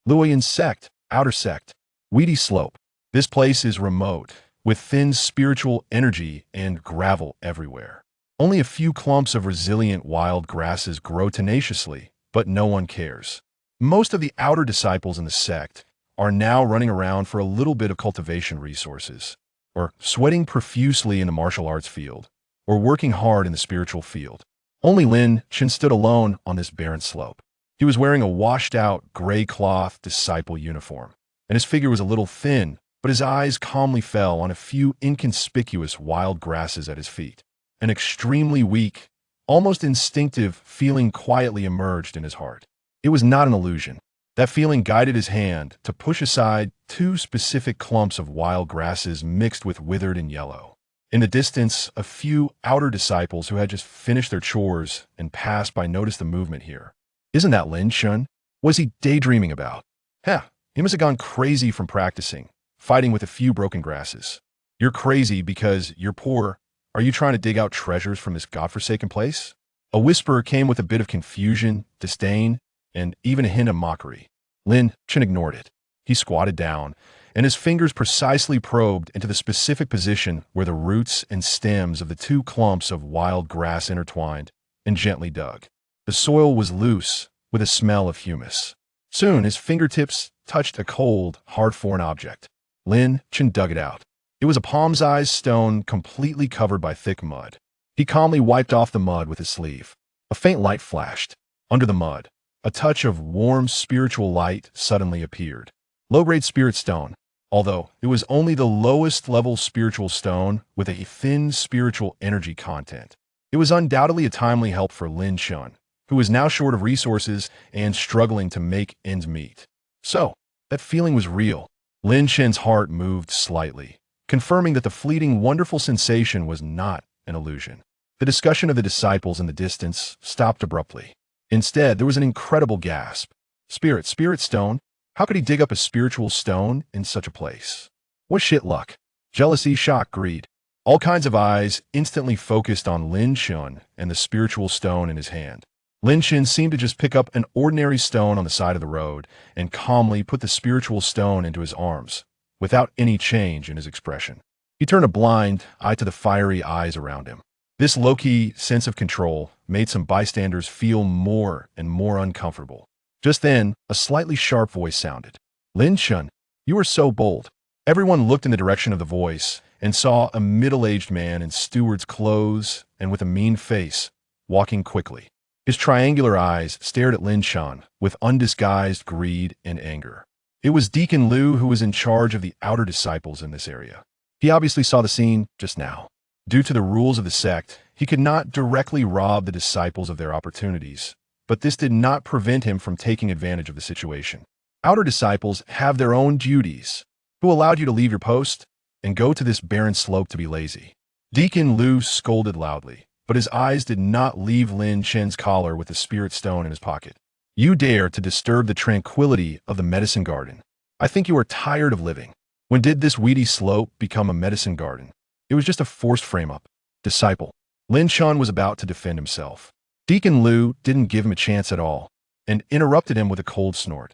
Luoyan sect, outer sect, weedy slope. This place is remote, with thin spiritual energy and gravel everywhere. Only a few clumps of resilient wild grasses grow tenaciously, but no one cares. Most of the outer disciples in the sect are now running around for a little bit of cultivation resources, or sweating profusely in the martial arts field, or working hard in the spiritual field. Only Lin Chen stood alone on this barren slope. He was wearing a washed-out gray cloth disciple uniform, and his figure was a little thin, but his eyes calmly fell on a few inconspicuous wild grasses at his feet. An extremely weak, almost instinctive feeling quietly emerged in his heart. It was not an illusion. That feeling guided his hand to push aside two specific clumps of wild grasses mixed with withered and yellow. In the distance, a few outer disciples who had just finished their chores and passed by noticed the movement here. Isn't that Lin Shun? What was he daydreaming about? He must have gone crazy from practicing, fighting with a few broken grasses. You're crazy because you're poor. Are you trying to dig out treasures from this godforsaken place? A whisper came with a bit of confusion, disdain, and even a hint of mockery. Lin Chen ignored it. He squatted down, and his fingers precisely probed into the specific position where the roots and stems of the two clumps of wild grass intertwined, and gently dug. The soil was loose, with a smell of humus. Soon his fingertips touched a cold, hard-foreign object. Lin Chen dug it out. It was a palm-sized stone completely covered by thick mud. He calmly wiped off the mud with his sleeve. A faint light flashed. Under the mud, a touch of warm spiritual light suddenly appeared. Low-grade spirit stone, although it was only the lowest-level spiritual stone with a thin spiritual energy content. It was undoubtedly a timely help for Lin Shun, who was now short of resources and struggling to make ends meet. So, that feeling was real. Lin Shen's heart moved slightly, confirming that the fleeting, wonderful sensation was not an illusion. The discussion of the disciples in the distance stopped abruptly. Instead, there was an incredible gasp. Spirit stone? How could he dig up a spiritual stone in such a place? What shit luck? Jealousy, shock, greed. All kinds of eyes instantly focused on Lin Shun and the spiritual stone in his hand. Lin Shen seemed to just pick up an ordinary stone on the side of the road and calmly put the spiritual stone into his arms, without any change in his expression. He turned a blind eye to the fiery eyes around him. This low-key sense of control made some bystanders feel more and more uncomfortable. Just then, a slightly sharp voice sounded. Lin Shun, you are so bold. Everyone looked in the direction of the voice and saw a middle-aged man in steward's clothes and with a mean face, walking quickly. His triangular eyes stared at Lin Shun with undisguised greed and anger. It was Deacon Liu who was in charge of the outer disciples in this area. He obviously saw the scene just now. Due to the rules of the sect, he could not directly rob the disciples of their opportunities, but this did not prevent him from taking advantage of the situation. Outer disciples have their own duties. Who allowed you to leave your post and go to this barren slope to be lazy? Deacon Liu scolded loudly, but his eyes did not leave Lin Shen's collar with the spirit stone in his pocket. You dare to disturb the tranquility of the medicine garden. I think you are tired of living. When did this weedy slope become a medicine garden? It was just a forced frame-up. Disciple. Lin Shan was about to defend himself. Deacon Liu didn't give him a chance at all, and interrupted him with a cold snort.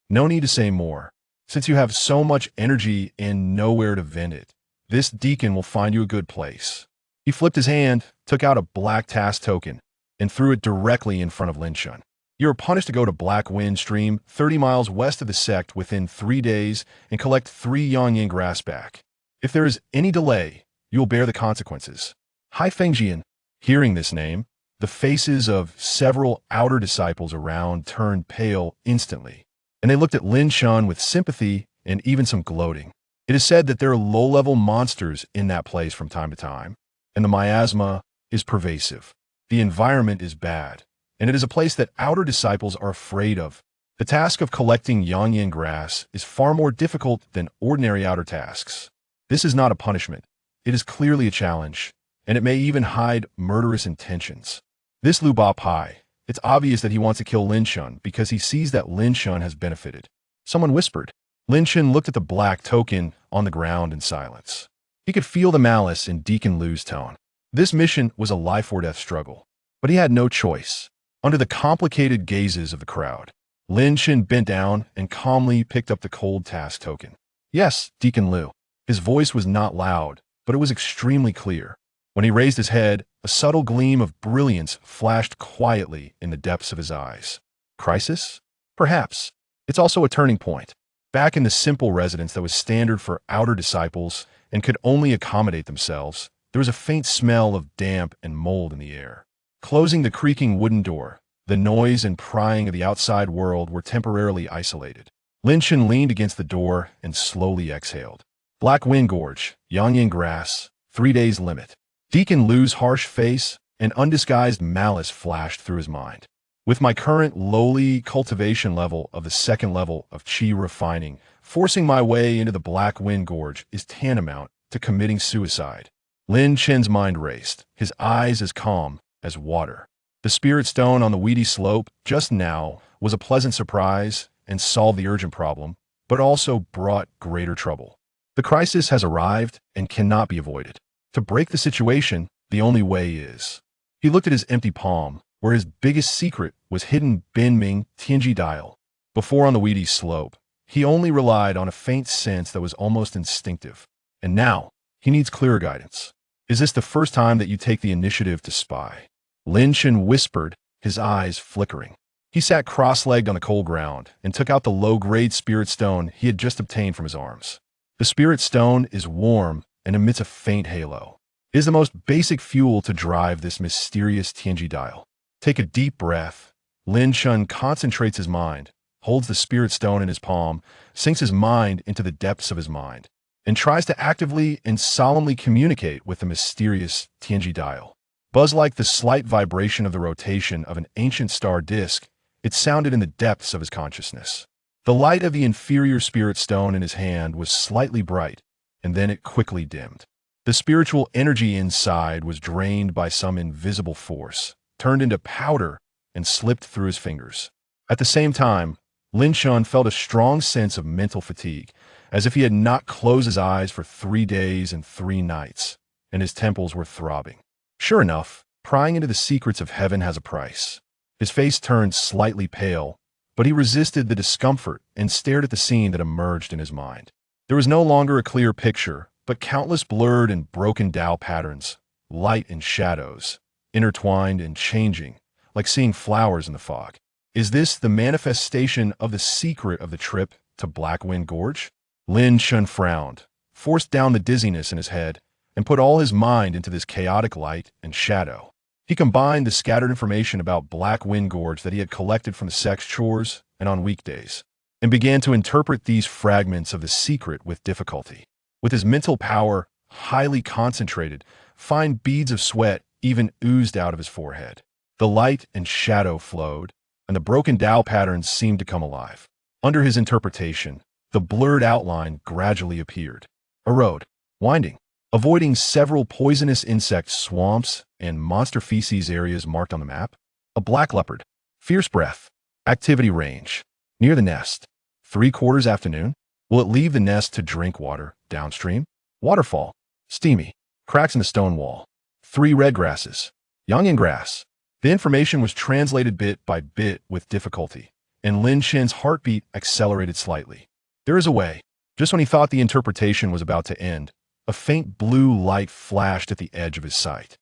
No need to say more. Since you have so much energy and nowhere to vent it, this deacon will find you a good place. He flipped his hand, took out a black task token, and threw it directly in front of Lin Shun. You are punished to go to Black Wind Stream, 30 miles west of the sect within 3 days and collect 3 Yangyin grass back. If there is any delay, you will bear the consequences. Hai Fengjian. Hearing this name, the faces of several outer disciples around turned pale instantly, and they looked at Lin Shun with sympathy and even some gloating. It is said that there are low-level monsters in that place from time to time, and the miasma is pervasive. The environment is bad, and it is a place that outer disciples are afraid of. The task of collecting Yangyin grass is far more difficult than ordinary outer tasks. This is not a punishment. It is clearly a challenge, and it may even hide murderous intentions. This Lu Ba Pai, it's obvious that he wants to kill Lin Shun because he sees that Lin Shun has benefited. Someone whispered. Lin Shun looked at the black token on the ground in silence. He could feel the malice in Deacon Liu's tone. This mission was a life-or-death struggle, but he had no choice. Under the complicated gazes of the crowd, Lin Shin bent down and calmly picked up the cold task token. Yes, Deacon Liu. His voice was not loud, but it was extremely clear. When he raised his head, a subtle gleam of brilliance flashed quietly in the depths of his eyes. Crisis? Perhaps. It's also a turning point. Back in the simple residence that was standard for outer disciples and could only accommodate themselves, there was a faint smell of damp and mold in the air. Closing the creaking wooden door, the noise and prying of the outside world were temporarily isolated. Lin Shin leaned against the door and slowly exhaled. Black Wind Gorge, Yangyan Grass, 3 days limit. Deacon Liu's harsh face and undisguised malice flashed through his mind. With my current lowly cultivation level of the second level of Qi refining, forcing my way into the Black Wind Gorge is tantamount to committing suicide. Lin Chen's mind raced, his eyes as calm as water. The spirit stone on the weedy slope just now was a pleasant surprise and solved the urgent problem, but also brought greater trouble. The crisis has arrived and cannot be avoided. To break the situation, the only way is. He looked at his empty palm, where his biggest secret was hidden Binming Tianji dial. Before on the weedy slope, he only relied on a faint sense that was almost instinctive. And now, he needs clearer guidance. Is this the first time that you take the initiative to spy? Lin Shin whispered, his eyes flickering. He sat cross-legged on the cold ground and took out the low-grade spirit stone he had just obtained from his arms. The spirit stone is warm and emits a faint halo. It is the most basic fuel to drive this mysterious Tianji dial. Take a deep breath. Lin Shin concentrates his mind, holds the spirit stone in his palm, sinks his mind into the depths of his mind, and tries to actively and solemnly communicate with the mysterious Tianji dial. Buzz like the slight vibration of the rotation of an ancient star disk, it sounded in the depths of his consciousness. The light of the inferior spirit stone in his hand was slightly bright, and then it quickly dimmed. The spiritual energy inside was drained by some invisible force, turned into powder, and slipped through his fingers. At the same time, Lin Shin felt a strong sense of mental fatigue, as if he had not closed his eyes for 3 days and 3 nights, and his temples were throbbing. Sure enough, prying into the secrets of heaven has a price. His face turned slightly pale, but he resisted the discomfort and stared at the scene that emerged in his mind. There was no longer a clear picture, but countless blurred and broken Tao patterns, light and shadows, intertwined and changing, like seeing flowers in the fog. Is this the manifestation of the secret of the trip to Black Wind Gorge? Lin Shin frowned, forced down the dizziness in his head, and put all his mind into this chaotic light and shadow. He combined the scattered information about Black Wind Gorge that he had collected from the sex chores and on weekdays, and began to interpret these fragments of the secret with difficulty. With his mental power highly concentrated, fine beads of sweat even oozed out of his forehead. The light and shadow flowed, and the broken Tao patterns seemed to come alive. Under his interpretation, the blurred outline gradually appeared. A road, winding, avoiding several poisonous insect swamps and monster feces areas marked on the map. A black leopard, fierce breath, activity range, near the nest. 3/4 afternoon. Will it leave the nest to drink water downstream? Waterfall, steamy, cracks in the stone wall. 3 red grasses, Yangyan grass. The information was translated bit by bit with difficulty, and Lin Shin's heartbeat accelerated slightly. There is a way. Just when he thought the interpretation was about to end, a faint blue light flashed at the edge of his sight.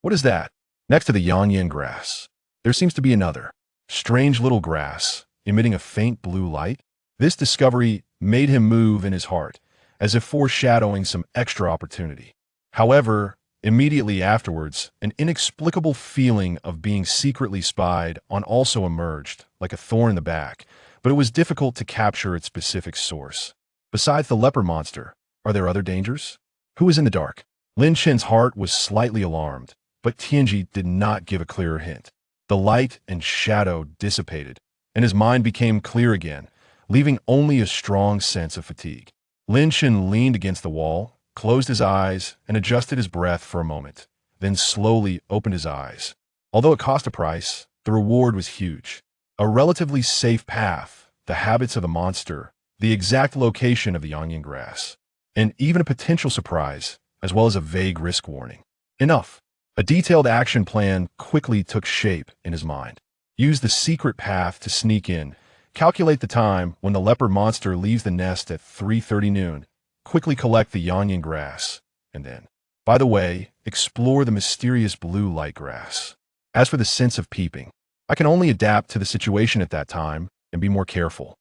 What is that? Next to the Yangyan grass, there seems to be another, strange little grass, emitting a faint blue light. This discovery made him move in his heart, as if foreshadowing some extra opportunity. However, immediately afterwards, an inexplicable feeling of being secretly spied on also emerged, like a thorn in the back, but it was difficult to capture its specific source. Besides the leopard monster, are there other dangers? Who is in the dark? Lin Shin's heart was slightly alarmed, but Tianji did not give a clearer hint. The light and shadow dissipated, and his mind became clear again, leaving only a strong sense of fatigue. Lin Shin leaned against the wall, closed his eyes, and adjusted his breath for a moment, then slowly opened his eyes. Although it cost a price, the reward was huge. A relatively safe path, the habits of the monster, the exact location of the Yangyan grass, and even a potential surprise, as well as a vague risk warning. Enough. A detailed action plan quickly took shape in his mind. Use the secret path to sneak in. Calculate the time when the leopard monster leaves the nest at 3:30 noon. Quickly collect the yanyan grass. And then, by the way, explore the mysterious blue light grass. As for the sense of peeping, I can only adapt to the situation at that time and be more careful.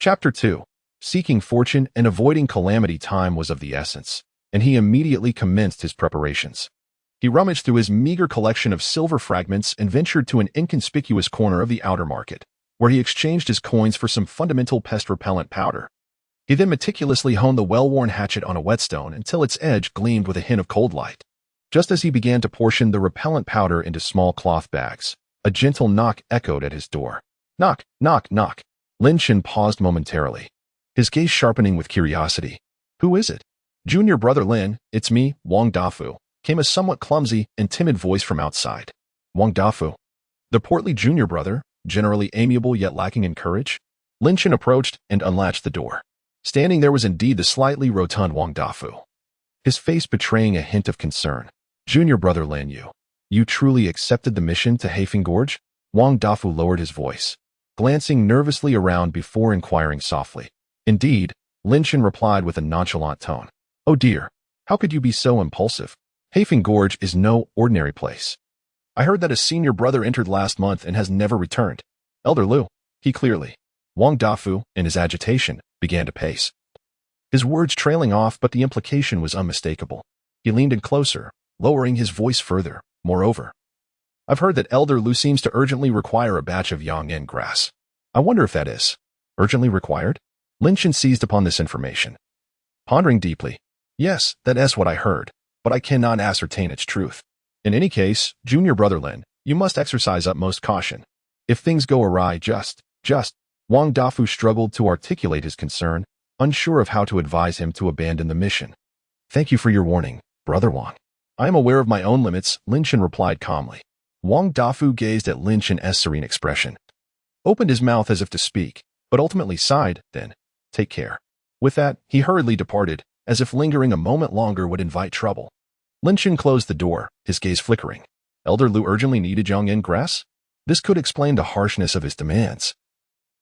Chapter 2. Seeking fortune and avoiding calamity. Time was of the essence, and he immediately commenced his preparations. He rummaged through his meager collection of silver fragments and ventured to an inconspicuous corner of the outer market, where he exchanged his coins for some fundamental pest-repellent powder. He then meticulously honed the well-worn hatchet on a whetstone until its edge gleamed with a hint of cold light. Just as he began to portion the repellent powder into small cloth bags, a gentle knock echoed at his door. Knock, knock, knock. Lin Chen paused momentarily, his gaze sharpening with curiosity. Who is it? Junior brother Lin, it's me, Wang Dafu, came a somewhat clumsy and timid voice from outside. Wang Dafu. The portly junior brother, generally amiable yet lacking in courage? Lin Chen approached and unlatched the door. Standing there was indeed the slightly rotund Wang Dafu, his face betraying a hint of concern. Junior brother Lin, you truly accepted the mission to Haifeng Gorge? Wang Dafu lowered his voice, glancing nervously around before inquiring softly. Indeed, Lin Chen replied with a nonchalant tone. Oh dear, how could you be so impulsive? Haifeng Gorge is no ordinary place. I heard that a senior brother entered last month and has never returned. Elder Lu, he clearly. Wang Dafu, in his agitation, began to pace, his words trailing off, but the implication was unmistakable. He leaned in closer, lowering his voice further. Moreover, I've heard that Elder Lu seems to urgently require a batch of yanyan grass. I wonder if that is urgently required? Lin Chen seized upon this information, pondering deeply. Yes, that is what I heard, but I cannot ascertain its truth. In any case, junior brother Lin, you must exercise utmost caution. If things go awry, just. Wang Dafu struggled to articulate his concern, unsure of how to advise him to abandon the mission. Thank you for your warning, brother Wang. I am aware of my own limits, Lin Chen replied calmly. Wang Dafu gazed at Lin Chen's serene expression, opened his mouth as if to speak, but ultimately sighed, then, take care. With that, he hurriedly departed, as if lingering a moment longer would invite trouble. Lin Chen closed the door, his gaze flickering. Elder Lu urgently needed yanyan grass? This could explain the harshness of his demands.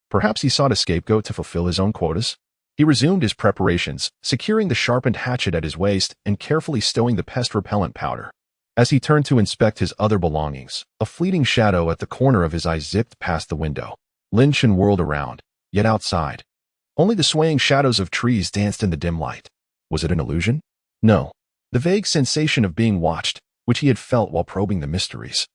Perhaps he sought a scapegoat to fulfill his own quotas? He resumed his preparations, securing the sharpened hatchet at his waist and carefully stowing the pest-repellent powder. As he turned to inspect his other belongings, a fleeting shadow at the corner of his eye zipped past the window. Lin Chen whirled around, yet outside, only the swaying shadows of trees danced in the dim light. Was it an illusion? No. The vague sensation of being watched, which he had felt while probing the mysteries,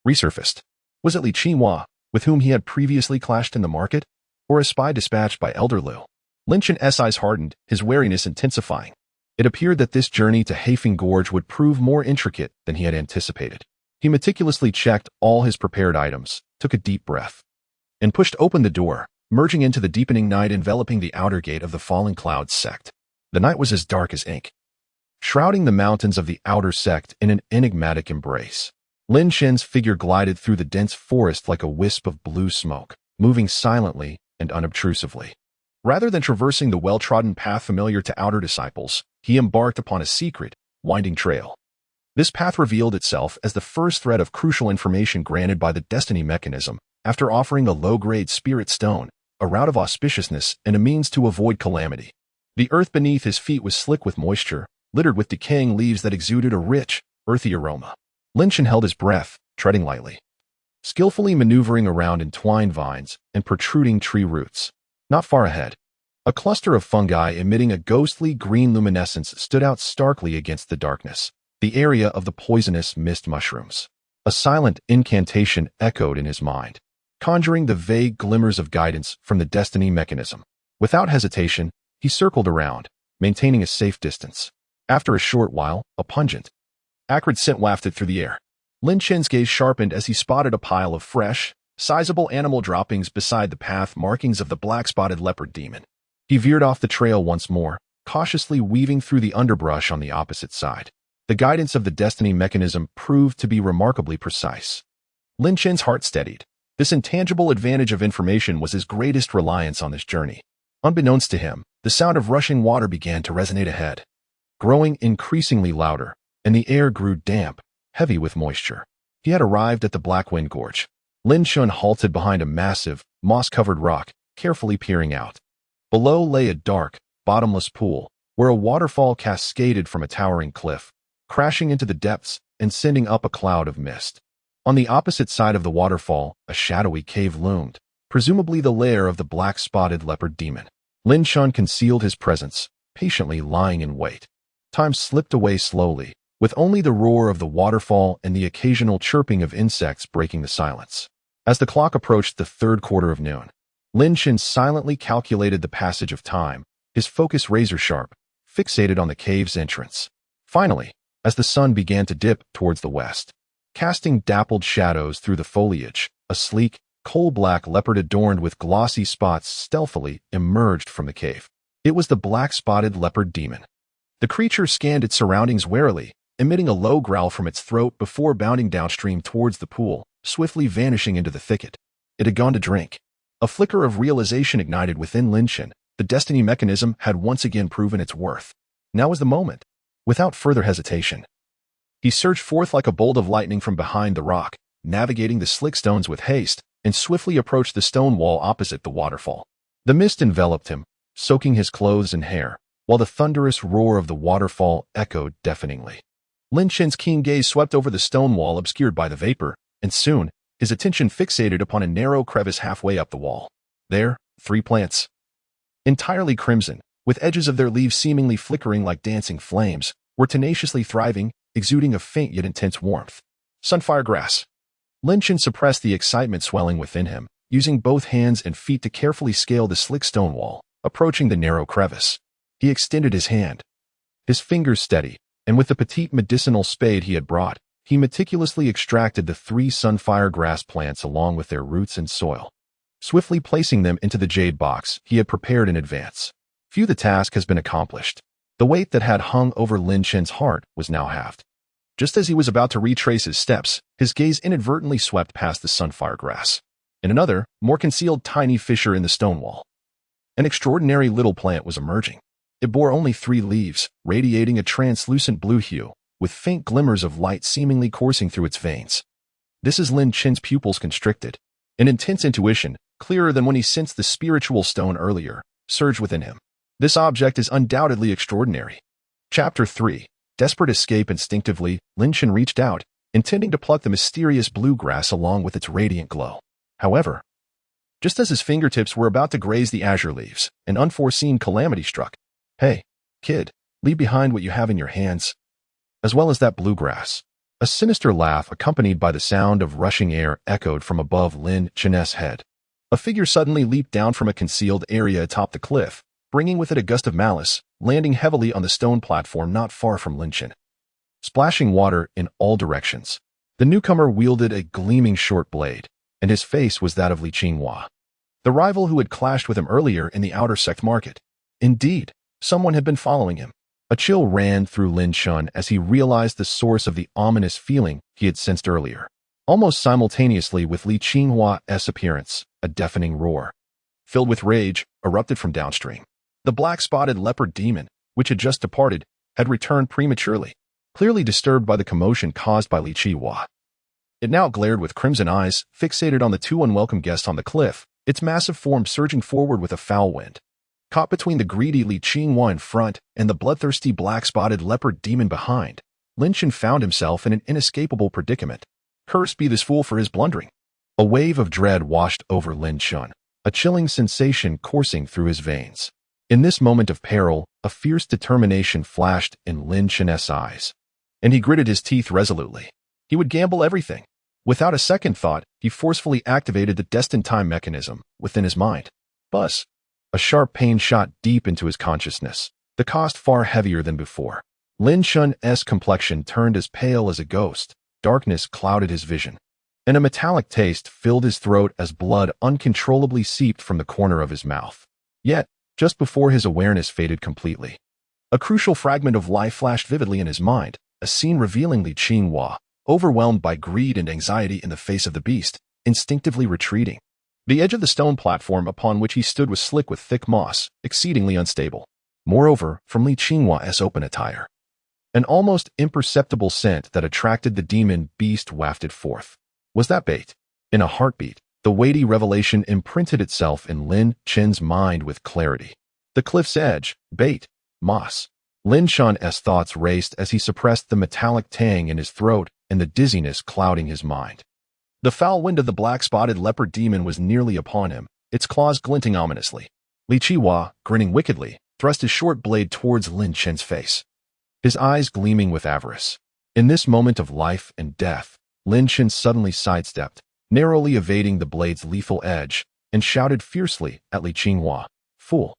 resurfaced. Was it Li Qinhua, with whom he had previously clashed in the market, or a spy dispatched by Elder Lu? Lin Chen's eyes hardened, his wariness intensifying. It appeared that this journey to Haifeng Gorge would prove more intricate than he had anticipated. He meticulously checked all his prepared items, took a deep breath, and pushed open the door, merging into the deepening night enveloping the outer gate of the falling clouds sect. The night was as dark as ink, shrouding the mountains of the outer sect in an enigmatic embrace. Lin Chen's figure glided through the dense forest like a wisp of blue smoke, moving silently and unobtrusively. Rather than traversing the well-trodden path familiar to outer disciples, he embarked upon a secret, winding trail. This path revealed itself as the first thread of crucial information granted by the destiny mechanism, after offering a low-grade spirit stone, a route of auspiciousness, and a means to avoid calamity. The earth beneath his feet was slick with moisture, littered with decaying leaves that exuded a rich, earthy aroma. Lin Chen held his breath, treading lightly, skillfully maneuvering around entwined vines and protruding tree roots. Not far ahead, a cluster of fungi emitting a ghostly green luminescence stood out starkly against the darkness, the area of the poisonous mist mushrooms. A silent incantation echoed in his mind, conjuring the vague glimmers of guidance from the destiny mechanism. Without hesitation, he circled around, maintaining a safe distance. After a short while, a pungent, acrid scent wafted through the air. Lin Chen's gaze sharpened as he spotted a pile of fresh, sizable animal droppings beside the path, markings of the black-spotted leopard demon. He veered off the trail once more, cautiously weaving through the underbrush on the opposite side. The guidance of the destiny mechanism proved to be remarkably precise. Lin Chen's heart steadied. This intangible advantage of information was his greatest reliance on this journey. Unbeknownst to him, the sound of rushing water began to resonate ahead, growing increasingly louder, and the air grew damp, heavy with moisture. He had arrived at the Black Wind Gorge. Lin Shun halted behind a massive, moss-covered rock, carefully peering out. Below lay a dark, bottomless pool, where a waterfall cascaded from a towering cliff, crashing into the depths and sending up a cloud of mist. On the opposite side of the waterfall, a shadowy cave loomed, presumably the lair of the black-spotted leopard demon. Lin Shun concealed his presence, patiently lying in wait. Time slipped away slowly, with only the roar of the waterfall and the occasional chirping of insects breaking the silence. As the clock approached the third quarter of noon, Lin Shun silently calculated the passage of time, his focus razor-sharp, fixated on the cave's entrance. Finally, as the sun began to dip towards the west, casting dappled shadows through the foliage, a sleek, coal-black leopard adorned with glossy spots stealthily emerged from the cave. It was the black-spotted leopard demon. The creature scanned its surroundings warily, emitting a low growl from its throat before bounding downstream towards the pool, swiftly vanishing into the thicket. It had gone to drink. A flicker of realization ignited within Lin Shun. The destiny mechanism had once again proven its worth. Now was the moment. Without further hesitation, he surged forth like a bolt of lightning from behind the rock, navigating the slick stones with haste, and swiftly approached the stone wall opposite the waterfall. The mist enveloped him, soaking his clothes and hair, while the thunderous roar of the waterfall echoed deafeningly. Lin Shun's keen gaze swept over the stone wall obscured by the vapor, and soon, his attention fixated upon a narrow crevice halfway up the wall. There, 3 plants, entirely crimson, with edges of their leaves seemingly flickering like dancing flames, were tenaciously thriving, exuding a faint yet intense warmth. Sunfire grass. Lin Shun suppressed the excitement swelling within him, using both hands and feet to carefully scale the slick stone wall, approaching the narrow crevice. He extended his hand, his fingers steady, and with the petite medicinal spade he had brought, he meticulously extracted the 3 sunfire grass plants along with their roots and soil, swiftly placing them into the jade box he had prepared in advance. Few the task has been accomplished. The weight that had hung over Lin Shun's heart was now halved. Just as he was about to retrace his steps, his gaze inadvertently swept past the sunfire grass. In another, more concealed tiny fissure in the stone wall, an extraordinary little plant was emerging. It bore only 3 leaves, radiating a translucent blue hue, with faint glimmers of light seemingly coursing through its veins. This is Lin Shun's pupils constricted. An intense intuition, clearer than when he sensed the spiritual stone earlier, surged within him. This object is undoubtedly extraordinary. Chapter 3. Desperate escape. Instinctively, Lin Shun reached out, intending to pluck the mysterious blue grass along with its radiant glow. However, just as his fingertips were about to graze the azure leaves, an unforeseen calamity struck. Hey, kid, leave behind what you have in your hands, as well as that bluegrass. A sinister laugh accompanied by the sound of rushing air echoed from above Lin Shun's head. A figure suddenly leaped down from a concealed area atop the cliff, bringing with it a gust of malice, landing heavily on the stone platform not far from Lin Shun. Splashing water in all directions, the newcomer wielded a gleaming short blade, and his face was that of Li Qinghua, the rival who had clashed with him earlier in the outer sect market. Indeed, someone had been following him. A chill ran through Lin Shun as he realized the source of the ominous feeling he had sensed earlier. Almost simultaneously with Li Qinghua's appearance, a deafening roar, filled with rage, erupted from downstream. The black-spotted leopard demon, which had just departed, had returned prematurely, clearly disturbed by the commotion caused by Li Qinghua. It now glared with crimson eyes, fixated on the 2 unwelcome guests on the cliff, its massive form surging forward with a foul wind. Caught between the greedy Li Qinghua in front and the bloodthirsty black-spotted leopard demon behind, Lin Shun found himself in an inescapable predicament. Cursed be this fool for his blundering. A wave of dread washed over Lin Shun, a chilling sensation coursing through his veins. In this moment of peril, a fierce determination flashed in Lin Shun's eyes, and he gritted his teeth resolutely. He would gamble everything. Without a second thought, he forcefully activated the destined time mechanism within his mind. Buzz. A sharp pain shot deep into his consciousness, the cost far heavier than before. Lin Shun's complexion turned as pale as a ghost, darkness clouded his vision, and a metallic taste filled his throat as blood uncontrollably seeped from the corner of his mouth. Yet, just before his awareness faded completely, a crucial fragment of life flashed vividly in his mind, a scene revealing Li Qinghua, overwhelmed by greed and anxiety in the face of the beast, instinctively retreating. The edge of the stone platform upon which he stood was slick with thick moss, exceedingly unstable. Moreover, from Li Qinghua's open attire, an almost imperceptible scent that attracted the demon beast wafted forth. Was that bait? In a heartbeat, the weighty revelation imprinted itself in Lin Chen's mind with clarity. The cliff's edge, bait, moss. Lin Chen's thoughts raced as he suppressed the metallic tang in his throat and the dizziness clouding his mind. The foul wind of the black-spotted leopard demon was nearly upon him, its claws glinting ominously. Li Qihua, grinning wickedly, thrust his short blade towards Lin Chen's face, his eyes gleaming with avarice. In this moment of life and death, Lin Chen suddenly sidestepped, narrowly evading the blade's lethal edge, and shouted fiercely at Li Qihua, "Fool!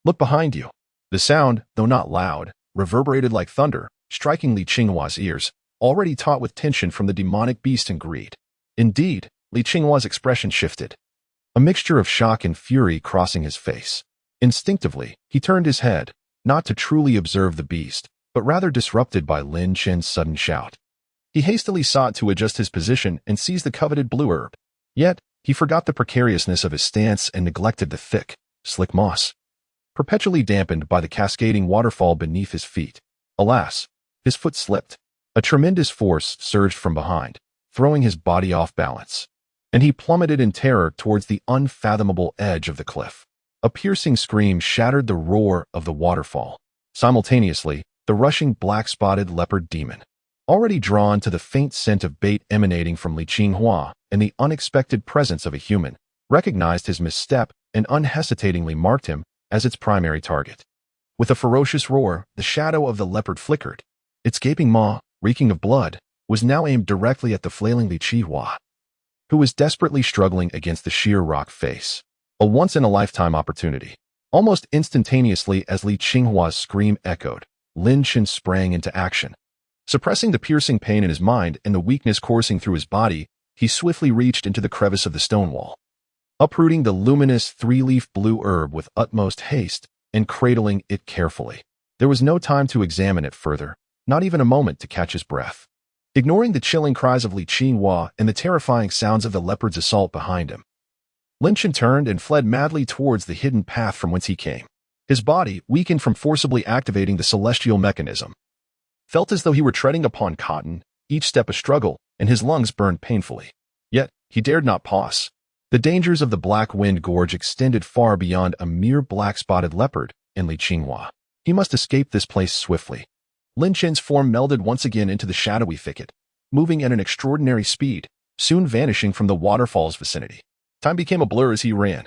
Look behind you." The sound, though not loud, reverberated like thunder, striking Li Qinghua's ears, already taut with tension from the demonic beast and greed. Indeed, Li Qinghua's expression shifted, a mixture of shock and fury crossing his face. Instinctively, he turned his head, not to truly observe the beast, but rather disrupted by Lin Chen's sudden shout. He hastily sought to adjust his position and seize the coveted blue herb. Yet, he forgot the precariousness of his stance and neglected the thick, slick moss, perpetually dampened by the cascading waterfall beneath his feet. Alas, his foot slipped. A tremendous force surged from behind, throwing his body off balance, and he plummeted in terror towards the unfathomable edge of the cliff. A piercing scream shattered the roar of the waterfall. Simultaneously, the rushing black-spotted leopard demon, already drawn to the faint scent of bait emanating from Li Qinghua and the unexpected presence of a human, recognized his misstep and unhesitatingly marked him as its primary target. With a ferocious roar, the shadow of the leopard flickered. Its gaping maw, reeking of blood, was now aimed directly at the flailing Li Qihua, who was desperately struggling against the sheer rock face. A once-in-a-lifetime opportunity. Almost instantaneously as Li Qinghua's scream echoed, Lin Chen sprang into action. Suppressing the piercing pain in his mind and the weakness coursing through his body, he swiftly reached into the crevice of the stone wall, uprooting the luminous three-leaf blue herb with utmost haste and cradling it carefully. There was no time to examine it further, not even a moment to catch his breath. Ignoring the chilling cries of Li Qinghua and the terrifying sounds of the leopard's assault behind him, Lin Chen turned and fled madly towards the hidden path from whence he came. His body, weakened from forcibly activating the celestial mechanism, felt as though he were treading upon cotton, each step a struggle, and his lungs burned painfully. Yet, he dared not pause. The dangers of the Black Wind Gorge extended far beyond a mere black-spotted leopard and Li Qinghua. He must escape this place swiftly. Lin Chen's form melded once again into the shadowy thicket, moving at an extraordinary speed, soon vanishing from the waterfall's vicinity. Time became a blur as he ran,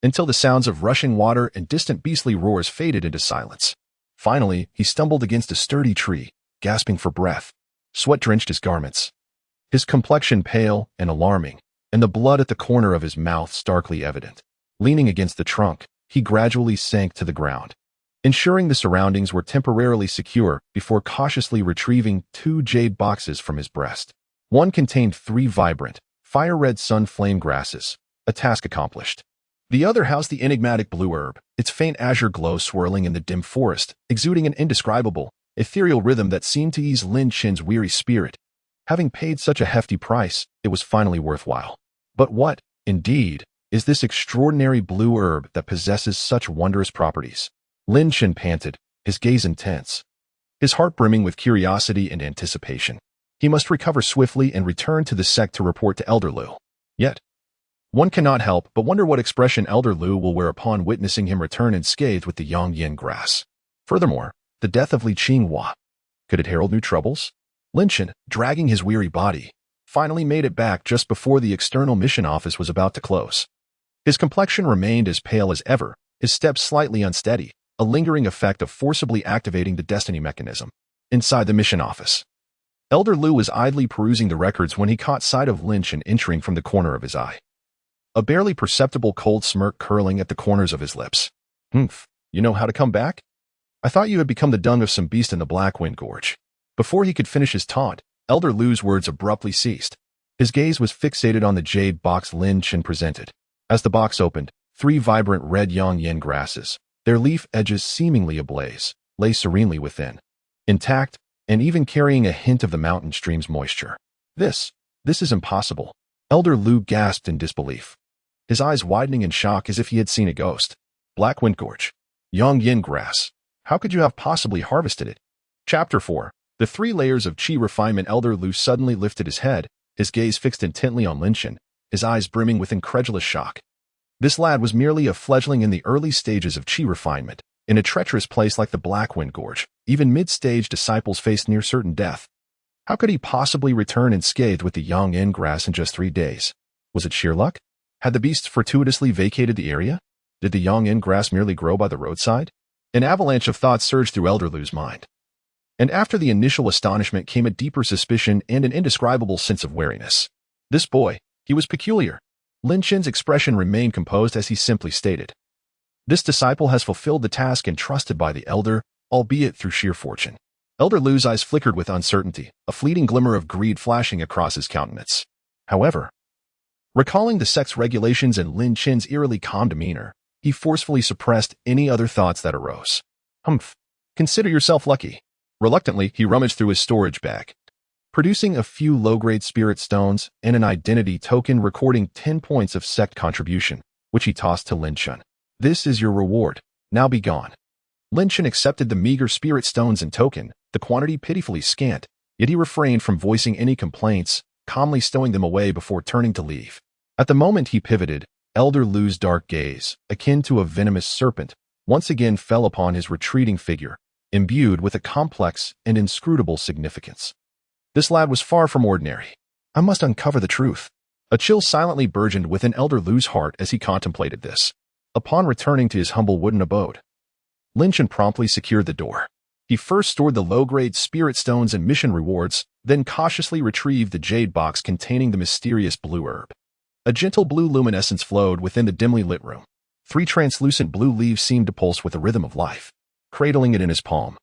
until the sounds of rushing water and distant beastly roars faded into silence. Finally, he stumbled against a sturdy tree, gasping for breath. Sweat drenched his garments, his complexion pale and alarming, and the blood at the corner of his mouth starkly evident. Leaning against the trunk, he gradually sank to the ground, ensuring the surroundings were temporarily secure before cautiously retrieving 2 jade boxes from his breast. One contained 3 vibrant, fire-red sun flame grasses, a task accomplished. The other housed the enigmatic blue herb, its faint azure glow swirling in the dim forest, exuding an indescribable, ethereal rhythm that seemed to ease Lin Chen's weary spirit. Having paid such a hefty price, it was finally worthwhile. But what, indeed, is this extraordinary blue herb that possesses such wondrous properties? Lin Chen panted, his gaze intense, his heart brimming with curiosity and anticipation. He must recover swiftly and return to the sect to report to Elder Lu. Yet, one cannot help but wonder what expression Elder Lu will wear upon witnessing him return unscathed with the Yangyan grass. Furthermore, the death of Li Qinghua, could it herald new troubles? Lin Chen, dragging his weary body, finally made it back just before the external mission office was about to close. His complexion remained as pale as ever, his steps slightly unsteady, a lingering effect of forcibly activating the destiny mechanism. Inside the mission office, Elder Lu was idly perusing the records when he caught sight of Lin Chen entering from the corner of his eye, a barely perceptible cold smirk curling at the corners of his lips. "Humph, you know how to come back? I thought you had become the dung of some beast in the Black Wind Gorge." Before he could finish his taunt, Elder Lu's words abruptly ceased. His gaze was fixated on the jade box Lin Chen presented. As the box opened, 3 vibrant red Yangyan grasses, their leaf edges seemingly ablaze, lay serenely within, intact, and even carrying a hint of the mountain stream's moisture. This is impossible." Elder Lu gasped in disbelief, his eyes widening in shock as if he had seen a ghost. "Black Wind Gorge. Yangyan grass. How could you have possibly harvested it?" Chapter 4. The 3 layers of qi refinement. Elder Lu suddenly lifted his head, his gaze fixed intently on Lin Chen, his eyes brimming with incredulous shock. This lad was merely a fledgling in the early stages of chi refinement, in a treacherous place like the Blackwind Gorge. Even mid-stage disciples faced near certain death. How could he possibly return unscathed with the Yang'an grass in just 3 days? Was it sheer luck? Had the beasts fortuitously vacated the area? Did the Yang'an grass merely grow by the roadside? An avalanche of thoughts surged through Elder Lu's mind. And after the initial astonishment came a deeper suspicion and an indescribable sense of wariness. This boy, he was peculiar. Lin Chen's expression remained composed as he simply stated, "This disciple has fulfilled the task entrusted by the elder, albeit through sheer fortune." Elder Lu's eyes flickered with uncertainty, a fleeting glimmer of greed flashing across his countenance. However, recalling the sect's regulations and Lin Chen's eerily calm demeanor, he forcefully suppressed any other thoughts that arose. Humph. Consider yourself lucky. Reluctantly, he rummaged through his storage bag, producing a few low-grade spirit stones and an identity token recording 10 points of sect contribution, which he tossed to Lin Chen. "This is your reward. Now be gone." Lin Chen accepted the meager spirit stones and token, the quantity pitifully scant, yet he refrained from voicing any complaints, calmly stowing them away before turning to leave. At the moment he pivoted, Elder Lu's dark gaze, akin to a venomous serpent, once again fell upon his retreating figure, imbued with a complex and inscrutable significance. This lad was far from ordinary. I must uncover the truth. A chill silently burgeoned within Elder Lu's heart as he contemplated this. Upon returning to his humble wooden abode, Lin Chen promptly secured the door. He first stored the low-grade spirit stones and mission rewards, then cautiously retrieved the jade box containing the mysterious blue herb. A gentle blue luminescence flowed within the dimly lit room. 3 translucent blue leaves seemed to pulse with the rhythm of life. Cradling it in his palm,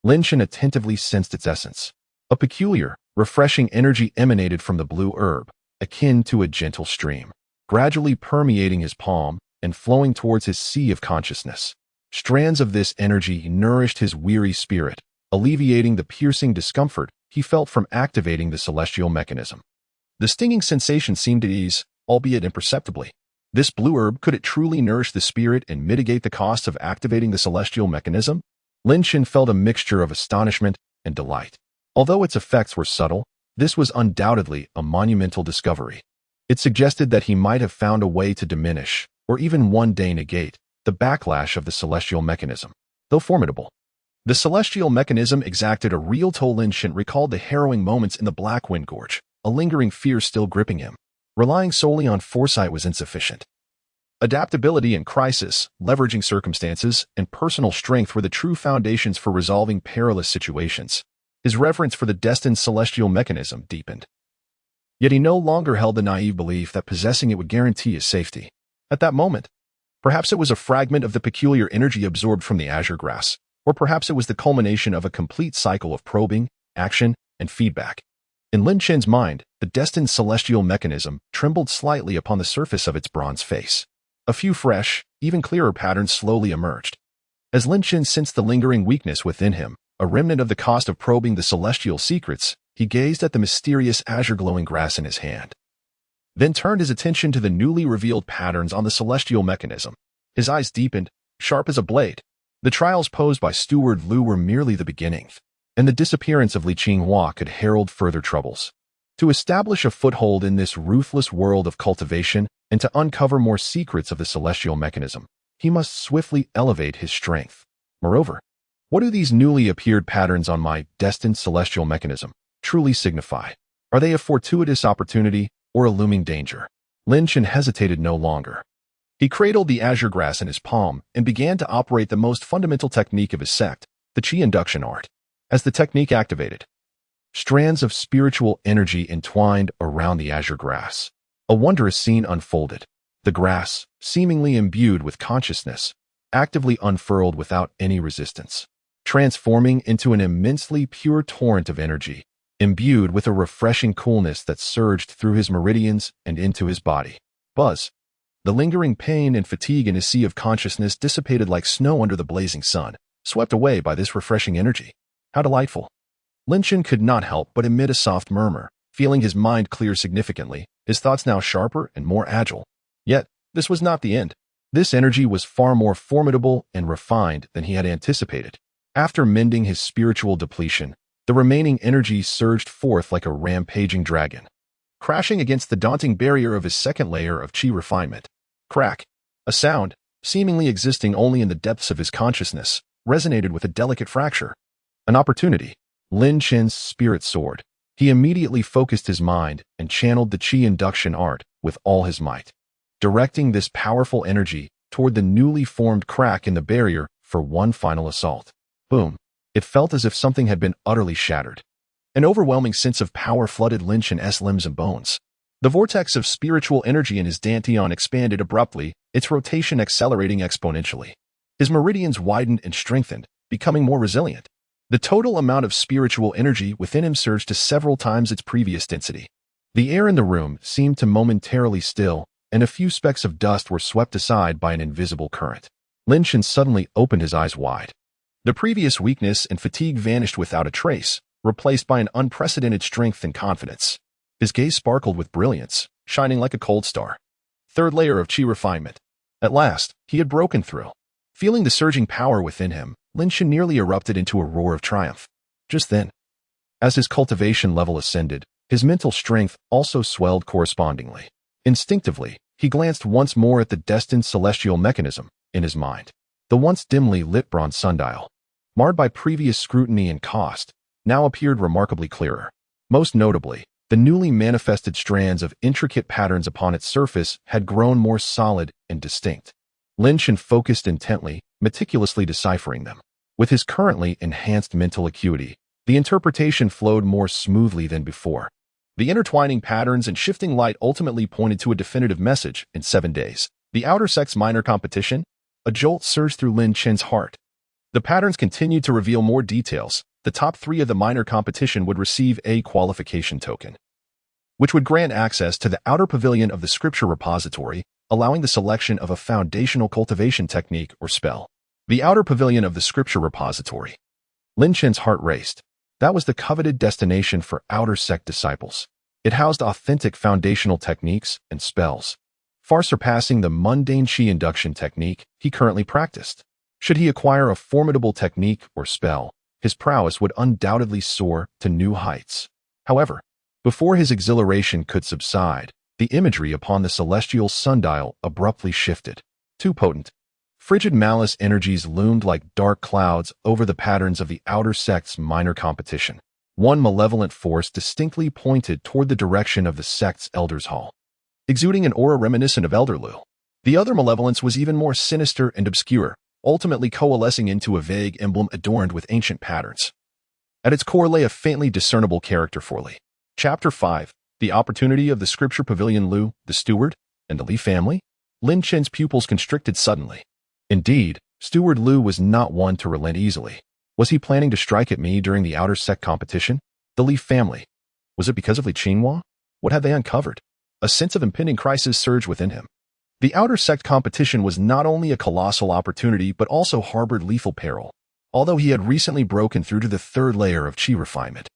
Lin Chen attentively sensed its essence. A peculiar, refreshing energy emanated from the blue herb, akin to a gentle stream, gradually permeating his palm and flowing towards his sea of consciousness. Strands of this energy nourished his weary spirit, alleviating the piercing discomfort he felt from activating the celestial mechanism. The stinging sensation seemed to ease, albeit imperceptibly. This blue herb, could it truly nourish the spirit and mitigate the costs of activating the celestial mechanism? Lin Chen felt a mixture of astonishment and delight. Although its effects were subtle, this was undoubtedly a monumental discovery. It suggested that he might have found a way to diminish, or even one day negate, the backlash of the celestial mechanism. Though formidable, the celestial mechanism exacted a real toll. Lin Chen recalled the harrowing moments in the Blackwind Gorge, a lingering fear still gripping him. Relying solely on foresight was insufficient. Adaptability in crisis, leveraging circumstances, and personal strength were the true foundations for resolving perilous situations. His reverence for the destined celestial mechanism deepened. Yet he no longer held the naive belief that possessing it would guarantee his safety. At that moment, perhaps it was a fragment of the peculiar energy absorbed from the azure grass, or perhaps it was the culmination of a complete cycle of probing, action, and feedback. In Lin Chen's mind, the destined celestial mechanism trembled slightly upon the surface of its bronze face. A few fresh, even clearer patterns slowly emerged. As Lin Chen sensed the lingering weakness within him, a remnant of the cost of probing the celestial secrets, he gazed at the mysterious azure glowing grass in his hand. Then turned his attention to the newly revealed patterns on the celestial mechanism. His eyes deepened, sharp as a blade. The trials posed by Steward Lu were merely the beginning, and the disappearance of Li Qinghua could herald further troubles. To establish a foothold in this ruthless world of cultivation and to uncover more secrets of the celestial mechanism, he must swiftly elevate his strength. Moreover, what do these newly appeared patterns on my destined celestial mechanism truly signify? Are they a fortuitous opportunity or a looming danger? Lin Chen hesitated no longer. He cradled the azure grass in his palm and began to operate the most fundamental technique of his sect, the Qi induction art. As the technique activated, strands of spiritual energy entwined around the azure grass. A wondrous scene unfolded. The grass, seemingly imbued with consciousness, actively unfurled without any resistance, transforming into an immensely pure torrent of energy, imbued with a refreshing coolness that surged through his meridians and into his body. Buzz. The lingering pain and fatigue in his sea of consciousness dissipated like snow under the blazing sun, swept away by this refreshing energy. How delightful. Lin Chen could not help but emit a soft murmur, feeling his mind clear significantly, his thoughts now sharper and more agile. Yet, this was not the end. This energy was far more formidable and refined than he had anticipated. After mending his spiritual depletion, the remaining energy surged forth like a rampaging dragon. crashing against the daunting barrier of his second layer of chi refinement. Crack. A sound, seemingly existing only in the depths of his consciousness, resonated with a delicate fracture. An opportunity. Lin Chen's spirit soared. He immediately focused his mind and channeled the chi induction art with all his might, directing this powerful energy toward the newly formed crack in the barrier for one final assault. Boom. It felt as if something had been utterly shattered. An overwhelming sense of power flooded Lin Chen's limbs and bones. The vortex of spiritual energy in his dantian expanded abruptly, its rotation accelerating exponentially. His meridians widened and strengthened, becoming more resilient. The total amount of spiritual energy within him surged to several times its previous density. The air in the room seemed to momentarily still, and a few specks of dust were swept aside by an invisible current. Lin Chen suddenly opened his eyes wide. The previous weakness and fatigue vanished without a trace, replaced by an unprecedented strength and confidence. His gaze sparkled with brilliance, shining like a cold star. Third layer of chi refinement. At last, he had broken through. Feeling the surging power within him, Lin Chen nearly erupted into a roar of triumph. Just then, as his cultivation level ascended, his mental strength also swelled correspondingly. Instinctively, he glanced once more at the destined celestial mechanism in his mind. The once dimly lit bronze sundial, marred by previous scrutiny and cost, now appeared remarkably clearer. Most notably, the newly manifested strands of intricate patterns upon its surface had grown more solid and distinct. Lin Chen focused intently, meticulously deciphering them. With his currently enhanced mental acuity, the interpretation flowed more smoothly than before. The intertwining patterns and shifting light ultimately pointed to a definitive message in 7 days. The outer sex minor competition? A jolt surged through Lin Chen's heart. The patterns continued to reveal more details. The top 3 of the minor competition would receive a qualification token, which would grant access to the outer pavilion of the scripture repository, allowing the selection of a foundational cultivation technique or spell. The outer pavilion of the scripture repository. Lin Chen's heart raced. That was the coveted destination for outer sect disciples. It housed authentic foundational techniques and spells, far surpassing the mundane chi induction technique he currently practiced. Should he acquire a formidable technique or spell, his prowess would undoubtedly soar to new heights. However, before his exhilaration could subside, the imagery upon the celestial sundial abruptly shifted. Too potent. Frigid malice energies loomed like dark clouds over the patterns of the outer sect's minor competition. One malevolent force distinctly pointed toward the direction of the sect's elders' hall, exuding an aura reminiscent of Elderlu. The other malevolence was even more sinister and obscure, ultimately coalescing into a vague emblem adorned with ancient patterns. At its core lay a faintly discernible character for Li. Chapter 5. The Opportunity of the Scripture Pavilion. Lu, the steward, and the Li family? Lin Chen's pupils constricted suddenly. Indeed, Steward Lu was not one to relent easily. Was he planning to strike at me during the outer sect competition? The Li family. Was it because of Li Qinhua? What had they uncovered? A sense of impending crisis surged within him. The outer sect competition was not only a colossal opportunity but also harbored lethal peril, although he had recently broken through to the third layer of chi refinement.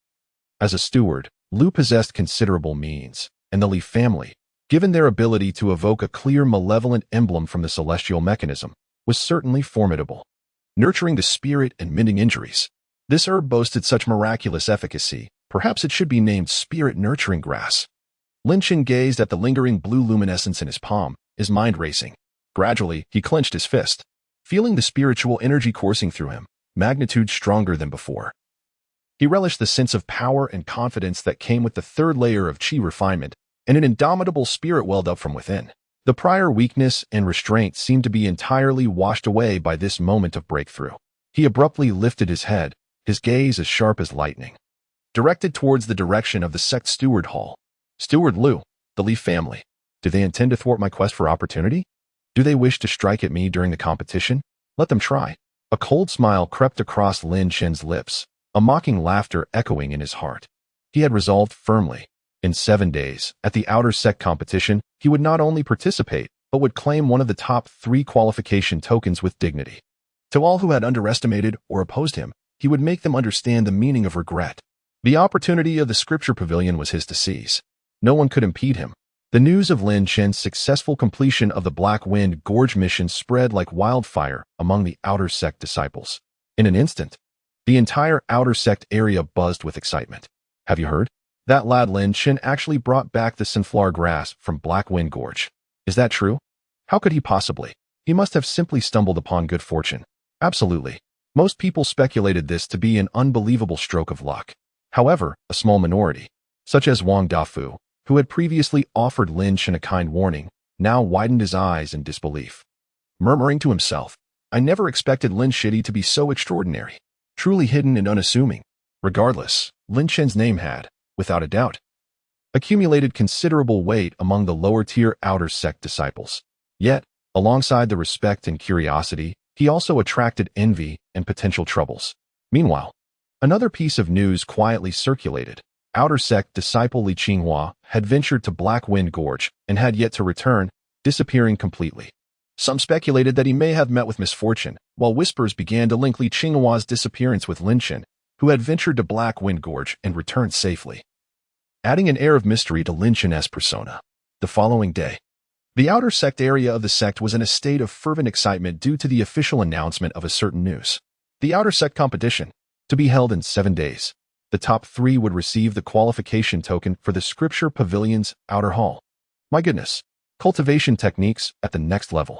As a steward, Lu possessed considerable means, and the Li family, given their ability to evoke a clear malevolent emblem from the celestial mechanism, was certainly formidable, nurturing the spirit and mending injuries. This herb boasted such miraculous efficacy, perhaps it should be named spirit nurturing grass. Lin Chen gazed at the lingering blue luminescence in his palm, his mind racing. Gradually, he clenched his fist, feeling the spiritual energy coursing through him, magnitude stronger than before. He relished the sense of power and confidence that came with the third layer of chi refinement, and an indomitable spirit welled up from within. The prior weakness and restraint seemed to be entirely washed away by this moment of breakthrough. He abruptly lifted his head, his gaze as sharp as lightning, directed towards the direction of the sect steward hall. Steward Lu, the Li family. Do they intend to thwart my quest for opportunity? Do they wish to strike at me during the competition? Let them try. A cold smile crept across Lin Chen's lips, a mocking laughter echoing in his heart. He had resolved firmly. In 7 days, at the outer sect competition, he would not only participate, but would claim one of the top 3 qualification tokens with dignity. To all who had underestimated or opposed him, he would make them understand the meaning of regret. The opportunity of the scripture pavilion was his to seize. No one could impede him. The news of Lin Chen's successful completion of the Black Wind Gorge mission spread like wildfire among the outer sect disciples. In an instant, the entire outer sect area buzzed with excitement. Have you heard? That lad Lin Chen actually brought back the sunflower grass from Black Wind Gorge. Is that true? How could he possibly? He must have simply stumbled upon good fortune. Absolutely. Most people speculated this to be an unbelievable stroke of luck. However, a small minority, such as Wang Dafu, who had previously offered Lin Chen a kind warning, now widened his eyes in disbelief. Murmuring to himself, I never expected Lin Shitty to be so extraordinary, truly hidden and unassuming. Regardless, Lin Chen's name had, without a doubt, accumulated considerable weight among the lower-tier outer sect disciples. Yet, alongside the respect and curiosity, he also attracted envy and potential troubles. Meanwhile, another piece of news quietly circulated. Outer sect disciple Li Qinghua had ventured to Black Wind Gorge and had yet to return, disappearing completely. Some speculated that he may have met with misfortune, while whispers began to link Li Qinghua's disappearance with Lin Chen, who had ventured to Black Wind Gorge and returned safely, adding an air of mystery to Lin Chen's persona. The following day, the outer sect area of the sect was in a state of fervent excitement due to the official announcement of a certain news. The outer sect competition, to be held in 7 days. The top 3 would receive the qualification token for the Scripture Pavilion's outer hall. My goodness. Cultivation techniques at the next level.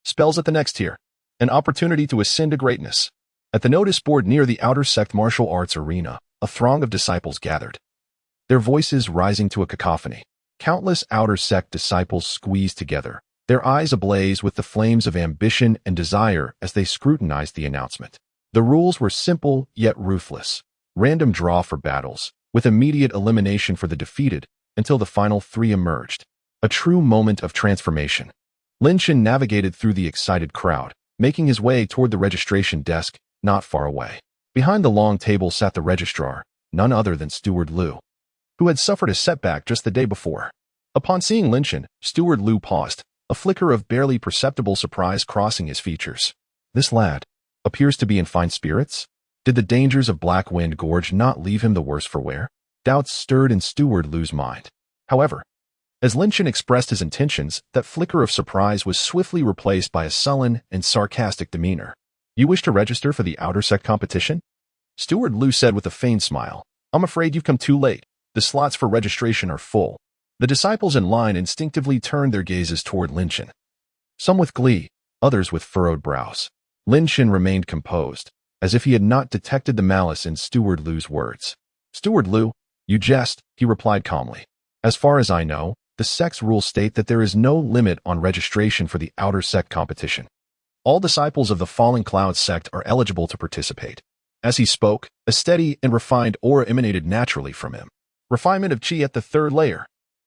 Spells at the next tier. An opportunity to ascend to greatness. At the notice board near the outer sect martial arts arena, a throng of disciples gathered, their voices rising to a cacophony. Countless outer sect disciples squeezed together, their eyes ablaze with the flames of ambition and desire as they scrutinized the announcement. The rules were simple yet ruthless. Random draw for battles, with immediate elimination for the defeated until the final 3 emerged. A true moment of transformation. Lin Chen navigated through the excited crowd, making his way toward the registration desk, not far away. Behind the long table sat the registrar, none other than Steward Liu, who had suffered a setback just the day before. Upon seeing Lin Chen, Steward Liu paused, a flicker of barely perceptible surprise crossing his features. This lad appears to be in fine spirits. Did the dangers of Black Wind Gorge not leave him the worse for wear? Doubts stirred in Steward Liu's mind. However, as Lin Chen expressed his intentions, that flicker of surprise was swiftly replaced by a sullen and sarcastic demeanor. You wish to register for the outer sect competition? Steward Liu said with a feigned smile. I'm afraid you've come too late. The slots for registration are full. The disciples in line instinctively turned their gazes toward Lin Chen. Some with glee, others with furrowed brows. Lin Chen remained composed, as if he had not detected the malice in Steward Liu's words. Steward Liu, you jest, he replied calmly. As far as I know, the sect's rules state that there is no limit on registration for the outer sect competition. All disciples of the Falling Cloud sect are eligible to participate. As he spoke, a steady and refined aura emanated naturally from him. Refinement of qi at the 3rd layer.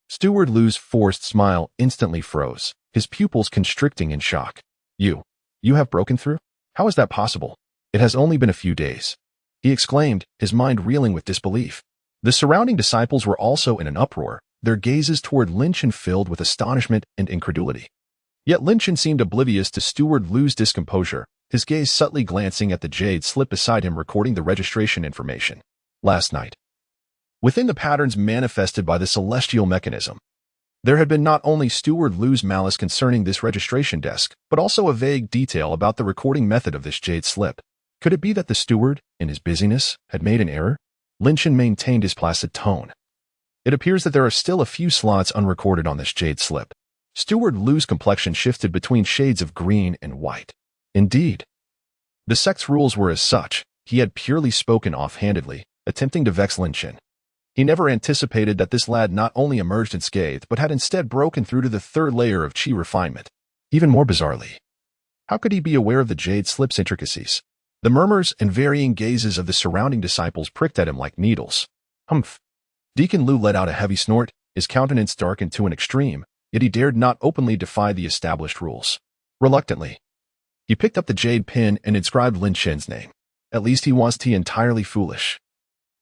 Steward Liu's forced smile instantly froze, his pupils constricting in shock. You have broken through? How is that possible? It has only been a few days, he exclaimed, his mind reeling with disbelief. The surrounding disciples were also in an uproar, their gazes toward Lin Chen filled with astonishment and incredulity. Yet Lin Chen seemed oblivious to Steward Liu's discomposure, his gaze subtly glancing at the jade slip beside him recording the registration information. Last night, within the patterns manifested by the celestial mechanism, there had been not only Steward Liu's malice concerning this registration desk, but also a vague detail about the recording method of this jade slip. Could it be that the steward, in his busyness, had made an error? Lin Chen maintained his placid tone. It appears that there are still a few slots unrecorded on this jade slip. Steward Liu's complexion shifted between shades of green and white. Indeed, the sect's rules were as such. He had purely spoken offhandedly, attempting to vex Lin Chen. He never anticipated that this lad not only emerged unscathed, but had instead broken through to the 3rd layer of qi refinement. Even more bizarrely, how could he be aware of the jade slip's intricacies? The murmurs and varying gazes of the surrounding disciples pricked at him like needles. Humph. Deacon Liu let out a heavy snort, his countenance darkened to an extreme, yet he dared not openly defy the established rules. Reluctantly, he picked up the jade pin and inscribed Lin Chen's name. At least he wasn't entirely foolish.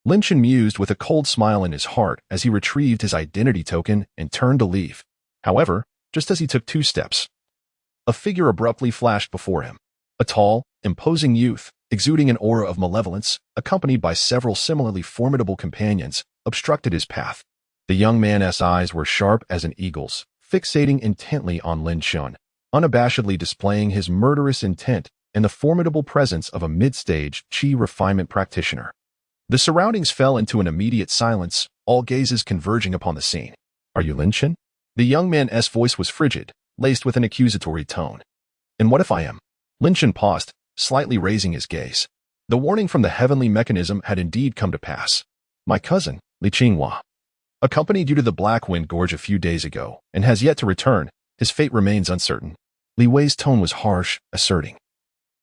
Lin Chen mused with a cold smile in his heart as he retrieved his identity token and turned to leave. However, just as he took 2 steps, a figure abruptly flashed before him. A tall, imposing youth, exuding an aura of malevolence, accompanied by several similarly formidable companions, obstructed his path. The young man's eyes were sharp as an eagle's, fixating intently on Lin Chen, unabashedly displaying his murderous intent and the formidable presence of a mid-stage qi refinement practitioner. The surroundings fell into an immediate silence, all gazes converging upon the scene. Are you Lin Chen? The young man's voice was frigid, laced with an accusatory tone. And what if I am? Lin Chen paused, slightly raising his gaze. The warning from the heavenly mechanism had indeed come to pass. My cousin, Li Qinghua, accompanied you to the Black Wind Gorge a few days ago, and has yet to return. His fate remains uncertain. Li Wei's tone was harsh, asserting.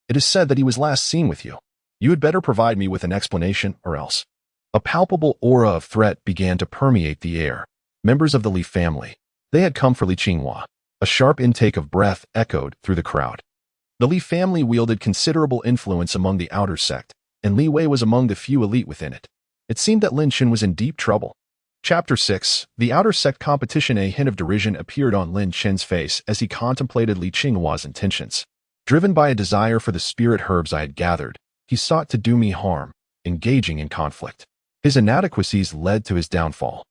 It is said that he was last seen with you. You had better provide me with an explanation, or else. A palpable aura of threat began to permeate the air. Members of the Li family. They had come for Li Qinghua. A sharp intake of breath echoed through the crowd. The Li family wielded considerable influence among the outer sect, and Li Wei was among the few elite within it. It seemed that Lin Chen was in deep trouble. Chapter 6. The Outer Sect Competition. A hint of derision appeared on Lin Chen's face as he contemplated Li Qinghua's intentions. Driven by a desire for the spirit herbs I had gathered, he sought to do me harm, engaging in conflict. His inadequacies led to his downfall.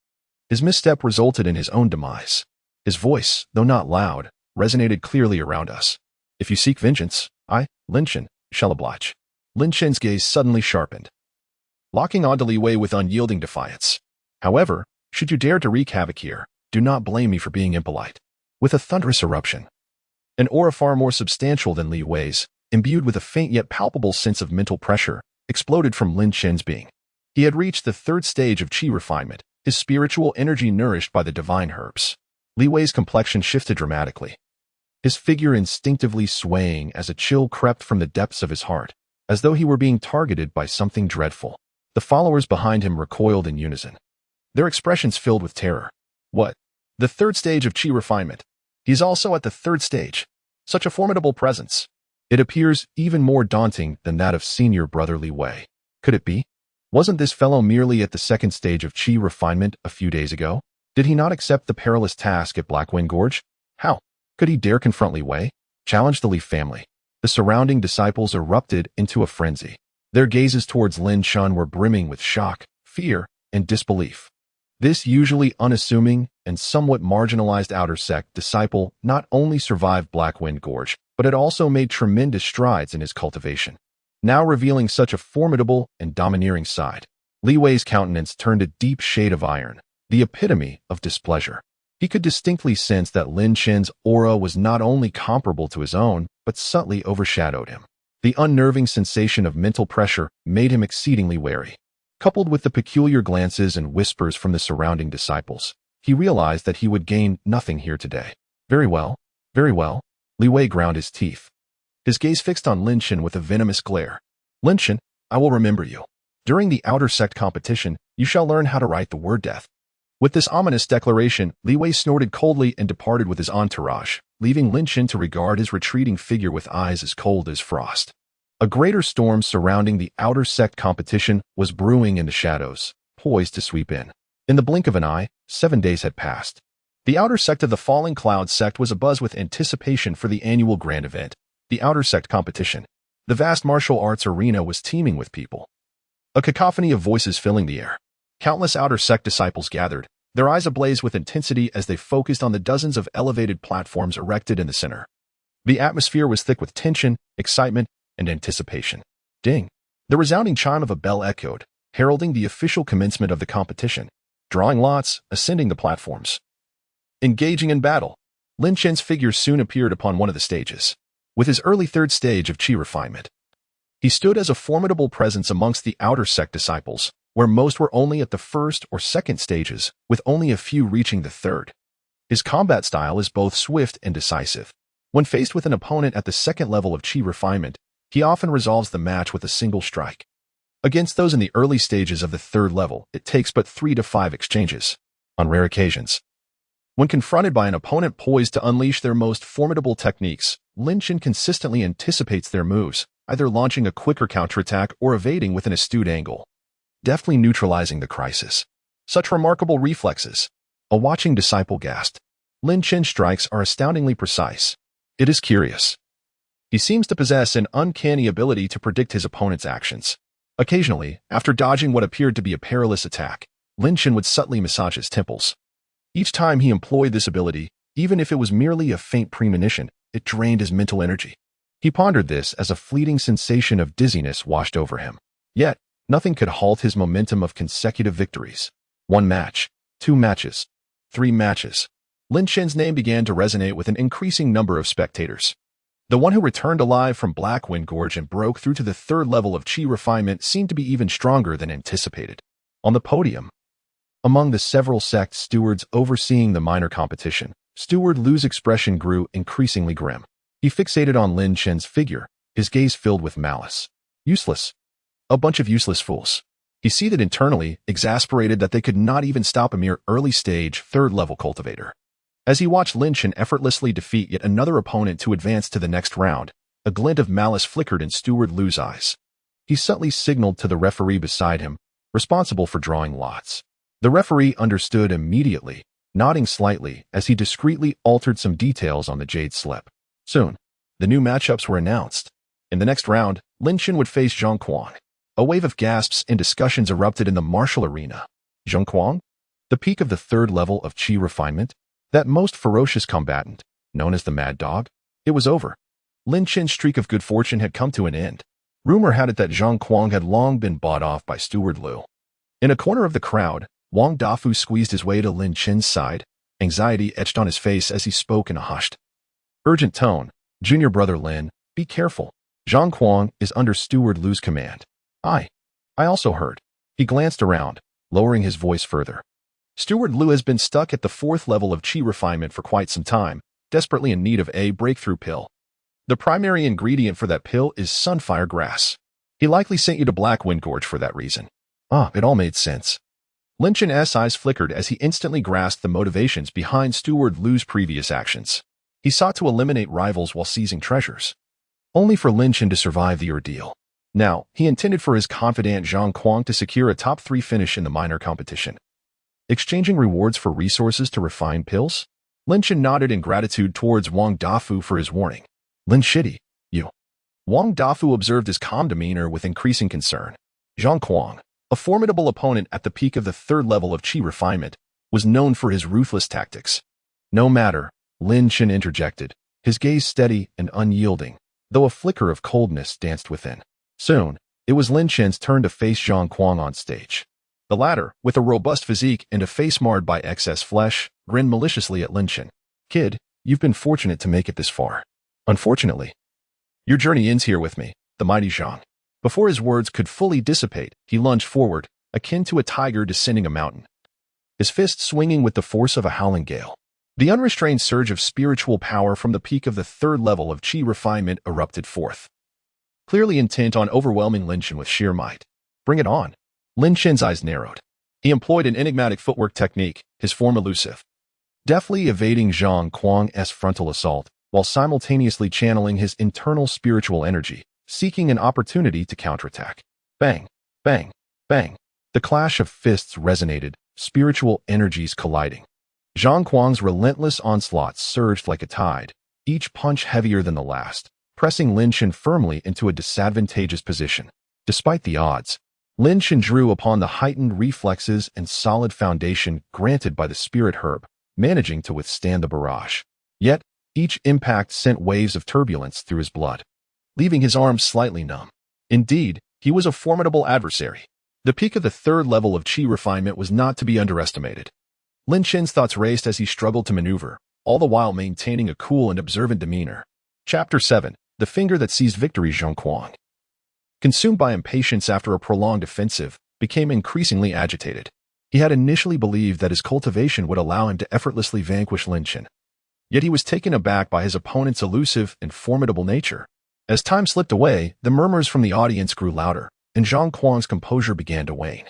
His misstep resulted in his own demise. His voice, though not loud, resonated clearly around us. If you seek vengeance, I, Lin Chen, shall oblige. Lin Chen's gaze suddenly sharpened, locking onto Li Wei with unyielding defiance. However, should you dare to wreak havoc here, do not blame me for being impolite. With a thunderous eruption, an aura far more substantial than Li Wei's, imbued with a faint yet palpable sense of mental pressure, exploded from Lin Chen's being. He had reached the third stage of qi refinement, his spiritual energy nourished by the divine herbs. Li Wei's complexion shifted dramatically, his figure instinctively swaying as a chill crept from the depths of his heart, as though he were being targeted by something dreadful. The followers behind him recoiled in unison, their expressions filled with terror. What? The third stage of qi refinement. He's also at the third stage. Such a formidable presence. It appears even more daunting than that of senior brother Li Wei. Could it be? Wasn't this fellow merely at the second stage of qi refinement a few days ago? Did he not accept the perilous task at Black Wind Gorge? How? Could he dare confront Li Wei? Challenge the Li family. The surrounding disciples erupted into a frenzy. Their gazes towards Lin Chen were brimming with shock, fear, and disbelief. This usually unassuming and somewhat marginalized outer sect disciple not only survived Black Wind Gorge, but had also made tremendous strides in his cultivation. Now revealing such a formidable and domineering side, Li Wei's countenance turned a deep shade of iron, the epitome of displeasure. He could distinctly sense that Lin Chen's aura was not only comparable to his own, but subtly overshadowed him. The unnerving sensation of mental pressure made him exceedingly wary. Coupled with the peculiar glances and whispers from the surrounding disciples, he realized that he would gain nothing here today. Very well, very well. Li Wei ground his teeth, his gaze fixed on Lin Chen with a venomous glare. Lin Chen, I will remember you. During the outer sect competition, you shall learn how to write the word death. With this ominous declaration, Li Wei snorted coldly and departed with his entourage, leaving Lin Chen to regard his retreating figure with eyes as cold as frost. A greater storm surrounding the outer sect competition was brewing in the shadows, poised to sweep in. In the blink of an eye, 7 days had passed. The outer sect of the Falling Cloud sect was abuzz with anticipation for the annual grand event, the outer sect competition. The vast martial arts arena was teeming with people, a cacophony of voices filling the air. Countless outer sect disciples gathered, their eyes ablaze with intensity as they focused on the dozens of elevated platforms erected in the center. The atmosphere was thick with tension, excitement, and anticipation. Ding! The resounding chime of a bell echoed, heralding the official commencement of the competition. Drawing lots, ascending the platforms. Engaging in battle. Lin Chen's figure soon appeared upon one of the stages. With his early third stage of qi refinement, he stood as a formidable presence amongst the outer sect disciples, where most were only at the first or second stages, with only a few reaching the third. His combat style is both swift and decisive. When faced with an opponent at the second level of qi refinement, he often resolves the match with a single strike. Against those in the early stages of the third level, it takes but 3 to 5 exchanges. On rare occasions, when confronted by an opponent poised to unleash their most formidable techniques, Lin Chen consistently anticipates their moves, either launching a quicker counterattack or evading with an astute angle, deftly neutralizing the crisis. Such remarkable reflexes. A watching disciple gasped. Lin Chen's strikes are astoundingly precise. It is curious. He seems to possess an uncanny ability to predict his opponent's actions. Occasionally, after dodging what appeared to be a perilous attack, Lin Chen would subtly massage his temples. Each time he employed this ability, even if it was merely a faint premonition, it drained his mental energy. He pondered this as a fleeting sensation of dizziness washed over him. Yet, Nothing could halt his momentum of consecutive victories. 1 match, 2 matches, 3 matches. Lin Chen's name began to resonate with an increasing number of spectators. The one who returned alive from Black Wind Gorge and broke through to the 3rd level of Qi refinement seemed to be even stronger than anticipated. On the podium, among the several sect stewards overseeing the minor competition, Steward Lu's expression grew increasingly grim. He fixated on Lin Chen's figure, his gaze filled with malice. Useless. A bunch of useless fools. He seethed internally, exasperated that they could not even stop a mere early-stage, 3rd-level cultivator. As he watched Lin Chen effortlessly defeat yet another opponent to advance to the next round, a glint of malice flickered in Steward Lu's eyes. He subtly signaled to the referee beside him, responsible for drawing lots. The referee understood immediately, nodding slightly as he discreetly altered some details on the jade slip. Soon, the new matchups were announced. In the next round, Lin Chen would face Zhang Kuang. A wave of gasps and discussions erupted in the martial arena. Zhang Kuang? The peak of the 3rd level of Qi refinement? That most ferocious combatant, known as the Mad Dog? It was over. Lin Chen's streak of good fortune had come to an end. Rumor had it that Zhang Kuang had long been bought off by Steward Lu. In a corner of the crowd, Wang Dafu squeezed his way to Lin Chen's side, anxiety etched on his face as he spoke in a hushed, urgent tone. Junior brother Lin, be careful. Zhang Kuang is under Steward Lu's command. I also heard. He glanced around, lowering his voice further. Steward Lu has been stuck at the 4th level of Qi refinement for quite some time, desperately in need of a breakthrough pill. The primary ingredient for that pill is sunfire grass. He likely sent you to Black Wind Gorge for that reason. It all made sense. Lin Chen's eyes flickered as he instantly grasped the motivations behind Steward Lu's previous actions. He sought to eliminate rivals while seizing treasures, only for Lin Chen to survive the ordeal. Now, he intended for his confidant Zhang Kuang to secure a top 3 finish in the minor competition. Exchanging rewards for resources to refine pills? Lin Chen nodded in gratitude towards Wang Dafu for his warning. Lin Shitty, you. Wang Dafu observed his calm demeanor with increasing concern. Zhang Kuang, a formidable opponent at the peak of the 3rd level of Qi refinement, was known for his ruthless tactics. No matter, Lin Chen interjected, his gaze steady and unyielding, though a flicker of coldness danced within. Soon, it was Lin Chen's turn to face Zhang Kuang on stage. The latter, with a robust physique and a face marred by excess flesh, grinned maliciously at Lin Chen. Kid, you've been fortunate to make it this far. Unfortunately, your journey ends here with me, the mighty Zhang. Before his words could fully dissipate, he lunged forward, akin to a tiger descending a mountain, his fist swinging with the force of a howling gale. The unrestrained surge of spiritual power from the peak of the 3rd level of Qi refinement erupted forth, clearly intent on overwhelming Lin Chen with sheer might. Bring it on. Lin Chen's eyes narrowed. He employed an enigmatic footwork technique, his form elusive, deftly evading Zhang Kuang's frontal assault, while simultaneously channeling his internal spiritual energy, seeking an opportunity to counterattack. Bang, bang, bang. The clash of fists resonated, spiritual energies colliding. Zhang Kuang's relentless onslaughts surged like a tide, each punch heavier than the last, pressing Lin Chen firmly into a disadvantageous position. Despite the odds, Lin Chen drew upon the heightened reflexes and solid foundation granted by the spirit herb, managing to withstand the barrage. Yet, each impact sent waves of turbulence through his blood, leaving his arms slightly numb. Indeed, he was a formidable adversary. The peak of the 3rd level of Qi refinement was not to be underestimated. Lin Chen's thoughts raced as he struggled to maneuver, all the while maintaining a cool and observant demeanor. Chapter 7. The Finger That Seized Victory. Zhang Kuang, consumed by impatience after a prolonged offensive, became increasingly agitated. He had initially believed that his cultivation would allow him to effortlessly vanquish Lin Chen. Yet he was taken aback by his opponent's elusive and formidable nature. As time slipped away, the murmurs from the audience grew louder, and Zhang Kuang's composure began to wane,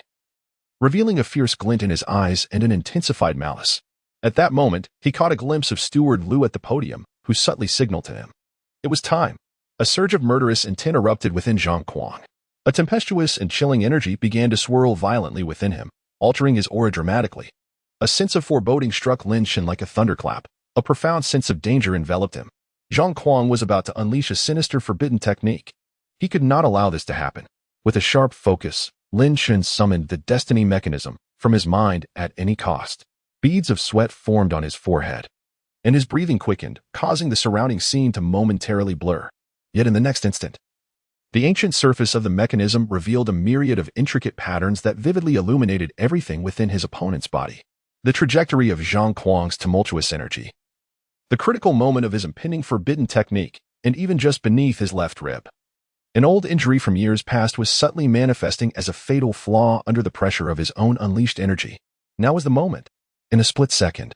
revealing a fierce glint in his eyes and an intensified malice. At that moment, he caught a glimpse of Steward Lu at the podium, who subtly signaled to him. It was time. A surge of murderous intent erupted within Zhang Kuang. A tempestuous and chilling energy began to swirl violently within him, altering his aura dramatically. A sense of foreboding struck Lin Chen like a thunderclap. A profound sense of danger enveloped him. Zhang Kuang was about to unleash a sinister, forbidden technique. He could not allow this to happen. With a sharp focus, Lin Chen summoned the destiny mechanism from his mind at any cost. Beads of sweat formed on his forehead, and his breathing quickened, causing the surrounding scene to momentarily blur. Yet in the next instant, The ancient surface of the mechanism revealed a myriad of intricate patterns that vividly illuminated everything within his opponent's body. The trajectory of Zhang Kuang's tumultuous energy. The critical moment of his impending forbidden technique, and even just beneath his left rib. An old injury from years past was subtly manifesting as a fatal flaw under the pressure of his own unleashed energy. Now was the moment. In a split second,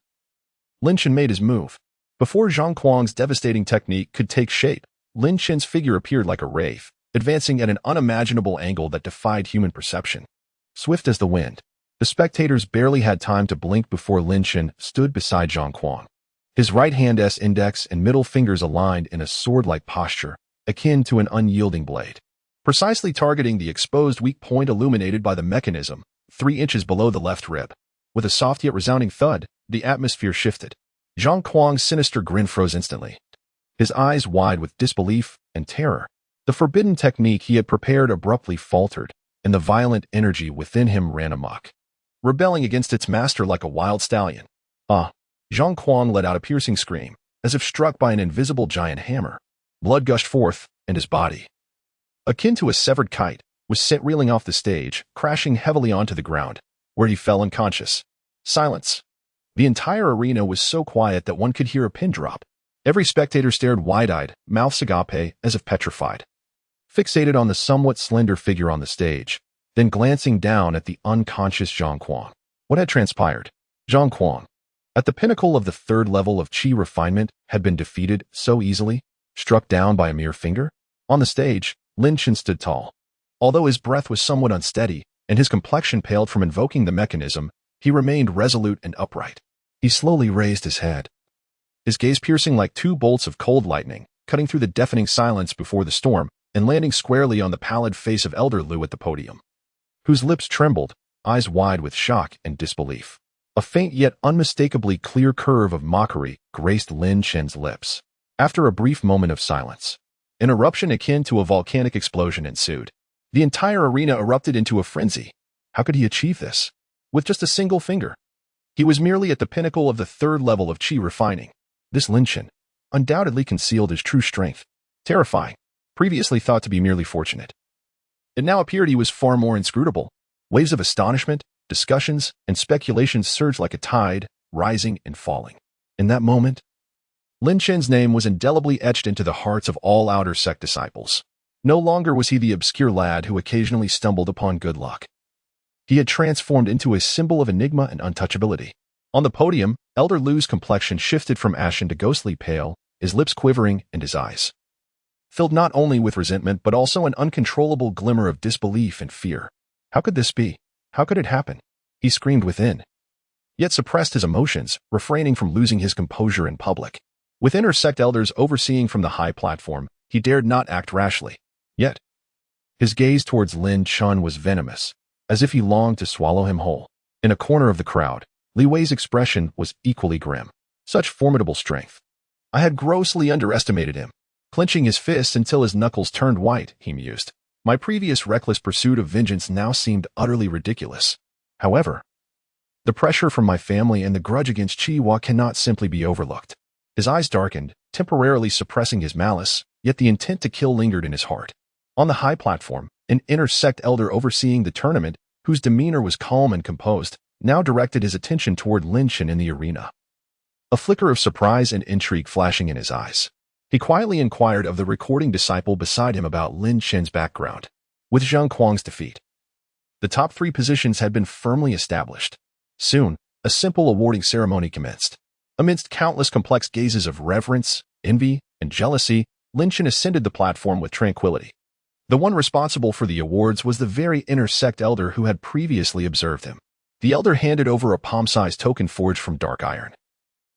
Lin Chen made his move. Before Zhang Kuang's devastating technique could take shape, Lin Chen's figure appeared like a wraith, advancing at an unimaginable angle that defied human perception. Swift as the wind, the spectators barely had time to blink before Lin Chen stood beside Zhang Kuang. His right hand's index and middle fingers aligned in a sword-like posture, akin to an unyielding blade, precisely targeting the exposed weak point illuminated by the mechanism, 3 inches below the left rib. With a soft yet resounding thud, the atmosphere shifted. Zhang Kuang's sinister grin froze instantly, his eyes wide with disbelief and terror. The forbidden technique he had prepared abruptly faltered, and the violent energy within him ran amok, rebelling against its master like a wild stallion. Zhang Kuang let out a piercing scream, as if struck by an invisible giant hammer. Blood gushed forth, and his body, akin to a severed kite, was sent reeling off the stage, crashing heavily onto the ground, where he fell unconscious. Silence. The entire arena was so quiet that one could hear a pin drop. Every spectator stared wide-eyed, mouths agape, as if petrified, fixated on the somewhat slender figure on the stage, then glancing down at the unconscious Zhang Kuang. What had transpired? Zhang Kuang, at the pinnacle of the 3rd level of qi refinement, had been defeated so easily, struck down by a mere finger? On the stage, Lin Chen stood tall. Although his breath was somewhat unsteady, and his complexion paled from invoking the mechanism, he remained resolute and upright. He slowly raised his head, his gaze piercing like 2 bolts of cold lightning, cutting through the deafening silence before the storm, and landing squarely on the pallid face of Elder Lu at the podium, whose lips trembled, eyes wide with shock and disbelief. A faint yet unmistakably clear curve of mockery graced Lin Chen's lips. After a brief moment of silence, an eruption akin to a volcanic explosion ensued. The entire arena erupted into a frenzy. How could he achieve this? With just a single finger. He was merely at the pinnacle of the 3rd level of qi refining. This Lin Chen undoubtedly concealed his true strength. Terrifying. Previously thought to be merely fortunate, it now appeared he was far more inscrutable. Waves of astonishment, discussions, and speculations surged like a tide, rising and falling. In that moment, Lin Chen's name was indelibly etched into the hearts of all outer sect disciples. No longer was he the obscure lad who occasionally stumbled upon good luck. He had transformed into a symbol of enigma and untouchability. On the podium, Elder Lu's complexion shifted from ashen to ghostly pale, his lips quivering and his eyes filled not only with resentment but also an uncontrollable glimmer of disbelief and fear. How could this be? How could it happen? He screamed within, yet suppressed his emotions, refraining from losing his composure in public. With inner sect elders overseeing from the high platform, he dared not act rashly. Yet, his gaze towards Lin Chen was venomous, as if he longed to swallow him whole. In a corner of the crowd, Li Wei's expression was equally grim. Such formidable strength. I had grossly underestimated him. Clenching his fists until his knuckles turned white, he mused. My previous reckless pursuit of vengeance now seemed utterly ridiculous. However, the pressure from my family and the grudge against Chihuahua cannot simply be overlooked. His eyes darkened, temporarily suppressing his malice, yet the intent to kill lingered in his heart. On the high platform, an inner sect elder overseeing the tournament, whose demeanor was calm and composed, now directed his attention toward Lin Chen in the arena. A flicker of surprise and intrigue flashing in his eyes, he quietly inquired of the recording disciple beside him about Lin Chen's background. With Zhang Kuang's defeat, the top 3 positions had been firmly established. Soon, a simple awarding ceremony commenced. Amidst countless complex gazes of reverence, envy, and jealousy, Lin Chen ascended the platform with tranquility. The one responsible for the awards was the very inner sect elder who had previously observed him. The elder handed over a palm-sized token forged from dark iron.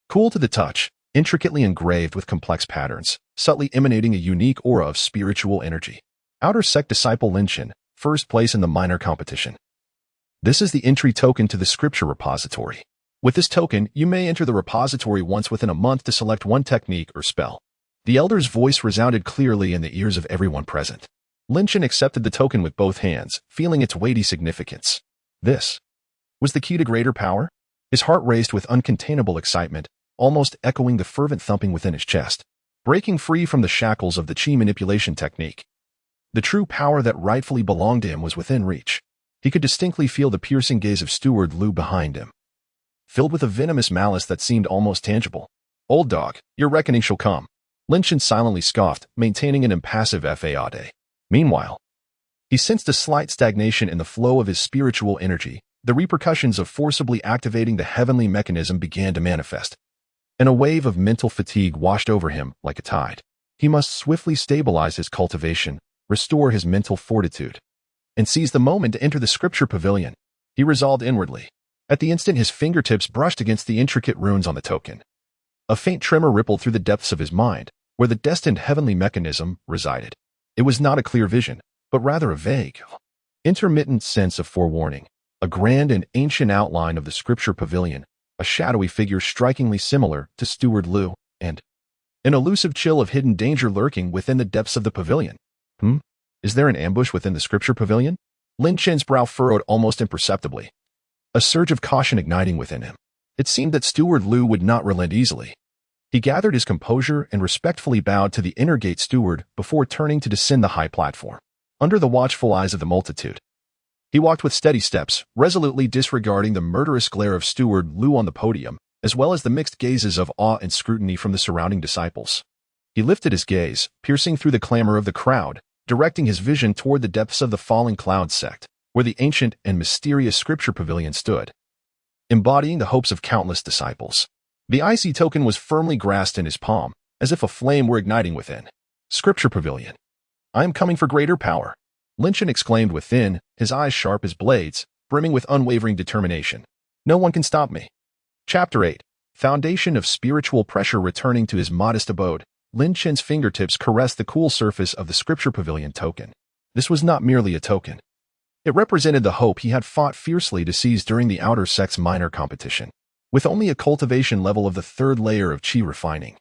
Cool to the touch, intricately engraved with complex patterns, subtly emanating a unique aura of spiritual energy. Outer sect disciple Lin Chen, 1st place in the minor competition. This is the entry token to the scripture repository. With this token, you may enter the repository once within a month to select one technique or spell. The elder's voice resounded clearly in the ears of everyone present. Lin Chen accepted the token with both hands, feeling its weighty significance. This was the key to greater power? His heart raced with uncontainable excitement, almost echoing the fervent thumping within his chest. Breaking free from the shackles of the qi manipulation technique, The true power that rightfully belonged to him was within reach. He could distinctly feel the piercing gaze of Steward Liu behind him, filled with a venomous malice that seemed almost tangible. "Old dog, your reckoning shall come." Lin Chen silently scoffed, maintaining an impassive faade. Meanwhile, he sensed a slight stagnation in the flow of his spiritual energy. The repercussions of forcibly activating the heavenly mechanism began to manifest, and a wave of mental fatigue washed over him like a tide. He must swiftly stabilize his cultivation, restore his mental fortitude, and seize the moment to enter the scripture pavilion. He resolved inwardly. At the instant his fingertips brushed against the intricate runes on the token, a faint tremor rippled through the depths of his mind, where the destined heavenly mechanism resided. It was not a clear vision, but rather a vague, intermittent sense of forewarning. A grand and ancient outline of the scripture pavilion, a shadowy figure strikingly similar to Steward Liu, and an elusive chill of hidden danger lurking within the depths of the pavilion. Is there an ambush within the scripture pavilion? Lin Chen's brow furrowed almost imperceptibly, a surge of caution igniting within him. It seemed that Steward Liu would not relent easily. He gathered his composure and respectfully bowed to the inner gate steward before turning to descend the high platform. Under the watchful eyes of the multitude, he walked with steady steps, resolutely disregarding the murderous glare of Steward Liu on the podium, as well as the mixed gazes of awe and scrutiny from the surrounding disciples. He lifted his gaze, piercing through the clamor of the crowd, directing his vision toward the depths of the falling cloud sect, where the ancient and mysterious scripture pavilion stood, embodying the hopes of countless disciples. The icy token was firmly grasped in his palm, as if a flame were igniting within. Scripture pavilion. "I am coming for greater power," Lin Chen exclaimed within, his eyes sharp as blades, brimming with unwavering determination. "No one can stop me." Chapter 8. Foundation of spiritual pressure. Returning to his modest abode, Lin Chen's fingertips caressed the cool surface of the scripture pavilion token. This was not merely a token. It represented the hope he had fought fiercely to seize during the outer sect's minor competition. With only a cultivation level of the third layer of qi refining,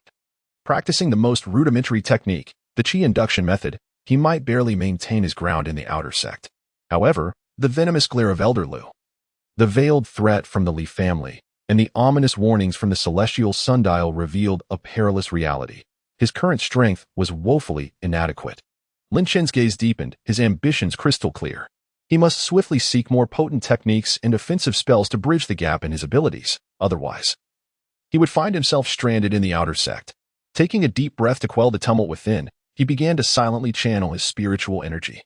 practicing the most rudimentary technique, the qi induction method, he might barely maintain his ground in the outer sect. However, the venomous glare of Elder Liu, the veiled threat from the Li family, and the ominous warnings from the celestial sundial revealed a perilous reality. His current strength was woefully inadequate. Lin Chen's gaze deepened, his ambitions crystal clear. He must swiftly seek more potent techniques and offensive spells to bridge the gap in his abilities. Otherwise, he would find himself stranded in the outer sect. Taking a deep breath to quell the tumult within, he began to silently channel his spiritual energy,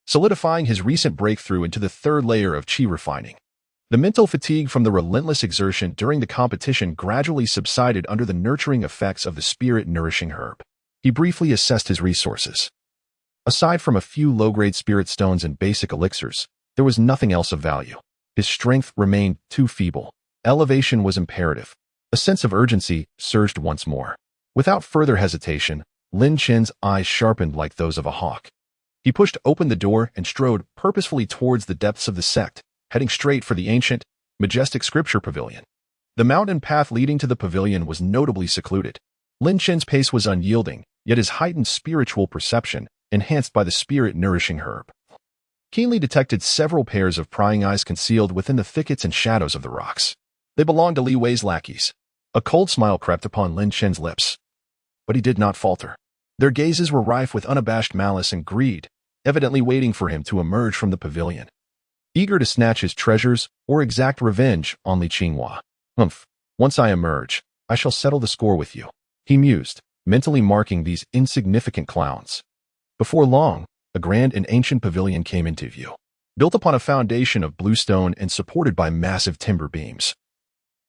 solidifying his recent breakthrough into the third layer of qi refining. The mental fatigue from the relentless exertion during the competition gradually subsided under the nurturing effects of the spirit-nourishing herb. He briefly assessed his resources. Aside from a few low-grade spirit stones and basic elixirs, there was nothing else of value. His strength remained too feeble. Elevation was imperative. A sense of urgency surged once more. Without further hesitation, Lin Chen's eyes sharpened like those of a hawk. He pushed open the door and strode purposefully towards the depths of the sect, heading straight for the ancient, majestic scripture pavilion. The mountain path leading to the pavilion was notably secluded. Lin Chen's pace was unyielding, yet his heightened spiritual perception, enhanced by the spirit-nourishing herb, keenly detected several pairs of prying eyes concealed within the thickets and shadows of the rocks. They belonged to Li Wei's lackeys. A cold smile crept upon Lin Chen's lips, but he did not falter. Their gazes were rife with unabashed malice and greed, evidently waiting for him to emerge from the pavilion, eager to snatch his treasures or exact revenge on Li Qinghua. Once I emerge, I shall settle the score with you," he mused, mentally marking these insignificant clowns. Before long, a grand and ancient pavilion came into view, built upon a foundation of blue stone and supported by massive timber beams.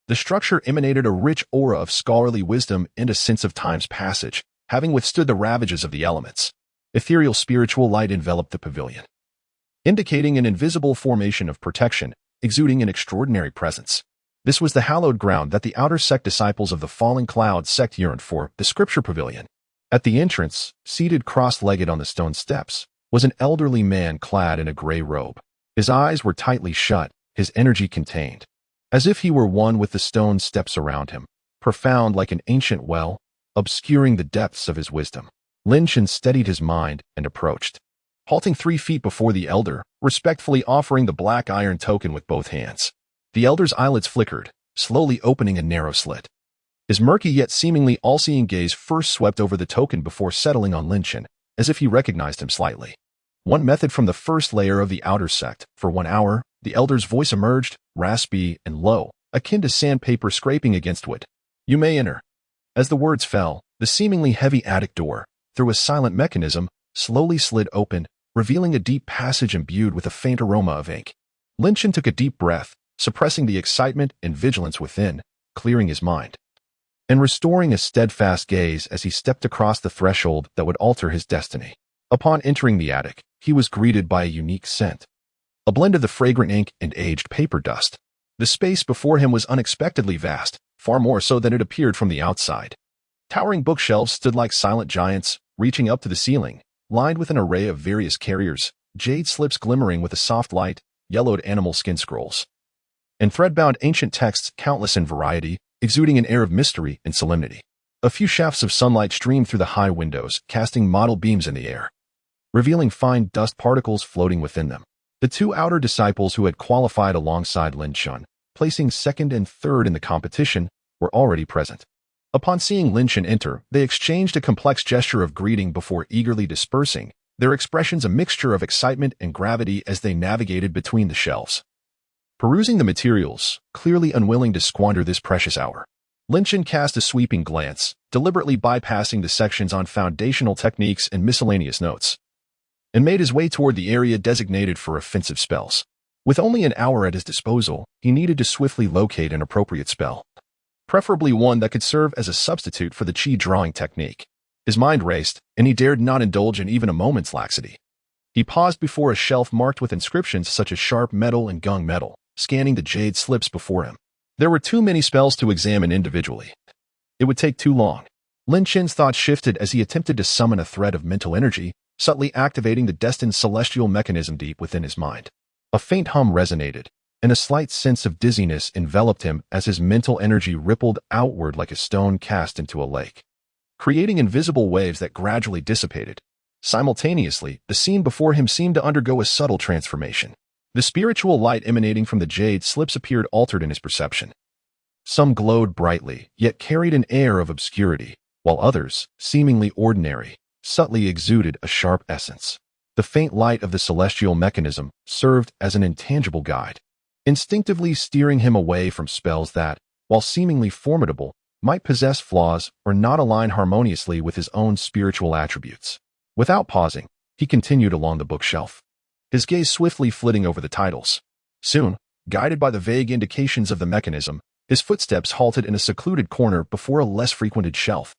The structure emanated a rich aura of scholarly wisdom and a sense of time's passage, having withstood the ravages of the elements. Ethereal spiritual light enveloped the pavilion, indicating an invisible formation of protection, exuding an extraordinary presence. This was the hallowed ground that the outer sect disciples of the falling cloud sect yearned for, the scripture pavilion. At the entrance, seated cross-legged on the stone steps, was an elderly man clad in a gray robe. His eyes were tightly shut, his energy contained, as if he were one with the stone steps around him, profound like an ancient well, obscuring the depths of his wisdom. Lin Chen steadied his mind and approached, halting 3 feet before the elder, respectfully offering the black iron token with both hands. The elder's eyelids flickered, slowly opening a narrow slit. His murky yet seemingly all-seeing gaze first swept over the token before settling on Lin Chen, as if he recognized him slightly. One method from the first layer of the outer sect. For 1 hour, the elder's voice emerged, raspy and low, akin to sandpaper scraping against wood. You may enter. As the words fell, the seemingly heavy attic door, through a silent mechanism, slowly slid open, revealing a deep passage imbued with a faint aroma of ink. Lynchen took a deep breath, suppressing the excitement and vigilance within, clearing his mind, and restoring a steadfast gaze as he stepped across the threshold that would alter his destiny. Upon entering the attic, he was greeted by a unique scent, a blend of the fragrant ink and aged paper dust. The space before him was unexpectedly vast, far more so than it appeared from the outside. Towering bookshelves stood like silent giants, reaching up to the ceiling, lined with an array of various carriers, jade slips glimmering with a soft light, yellowed animal skin scrolls, and thread-bound ancient texts countless in variety, exuding an air of mystery and solemnity. A few shafts of sunlight streamed through the high windows, casting mottled beams in the air, revealing fine dust particles floating within them. The two outer disciples who had qualified alongside Lin Chun, placing second and third in the competition, were already present. Upon seeing Lin Chun enter, they exchanged a complex gesture of greeting before eagerly dispersing, their expressions a mixture of excitement and gravity as they navigated between the shelves. Perusing the materials, clearly unwilling to squander this precious hour, Lin Chun cast a sweeping glance, deliberately bypassing the sections on foundational techniques and miscellaneous notes, and made his way toward the area designated for offensive spells. With only an hour at his disposal, he needed to swiftly locate an appropriate spell, preferably one that could serve as a substitute for the chi drawing technique. His mind raced, and he dared not indulge in even a moment's laxity. He paused before a shelf marked with inscriptions such as sharp metal and gung metal, scanning the jade slips before him. There were too many spells to examine individually. It would take too long. Lin Chun's thoughts shifted as he attempted to summon a thread of mental energy, subtly activating the destined celestial mechanism deep within his mind. A faint hum resonated, and a slight sense of dizziness enveloped him as his mental energy rippled outward like a stone cast into a lake, creating invisible waves that gradually dissipated. Simultaneously, the scene before him seemed to undergo a subtle transformation. The spiritual light emanating from the jade slips appeared altered in his perception. Some glowed brightly, yet carried an air of obscurity, while others, seemingly ordinary, subtly exuded a sharp essence. The faint light of the celestial mechanism served as an intangible guide, instinctively steering him away from spells that, while seemingly formidable, might possess flaws or not align harmoniously with his own spiritual attributes. Without pausing, he continued along the bookshelf, his gaze swiftly flitting over the titles. Soon, guided by the vague indications of the mechanism, his footsteps halted in a secluded corner before a less frequented shelf,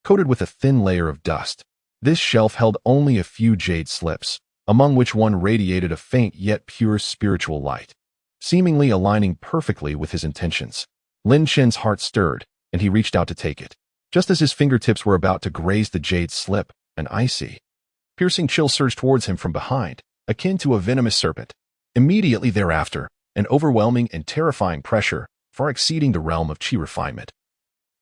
coated with a thin layer of dust. This shelf held only a few jade slips, among which one radiated a faint yet pure spiritual light, seemingly aligning perfectly with his intentions. Lin Chun's heart stirred, and he reached out to take it. Just as his fingertips were about to graze the jade slip, an icy, piercing chill surged towards him from behind, akin to a venomous serpent. Immediately thereafter, an overwhelming and terrifying pressure, far exceeding the realm of chi refinement,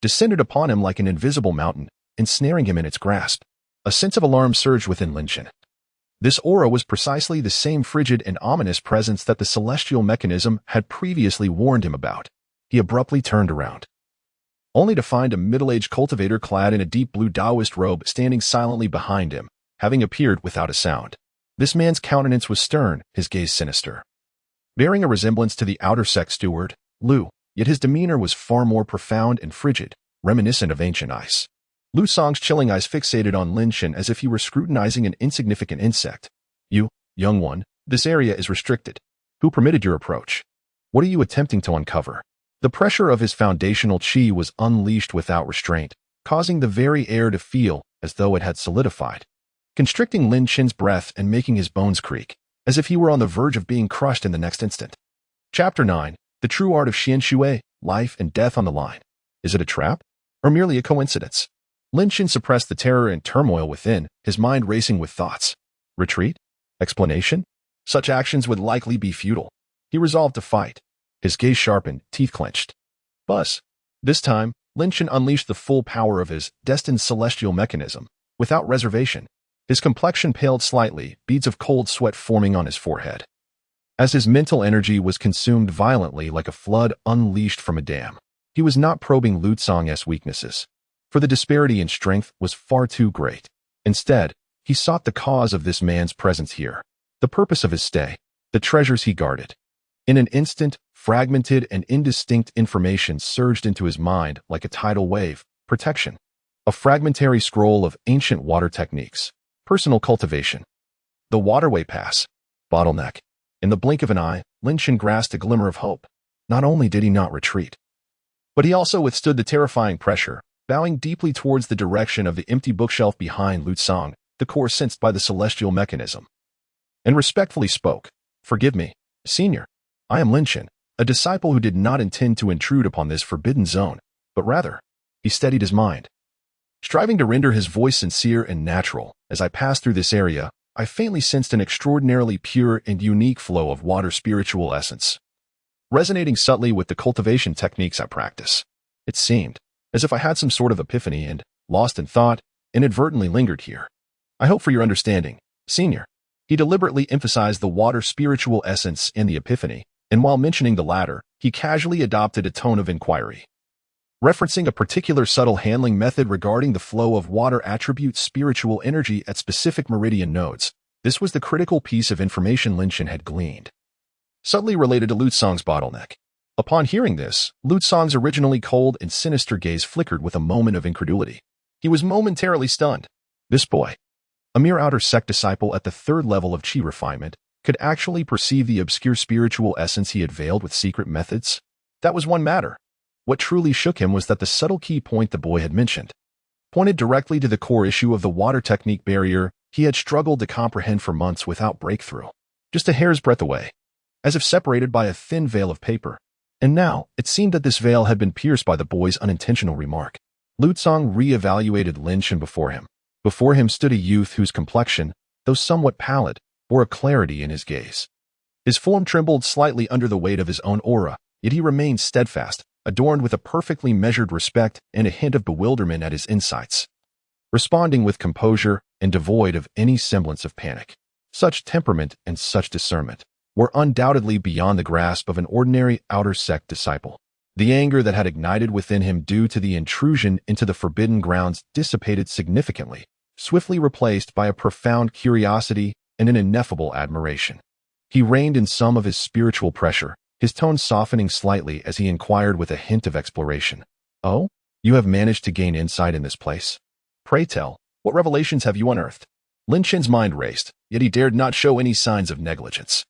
descended upon him like an invisible mountain, ensnaring him in its grasp. A sense of alarm surged within Lin Chun. This aura was precisely the same frigid and ominous presence that the celestial mechanism had previously warned him about. He abruptly turned around, only to find a middle-aged cultivator clad in a deep blue Taoist robe standing silently behind him, having appeared without a sound. This man's countenance was stern, his gaze sinister, bearing a resemblance to the outer sect steward, Lu, yet his demeanor was far more profound and frigid, reminiscent of ancient ice. Lu Song's chilling eyes fixated on Lin Chun as if he were scrutinizing an insignificant insect. You, young one, this area is restricted. Who permitted your approach? What are you attempting to uncover? The pressure of his foundational chi was unleashed without restraint, causing the very air to feel as though it had solidified, constricting Lin Chun's breath and making his bones creak, as if he were on the verge of being crushed in the next instant. Chapter 9. The True Art of Xian Shui, Life and Death on the Line. Is it a trap? Or merely a coincidence? Lin Chun suppressed the terror and turmoil within, his mind racing with thoughts. Retreat? Explanation? Such actions would likely be futile. He resolved to fight. His gaze sharpened, teeth clenched. Buzz. This time, Lin Chun unleashed the full power of his destined celestial mechanism, without reservation. His complexion paled slightly, beads of cold sweat forming on his forehead, as his mental energy was consumed violently like a flood unleashed from a dam. He was not probing Lu Song's weaknesses, for the disparity in strength was far too great. Instead, He sought the cause of this man's presence here, the purpose of his stay, the treasures he guarded. In an instant, fragmented and indistinct information surged into his mind like a tidal wave. Protection. A fragmentary scroll of ancient water techniques. Personal cultivation. The waterway pass. Bottleneck. In the blink of an eye, Lin Chen grasped a glimmer of hope. Not only did he not retreat, but he also withstood the terrifying pressure, bowing deeply towards the direction of the empty bookshelf behind Lu Tsang, the core sensed by the celestial mechanism, and respectfully spoke. "Forgive me, Senior. I am Lin Chen, a disciple who did not intend to intrude upon this forbidden zone, but rather," he steadied his mind, striving to render his voice sincere and natural. "As I passed through this area, I faintly sensed an extraordinarily pure and unique flow of water spiritual essence, resonating subtly with the cultivation techniques I practice. It seemed as if I had some sort of epiphany and, lost in thought, inadvertently lingered here. I hope for your understanding, Senior." He deliberately emphasized the water spiritual essence and the epiphany, and while mentioning the latter, he casually adopted a tone of inquiry, referencing a particular subtle handling method regarding the flow of water attribute spiritual energy at specific meridian nodes. This was the critical piece of information Lin Chen had gleaned, subtly related to Lu Tsang's bottleneck. Upon hearing this, Lu Tsang's originally cold and sinister gaze flickered with a moment of incredulity. He was momentarily stunned. This boy, a mere outer sect disciple at the third level of chi refinement, could actually perceive the obscure spiritual essence he had veiled with secret methods? That was one matter. What truly shook him was that the subtle key point the boy had mentioned pointed directly to the core issue of the water technique barrier he had struggled to comprehend for months without breakthrough, just a hair's breadth away, as if separated by a thin veil of paper. And now, it seemed that this veil had been pierced by the boy's unintentional remark. Lu Tsang re-evaluated Lin Chen before him. Before him stood a youth whose complexion, though somewhat pallid, bore a clarity in his gaze. His form trembled slightly under the weight of his own aura, yet he remained steadfast, adorned with a perfectly measured respect and a hint of bewilderment at his insights, responding with composure and devoid of any semblance of panic. Such temperament and such discernment were undoubtedly beyond the grasp of an ordinary outer sect disciple. The anger that had ignited within him due to the intrusion into the forbidden grounds dissipated significantly, swiftly replaced by a profound curiosity and an ineffable admiration. He reined in some of his spiritual pressure, his tone softening slightly as he inquired with a hint of exploration. "Oh, you have managed to gain insight in this place? Pray tell, what revelations have you unearthed?" Lin Chen's mind raced, yet he dared not show any signs of negligence.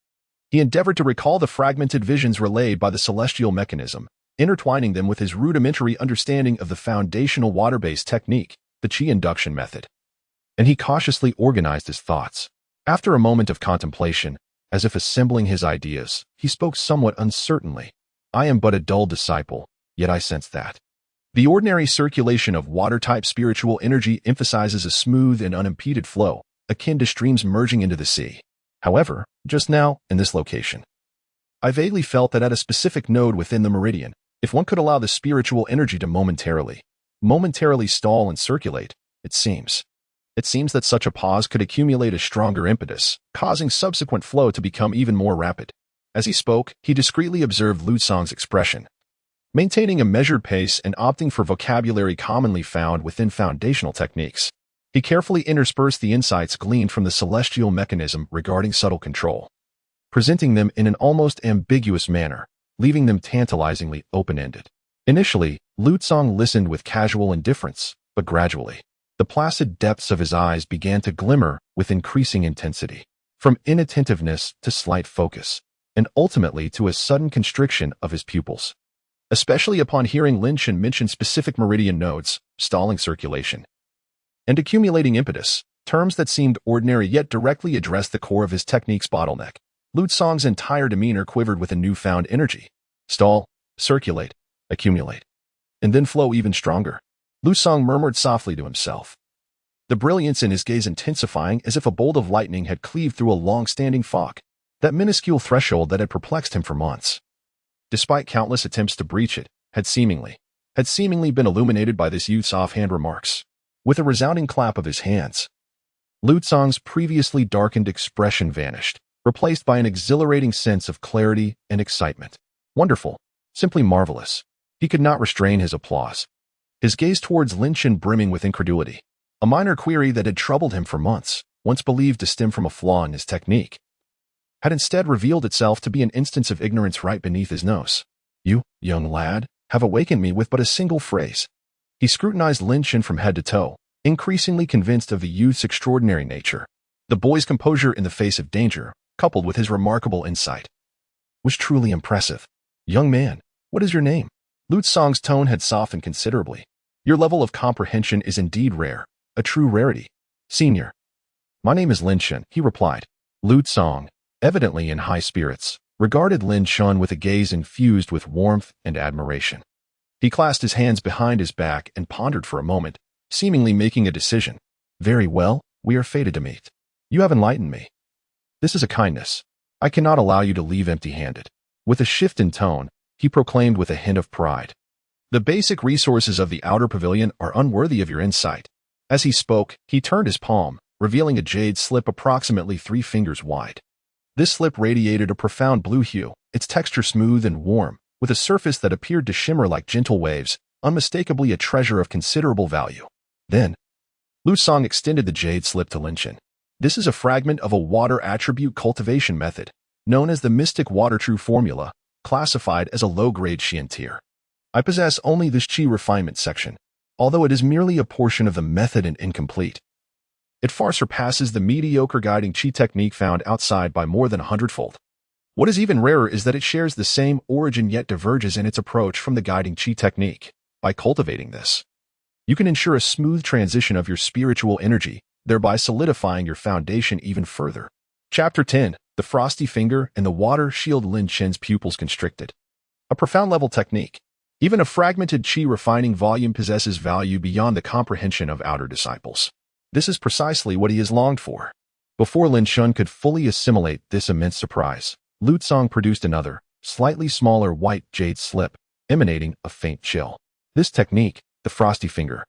He endeavored to recall the fragmented visions relayed by the celestial mechanism, intertwining them with his rudimentary understanding of the foundational water-based technique, the Qi induction method. And he cautiously organized his thoughts. After a moment of contemplation, as if assembling his ideas, he spoke somewhat uncertainly. "I am but a dull disciple, yet I sense that the ordinary circulation of water-type spiritual energy emphasizes a smooth and unimpeded flow, akin to streams merging into the sea. However, just now, in this location, I vaguely felt that at a specific node within the meridian, if one could allow the spiritual energy to momentarily stall and circulate, it seems that such a pause could accumulate a stronger impetus, causing subsequent flow to become even more rapid." As he spoke, he discreetly observed Lu Tsang's expression, maintaining a measured pace and opting for vocabulary commonly found within foundational techniques. He carefully interspersed the insights gleaned from the celestial mechanism regarding subtle control, presenting them in an almost ambiguous manner, leaving them tantalizingly open-ended. Initially, Lu Tsang listened with casual indifference, but gradually, the placid depths of his eyes began to glimmer with increasing intensity, from inattentiveness to slight focus, and ultimately to a sudden constriction of his pupils. Especially upon hearing Lin Chen mention specific meridian nodes, stalling circulation, and accumulating impetus, terms that seemed ordinary yet directly addressed the core of his technique's bottleneck. Lu Tsang's entire demeanor quivered with a newfound energy. Stall, circulate, accumulate, and then flow even stronger. Lu Tsang murmured softly to himself, the brilliance in his gaze intensifying as if a bolt of lightning had cleaved through a long-standing fog, that minuscule threshold that had perplexed him for months. Despite countless attempts to breach it, had seemingly been illuminated by this youth's offhand remarks. With a resounding clap of his hands, Lu Tsang's previously darkened expression vanished, replaced by an exhilarating sense of clarity and excitement. Wonderful, simply marvelous. He could not restrain his applause, his gaze towards Lin Chen brimming with incredulity. A minor query that had troubled him for months, once believed to stem from a flaw in his technique, had instead revealed itself to be an instance of ignorance right beneath his nose. "You, young lad, have awakened me with but a single phrase." He scrutinized Lin Chen from head to toe, increasingly convinced of the youth's extraordinary nature. The boy's composure in the face of danger, coupled with his remarkable insight, was truly impressive. "Young man, what is your name?" Lu Song's tone had softened considerably. "Your level of comprehension is indeed rare, a true rarity." "Senior, my name is Lin Chen," he replied. Lu Song, evidently in high spirits, regarded Lin Chen with a gaze infused with warmth and admiration. He clasped his hands behind his back and pondered for a moment, seemingly making a decision. "Very well, we are fated to meet. You have enlightened me. This is a kindness. I cannot allow you to leave empty-handed." With a shift in tone, he proclaimed with a hint of pride, "The basic resources of the outer pavilion are unworthy of your insight." As he spoke, he turned his palm, revealing a jade slip approximately 3 fingers wide. This slip radiated a profound blue hue, its texture smooth and warm, with a surface that appeared to shimmer like gentle waves, unmistakably a treasure of considerable value. Then, Lu Song extended the jade slip to Lin Chen. "This is a fragment of a water attribute cultivation method, known as the Mystic Water True Formula, classified as a low-grade Xian tier. I possess only this Qi refinement section, although it is merely a portion of the method and incomplete. It far surpasses the mediocre guiding Qi technique found outside by more than 100-fold. What is even rarer is that it shares the same origin yet diverges in its approach from the guiding Qi technique. By cultivating this, you can ensure a smooth transition of your spiritual energy, thereby solidifying your foundation even further." Chapter 10. The Frosty Finger and the Water Shield. Lin Chen's pupils constricted. A profound level technique. Even a fragmented Qi refining volume possesses value beyond the comprehension of outer disciples. This is precisely what he has longed for. Before Lin Chen could fully assimilate this immense surprise, Lu Song produced another, slightly smaller white jade slip, emanating a faint chill. This technique, the Frosty Finger,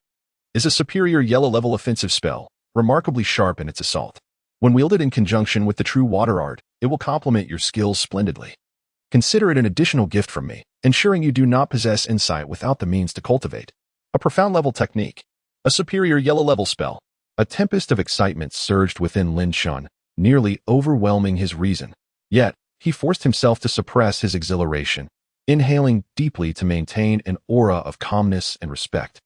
is a superior yellow-level offensive spell, remarkably sharp in its assault. When wielded in conjunction with the true water art, it will complement your skills splendidly. Consider it an additional gift from me, ensuring you do not possess insight without the means to cultivate. A profound level technique. A superior yellow-level spell. A tempest of excitement surged within Lin Chen, nearly overwhelming his reason. Yet, he forced himself to suppress his exhilaration, inhaling deeply to maintain an aura of calmness and respect.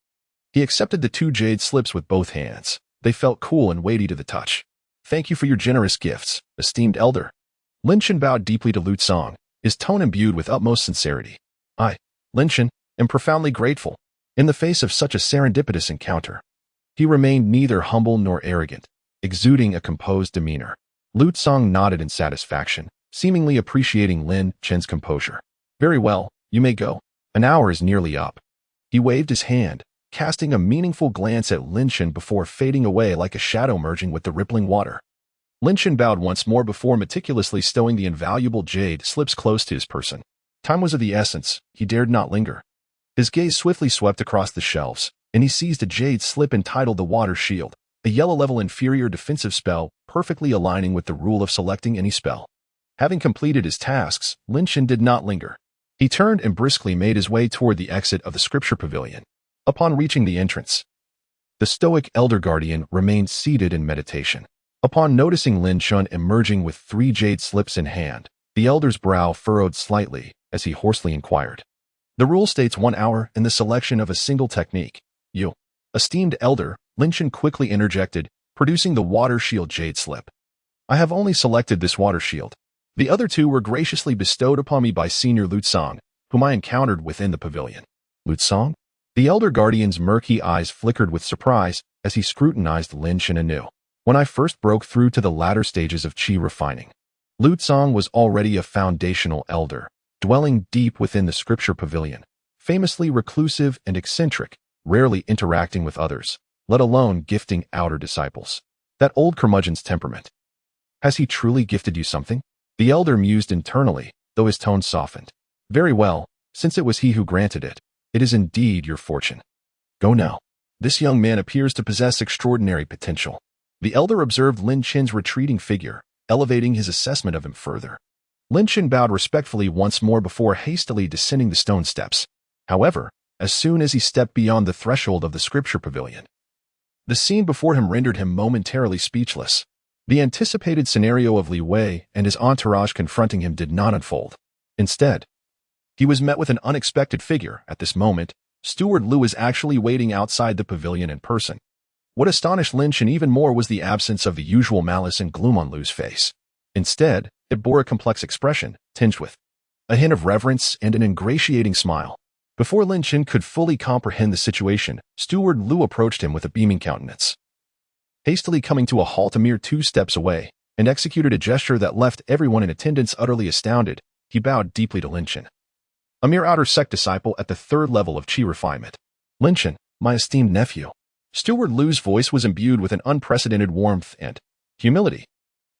He accepted the 2 jade slips with both hands. They felt cool and weighty to the touch. "Thank you for your generous gifts, esteemed elder." Lin Chen bowed deeply to Lu Song, his tone imbued with utmost sincerity. "I, Lin Chen, am profoundly grateful." In the face of such a serendipitous encounter, he remained neither humble nor arrogant, exuding a composed demeanor. Lu Song nodded in satisfaction, seemingly appreciating Lin Chen's composure. "Very well, you may go. An hour is nearly up." He waved his hand, casting a meaningful glance at Lin Chen before fading away like a shadow merging with the rippling water. Lin Chen bowed once more before meticulously stowing the invaluable jade slips close to his person. Time was of the essence, he dared not linger. His gaze swiftly swept across the shelves, and he seized a jade slip entitled the Water Shield, a yellow-level inferior defensive spell perfectly aligning with the rule of selecting any spell. Having completed his tasks, Lin Chen did not linger. He turned and briskly made his way toward the exit of the Scripture Pavilion. Upon reaching the entrance, the stoic Elder Guardian remained seated in meditation. Upon noticing Lin Chen emerging with 3 jade slips in hand, the Elder's brow furrowed slightly as he hoarsely inquired. "The rule states 1 hour in the selection of a single technique. You, esteemed Elder," Lin Chen quickly interjected, producing the Water Shield jade slip. "I have only selected this Water Shield. The other 2 were graciously bestowed upon me by Senior Lu Song, whom I encountered within the pavilion." "Lu Song?" The Elder Guardian's murky eyes flickered with surprise as he scrutinized Lin Chen anew. "When I first broke through to the latter stages of Qi refining, Lu Song was already a foundational elder, dwelling deep within the Scripture Pavilion, famously reclusive and eccentric, rarely interacting with others, let alone gifting outer disciples. That old curmudgeon's temperament. Has he truly gifted you something?" The elder mused internally, though his tone softened. "Very well, since it was he who granted it. It is indeed your fortune. Go now. This young man appears to possess extraordinary potential." The elder observed Lin Chen's retreating figure, elevating his assessment of him further. Lin Chen bowed respectfully once more before hastily descending the stone steps. However, as soon as he stepped beyond the threshold of the Scripture Pavilion, The scene before him rendered him momentarily speechless. The anticipated scenario of Li Wei and his entourage confronting him did not unfold. Instead, he was met with an unexpected figure. At this moment, Steward Lu was actually waiting outside the pavilion in person. What astonished Lin Chen even more was the absence of the usual malice and gloom on Lu's face. Instead, it bore a complex expression, tinged with a hint of reverence and an ingratiating smile. Before Lin Chen could fully comprehend the situation, Steward Lu approached him with a beaming countenance. Hastily coming to a halt a mere 2 steps away, and executed a gesture that left everyone in attendance utterly astounded, he bowed deeply to Lin Chen. A mere outer sect disciple at the 3rd level of Qi refinement. Lin Chen, my esteemed nephew. Steward Lu's voice was imbued with an unprecedented warmth and humility.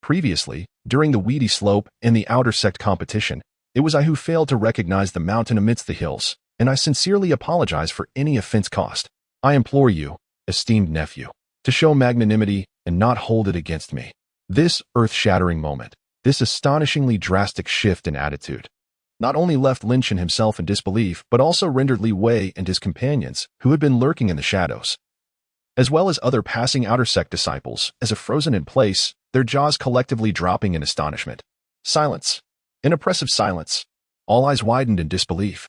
Previously, during the weedy slope and the outer sect competition, it was I who failed to recognize the mountain amidst the hills, and I sincerely apologize for any offense caused. I implore you, esteemed nephew, to show magnanimity and not hold it against me. This earth-shattering moment, this astonishingly drastic shift in attitude, not only left Lin Chen himself in disbelief, but also rendered Li Wei and his companions, who had been lurking in the shadows, as well as other passing outer sect disciples, as if frozen in place, their jaws collectively dropping in astonishment. Silence. An oppressive silence. All eyes widened in disbelief,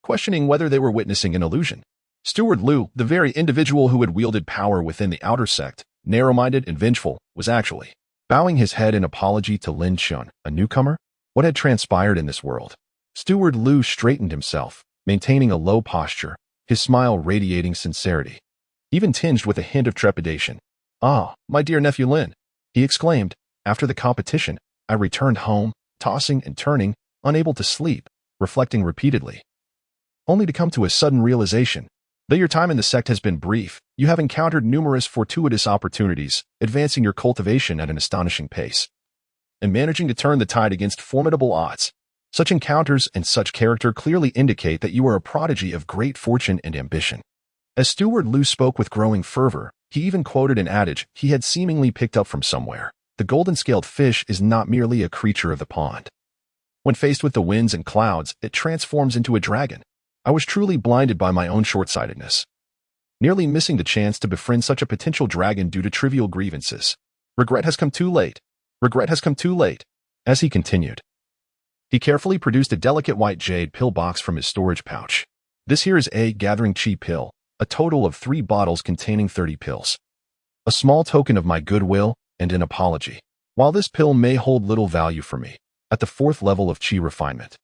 questioning whether they were witnessing an illusion. Steward Lu, the very individual who had wielded power within the outer sect, narrow-minded and vengeful, was actually bowing his head in apology to Lin Chen, a newcomer. What had transpired in this world? Steward Lu straightened himself, maintaining a low posture, his smile radiating sincerity, even tinged with a hint of trepidation. Ah, my dear nephew Lin, he exclaimed. After the competition, I returned home, tossing and turning, unable to sleep, reflecting repeatedly, only to come to a sudden realization. Though your time in the sect has been brief, you have encountered numerous fortuitous opportunities, advancing your cultivation at an astonishing pace, and managing to turn the tide against formidable odds. Such encounters and such character clearly indicate that you are a prodigy of great fortune and ambition. As Steward Lu spoke with growing fervor, he even quoted an adage he had seemingly picked up from somewhere. The golden-scaled fish is not merely a creature of the pond. When faced with the winds and clouds, it transforms into a dragon. I was truly blinded by my own short-sightedness, nearly missing the chance to befriend such a potential dragon due to trivial grievances. Regret has come too late. Regret has come too late. As he continued, he carefully produced a delicate white jade pill box from his storage pouch. This here is a gathering chi pill, a total of 3 bottles containing 30 pills. A small token of my goodwill and an apology. While this pill may hold little value for me, at the 4th level of Qi refinement,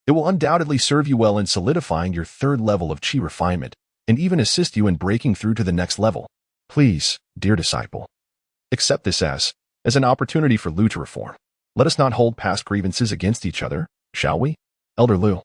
it will undoubtedly serve you well in solidifying your 3rd level of Qi refinement, and even assist you in breaking through to the next level. Please, dear disciple, accept this as an opportunity for Lu to reform. Let us not hold past grievances against each other, shall we? Elder Lu,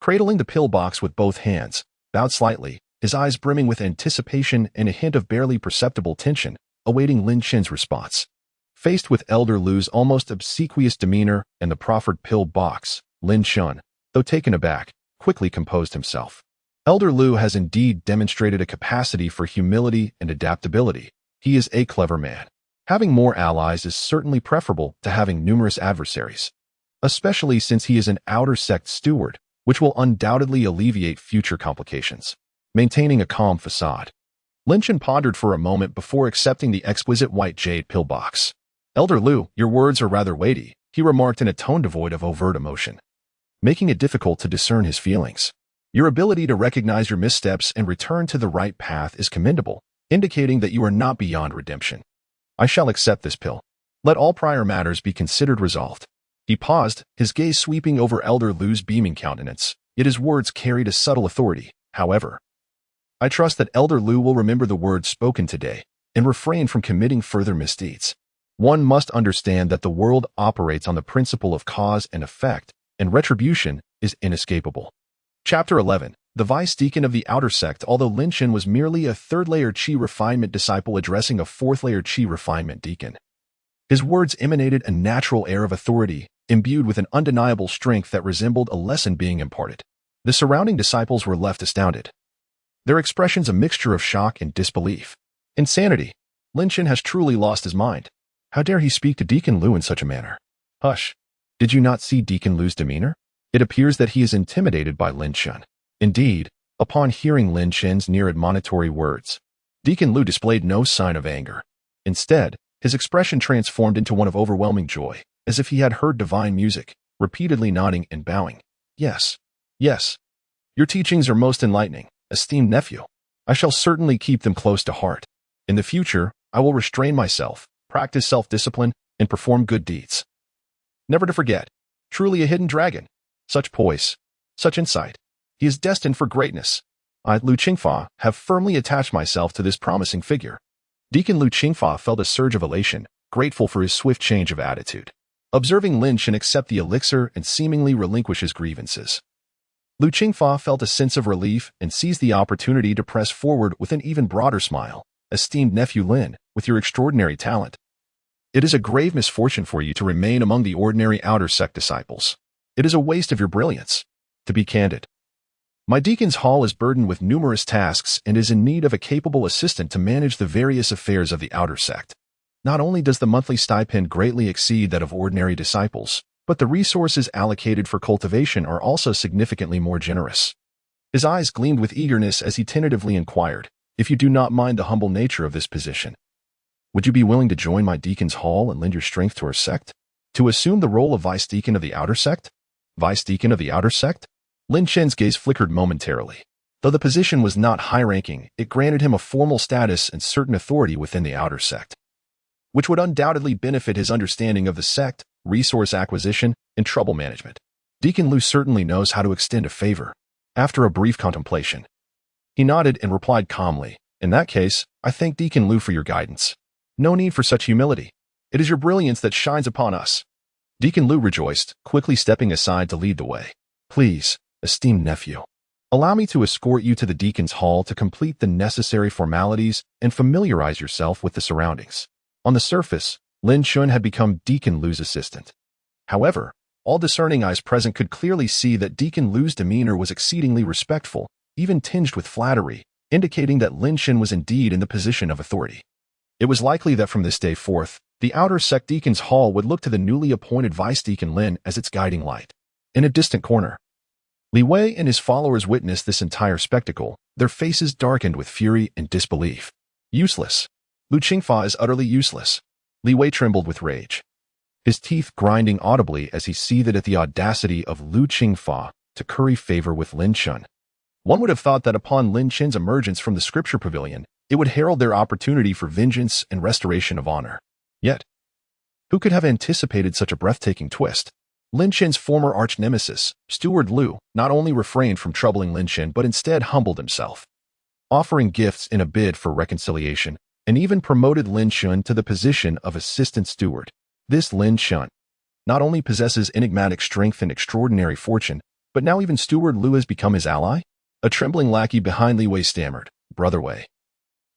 cradling the pill box with both hands, bowed slightly, his eyes brimming with anticipation and a hint of barely perceptible tension, awaiting Lin Chen's response. Faced with Elder Lu's almost obsequious demeanor and the proffered pill box, Lin Chen, though taken aback, quickly composed himself. Elder Lu has indeed demonstrated a capacity for humility and adaptability. He is a clever man. Having more allies is certainly preferable to having numerous adversaries, especially since he is an outer sect steward, which will undoubtedly alleviate future complications. Maintaining a calm facade, Lin Chen pondered for a moment before accepting the exquisite white jade pill box. Elder Lu, your words are rather weighty, he remarked in a tone devoid of overt emotion, making it difficult to discern his feelings. Your ability to recognize your missteps and return to the right path is commendable, indicating that you are not beyond redemption. I shall accept this pill. Let all prior matters be considered resolved. He paused, his gaze sweeping over Elder Lu's beaming countenance, yet his words carried a subtle authority. However, I trust that Elder Lu will remember the words spoken today and refrain from committing further misdeeds. One must understand that the world operates on the principle of cause and effect, and retribution is inescapable. Chapter 11. The Vice Deacon of the Outer Sect. Although Lin Chen was merely a 3rd-layer Qi refinement disciple addressing a 4th-layer Qi refinement deacon, his words emanated a natural air of authority, imbued with an undeniable strength that resembled a lesson being imparted. The surrounding disciples were left astounded, their expressions a mixture of shock and disbelief. Insanity. Lin Chen has truly lost his mind. How dare he speak to Deacon Lu in such a manner? Hush. Did you not see Deacon Lu's demeanor? It appears that he is intimidated by Lin Chen. Indeed, upon hearing Lin Chen's near admonitory words, Deacon Lu displayed no sign of anger. Instead, his expression transformed into one of overwhelming joy, as if he had heard divine music, repeatedly nodding and bowing. Yes, yes. Your teachings are most enlightening, esteemed nephew. I shall certainly keep them close to heart. In the future, I will restrain myself, practice self-discipline, and perform good deeds. Never to forget, truly a hidden dragon. Such poise, such insight. He is destined for greatness. I, Lu Qingfa, have firmly attached myself to this promising figure. Deacon Lu Qingfa felt a surge of elation, grateful for his swift change of attitude. Observing Lin Shen accept the elixir and seemingly relinquish his grievances, Lu Qingfa felt a sense of relief and seized the opportunity to press forward with an even broader smile. Esteemed nephew Lin, with your extraordinary talent, it is a grave misfortune for you to remain among the ordinary outer sect disciples. It is a waste of your brilliance. To be candid, my deacon's hall is burdened with numerous tasks and is in need of a capable assistant to manage the various affairs of the outer sect. Not only does the monthly stipend greatly exceed that of ordinary disciples, but the resources allocated for cultivation are also significantly more generous. His eyes gleamed with eagerness as he tentatively inquired, if you do not mind the humble nature of this position, would you be willing to join my deacon's hall and lend your strength to our sect? To assume the role of vice deacon of the outer sect? Vice deacon of the outer sect? Lin Shen's gaze flickered momentarily. Though the position was not high-ranking, it granted him a formal status and certain authority within the outer sect, which would undoubtedly benefit his understanding of the sect, resource acquisition, and trouble management. Deacon Lu certainly knows how to extend a favor. After a brief contemplation, he nodded and replied calmly, in that case, I thank Deacon Lu for your guidance. No need for such humility. It is your brilliance that shines upon us. Deacon Lu rejoiced, quickly stepping aside to lead the way. Please, esteemed nephew, allow me to escort you to the deacon's hall to complete the necessary formalities and familiarize yourself with the surroundings. On the surface, Lin Shun had become Deacon Lu's assistant. However, all discerning eyes present could clearly see that Deacon Lu's demeanor was exceedingly respectful, even tinged with flattery, indicating that Lin Shen was indeed in the position of authority. It was likely that from this day forth, the outer sect deacon's hall would look to the newly appointed vice deacon Lin as its guiding light. In a distant corner, Li Wei and his followers witnessed this entire spectacle, their faces darkened with fury and disbelief. Useless. Lu Qingfa is utterly useless. Li Wei trembled with rage, his teeth grinding audibly as he seethed at the audacity of Lu Qingfa to curry favor with Lin Shen. One would have thought that upon Lin Shen's emergence from the scripture pavilion, it would herald their opportunity for vengeance and restoration of honor. Yet, who could have anticipated such a breathtaking twist? Lin Shen's former arch-nemesis, Steward Lu, not only refrained from troubling Lin Shen but instead humbled himself, offering gifts in a bid for reconciliation, and even promoted Lin Shen to the position of assistant steward. This Lin Shen not only possesses enigmatic strength and extraordinary fortune, but now even Steward Lu has become his ally? A trembling lackey behind Li Wei stammered, Brother Wei,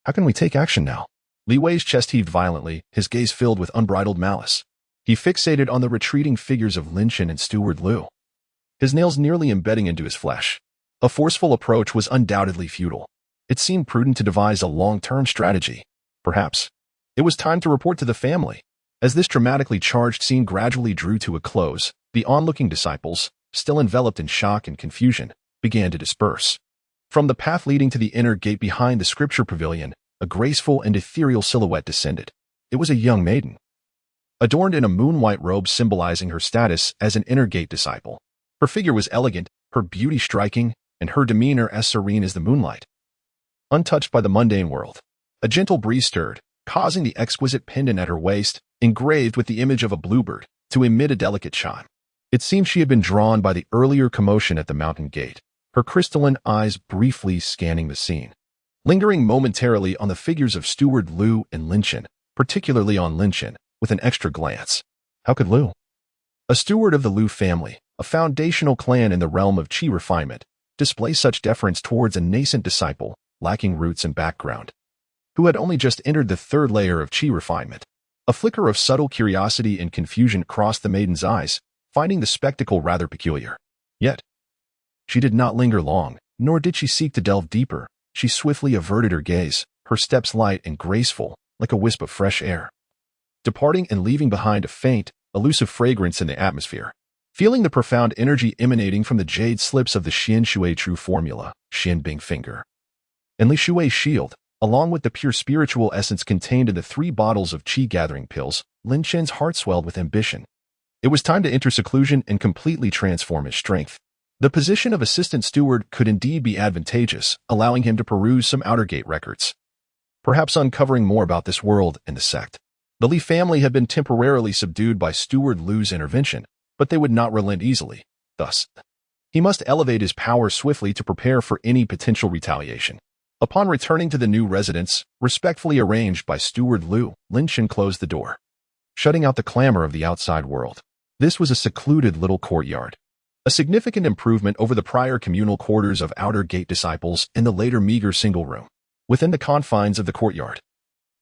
how can we take action now? Li Wei's chest heaved violently, his gaze filled with unbridled malice. He fixated on the retreating figures of Lin Shen and Steward Lu, his nails nearly embedding into his flesh. A forceful approach was undoubtedly futile. It seemed prudent to devise a long-term strategy. Perhaps it was time to report to the family. As this dramatically charged scene gradually drew to a close, the onlooking disciples, still enveloped in shock and confusion, began to disperse. From the path leading to the inner gate behind the scripture pavilion, a graceful and ethereal silhouette descended. It was a young maiden, adorned in a moon-white robe symbolizing her status as an inner gate disciple. Her figure was elegant, her beauty striking, and her demeanor as serene as the moonlight, untouched by the mundane world. A gentle breeze stirred, causing the exquisite pendant at her waist, engraved with the image of a bluebird, to emit a delicate chime. It seemed she had been drawn by the earlier commotion at the mountain gate, her crystalline eyes briefly scanning the scene, lingering momentarily on the figures of Steward Lu and Lin Shen, particularly on Lin Shen, with an extra glance. How could Lu, a steward of the Lu family, a foundational clan in the realm of qi refinement, display such deference towards a nascent disciple, lacking roots and background, who had only just entered the third layer of qi refinement? A flicker of subtle curiosity and confusion crossed the maiden's eyes, finding the spectacle rather peculiar. Yet, she did not linger long, nor did she seek to delve deeper. She swiftly averted her gaze, her steps light and graceful, like a wisp of fresh air, departing and leaving behind a faint, elusive fragrance in the atmosphere. Feeling the profound energy emanating from the jade slips of the Xian Shui True Formula, Xian Bing Finger, and Li Shui's shield, Along with the pure spiritual essence contained in the 3 bottles of qi-gathering pills, Lin Chen's heart swelled with ambition. It was time to enter seclusion and completely transform his strength. The position of assistant steward could indeed be advantageous, allowing him to peruse some outer gate records, perhaps uncovering more about this world and the sect. The Li family had been temporarily subdued by Steward Lu's intervention, but they would not relent easily. Thus, he must elevate his power swiftly to prepare for any potential retaliation. Upon returning to the new residence, respectfully arranged by Steward Lu, Lin Chen closed the door, shutting out the clamor of the outside world. This was a secluded little courtyard, a significant improvement over the prior communal quarters of Outer Gate disciples and the later meager single room. Within the confines of the courtyard,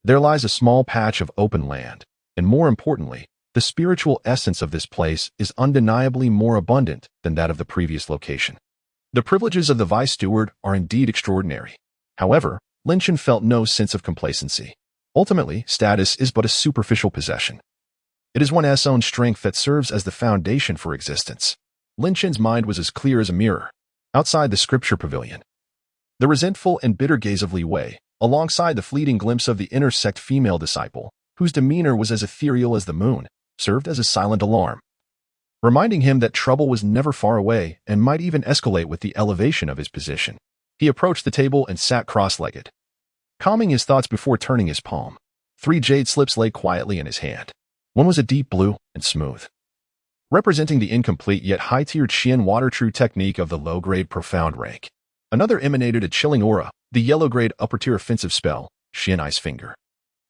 there lies a small patch of open land, and more importantly, the spiritual essence of this place is undeniably more abundant than that of the previous location. The privileges of the vice steward are indeed extraordinary. However, Lin Chen felt no sense of complacency. Ultimately, status is but a superficial possession. It is one's own strength that serves as the foundation for existence. Lin Chen's mind was as clear as a mirror. Outside the scripture pavilion, the resentful and bitter gaze of Li Wei, alongside the fleeting glimpse of the intersect female disciple, whose demeanor was as ethereal as the moon, served as a silent alarm, reminding him that trouble was never far away and might even escalate with the elevation of his position. He approached the table and sat cross-legged, calming his thoughts before turning his palm. 3 jade slips lay quietly in his hand. One was a deep blue and smooth, representing the incomplete yet high-tiered Xian Water True technique of the low-grade profound rank. Another emanated a chilling aura, the yellow-grade upper-tier offensive spell, Xian Ice Finger.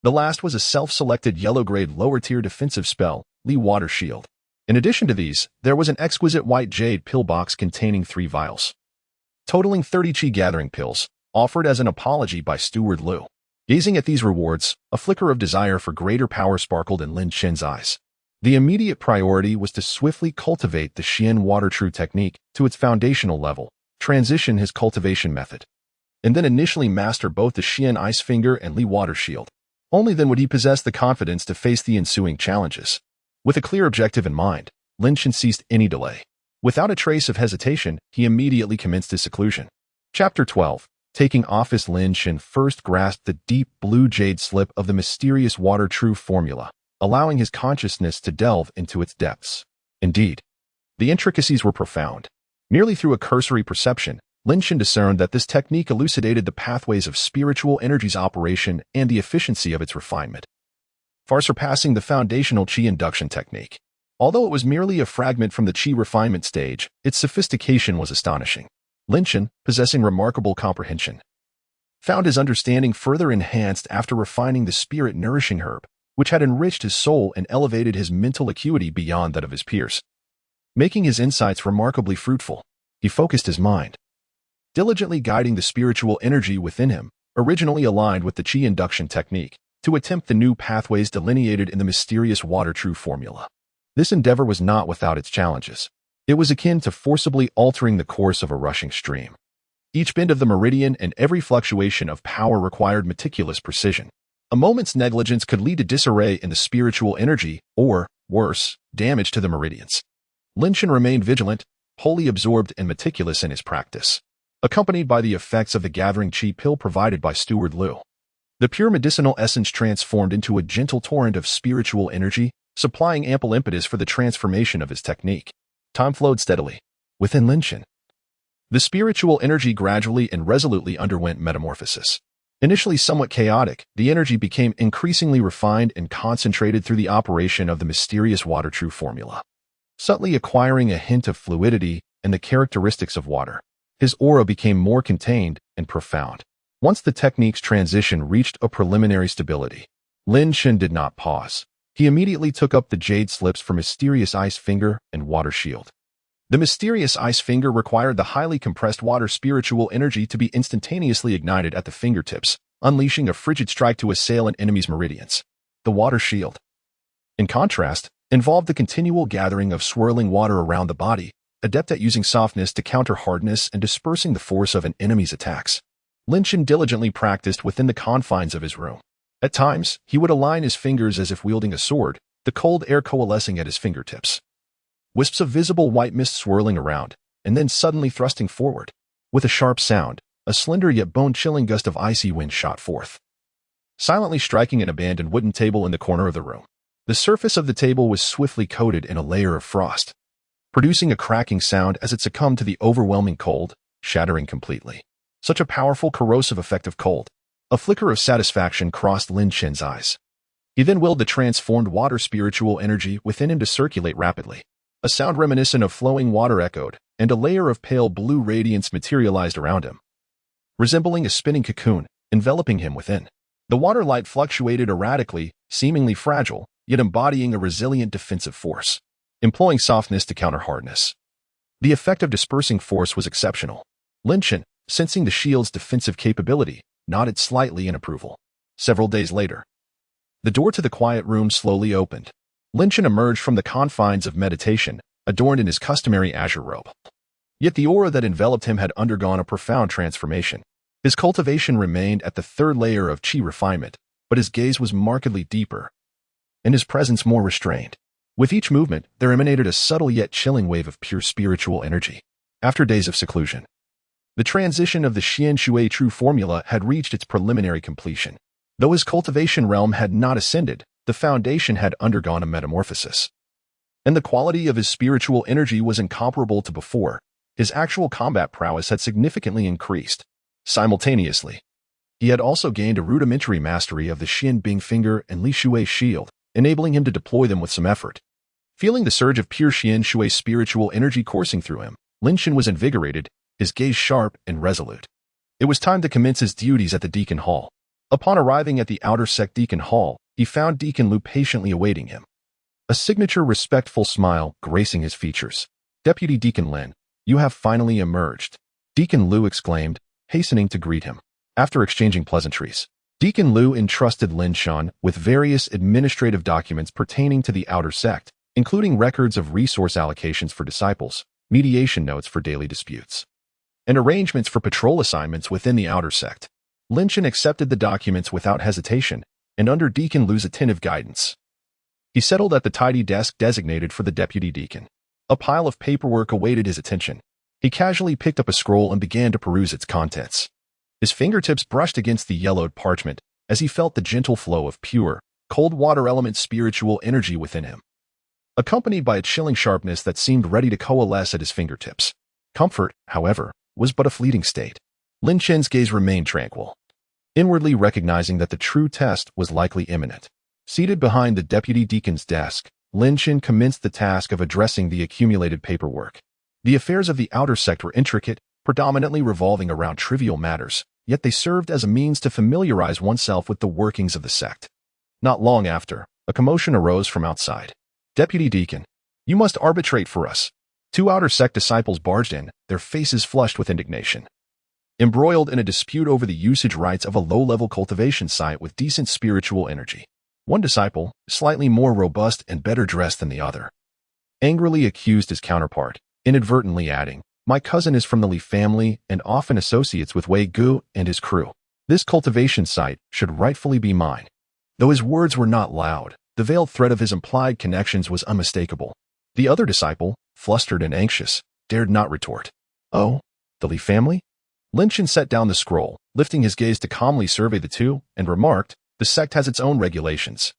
The last was a self-selected yellow-grade lower-tier defensive spell, Li Water Shield. In addition to these, there was an exquisite white jade pill box containing 3 vials, totaling 30 qi-gathering pills, offered as an apology by Steward Lu. Gazing at these rewards, a flicker of desire for greater power sparkled in Lin Chen's eyes. The immediate priority was to swiftly cultivate the Xian Water True technique to its foundational level, transition his cultivation method, and then initially master both the Xian Ice Finger and Li Water Shield. Only then would he possess the confidence to face the ensuing challenges. With a clear objective in mind, Lin Chen ceased any delay. Without a trace of hesitation, he immediately commenced his seclusion. Chapter 12. Taking office. Lin Chen first grasped the deep blue jade slip of the mysterious Water True formula, allowing his consciousness to delve into its depths. Indeed, the intricacies were profound. Merely through a cursory perception, Lin Chen discerned that this technique elucidated the pathways of spiritual energy's operation and the efficiency of its refinement, far surpassing the foundational qi induction technique. Although it was merely a fragment from the qi refinement stage, its sophistication was astonishing. Lin Chen, possessing remarkable comprehension, found his understanding further enhanced after refining the spirit-nourishing herb, which had enriched his soul and elevated his mental acuity beyond that of his peers. Making his insights remarkably fruitful, he focused his mind, diligently guiding the spiritual energy within him, originally aligned with the qi induction technique, to attempt the new pathways delineated in the mysterious Water True formula. This endeavor was not without its challenges. It was akin to forcibly altering the course of a rushing stream. Each bend of the meridian and every fluctuation of power required meticulous precision. A moment's negligence could lead to disarray in the spiritual energy or, worse, damage to the meridians. Lin Chen remained vigilant, wholly absorbed and meticulous in his practice, accompanied by the effects of the gathering qi pill provided by Steward Lu. The pure medicinal essence transformed into a gentle torrent of spiritual energy, supplying ample impetus for the transformation of his technique. Time flowed steadily. Within Lin Chen, the spiritual energy gradually and resolutely underwent metamorphosis. Initially somewhat chaotic, the energy became increasingly refined and concentrated through the operation of the mysterious Water True formula, subtly acquiring a hint of fluidity and the characteristics of water. His aura became more contained and profound. Once the technique's transition reached a preliminary stability, Lin Chen did not pause. He immediately took up the jade slips for Mysterious Ice Finger and Water Shield. The Mysterious Ice Finger required the highly compressed water spiritual energy to be instantaneously ignited at the fingertips, unleashing a frigid strike to assail an enemy's meridians. The Water Shield, in contrast, involved the continual gathering of swirling water around the body, adept at using softness to counter hardness and dispersing the force of an enemy's attacks. Lin Chen diligently practiced within the confines of his room. At times, he would align his fingers as if wielding a sword, the cold air coalescing at his fingertips, wisps of visible white mist swirling around, and then suddenly thrusting forward. With a sharp sound, a slender yet bone-chilling gust of icy wind shot forth, silently striking an abandoned wooden table in the corner of the room. The surface of the table was swiftly coated in a layer of frost, producing a cracking sound as it succumbed to the overwhelming cold, shattering completely. Such a powerful corrosive effect of cold. A flicker of satisfaction crossed Lin Chen's eyes. He then willed the transformed water spiritual energy within him to circulate rapidly. A sound reminiscent of flowing water echoed, and a layer of pale blue radiance materialized around him, resembling a spinning cocoon, enveloping him within. The water light fluctuated erratically, seemingly fragile, yet embodying a resilient defensive force, employing softness to counter hardness. The effect of dispersing force was exceptional. Lin Chen, sensing the shield's defensive capability, nodded slightly in approval. Several days later, the door to the quiet room slowly opened. Lin Chen emerged from the confines of meditation, adorned in his customary azure robe. Yet the aura that enveloped him had undergone a profound transformation. His cultivation remained at the third layer of qi refinement, but his gaze was markedly deeper, and his presence more restrained. With each movement, there emanated a subtle yet chilling wave of pure spiritual energy. After days of seclusion, the transition of the Xian Shui True formula had reached its preliminary completion. Though his cultivation realm had not ascended, the foundation had undergone a metamorphosis, and the quality of his spiritual energy was incomparable to before. His actual combat prowess had significantly increased. Simultaneously, he had also gained a rudimentary mastery of the Xian Bing Finger and Li Shui Shield, enabling him to deploy them with some effort. Feeling the surge of pure Xian Shui spiritual energy coursing through him, Lin Chen was invigorated, his gaze sharp and resolute. It was time to commence his duties at the Deacon Hall. Upon arriving at the outer sect Deacon Hall, he found Deacon Lu patiently awaiting him, a signature respectful smile gracing his features. "Deputy Deacon Lin, you have finally emerged," Deacon Lu exclaimed, hastening to greet him. After exchanging pleasantries, Deacon Lu entrusted Lin Shan with various administrative documents pertaining to the outer sect, including records of resource allocations for disciples, mediation notes for daily disputes, and arrangements for patrol assignments within the outer sect. Lin Shan accepted the documents without hesitation, and under Deacon Lu's attentive guidance, he settled at the tidy desk designated for the deputy deacon. A pile of paperwork awaited his attention. He casually picked up a scroll and began to peruse its contents. His fingertips brushed against the yellowed parchment as he felt the gentle flow of pure, cold water element spiritual energy within him, accompanied by a chilling sharpness that seemed ready to coalesce at his fingertips. Comfort, however, was but a fleeting state. Lin Chen's gaze remained tranquil, inwardly recognizing that the true test was likely imminent. Seated behind the deputy deacon's desk, Lin Chen commenced the task of addressing the accumulated paperwork. The affairs of the outer sect were intricate, predominantly revolving around trivial matters, yet they served as a means to familiarize oneself with the workings of the sect. Not long after, a commotion arose from outside. "Deputy Deacon, you must arbitrate for us." Two outer sect disciples barged in, their faces flushed with indignation. Embroiled in a dispute over the usage rights of a low-level cultivation site with decent spiritual energy. One disciple, slightly more robust and better dressed than the other, angrily accused his counterpart, inadvertently adding, "My cousin is from the Li family and often associates with Wei Gu and his crew. This cultivation site should rightfully be mine." Though his words were not loud, the veiled threat of his implied connections was unmistakable. The other disciple, flustered and anxious, dared not retort. "Oh, the Li family?" Lin Chen set down the scroll, lifting his gaze to calmly survey the two, and remarked, "The sect has its own regulations."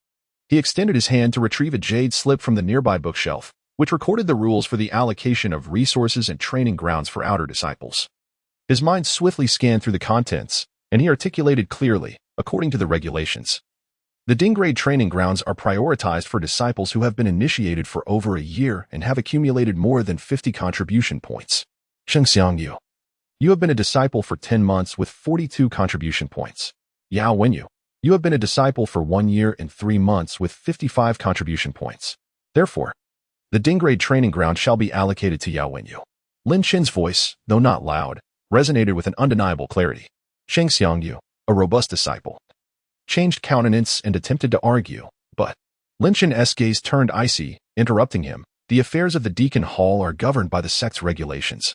He extended his hand to retrieve a jade slip from the nearby bookshelf, which recorded the rules for the allocation of resources and training grounds for outer disciples. His mind swiftly scanned through the contents, and he articulated clearly, according to the regulations. The Ding-grade training grounds are prioritized for disciples who have been initiated for over a year and have accumulated more than 50 contribution points. Sheng Xiangyu, you have been a disciple for 10 months with 42 contribution points. Yao Wenyu, you have been a disciple for 1 year and 3 months with 55 contribution points. Therefore, the Ding-grade training ground shall be allocated to Yao Wenyu. Lin Chen's voice, though not loud, resonated with an undeniable clarity. Sheng Xiangyu, a robust disciple, changed countenance and attempted to argue, but Lin Chen's gaze turned icy, interrupting him. "The affairs of the Deacon Hall are governed by the sect's regulations,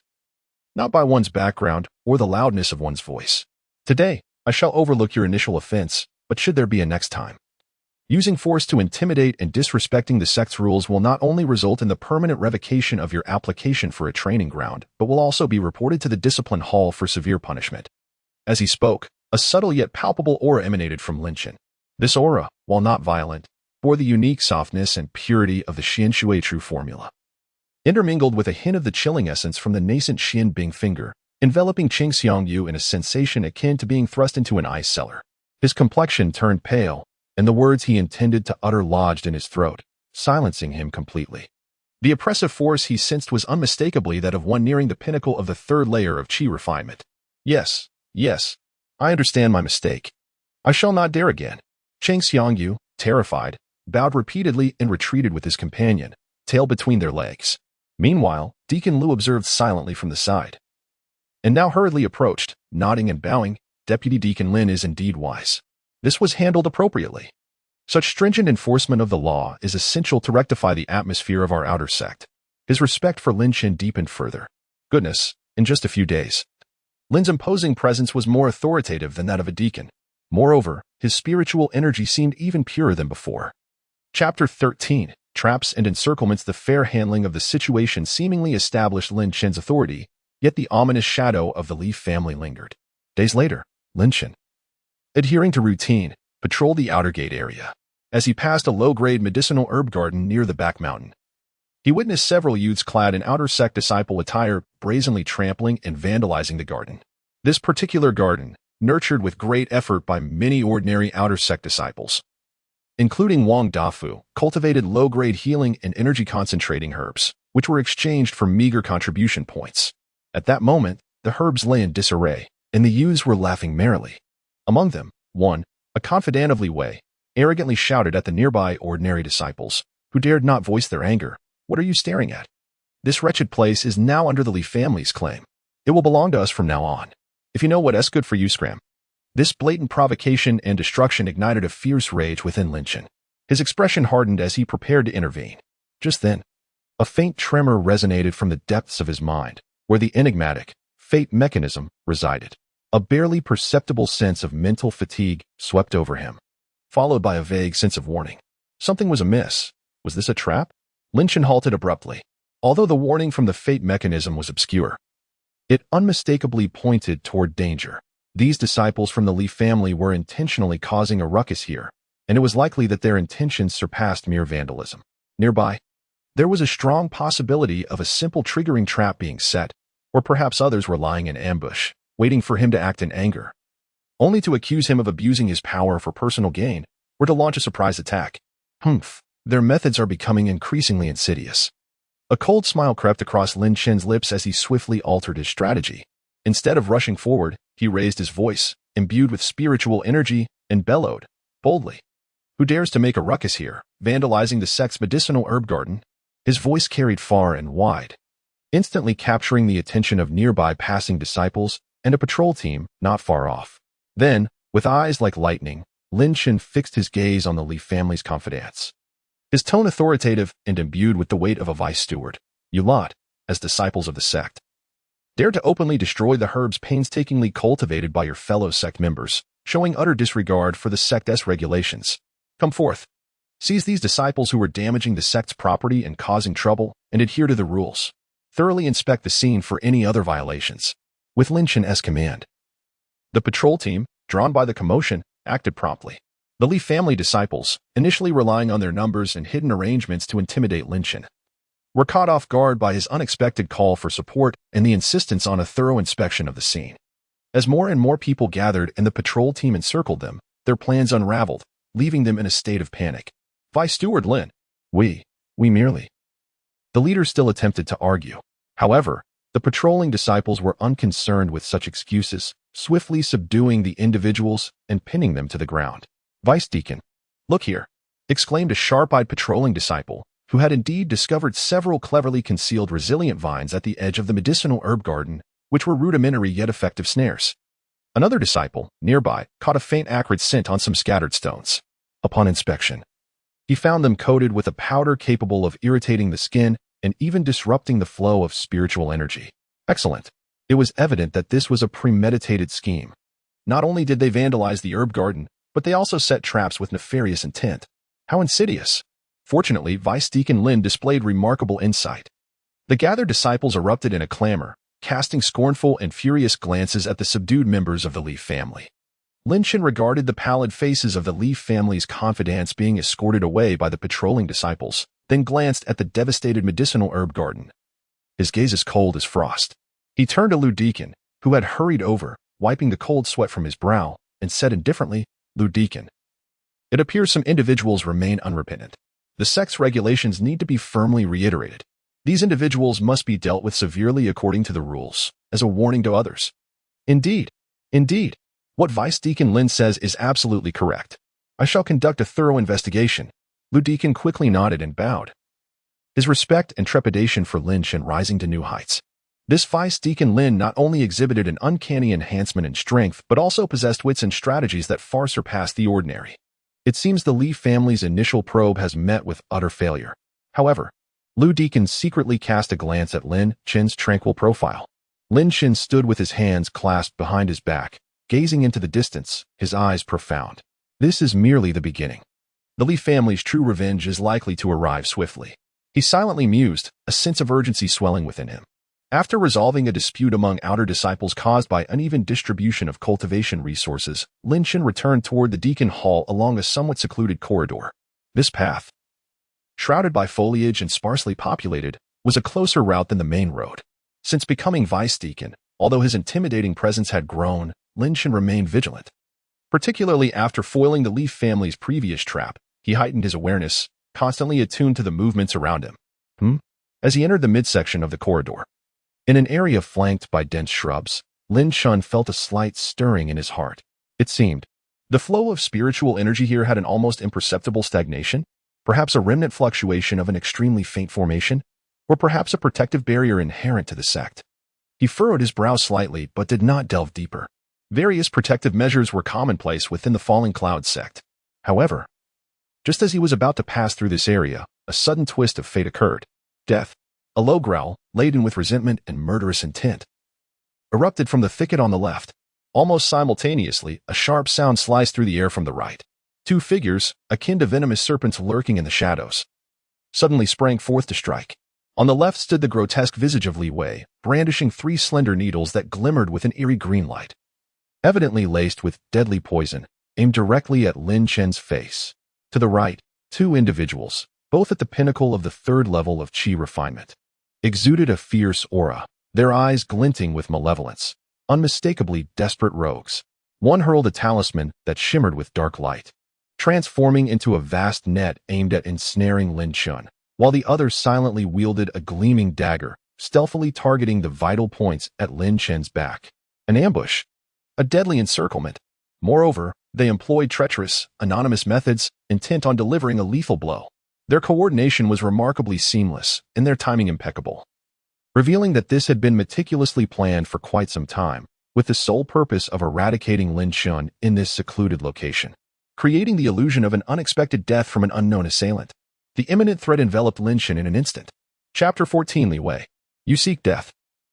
not by one's background or the loudness of one's voice. Today, I shall overlook your initial offense, but should there be a next time, using force to intimidate and disrespecting the sect's rules will not only result in the permanent revocation of your application for a training ground, but will also be reported to the Discipline Hall for severe punishment." As he spoke, a subtle yet palpable aura emanated from Lin Chen. This aura, while not violent, bore the unique softness and purity of the Xian Shui true formula. Intermingled with a hint of the chilling essence from the nascent Xian Bing finger, enveloping Qing Xiangyu in a sensation akin to being thrust into an ice cellar. His complexion turned pale, and the words he intended to utter lodged in his throat, silencing him completely. The oppressive force he sensed was unmistakably that of one nearing the pinnacle of the third layer of qi refinement. Yes, I understand my mistake. I shall not dare again. Qing Xiangyu, terrified, bowed repeatedly and retreated with his companion, tail between their legs. Meanwhile, Deacon Liu observed silently from the side. And now hurriedly approached, nodding and bowing. Deputy Deacon Lin is indeed wise. This was handled appropriately. Such stringent enforcement of the law is essential to rectify the atmosphere of our outer sect. His respect for Lin Chen deepened further. Goodness, in just a few days. Lin's imposing presence was more authoritative than that of a deacon. Moreover, his spiritual energy seemed even purer than before. Chapter 13, Traps and Encirclements. The fair handling of the situation seemingly established Lin Chen's authority, yet the ominous shadow of the Li family lingered. Days later, Lin Chen, adhering to routine, patrolled the outer gate area. As he passed a low-grade medicinal herb garden near the back mountain, he witnessed several youths clad in outer sect disciple attire brazenly trampling and vandalizing the garden. This particular garden, nurtured with great effort by many ordinary outer sect disciples, including Wang Dafu, cultivated low-grade healing and energy-concentrating herbs, which were exchanged for meager contribution points. At that moment, the herbs lay in disarray, and the youths were laughing merrily. Among them, one, a confidentially way, arrogantly shouted at the nearby ordinary disciples, who dared not voice their anger. What are you staring at? This wretched place is now under the Li family's claim. It will belong to us from now on. If you know what's good for you, scram. This blatant provocation and destruction ignited a fierce rage within Lin Chen. His expression hardened as he prepared to intervene. Just then, a faint tremor resonated from the depths of his mind, where the enigmatic fate mechanism resided. A barely perceptible sense of mental fatigue swept over him, followed by a vague sense of warning. Something was amiss. Was this a trap? Lin Chen halted abruptly. Although the warning from the fate mechanism was obscure, it unmistakably pointed toward danger. These disciples from the Li family were intentionally causing a ruckus here, and it was likely that their intentions surpassed mere vandalism. Nearby, there was a strong possibility of a simple triggering trap being set, or perhaps others were lying in ambush, waiting for him to act in anger, only to accuse him of abusing his power for personal gain, or to launch a surprise attack. Their methods are becoming increasingly insidious. A cold smile crept across Lin Chen's lips as he swiftly altered his strategy. Instead of rushing forward, he raised his voice, imbued with spiritual energy, and bellowed, boldly. Who dares to make a ruckus here, vandalizing the sect's medicinal herb garden? His voice carried far and wide, instantly capturing the attention of nearby passing disciples and a patrol team not far off. Then, with eyes like lightning, Lin Chen fixed his gaze on the Li family's confidants. His tone authoritative and imbued with the weight of a vice steward. You lot, as disciples of the sect, dare to openly destroy the herbs painstakingly cultivated by your fellow sect members, showing utter disregard for the sect's regulations. Come forth. Seize these disciples who are damaging the sect's property and causing trouble, and adhere to the rules. Thoroughly inspect the scene for any other violations. With Lin Chen's command, the patrol team, drawn by the commotion, acted promptly. The Li family disciples, initially relying on their numbers and hidden arrangements to intimidate Lin Chen, were caught off guard by his unexpected call for support and the insistence on a thorough inspection of the scene. As more and more people gathered and the patrol team encircled them, their plans unraveled, leaving them in a state of panic. Vice Steward Lin, we merely. The leader still attempted to argue. However, the patrolling disciples were unconcerned with such excuses, swiftly subduing the individuals and pinning them to the ground. Vice Deacon, look here, exclaimed a sharp-eyed patrolling disciple, who had indeed discovered several cleverly concealed resilient vines at the edge of the medicinal herb garden, which were rudimentary yet effective snares. Another disciple, nearby, caught a faint acrid scent on some scattered stones. Upon inspection, he found them coated with a powder capable of irritating the skin and even disrupting the flow of spiritual energy. Excellent. It was evident that this was a premeditated scheme. Not only did they vandalize the herb garden, but they also set traps with nefarious intent. How insidious! Fortunately, Vice Deacon Lin displayed remarkable insight. The gathered disciples erupted in a clamor, casting scornful and furious glances at the subdued members of the Leaf family. Lin Chen regarded the pallid faces of the Leaf family's confidants being escorted away by the patrolling disciples, then glanced at the devastated medicinal herb garden. His gaze as cold as frost. He turned to Lu Deacon, who had hurried over, wiping the cold sweat from his brow, and said indifferently, "Lu Deacon, it appears some individuals remain unrepentant. The sect's regulations need to be firmly reiterated. These individuals must be dealt with severely according to the rules, as a warning to others." Indeed. What Vice Deacon Lin says is absolutely correct. I shall conduct a thorough investigation. Lu Deacon quickly nodded and bowed, his respect and trepidation for Lin Chen rising to new heights. This Vice Deacon Lin not only exhibited an uncanny enhancement in strength, but also possessed wits and strategies that far surpassed the ordinary. It seems the Li family's initial probe has met with utter failure. However, Lu Deacon secretly cast a glance at Lin Chen's tranquil profile. Lin Chen stood with his hands clasped behind his back, gazing into the distance, his eyes profound. This is merely the beginning. The Li family's true revenge is likely to arrive swiftly. He silently mused, a sense of urgency swelling within him. After resolving a dispute among outer disciples caused by uneven distribution of cultivation resources, Lin Chen returned toward the Deacon Hall along a somewhat secluded corridor. This path, shrouded by foliage and sparsely populated, was a closer route than the main road. Since becoming Vice Deacon, although his intimidating presence had grown, Lin Chen remained vigilant. Particularly after foiling the Leaf family's previous trap, he heightened his awareness, constantly attuned to the movements around him. As he entered the midsection of the corridor, in an area flanked by dense shrubs, Lin Chen felt a slight stirring in his heart. It seemed the flow of spiritual energy here had an almost imperceptible stagnation, perhaps a remnant fluctuation of an extremely faint formation, or perhaps a protective barrier inherent to the sect. He furrowed his brow slightly but did not delve deeper. Various protective measures were commonplace within the Falling Cloud sect. However, just as he was about to pass through this area, a sudden twist of fate occurred. Death, a low growl, laden with resentment and murderous intent, erupted from the thicket on the left. Almost simultaneously, a sharp sound sliced through the air from the right. Two figures, akin to venomous serpents lurking in the shadows, suddenly sprang forth to strike. On the left stood the grotesque visage of Li Wei, brandishing three slender needles that glimmered with an eerie green light, evidently laced with deadly poison, aimed directly at Lin Chen's face. To the right, two individuals, both at the pinnacle of the third level of qi refinement, exuded a fierce aura, their eyes glinting with malevolence, unmistakably desperate rogues. One hurled a talisman that shimmered with dark light, transforming into a vast net aimed at ensnaring Lin Chen, while the other silently wielded a gleaming dagger, stealthily targeting the vital points at Lin Chen's back. An ambush, a deadly encirclement. Moreover, they employed treacherous, anonymous methods, intent on delivering a lethal blow. Their coordination was remarkably seamless, and their timing impeccable, revealing that this had been meticulously planned for quite some time, with the sole purpose of eradicating Lin Chen in this secluded location, creating the illusion of an unexpected death from an unknown assailant. The imminent threat enveloped Lin Chen in an instant. Chapter 14. Li Wei. You seek death.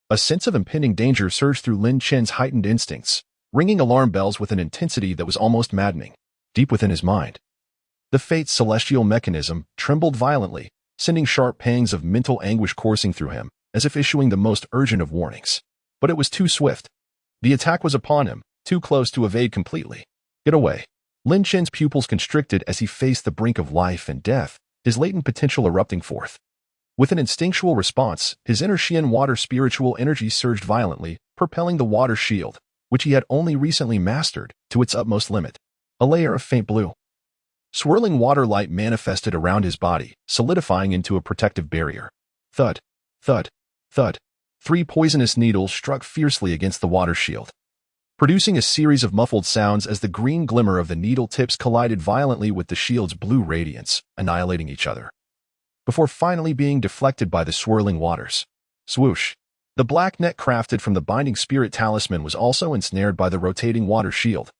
A sense of impending danger surged through Lin Chen's heightened instincts, ringing alarm bells with an intensity that was almost maddening. Deep within his mind, the fate's celestial mechanism trembled violently, sending sharp pangs of mental anguish coursing through him, as if issuing the most urgent of warnings. But it was too swift. The attack was upon him, too close to evade completely. Get away. Lin Chen's pupils constricted as he faced the brink of life and death, his latent potential erupting forth. With an instinctual response, his inner Xian water spiritual energy surged violently, propelling the water shield, which he had only recently mastered, to its utmost limit. A layer of faint blue, swirling water light manifested around his body, solidifying into a protective barrier. Thud, thud, thud. Three poisonous needles struck fiercely against the water shield, producing a series of muffled sounds as the green glimmer of the needle tips collided violently with the shield's blue radiance, annihilating each other, before finally being deflected by the swirling waters. Swoosh. The black net crafted from the binding spirit talisman was also ensnared by the rotating water shield,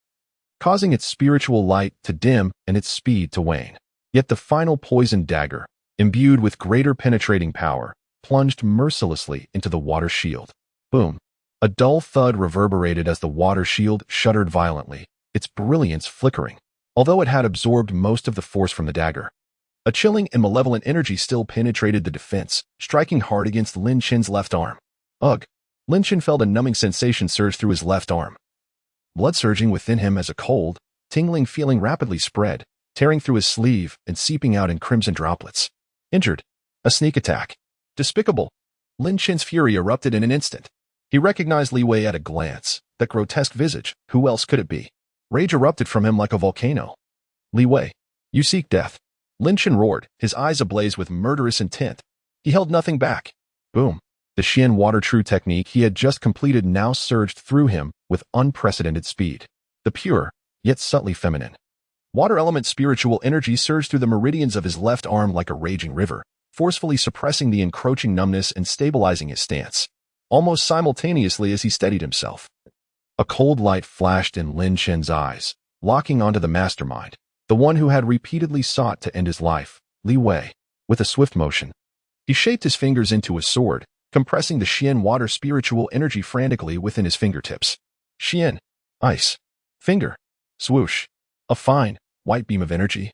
causing its spiritual light to dim and its speed to wane. Yet the final poisoned dagger, imbued with greater penetrating power, plunged mercilessly into the water shield. Boom. A dull thud reverberated as the water shield shuddered violently, its brilliance flickering, although it had absorbed most of the force from the dagger. A chilling and malevolent energy still penetrated the defense, striking hard against Lin Chen's left arm. Ugh! Lin Chen felt a numbing sensation surge through his left arm. Blood surging within him as a cold, tingling feeling rapidly spread, tearing through his sleeve and seeping out in crimson droplets. Injured. A sneak attack. Despicable. Lin Chen's fury erupted in an instant. He recognized Li Wei at a glance. That grotesque visage, who else could it be? Rage erupted from him like a volcano. Li Wei, you seek death. Lin Chen roared, his eyes ablaze with murderous intent. He held nothing back. Boom. The Xian Water True technique he had just completed now surged through him with unprecedented speed. The pure, yet subtly feminine water element spiritual energy surged through the meridians of his left arm like a raging river, forcefully suppressing the encroaching numbness and stabilizing his stance. Almost simultaneously as he steadied himself, a cold light flashed in Lin Chen's eyes, locking onto the mastermind, the one who had repeatedly sought to end his life, Li Wei. With a swift motion, he shaped his fingers into a sword, compressing the Xian water spiritual energy frantically within his fingertips. Xian. Ice. Finger. Swoosh. A fine, white beam of energy,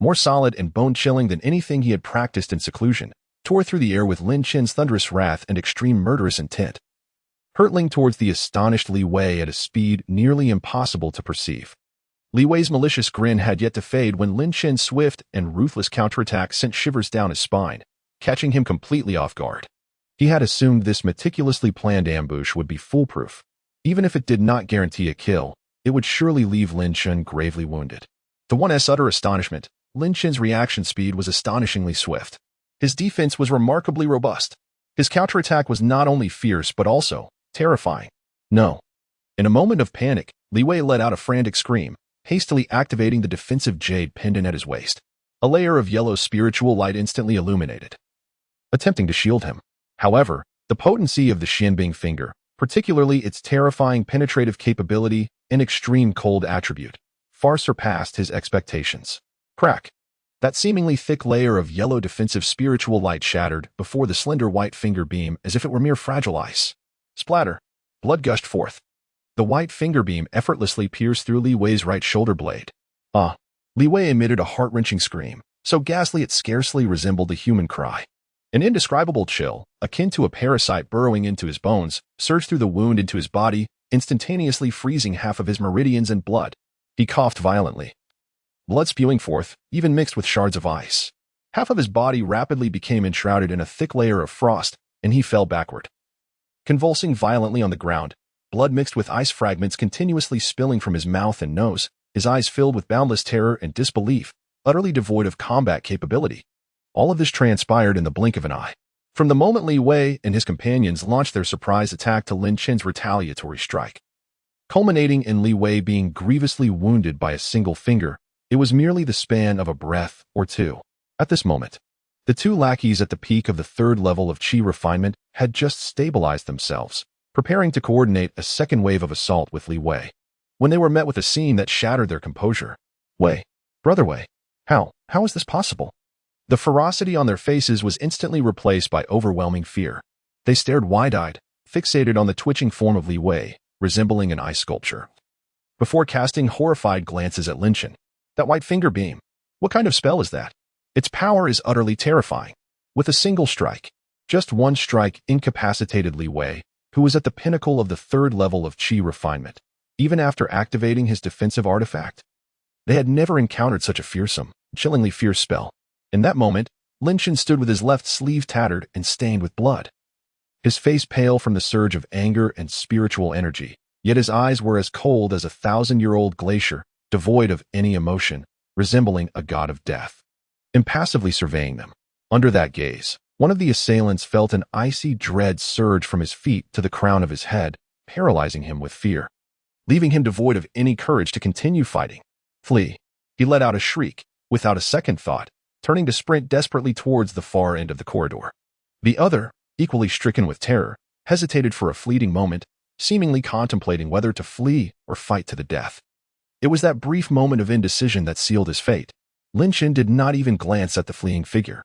more solid and bone-chilling than anything he had practiced in seclusion, tore through the air with Lin Chen's thunderous wrath and extreme murderous intent, hurtling towards the astonished Li Wei at a speed nearly impossible to perceive. Li Wei's malicious grin had yet to fade when Lin Chen's swift and ruthless counterattack sent shivers down his spine, catching him completely off guard. He had assumed this meticulously planned ambush would be foolproof. Even if it did not guarantee a kill, it would surely leave Lin Chen gravely wounded. To one's utter astonishment, Lin Chen's reaction speed was astonishingly swift. His defense was remarkably robust. His counterattack was not only fierce but also terrifying. No. In a moment of panic, Li Wei let out a frantic scream, hastily activating the defensive jade pendant at his waist. A layer of yellow spiritual light instantly illuminated, attempting to shield him. However, the potency of the Xianbing finger, particularly its terrifying penetrative capability and extreme cold attribute, far surpassed his expectations. Crack. That seemingly thick layer of yellow defensive spiritual light shattered before the slender white finger beam as if it were mere fragile ice. Splatter. Blood gushed forth. The white finger beam effortlessly pierced through Li Wei's right shoulder blade. Ah! Li Wei emitted a heart-wrenching scream, so ghastly it scarcely resembled a human cry. An indescribable chill, akin to a parasite burrowing into his bones, surged through the wound into his body, instantaneously freezing half of his meridians in blood. He coughed violently, blood spewing forth, even mixed with shards of ice. Half of his body rapidly became enshrouded in a thick layer of frost, and he fell backward, convulsing violently on the ground, blood mixed with ice fragments continuously spilling from his mouth and nose, his eyes filled with boundless terror and disbelief, utterly devoid of combat capability. All of this transpired in the blink of an eye. From the moment Li Wei and his companions launched their surprise attack to Lin Chen's retaliatory strike, culminating in Li Wei being grievously wounded by a single finger, it was merely the span of a breath or two. At this moment, the two lackeys at the peak of the third level of Qi refinement had just stabilized themselves, preparing to coordinate a second wave of assault with Li Wei, when they were met with a scene that shattered their composure. Wei, brother Wei, how is this possible? The ferocity on their faces was instantly replaced by overwhelming fear. They stared wide-eyed, fixated on the twitching form of Li Wei, resembling an ice sculpture, before casting horrified glances at Lin Chen. That white finger beam. What kind of spell is that? Its power is utterly terrifying. With a single strike, just one strike incapacitated Li Wei, who was at the pinnacle of the third level of Qi refinement, even after activating his defensive artifact. They had never encountered such a fearsome, chillingly fierce spell. In that moment, Lin Chen stood with his left sleeve tattered and stained with blood, his face pale from the surge of anger and spiritual energy, yet his eyes were as cold as a 1,000-year-old glacier, devoid of any emotion, resembling a god of death. Impassively surveying them, under that gaze, one of the assailants felt an icy dread surge from his feet to the crown of his head, paralyzing him with fear, leaving him devoid of any courage to continue fighting. Flee. He let out a shriek, without a second thought, turning to sprint desperately towards the far end of the corridor. The other, equally stricken with terror, hesitated for a fleeting moment, seemingly contemplating whether to flee or fight to the death. It was that brief moment of indecision that sealed his fate. Lin Chen did not even glance at the fleeing figure.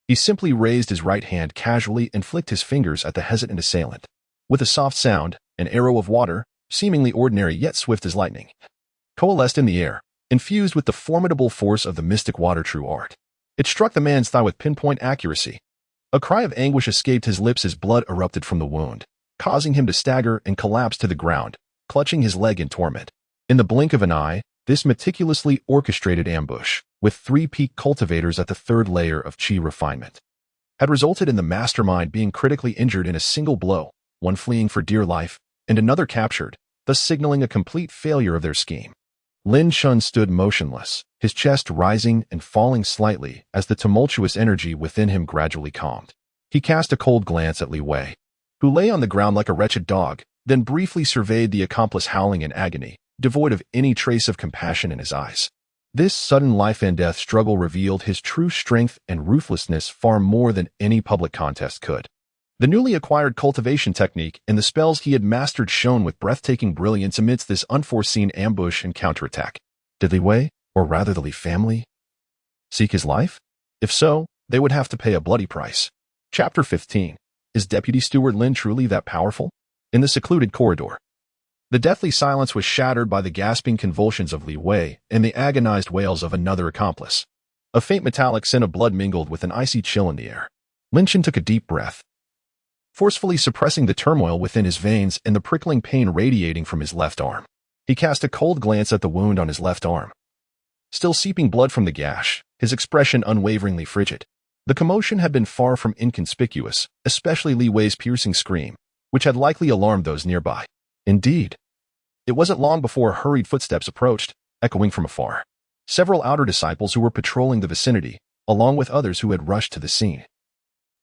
He simply raised his right hand casually and flicked his fingers at the hesitant assailant. With a soft sound, an arrow of water, seemingly ordinary yet swift as lightning, coalesced in the air, infused with the formidable force of the mystic water true art. It struck the man's thigh with pinpoint accuracy. A cry of anguish escaped his lips as blood erupted from the wound, causing him to stagger and collapse to the ground, clutching his leg in torment. In the blink of an eye, this meticulously orchestrated ambush, with 3 peak cultivators at the 3rd layer of chi refinement, had resulted in the mastermind being critically injured in a single blow, one fleeing for dear life, and another captured, thus signaling a complete failure of their scheme. Lin Chun stood motionless, his chest rising and falling slightly as the tumultuous energy within him gradually calmed. He cast a cold glance at Li Wei, who lay on the ground like a wretched dog, then briefly surveyed the accomplice howling in agony, devoid of any trace of compassion in his eyes. This sudden life-and-death struggle revealed his true strength and ruthlessness far more than any public contest could. The newly acquired cultivation technique and the spells he had mastered shone with breathtaking brilliance amidst this unforeseen ambush and counterattack. Did Li Wei, or rather the Li family, seek his life? If so, they would have to pay a bloody price. Chapter 15. Is Deputy Steward Lin truly that powerful? In the secluded corridor, the deathly silence was shattered by the gasping convulsions of Li Wei and the agonized wails of another accomplice. A faint metallic scent of blood mingled with an icy chill in the air. Lin Chen took a deep breath, forcefully suppressing the turmoil within his veins and the prickling pain radiating from his left arm. He cast a cold glance at the wound on his left arm, still seeping blood from the gash, his expression unwaveringly frigid. The commotion had been far from inconspicuous, especially Li Wei's piercing scream, which had likely alarmed those nearby. Indeed, it wasn't long before hurried footsteps approached, echoing from afar. Several outer disciples who were patrolling the vicinity, along with others who had rushed to the scene,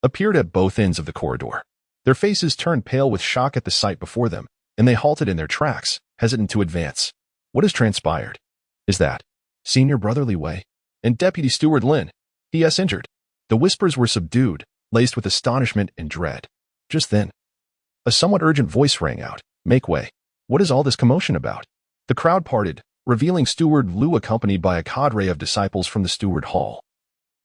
appeared at both ends of the corridor. Their faces turned pale with shock at the sight before them, and they halted in their tracks, hesitant to advance. What has transpired? Is that Senior Brother Li Wei and Deputy Steward Lin? He.S. injured. The whispers were subdued, laced with astonishment and dread. Just then, a somewhat urgent voice rang out. Make way. What is all this commotion about? The crowd parted, revealing Steward Lu accompanied by a cadre of disciples from the Steward Hall,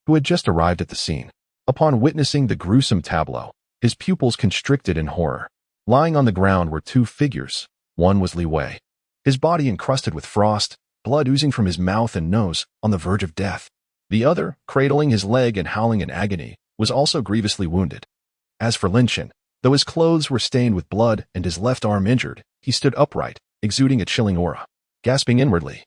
who had just arrived at the scene. Upon witnessing the gruesome tableau, his pupils constricted in horror. Lying on the ground were 2 figures. One was Li Wei, his body encrusted with frost, blood oozing from his mouth and nose, on the verge of death. The other, cradling his leg and howling in agony, was also grievously wounded. As for Lin Chen, though his clothes were stained with blood and his left arm injured, he stood upright, exuding a chilling aura. Gasping inwardly,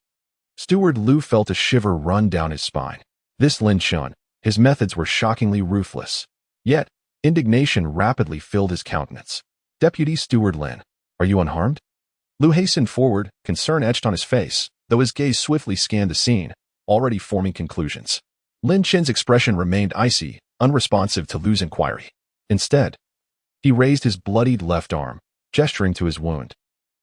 Steward Lu felt a shiver run down his spine. This Lin Chun, his methods were shockingly ruthless. Yet, indignation rapidly filled his countenance. Deputy Steward Lin, are you unharmed? Lu hastened forward, concern etched on his face, though his gaze swiftly scanned the scene, already forming conclusions. Lin Chen's expression remained icy, unresponsive to Lu's inquiry. Instead, he raised his bloodied left arm, gesturing to his wound.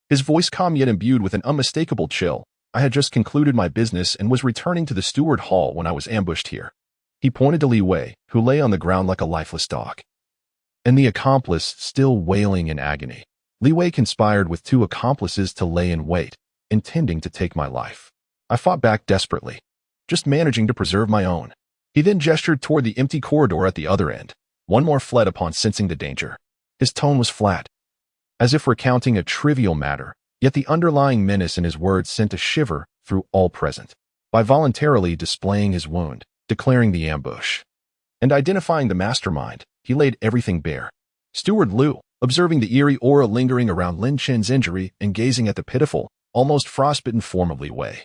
His voice calm yet imbued with an unmistakable chill. I had just concluded my business and was returning to the Steward Hall when I was ambushed here. He pointed to Li Wei, who lay on the ground like a lifeless dog, and the accomplice still wailing in agony. Li Wei conspired with 2 accomplices to lay in wait, intending to take my life. I fought back desperately, just managing to preserve my own. He then gestured toward the empty corridor at the other end. One more fled upon sensing the danger. His tone was flat, as if recounting a trivial matter, yet the underlying menace in his words sent a shiver through all present. By voluntarily displaying his wound, declaring the ambush, and identifying the mastermind, he laid everything bare. Steward Lu, observing the eerie aura lingering around Lin Chen's injury and gazing at the pitiful, almost frostbitten form of Li Wei,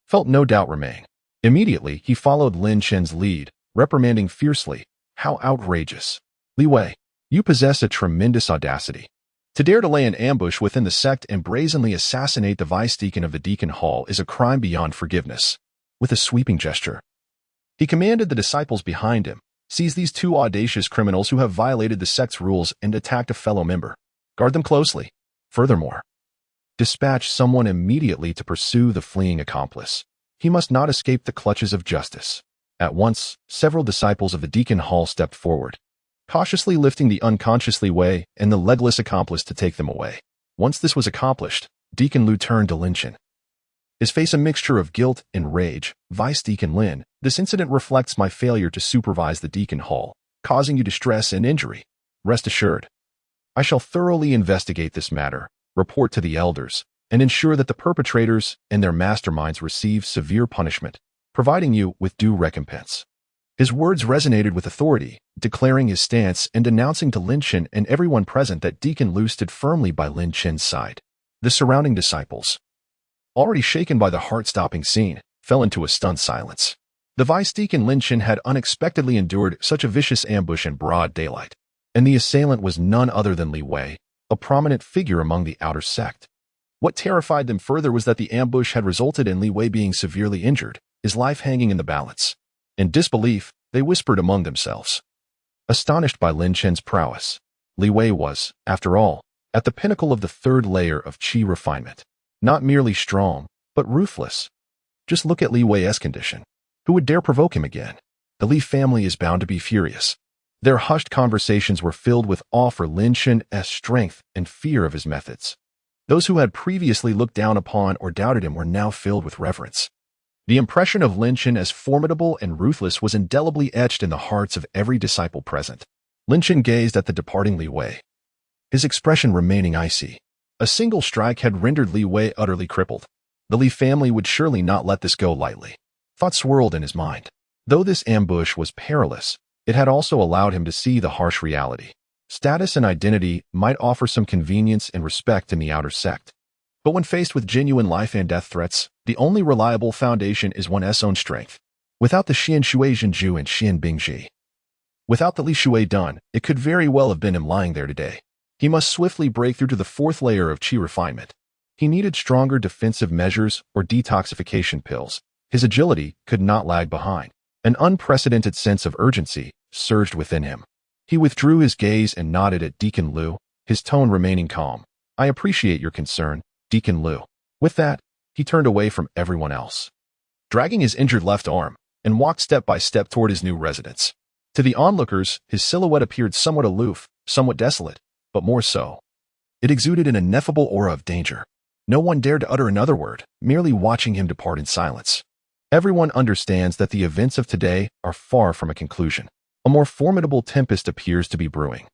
felt no doubt remain. Immediately, he followed Lin Chen's lead, reprimanding fiercely, "How outrageous! Li Wei, you possess a tremendous audacity. To dare to lay an ambush within the sect and brazenly assassinate the vice-deacon of the Deacon Hall is a crime beyond forgiveness." With a sweeping gesture, he commanded the disciples behind him, "Seize these 2 audacious criminals who have violated the sect's rules and attacked a fellow member. Guard them closely. Furthermore, dispatch someone immediately to pursue the fleeing accomplice. He must not escape the clutches of justice." At once, several disciples of the Deacon Hall stepped forward, cautiously lifting the unconscious Li Wei and the legless accomplice to take them away. Once this was accomplished, Deacon Lu turned to Lin Chen, his face a mixture of guilt and rage. "Vice Deacon Lin, this incident reflects my failure to supervise the Deacon Hall, causing you distress and injury. Rest assured, I shall thoroughly investigate this matter, report to the elders, and ensure that the perpetrators and their masterminds receive severe punishment, providing you with due recompense." His words resonated with authority, declaring his stance and announcing to Lin Chen and everyone present that Deacon Lu stood firmly by Lin Chen's side. The surrounding disciples, already shaken by the heart-stopping scene, fell into a stunned silence. The vice-deacon Lin Chen had unexpectedly endured such a vicious ambush in broad daylight, and the assailant was none other than Li Wei, a prominent figure among the outer sect. What terrified them further was that the ambush had resulted in Li Wei being severely injured, his life hanging in the balance. In disbelief, they whispered among themselves. Astonished by Lin Chen's prowess, Li Wei was, after all, at the pinnacle of the third layer of qi refinement. Not merely strong, but ruthless. Just look at Li Wei's condition. Who would dare provoke him again? The Li family is bound to be furious. Their hushed conversations were filled with awe for Lin Chen's strength and fear of his methods. Those who had previously looked down upon or doubted him were now filled with reverence. The impression of Lin Chen as formidable and ruthless was indelibly etched in the hearts of every disciple present. Lin Chen gazed at the departing Li Wei, his expression remaining icy. A single strike had rendered Li Wei utterly crippled. The Li family would surely not let this go lightly. Thoughts swirled in his mind. Though this ambush was perilous, it had also allowed him to see the harsh reality. Status and identity might offer some convenience and respect in the outer sect. But when faced with genuine life and death threats, the only reliable foundation is one's own strength. Without the Xian Shui Zhenju and Xian Bingji, without the Li Shui Dun, it could very well have been him lying there today. He must swiftly break through to the fourth layer of qi refinement. He needed stronger defensive measures or detoxification pills. His agility could not lag behind. An unprecedented sense of urgency surged within him. He withdrew his gaze and nodded at Deacon Lu, his tone remaining calm. I appreciate your concern, Deacon Lu. With that, he turned away from everyone else, dragging his injured left arm, and walked step by step toward his new residence. To the onlookers, his silhouette appeared somewhat aloof, somewhat desolate, but more so. It exuded an ineffable aura of danger. No one dared to utter another word, merely watching him depart in silence. Everyone understands that the events of today are far from a conclusion. A more formidable tempest appears to be brewing,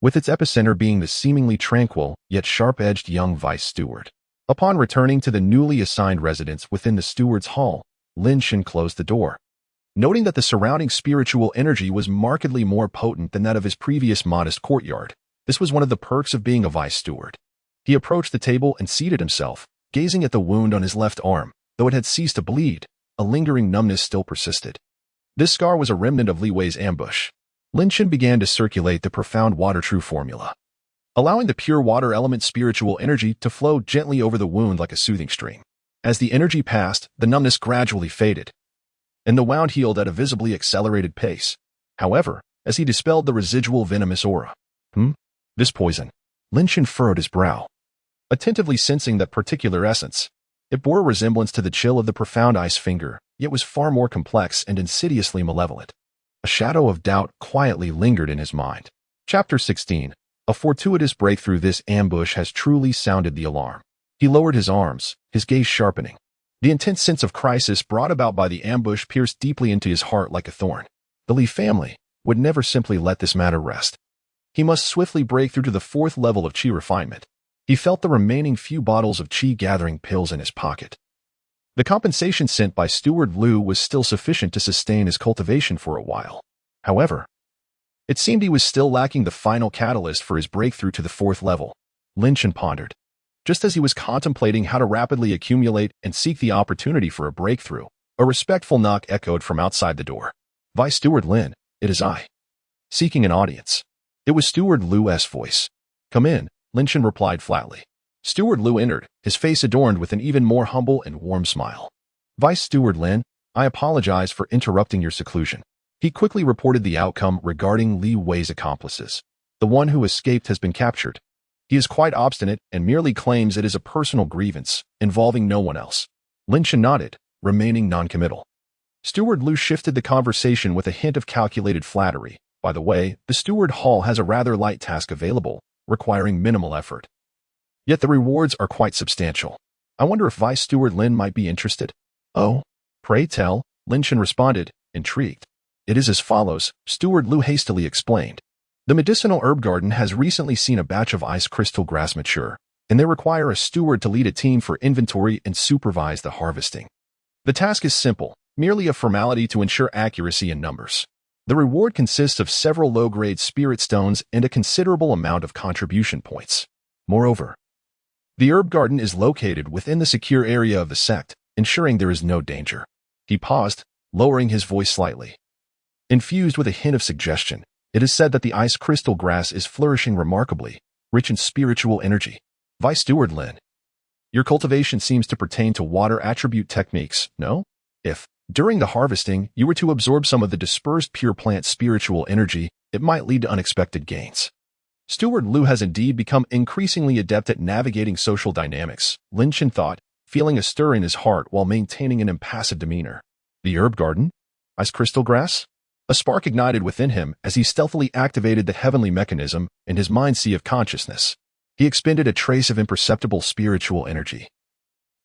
with its epicenter being the seemingly tranquil yet sharp-edged young vice steward. Upon returning to the newly assigned residence within the steward's hall, Lin Chen closed the door. Noting that the surrounding spiritual energy was markedly more potent than that of his previous modest courtyard, this was one of the perks of being a vice steward. He approached the table and seated himself, gazing at the wound on his left arm. Though it had ceased to bleed, a lingering numbness still persisted. This scar was a remnant of Li Wei's ambush. Lin Chen began to circulate the profound water true formula, allowing the pure water element spiritual energy to flow gently over the wound like a soothing stream. As the energy passed, the numbness gradually faded, and the wound healed at a visibly accelerated pace. However, as he dispelled the residual venomous aura, this poison? Lin Chen furrowed his brow, attentively sensing that particular essence. It bore a resemblance to the chill of the profound ice finger, yet was far more complex and insidiously malevolent. A shadow of doubt quietly lingered in his mind. Chapter 16. A fortuitous breakthrough. This ambush has truly sounded the alarm. He lowered his arms, his gaze sharpening. The intense sense of crisis brought about by the ambush pierced deeply into his heart like a thorn. The Li family would never simply let this matter rest. He must swiftly break through to the fourth level of qi refinement. He felt the remaining few bottles of qi-gathering pills in his pocket. The compensation sent by Steward Lu was still sufficient to sustain his cultivation for a while. However, it seemed he was still lacking the final catalyst for his breakthrough to the fourth level. Lin Chen pondered. Just as he was contemplating how to rapidly accumulate and seek the opportunity for a breakthrough, a respectful knock echoed from outside the door. Vice Steward Lin, it is I. Seeking an audience. It was Steward Lu's voice. Come in, Lin Chen replied flatly. Steward Lu entered, his face adorned with an even more humble and warm smile. Vice Steward Lin, I apologize for interrupting your seclusion. He quickly reported the outcome regarding Li Wei's accomplices. The one who escaped has been captured. He is quite obstinate and merely claims it is a personal grievance, involving no one else. Lin Chen nodded, remaining noncommittal. Steward Lu shifted the conversation with a hint of calculated flattery. By the way, the Steward Hall has a rather light task available, requiring minimal effort. Yet the rewards are quite substantial. I wonder if Vice Steward Lin might be interested. Oh, pray tell, Lin Chen responded, intrigued. It is as follows, Steward Lu hastily explained. The medicinal herb garden has recently seen a batch of ice crystal grass mature, and they require a steward to lead a team for inventory and supervise the harvesting. The task is simple, merely a formality to ensure accuracy in numbers. The reward consists of several low-grade spirit stones and a considerable amount of contribution points. Moreover, the herb garden is located within the secure area of the sect, ensuring there is no danger. He paused, lowering his voice slightly. Infused with a hint of suggestion, it is said that the ice crystal grass is flourishing remarkably, rich in spiritual energy. Vice Steward Lin, your cultivation seems to pertain to water attribute techniques, no? If, during the harvesting, you were to absorb some of the dispersed pure plant spiritual energy, it might lead to unexpected gains. Steward Liu has indeed become increasingly adept at navigating social dynamics, Lin Chen thought, feeling a stir in his heart while maintaining an impassive demeanor. The herb garden? Ice crystal grass? A spark ignited within him as he stealthily activated the heavenly mechanism in his mind sea of consciousness. He expended a trace of imperceptible spiritual energy,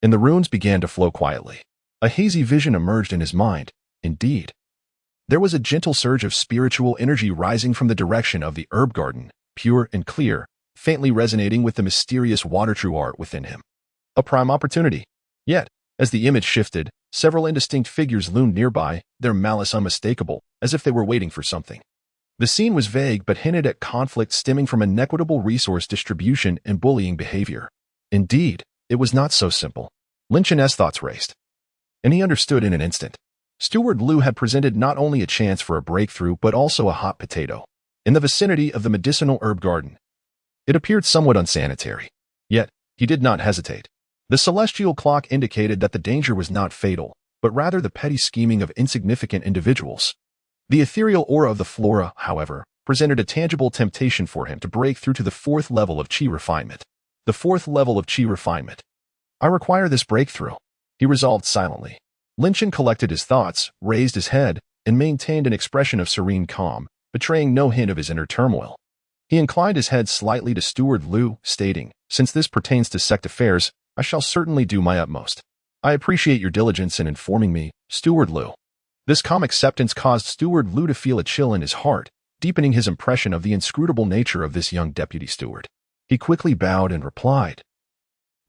and the runes began to flow quietly. A hazy vision emerged in his mind. Indeed, there was a gentle surge of spiritual energy rising from the direction of the herb garden, pure and clear, faintly resonating with the mysterious water true art within him. A prime opportunity. Yet, as the image shifted, several indistinct figures loomed nearby, their malice unmistakable, as if they were waiting for something. The scene was vague but hinted at conflict stemming from inequitable resource distribution and bullying behavior. Indeed, it was not so simple. Lin Chen's thoughts raced, and he understood in an instant. Steward Liu had presented not only a chance for a breakthrough but also a hot potato. In the vicinity of the medicinal herb garden, it appeared somewhat unsanitary. Yet, he did not hesitate. The celestial clock indicated that the danger was not fatal, but rather the petty scheming of insignificant individuals. The ethereal aura of the flora, however, presented a tangible temptation for him to break through to the fourth level of chi refinement. The fourth level of chi refinement. I require this breakthrough, he resolved silently. Lin Chen collected his thoughts, raised his head, and maintained an expression of serene calm, betraying no hint of his inner turmoil. He inclined his head slightly to Steward Liu, stating, "Since this pertains to sect affairs, I shall certainly do my utmost. I appreciate your diligence in informing me, Steward Liu." This calm acceptance caused Steward Liu to feel a chill in his heart, deepening his impression of the inscrutable nature of this young deputy steward. He quickly bowed and replied,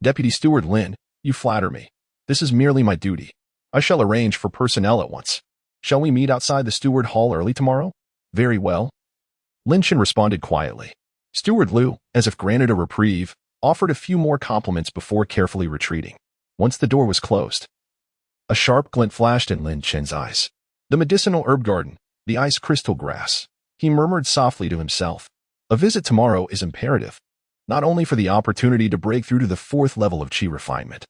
"Deputy Steward Lin, you flatter me. This is merely my duty. I shall arrange for personnel at once. Shall we meet outside the steward hall early tomorrow?" "Very well." Lin Chen responded quietly. Steward Liu, as if granted a reprieve, offered a few more compliments before carefully retreating. Once the door was closed, a sharp glint flashed in Lin Chen's eyes. The medicinal herb garden, the ice crystal grass. He murmured softly to himself. A visit tomorrow is imperative, not only for the opportunity to break through to the fourth level of chi refinement,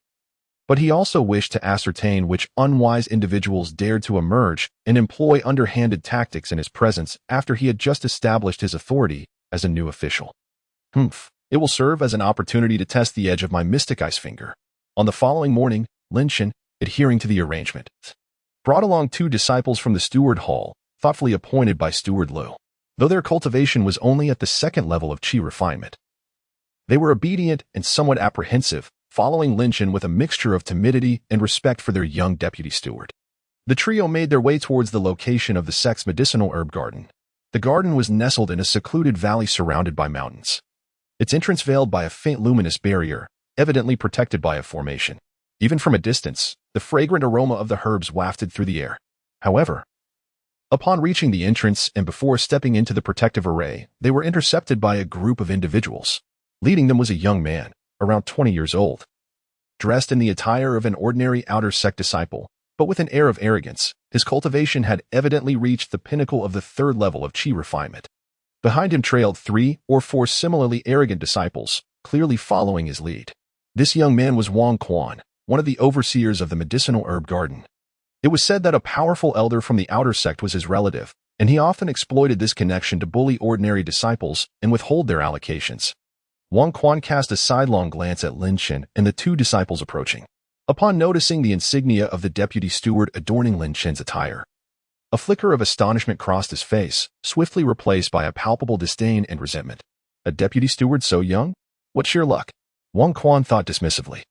but he also wished to ascertain which unwise individuals dared to emerge and employ underhanded tactics in his presence after he had just established his authority as a new official. It will serve as an opportunity to test the edge of my mystic ice finger. On the following morning, Lin Chen, adhering to the arrangement, brought along 2 disciples from the steward hall, thoughtfully appointed by Steward Liu. Though their cultivation was only at the second level of chi refinement, they were obedient and somewhat apprehensive, following Lin Chen with a mixture of timidity and respect for their young deputy steward. The trio made their way towards the location of the sect's medicinal herb garden. The garden was nestled in a secluded valley surrounded by mountains, its entrance veiled by a faint luminous barrier, evidently protected by a formation. Even from a distance, the fragrant aroma of the herbs wafted through the air. However, upon reaching the entrance and before stepping into the protective array, they were intercepted by a group of individuals. Leading them was a young man, around 20 years old, dressed in the attire of an ordinary outer sect disciple, but with an air of arrogance. His cultivation had evidently reached the pinnacle of the third level of chi refinement. Behind him trailed 3 or 4 similarly arrogant disciples, clearly following his lead. This young man was Wang Quan, one of the overseers of the medicinal herb garden. It was said that a powerful elder from the outer sect was his relative, and he often exploited this connection to bully ordinary disciples and withhold their allocations. Wang Quan cast a sidelong glance at Lin Chen and the 2 disciples approaching. Upon noticing the insignia of the deputy steward adorning Lin Chen's attire, a flicker of astonishment crossed his face, swiftly replaced by a palpable disdain and resentment. A deputy steward so young? What sheer luck? Wang Quan thought dismissively.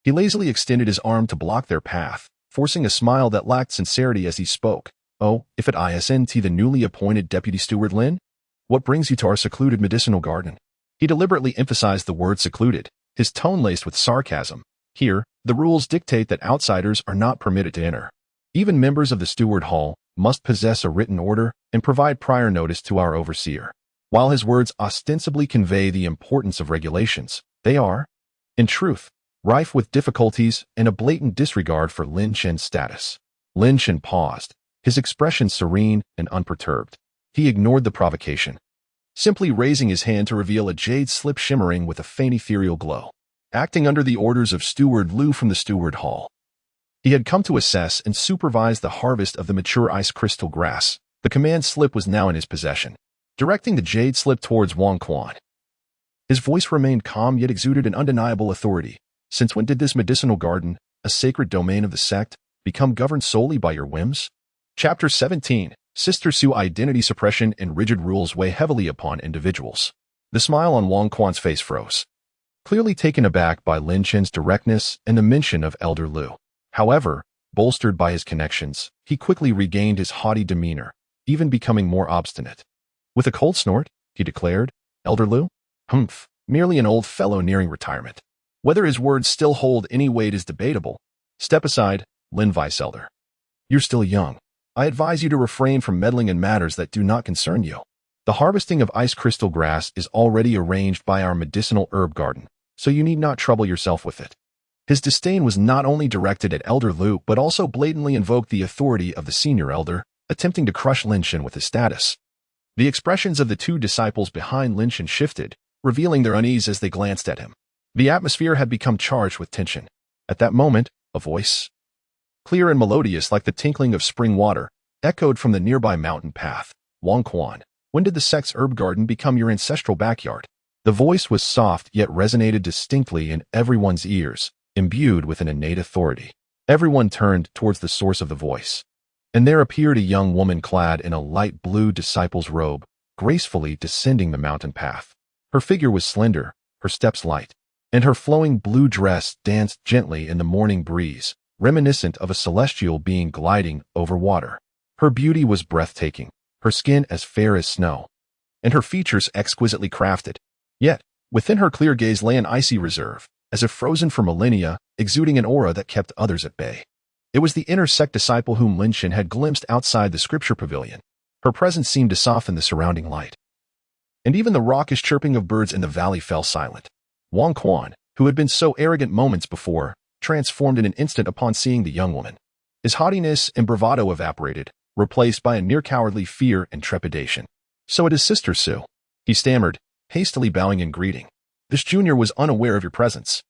He lazily extended his arm to block their path, forcing a smile that lacked sincerity as he spoke. "Oh, if it isn't the newly appointed deputy steward Lin? What brings you to our secluded medicinal garden?" He deliberately emphasized the word secluded, his tone laced with sarcasm. "Here, the rules dictate that outsiders are not permitted to enter. Even members of the steward hall, must possess a written order and provide prior notice to our overseer. While his words ostensibly convey the importance of regulations, they are, in truth, rife with difficulties and a blatant disregard for Lin Chen's status. Lin Chen paused, his expression serene and unperturbed. He ignored the provocation, simply raising his hand to reveal a jade slip shimmering with a faint ethereal glow. Acting under the orders of Steward Liu from the Steward Hall, he had come to assess and supervise the harvest of the mature ice crystal grass. The command slip was now in his possession. Directing the jade slip towards Wang Quan, his voice remained calm yet exuded an undeniable authority. Since when did this medicinal garden, a sacred domain of the sect, become governed solely by your whims? Chapter 17. Sister Su. Identity suppression and rigid rules weigh heavily upon individuals. The smile on Wang Quan's face froze, clearly taken aback by Lin Chen's directness and the mention of Elder Liu. However, bolstered by his connections, he quickly regained his haughty demeanor, even becoming more obstinate. With a cold snort, he declared, Elder Liu? Humph, merely an old fellow nearing retirement. Whether his words still hold any weight is debatable. Step aside, Lin Vice Elder. You're still young. I advise you to refrain from meddling in matters that do not concern you. The harvesting of ice crystal grass is already arranged by our medicinal herb garden, so you need not trouble yourself with it. His disdain was not only directed at Elder Liu but also blatantly invoked the authority of the senior elder, attempting to crush Lin Chen with his status. The expressions of the two disciples behind Lin Chen shifted, revealing their unease as they glanced at him. The atmosphere had become charged with tension. At that moment, a voice, clear and melodious like the tinkling of spring water, echoed from the nearby mountain path. Wang Quan, when did the sect's herb garden become your ancestral backyard? The voice was soft yet resonated distinctly in everyone's ears, imbued with an innate authority. Everyone turned towards the source of the voice, and there appeared a young woman clad in a light blue disciple's robe, gracefully descending the mountain path. Her figure was slender, her steps light, and her flowing blue dress danced gently in the morning breeze, reminiscent of a celestial being gliding over water. Her beauty was breathtaking, her skin as fair as snow, and her features exquisitely crafted. Yet, within her clear gaze lay an icy reserve, as if frozen for millennia, exuding an aura that kept others at bay. It was the inner sect disciple whom Lin Chen had glimpsed outside the scripture pavilion. Her presence seemed to soften the surrounding light, and even the raucous chirping of birds in the valley fell silent. Wang Quan, who had been so arrogant moments before, transformed in an instant upon seeing the young woman. His haughtiness and bravado evaporated, replaced by a near-cowardly fear and trepidation. So it is Sister Su, he stammered, hastily bowing in greeting. This junior was unaware of your presence,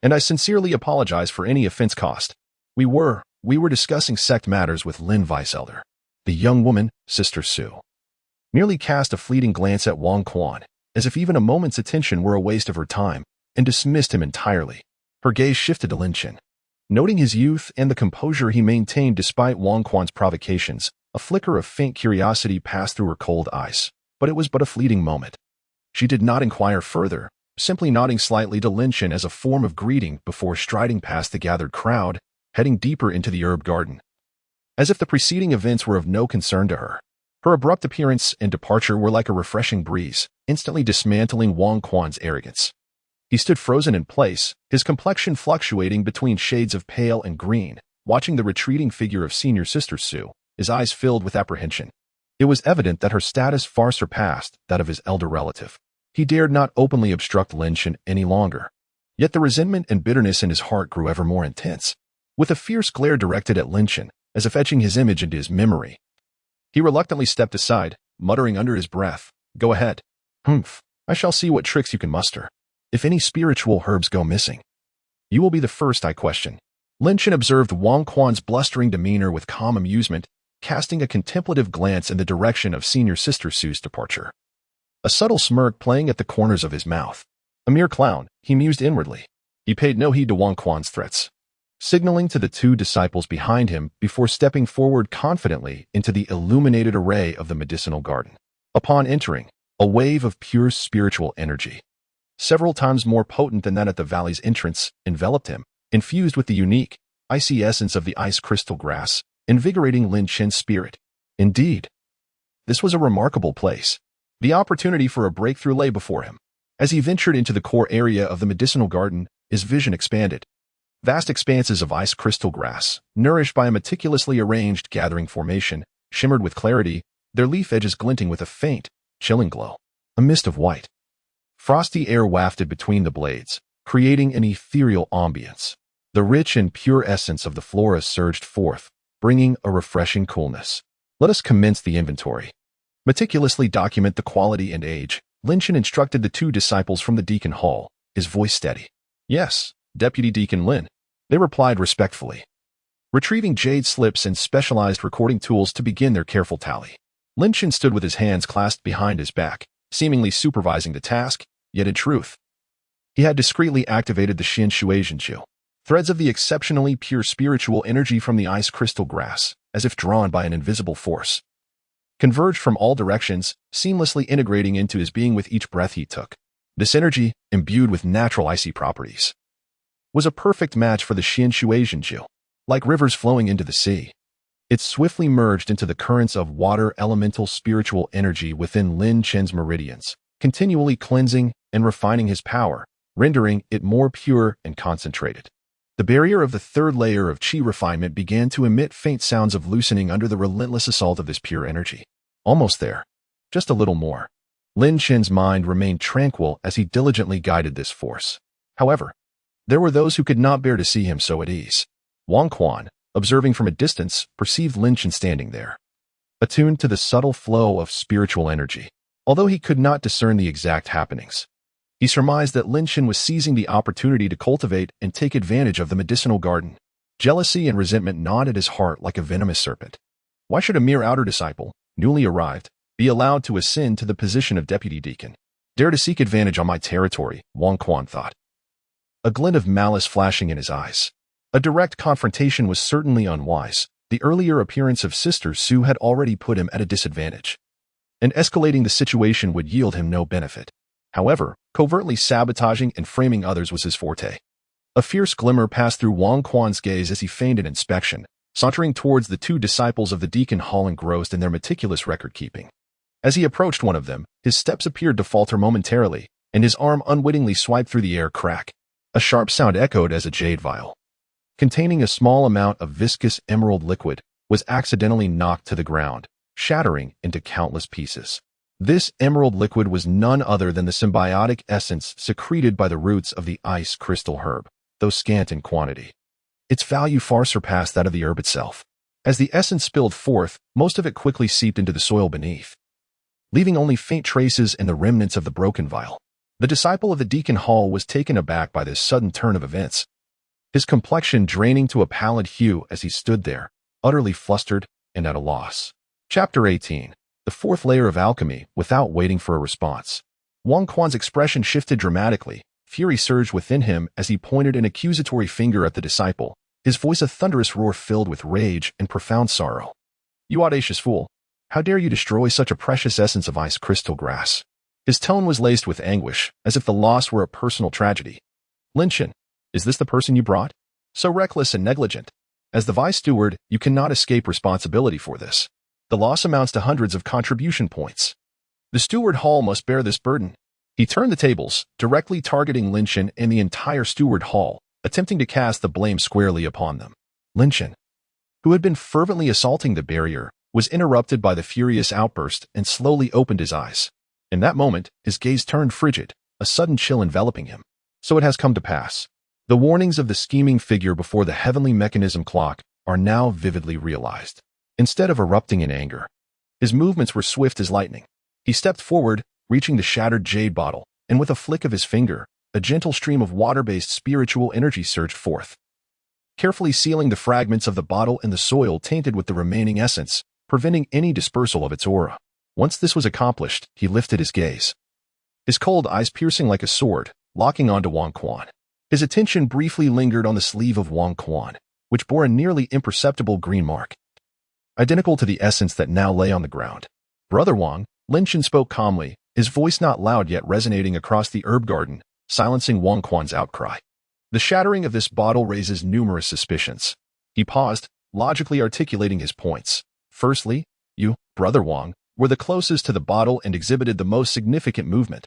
and I sincerely apologize for any offense caused. We were discussing sect matters with Lin Vice Elder. The young woman, Sister Su, merely cast a fleeting glance at Wang Quan, as if even a moment's attention were a waste of her time, and dismissed him entirely. Her gaze shifted to Lin Chen. Noting his youth and the composure he maintained despite Wang Quan's provocations, a flicker of faint curiosity passed through her cold eyes, but it was but a fleeting moment. She did not inquire further, simply nodding slightly to Lin Chen as a form of greeting before striding past the gathered crowd, heading deeper into the herb garden. As if the preceding events were of no concern to her, her abrupt appearance and departure were like a refreshing breeze, instantly dismantling Wang Quan's arrogance. He stood frozen in place, his complexion fluctuating between shades of pale and green, watching the retreating figure of senior Sister Su, his eyes filled with apprehension. It was evident that her status far surpassed that of his elder relative. He dared not openly obstruct Lin Chen any longer. Yet the resentment and bitterness in his heart grew ever more intense. With a fierce glare directed at Lin Chen, as if etching his image into his memory, he reluctantly stepped aside, muttering under his breath, "Go ahead. Humph, I shall see what tricks you can muster. If any spiritual herbs go missing, you will be the first I question." Lin Chen observed Wang Quan's blustering demeanor with calm amusement, casting a contemplative glance in the direction of senior Sister Su's departure. A subtle smirk playing at the corners of his mouth. A mere clown, he mused inwardly. He paid no heed to Wang Quan's threats, signaling to the two disciples behind him before stepping forward confidently into the illuminated array of the medicinal garden. Upon entering, a wave of pure spiritual energy, several times more potent than that at the valley's entrance, enveloped him, infused with the unique, icy essence of the ice crystal grass, invigorating Lin Chen's spirit. Indeed, this was a remarkable place. The opportunity for a breakthrough lay before him. As he ventured into the core area of the medicinal garden, his vision expanded. Vast expanses of ice crystal grass, nourished by a meticulously arranged gathering formation, shimmered with clarity, their leaf edges glinting with a faint, chilling glow. A mist of white. Frosty air wafted between the blades, creating an ethereal ambience. The rich and pure essence of the flora surged forth, bringing a refreshing coolness. Let us commence the inventory. Meticulously document the quality and age. Lynchen instructed the two disciples from the Deacon Hall, his voice steady. Yes, Deputy Deacon Lin. They replied respectfully, retrieving jade slips and specialized recording tools to begin their careful tally. Lynchen stood with his hands clasped behind his back, seemingly supervising the task, yet in truth, he had discreetly activated the Xin Shui Zhenju, threads of the exceptionally pure spiritual energy from the ice crystal grass, as if drawn by an invisible force, converged from all directions, seamlessly integrating into his being with each breath he took. This energy, imbued with natural icy properties, was a perfect match for the Xin Shui Zhenju. Like rivers flowing into the sea, it swiftly merged into the currents of water elemental spiritual energy within Lin Chen's meridians, continually cleansing and refining his power, rendering it more pure and concentrated. The barrier of the third layer of qi refinement began to emit faint sounds of loosening under the relentless assault of this pure energy. Almost there. Just a little more. Lin Chen's mind remained tranquil as he diligently guided this force. However, there were those who could not bear to see him so at ease. Wang Quan, observing from a distance, perceived Lin Chen standing there, attuned to the subtle flow of spiritual energy. Although he could not discern the exact happenings, he surmised that Lin Chen was seizing the opportunity to cultivate and take advantage of the medicinal garden. Jealousy and resentment gnawed at his heart like a venomous serpent. Why should a mere outer disciple, newly arrived, be allowed to ascend to the position of deputy deacon? Dare to seek advantage on my territory, Wang Quan thought, a glint of malice flashing in his eyes. A direct confrontation was certainly unwise. The earlier appearance of Sister Su had already put him at a disadvantage, and escalating the situation would yield him no benefit. However, covertly sabotaging and framing others was his forte. A fierce glimmer passed through Wang Quan's gaze as he feigned an inspection, sauntering towards the two disciples of the Deacon Hall engrossed in their meticulous record-keeping. As he approached one of them, his steps appeared to falter momentarily, and his arm unwittingly swiped through the air crack. A sharp sound echoed as a jade vial, containing a small amount of viscous emerald liquid, was accidentally knocked to the ground, shattering into countless pieces. This emerald liquid was none other than the symbiotic essence secreted by the roots of the ice crystal herb, though scant in quantity. Its value far surpassed that of the herb itself. As the essence spilled forth, most of it quickly seeped into the soil beneath, leaving only faint traces and the remnants of the broken vial. The disciple of the Deacon Hall was taken aback by this sudden turn of events, his complexion draining to a pallid hue as he stood there, utterly flustered and at a loss. Chapter 18. The fourth layer of alchemy. Without waiting for a response, Wang Quan's expression shifted dramatically. Fury surged within him as he pointed an accusatory finger at the disciple, his voice a thunderous roar filled with rage and profound sorrow. You audacious fool! How dare you destroy such a precious essence of ice crystal grass? His tone was laced with anguish, as if the loss were a personal tragedy. Lin Chen, is this the person you brought? So reckless and negligent. As the vice steward, you cannot escape responsibility for this. The loss amounts to hundreds of contribution points. The steward hall must bear this burden. He turned the tables, directly targeting Lin Chen and the entire steward hall, attempting to cast the blame squarely upon them. Lin Chen, who had been fervently assaulting the barrier, was interrupted by the furious outburst and slowly opened his eyes. In that moment, his gaze turned frigid, a sudden chill enveloping him. So it has come to pass. The warnings of the scheming figure before the heavenly mechanism clock are now vividly realized. Instead of erupting in anger, his movements were swift as lightning. He stepped forward, reaching the shattered jade bottle, and with a flick of his finger, a gentle stream of water-based spiritual energy surged forth, carefully sealing the fragments of the bottle in the soil tainted with the remaining essence, preventing any dispersal of its aura. Once this was accomplished, he lifted his gaze, his cold eyes piercing like a sword, locking onto Wang Quan. His attention briefly lingered on the sleeve of Wang Quan, which bore a nearly imperceptible green mark, identical to the essence that now lay on the ground. Brother Wang, Lin Chen spoke calmly, his voice not loud yet resonating across the herb garden, silencing Wang Quan's outcry. The shattering of this bottle raises numerous suspicions. He paused, logically articulating his points. Firstly, you, Brother Wang, were the closest to the bottle and exhibited the most significant movement.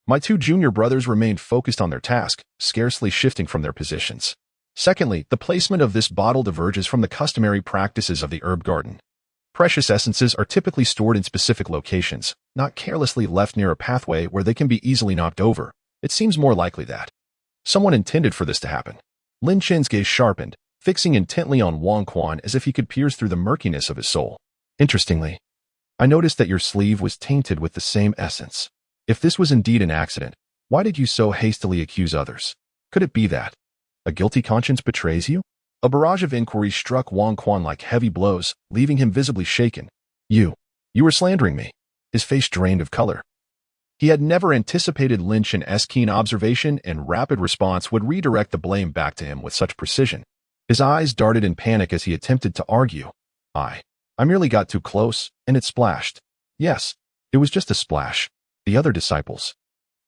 My two junior brothers remained focused on their task, scarcely shifting from their positions. Secondly, the placement of this bottle diverges from the customary practices of the herb garden. Precious essences are typically stored in specific locations, not carelessly left near a pathway where they can be easily knocked over. It seems more likely that someone intended for this to happen. Lin Chen's gaze sharpened, fixing intently on Wang Quan as if he could pierce through the murkiness of his soul. Interestingly, I noticed that your sleeve was tainted with the same essence. If this was indeed an accident, why did you so hastily accuse others? Could it be that a guilty conscience betrays you? A barrage of inquiries struck Wang Quan like heavy blows, leaving him visibly shaken. You were slandering me. His face drained of color. He had never anticipated Lin Chen's keen observation and rapid response would redirect the blame back to him with such precision. His eyes darted in panic as he attempted to argue. I merely got too close, and it splashed. Yes, it was just a splash. The other disciples,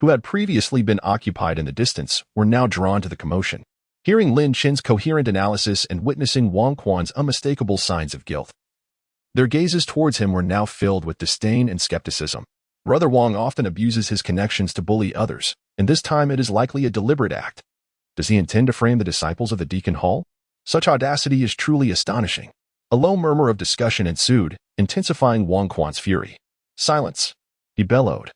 who had previously been occupied in the distance, were now drawn to the commotion. Hearing Lin Chen's coherent analysis and witnessing Wang Quan's unmistakable signs of guilt, their gazes towards him were now filled with disdain and skepticism. Brother Wang often abuses his connections to bully others, and this time it is likely a deliberate act. Does he intend to frame the disciples of the Deacon Hall? Such audacity is truly astonishing. A low murmur of discussion ensued, intensifying Wang Quan's fury. Silence, he bellowed,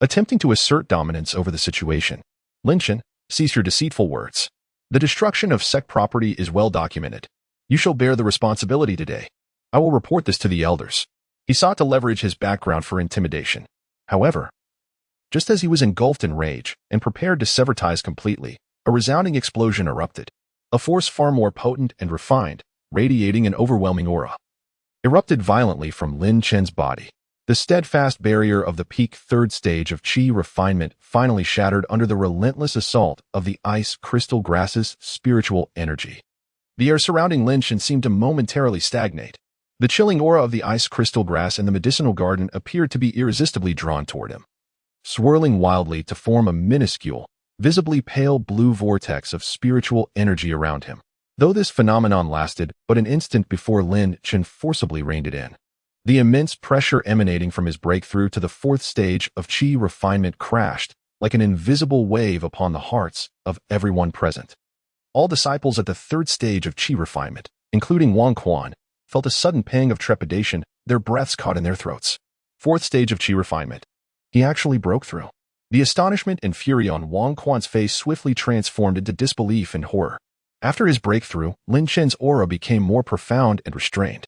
attempting to assert dominance over the situation. Lin Chen, cease your deceitful words. The destruction of sect property is well documented. You shall bear the responsibility today. I will report this to the elders. He sought to leverage his background for intimidation. However, just as he was engulfed in rage and prepared to sever ties completely, a resounding explosion erupted. A force far more potent and refined, radiating an overwhelming aura, erupted violently from Lin Chen's body. The steadfast barrier of the peak third stage of Qi refinement finally shattered under the relentless assault of the ice crystal grass's spiritual energy. The air surrounding Lin Chen seemed to momentarily stagnate. The chilling aura of the ice crystal grass in the medicinal garden appeared to be irresistibly drawn toward him, swirling wildly to form a minuscule, visibly pale blue vortex of spiritual energy around him. Though this phenomenon lasted but an instant before Lin Chen forcibly reined it in, the immense pressure emanating from his breakthrough to the fourth stage of Qi refinement crashed like an invisible wave upon the hearts of everyone present. All disciples at the third stage of Qi refinement, including Wang Quan, felt a sudden pang of trepidation, their breaths caught in their throats. Fourth stage of Qi refinement. He actually broke through. The astonishment and fury on Wang Quan's face swiftly transformed into disbelief and horror. After his breakthrough, Lin Chen's aura became more profound and restrained.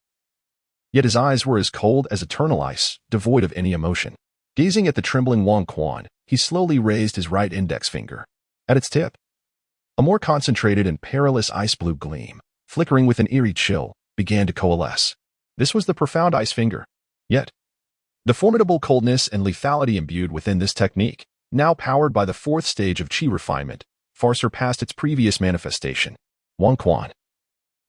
Yet his eyes were as cold as eternal ice, devoid of any emotion. Gazing at the trembling Wang Quan, he slowly raised his right index finger. At its tip, a more concentrated and perilous ice-blue gleam, flickering with an eerie chill, began to coalesce. This was the profound ice finger. Yet, the formidable coldness and lethality imbued within this technique, now powered by the fourth stage of Qi refinement, far surpassed its previous manifestation. Wang Quan.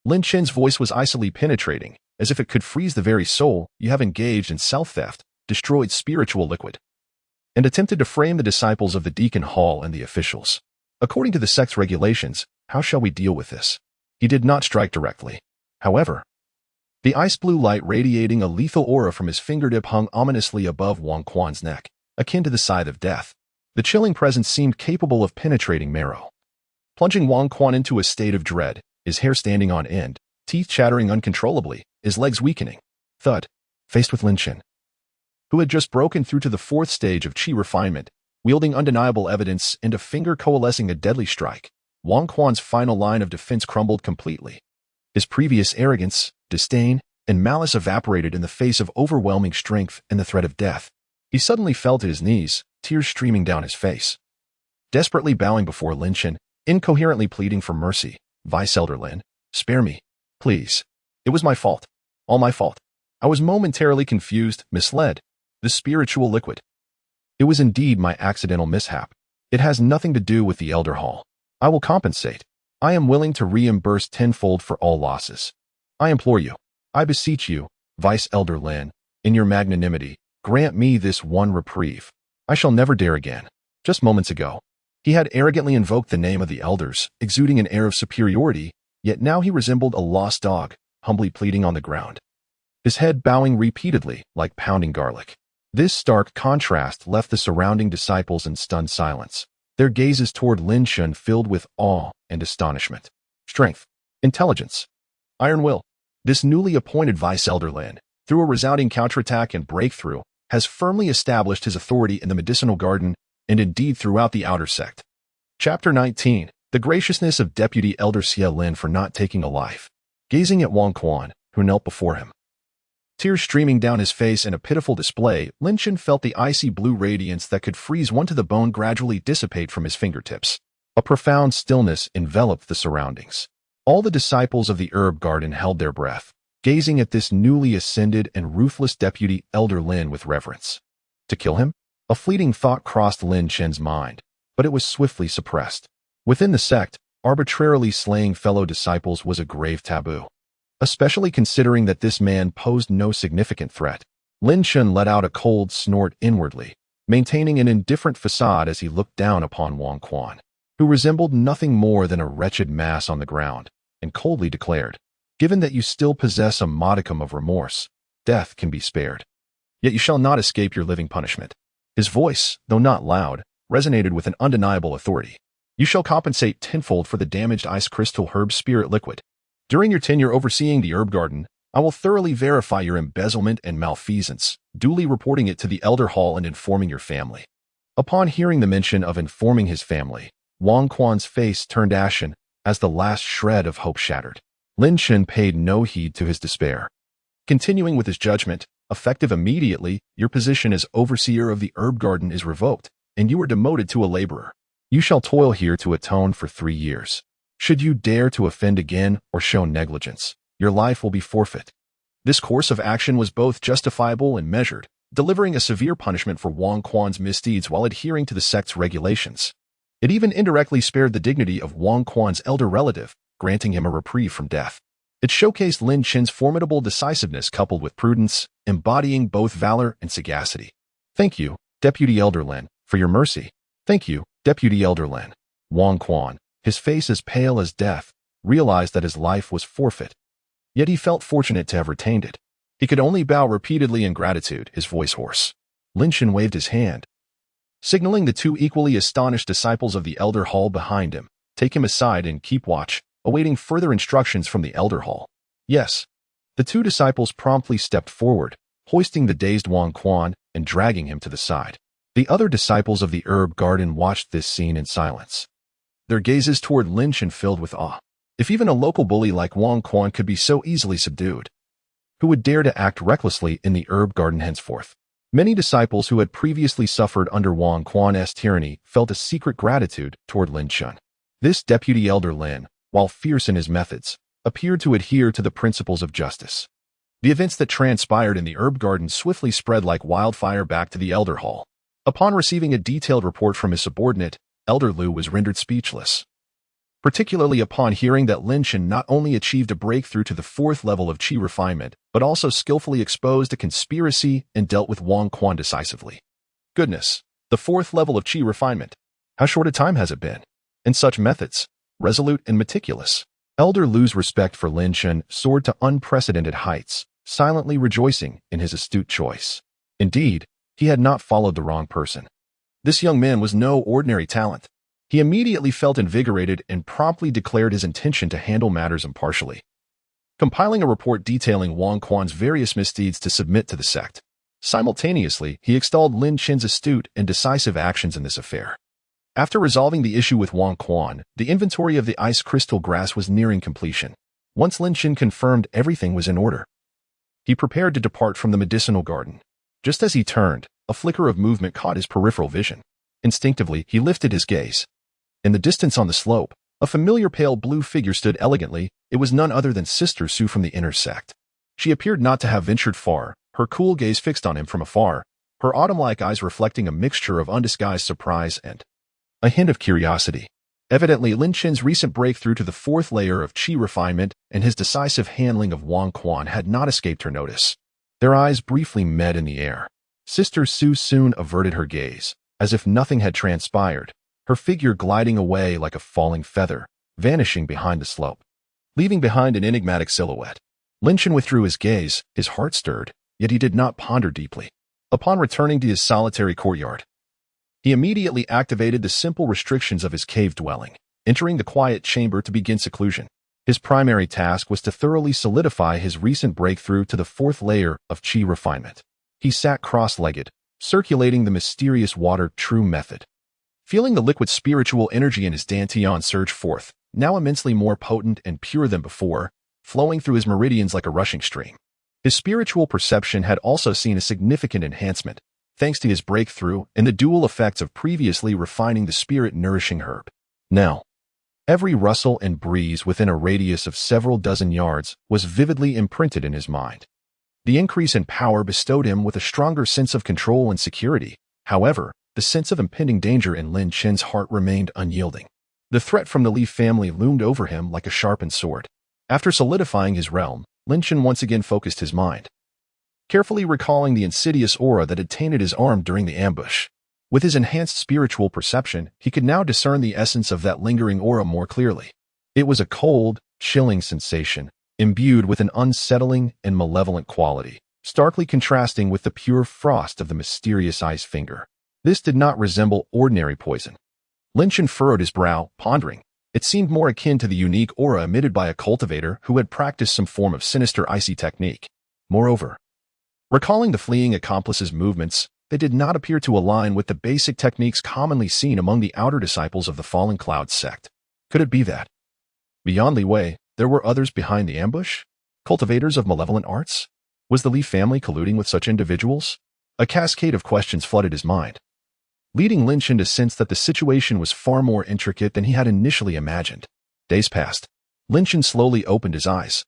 Lin Chen's voice was icily penetrating, as if it could freeze the very soul. You have engaged in self-theft, destroyed spiritual liquid, and attempted to frame the disciples of the Deacon Hall and the officials. According to the sect's regulations, how shall we deal with this? He did not strike directly. However, the ice-blue light radiating a lethal aura from his fingertip hung ominously above Wang Quan's neck, akin to the scythe of death. The chilling presence seemed capable of penetrating marrow, plunging Wang Quan into a state of dread, his hair standing on end, teeth chattering uncontrollably, his legs weakening. Thud. Faced with Lin Chen, who had just broken through to the fourth stage of Qi refinement, wielding undeniable evidence and a finger coalescing a deadly strike, Wang Quan's final line of defense crumbled completely. His previous arrogance, disdain, and malice evaporated in the face of overwhelming strength and the threat of death. He suddenly fell to his knees, tears streaming down his face. Desperately bowing before Lin Chen, incoherently pleading for mercy. Vice Elder Lin, spare me, please. It was my fault. All my fault. I was momentarily confused, misled. The spiritual liquid. It was indeed my accidental mishap. It has nothing to do with the Elder Hall. I will compensate. I am willing to reimburse tenfold for all losses. I implore you, I beseech you, Vice Elder Lin, in your magnanimity, grant me this one reprieve. I shall never dare again. Just moments ago, he had arrogantly invoked the name of the elders, exuding an air of superiority, yet now he resembled a lost dog, humbly pleading on the ground, his head bowing repeatedly like pounding garlic. This stark contrast left the surrounding disciples in stunned silence, their gazes toward Lin Chen filled with awe and astonishment. strength, intelligence, iron will. This newly appointed Vice Elder Lin, through a resounding counterattack and breakthrough, has firmly established his authority in the medicinal garden and indeed throughout the outer sect. Chapter 19. The graciousness of Deputy Elder Xie Lin for not taking a life. Gazing at Wang Quan, who knelt before him, tears streaming down his face in a pitiful display, Lin Chen felt the icy blue radiance that could freeze one to the bone gradually dissipate from his fingertips. A profound stillness enveloped the surroundings. All the disciples of the herb garden held their breath, gazing at this newly ascended and ruthless Deputy Elder Lin with reverence. To kill him? A fleeting thought crossed Lin Chen's mind, but it was swiftly suppressed. Within the sect, arbitrarily slaying fellow disciples was a grave taboo. Especially considering that this man posed no significant threat. Lin Chen let out a cold snort inwardly, maintaining an indifferent facade as he looked down upon Wang Quan, who resembled nothing more than a wretched mass on the ground, and coldly declared, "Given that you still possess a modicum of remorse, death can be spared. Yet you shall not escape your living punishment." His voice, though not loud, resonated with an undeniable authority. "You shall compensate tenfold for the damaged ice crystal herb spirit liquid. During your tenure overseeing the herb garden, I will thoroughly verify your embezzlement and malfeasance, duly reporting it to the Elder Hall and informing your family." Upon hearing the mention of informing his family, Wang Quan's face turned ashen as the last shred of hope shattered. Lin Chen paid no heed to his despair. Continuing with his judgment, effective immediately, your position as overseer of the herb garden is revoked, and you are demoted to a laborer. You shall toil here to atone for 3 years. Should you dare to offend again or show negligence, your life will be forfeit. This course of action was both justifiable and measured, delivering a severe punishment for Wang Quan's misdeeds while adhering to the sect's regulations. It even indirectly spared the dignity of Wang Quan's elder relative, granting him a reprieve from death. It showcased Lin Chen's formidable decisiveness coupled with prudence, embodying both valor and sagacity. "Thank you, Deputy Elder Lin, for your mercy." "Thank you, Deputy Elder Lin." Wang Quan, his face as pale as death, realized that his life was forfeit. Yet he felt fortunate to have retained it. He could only bow repeatedly in gratitude, his voice hoarse. Lin Chen waved his hand, signaling the 2 equally astonished disciples of the Elder Hall behind him, "Take him aside and keep watch," awaiting further instructions from the Elder Hall. "Yes." The 2 disciples promptly stepped forward, hoisting the dazed Wang Quan and dragging him to the side. The other disciples of the herb garden watched this scene in silence, their gazes toward Lin Chen filled with awe. If even a local bully like Wang Quan could be so easily subdued, who would dare to act recklessly in the herb garden henceforth? Many disciples who had previously suffered under Wang Quan's tyranny felt a secret gratitude toward Lin Chen. This Deputy Elder Lin, while fierce in his methods, appeared to adhere to the principles of justice. The events that transpired in the herb garden swiftly spread like wildfire back to the Elder Hall. Upon receiving a detailed report from his subordinate, Elder Lu was rendered speechless, particularly upon hearing that Lin Chen not only achieved a breakthrough to the 4th level of qi refinement, but also skillfully exposed a conspiracy and dealt with Wang Quan decisively. Goodness, the 4th level of qi refinement. How short a time has it been? And such methods, resolute and meticulous. Elder Lu's respect for Lin Chen soared to unprecedented heights, silently rejoicing in his astute choice. Indeed, he had not followed the wrong person. This young man was no ordinary talent. He immediately felt invigorated and promptly declared his intention to handle matters impartially, compiling a report detailing Wang Quan's various misdeeds to submit to the sect. Simultaneously, he extolled Lin Chen's astute and decisive actions in this affair. After resolving the issue with Wang Quan, the inventory of the ice crystal grass was nearing completion. Once Lin Chen confirmed everything was in order, he prepared to depart from the medicinal garden. Just as he turned, a flicker of movement caught his peripheral vision. Instinctively, he lifted his gaze. In the distance on the slope, a familiar pale blue figure stood elegantly. It was none other than Sister Su from the inner sect. She appeared not to have ventured far, her cool gaze fixed on him from afar, her autumn-like eyes reflecting a mixture of undisguised surprise and a hint of curiosity. Evidently, Lin Chen's recent breakthrough to the 4th layer of qi refinement and his decisive handling of Wang Quan had not escaped her notice. Their eyes briefly met in the air. Sister Su soon averted her gaze, as if nothing had transpired, her figure gliding away like a falling feather, vanishing behind the slope, leaving behind an enigmatic silhouette. Lin Chen withdrew his gaze, his heart stirred, yet he did not ponder deeply. Upon returning to his solitary courtyard, he immediately activated the simple restrictions of his cave dwelling, entering the quiet chamber to begin seclusion. His primary task was to thoroughly solidify his recent breakthrough to the fourth layer of Qi refinement. He sat cross-legged, circulating the mysterious water true method. Feeling the liquid spiritual energy in his dantian surge forth, now immensely more potent and pure than before, flowing through his meridians like a rushing stream. His spiritual perception had also seen a significant enhancement, thanks to his breakthrough and the dual effects of previously refining the spirit-nourishing herb. Now, every rustle and breeze within a radius of several dozen yards was vividly imprinted in his mind. The increase in power bestowed him with a stronger sense of control and security. However, the sense of impending danger in Lin Chen's heart remained unyielding. The threat from the Li family loomed over him like a sharpened sword. After solidifying his realm, Lin Chen once again focused his mind, carefully recalling the insidious aura that had tainted his arm during the ambush. With his enhanced spiritual perception, he could now discern the essence of that lingering aura more clearly. It was a cold, chilling sensation, imbued with an unsettling and malevolent quality, starkly contrasting with the pure frost of the mysterious ice finger. This did not resemble ordinary poison. Lin Chen furrowed his brow, pondering. It seemed more akin to the unique aura emitted by a cultivator who had practiced some form of sinister icy technique. Moreover, recalling the fleeing accomplice's movements, they did not appear to align with the basic techniques commonly seen among the outer disciples of the Fallen Clouds sect. Could it be that, beyond Li Wei, there were others behind the ambush? Cultivators of malevolent arts? Was the Li family colluding with such individuals? A cascade of questions flooded his mind, leading Lin Chen to sense that the situation was far more intricate than he had initially imagined. Days passed. Lin Chen slowly opened his eyes,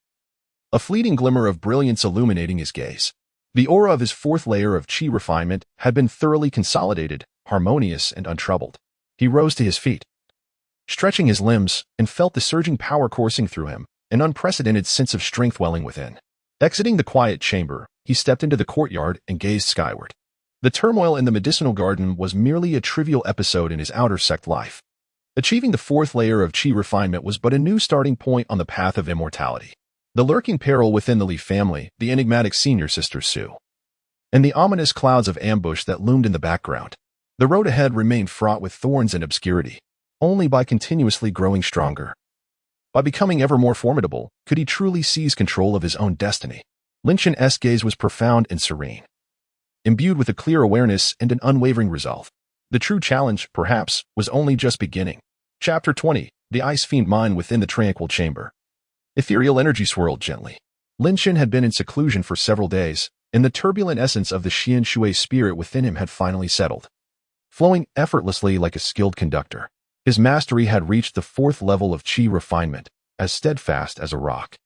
a fleeting glimmer of brilliance illuminating his gaze. The aura of his fourth layer of Qi refinement had been thoroughly consolidated, harmonious and untroubled. He rose to his feet, stretching his limbs, and felt the surging power coursing through him, an unprecedented sense of strength welling within. Exiting the quiet chamber, he stepped into the courtyard and gazed skyward. The turmoil in the medicinal garden was merely a trivial episode in his outer sect life. Achieving the fourth layer of Qi refinement was but a new starting point on the path of immortality. The lurking peril within the Li family, the enigmatic senior sister Su, and the ominous clouds of ambush that loomed in the background. The road ahead remained fraught with thorns and obscurity. Only by continuously growing stronger, by becoming ever more formidable, could he truly seize control of his own destiny. Lin Chen's gaze was profound and serene, imbued with a clear awareness and an unwavering resolve. The true challenge, perhaps, was only just beginning. Chapter 20. The Ice Fiend Mine Within the Tranquil Chamber. Ethereal energy swirled gently. Lin Chen had been in seclusion for several days, and the turbulent essence of the Xian Shui spirit within him had finally settled, flowing effortlessly like a skilled conductor. His mastery had reached the fourth level of Qi refinement, as steadfast as a rock.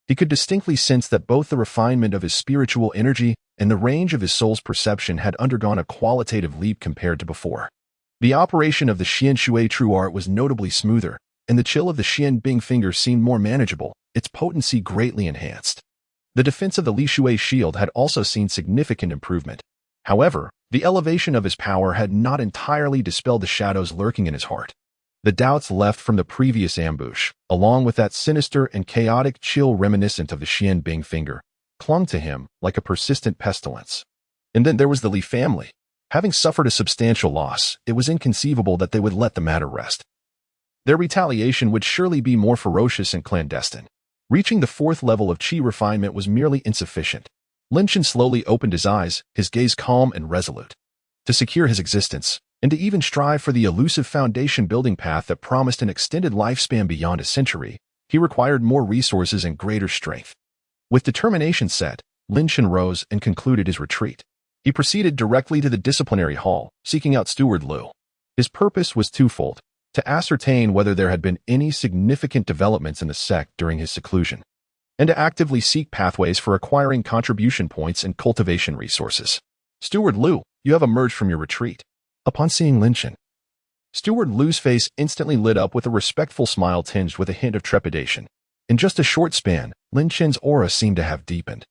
He could distinctly sense that both the refinement of his spiritual energy and the range of his soul's perception had undergone a qualitative leap compared to before. The operation of the Xian Shui true art was notably smoother, and the chill of the Xian Bing finger seemed more manageable, its potency greatly enhanced. The defense of the Li Shui shield had also seen significant improvement. However, the elevation of his power had not entirely dispelled the shadows lurking in his heart. The doubts left from the previous ambush, along with that sinister and chaotic chill reminiscent of the Xian Bing finger, clung to him like a persistent pestilence. And then there was the Li family. Having suffered a substantial loss, it was inconceivable that they would let the matter rest. Their retaliation would surely be more ferocious and clandestine. Reaching the fourth level of Qi refinement was merely insufficient. Lin Chen slowly opened his eyes, his gaze calm and resolute. To secure his existence, and to even strive for the elusive foundation-building path that promised an extended lifespan beyond a century, he required more resources and greater strength. With determination set, Lin Chen rose and concluded his retreat. He proceeded directly to the disciplinary hall, seeking out Steward Liu. His purpose was twofold: to ascertain whether there had been any significant developments in the sect during his seclusion, and to actively seek pathways for acquiring contribution points and cultivation resources. Steward Liu, you have emerged from your retreat. Upon seeing Lin Chen, Steward Liu's face instantly lit up with a respectful smile tinged with a hint of trepidation. In just a short span, Lin Chen's aura seemed to have deepened,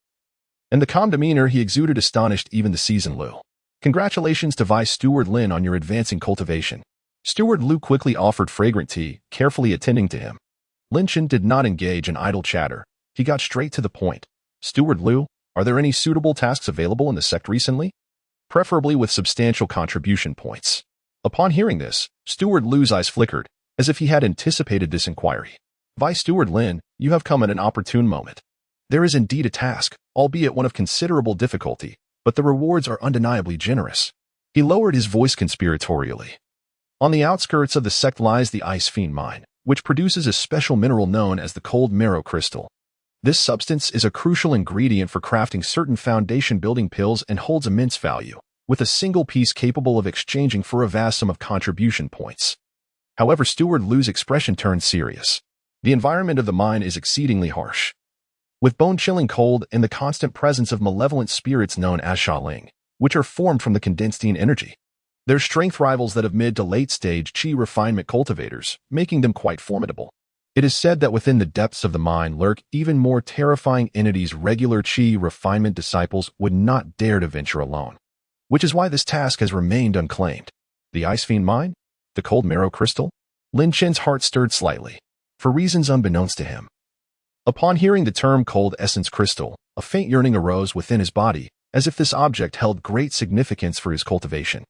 and the calm demeanor he exuded astonished even the seasoned Liu. Congratulations to Vice Steward Lin on your advancing cultivation. Steward Liu quickly offered fragrant tea, carefully attending to him. Lin Chen did not engage in idle chatter. He got straight to the point. Steward Liu, are there any suitable tasks available in the sect recently? Preferably with substantial contribution points. Upon hearing this, Steward Liu's eyes flickered, as if he had anticipated this inquiry. Vice Steward Lin, you have come at an opportune moment. There is indeed a task, albeit one of considerable difficulty, but the rewards are undeniably generous. He lowered his voice conspiratorially. On the outskirts of the sect lies the Ice Fiend Mine, which produces a special mineral known as the cold marrow crystal. This substance is a crucial ingredient for crafting certain foundation-building pills and holds immense value, with a single piece capable of exchanging for a vast sum of contribution points. However, Steward Lu's expression turned serious. The environment of the mine is exceedingly harsh, with bone-chilling cold and the constant presence of malevolent spirits known as Shaling, which are formed from the condensine energy. Their strength rivals that of mid to late-stage Qi refinement cultivators, making them quite formidable. It is said that within the depths of the mine lurk even more terrifying entities regular Qi refinement disciples would not dare to venture alone, which is why this task has remained unclaimed. The Ice Fiend Mine? The cold marrow crystal? Lin Chen's heart stirred slightly, for reasons unbeknownst to him. Upon hearing the term cold essence crystal, a faint yearning arose within his body, as if this object held great significance for his cultivation.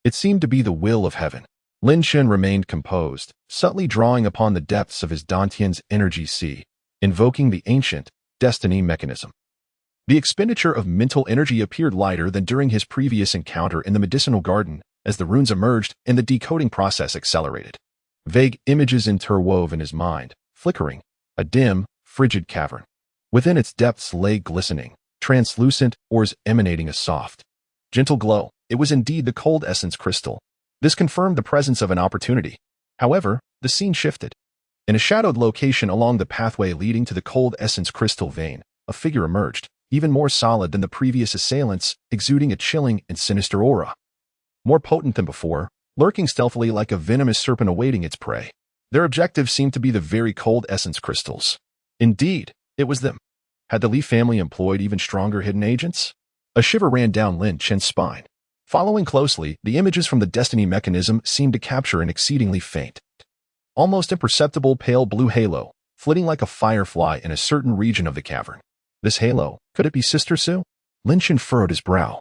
It seemed to be the will of heaven. Lin Chen remained composed, subtly drawing upon the depths of his Dantian's energy sea, invoking the ancient destiny mechanism. The expenditure of mental energy appeared lighter than during his previous encounter in the medicinal garden as the runes emerged and the decoding process accelerated. Vague images interwove in his mind, flickering, a dim, frigid cavern. Within its depths lay glistening, translucent ores emanating a soft, gentle glow. It was indeed the cold essence crystal. This confirmed the presence of an opportunity. However, the scene shifted. In a shadowed location along the pathway leading to the cold essence crystal vein, a figure emerged, even more solid than the previous assailants, exuding a chilling and sinister aura. More potent than before, lurking stealthily like a venomous serpent awaiting its prey. Their objective seemed to be the very cold essence crystals. Indeed, it was them. Had the Li family employed even stronger hidden agents? A shiver ran down Lin Chen's spine. Following closely, the images from the destiny mechanism seemed to capture an exceedingly faint, almost imperceptible pale blue halo, flitting like a firefly in a certain region of the cavern. This halo, could it be Sister Su? Lin Chen furrowed his brow,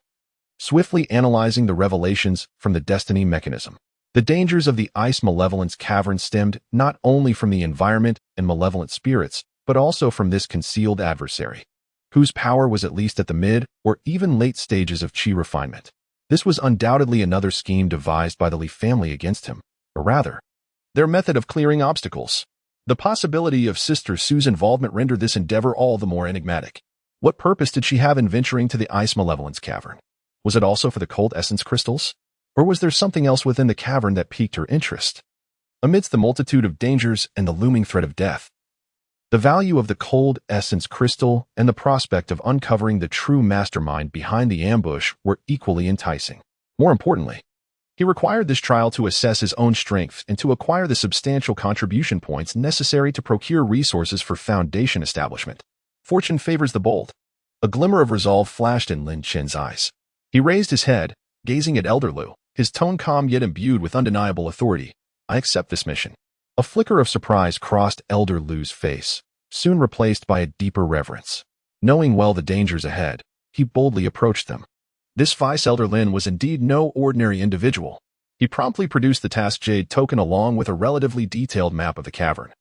swiftly analyzing the revelations from the destiny mechanism. The dangers of the Ice Malevolence Cavern stemmed not only from the environment and malevolent spirits, but also from this concealed adversary, whose power was at least at the mid or even late stages of Qi refinement. This was undoubtedly another scheme devised by the Li family against him, or rather, their method of clearing obstacles. The possibility of Sister Su's involvement rendered this endeavor all the more enigmatic. What purpose did she have in venturing to the Ice Malevolence Cavern? Was it also for the cold essence crystals? Or was there something else within the cavern that piqued her interest? Amidst the multitude of dangers and the looming threat of death, the value of the cold essence crystal and the prospect of uncovering the true mastermind behind the ambush were equally enticing. More importantly, he required this trial to assess his own strength and to acquire the substantial contribution points necessary to procure resources for foundation establishment. Fortune favors the bold. A glimmer of resolve flashed in Lin Chen's eyes. He raised his head, gazing at Elder Lu, his tone calm yet imbued with undeniable authority. I accept this mission. A flicker of surprise crossed Elder Lu's face, soon replaced by a deeper reverence. Knowing well the dangers ahead, he boldly approached them. This Vice Elder Lin was indeed no ordinary individual. He promptly produced the task jade token along with a relatively detailed map of the cavern.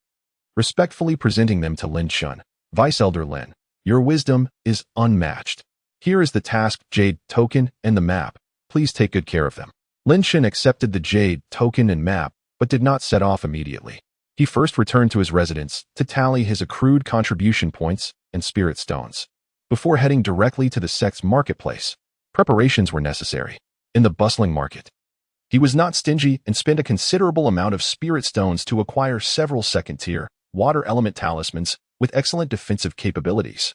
Respectfully presenting them to Lin Chen, Vice Elder Lin, your wisdom is unmatched. Here is the task jade token and the map. Please take good care of them. Lin Chen accepted the jade token and map, but did not set off immediately. He first returned to his residence to tally his accrued contribution points and spirit stones. Before heading directly to the sect's marketplace, preparations were necessary. In the bustling market, he was not stingy and spent a considerable amount of spirit stones to acquire several second-tier water element talismans with excellent defensive capabilities,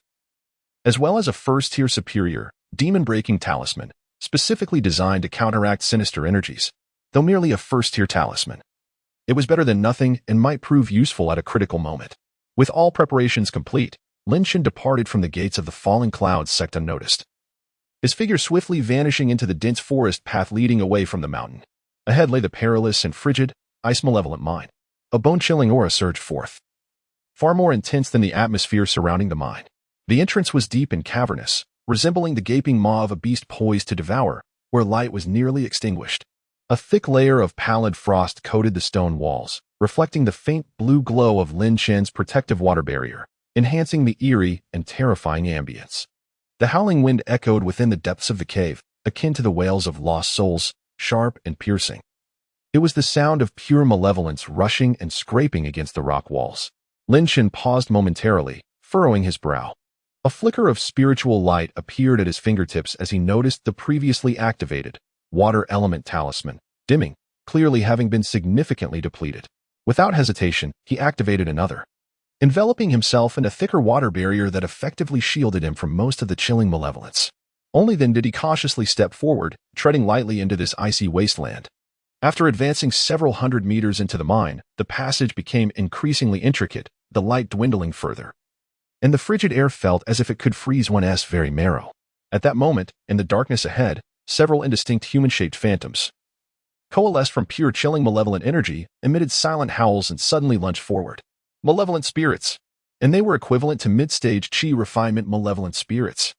as well as a first-tier superior demon-breaking talisman specifically designed to counteract sinister energies. Though merely a first-tier talisman, it was better than nothing and might prove useful at a critical moment. With all preparations complete, Lin Chen departed from the gates of the Falling Clouds sect unnoticed, his figure swiftly vanishing into the dense forest path leading away from the mountain. Ahead lay the perilous and frigid, ice-malevolent mine. A bone-chilling aura surged forth, far more intense than the atmosphere surrounding the mine. The entrance was deep and cavernous, resembling the gaping maw of a beast poised to devour, where light was nearly extinguished. A thick layer of pallid frost coated the stone walls, reflecting the faint blue glow of Lin Chen's protective water barrier, enhancing the eerie and terrifying ambience. The howling wind echoed within the depths of the cave, akin to the wails of lost souls, sharp and piercing. It was the sound of pure malevolence rushing and scraping against the rock walls. Lin Chen paused momentarily, furrowing his brow. A flicker of spiritual light appeared at his fingertips as he noticed the previously activated water element talisman, dimming, clearly having been significantly depleted. Without hesitation, he activated another, enveloping himself in a thicker water barrier that effectively shielded him from most of the chilling malevolence. Only then did he cautiously step forward, treading lightly into this icy wasteland. After advancing several hundred meters into the mine, the passage became increasingly intricate, the light dwindling further. And the frigid air felt as if it could freeze one's very marrow. At that moment, in the darkness ahead, several indistinct human-shaped phantoms coalesced from pure chilling malevolent energy, emitted silent howls and suddenly lunged forward. Malevolent spirits. And they were equivalent to mid-stage chi refinement malevolent spirits.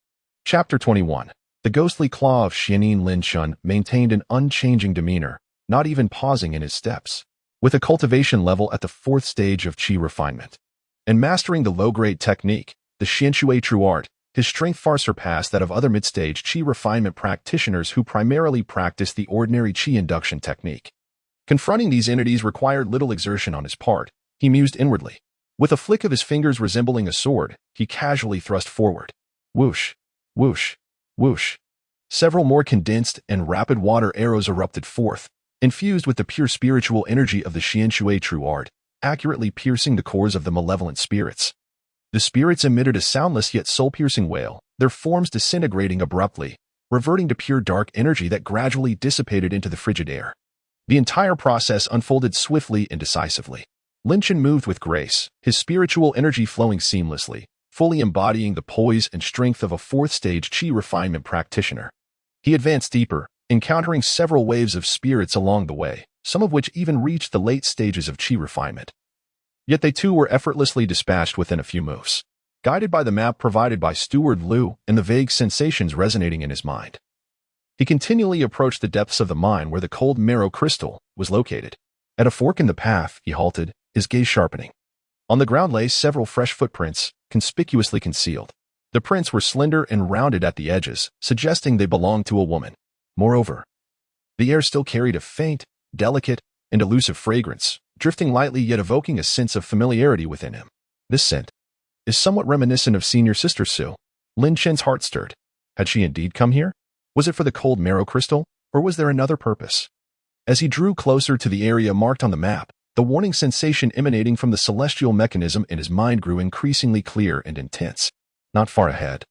Chapter 21. The ghostly claw of Xianin Lin Chun maintained an unchanging demeanor, not even pausing in his steps. With a cultivation level at the 4th stage of chi refinement, and mastering the low-grade technique, the Xianshui true art, his strength far surpassed that of other mid-stage chi refinement practitioners who primarily practice the ordinary chi induction technique. Confronting these entities required little exertion on his part, he mused inwardly. With a flick of his fingers resembling a sword, he casually thrust forward. Whoosh, whoosh, whoosh. Several more condensed and rapid water arrows erupted forth, infused with the pure spiritual energy of the Xianshui true art, accurately piercing the cores of the malevolent spirits. The spirits emitted a soundless yet soul-piercing wail, their forms disintegrating abruptly, reverting to pure dark energy that gradually dissipated into the frigid air. The entire process unfolded swiftly and decisively. Lin Chen moved with grace, his spiritual energy flowing seamlessly, fully embodying the poise and strength of a 4th-stage chi refinement practitioner. He advanced deeper, encountering several waves of spirits along the way, some of which even reached the late stages of chi refinement. Yet they too were effortlessly dispatched within a few moves, guided by the map provided by Steward Liu and the vague sensations resonating in his mind. He continually approached the depths of the mine where the cold marrow crystal was located. At a fork in the path, he halted, his gaze sharpening. On the ground lay several fresh footprints, conspicuously concealed. The prints were slender and rounded at the edges, suggesting they belonged to a woman. Moreover, the air still carried a faint, delicate, and elusive fragrance, drifting lightly yet evoking a sense of familiarity within him. This scent is somewhat reminiscent of Senior Sister Su. Lin Chen's heart stirred. Had she indeed come here? Was it for the cold marrow crystal, or was there another purpose? As he drew closer to the area marked on the map, the warning sensation emanating from the celestial mechanism in his mind grew increasingly clear and intense. Not far ahead,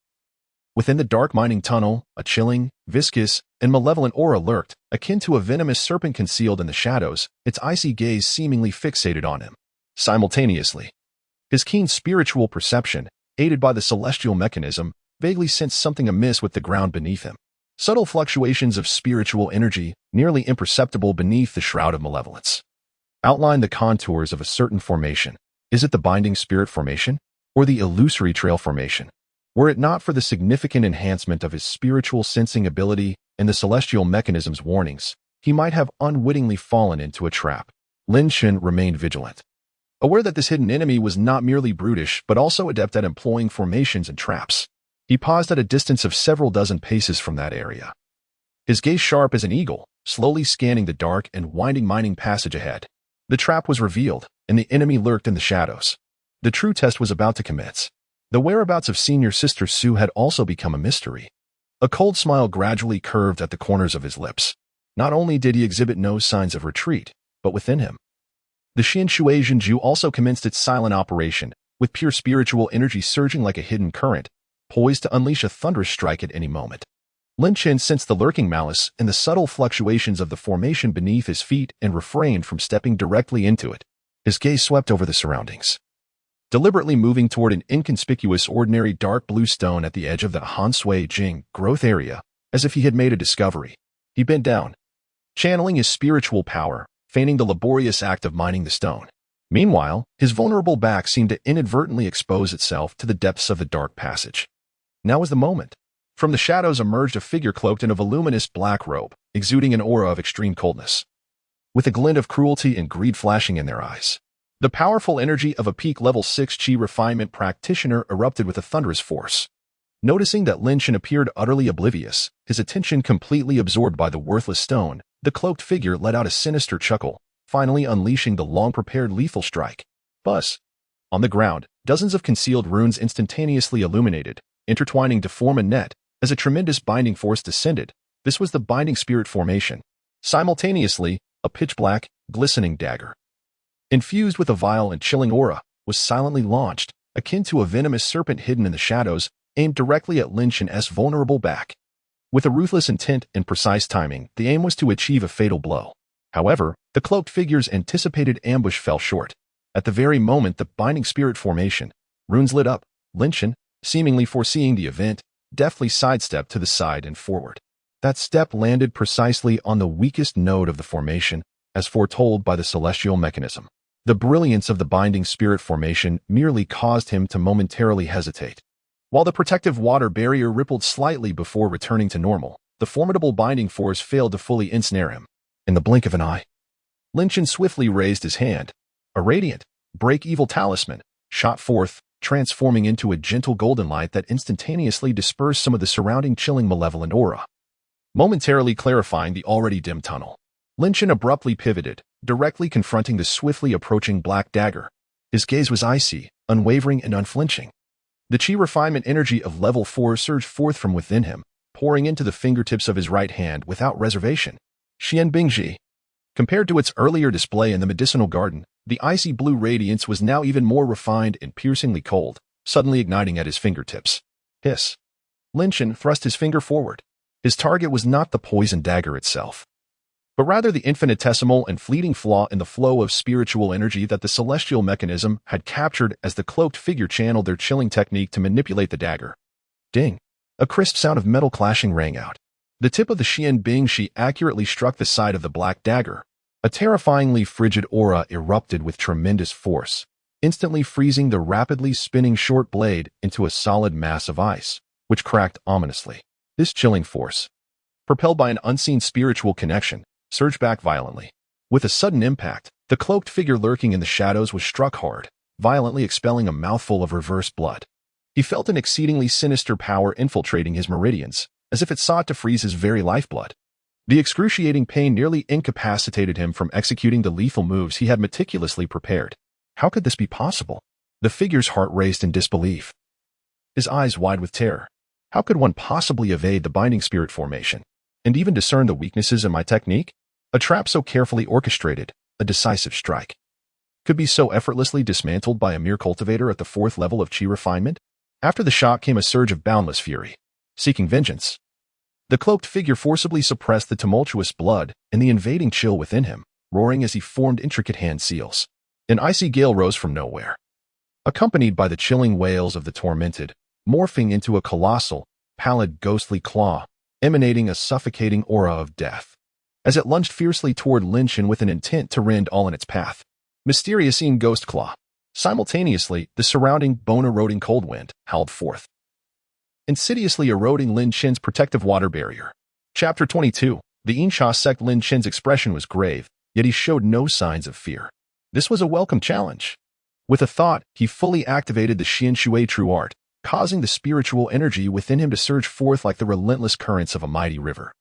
within the dark mining tunnel, a chilling, viscous, and malevolent aura lurked, akin to a venomous serpent concealed in the shadows, its icy gaze seemingly fixated on him. Simultaneously, his keen spiritual perception, aided by the celestial mechanism, vaguely sensed something amiss with the ground beneath him. Subtle fluctuations of spiritual energy, nearly imperceptible beneath the shroud of malevolence, outlined the contours of a certain formation. Is it the Binding Spirit formation, or the Illusory Trail formation? Were it not for the significant enhancement of his spiritual sensing ability and the celestial mechanism's warnings, he might have unwittingly fallen into a trap. Lin Chen remained vigilant, aware that this hidden enemy was not merely brutish but also adept at employing formations and traps. He paused at a distance of several dozen paces from that area, his gaze sharp as an eagle, slowly scanning the dark and winding mining passage ahead. The trap was revealed, and the enemy lurked in the shadows. The true test was about to commence. The whereabouts of Senior Sister Su had also become a mystery. A cold smile gradually curved at the corners of his lips. Not only did he exhibit no signs of retreat, but within him, the Xianshui Zhenju also commenced its silent operation, with pure spiritual energy surging like a hidden current, poised to unleash a thunderous strike at any moment. Lin Chen sensed the lurking malice and the subtle fluctuations of the formation beneath his feet and refrained from stepping directly into it. His gaze swept over the surroundings, deliberately moving toward an inconspicuous ordinary dark blue stone at the edge of the Hansui Jing growth area, as if he had made a discovery. He bent down, channeling his spiritual power, feigning the laborious act of mining the stone. Meanwhile, his vulnerable back seemed to inadvertently expose itself to the depths of the dark passage. Now was the moment. From the shadows emerged a figure cloaked in a voluminous black robe, exuding an aura of extreme coldness, with a glint of cruelty and greed flashing in their eyes. The powerful energy of a peak level 6 Qi refinement practitioner erupted with a thunderous force. Noticing that Lin Chen appeared utterly oblivious, his attention completely absorbed by the worthless stone, the cloaked figure let out a sinister chuckle, finally unleashing the long-prepared lethal strike. Buzz. On the ground, dozens of concealed runes instantaneously illuminated, intertwining to form a net, as a tremendous binding force descended. This was the Binding Spirit formation. Simultaneously, a pitch-black, glistening dagger, infused with a vile and chilling aura, was silently launched, akin to a venomous serpent hidden in the shadows, aimed directly at Lin Chen's vulnerable back. With a ruthless intent and precise timing, the aim was to achieve a fatal blow. However, the cloaked figure's anticipated ambush fell short. At the very moment the Binding Spirit formation, runes lit up, Lin Chen, seemingly foreseeing the event, deftly sidestepped to the side and forward. That step landed precisely on the weakest node of the formation, as foretold by the celestial mechanism. The brilliance of the Binding Spirit formation merely caused him to momentarily hesitate. While the protective water barrier rippled slightly before returning to normal, the formidable binding force failed to fully ensnare him. In the blink of an eye, Lin Chen swiftly raised his hand. A radiant, break-evil talisman shot forth, transforming into a gentle golden light that instantaneously dispersed some of the surrounding chilling malevolent aura. Momentarily clarifying the already dim tunnel, Lin Chen abruptly pivoted, directly confronting the swiftly approaching black dagger. His gaze was icy, unwavering and unflinching. The Qi refinement energy of level 4 surged forth from within him, pouring into the fingertips of his right hand without reservation. Xian Bingji. Compared to its earlier display in the medicinal garden, the icy blue radiance was now even more refined and piercingly cold, suddenly igniting at his fingertips. Hiss. Lin Chen thrust his finger forward. His target was not the poison dagger itself, but rather the infinitesimal and fleeting flaw in the flow of spiritual energy that the celestial mechanism had captured as the cloaked figure channeled their chilling technique to manipulate the dagger. Ding! A crisp sound of metal clashing rang out. The tip of the Xian Bingshi accurately struck the side of the black dagger. A terrifyingly frigid aura erupted with tremendous force, instantly freezing the rapidly spinning short blade into a solid mass of ice, which cracked ominously. This chilling force, propelled by an unseen spiritual connection, surged back violently. With a sudden impact, the cloaked figure lurking in the shadows was struck hard, violently expelling a mouthful of reverse blood. He felt an exceedingly sinister power infiltrating his meridians, as if it sought to freeze his very lifeblood. The excruciating pain nearly incapacitated him from executing the lethal moves he had meticulously prepared. How could this be possible? The figure's heart raced in disbelief, his eyes wide with terror. How could one possibly evade the Binding Spirit formation, and even discern the weaknesses in my technique? A trap so carefully orchestrated, a decisive strike, could be so effortlessly dismantled by a mere cultivator at the 4th level of Qi refinement? After the shock came a surge of boundless fury, seeking vengeance. The cloaked figure forcibly suppressed the tumultuous blood and the invading chill within him, roaring as he formed intricate hand seals. An icy gale rose from nowhere, accompanied by the chilling wails of the tormented, morphing into a colossal, pallid ghostly claw, emanating a suffocating aura of death. As it lunged fiercely toward Lin Chen with an intent to rend all in its path. Mysterious ghost claw. Simultaneously, the surrounding bone-eroding cold wind howled forth, insidiously eroding Lin Chen's protective water barrier. Chapter 22. The Insha sect. Lin Chen's expression was grave, yet he showed no signs of fear. This was a welcome challenge. With a thought, he fully activated the Xian Shui true art, causing the spiritual energy within him to surge forth like the relentless currents of a mighty river,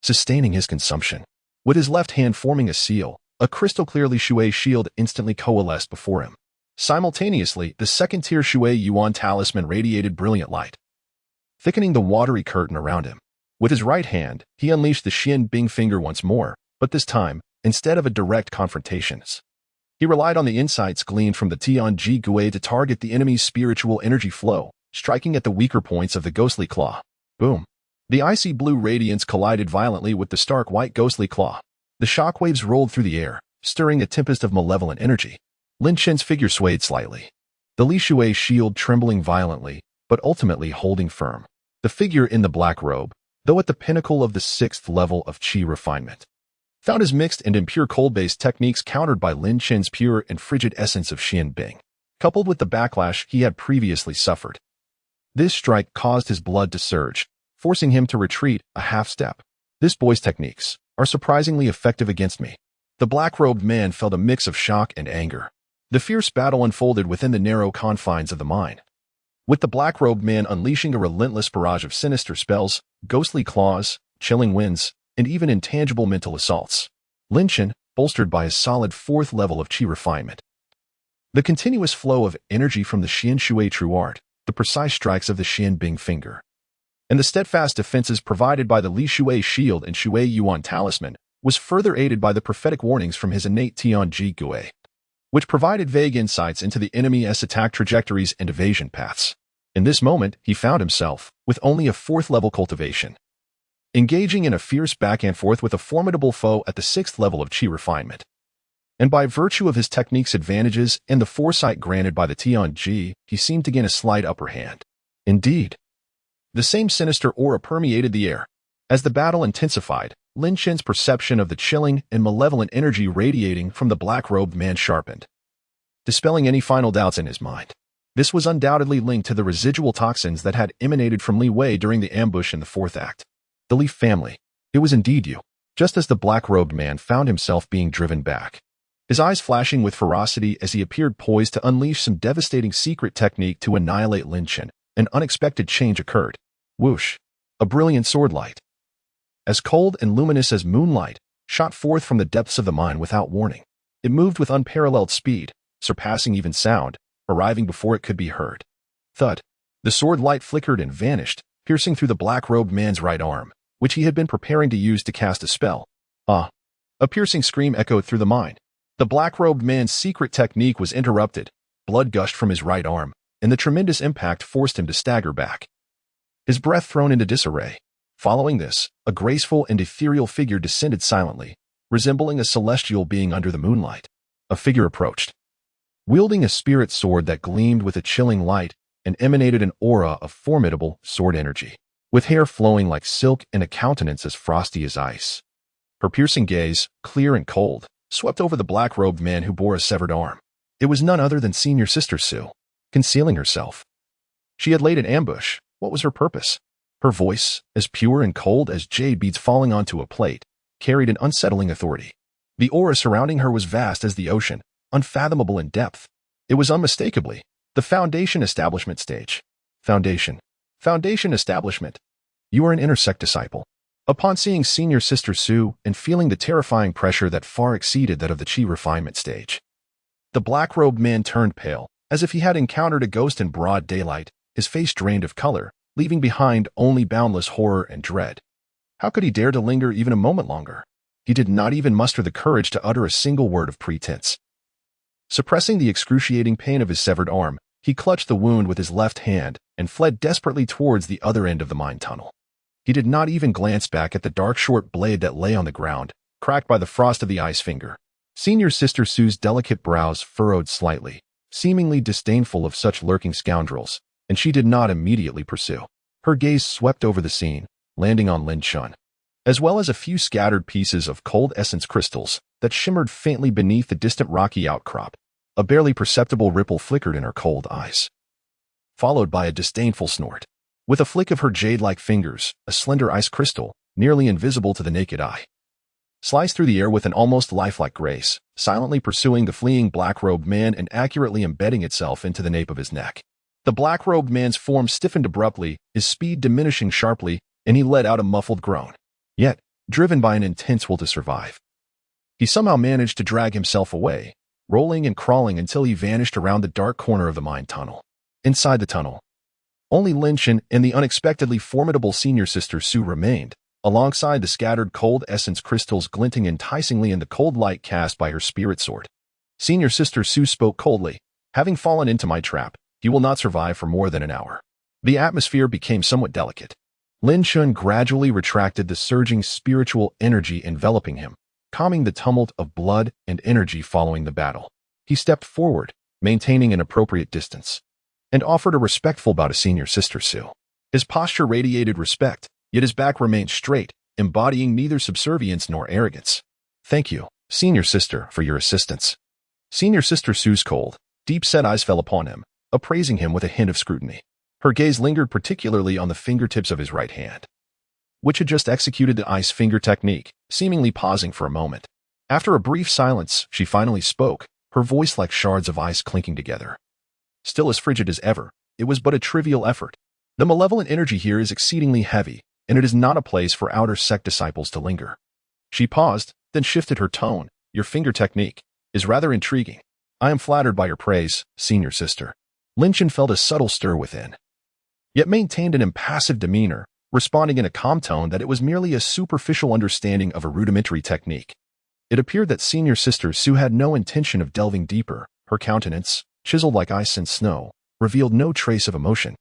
sustaining his consumption. With his left hand forming a seal, a crystal-clearly Shui shield instantly coalesced before him. Simultaneously, the second-tier Shui Yuan talisman radiated brilliant light, thickening the watery curtain around him. With his right hand, he unleashed the Xian Bing finger once more, but this time, instead of a direct confrontation, he relied on the insights gleaned from the Tianji Gui to target the enemy's spiritual energy flow, striking at the weaker points of the ghostly claw. Boom! The icy blue radiance collided violently with the stark white ghostly claw. The shockwaves rolled through the air, stirring a tempest of malevolent energy. Lin Chen's figure swayed slightly, the Li Shui shield trembling violently, but ultimately holding firm. The figure in the black robe, though at the pinnacle of the 6th level of Qi refinement, found his mixed and impure cold-based techniques countered by Lin Chen's pure and frigid essence of Xian Bing, coupled with the backlash he had previously suffered. This strike caused his blood to surge, forcing him to retreat a half-step. This boy's techniques are surprisingly effective against me. The black-robed man felt a mix of shock and anger. The fierce battle unfolded within the narrow confines of the mine, with the black-robed man unleashing a relentless barrage of sinister spells, ghostly claws, chilling winds, and even intangible mental assaults. Lin Chen, bolstered by his solid 4th level of qi refinement. The continuous flow of energy from the Xian Shui true art, the precise strikes of the Xian Bing finger, and the steadfast defenses provided by the Li Shui shield and Shui Yuan talisman was further aided by the prophetic warnings from his innate Tian Ji Gui, which provided vague insights into the enemy's attack trajectories and evasion paths. In this moment, he found himself, with only a 4th level cultivation, engaging in a fierce back and forth with a formidable foe at the 6th level of qi refinement. And by virtue of his technique's advantages and the foresight granted by the Tian Ji, he seemed to gain a slight upper hand. Indeed, the same sinister aura permeated the air. As the battle intensified, Lin Chen's perception of the chilling and malevolent energy radiating from the black-robed man sharpened, dispelling any final doubts in his mind. This was undoubtedly linked to the residual toxins that had emanated from Li Wei during the ambush in the 4th act. The Li family. It was indeed you. Just as the black-robed man found himself being driven back, his eyes flashing with ferocity as he appeared poised to unleash some devastating secret technique to annihilate Lin Chen, an unexpected change occurred. Whoosh! A brilliant sword light, as cold and luminous as moonlight, shot forth from the depths of the mine without warning. It moved with unparalleled speed, surpassing even sound, arriving before it could be heard. Thud! The sword light flickered and vanished, piercing through the black-robed man's right arm, which he had been preparing to use to cast a spell. Ah! A piercing scream echoed through the mine. The black-robed man's secret technique was interrupted. Blood gushed from his right arm, and the tremendous impact forced him to stagger back, his breath thrown into disarray. Following this, a graceful and ethereal figure descended silently, resembling a celestial being under the moonlight. A figure approached, wielding a spirit sword that gleamed with a chilling light and emanated an aura of formidable sword energy, with hair flowing like silk and a countenance as frosty as ice. Her piercing gaze, clear and cold, swept over the black-robed man who bore a severed arm. It was none other than Senior Sister Su, concealing herself. She had laid an ambush. What was her purpose? Her voice, as pure and cold as jade beads falling onto a plate, carried an unsettling authority. The aura surrounding her was vast as the ocean, unfathomable in depth. It was unmistakably the Foundation Establishment stage. Foundation Establishment. You are an intersect disciple. Upon seeing Senior Sister Su and feeling the terrifying pressure that far exceeded that of the Qi refinement stage, the black-robed man turned pale, as if he had encountered a ghost in broad daylight, his face drained of color, leaving behind only boundless horror and dread. How could he dare to linger even a moment longer? He did not even muster the courage to utter a single word of pretense. Suppressing the excruciating pain of his severed arm, he clutched the wound with his left hand and fled desperately towards the other end of the mine tunnel. He did not even glance back at the dark short blade that lay on the ground, cracked by the frost of the ice finger. Senior Sister Sue's delicate brows furrowed slightly, seemingly disdainful of such lurking scoundrels, and she did not immediately pursue. Her gaze swept over the scene, landing on Lin Chen, as well as a few scattered pieces of cold essence crystals that shimmered faintly beneath the distant rocky outcrop. A barely perceptible ripple flickered in her cold eyes, followed by a disdainful snort. With a flick of her jade-like fingers, a slender ice crystal, nearly invisible to the naked eye, sliced through the air with an almost lifelike grace, silently pursuing the fleeing black-robed man and accurately embedding itself into the nape of his neck. The black-robed man's form stiffened abruptly, his speed diminishing sharply, and he let out a muffled groan. Yet, driven by an intense will to survive, he somehow managed to drag himself away, rolling and crawling until he vanished around the dark corner of the mine tunnel. Inside the tunnel, only Lin Chen and the unexpectedly formidable Senior Sister Su remained, alongside the scattered cold essence crystals glinting enticingly in the cold light cast by her spirit sword. Senior Sister Su spoke coldly. Having fallen into my trap, he will not survive for more than an hour. The atmosphere became somewhat delicate. Lin Chen gradually retracted the surging spiritual energy enveloping him, calming the tumult of blood and energy following the battle. He stepped forward, maintaining an appropriate distance, and offered a respectful bow to Senior Sister Su. His posture radiated respect, yet his back remained straight, embodying neither subservience nor arrogance. Thank you, Senior Sister, for your assistance. Senior Sister Su's cold, deep-set eyes fell upon him, appraising him with a hint of scrutiny. Her gaze lingered particularly on the fingertips of his right hand, which had just executed the ice finger technique, seemingly pausing for a moment. After a brief silence, she finally spoke, her voice like shards of ice clinking together. Still as frigid as ever, it was but a trivial effort. The malevolent energy here is exceedingly heavy, and it is not a place for outer sect disciples to linger. She paused, then shifted her tone. Your finger technique is rather intriguing. I am flattered by your praise, senior sister. Lynchen felt a subtle stir within, yet maintained an impassive demeanor, responding in a calm tone that it was merely a superficial understanding of a rudimentary technique. It appeared that senior sister Sue had no intention of delving deeper. Her countenance, chiseled like ice and snow, revealed no trace of emotion.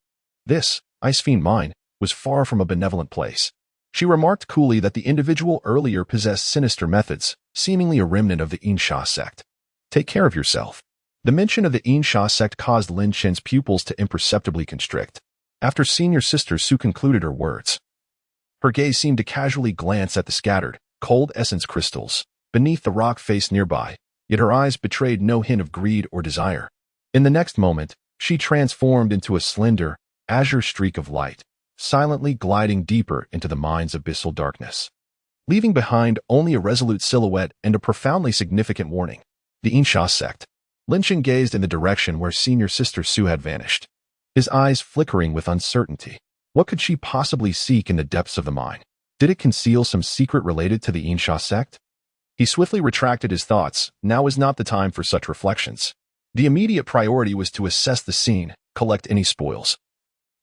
This, ice fiend mine, was far from a benevolent place. She remarked coolly that the individual earlier possessed sinister methods, seemingly a remnant of the Insha sect. Take care of yourself. The mention of the Insha sect caused Lin Chen's pupils to imperceptibly constrict. After senior sister Sue concluded her words, her gaze seemed to casually glance at the scattered, cold essence crystals beneath the rock face nearby, yet her eyes betrayed no hint of greed or desire. In the next moment, she transformed into a slender, azure streak of light, silently gliding deeper into the mind's abyssal darkness, leaving behind only a resolute silhouette and a profoundly significant warning. The Insha sect. Lin Chen gazed in the direction where senior sister Sue had vanished, his eyes flickering with uncertainty. What could she possibly seek in the depths of the mine? Did it conceal some secret related to the Insha sect? He swiftly retracted his thoughts. Now was not the time for such reflections. The immediate priority was to assess the scene, collect any spoils,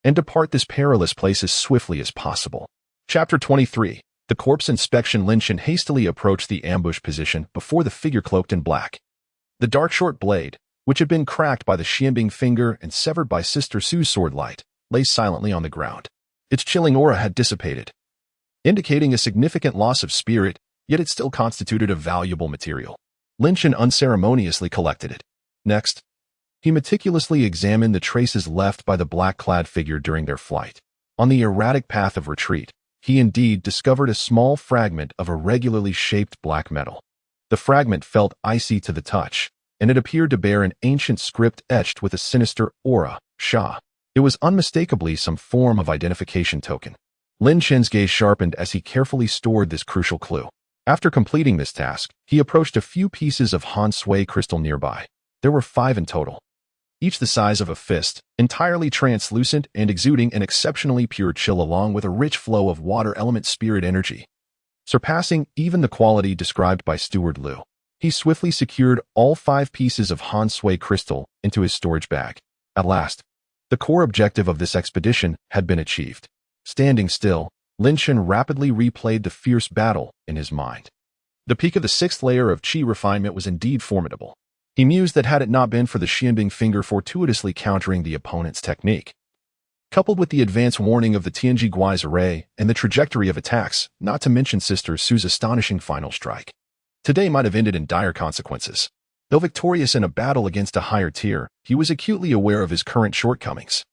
and depart this perilous place as swiftly as possible. Chapter 23. The corpse inspection. Lin Chen hastily approached the ambush position before the figure cloaked in black. The dark short blade, which had been cracked by the Xianbing finger and severed by Sister Sue's sword light, lay silently on the ground. Its chilling aura had dissipated, indicating a significant loss of spirit, yet it still constituted a valuable material. Lin Chen unceremoniously collected it. Next, he meticulously examined the traces left by the black-clad figure during their flight. On the erratic path of retreat, he indeed discovered a small fragment of irregularly shaped black metal. The fragment felt icy to the touch, and it appeared to bear an ancient script etched with a sinister aura, Sha. It was unmistakably some form of identification token. Lin Chen's gaze sharpened as he carefully stored this crucial clue. After completing this task, he approached a few pieces of Han Sui crystal nearby. There were 5 in total, each the size of a fist, entirely translucent and exuding an exceptionally pure chill along with a rich flow of water element spirit energy, surpassing even the quality described by Steward Liu. He swiftly secured all 5 pieces of Han Sui crystal into his storage bag. At last, the core objective of this expedition had been achieved. Standing still, Lin Chen rapidly replayed the fierce battle in his mind. The peak of the 6th layer of Qi refinement was indeed formidable. He mused that had it not been for the Xianbing finger fortuitously countering the opponent's technique, coupled with the advance warning of the Tianji Guai's array and the trajectory of attacks, not to mention Sister Sue's astonishing final strike, today might have ended in dire consequences. Though victorious in a battle against a higher tier, he was acutely aware of his current shortcomings.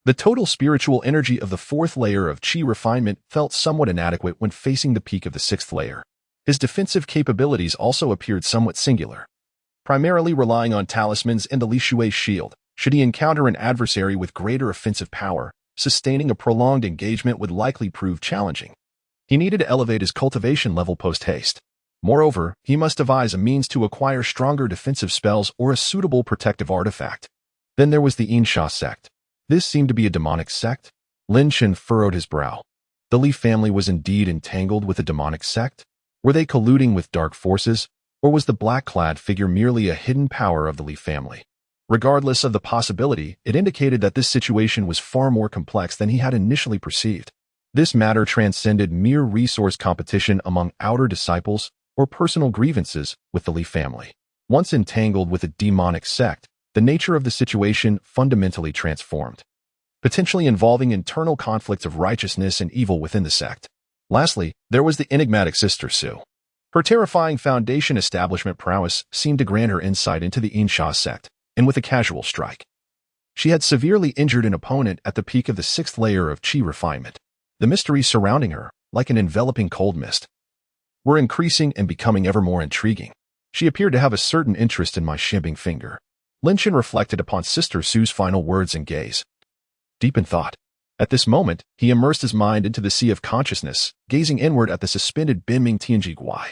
The total spiritual energy of the 4th layer of Qi refinement felt somewhat inadequate when facing the peak of the 6th layer. His defensive capabilities also appeared somewhat singular, primarily relying on talismans and the Li Shui's shield. Should he encounter an adversary with greater offensive power, sustaining a prolonged engagement would likely prove challenging. He needed to elevate his cultivation level post-haste. Moreover, he must devise a means to acquire stronger defensive spells or a suitable protective artifact. Then there was the Insha sect. This seemed to be a demonic sect. Lin Chen furrowed his brow. The Li family was indeed entangled with a demonic sect? Were they colluding with dark forces? Or was the black-clad figure merely a hidden power of the Li family? Regardless of the possibility, it indicated that this situation was far more complex than he had initially perceived. This matter transcended mere resource competition among outer disciples or personal grievances with the Li family. Once entangled with a demonic sect, the nature of the situation fundamentally transformed, potentially involving internal conflicts of righteousness and evil within the sect. Lastly, there was the enigmatic Sister Sue. Her terrifying foundation establishment prowess seemed to grant her insight into the Insha sect, and with a casual strike, she had severely injured an opponent at the peak of the 6th layer of Qi refinement. The mysteries surrounding her, like an enveloping cold mist, were increasing and becoming ever more intriguing. She appeared to have a certain interest in my Xianbing finger. Lin Chen reflected upon Sister Sue's final words and gaze deep in thought. At this moment, he immersed his mind into the sea of consciousness, gazing inward at the suspended Binming Tianjiguai.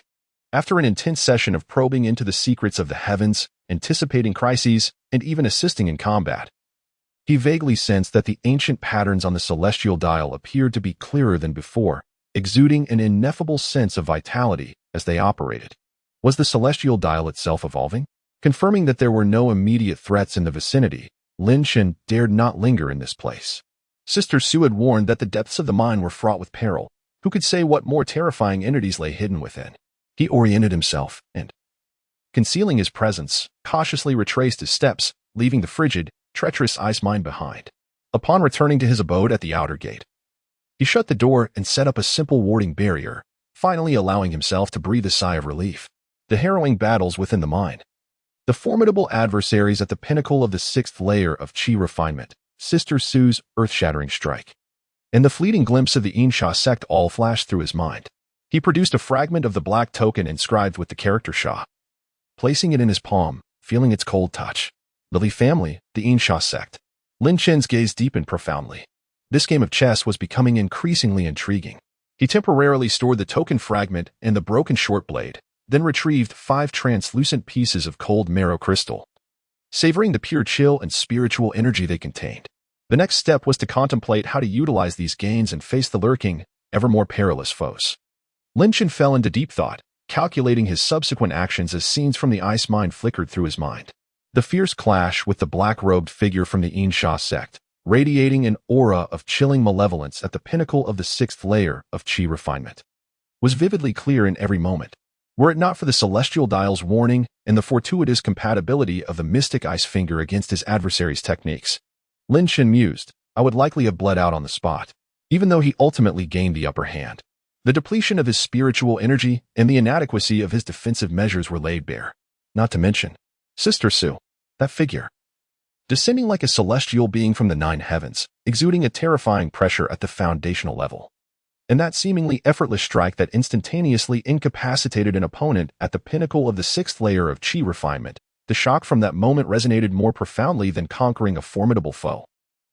After an intense session of probing into the secrets of the heavens, anticipating crises, and even assisting in combat, he vaguely sensed that the ancient patterns on the celestial dial appeared to be clearer than before, exuding an ineffable sense of vitality as they operated. Was the celestial dial itself evolving? Confirming that there were no immediate threats in the vicinity, Lin Chen dared not linger in this place. Sister Su had warned that the depths of the mine were fraught with peril. Who could say what more terrifying entities lay hidden within? He oriented himself and, concealing his presence, cautiously retraced his steps, leaving the frigid, treacherous ice mine behind. Upon returning to his abode at the outer gate, he shut the door and set up a simple warding barrier, finally allowing himself to breathe a sigh of relief. The harrowing battles within the mine. The formidable adversaries at the pinnacle of the sixth layer of Qi refinement, Sister Su's earth-shattering strike, and the fleeting glimpse of the Insha sect all flashed through his mind. He produced a fragment of the black token inscribed with the character Sha, placing it in his palm, feeling its cold touch. The Li family, the Insha sect. Lin Chen's gaze deepened profoundly. This game of chess was becoming increasingly intriguing. He temporarily stored the token fragment and the broken short blade, then retrieved 5 translucent pieces of cold marrow crystal, savoring the pure chill and spiritual energy they contained. The next step was to contemplate how to utilize these gains and face the lurking, ever more perilous foes. Lin Chen fell into deep thought, calculating his subsequent actions as scenes from the ice mine flickered through his mind. The fierce clash with the black-robed figure from the Insha sect, radiating an aura of chilling malevolence at the pinnacle of the sixth layer of Qi refinement, was vividly clear in every moment. Were it not for the celestial dial's warning and the fortuitous compatibility of the mystic ice finger against his adversary's techniques, Lin Chen mused, I would likely have bled out on the spot, even though he ultimately gained the upper hand. The depletion of his spiritual energy and the inadequacy of his defensive measures were laid bare. Not to mention, Sister Su, that figure, descending like a celestial being from the 9 heavens, exuding a terrifying pressure at the foundational level. And that seemingly effortless strike that instantaneously incapacitated an opponent at the pinnacle of the 6th layer of Qi refinement, the shock from that moment resonated more profoundly than conquering a formidable foe.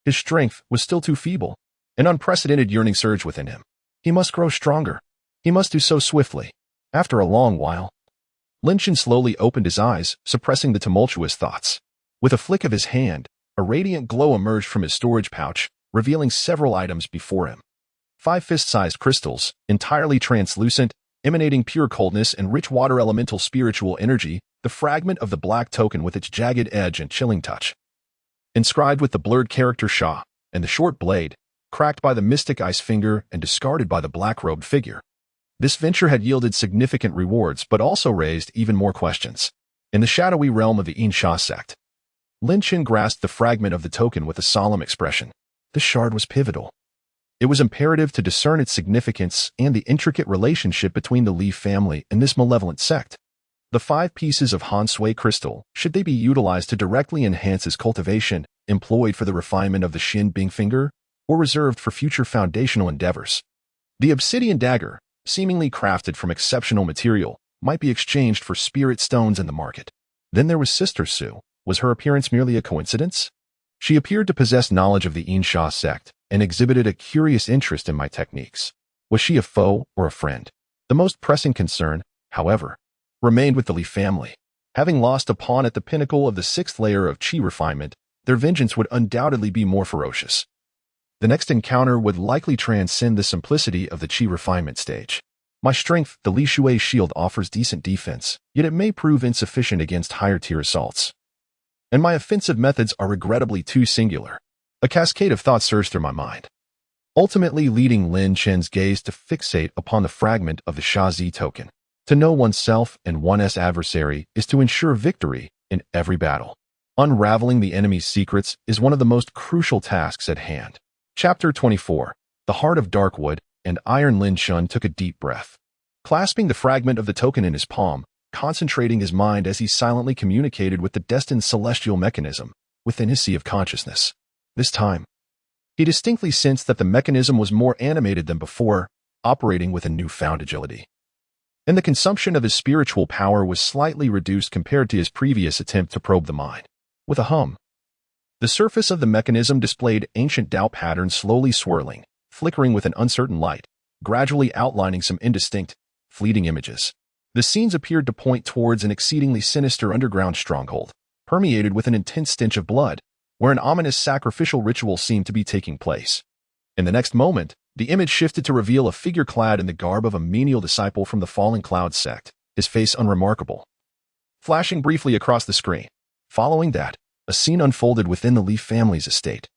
His strength was still too feeble. An unprecedented yearning surged within him. He must grow stronger. He must do so swiftly. After a long while, Lin Chen slowly opened his eyes, suppressing the tumultuous thoughts. With a flick of his hand, a radiant glow emerged from his storage pouch, revealing several items before him. 5 fist-sized crystals, entirely translucent, emanating pure coldness and rich water elemental spiritual energy, the fragment of the black token with its jagged edge and chilling touch, inscribed with the blurred character Sha, and the short blade, cracked by the mystic ice finger and discarded by the black-robed figure. This venture had yielded significant rewards but also raised even more questions. In the shadowy realm of the Insha sect, Lin Chen grasped the fragment of the token with a solemn expression. This shard was pivotal. It was imperative to discern its significance and the intricate relationship between the Li family and this malevolent sect. The 5 pieces of Han Sui crystal, should they be utilized to directly enhance his cultivation, employed for the refinement of the Xin Bing finger, or reserved for future foundational endeavors. The obsidian dagger, seemingly crafted from exceptional material, might be exchanged for spirit stones in the market. Then there was Sister Su. Was her appearance merely a coincidence? She appeared to possess knowledge of the Insha sect and exhibited a curious interest in my techniques. Was she a foe or a friend? The most pressing concern, however, remained with the Li family. Having lost a pawn at the pinnacle of the 6th layer of Qi refinement, their vengeance would undoubtedly be more ferocious. The next encounter would likely transcend the simplicity of the Qi refinement stage. My strength, the Li Shui shield, offers decent defense, yet it may prove insufficient against higher-tier assaults. And my offensive methods are regrettably too singular. A cascade of thoughts surged through my mind, ultimately leading Lin Chen's gaze to fixate upon the fragment of the Shazi token. To know oneself and one's adversary is to ensure victory in every battle. Unraveling the enemy's secrets is one of the most crucial tasks at hand. Chapter 24. The Heart of Darkwood and Iron. Lin Chen took a deep breath. Clasping the fragment of the token in his palm, concentrating his mind as he silently communicated with the destined celestial mechanism within his sea of consciousness. This time, he distinctly sensed that the mechanism was more animated than before, operating with a newfound agility. And the consumption of his spiritual power was slightly reduced compared to his previous attempt to probe the mind. With a hum, The surface of the mechanism displayed ancient Tao patterns slowly swirling, flickering with an uncertain light, gradually outlining some indistinct, fleeting images. The scenes appeared to point towards an exceedingly sinister underground stronghold, permeated with an intense stench of blood, where an ominous sacrificial ritual seemed to be taking place. In the next moment, the image shifted to reveal a figure clad in the garb of a menial disciple from the Fallen Cloud sect, his face unremarkable, flashing briefly across the screen. Following that, a scene unfolded within the Lee family's estate,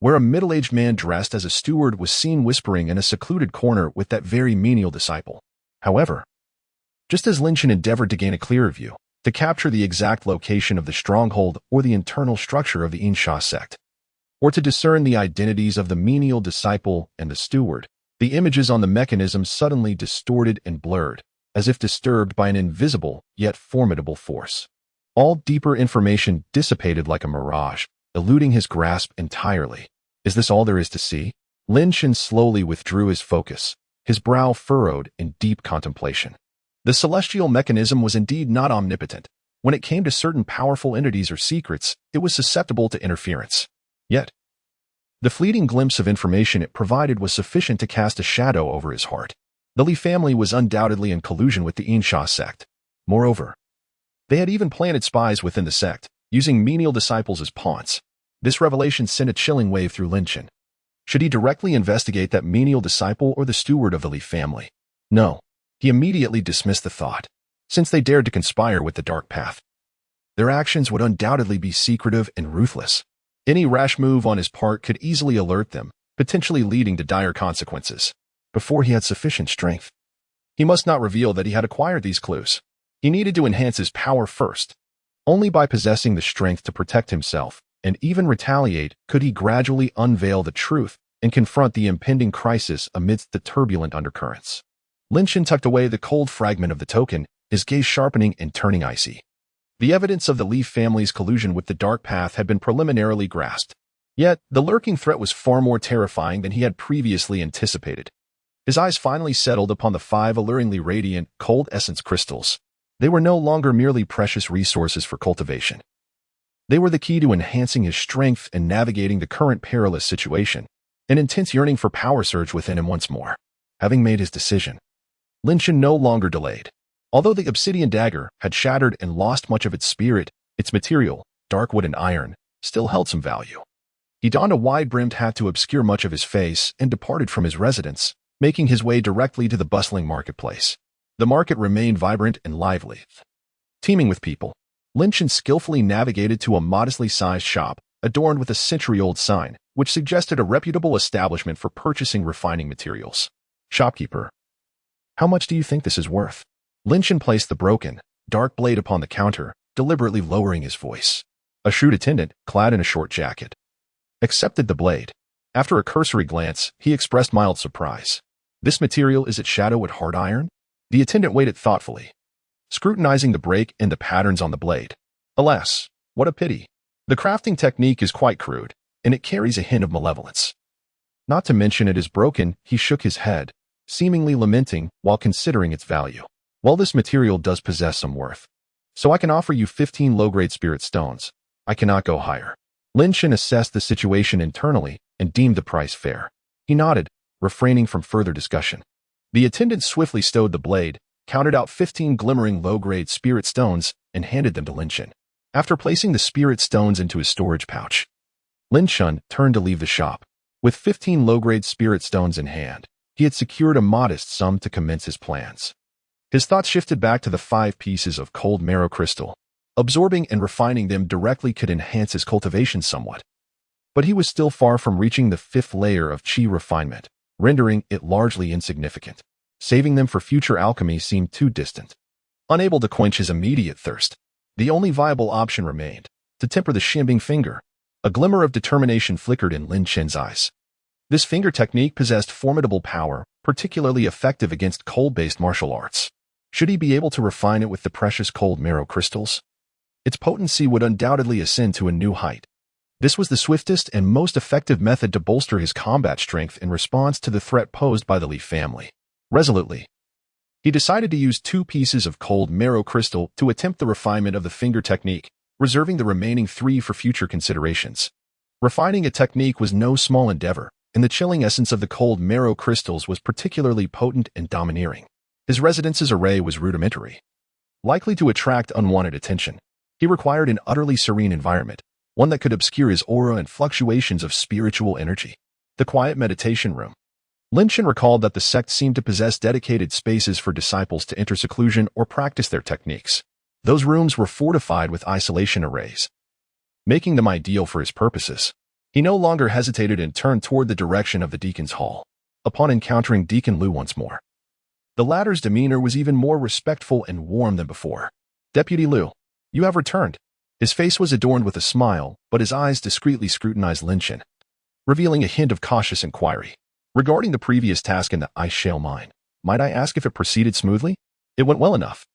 where a middle-aged man dressed as a steward was seen whispering in a secluded corner with that very menial disciple. However, just as Lynchen endeavored to gain a clearer view, to capture the exact location of the stronghold or the internal structure of the Insha sect, or to discern the identities of the menial disciple and the steward, the images on the mechanism suddenly distorted and blurred, as if disturbed by an invisible yet formidable force. All deeper information dissipated like a mirage, eluding his grasp entirely. Is this all there is to see? Lynchen slowly withdrew his focus, his brow furrowed in deep contemplation. The celestial mechanism was indeed not omnipotent. When it came to certain powerful entities or secrets, it was susceptible to interference. Yet, the fleeting glimpse of information it provided was sufficient to cast a shadow over his heart. The Lee family was undoubtedly in collusion with the Insha sect. Moreover, they had even planted spies within the sect, using menial disciples as pawns. This revelation sent a chilling wave through Lynchen. Should he directly investigate that menial disciple or the steward of the Lee family? No. He immediately dismissed the thought. Since they dared to conspire with the dark path, their actions would undoubtedly be secretive and ruthless. Any rash move on his part could easily alert them, potentially leading to dire consequences. Before he had sufficient strength, he must not reveal that he had acquired these clues. He needed to enhance his power first. Only by possessing the strength to protect himself and even retaliate could he gradually unveil the truth and confront the impending crisis amidst the turbulent undercurrents. Lynchen tucked away the cold fragment of the token, his gaze sharpening and turning icy. The evidence of the Lee family's collusion with the dark path had been preliminarily grasped. Yet, the lurking threat was far more terrifying than he had previously anticipated. His eyes finally settled upon the 5 alluringly radiant, cold essence crystals. They were no longer merely precious resources for cultivation. They were the key to enhancing his strength and navigating the current perilous situation. An intense yearning for power surged within him once more. Having made his decision, Lynchen no longer delayed. Although the obsidian dagger had shattered and lost much of its spirit, its material, dark wood and iron, still held some value. He donned a wide-brimmed hat to obscure much of his face and departed from his residence, making his way directly to the bustling marketplace. The market remained vibrant and lively, teeming with people. Lynchen skillfully navigated to a modestly sized shop, adorned with a century-old sign, which suggested a reputable establishment for purchasing refining materials. Shopkeeper, how much do you think this is worth? Lynchen placed the broken, dark blade upon the counter, deliberately lowering his voice. A shrewd attendant, clad in a short jacket, accepted the blade. After a cursory glance, he expressed mild surprise. This material is its shadow at hard iron? The attendant waited thoughtfully, scrutinizing the break and the patterns on the blade. Alas, what a pity. The crafting technique is quite crude, and it carries a hint of malevolence. Not to mention it is broken, he shook his head, seemingly lamenting while considering its value. While this material does possess some worth, so I can offer you 15 low-grade spirit stones. I cannot go higher. Lynchen assessed the situation internally and deemed the price fair. He nodded, refraining from further discussion. The attendant swiftly stowed the blade, counted out 15 glimmering low-grade spirit stones, and handed them to Lynchen. After placing the spirit stones into his storage pouch, Lynchen turned to leave the shop. With 15 low-grade spirit stones in hand, he had secured a modest sum to commence his plans. His thoughts shifted back to the 5 pieces of cold marrow crystal. Absorbing and refining them directly could enhance his cultivation somewhat. But he was still far from reaching the 5th layer of chi refinement, rendering it largely insignificant. Saving them for future alchemy seemed too distant. Unable to quench his immediate thirst, the only viable option remained, to temper the shimming finger. A glimmer of determination flickered in Lynchen's eyes. This finger technique possessed formidable power, particularly effective against cold-based martial arts. Should he be able to refine it with the precious cold marrow crystals, its potency would undoubtedly ascend to a new height. This was the swiftest and most effective method to bolster his combat strength in response to the threat posed by the Lee family. Resolutely, he decided to use 2 pieces of cold marrow crystal to attempt the refinement of the finger technique, reserving the remaining 3 for future considerations. Refining a technique was no small endeavor, and the chilling essence of the cold marrow crystals was particularly potent and domineering. His residence's array was rudimentary, likely to attract unwanted attention. He required an utterly serene environment, one that could obscure his aura and fluctuations of spiritual energy. The quiet meditation room. Lin Shan recalled that the sect seemed to possess dedicated spaces for disciples to enter seclusion or practice their techniques. Those rooms were fortified with isolation arrays, making them ideal for his purposes. He no longer hesitated and turned toward the direction of the deacon's hall. Upon encountering Deacon Liu once more, the latter's demeanor was even more respectful and warm than before. "Deputy Liu, you have returned." His face was adorned with a smile, but his eyes discreetly scrutinized Lin Shan, revealing a hint of cautious inquiry. "Regarding the previous task in the ice shale mine, might I ask if it proceeded smoothly?" "It went well enough,"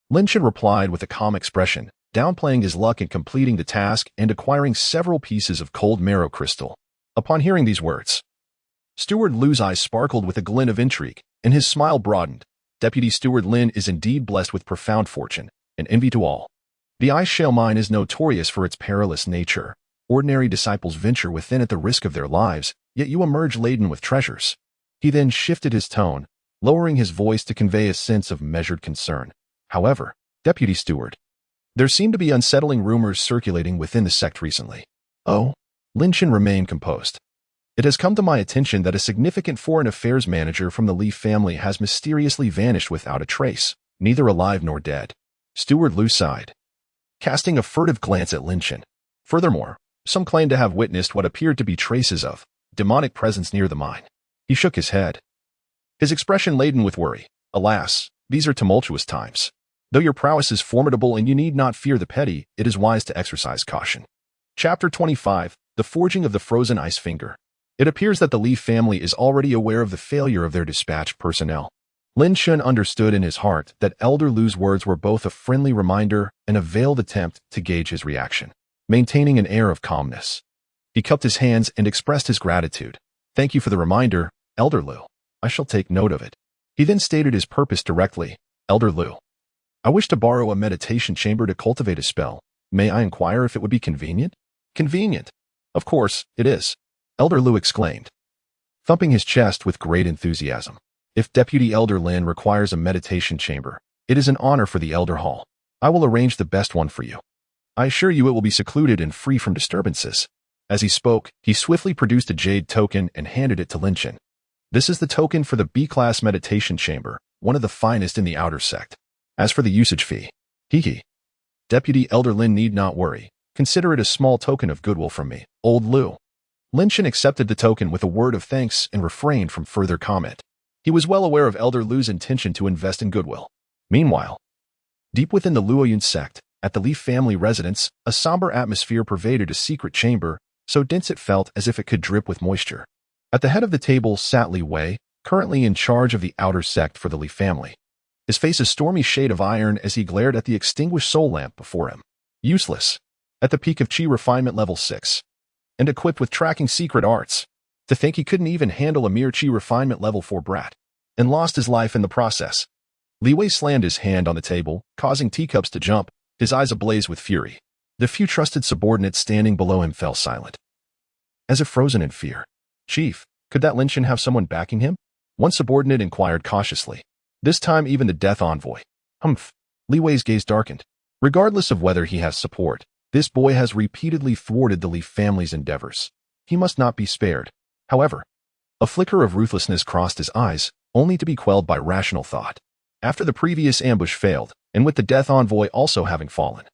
Lin Shan replied with a calm expression, downplaying his luck in completing the task and acquiring several pieces of cold marrow crystal. Upon hearing these words, Steward Liu's eyes sparkled with a glint of intrigue, and his smile broadened. Deputy Steward Lin is indeed blessed with profound fortune, and envy to all. The ice shale mine is notorious for its perilous nature. Ordinary disciples venture within at the risk of their lives, yet you emerge laden with treasures. He then shifted his tone, lowering his voice to convey a sense of measured concern. "However, Deputy Steward, there seem to be unsettling rumors circulating within the sect recently." "Oh?" Lin Shan remained composed. "It has come to my attention that a significant foreign affairs manager from the Li family has mysteriously vanished without a trace, neither alive nor dead." Steward Liu sighed, casting a furtive glance at Lin Shan. "Furthermore, some claim to have witnessed what appeared to be traces of demonic presence near the mine." He shook his head, his expression laden with worry. "Alas, these are tumultuous times. Though your prowess is formidable and you need not fear the petty, it is wise to exercise caution." Chapter 25. The Forging of the Frozen Ice Finger. It appears that the Li family is already aware of the failure of their dispatched personnel. Lin Shan understood in his heart that Elder Liu's words were both a friendly reminder and a veiled attempt to gauge his reaction. Maintaining an air of calmness, he cupped his hands and expressed his gratitude. "Thank you for the reminder, Elder Liu. I shall take note of it." He then stated his purpose directly. "Elder Liu, I wish to borrow a meditation chamber to cultivate a spell. May I inquire if it would be convenient?" "Convenient? Of course, it is," Elder Liu exclaimed, thumping his chest with great enthusiasm. "If Deputy Elder Lin requires a meditation chamber, it is an honor for the Elder Hall. I will arrange the best one for you. I assure you it will be secluded and free from disturbances." As he spoke, he swiftly produced a jade token and handed it to Lin Shan. "This is the token for the B-class meditation chamber, one of the finest in the outer sect. As for the usage fee, Deputy Elder Lin need not worry. Consider it a small token of goodwill from me, old Liu." Lin Shan accepted the token with a word of thanks and refrained from further comment. He was well aware of Elder Liu's intention to invest in goodwill. Meanwhile, deep within the Luoyun sect, at the Li family residence, a somber atmosphere pervaded a secret chamber, so dense it felt as if it could drip with moisture. At the head of the table sat Li Wei, currently in charge of the outer sect for the Li family. His face a stormy shade of iron as he glared at the extinguished soul lamp before him. Useless. At the peak of Qi refinement level 6. And equipped with tracking secret arts. To think he couldn't even handle a mere Qi refinement level 4 brat. And lost his life in the process. Li Wei slammed his hand on the table, causing teacups to jump, his eyes ablaze with fury. The few trusted subordinates standing below him fell silent, as if frozen in fear. "Chief, could that Lin Shan have someone backing him?" one subordinate inquired cautiously. This time even the death envoy. "Humph." Li Wei's gaze darkened. "Regardless of whether he has support, this boy has repeatedly thwarted the Li family's endeavors. He must not be spared." However, a flicker of ruthlessness crossed his eyes, only to be quelled by rational thought. After the previous ambush failed, and with the death envoy also having fallen,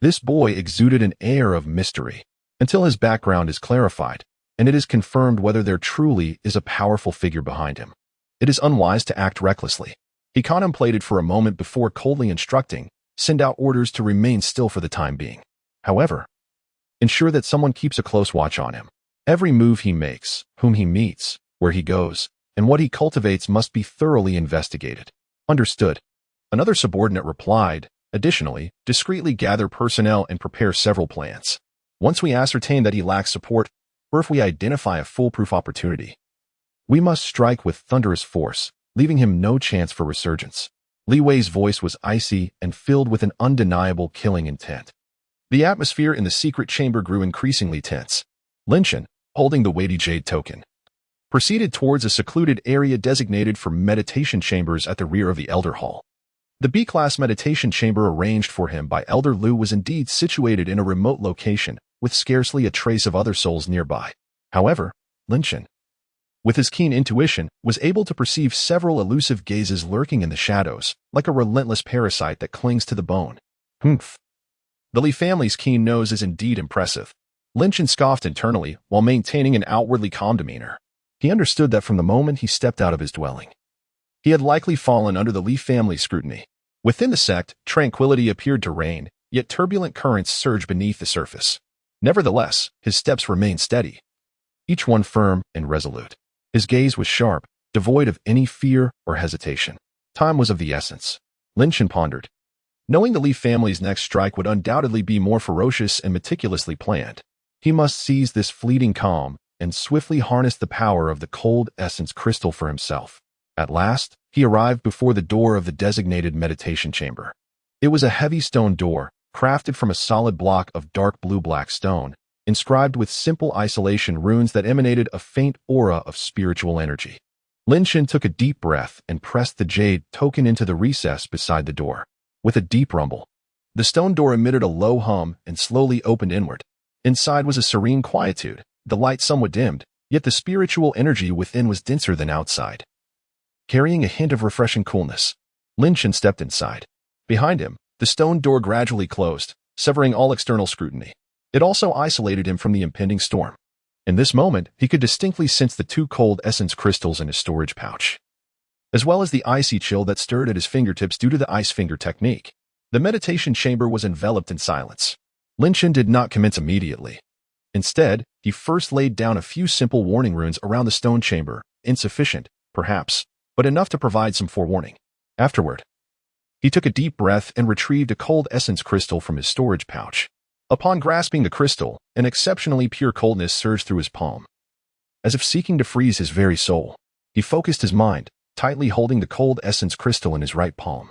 this boy exuded an air of mystery, until his background is clarified, and it is confirmed whether there truly is a powerful figure behind him. It is unwise to act recklessly. He contemplated for a moment before coldly instructing, send out orders to remain still for the time being. However, ensure that someone keeps a close watch on him. Every move he makes, whom he meets, where he goes, and what he cultivates must be thoroughly investigated. Understood. Another subordinate replied. Additionally, discreetly gather personnel and prepare several plans. Once we ascertain that he lacks support, or if we identify a foolproof opportunity, we must strike with thunderous force, leaving him no chance for resurgence. Li Wei's voice was icy and filled with an undeniable killing intent. The atmosphere in the secret chamber grew increasingly tense. Linshan, holding the weighty jade token, proceeded towards a secluded area designated for meditation chambers at the rear of the Elder Hall. The B-class meditation chamber arranged for him by Elder Liu was indeed situated in a remote location, with scarcely a trace of other souls nearby. However, Linshan, with his keen intuition, was able to perceive several elusive gazes lurking in the shadows, like a relentless parasite that clings to the bone. Humph. The Li family's keen nose is indeed impressive. Linshan scoffed internally while maintaining an outwardly calm demeanor. He understood that from the moment he stepped out of his dwelling, he had likely fallen under the Li family's scrutiny. Within the sect, tranquility appeared to reign, yet turbulent currents surged beneath the surface. Nevertheless, his steps remained steady, each one firm and resolute. His gaze was sharp, devoid of any fear or hesitation. Time was of the essence. Linshan pondered. Knowing the Li family's next strike would undoubtedly be more ferocious and meticulously planned, he must seize this fleeting calm and swiftly harness the power of the cold essence crystal for himself. At last, he arrived before the door of the designated meditation chamber. It was a heavy stone door, crafted from a solid block of dark blue-black stone, inscribed with simple isolation runes that emanated a faint aura of spiritual energy. Linshan took a deep breath and pressed the jade token into the recess beside the door. With a deep rumble, the stone door emitted a low hum and slowly opened inward. Inside was a serene quietude, the light somewhat dimmed, yet the spiritual energy within was denser than outside. Carrying a hint of refreshing coolness, Linshan stepped inside. Behind him, the stone door gradually closed, severing all external scrutiny. It also isolated him from the impending storm. In this moment, he could distinctly sense the two cold essence crystals in his storage pouch, as well as the icy chill that stirred at his fingertips due to the ice finger technique. The meditation chamber was enveloped in silence. Linshan did not commence immediately. Instead, he first laid down a few simple warning runes around the stone chamber, insufficient, perhaps, but enough to provide some forewarning. Afterward, he took a deep breath and retrieved a cold essence crystal from his storage pouch. Upon grasping the crystal, an exceptionally pure coldness surged through his palm. As if seeking to freeze his very soul, he focused his mind, tightly holding the cold essence crystal in his right palm,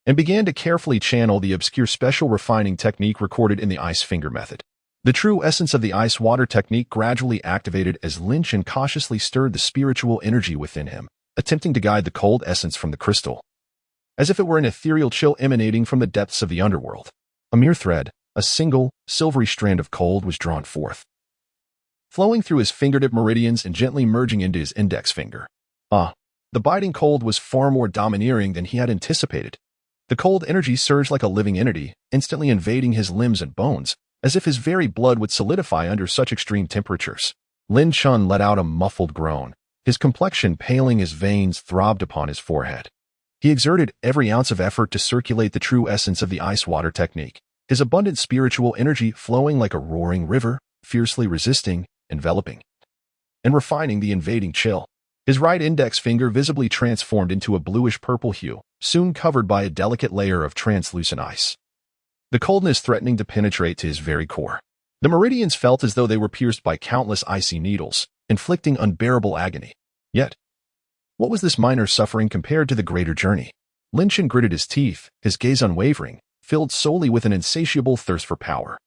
and began to carefully channel the obscure special refining technique recorded in the ice finger method. The true essence of the ice water technique gradually activated as Linshan cautiously stirred the spiritual energy within him, attempting to guide the cold essence from the crystal, as if it were an ethereal chill emanating from the depths of the underworld. A mere thread, a single, silvery strand of cold was drawn forth, flowing through his fingertip meridians and gently merging into his index finger. The biting cold was far more domineering than he had anticipated. The cold energy surged like a living entity, instantly invading his limbs and bones, as if his very blood would solidify under such extreme temperatures. Linshan let out a muffled groan. His complexion paling, his veins throbbed upon his forehead. He exerted every ounce of effort to circulate the true essence of the ice water technique, his abundant spiritual energy flowing like a roaring river, fiercely resisting, enveloping, and refining the invading chill. His right index finger visibly transformed into a bluish-purple hue, soon covered by a delicate layer of translucent ice, the coldness threatening to penetrate to his very core. The meridians felt as though they were pierced by countless icy needles, inflicting unbearable agony. Yet, what was this minor suffering compared to the greater journey? Linshan gritted his teeth, his gaze unwavering, filled solely with an insatiable thirst for power.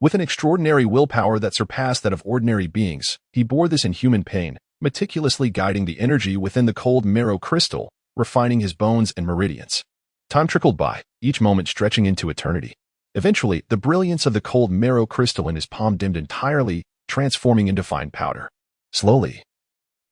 With an extraordinary willpower that surpassed that of ordinary beings, he bore this inhuman pain, meticulously guiding the energy within the cold marrow crystal, refining his bones and meridians. Time trickled by, each moment stretching into eternity. Eventually, the brilliance of the cold marrow crystal in his palm dimmed entirely, transforming into fine powder. Slowly,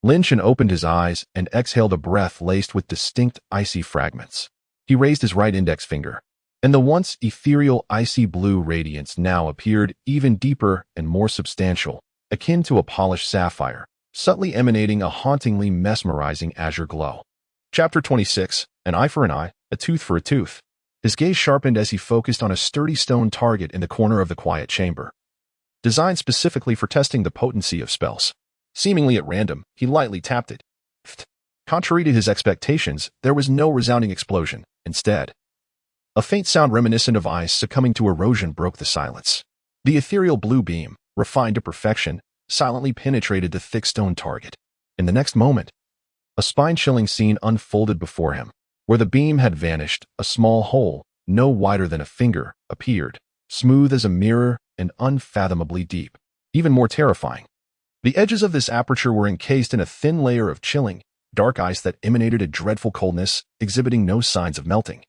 Linshan opened his eyes and exhaled a breath laced with distinct icy fragments. He raised his right index finger, and the once ethereal icy blue radiance now appeared even deeper and more substantial, akin to a polished sapphire, subtly emanating a hauntingly mesmerizing azure glow. Chapter 26, An Eye for an Eye, a Tooth for a Tooth. His gaze sharpened as he focused on a sturdy stone target in the corner of the quiet chamber, designed specifically for testing the potency of spells. Seemingly at random, he lightly tapped it. Contrary to his expectations, there was no resounding explosion. Instead, a faint sound reminiscent of ice succumbing to erosion broke the silence. The ethereal blue beam, refined to perfection, silently penetrated the thick stone target. In the next moment, a spine-chilling scene unfolded before him. Where the beam had vanished, a small hole, no wider than a finger, appeared, smooth as a mirror and unfathomably deep. Even more terrifying, the edges of this aperture were encased in a thin layer of chilling, dark ice that emanated a dreadful coldness, exhibiting no signs of melting.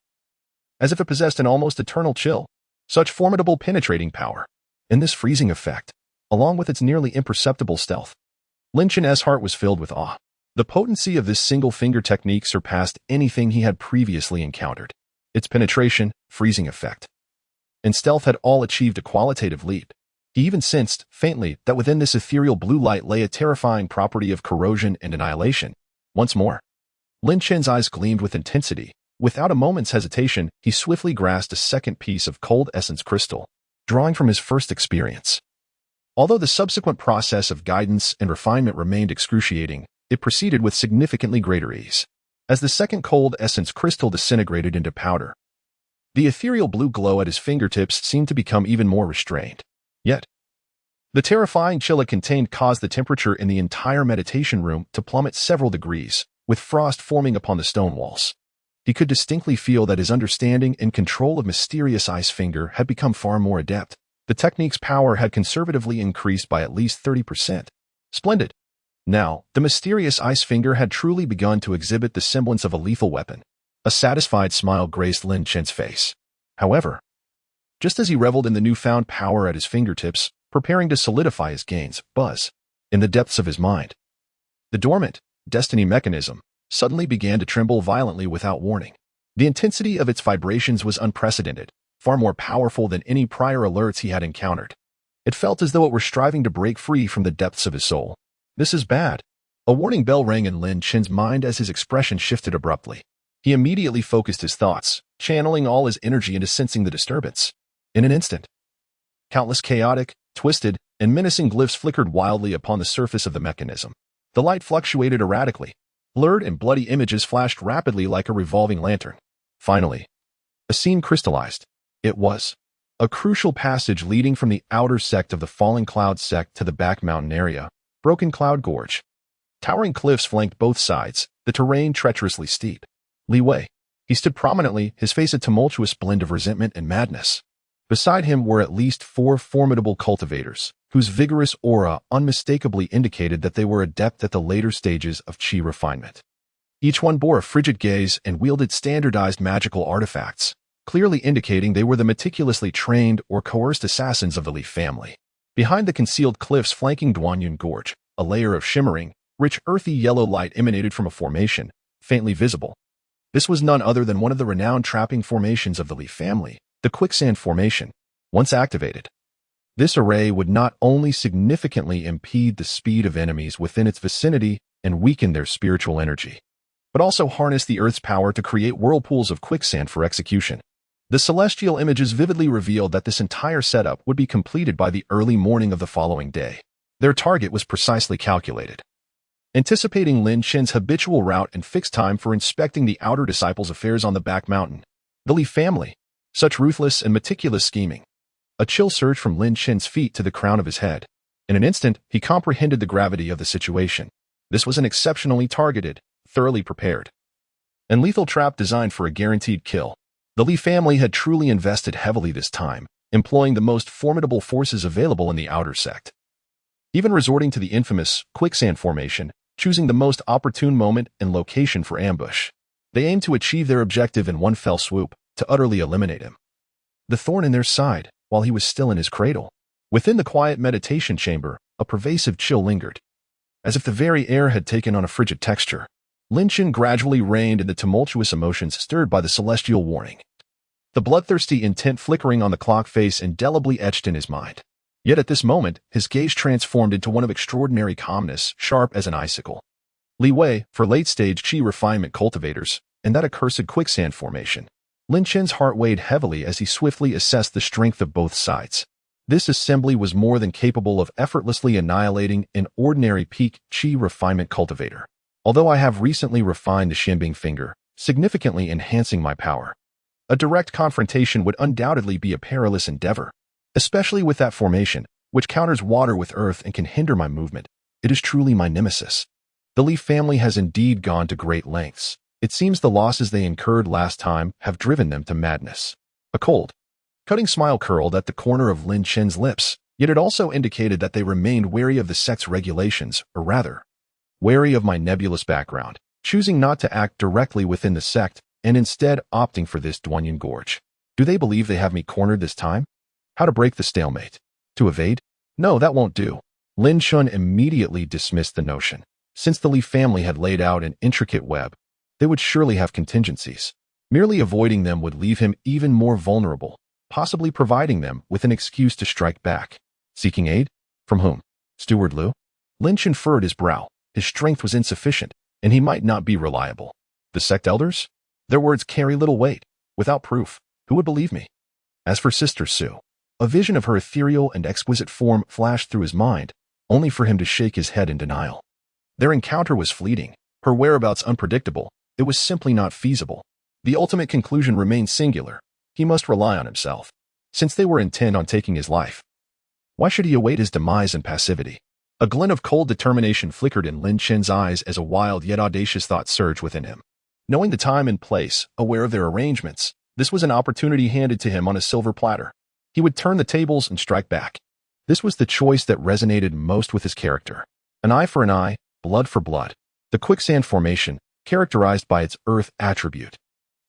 As if it possessed an almost eternal chill, such formidable penetrating power. And this freezing effect, along with its nearly imperceptible stealth, Lin Chen's heart was filled with awe. The potency of this single-finger technique surpassed anything he had previously encountered. Its penetration, freezing effect, and stealth had all achieved a qualitative leap. He even sensed, faintly, that within this ethereal blue light lay a terrifying property of corrosion and annihilation. Once more, Lin Chen's eyes gleamed with intensity. Without a moment's hesitation, he swiftly grasped a second piece of cold essence crystal, drawing from his first experience. Although the subsequent process of guidance and refinement remained excruciating, it proceeded with significantly greater ease. As the second cold essence crystal disintegrated into powder, the ethereal blue glow at his fingertips seemed to become even more restrained. Yet, the terrifying chill it contained caused the temperature in the entire meditation room to plummet several degrees, with frost forming upon the stone walls. He could distinctly feel that his understanding and control of mysterious ice finger had become far more adept. The technique's power had conservatively increased by at least 30%. Splendid. Now, the mysterious ice finger had truly begun to exhibit the semblance of a lethal weapon. A satisfied smile graced Lin Chen's face. However, just as he reveled in the newfound power at his fingertips, preparing to solidify his gains, in the depths of his mind, the dormant destiny mechanism suddenly began to tremble violently without warning. The intensity of its vibrations was unprecedented, far more powerful than any prior alerts he had encountered. It felt as though it were striving to break free from the depths of his soul. This is bad. A warning bell rang in Lin Chen's mind as his expression shifted abruptly. He immediately focused his thoughts, channeling all his energy into sensing the disturbance. In an instant, countless chaotic, twisted, and menacing glyphs flickered wildly upon the surface of the mechanism. The light fluctuated erratically. Blurred and bloody images flashed rapidly like a revolving lantern. Finally, a scene crystallized. It was a crucial passage leading from the outer sect of the Falling Cloud sect to the back mountain area, Broken Cloud Gorge. Towering cliffs flanked both sides, the terrain treacherously steep. Li Wei. He stood prominently, his face a tumultuous blend of resentment and madness. Beside him were at least 4 formidable cultivators, whose vigorous aura unmistakably indicated that they were adept at the later stages of qi refinement. Each one bore a frigid gaze and wielded standardized magical artifacts, clearly indicating they were the meticulously trained or coerced assassins of the Li family. Behind the concealed cliffs flanking Duanyun Gorge, a layer of shimmering, rich earthy yellow light emanated from a formation, faintly visible. This was none other than one of the renowned trapping formations of the Li family, the Quicksand Formation. Once activated, this array would not only significantly impede the speed of enemies within its vicinity and weaken their spiritual energy, but also harness the Earth's power to create whirlpools of quicksand for execution. The celestial images vividly revealed that this entire setup would be completed by the early morning of the following day. Their target was precisely calculated. Anticipating Lin Chen's habitual route and fixed time for inspecting the outer disciples' affairs on the back mountain, the Li family, such ruthless and meticulous scheming. A chill surged from Lin Chen's feet to the crown of his head. In an instant, he comprehended the gravity of the situation. This was an exceptionally targeted, thoroughly prepared, and lethal trap designed for a guaranteed kill. The Li family had truly invested heavily this time, employing the most formidable forces available in the outer sect. Even resorting to the infamous quicksand formation, choosing the most opportune moment and location for ambush. They aimed to achieve their objective in one fell swoop, to utterly eliminate him. The thorn in their side, while he was still in his cradle. Within the quiet meditation chamber, a pervasive chill lingered. As if the very air had taken on a frigid texture, Lin Chen gradually reigned in the tumultuous emotions stirred by the celestial warning. The bloodthirsty intent flickering on the clock face indelibly etched in his mind. Yet at this moment, his gaze transformed into one of extraordinary calmness, sharp as an icicle. Li Wei, for late-stage qi refinement cultivators, and that accursed quicksand formation. Lin Chen's heart weighed heavily as he swiftly assessed the strength of both sides. This assembly was more than capable of effortlessly annihilating an ordinary peak qi refinement cultivator. Although I have recently refined the Xianbing finger, significantly enhancing my power, a direct confrontation would undoubtedly be a perilous endeavor, especially with that formation, which counters water with earth and can hinder my movement. It is truly my nemesis. The Li family has indeed gone to great lengths. It seems the losses they incurred last time have driven them to madness. A cold, Cutting smile curled at the corner of Lin Chen's lips, yet it also indicated that they remained wary of the sect's regulations, or rather, wary of my nebulous background, choosing not to act directly within the sect and instead opting for this Duanyan Gorge. Do they believe they have me cornered this time? How to break the stalemate? To evade? No, that won't do. Lin Chun immediately dismissed the notion. Since the Li family had laid out an intricate web, they would surely have contingencies. Merely avoiding them would leave him even more vulnerable, possibly providing them with an excuse to strike back. Seeking aid? From whom? Steward Liu? Lin Chun furrowed his brow. His strength was insufficient, and he might not be reliable. The sect elders? Their words carry little weight. Without proof, who would believe me? As for Sister Sue, a vision of her ethereal and exquisite form flashed through his mind, only for him to shake his head in denial. Their encounter was fleeting, her whereabouts unpredictable. It was simply not feasible. The ultimate conclusion remained singular. He must rely on himself, since they were intent on taking his life. Why should he await his demise in passivity? A glint of cold determination flickered in Lin Chen's eyes as a wild yet audacious thought surged within him. Knowing the time and place, aware of their arrangements, this was an opportunity handed to him on a silver platter. He would turn the tables and strike back. This was the choice that resonated most with his character. An eye for an eye, blood for blood. The quicksand formation, characterized by its earth attribute,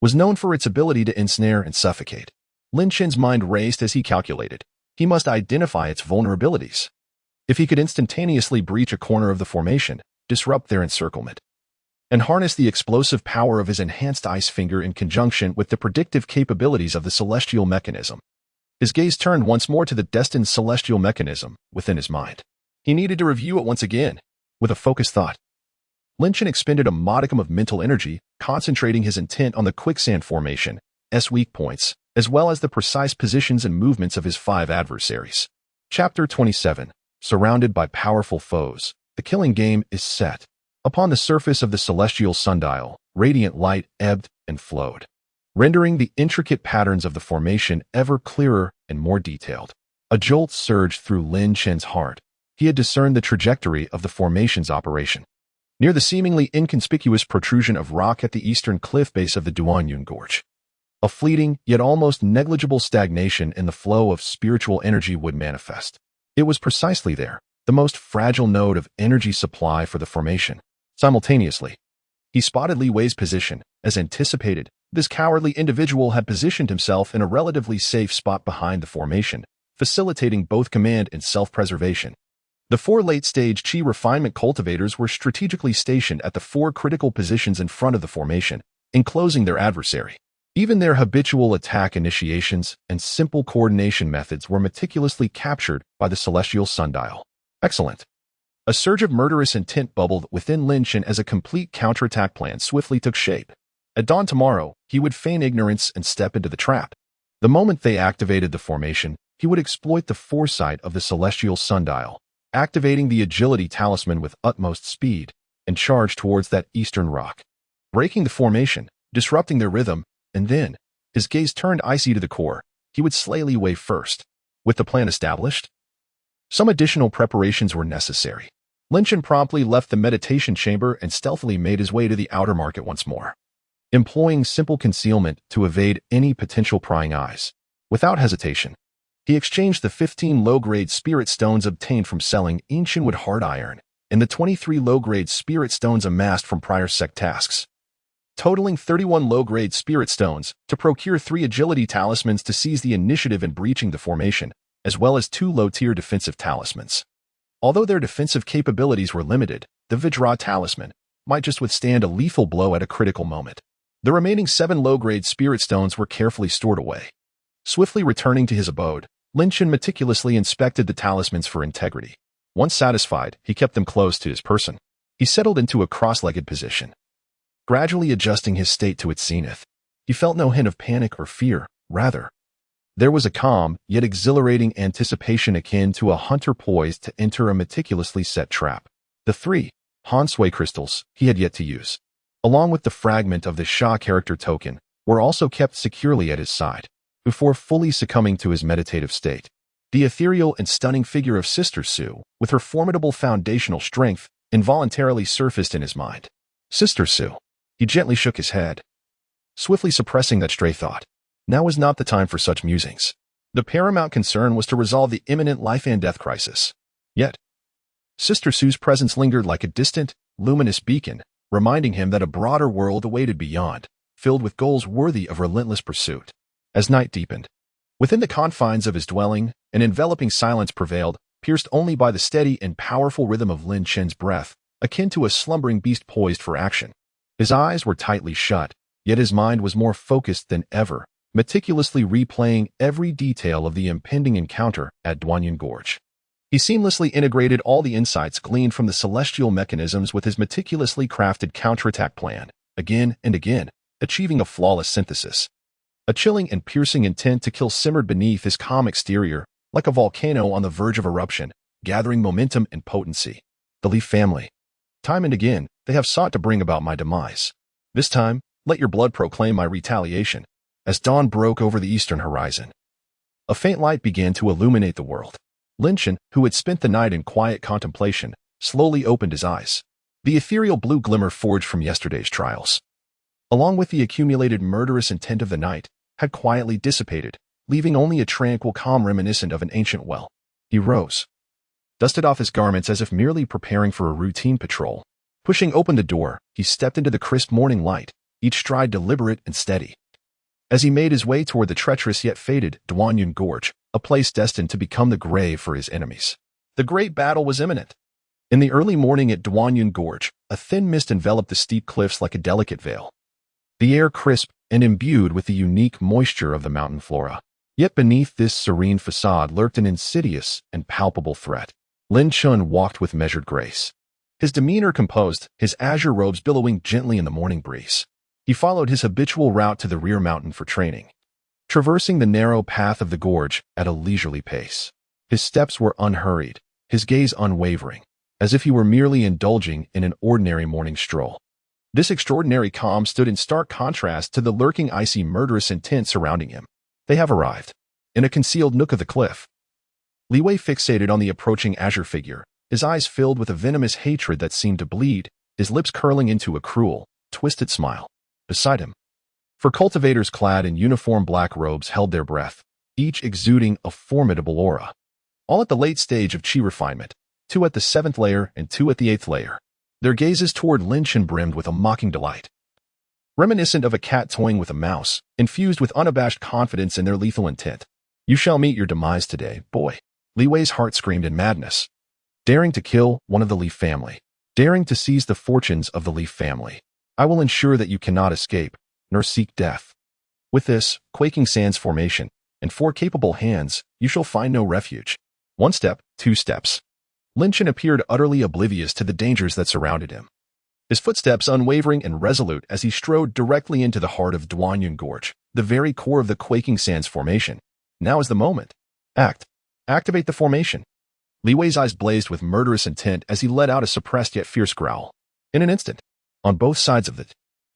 was known for its ability to ensnare and suffocate. Lin Chen's mind raced as he calculated. He must identify its vulnerabilities. If he could instantaneously breach a corner of the formation, disrupt their encirclement, and harness the explosive power of his enhanced ice finger in conjunction with the predictive capabilities of the celestial mechanism. His gaze turned once more to the destined celestial mechanism within his mind. He needed to review it once again, with a focused thought. Lin Chen expended a modicum of mental energy, concentrating his intent on the quicksand formation, weak points, as well as the precise positions and movements of his 5 adversaries. Chapter 27. Surrounded by powerful foes, the killing game is set. Upon the surface of the celestial sundial, radiant light ebbed and flowed, rendering the intricate patterns of the formation ever clearer and more detailed. A jolt surged through Lin Chen's heart. He had discerned the trajectory of the formation's operation. Near the seemingly inconspicuous protrusion of rock at the eastern cliff base of the Duanyan Gorge, a fleeting yet almost negligible stagnation in the flow of spiritual energy would manifest. It was precisely there, the most fragile node of energy supply for the formation. Simultaneously, he spotted Li Wei's position. As anticipated, this cowardly individual had positioned himself in a relatively safe spot behind the formation, facilitating both command and self-preservation. The 4 late-stage Qi refinement cultivators were strategically stationed at the 4 critical positions in front of the formation, enclosing their adversary. Even their habitual attack initiations and simple coordination methods were meticulously captured by the celestial sundial. Excellent. A surge of murderous intent bubbled within Lin Chen as a complete counterattack plan swiftly took shape. At dawn tomorrow, he would feign ignorance and step into the trap. The moment they activated the formation, he would exploit the foresight of the celestial sundial, activating the agility talisman with utmost speed, and charge towards that eastern rock, breaking the formation, disrupting their rhythm, and then, his gaze turned icy to the core, he would slay Li Wei first. With the plan established, some additional preparations were necessary. Lin Chen promptly left the meditation chamber and stealthily made his way to the outer market once more, employing simple concealment to evade any potential prying eyes. Without hesitation, he exchanged the 15 low-grade spirit stones obtained from selling Ancientwood hard iron and the 23 low-grade spirit stones amassed from prior sect tasks, totaling 31 low-grade spirit stones, to procure 3 agility talismans to seize the initiative in breaching the formation, as well as 2 low-tier defensive talismans. Although their defensive capabilities were limited, the Vajra talisman might just withstand a lethal blow at a critical moment. The remaining 7 low-grade spirit stones were carefully stored away. Swiftly returning to his abode, Lin Chen meticulously inspected the talismans for integrity. Once satisfied, he kept them close to his person. He settled into a cross-legged position, gradually adjusting his state to its zenith. He felt no hint of panic or fear. Rather, there was a calm, yet exhilarating anticipation akin to a hunter poised to enter a meticulously set trap. The 3 Hansui crystals he had yet to use, along with the fragment of the Sha character token, were also kept securely at his side. Before fully succumbing to his meditative state, the ethereal and stunning figure of Sister Sue, with her formidable foundational strength, involuntarily surfaced in his mind. Sister Sue. He gently shook his head, swiftly suppressing that stray thought. Now was not the time for such musings. The paramount concern was to resolve the imminent life-and-death crisis. Yet, Sister Sue's presence lingered like a distant, luminous beacon, reminding him that a broader world awaited beyond, filled with goals worthy of relentless pursuit. As night deepened, within the confines of his dwelling, an enveloping silence prevailed, pierced only by the steady and powerful rhythm of Lin Chen's breath, akin to a slumbering beast poised for action. His eyes were tightly shut, yet his mind was more focused than ever, meticulously replaying every detail of the impending encounter at Duanyan Gorge. He seamlessly integrated all the insights gleaned from the celestial mechanisms with his meticulously crafted counterattack plan, again and again, achieving a flawless synthesis. A chilling and piercing intent to kill simmered beneath his calm exterior, like a volcano on the verge of eruption, gathering momentum and potency. The Leaf family. Time and again, they have sought to bring about my demise. This time, let your blood proclaim my retaliation. As dawn broke over the eastern horizon, a faint light began to illuminate the world. Lin Chen, who had spent the night in quiet contemplation, slowly opened his eyes. The ethereal blue glimmer forged from yesterday's trials, along with the accumulated murderous intent of the night, had quietly dissipated, leaving only a tranquil calm reminiscent of an ancient well. He rose, dusted off his garments as if merely preparing for a routine patrol. Pushing open the door, he stepped into the crisp morning light, each stride deliberate and steady. As he made his way toward the treacherous yet fated Duanyan Gorge, a place destined to become the grave for his enemies. The great battle was imminent. In the early morning at Duanyan Gorge, a thin mist enveloped the steep cliffs like a delicate veil. The air crisp and imbued with the unique moisture of the mountain flora. Yet beneath this serene facade lurked an insidious and palpable threat. Lin Chen walked with measured grace, his demeanor composed, his azure robes billowing gently in the morning breeze. He followed his habitual route to the rear mountain for training, traversing the narrow path of the gorge at a leisurely pace. His steps were unhurried, his gaze unwavering, as if he were merely indulging in an ordinary morning stroll. This extraordinary calm stood in stark contrast to the lurking icy murderous intent surrounding him. They have arrived. In a concealed nook of the cliff, Li Wei fixated on the approaching azure figure, his eyes filled with a venomous hatred that seemed to bleed, his lips curling into a cruel, twisted smile. Beside him, four cultivators clad in uniform black robes held their breath, each exuding a formidable aura. All at the late stage of chi refinement, 2 at the 7th layer and 2 at the 8th layer. Their gazes toward Lin Chen brimmed with a mocking delight. Reminiscent of a cat toying with a mouse, infused with unabashed confidence in their lethal intent. You shall meet your demise today, boy. Li Wei's heart screamed in madness. Daring to kill one of the Leaf family. Daring to seize the fortunes of the Leaf family. I will ensure that you cannot escape, nor seek death. With this, quaking sands formation, and 4 capable hands, you shall find no refuge. 1 step, 2 steps. Lin Chen appeared utterly oblivious to the dangers that surrounded him. His footsteps unwavering and resolute as he strode directly into the heart of Duanyan Gorge, the very core of the quaking sands formation. Now is the moment. Activate the formation. Li Wei's eyes blazed with murderous intent as he let out a suppressed yet fierce growl. In an instant, on both sides of it,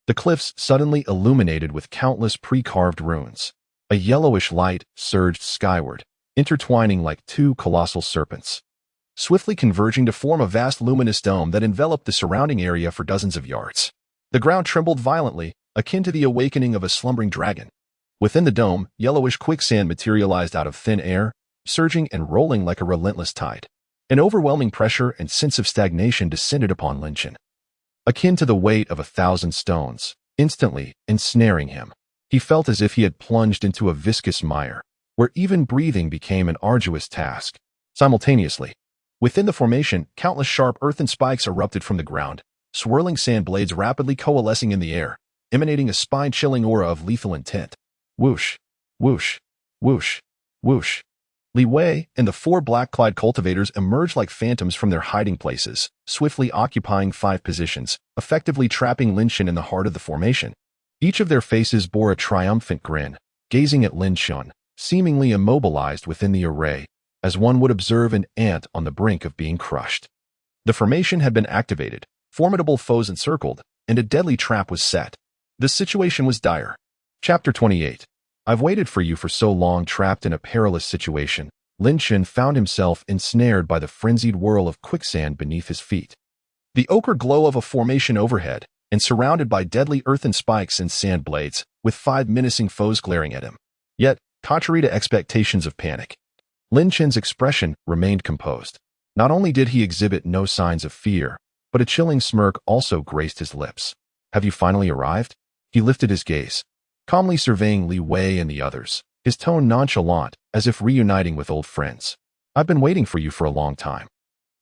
the cliffs suddenly illuminated with countless pre-carved runes. A yellowish light surged skyward, intertwining like 2 colossal serpents, swiftly converging to form a vast luminous dome that enveloped the surrounding area for dozens of yards. The ground trembled violently, akin to the awakening of a slumbering dragon. Within the dome, yellowish quicksand materialized out of thin air, surging and rolling like a relentless tide. An overwhelming pressure and sense of stagnation descended upon Lin Chen, akin to the weight of 1,000 stones, instantly ensnaring him. He felt as if he had plunged into a viscous mire, where even breathing became an arduous task. Simultaneously, within the formation, countless sharp earthen spikes erupted from the ground, swirling sand blades rapidly coalescing in the air, emanating a spine-chilling aura of lethal intent. Whoosh, whoosh, whoosh, whoosh. Li Wei and the 4 black-clad cultivators emerged like phantoms from their hiding places, swiftly occupying 5 positions, effectively trapping Lin Chen in the heart of the formation. Each of their faces bore a triumphant grin, gazing at Lin Chen, seemingly immobilized within the array, as one would observe an ant on the brink of being crushed. The formation had been activated, formidable foes encircled, and a deadly trap was set. The situation was dire. Chapter 28. I've waited for you for so long, trapped in a perilous situation. Lin Chen found himself ensnared by the frenzied whirl of quicksand beneath his feet. The ochre glow of a formation overhead, and surrounded by deadly earthen spikes and sand blades, with 5 menacing foes glaring at him. Yet, contrary to expectations of panic. Lin Chen's expression remained composed. Not only did he exhibit no signs of fear, but a chilling smirk also graced his lips. Have you finally arrived? He lifted his gaze, calmly surveying Li Wei and the others, his tone nonchalant, as if reuniting with old friends. I've been waiting for you for a long time.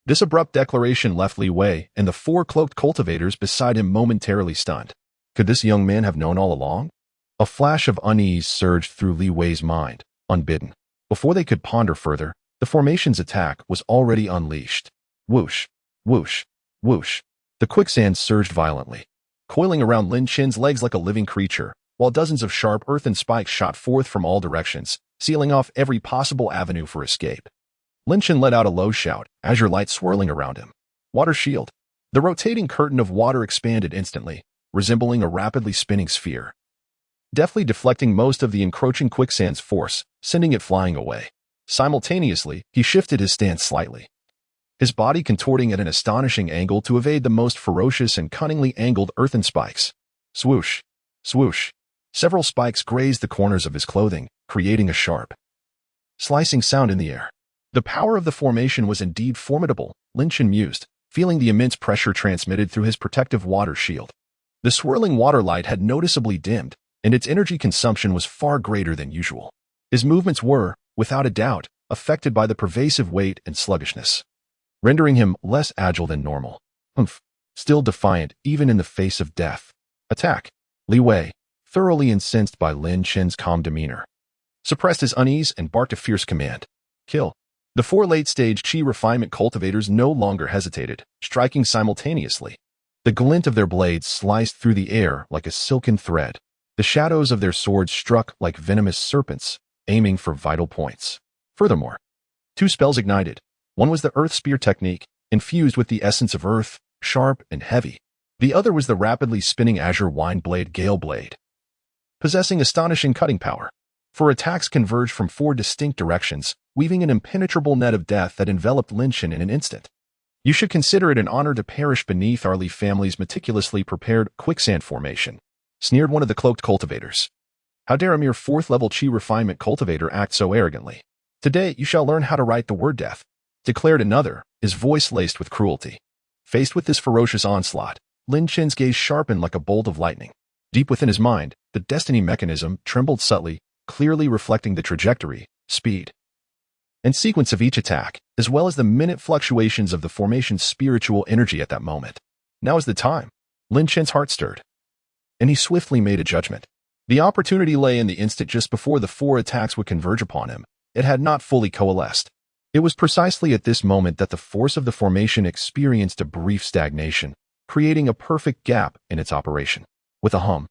This abrupt declaration left Li Wei and the four cloaked cultivators beside him momentarily stunned. Could this young man have known all along? A flash of unease surged through Li Wei's mind, unbidden. Before they could ponder further, the formation's attack was already unleashed. Whoosh, whoosh, whoosh. The quicksand surged violently, coiling around Lin Chen's legs like a living creature, while dozens of sharp earthen spikes shot forth from all directions, sealing off every possible avenue for escape. Lin Chen let out a low shout, azure light swirling around him. Water shield. The rotating curtain of water expanded instantly, resembling a rapidly spinning sphere, deftly deflecting most of the encroaching quicksand's force, sending it flying away. Simultaneously, he shifted his stance slightly, his body contorting at an astonishing angle to evade the most ferocious and cunningly angled earthen spikes. Swoosh, swoosh. Several spikes grazed the corners of his clothing, creating a sharp, slicing sound in the air. The power of the formation was indeed formidable, Lin Chen mused, feeling the immense pressure transmitted through his protective water shield. The swirling water light had noticeably dimmed, and its energy consumption was far greater than usual. His movements were, without a doubt, affected by the pervasive weight and sluggishness, rendering him less agile than normal. Still defiant even in the face of death. Attack. Li Wei, thoroughly incensed by Lin Chen's calm demeanor, suppressed his unease and barked a fierce command. Kill. The four late-stage Qi refinement cultivators no longer hesitated, striking simultaneously. The glint of their blades sliced through the air like a silken thread. The shadows of their swords struck like venomous serpents, aiming for vital points. Furthermore, two spells ignited. One was the Earth Spear technique, infused with the essence of earth, sharp and heavy. The other was the rapidly spinning Azure Wine Blade Gale Blade, possessing astonishing cutting power. For attacks converged from four distinct directions, weaving an impenetrable net of death that enveloped Lin Chen in an instant. You should consider it an honor to perish beneath our Li family's meticulously prepared quicksand formation, sneered one of the cloaked cultivators. How dare a mere fourth-level Qi refinement cultivator act so arrogantly? Today you shall learn how to write the word death, declared another, his voice laced with cruelty. Faced with this ferocious onslaught, Lin Chen's gaze sharpened like a bolt of lightning. Deep within his mind, the destiny mechanism trembled subtly, clearly reflecting the trajectory, speed, and sequence of each attack, as well as the minute fluctuations of the formation's spiritual energy at that moment. Now is the time. Lin Chen's heart stirred, and he swiftly made a judgment. The opportunity lay in the instant just before the four attacks would converge upon him. It had not fully coalesced. It was precisely at this moment that the force of the formation experienced a brief stagnation, creating a perfect gap in its operation. With a hum,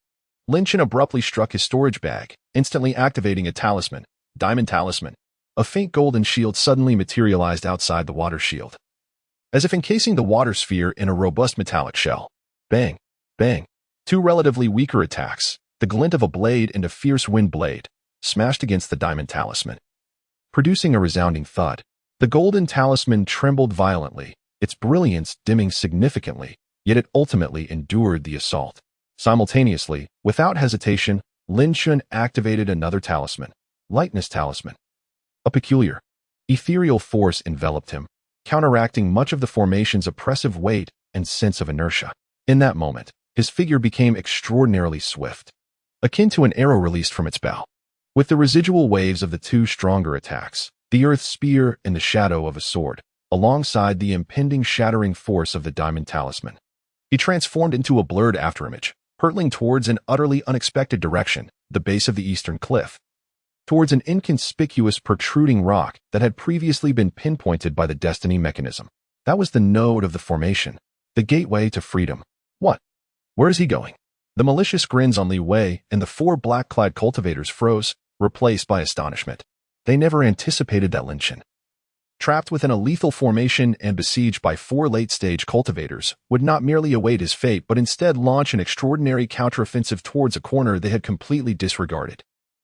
Lin Chen abruptly struck his storage bag, instantly activating a talisman, diamond talisman. A faint golden shield suddenly materialized outside the water shield, as if encasing the water sphere in a robust metallic shell. Bang, bang. Two relatively weaker attacks, the glint of a blade and a fierce wind blade, smashed against the diamond talisman, producing a resounding thud. The golden talisman trembled violently, its brilliance dimming significantly, yet it ultimately endured the assault. Simultaneously, without hesitation, Lin Chen activated another talisman, lightness talisman. A peculiar, ethereal force enveloped him, counteracting much of the formation's oppressive weight and sense of inertia. In that moment, his figure became extraordinarily swift, akin to an arrow released from its bow. With the residual waves of the two stronger attacks, the earth spear and the shadow of a sword, alongside the impending shattering force of the diamond talisman, he transformed into a blurred afterimage, hurtling towards an utterly unexpected direction, the base of the eastern cliff, towards an inconspicuous protruding rock that had previously been pinpointed by the destiny mechanism. That was the node of the formation, the gateway to freedom. What? Where is he going? The malicious grins on Li Wei and the four black-clad cultivators froze, replaced by astonishment. They never anticipated that Lin Chen, trapped within a lethal formation and besieged by four late-stage cultivators, would not merely await his fate but instead launch an extraordinary counteroffensive towards a corner they had completely disregarded.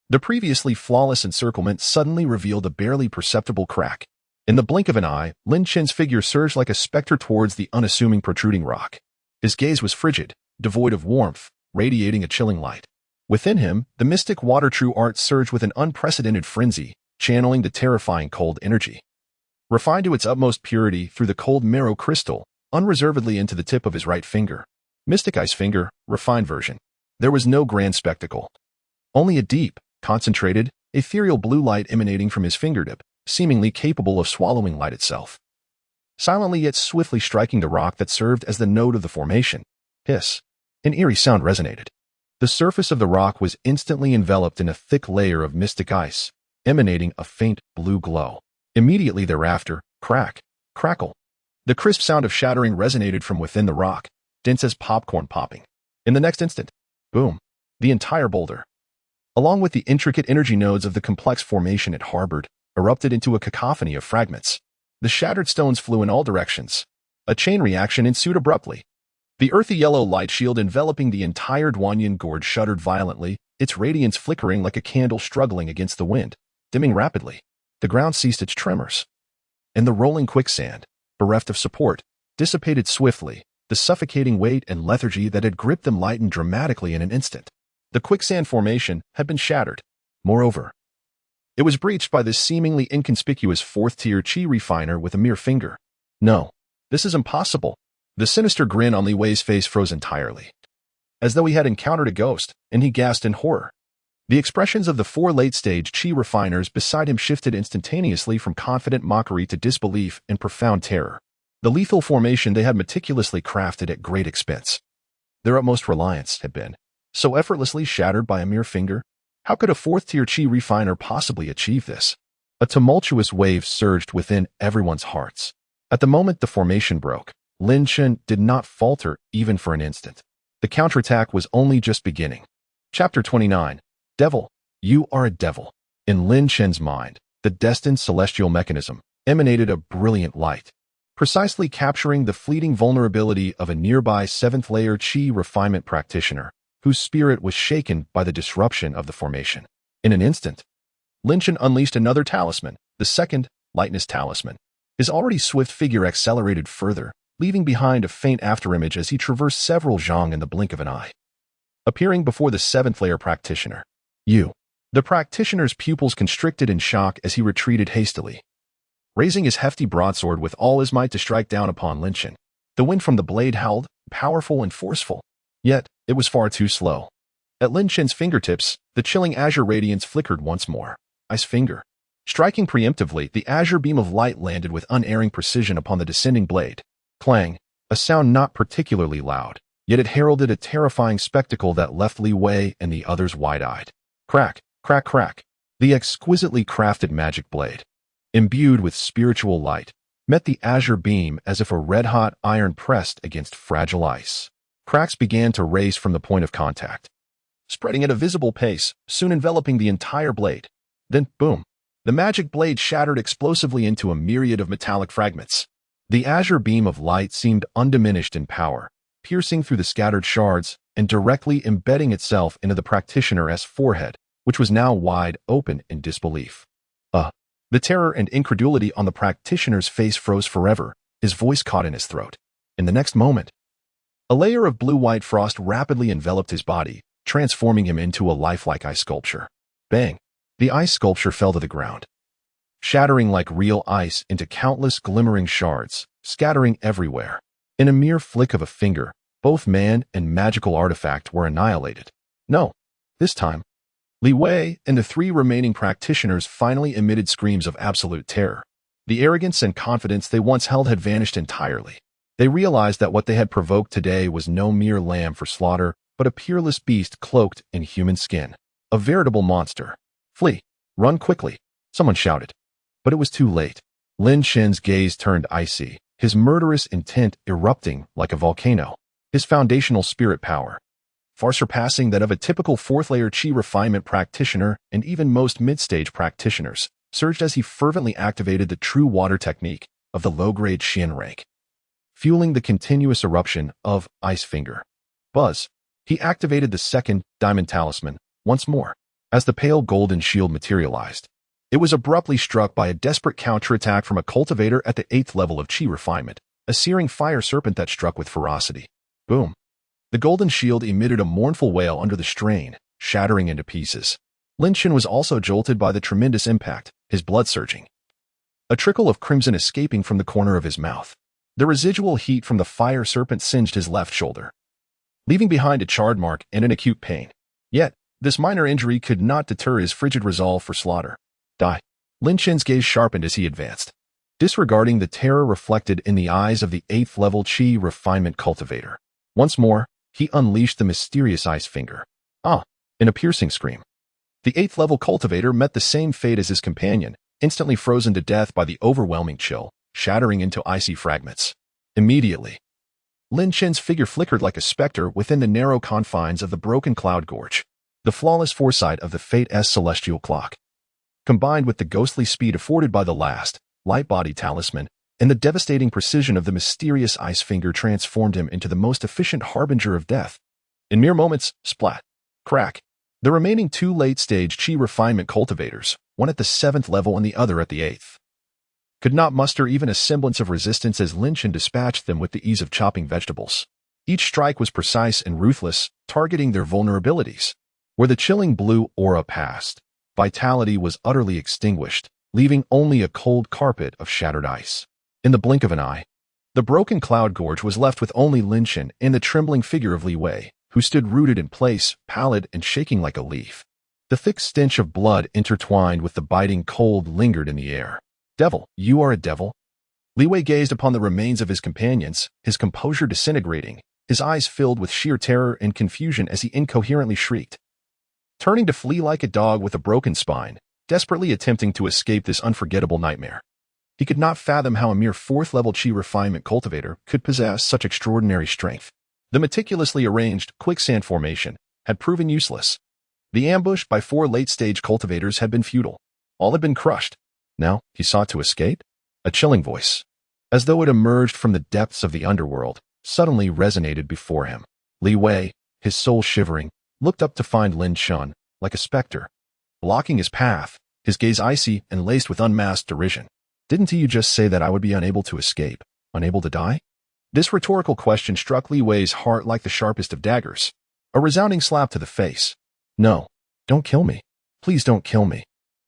The previously flawless encirclement suddenly revealed a barely perceptible crack. In the blink of an eye, Lin Chen's figure surged like a specter towards the unassuming protruding rock. His gaze was frigid, devoid of warmth, radiating a chilling light. Within him, the mystic water true art surged with an unprecedented frenzy, channeling the terrifying cold energy. Refined to its utmost purity through the cold marrow crystal, unreservedly into the tip of his right finger. Mystic Ice Finger, refined version. There was no grand spectacle. Only a deep, concentrated, ethereal blue light emanating from his fingertip, seemingly capable of swallowing light itself. Silently yet swiftly striking the rock that served as the node of the formation. Hiss. An eerie sound resonated. The surface of the rock was instantly enveloped in a thick layer of mystic ice, emanating a faint blue glow. Immediately thereafter, crack, crackle. The crisp sound of shattering resonated from within the rock, dense as popcorn popping. In the next instant, boom, the entire boulder, along with the intricate energy nodes of the complex formation it harbored, erupted into a cacophony of fragments. The shattered stones flew in all directions. A chain reaction ensued abruptly. The earthy yellow light shield enveloping the entire Duanyan Gorge shuddered violently, its radiance flickering like a candle struggling against the wind, dimming rapidly. The ground ceased its tremors. And the rolling quicksand, bereft of support, dissipated swiftly, the suffocating weight and lethargy that had gripped them lightened dramatically in an instant. The quicksand formation had been shattered. Moreover, it was breached by this seemingly inconspicuous fourth-tier chi refiner with a mere finger. No, this is impossible. The sinister grin on Li Wei's face froze entirely, as though he had encountered a ghost, and he gasped in horror. The expressions of the four late-stage chi refiners beside him shifted instantaneously from confident mockery to disbelief and profound terror. The lethal formation they had meticulously crafted at great expense. Their utmost reliance had been so effortlessly shattered by a mere finger. How could a fourth-tier chi refiner possibly achieve this? A tumultuous wave surged within everyone's hearts. At the moment the formation broke, Lin Chen did not falter even for an instant. The counterattack was only just beginning. Chapter 29. Devil, you are a devil. In Lin Chen's mind, the destined celestial mechanism emanated a brilliant light, precisely capturing the fleeting vulnerability of a nearby seventh-layer chi refinement practitioner, whose spirit was shaken by the disruption of the formation. In an instant, Lin Chen unleashed another talisman, the second, Lightness Talisman. His already swift figure accelerated further, leaving behind a faint afterimage as he traversed several zhang in the blink of an eye. Appearing before the seventh-layer practitioner. You. The practitioner's pupils constricted in shock as he retreated hastily, raising his hefty broadsword with all his might to strike down upon Lin Chen. The wind from the blade howled, powerful and forceful. Yet, it was far too slow. At Lin Chen's fingertips, the chilling azure radiance flickered once more. Ice Finger. Striking preemptively, the azure beam of light landed with unerring precision upon the descending blade. Clang, a sound not particularly loud, yet it heralded a terrifying spectacle that left Li Wei and the others wide-eyed. Crack, crack, crack. The exquisitely crafted magic blade, imbued with spiritual light, met the azure beam as if a red-hot iron pressed against fragile ice. Cracks began to race from the point of contact, spreading at a visible pace, soon enveloping the entire blade. Then, boom, the magic blade shattered explosively into a myriad of metallic fragments. The azure beam of light seemed undiminished in power, piercing through the scattered shards and directly embedding itself into the practitioner's forehead, which was now wide open in disbelief. The terror and incredulity on the practitioner's face froze forever, his voice caught in his throat. In the next moment, a layer of blue-white frost rapidly enveloped his body, transforming him into a lifelike ice sculpture. Bang! The ice sculpture fell to the ground, shattering like real ice into countless glimmering shards, scattering everywhere. In a mere flick of a finger, both man and magical artifact were annihilated. No, this time, Li Wei and the three remaining practitioners finally emitted screams of absolute terror. The arrogance and confidence they once held had vanished entirely. They realized that what they had provoked today was no mere lamb for slaughter, but a peerless beast cloaked in human skin. A veritable monster. Flee! Run quickly! Someone shouted. But it was too late. Lin Chen's gaze turned icy, his murderous intent erupting like a volcano. His foundational spirit power, far surpassing that of a typical fourth-layer chi refinement practitioner and even most mid-stage practitioners, surged as he fervently activated the true water technique of the low-grade Xian rank, fueling the continuous eruption of Ice Finger. Buzz. He activated the second Diamond Talisman once more. As the pale golden shield materialized, it was abruptly struck by a desperate counterattack from a cultivator at the 8th level of chi refinement, a searing fire serpent that struck with ferocity. Boom. The golden shield emitted a mournful wail under the strain, shattering into pieces. Lin Chen was also jolted by the tremendous impact, his blood surging. A trickle of crimson escaping from the corner of his mouth. The residual heat from the fire serpent singed his left shoulder, leaving behind a charred mark and an acute pain. Yet, this minor injury could not deter his frigid resolve for slaughter. Die. Lin Chen's gaze sharpened as he advanced, disregarding the terror reflected in the eyes of the 8th-level Qi refinement cultivator. Once more, he unleashed the mysterious ice finger. Ah! In a piercing scream. The 8th-level cultivator met the same fate as his companion, instantly frozen to death by the overwhelming chill, shattering into icy fragments. Immediately, Lin Chen's figure flickered like a specter within the narrow confines of the broken cloud gorge. The flawless foresight of the Fate's celestial clock, combined with the ghostly speed afforded by the last, light-body talisman, and the devastating precision of the mysterious ice finger transformed him into the most efficient harbinger of death. In mere moments, splat, crack, the remaining 2 late-stage Qi refinement cultivators, one at the 7th level and the other at the 8th, could not muster even a semblance of resistance as Lin Chen dispatched them with the ease of chopping vegetables. Each strike was precise and ruthless, targeting their vulnerabilities. Where the chilling blue aura passed, vitality was utterly extinguished, leaving only a cold carpet of shattered ice. In the blink of an eye, the broken cloud gorge was left with only Lin Chen and the trembling figure of Li Wei, who stood rooted in place, pallid and shaking like a leaf. The thick stench of blood intertwined with the biting cold lingered in the air. Devil, you are a devil? Li Wei gazed upon the remains of his companions, his composure disintegrating, his eyes filled with sheer terror and confusion as he incoherently shrieked, turning to flee like a dog with a broken spine, desperately attempting to escape this unforgettable nightmare. He could not fathom how a mere 4th-level Qi refinement cultivator could possess such extraordinary strength. The meticulously arranged quicksand formation had proven useless. The ambush by 4 late-stage cultivators had been futile. All had been crushed. Now he sought to escape? A chilling voice, as though it emerged from the depths of the underworld, suddenly resonated before him. Li Wei, his soul shivering, looked up to find Lin Chen, like a specter, blocking his path, his gaze icy and laced with unmasked derision. Didn't you just say that I would be unable to escape, unable to die? This rhetorical question struck Li Wei's heart like the sharpest of daggers. A resounding slap to the face. No, don't kill me. Please don't kill me.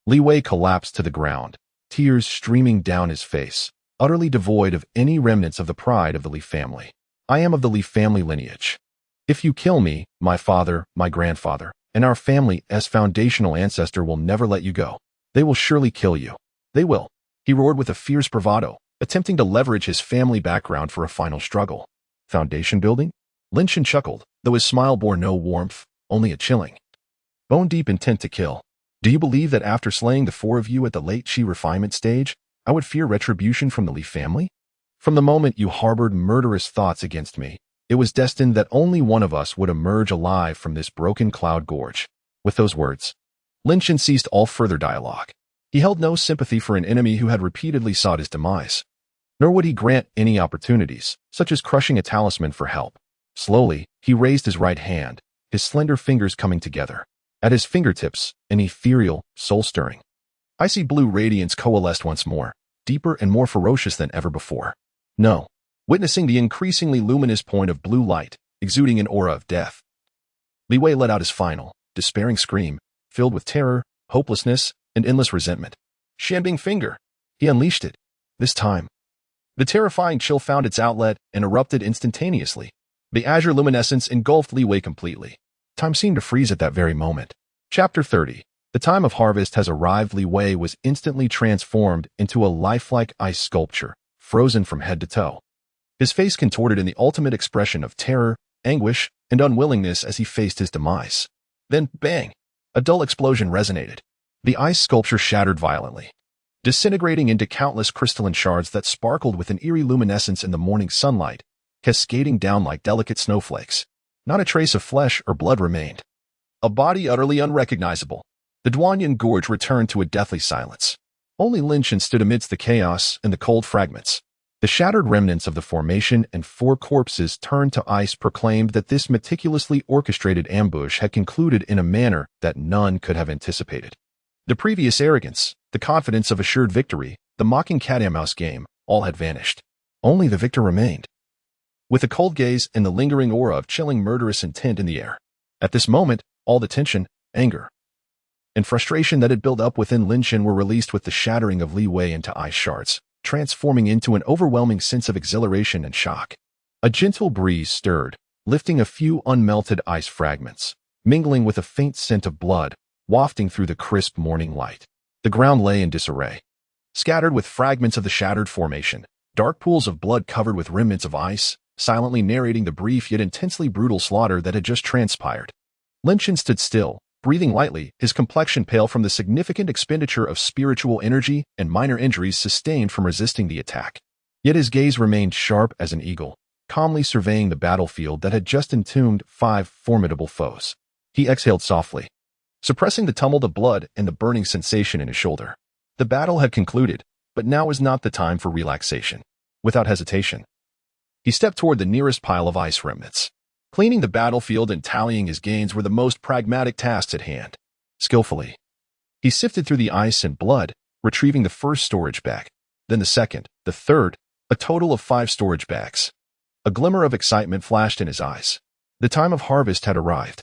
Li Wei collapsed to the ground, tears streaming down his face, utterly devoid of any remnants of the pride of the Li family. I am of the Li family lineage. If you kill me, my father, my grandfather, and our family's foundational ancestor will never let you go. They will surely kill you. They will. He roared with a fierce bravado, attempting to leverage his family background for a final struggle. Foundation building? Lin Chen chuckled, though his smile bore no warmth, only a chilling, bone-deep intent to kill. Do you believe that after slaying the 4 of you at the late Qi refinement stage, I would fear retribution from the Li family? From the moment you harbored murderous thoughts against me, it was destined that only one of us would emerge alive from this broken cloud gorge. With those words, Lin Chen ceased all further dialogue. He held no sympathy for an enemy who had repeatedly sought his demise. Nor would he grant any opportunities, such as crushing a talisman for help. Slowly, he raised his right hand, his slender fingers coming together. At his fingertips, an ethereal, soul-stirring, icy blue radiance coalesced once more, deeper and more ferocious than ever before. No. Witnessing the increasingly luminous point of blue light, exuding an aura of death, Li Wei let out his final, despairing scream, filled with terror, hopelessness, and endless resentment. Shanbing finger! He unleashed it. This time, the terrifying chill found its outlet and erupted instantaneously. The azure luminescence engulfed Li Wei completely. Time seemed to freeze at that very moment. Chapter 30. The time of harvest has arrived. Li Wei was instantly transformed into a lifelike ice sculpture, frozen from head to toe. His face contorted in the ultimate expression of terror, anguish, and unwillingness as he faced his demise. Then, bang! A dull explosion resonated. The ice sculpture shattered violently, disintegrating into countless crystalline shards that sparkled with an eerie luminescence in the morning sunlight, cascading down like delicate snowflakes. Not a trace of flesh or blood remained. A body utterly unrecognizable. The Duanyan Gorge returned to a deathly silence. Only Lin Chen stood amidst the chaos and the cold fragments. The shattered remnants of the formation and 4 corpses turned to ice proclaimed that this meticulously orchestrated ambush had concluded in a manner that none could have anticipated. The previous arrogance, the confidence of assured victory, the mocking cat-and-mouse game, all had vanished. Only the victor remained, with a cold gaze and the lingering aura of chilling murderous intent in the air. At this moment, All the tension, anger, and frustration that had built up within Lin Chen were released with the shattering of Li Wei into ice shards, transforming into an overwhelming sense of exhilaration and shock. A gentle breeze stirred, lifting a few unmelted ice fragments, mingling with a faint scent of blood, wafting through the crisp morning light. The ground lay in disarray, scattered with fragments of the shattered formation, dark pools of blood covered with remnants of ice, silently narrating the brief yet intensely brutal slaughter that had just transpired. Lin Chen stood still, breathing lightly, his complexion pale from the significant expenditure of spiritual energy and minor injuries sustained from resisting the attack. Yet his gaze remained sharp as an eagle, calmly surveying the battlefield that had just entombed 5 formidable foes. He exhaled softly, suppressing the tumult of blood and the burning sensation in his shoulder. The battle had concluded, but now was not the time for relaxation. Without hesitation, he stepped toward the nearest pile of ice remnants. Cleaning the battlefield and tallying his gains were the most pragmatic tasks at hand. Skillfully, he sifted through the ice and blood, retrieving the first storage bag, then the second, the third, a total of 5 storage bags. A glimmer of excitement flashed in his eyes. The time of harvest had arrived.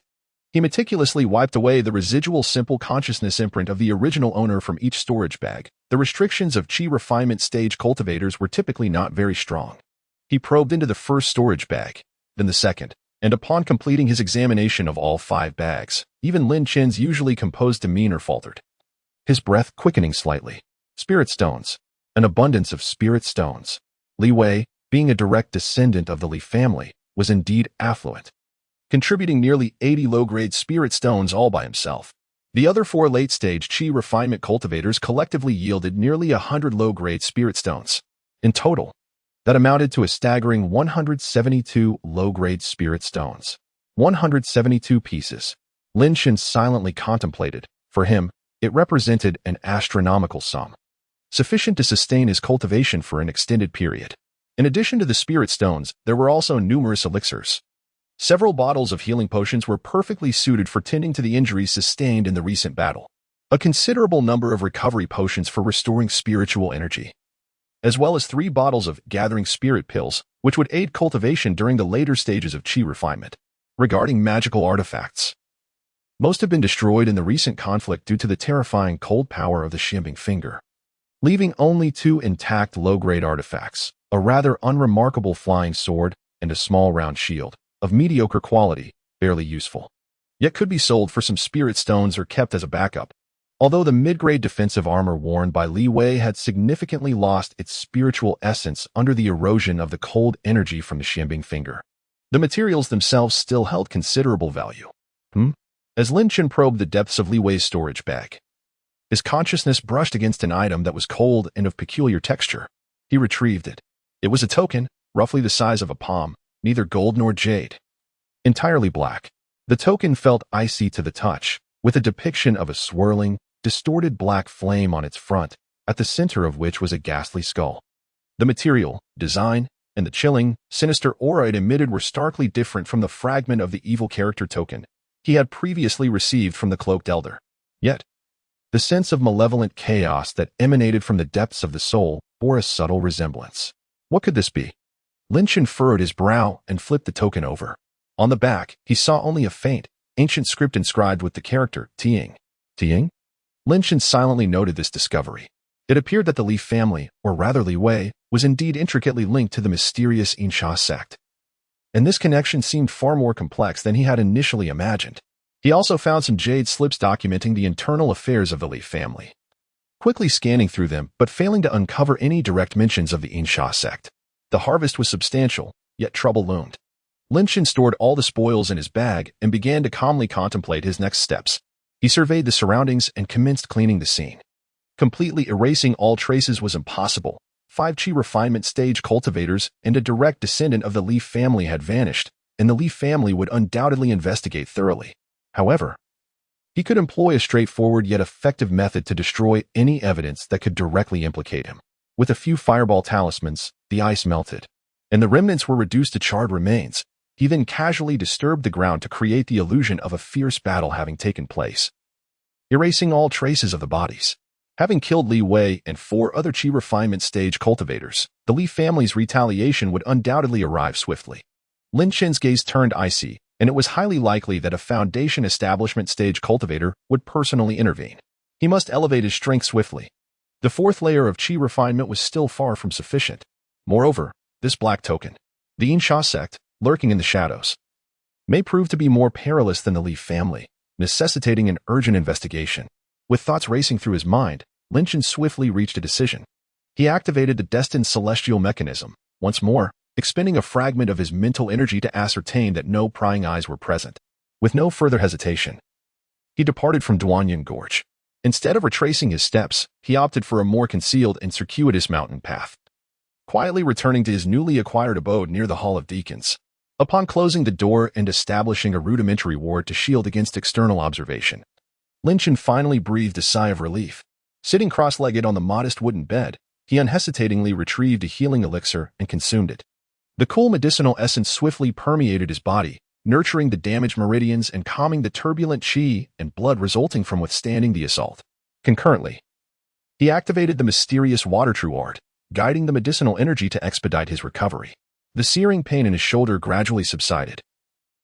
He meticulously wiped away the residual simple consciousness imprint of the original owner from each storage bag. The restrictions of Qi refinement stage cultivators were typically not very strong. He probed into the first storage bag, then the second, and upon completing his examination of all 5 bags, even Lin Chen's usually composed demeanor faltered, his breath quickening slightly. Spirit stones. An abundance of spirit stones. Li Wei, being a direct descendant of the Li family, was indeed affluent, contributing nearly 80 low-grade spirit stones all by himself. The other 4 late-stage Qi refinement cultivators collectively yielded nearly 100 low-grade spirit stones. In total, that amounted to a staggering 172 low-grade spirit stones. 172 pieces. Lin Chen silently contemplated. For him, it represented an astronomical sum, sufficient to sustain his cultivation for an extended period. In addition to the spirit stones, there were also numerous elixirs. Several bottles of healing potions were perfectly suited for tending to the injuries sustained in the recent battle. A considerable number of recovery potions for restoring spiritual energy, as well as 3 bottles of gathering spirit pills, which would aid cultivation during the later stages of Qi refinement. Regarding magical artifacts, most have been destroyed in the recent conflict due to the terrifying cold power of the Xianbing finger, leaving only 2 intact low-grade artifacts, a rather unremarkable flying sword and a small round shield, of mediocre quality, barely useful, yet could be sold for some spirit stones or kept as a backup. Although the mid-grade defensive armor worn by Li Wei had significantly lost its spiritual essence under the erosion of the cold energy from the Xianbing finger, the materials themselves still held considerable value. As Lin Chen probed the depths of Li Wei's storage bag, his consciousness brushed against an item that was cold and of peculiar texture. He retrieved it. It was a token, roughly the size of a palm, neither gold nor jade. Entirely black. The token felt icy to the touch, with a depiction of a swirling, distorted black flame on its front, at the center of which was a ghastly skull. The material, design, and the chilling, sinister aura it emitted were starkly different from the fragment of the evil character token he had previously received from the Cloaked Elder. Yet, the sense of malevolent chaos that emanated from the depths of the soul bore a subtle resemblance. What could this be? Lin Chen furrowed his brow and flipped the token over. On the back, he saw only a faint, ancient script inscribed with the character Tiang. Tiang? Lin Chen silently noted this discovery. It appeared that the Li family, or rather Li Wei, was indeed intricately linked to the mysterious Insha sect. And this connection seemed far more complex than he had initially imagined. He also found some jade slips documenting the internal affairs of the Li family. Quickly scanning through them, but failing to uncover any direct mentions of the Insha sect. The harvest was substantial, yet trouble loomed. Lin Chen stored all the spoils in his bag and began to calmly contemplate his next steps. He surveyed the surroundings and commenced cleaning the scene. Completely erasing all traces was impossible. 5 Qi refinement stage cultivators and a direct descendant of the Li family had vanished, and the Li family would undoubtedly investigate thoroughly. However, he could employ a straightforward yet effective method to destroy any evidence that could directly implicate him. With a few fireball talismans, the ice melted, and the remnants were reduced to charred remains. He then casually disturbed the ground to create the illusion of a fierce battle having taken place, erasing all traces of the bodies. Having killed Li Wei and 4 other Qi refinement stage cultivators, the Li family's retaliation would undoubtedly arrive swiftly. Lin Chen's gaze turned icy, and it was highly likely that a foundation establishment stage cultivator would personally intervene. He must elevate his strength swiftly. The fourth layer of Qi refinement was still far from sufficient. Moreover, this black token, the Insha sect, lurking in the shadows, may prove to be more perilous than the Li family, necessitating an urgent investigation. With thoughts racing through his mind, Lin Chen swiftly reached a decision. He activated the destined celestial mechanism, once more, expending a fragment of his mental energy to ascertain that no prying eyes were present. With no further hesitation, he departed from Duanyan Gorge. Instead of retracing his steps, he opted for a more concealed and circuitous mountain path, quietly returning to his newly acquired abode near the Hall of Deacons. Upon closing the door and establishing a rudimentary ward to shield against external observation, Lin Chen finally breathed a sigh of relief. Sitting cross-legged on the modest wooden bed, he unhesitatingly retrieved a healing elixir and consumed it. The cool medicinal essence swiftly permeated his body, nurturing the damaged meridians and calming the turbulent qi and blood resulting from withstanding the assault. Concurrently, he activated the mysterious water true art, guiding the medicinal energy to expedite his recovery. The searing pain in his shoulder gradually subsided,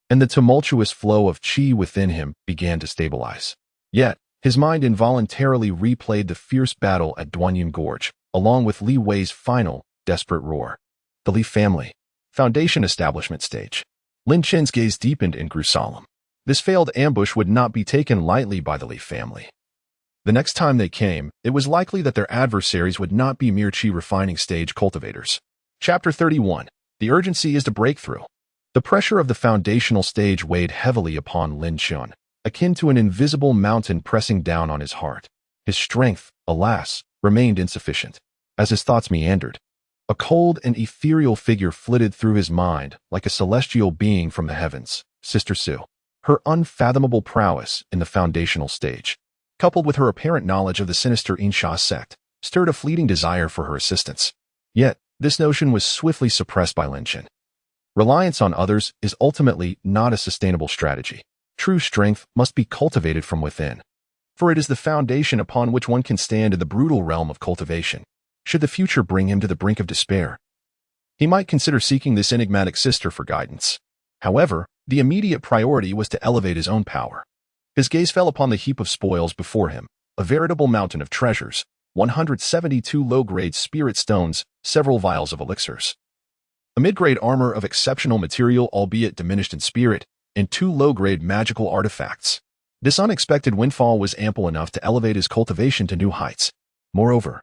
and the tumultuous flow of qi within him began to stabilize. Yet, his mind involuntarily replayed the fierce battle at Duanyan Gorge, along with Li Wei's final, desperate roar. The Li family, foundation establishment stage. Lin Chen's gaze deepened and grew solemn. This failed ambush would not be taken lightly by the Li family. The next time they came, it was likely that their adversaries would not be mere qi refining stage cultivators. Chapter 31. The urgency is to break through. The pressure of the foundational stage weighed heavily upon Lin Chen, akin to an invisible mountain pressing down on his heart. His strength, alas, remained insufficient. As his thoughts meandered, a cold and ethereal figure flitted through his mind like a celestial being from the heavens, Sister Su. Her unfathomable prowess in the foundational stage, coupled with her apparent knowledge of the sinister Insha sect, stirred a fleeting desire for her assistance. Yet, this notion was swiftly suppressed by Lin Chen. Reliance on others is ultimately not a sustainable strategy. True strength must be cultivated from within, for it is the foundation upon which one can stand in the brutal realm of cultivation. Should the future bring him to the brink of despair, he might consider seeking this enigmatic sister for guidance. However, the immediate priority was to elevate his own power. His gaze fell upon the heap of spoils before him, a veritable mountain of treasures, 172 low-grade spirit stones, several vials of elixirs, a mid-grade armor of exceptional material albeit diminished in spirit, and 2 low-grade magical artifacts. This unexpected windfall was ample enough to elevate his cultivation to new heights. Moreover,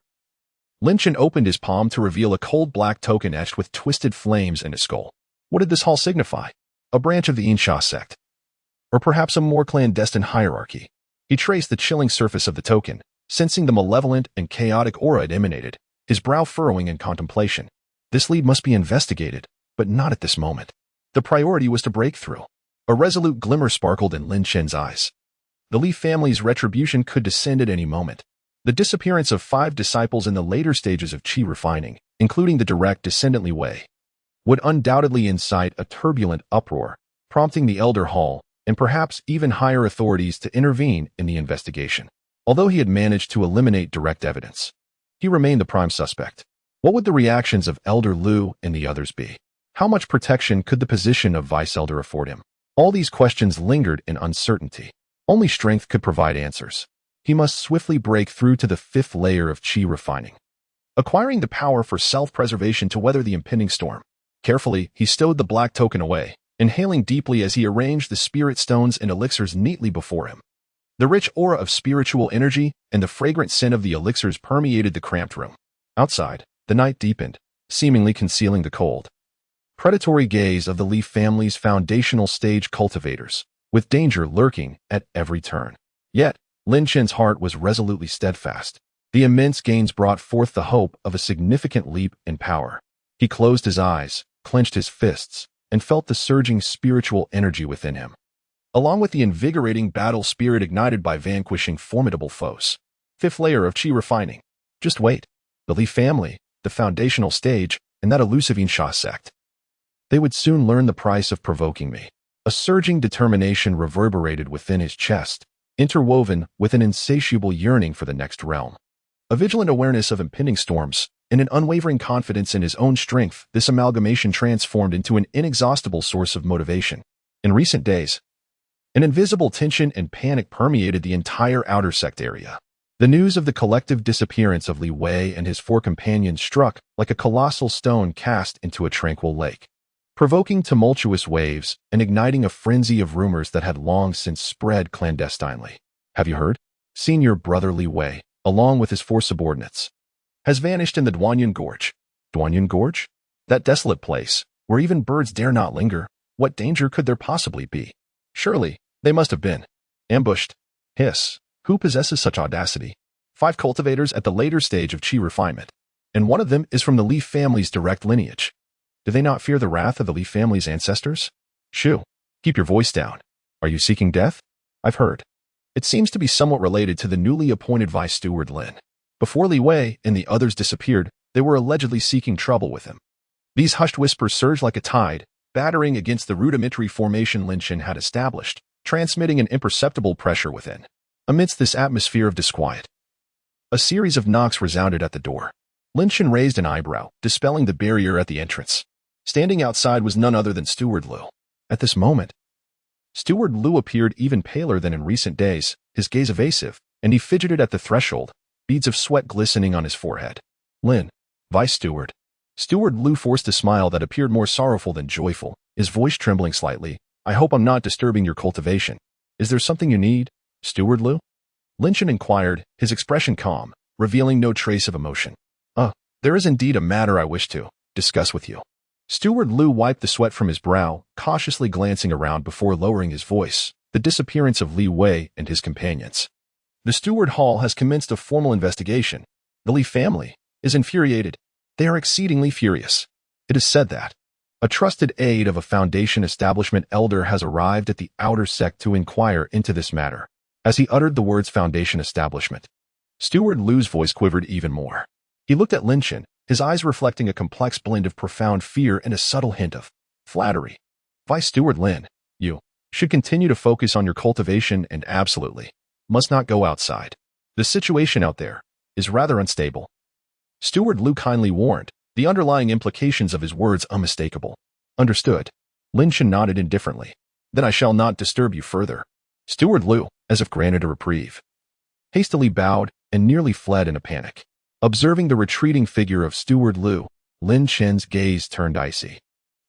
Lin Chen opened his palm to reveal a cold black token etched with twisted flames in his skull. What did this hall signify? A branch of the Insha sect? Or perhaps a more clandestine hierarchy? He traced the chilling surface of the token, sensing the malevolent and chaotic aura it emanated, his brow furrowing in contemplation. This lead must be investigated, but not at this moment. The priority was to break through. A resolute glimmer sparkled in Lin Chen's eyes. The Li family's retribution could descend at any moment. The disappearance of 5 disciples in the later stages of qi refining, including the direct descendant Li Wei, would undoubtedly incite a turbulent uproar, prompting the Elder Hall and perhaps even higher authorities to intervene in the investigation. Although he had managed to eliminate direct evidence, he remained the prime suspect. What would the reactions of Elder Lu and the others be? How much protection could the position of Vice Elder afford him? All these questions lingered in uncertainty. Only strength could provide answers. He must swiftly break through to the 5th layer of qi refining, acquiring the power for self-preservation to weather the impending storm. Carefully, he stowed the black token away, inhaling deeply as he arranged the spirit stones and elixirs neatly before him. The rich aura of spiritual energy and the fragrant scent of the elixirs permeated the cramped room. Outside, the night deepened, seemingly concealing the cold, predatory gaze of the Li family's foundational stage cultivators, with danger lurking at every turn. Yet, Lin Chen's heart was resolutely steadfast. The immense gains brought forth the hope of a significant leap in power. He closed his eyes, clenched his fists, and felt the surging spiritual energy within him, along with the invigorating battle spirit ignited by vanquishing formidable foes. 5th layer of qi refining. Just wait. The Li family, the foundational stage, and that elusive Insha sect. They would soon learn the price of provoking me. A surging determination reverberated within his chest, interwoven with an insatiable yearning for the next realm. A vigilant awareness of impending storms, and an unwavering confidence in his own strength, this amalgamation transformed into an inexhaustible source of motivation. In recent days, an invisible tension and panic permeated the entire outer sect area. The news of the collective disappearance of Li Wei and his four companions struck like a colossal stone cast into a tranquil lake, provoking tumultuous waves and igniting a frenzy of rumors that had long since spread clandestinely. Have you heard? Senior brother Li Wei, along with his four subordinates, has vanished in the Duanyan Gorge. Duanyan Gorge? That desolate place, where even birds dare not linger. What danger could there possibly be? Surely, they must have been ambushed. Hiss. Who possesses such audacity? 5 cultivators at the later stage of qi refinement, and one of them is from the Li family's direct lineage. Do they not fear the wrath of the Li family's ancestors? Shoo, keep your voice down. Are you seeking death? I've heard. It seems to be somewhat related to the newly appointed Vice Steward Lin. Before Li Wei and the others disappeared, they were allegedly seeking trouble with him. These hushed whispers surged like a tide, battering against the rudimentary formation Lin Shen had established, transmitting an imperceptible pressure within. Amidst this atmosphere of disquiet, a series of knocks resounded at the door. Lin Shen raised an eyebrow, dispelling the barrier at the entrance. Standing outside was none other than Steward Liu. At this moment, Steward Liu appeared even paler than in recent days, his gaze evasive, and he fidgeted at the threshold, beads of sweat glistening on his forehead. Lin, Vice Steward. Steward Liu forced a smile that appeared more sorrowful than joyful, his voice trembling slightly. I hope I'm not disturbing your cultivation. Is there something you need, Steward Liu? Lin Shen inquired, his expression calm, revealing no trace of emotion. There is indeed a matter I wish to discuss with you. Steward Liu wiped the sweat from his brow, cautiously glancing around before lowering his voice. The disappearance of Li Wei and his companions. The Steward Hall has commenced a formal investigation. The Li family is infuriated. They are exceedingly furious. It is said that a trusted aide of a Foundation establishment elder has arrived at the outer sect to inquire into this matter. As he uttered the words Foundation establishment, Steward Liu's voice quivered even more. He looked at Lin Shen, his eyes reflecting a complex blend of profound fear and a subtle hint of flattery. Vice Steward Lin, you should continue to focus on your cultivation and absolutely must not go outside. The situation out there is rather unstable. Steward Liu kindly warned, the underlying implications of his words unmistakable. Understood. Lin Shen nodded indifferently. Then I shall not disturb you further. Steward Liu, as if granted a reprieve, hastily bowed and nearly fled in a panic. Observing the retreating figure of Steward Liu, Lin Shen's gaze turned icy.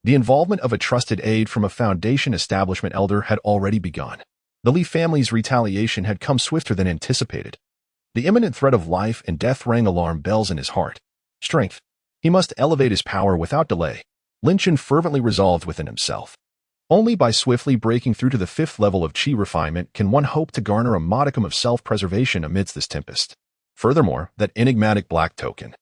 The involvement of a trusted aide from a Foundation establishment elder had already begun. The Li family's retaliation had come swifter than anticipated. The imminent threat of life and death rang alarm bells in his heart. Strength. He must elevate his power without delay. Lin Shen fervently resolved within himself. Only by swiftly breaking through to the 5th level of qi refinement can one hope to garner a modicum of self-preservation amidst this tempest. Furthermore, that enigmatic black token,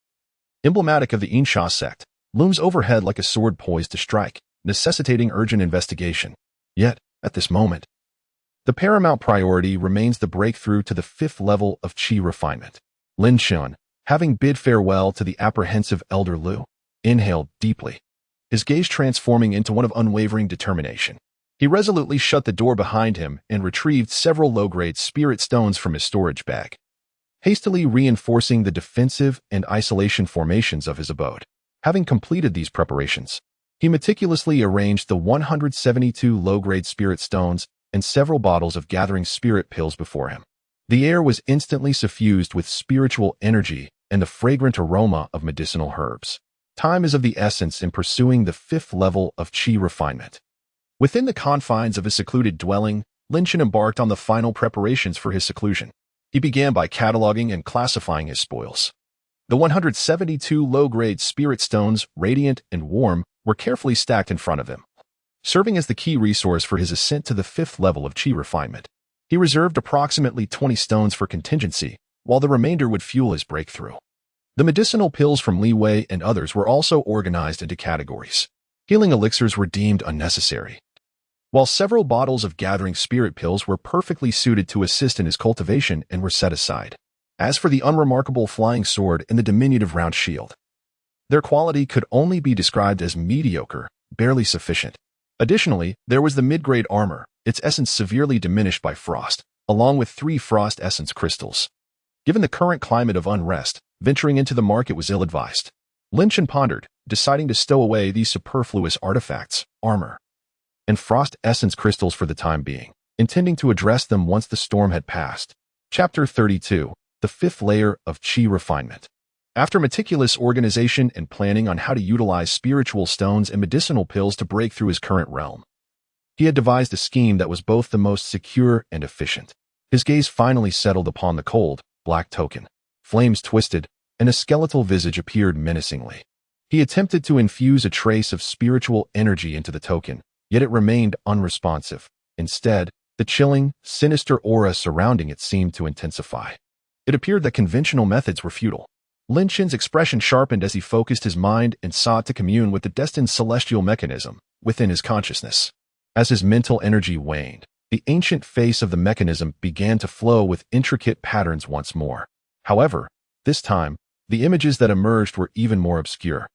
emblematic of the Insha sect, looms overhead like a sword poised to strike, necessitating urgent investigation. Yet, at this moment, the paramount priority remains the breakthrough to the 5th level of qi refinement. Lin Shen, having bid farewell to the apprehensive elder Liu, inhaled deeply, his gaze transforming into one of unwavering determination. He resolutely shut the door behind him and retrieved several low-grade spirit stones from his storage bag, hastily reinforcing the defensive and isolation formations of his abode. Having completed these preparations, he meticulously arranged the 172 low-grade spirit stones and several bottles of gathering spirit pills before him. The air was instantly suffused with spiritual energy and the fragrant aroma of medicinal herbs. Time is of the essence in pursuing the 5th level of qi refinement. Within the confines of his secluded dwelling, Lin Shen embarked on the final preparations for his seclusion. He began by cataloging and classifying his spoils. The 172 low-grade spirit stones, radiant and warm, were carefully stacked in front of him, serving as the key resource for his ascent to the 5th level of qi refinement. He reserved approximately 20 stones for contingency, while the remainder would fuel his breakthrough. The medicinal pills from Li Wei and others were also organized into categories. Healing elixirs were deemed unnecessary, while several bottles of gathering spirit pills were perfectly suited to assist in his cultivation and were set aside. As for the unremarkable flying sword and the diminutive round shield, their quality could only be described as mediocre, barely sufficient. Additionally, there was the mid-grade armor, its essence severely diminished by frost, along with 3 frost essence crystals. Given the current climate of unrest, venturing into the market was ill-advised. Lin Shen pondered, deciding to stow away these superfluous artifacts, armor, and frost essence crystals for the time being, intending to address them once the storm had passed. Chapter 32. The fifth layer of Qi refinement. After meticulous organization and planning on how to utilize spiritual stones and medicinal pills to break through his current realm, he had devised a scheme that was both the most secure and efficient. His gaze finally settled upon the cold, black token. Flames twisted, and a skeletal visage appeared menacingly. He attempted to infuse a trace of spiritual energy into the token, yet it remained unresponsive. Instead, the chilling, sinister aura surrounding it seemed to intensify. It appeared that conventional methods were futile. Lin Chen's expression sharpened as he focused his mind and sought to commune with the destined celestial mechanism within his consciousness. As his mental energy waned, the ancient face of the mechanism began to flow with intricate patterns once more. However, this time, the images that emerged were even more obscure,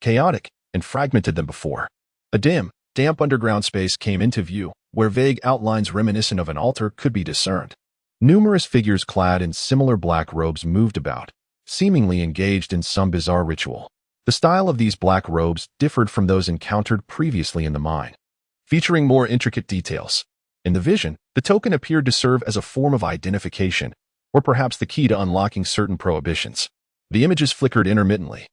chaotic, and fragmented than before. A dim, damp underground space came into view, where vague outlines reminiscent of an altar could be discerned. Numerous figures clad in similar black robes moved about, seemingly engaged in some bizarre ritual. The style of these black robes differed from those encountered previously in the mine, featuring more intricate details. In the vision, the token appeared to serve as a form of identification, or perhaps the key to unlocking certain prohibitions. The images flickered intermittently,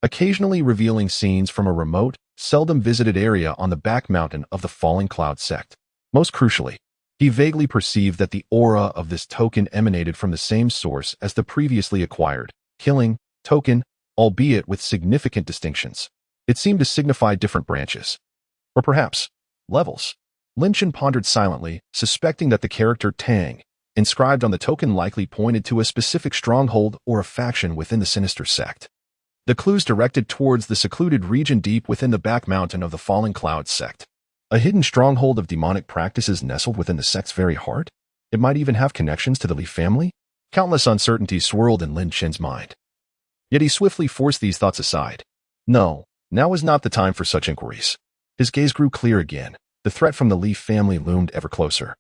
occasionally revealing scenes from a remote, seldom visited area on the back mountain of the Falling Cloud sect. Most crucially, he vaguely perceived that the aura of this token emanated from the same source as the previously acquired, killing, token, albeit with significant distinctions. It seemed to signify different branches. Or perhaps, levels. Lin Chen pondered silently, suspecting that the character Tang, inscribed on the token likely pointed to a specific stronghold or a faction within the sinister sect. The clues directed towards the secluded region deep within the back mountain of the Falling Cloud sect. A hidden stronghold of demonic practices nestled within the sect's very heart? It might even have connections to the Li family? Countless uncertainties swirled in Lin Chen's mind. Yet he swiftly forced these thoughts aside. No, now was not the time for such inquiries. His gaze grew clear again. The threat from the Li family loomed ever closer.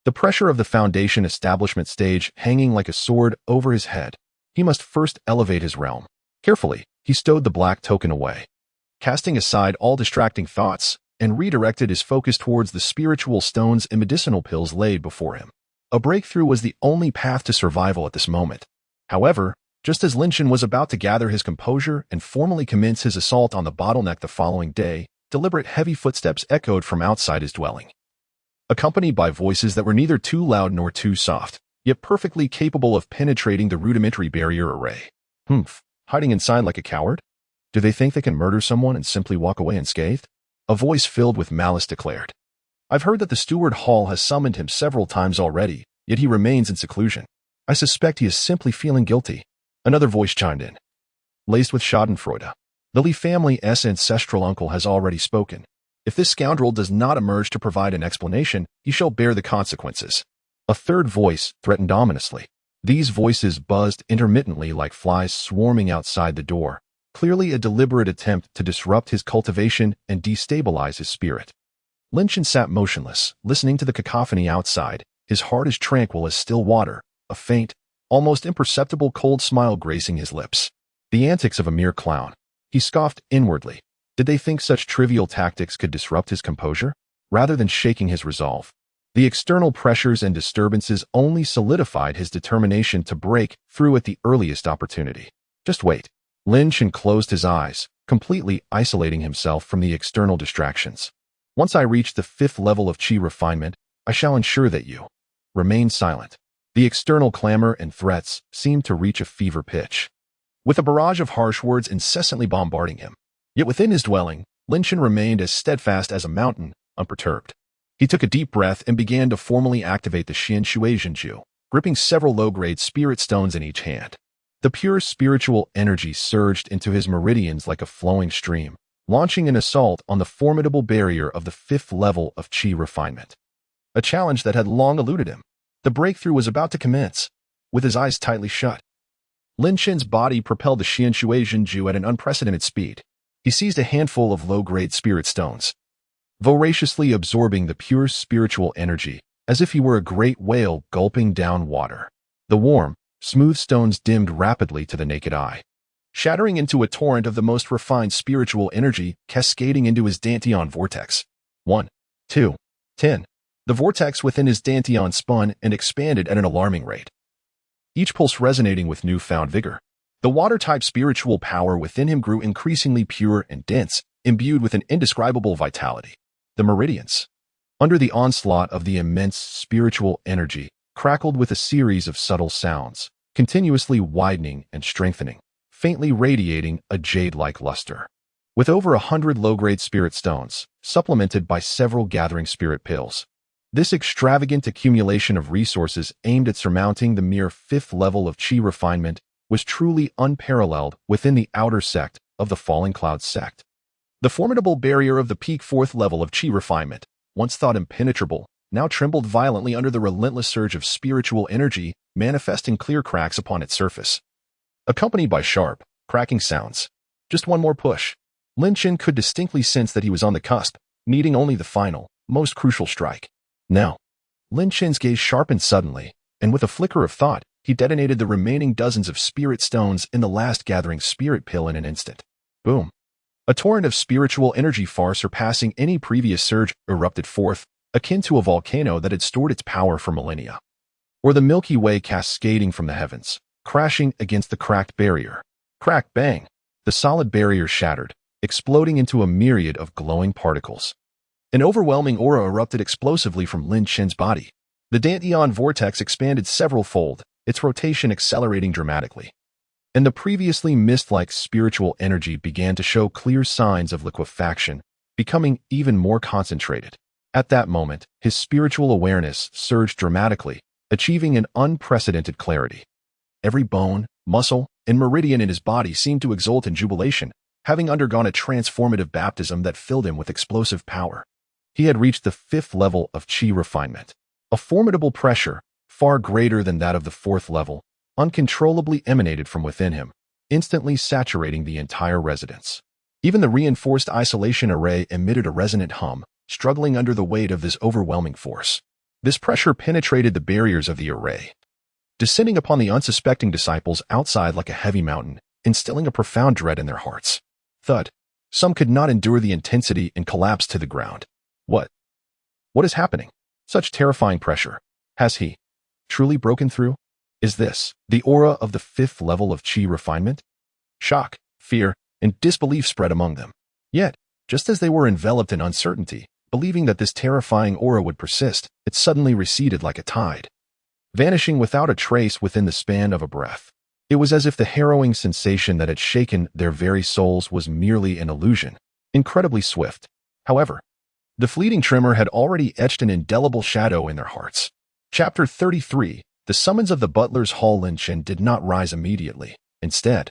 The pressure of the Foundation establishment stage hanging like a sword over his head. He must first elevate his realm. Carefully, he stowed the black token away, casting aside all distracting thoughts, and redirected his focus towards the spiritual stones and medicinal pills laid before him. A breakthrough was the only path to survival at this moment. However, just as Lin Chen was about to gather his composure and formally commence his assault on the bottleneck the following day, deliberate heavy footsteps echoed from outside his dwelling, accompanied by voices that were neither too loud nor too soft, yet perfectly capable of penetrating the rudimentary barrier array. Hiding inside like a coward? Do they think they can murder someone and simply walk away unscathed? A voice filled with malice declared. I've heard that the Steward Hall has summoned him several times already, yet he remains in seclusion. I suspect he is simply feeling guilty. Another voice chimed in, laced with schadenfreude. The Li family's ancestral uncle has already spoken. If this scoundrel does not emerge to provide an explanation, he shall bear the consequences. A third voice threatened ominously. These voices buzzed intermittently like flies swarming outside the door, clearly a deliberate attempt to disrupt his cultivation and destabilize his spirit. Lin Chen sat motionless, listening to the cacophony outside, his heart as tranquil as still water, a faint, almost imperceptible cold smile gracing his lips. The antics of a mere clown. He scoffed inwardly. Did they think such trivial tactics could disrupt his composure? Rather than shaking his resolve, the external pressures and disturbances only solidified his determination to break through at the earliest opportunity. Just wait. Lin Chen closed his eyes, completely isolating himself from the external distractions. Once I reach the fifth level of Qi refinement, I shall ensure that you remain silent. The external clamor and threats seemed to reach a fever pitch, with a barrage of harsh words incessantly bombarding him. Yet within his dwelling, Lin Chen remained as steadfast as a mountain, unperturbed. He took a deep breath and began to formally activate the Xian Shui Zhenju, gripping several low-grade spirit stones in each hand. The pure spiritual energy surged into his meridians like a flowing stream, launching an assault on the formidable barrier of the fifth level of Qi refinement. A challenge that had long eluded him. The breakthrough was about to commence. With his eyes tightly shut, Lin Chen's body propelled the Xian Shui Zhenju at an unprecedented speed. He seized a handful of low-grade spirit stones, voraciously absorbing the pure spiritual energy, as if he were a great whale gulping down water. The warm, smooth stones dimmed rapidly to the naked eye, shattering into a torrent of the most refined spiritual energy cascading into his Dantian vortex. 1. 2. 10. The vortex within his dantian spun and expanded at an alarming rate, each pulse resonating with newfound vigor. The water-type spiritual power within him grew increasingly pure and dense, imbued with an indescribable vitality. The meridians, under the onslaught of the immense spiritual energy, crackled with a series of subtle sounds, continuously widening and strengthening, faintly radiating a jade-like luster. With over 100 low-grade spirit stones, supplemented by several gathering spirit pills, this extravagant accumulation of resources aimed at surmounting the mere 5th level of chi refinement was truly unparalleled within the outer sect of the Falling Cloud sect. The formidable barrier of the peak 4th level of chi refinement, once thought impenetrable, now trembled violently under the relentless surge of spiritual energy manifesting clear cracks upon its surface, accompanied by sharp, cracking sounds. Just one more push. Lin Chen could distinctly sense that he was on the cusp, needing only the final, most crucial strike. Now, Lin Chen's gaze sharpened suddenly, and with a flicker of thought, he detonated the remaining dozens of spirit stones in the last gathering spirit pill in an instant. Boom. A torrent of spiritual energy far surpassing any previous surge erupted forth, akin to a volcano that had stored its power for millennia. Or the Milky Way cascading from the heavens, crashing against the cracked barrier. Crack, bang! The solid barrier shattered, exploding into a myriad of glowing particles. An overwhelming aura erupted explosively from Lin Chen's body. The dantian vortex expanded several-fold, its rotation accelerating dramatically. And the previously mist-like spiritual energy began to show clear signs of liquefaction, becoming even more concentrated. At that moment, his spiritual awareness surged dramatically, achieving an unprecedented clarity. Every bone, muscle, and meridian in his body seemed to exult in jubilation, having undergone a transformative baptism that filled him with explosive power. He had reached the 5th level of chi refinement. A formidable pressure, far greater than that of the 4th level, uncontrollably emanated from within him, instantly saturating the entire residence. Even the reinforced isolation array emitted a resonant hum, struggling under the weight of this overwhelming force. This pressure penetrated the barriers of the array, descending upon the unsuspecting disciples outside like a heavy mountain, instilling a profound dread in their hearts. Thud. Some could not endure the intensity and collapsed to the ground. What is happening? Such terrifying pressure. Has he truly broken through? Is this the aura of the 5th level of chi refinement? Shock, fear, and disbelief spread among them. Yet, just as they were enveloped in uncertainty, believing that this terrifying aura would persist, it suddenly receded like a tide, vanishing without a trace within the span of a breath. It was as if the harrowing sensation that had shaken their very souls was merely an illusion, incredibly swift. However, the fleeting tremor had already etched an indelible shadow in their hearts. Chapter 33. The summons of the butler's hall. Lin Chen did not rise immediately. Instead,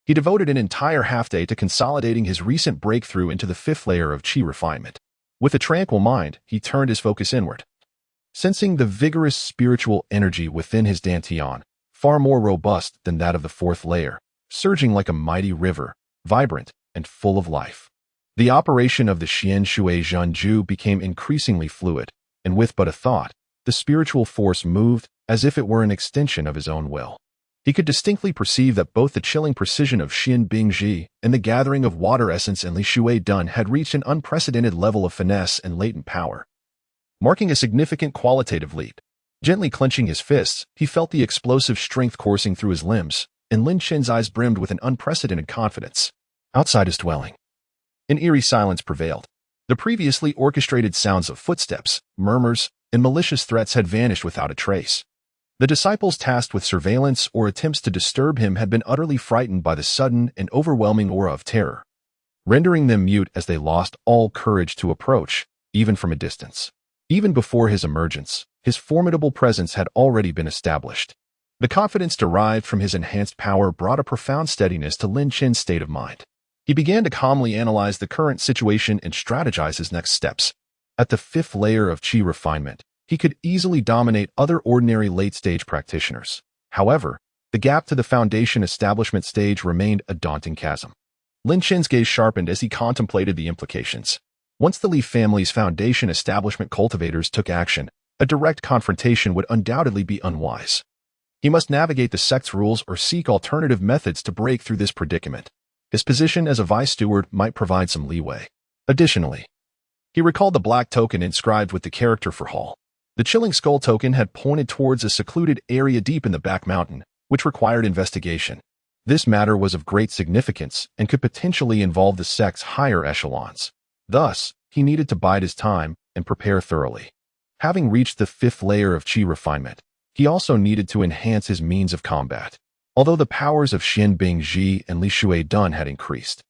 he devoted an entire half-day to consolidating his recent breakthrough into the 5th layer of chi refinement. With a tranquil mind, he turned his focus inward. Sensing the vigorous spiritual energy within his dantian, far more robust than that of the 4th layer, surging like a mighty river, vibrant and full of life. The operation of the Xian Shui Zhanju became increasingly fluid, and with but a thought, the spiritual force moved as if it were an extension of his own will. He could distinctly perceive that both the chilling precision of Xin Bingji and the gathering of water essence in Li Shui Dun had reached an unprecedented level of finesse and latent power, marking a significant qualitative leap. Gently clenching his fists, he felt the explosive strength coursing through his limbs, and Lin Chen's eyes brimmed with an unprecedented confidence. Outside his dwelling, an eerie silence prevailed. The previously orchestrated sounds of footsteps, murmurs, and malicious threats had vanished without a trace. The disciples tasked with surveillance or attempts to disturb him had been utterly frightened by the sudden and overwhelming aura of terror, rendering them mute as they lost all courage to approach, even from a distance. Even before his emergence, his formidable presence had already been established. The confidence derived from his enhanced power brought a profound steadiness to Lin Chen's state of mind. He began to calmly analyze the current situation and strategize his next steps. At the 5th layer of chi refinement, he could easily dominate other ordinary late-stage practitioners. However, the gap to the foundation establishment stage remained a daunting chasm. Lin Chen's gaze sharpened as he contemplated the implications. Once the Li family's foundation establishment cultivators took action, a direct confrontation would undoubtedly be unwise. He must navigate the sect's rules or seek alternative methods to break through this predicament. His position as a vice steward might provide some leeway. Additionally, He recalled the black token inscribed with the character for Hall. The chilling skull token had pointed towards a secluded area deep in the back mountain, which required investigation. This matter was of great significance and could potentially involve the sect's higher echelons. Thus, he needed to bide his time and prepare thoroughly. Having reached the 5th layer of Qi refinement, he also needed to enhance his means of combat. Although the powers of Xin Bingji and Li Shui Dun had increased,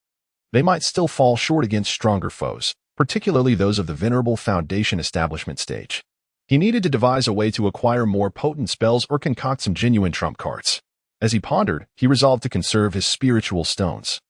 they might still fall short against stronger foes, particularly those of the venerable Foundation establishment stage. He needed to devise a way to acquire more potent spells or concoct some genuine trump cards. As he pondered, he resolved to conserve his spiritual stones.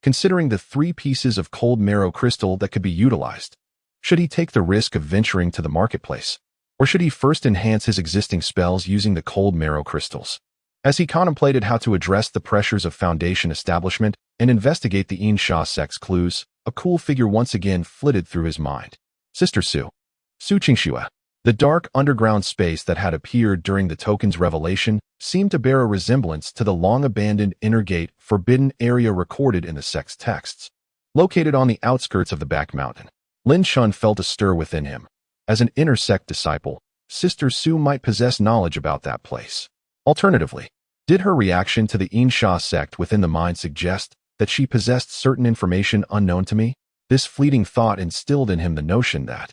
Considering the 3 pieces of cold marrow crystal that could be utilized, should he take the risk of venturing to the marketplace? Or should he first enhance his existing spells using the cold marrow crystals? As he contemplated how to address the pressures of Foundation establishment and investigate the Insha sect's clues, a cool figure once again flitted through his mind. Sister Su. Su Qingxue. The dark underground space that had appeared during the token's revelation seemed to bear a resemblance to the long-abandoned inner gate forbidden area recorded in the sect's texts. Located on the outskirts of the back mountain, Lin Chun felt a stir within him. As an inner sect disciple, Sister Su might possess knowledge about that place. Alternatively, did her reaction to the Insha sect within the mind suggest that she possessed certain information unknown to me? This fleeting thought instilled in him the notion that,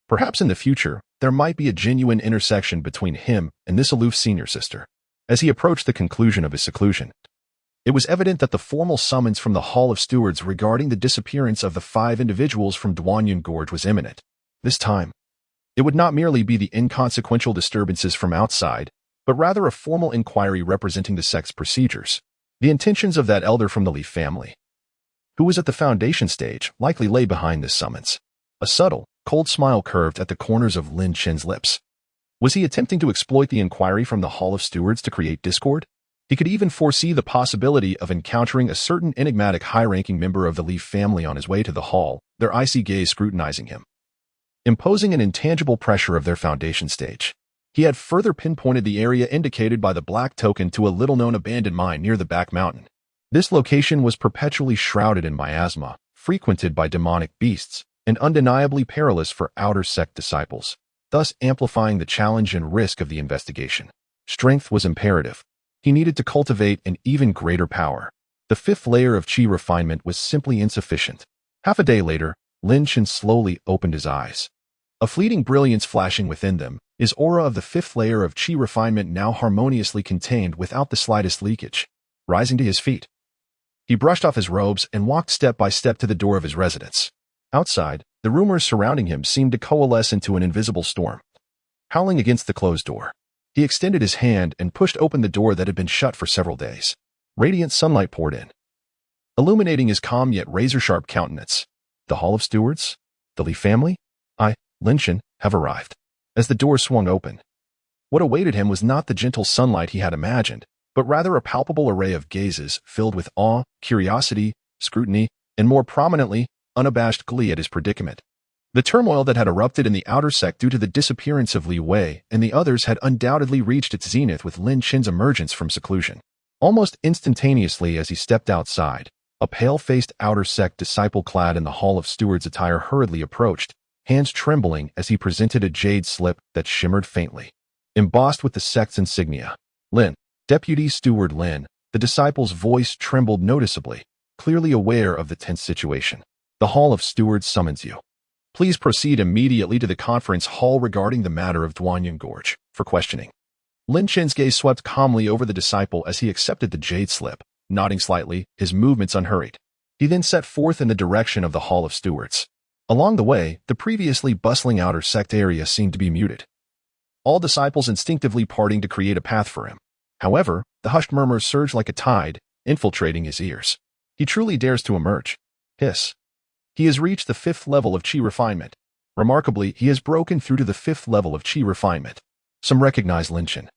perhaps in the future, there might be a genuine intersection between him and this aloof senior sister. As he approached the conclusion of his seclusion, it was evident that the formal summons from the Hall of Stewards regarding the disappearance of the 5 individuals from Duanyan Gorge was imminent. This time, it would not merely be the inconsequential disturbances from outside, but rather a formal inquiry representing the sect's procedures. The intentions of that elder from the Li family, who was at the Foundation stage, likely lay behind this summons. A subtle, cold smile curved at the corners of Lin Chen's lips. Was he attempting to exploit the inquiry from the Hall of Stewards to create discord? He could even foresee the possibility of encountering a certain enigmatic high-ranking member of the Li family on his way to the hall, their icy gaze scrutinizing him, imposing an intangible pressure of their Foundation stage. He had further pinpointed the area indicated by the black token to a little-known abandoned mine near the back mountain. This location was perpetually shrouded in miasma, frequented by demonic beasts, and undeniably perilous for outer sect disciples, thus amplifying the challenge and risk of the investigation. Strength was imperative. He needed to cultivate an even greater power. The 5th layer of Qi refinement was simply insufficient. Half a day later, Lin Chen slowly opened his eyes. A fleeting brilliance flashing within them, his aura of the 5th layer of Qi refinement now harmoniously contained without the slightest leakage. Rising to his feet, he brushed off his robes and walked step by step to the door of his residence. Outside, the rumors surrounding him seemed to coalesce into an invisible storm. Howling against the closed door, he extended his hand and pushed open the door that had been shut for several days. Radiant sunlight poured in, illuminating his calm yet razor-sharp countenance. The Hall of Stewards? The Li family? Lin Chen, have arrived. As the door swung open, what awaited him was not the gentle sunlight he had imagined, but rather a palpable array of gazes filled with awe, curiosity, scrutiny, and more prominently, unabashed glee at his predicament. The turmoil that had erupted in the outer sect due to the disappearance of Li Wei and the others had undoubtedly reached its zenith with Lin Chen's emergence from seclusion. Almost instantaneously as he stepped outside, a pale-faced outer sect disciple clad in the Hall of Stewards attire hurriedly approached, hands trembling as he presented a jade slip that shimmered faintly, embossed with the sect's insignia. Lin, Deputy Steward Lin, the disciple's voice trembled noticeably, clearly aware of the tense situation. The Hall of Stewards summons you. Please proceed immediately to the conference hall regarding the matter of Duanyan Gorge for questioning. Lin Chen's gaze swept calmly over the disciple as he accepted the jade slip, nodding slightly, his movements unhurried. He then set forth in the direction of the Hall of Stewards. Along the way, the previously bustling outer sect area seemed to be muted, all disciples instinctively parting to create a path for him. However, the hushed murmurs surged like a tide, infiltrating his ears. He truly dares to emerge. Hiss. He has reached the 5th level of Qi refinement. Remarkably, he has broken through to the 5th level of Qi refinement. Some recognized Lin Chen,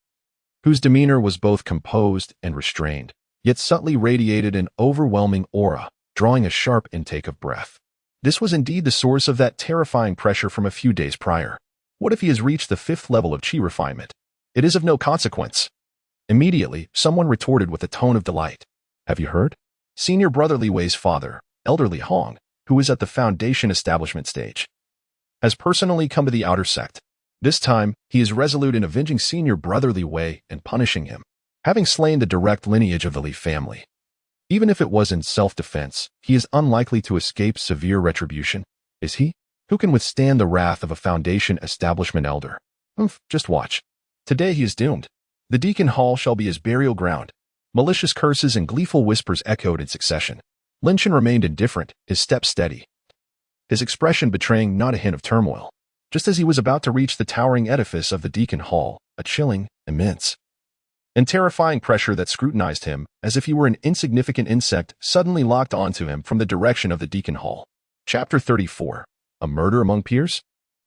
whose demeanor was both composed and restrained, yet subtly radiated an overwhelming aura, drawing a sharp intake of breath. This was indeed the source of that terrifying pressure from a few days prior. What if he has reached the 5th level of Qi refinement? It is of no consequence. Immediately, someone retorted with a tone of delight. Have you heard? Senior brother Li Wei's father, Elder Li Hong, who is at the Foundation establishment stage, has personally come to the outer sect. This time, he is resolute in avenging senior brother Li Wei and punishing him, having slain the direct lineage of the Li family. Even if it was in self-defense, he is unlikely to escape severe retribution, is he? Who can withstand the wrath of a Foundation establishment elder? Just watch. Today he is doomed. The Deacon Hall shall be his burial ground. Malicious curses and gleeful whispers echoed in succession. Lin Chen remained indifferent, his step steady, his expression betraying not a hint of turmoil. Just as he was about to reach the towering edifice of the Deacon Hall, a chilling, immense, and terrifying pressure that scrutinized him as if he were an insignificant insect suddenly locked onto him from the direction of the Deacon Hall. Chapter 34. A Murder Among Peers?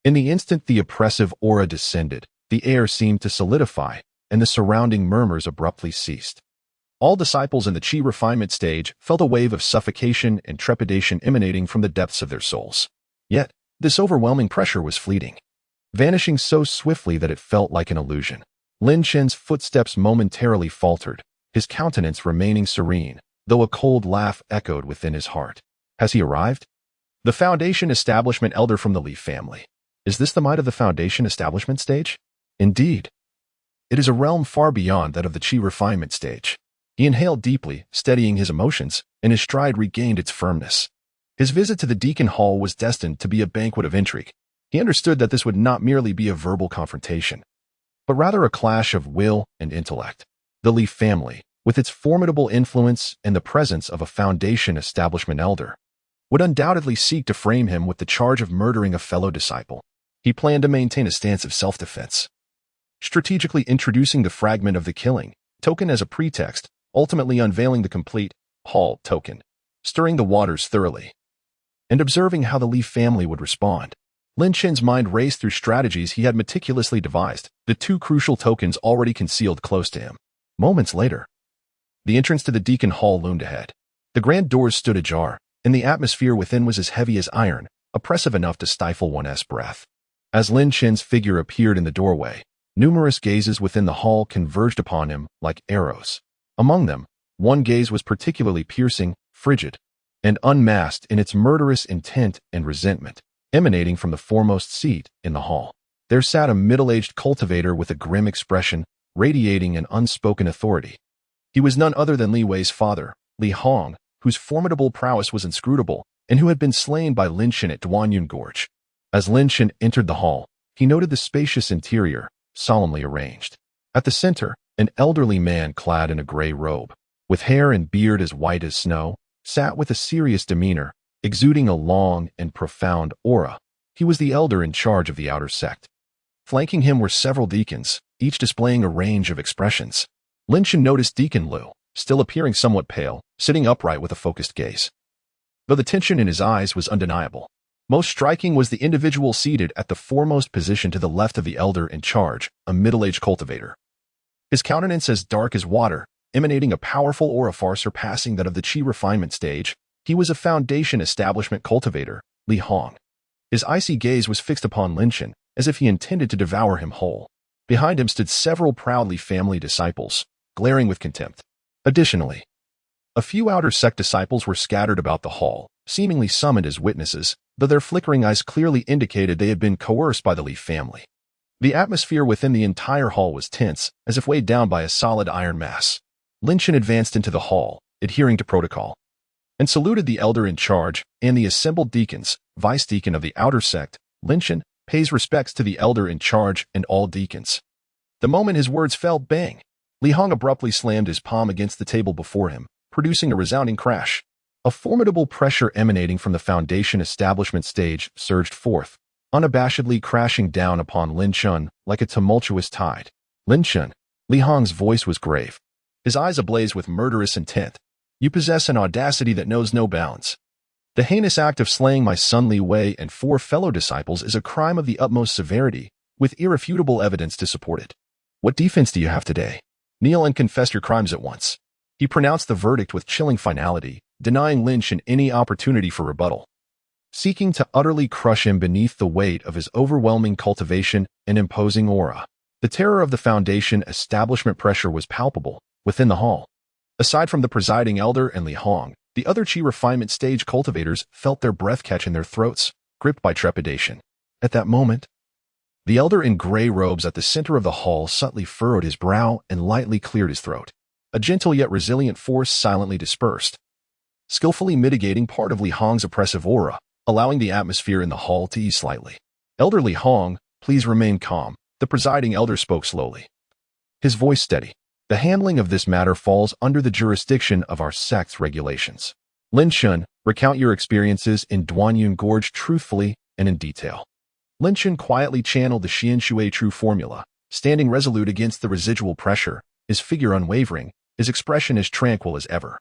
In the instant the oppressive aura descended, the air seemed to solidify, and the surrounding murmurs abruptly ceased. All disciples in the Qi refinement stage felt a wave of suffocation and trepidation emanating from the depths of their souls. Yet, this overwhelming pressure was fleeting, vanishing so swiftly that it felt like an illusion. Lin Chen's footsteps momentarily faltered, his countenance remaining serene, though a cold laugh echoed within his heart. Has he arrived? The Foundation establishment elder from the Li family. Is this the might of the Foundation establishment stage? Indeed. It is a realm far beyond that of the Qi refinement stage. He inhaled deeply, steadying his emotions, and his stride regained its firmness. His visit to the Deacon Hall was destined to be a banquet of intrigue. He understood that this would not merely be a verbal confrontation, but rather a clash of will and intellect. The Li family, with its formidable influence and the presence of a Foundation establishment elder, would undoubtedly seek to frame him with the charge of murdering a fellow disciple. He planned to maintain a stance of self-defense, strategically introducing the fragment of the killing token as a pretext, ultimately unveiling the complete Hall token, stirring the waters thoroughly, and observing how the Li family would respond. Lin Chen's mind raced through strategies he had meticulously devised, the two crucial tokens already concealed close to him. Moments later, the entrance to the Deacon Hall loomed ahead. The grand doors stood ajar, and the atmosphere within was as heavy as iron, oppressive enough to stifle one's breath. As Lin Chen's figure appeared in the doorway, numerous gazes within the hall converged upon him like arrows. Among them, one gaze was particularly piercing, frigid, and unmasked in its murderous intent and resentment, emanating from the foremost seat in the hall. There sat a middle-aged cultivator with a grim expression, radiating an unspoken authority. He was none other than Li Wei's father, Li Hong, whose formidable prowess was inscrutable, and who had been slain by Lin Chen at Duanyun Gorge. As Lin Chen entered the hall, he noted the spacious interior, solemnly arranged. At the center, an elderly man clad in a gray robe, with hair and beard as white as snow, sat with a serious demeanor, exuding a long and profound aura. He was the elder in charge of the outer sect. Flanking him were several deacons, each displaying a range of expressions. Lin Chen noticed Deacon Liu, still appearing somewhat pale, sitting upright with a focused gaze, though the tension in his eyes was undeniable. Most striking was the individual seated at the foremost position to the left of the elder in charge, a middle-aged cultivator. His countenance as dark as water, emanating a powerful aura far surpassing that of the Qi refinement stage. He was a Foundation establishment cultivator, Li Hong. His icy gaze was fixed upon Lin Chen, as if he intended to devour him whole. Behind him stood several proudly family disciples, glaring with contempt. Additionally, a few outer sect disciples were scattered about the hall, seemingly summoned as witnesses, though their flickering eyes clearly indicated they had been coerced by the Li family. The atmosphere within the entire hall was tense, as if weighed down by a solid iron mass. Lin Chen advanced into the hall, adhering to protocol, and saluted the elder in charge and the assembled deacons. Vice deacon of the outer sect, Lin Chen pays respects to the elder in charge and all deacons. The moment his words fell, bang! Li Hong abruptly slammed his palm against the table before him, producing a resounding crash. A formidable pressure emanating from the Foundation establishment stage surged forth, unabashedly crashing down upon Lin Chen like a tumultuous tide. Lin Chen. Li Hong's voice was grave, his eyes ablaze with murderous intent. You possess an audacity that knows no bounds. The heinous act of slaying my son Li Wei and 4 fellow disciples is a crime of the utmost severity, with irrefutable evidence to support it. What defense do you have today? Kneel and confess your crimes at once. He pronounced the verdict with chilling finality, denying Lin Chen any opportunity for rebuttal, seeking to utterly crush him beneath the weight of his overwhelming cultivation and imposing aura. The terror of the Foundation establishment pressure was palpable within the hall. Aside from the presiding elder and Li Hong, the other Qi refinement stage cultivators felt their breath catch in their throats, gripped by trepidation. At that moment, the elder in gray robes at the center of the hall subtly furrowed his brow and lightly cleared his throat. A gentle yet resilient force silently dispersed, skillfully mitigating part of Li Hong's oppressive aura, allowing the atmosphere in the hall to ease slightly. "Elder Li Hong, please remain calm," the presiding elder spoke slowly, his voice steady. "The handling of this matter falls under the jurisdiction of our sect's regulations. Lin Shun, recount your experiences in Duanyun Gorge truthfully and in detail." Lin Shun quietly channeled the Xian Shui True formula, standing resolute against the residual pressure, his figure unwavering, his expression as tranquil as ever.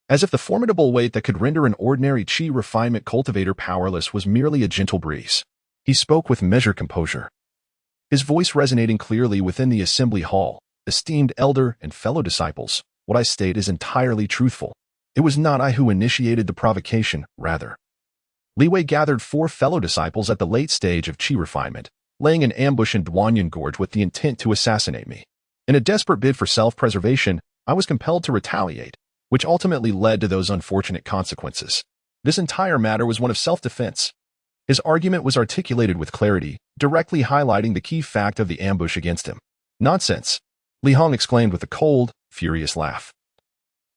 As if the formidable weight that could render an ordinary Qi refinement cultivator powerless was merely a gentle breeze. He spoke with measured composure, his voice resonating clearly within the assembly hall. "Esteemed elder and fellow disciples, what I state is entirely truthful. It was not I who initiated the provocation, rather. Li Wei gathered 4 fellow disciples at the late stage of Qi refinement, laying an ambush in Duanyun Gorge with the intent to assassinate me. In a desperate bid for self-preservation, I was compelled to retaliate, which ultimately led to those unfortunate consequences. This entire matter was one of self-defense." His argument was articulated with clarity, directly highlighting the key fact of the ambush against him. "Nonsense," Li Hong exclaimed with a cold, furious laugh,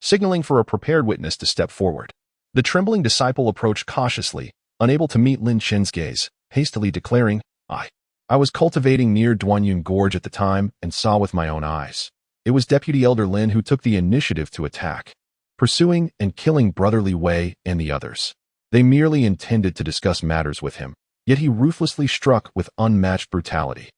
signaling for a prepared witness to step forward. The trembling disciple approached cautiously, unable to meet Lin Chen's gaze, hastily declaring, I was cultivating near Duanyun Gorge at the time and saw with my own eyes. It was Deputy Elder Lin who took the initiative to attack, pursuing and killing Brother Li Wei and the others. They merely intended to discuss matters with him, yet he ruthlessly struck with unmatched brutality.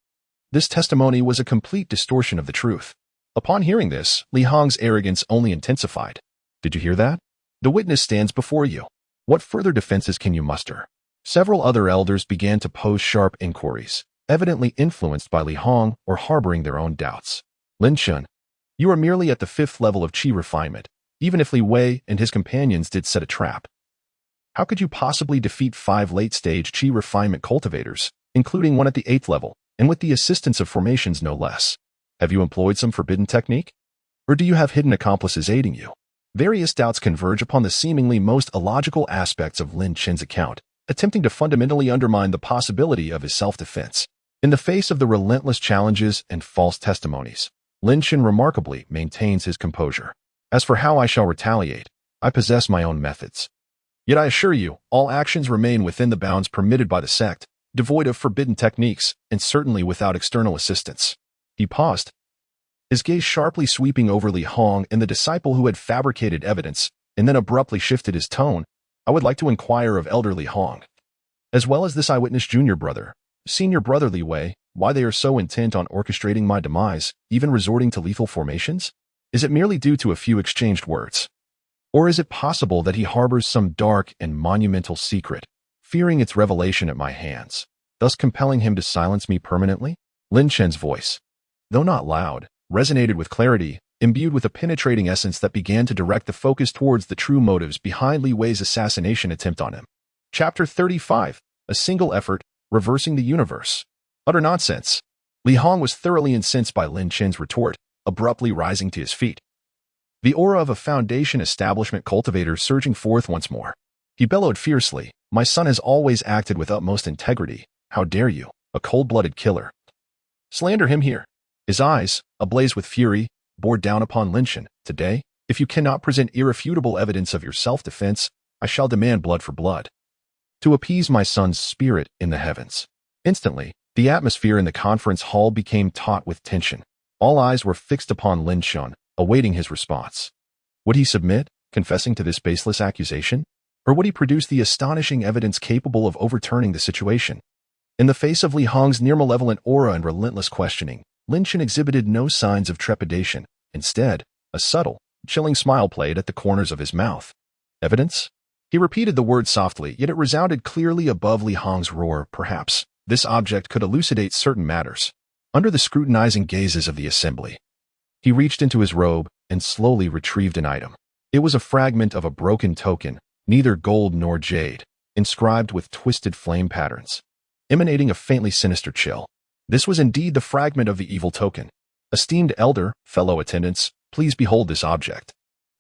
This testimony was a complete distortion of the truth. Upon hearing this, Li Hong's arrogance only intensified. "Did you hear that? The witness stands before you. What further defenses can you muster?" Several other elders began to pose sharp inquiries, evidently influenced by Li Hong or harboring their own doubts. "Lin Shun, you are merely at the 5th level of Qi refinement, even if Li Wei and his companions did set a trap. How could you possibly defeat 5 late-stage Qi refinement cultivators, including one at the 8th level, and with the assistance of formations no less? Have you employed some forbidden technique? Or do you have hidden accomplices aiding you?" Various doubts converge upon the seemingly most illogical aspects of Lin Chen's account, attempting to fundamentally undermine the possibility of his self-defense. In the face of the relentless challenges and false testimonies, Lin Chen remarkably maintains his composure. "As for how I shall retaliate, I possess my own methods. Yet I assure you, all actions remain within the bounds permitted by the sect, devoid of forbidden techniques, and certainly without external assistance." He paused, his gaze sharply sweeping over Li Hong and the disciple who had fabricated evidence, and then abruptly shifted his tone. "I would like to inquire of Elder Li Hong, as well as this eyewitness junior brother, senior brother Li Wei, why they are so intent on orchestrating my demise, even resorting to lethal formations? Is it merely due to a few exchanged words? Or is it possible that he harbors some dark and monumental secret, fearing its revelation at my hands, thus compelling him to silence me permanently?" Lin Chen's voice, though not loud, resonated with clarity, imbued with a penetrating essence that began to direct the focus towards the true motives behind Li Wei's assassination attempt on him. Chapter 35, A Single Effort, Reversing the Universe. Utter nonsense. Li Hong was thoroughly incensed by Lin Chen's retort, abruptly rising to his feet, the aura of a Foundation establishment cultivator surging forth once more. He bellowed fiercely, "My son has always acted with utmost integrity. How dare you, a cold-blooded killer, slander him here?" His eyes, ablaze with fury, bore down upon Lin Chen. "Today, if you cannot present irrefutable evidence of your self-defense, I shall demand blood for blood, to appease my son's spirit in the heavens." Instantly, the atmosphere in the conference hall became taut with tension. All eyes were fixed upon Lin Chen, awaiting his response. Would he submit, confessing to this baseless accusation? Or would he produce the astonishing evidence capable of overturning the situation? In the face of Li Hong's near-malevolent aura and relentless questioning, Lin Chen exhibited no signs of trepidation. Instead, a subtle, chilling smile played at the corners of his mouth. "Evidence?" He repeated the word softly, yet it resounded clearly above Li Hong's roar. "Perhaps this object could elucidate certain matters." Under the scrutinizing gazes of the assembly, he reached into his robe and slowly retrieved an item. It was a fragment of a broken token, neither gold nor jade, inscribed with twisted flame patterns, emanating a faintly sinister chill. This was indeed the fragment of the evil token. "Esteemed elder, fellow attendants, please behold this object."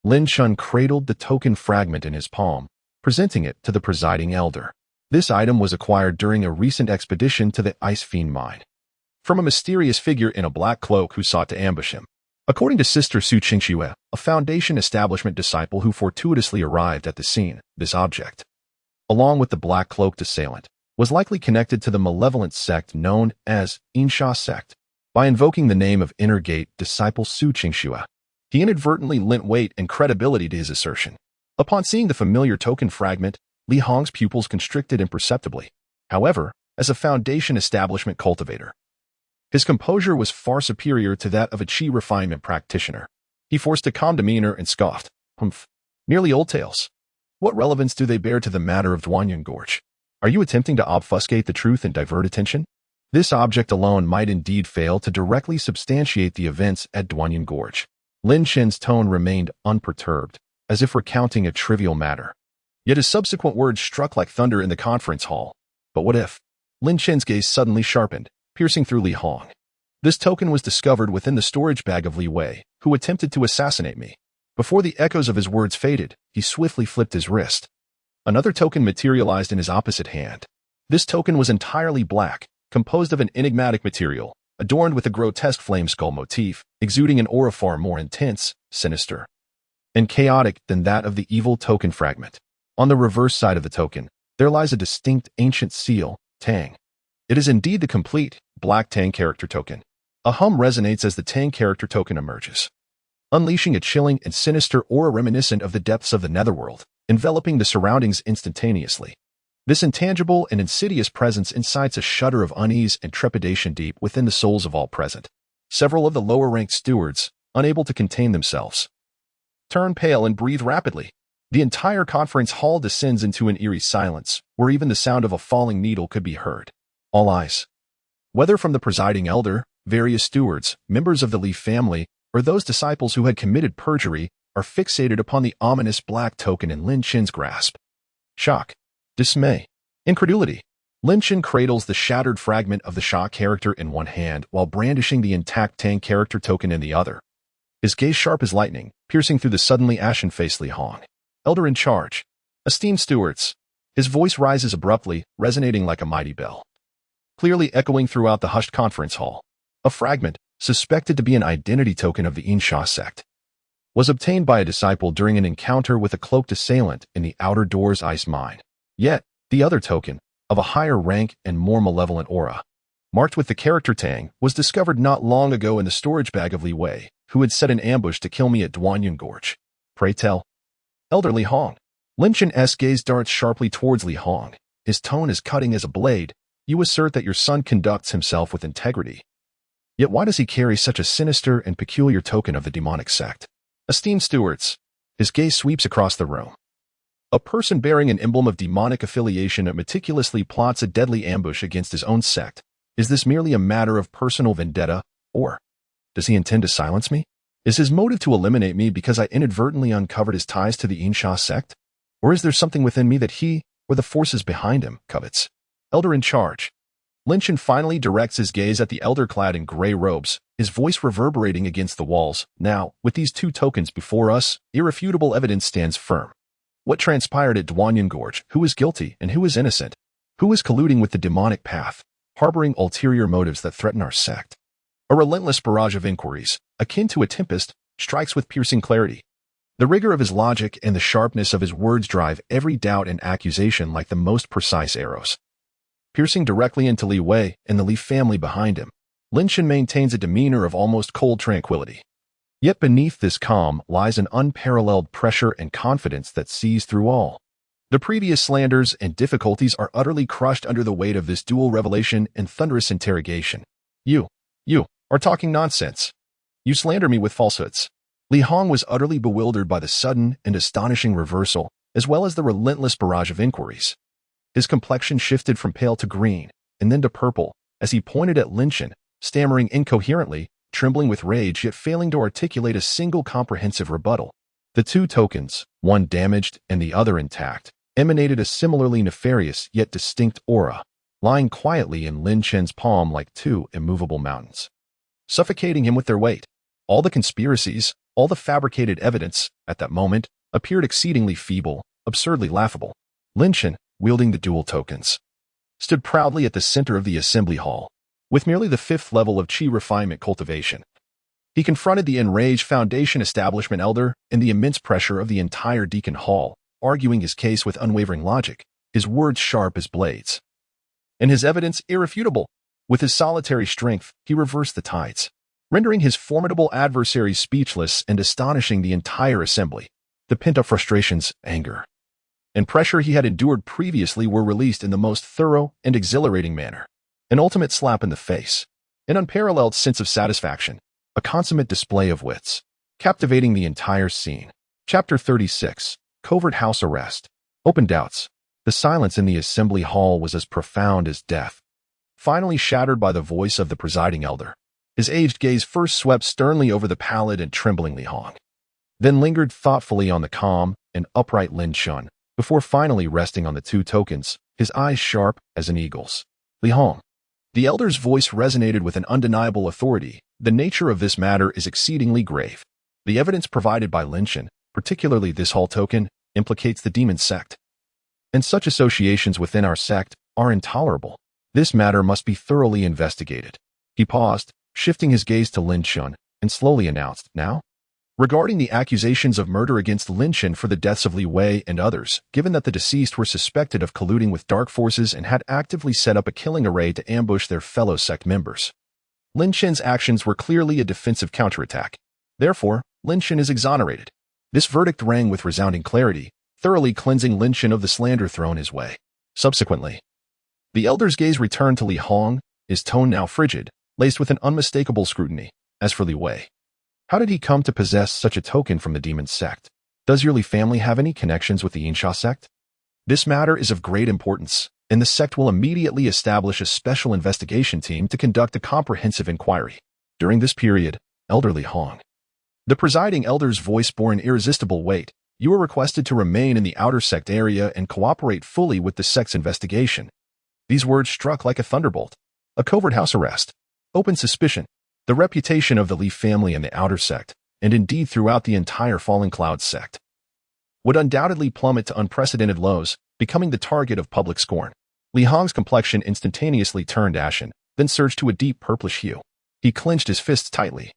Lin Chen cradled the token fragment in his palm, presenting it to the presiding elder. This item was acquired during a recent expedition to the Ice Fiend mine from a mysterious figure in a black cloak who sought to ambush him. According to Sister Su Qingxue, a Foundation establishment disciple who fortuitously arrived at the scene, this object, along with the black-cloaked assailant, was likely connected to the malevolent sect known as Insha sect. By invoking the name of Inner Gate disciple Su Qingxue, he inadvertently lent weight and credibility to his assertion. Upon seeing the familiar token fragment, Li Hong's pupils constricted imperceptibly. However, as a Foundation establishment cultivator, his composure was far superior to that of a Qi refinement practitioner. He forced a calm demeanor and scoffed. Humph, merely old tales. What relevance do they bear to the matter of Duanyan Gorge? Are you attempting to obfuscate the truth and divert attention? This object alone might indeed fail to directly substantiate the events at Duanyan Gorge. Lin Chen's tone remained unperturbed, as if recounting a trivial matter. Yet his subsequent words struck like thunder in the conference hall. But what if? Lin Chen's gaze suddenly sharpened, piercing through Li Hong. This token was discovered within the storage bag of Li Wei, who attempted to assassinate me. Before the echoes of his words faded, he swiftly flipped his wrist. Another token materialized in his opposite hand. This token was entirely black, composed of an enigmatic material, adorned with a grotesque flame skull motif, exuding an aura far more intense, sinister, and chaotic than that of the evil token fragment. On the reverse side of the token, there lies a distinct ancient seal, Tang. It is indeed the complete, black Tang character token. A hum resonates as the Tang character token emerges, unleashing a chilling and sinister aura reminiscent of the depths of the netherworld, enveloping the surroundings instantaneously. This intangible and insidious presence incites a shudder of unease and trepidation deep within the souls of all present. Several of the lower-ranked stewards, unable to contain themselves, turn pale and breathe rapidly. The entire conference hall descends into an eerie silence, where even the sound of a falling needle could be heard. All eyes, whether from the presiding elder, various stewards, members of the Li family, or those disciples who had committed perjury, are fixated upon the ominous black token in Lin Chen's grasp. Shock, dismay, incredulity. Lin Chen cradles the shattered fragment of the Sha character in one hand while brandishing the intact Tang character token in the other. His gaze sharp as lightning, piercing through the suddenly ashen-faced Li Hong. Elder in charge. Esteemed stewards. His voice rises abruptly, resonating like a mighty bell, clearly echoing throughout the hushed conference hall. A fragment, suspected to be an identity token of the Insha sect, was obtained by a disciple during an encounter with a cloaked assailant in the Outer Doors ice mine. Yet, the other token, of a higher rank and more malevolent aura, marked with the character Tang, was discovered not long ago in the storage bag of Li Wei, who had set an ambush to kill me at Duanyan Gorge. Pray tell. Elder Li Hong. Lin Chen's gaze darts sharply towards Li Hong. His tone is cutting as a blade. You assert that your son conducts himself with integrity. Yet why does he carry such a sinister and peculiar token of the demonic sect? Esteemed stewards. His gaze sweeps across the room. A person bearing an emblem of demonic affiliation meticulously plots a deadly ambush against his own sect. Is this merely a matter of personal vendetta, or does he intend to silence me? Is his motive to eliminate me because I inadvertently uncovered his ties to the Insha sect? Or is there something within me that he, or the forces behind him, covets? Elder in charge. Lin Chen finally directs his gaze at the elder clad in gray robes, his voice reverberating against the walls. Now, with these two tokens before us, irrefutable evidence stands firm. What transpired at Duanyan Gorge? Who is guilty and who is innocent? Who is colluding with the demonic path, harboring ulterior motives that threaten our sect? A relentless barrage of inquiries, akin to a tempest, strikes with piercing clarity. The rigor of his logic and the sharpness of his words drive every doubt and accusation like the most precise arrows. Piercing directly into Li Wei and the Li family behind him, Lin Chen maintains a demeanor of almost cold tranquility. Yet beneath this calm lies an unparalleled pressure and confidence that sees through all. The previous slanders and difficulties are utterly crushed under the weight of this dual revelation and thunderous interrogation. You are talking nonsense. You slander me with falsehoods. Li Hong was utterly bewildered by the sudden and astonishing reversal, as well as the relentless barrage of inquiries. His complexion shifted from pale to green, and then to purple, as he pointed at Lin Chen, stammering incoherently, trembling with rage yet failing to articulate a single comprehensive rebuttal. The two tokens, one damaged and the other intact, emanated a similarly nefarious yet distinct aura, lying quietly in Lin Chen's palm like two immovable mountains, suffocating him with their weight. All the conspiracies, all the fabricated evidence, at that moment, appeared exceedingly feeble, absurdly laughable. Lin Chen, wielding the dual tokens, stood proudly at the center of the assembly hall, with merely the 5th level of Qi refinement cultivation. He confronted the enraged Foundation establishment elder and the immense pressure of the entire Deacon Hall, arguing his case with unwavering logic, his words sharp as blades, and his evidence irrefutable. With his solitary strength, he reversed the tides, rendering his formidable adversary speechless and astonishing the entire assembly. The pent-up frustrations, anger, and pressure he had endured previously were released in the most thorough and exhilarating manner. An ultimate slap in the face, an unparalleled sense of satisfaction, a consummate display of wits, captivating the entire scene. Chapter 36. Covert House Arrest. Open doubts. The silence in the assembly hall was as profound as death, finally shattered by the voice of the presiding elder. His aged gaze first swept sternly over the pallid and trembling Li Hong, then lingered thoughtfully on the calm and upright Lin Chen, before finally resting on the 2 tokens, his eyes sharp as an eagle's. Li Hong. The elder's voice resonated with an undeniable authority. The nature of this matter is exceedingly grave. The evidence provided by Lin Chen, particularly this hall token, implicates the demon sect, and such associations within our sect are intolerable. This matter must be thoroughly investigated. He paused, shifting his gaze to Lin Chen, and slowly announced, now? Regarding the accusations of murder against Lin Chen for the deaths of Li Wei and others, given that the deceased were suspected of colluding with dark forces and had actively set up a killing array to ambush their fellow sect members, Lin Chen's actions were clearly a defensive counterattack. Therefore, Lin Chen is exonerated. This verdict rang with resounding clarity, thoroughly cleansing Lin Chen of the slander thrown his way. Subsequently, the elder's gaze returned to Li Hong, his tone now frigid, laced with an unmistakable scrutiny. As for Li Wei, how did he come to possess such a token from the demon sect? Does your Li family have any connections with the Yinsha sect? This matter is of great importance, and the sect will immediately establish a special investigation team to conduct a comprehensive inquiry. During this period, Elder Li Hong, the presiding elder's voice bore an irresistible weight. You are requested to remain in the outer sect area and cooperate fully with the sect's investigation. These words struck like a thunderbolt. A covert house arrest, open suspicion. The reputation of the Li family in the outer sect, and indeed throughout the entire Fallen Cloud sect, would undoubtedly plummet to unprecedented lows, becoming the target of public scorn. Li Hong's complexion instantaneously turned ashen, then surged to a deep purplish hue. He clenched his fists tightly,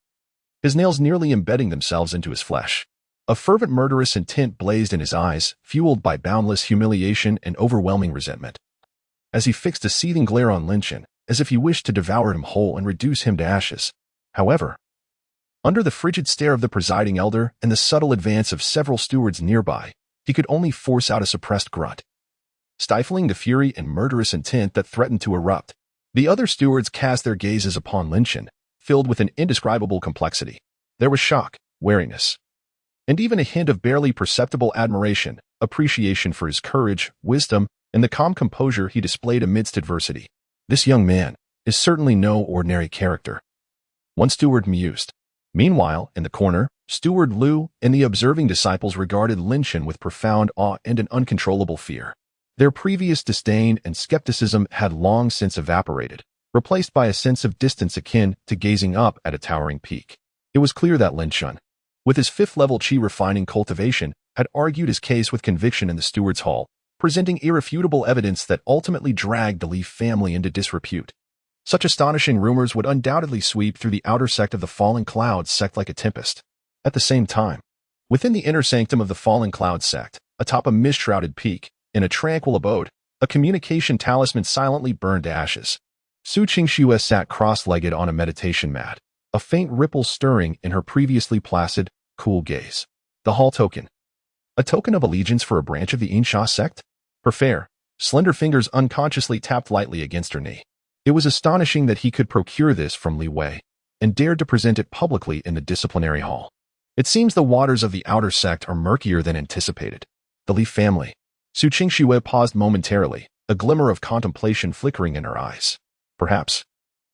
his nails nearly embedding themselves into his flesh. A fervent murderous intent blazed in his eyes, fueled by boundless humiliation and overwhelming resentment. As he fixed a seething glare on Lin Chen, as if he wished to devour him whole and reduce him to ashes. However, under the frigid stare of the presiding elder and the subtle advance of several stewards nearby, he could only force out a suppressed grunt, stifling the fury and murderous intent that threatened to erupt. The other stewards cast their gazes upon Lin Chen, filled with an indescribable complexity. There was shock, wariness, and even a hint of barely perceptible admiration, appreciation for his courage, wisdom, and the calm composure he displayed amidst adversity. This young man is certainly no ordinary character, one steward mused. Meanwhile, in the corner, Steward Liu and the observing disciples regarded Lin Chen with profound awe and an uncontrollable fear. Their previous disdain and skepticism had long since evaporated, replaced by a sense of distance akin to gazing up at a towering peak. It was clear that Lin Chen, with his 5th-level Qi refining cultivation, had argued his case with conviction in the steward's hall, presenting irrefutable evidence that ultimately dragged the Li family into disrepute. Such astonishing rumors would undoubtedly sweep through the outer sect of the Fallen Cloud sect like a tempest. At the same time, within the inner sanctum of the Fallen Cloud sect, atop a mist-shrouded peak, in a tranquil abode, a communication talisman silently burned to ashes. Su Qingxue sat cross-legged on a meditation mat, a faint ripple stirring in her previously placid, cool gaze. The hall token. A token of allegiance for a branch of the Yinsha sect? Her fair, slender fingers unconsciously tapped lightly against her knee. It was astonishing that he could procure this from Li Wei, and dared to present it publicly in the disciplinary hall. It seems the waters of the outer sect are murkier than anticipated. The Li family. Su Qingxue paused momentarily, a glimmer of contemplation flickering in her eyes. Perhaps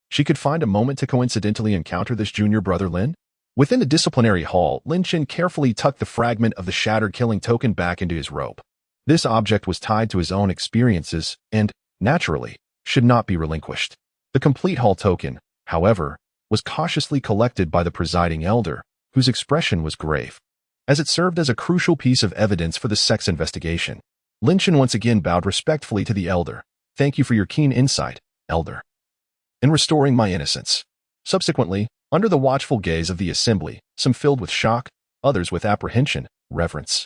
she could find a moment to coincidentally encounter this junior brother Lin? Within the disciplinary hall, Lin Chen carefully tucked the fragment of the shattered killing token back into his robe. This object was tied to his own experiences and, naturally, should not be relinquished. The complete hall token, however, was cautiously collected by the presiding elder, whose expression was grave, as it served as a crucial piece of evidence for the sect's investigation. Lin Chen once again bowed respectfully to the elder. "Thank you for your keen insight, elder, in restoring my innocence." Subsequently, under the watchful gaze of the assembly, some filled with shock, others with apprehension, reverence,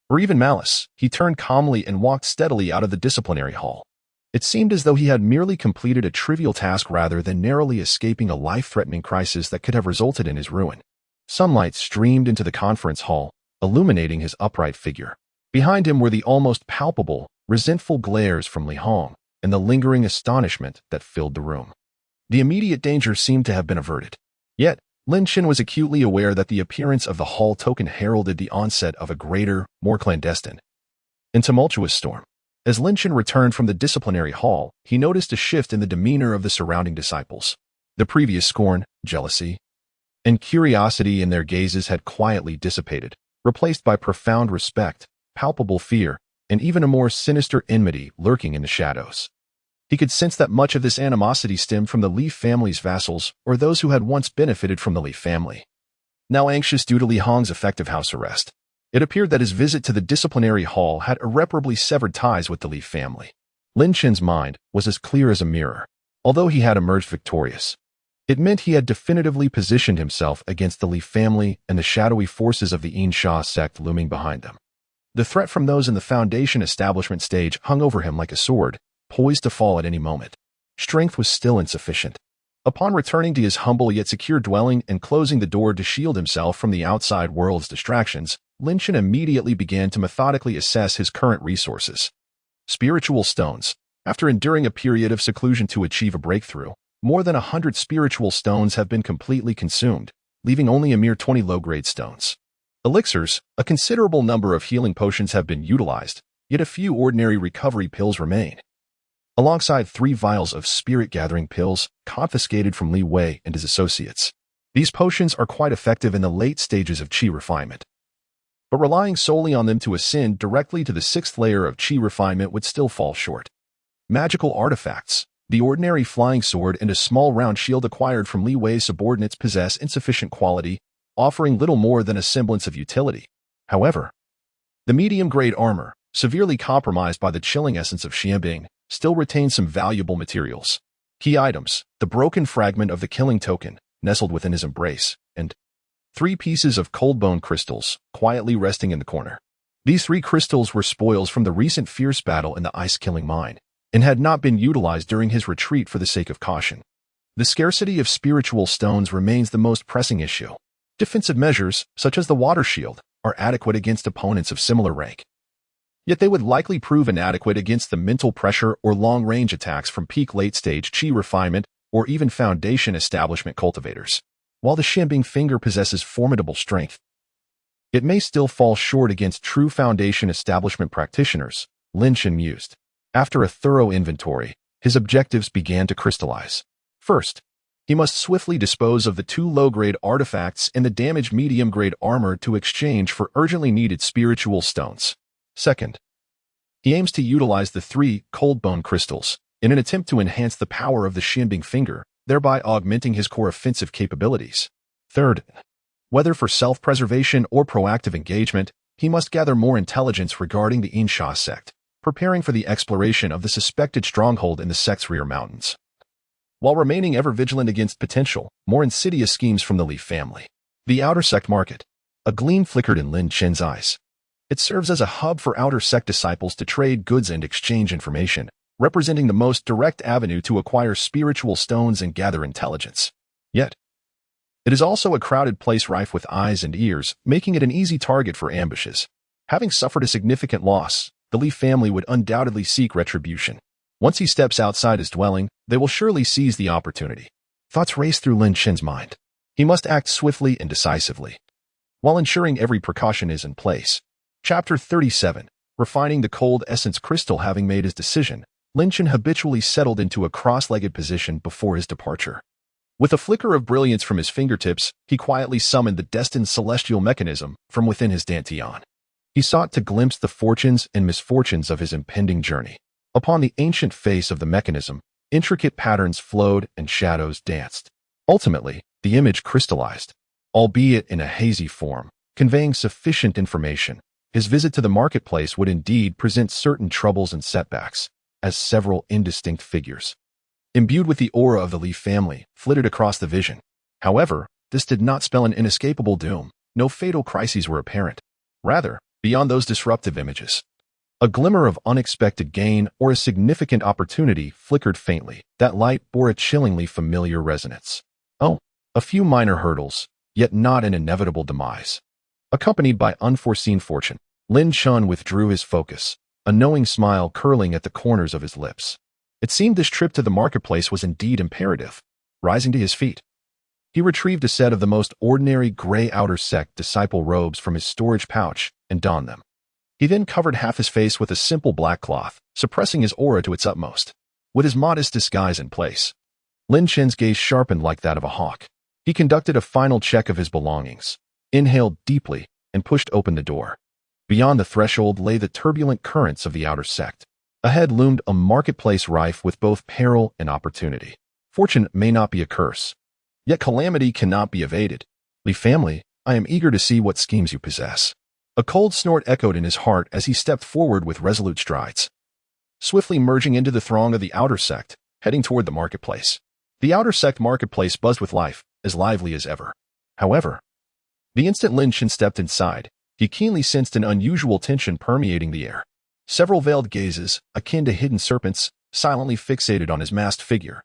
or even malice, he turned calmly and walked steadily out of the disciplinary hall. It seemed as though he had merely completed a trivial task rather than narrowly escaping a life-threatening crisis that could have resulted in his ruin. Sunlight streamed into the conference hall, illuminating his upright figure. Behind him were the almost palpable, resentful glares from Li Hong and the lingering astonishment that filled the room. The immediate danger seemed to have been averted. Yet, Lin Chen was acutely aware that the appearance of the hall token heralded the onset of a greater, more clandestine and tumultuous storm. As Lin Chen returned from the disciplinary hall, he noticed a shift in the demeanor of the surrounding disciples. The previous scorn, jealousy, and curiosity in their gazes had quietly dissipated, replaced by profound respect, palpable fear, and even a more sinister enmity lurking in the shadows. He could sense that much of this animosity stemmed from the Li family's vassals or those who had once benefited from the Li family. Now anxious due to Li Hong's effective house arrest, it appeared that his visit to the disciplinary hall had irreparably severed ties with the Li family. Lin Chen's mind was as clear as a mirror. Although he had emerged victorious, it meant he had definitively positioned himself against the Li family and the shadowy forces of the Insha sect looming behind them. The threat from those in the Foundation establishment stage hung over him like a sword, poised to fall at any moment. Strength was still insufficient. Upon returning to his humble yet secure dwelling and closing the door to shield himself from the outside world's distractions, Lin Chen immediately began to methodically assess his current resources. Spiritual stones. After enduring a period of seclusion to achieve a breakthrough, more than 100 spiritual stones have been completely consumed, leaving only a mere 20 low-grade stones. Elixirs. A considerable number of healing potions have been utilized, yet a few ordinary recovery pills remain, alongside 3 vials of spirit-gathering pills confiscated from Li Wei and his associates. These potions are quite effective in the late stages of qi refinement, but relying solely on them to ascend directly to the 6th layer of qi refinement would still fall short. Magical artifacts. The ordinary flying sword and a small round shield acquired from Li Wei's subordinates possess insufficient quality, offering little more than a semblance of utility. However, the medium-grade armor, severely compromised by the chilling essence of Xianbing, still retains some valuable materials. Key items: the broken fragment of the killing token, nestled within his embrace, and 3 pieces of cold bone crystals, quietly resting in the corner. These 3 crystals were spoils from the recent fierce battle in the ice-killing mine, and had not been utilized during his retreat for the sake of caution. The scarcity of spiritual stones remains the most pressing issue. Defensive measures, such as the water shield, are adequate against opponents of similar rank. Yet they would likely prove inadequate against the mental pressure or long-range attacks from peak late-stage qi refinement or even Foundation establishment cultivators. While the Xianbing finger possesses formidable strength, it may still fall short against true Foundation establishment practitioners, Lin Chen mused. After a thorough inventory, his objectives began to crystallize. First, he must swiftly dispose of the 2 low-grade artifacts and the damaged medium-grade armor to exchange for urgently needed spiritual stones. Second, he aims to utilize the 3 cold bone crystals in an attempt to enhance the power of the Xianbing finger, thereby augmenting his core offensive capabilities. Third, whether for self-preservation or proactive engagement, he must gather more intelligence regarding the Insha sect, preparing for the exploration of the suspected stronghold in the sect's rear mountains, while remaining ever vigilant against potential, more insidious schemes from the Li family. The outer sect market. A gleam flickered in Lin Chen's eyes. It serves as a hub for outer sect disciples to trade goods and exchange information, representing the most direct avenue to acquire spiritual stones and gather intelligence. Yet, it is also a crowded place rife with eyes and ears, making it an easy target for ambushes. Having suffered a significant loss, the Li family would undoubtedly seek retribution. Once he steps outside his dwelling, they will surely seize the opportunity. Thoughts raced through Lin Chen's mind. He must act swiftly and decisively, while ensuring every precaution is in place. Chapter 37. Refining the cold essence crystal. Having made his decision, Lin Chen habitually settled into a cross-legged position before his departure. With a flicker of brilliance from his fingertips, he quietly summoned the destined celestial mechanism from within his dantian. He sought to glimpse the fortunes and misfortunes of his impending journey. Upon the ancient face of the mechanism, intricate patterns flowed and shadows danced. Ultimately, the image crystallized, albeit in a hazy form, conveying sufficient information. his visit to the marketplace would indeed present certain troubles and setbacks, as several indistinct figures, imbued with the aura of the Lee family, flitted across the vision. However, this did not spell an inescapable doom. No fatal crises were apparent. Rather, beyond those disruptive images, a glimmer of unexpected gain or a significant opportunity flickered faintly. That light bore a chillingly familiar resonance. Oh, a few minor hurdles, yet not an inevitable demise. Accompanied by unforeseen fortune, Lin Chun withdrew his focus, a knowing smile curling at the corners of his lips. It seemed this trip to the marketplace was indeed imperative. Rising to his feet, he retrieved a set of the most ordinary gray outer sect disciple robes from his storage pouch and donned them. He then covered half his face with a simple black cloth, suppressing his aura to its utmost. With his modest disguise in place, Lin Chen's gaze sharpened like that of a hawk. He conducted a final check of his belongings, inhaled deeply, and pushed open the door. Beyond the threshold lay the turbulent currents of the outer sect. Ahead loomed a marketplace rife with both peril and opportunity. Fortune may not be a curse, yet calamity cannot be evaded. Lee family, I am eager to see what schemes you possess. A cold snort echoed in his heart as he stepped forward with resolute strides, swiftly merging into the throng of the outer sect, heading toward the marketplace. The outer sect marketplace buzzed with life, as lively as ever. However, the instant Lin Chen stepped inside, he keenly sensed an unusual tension permeating the air. Several veiled gazes, akin to hidden serpents, silently fixated on his masked figure,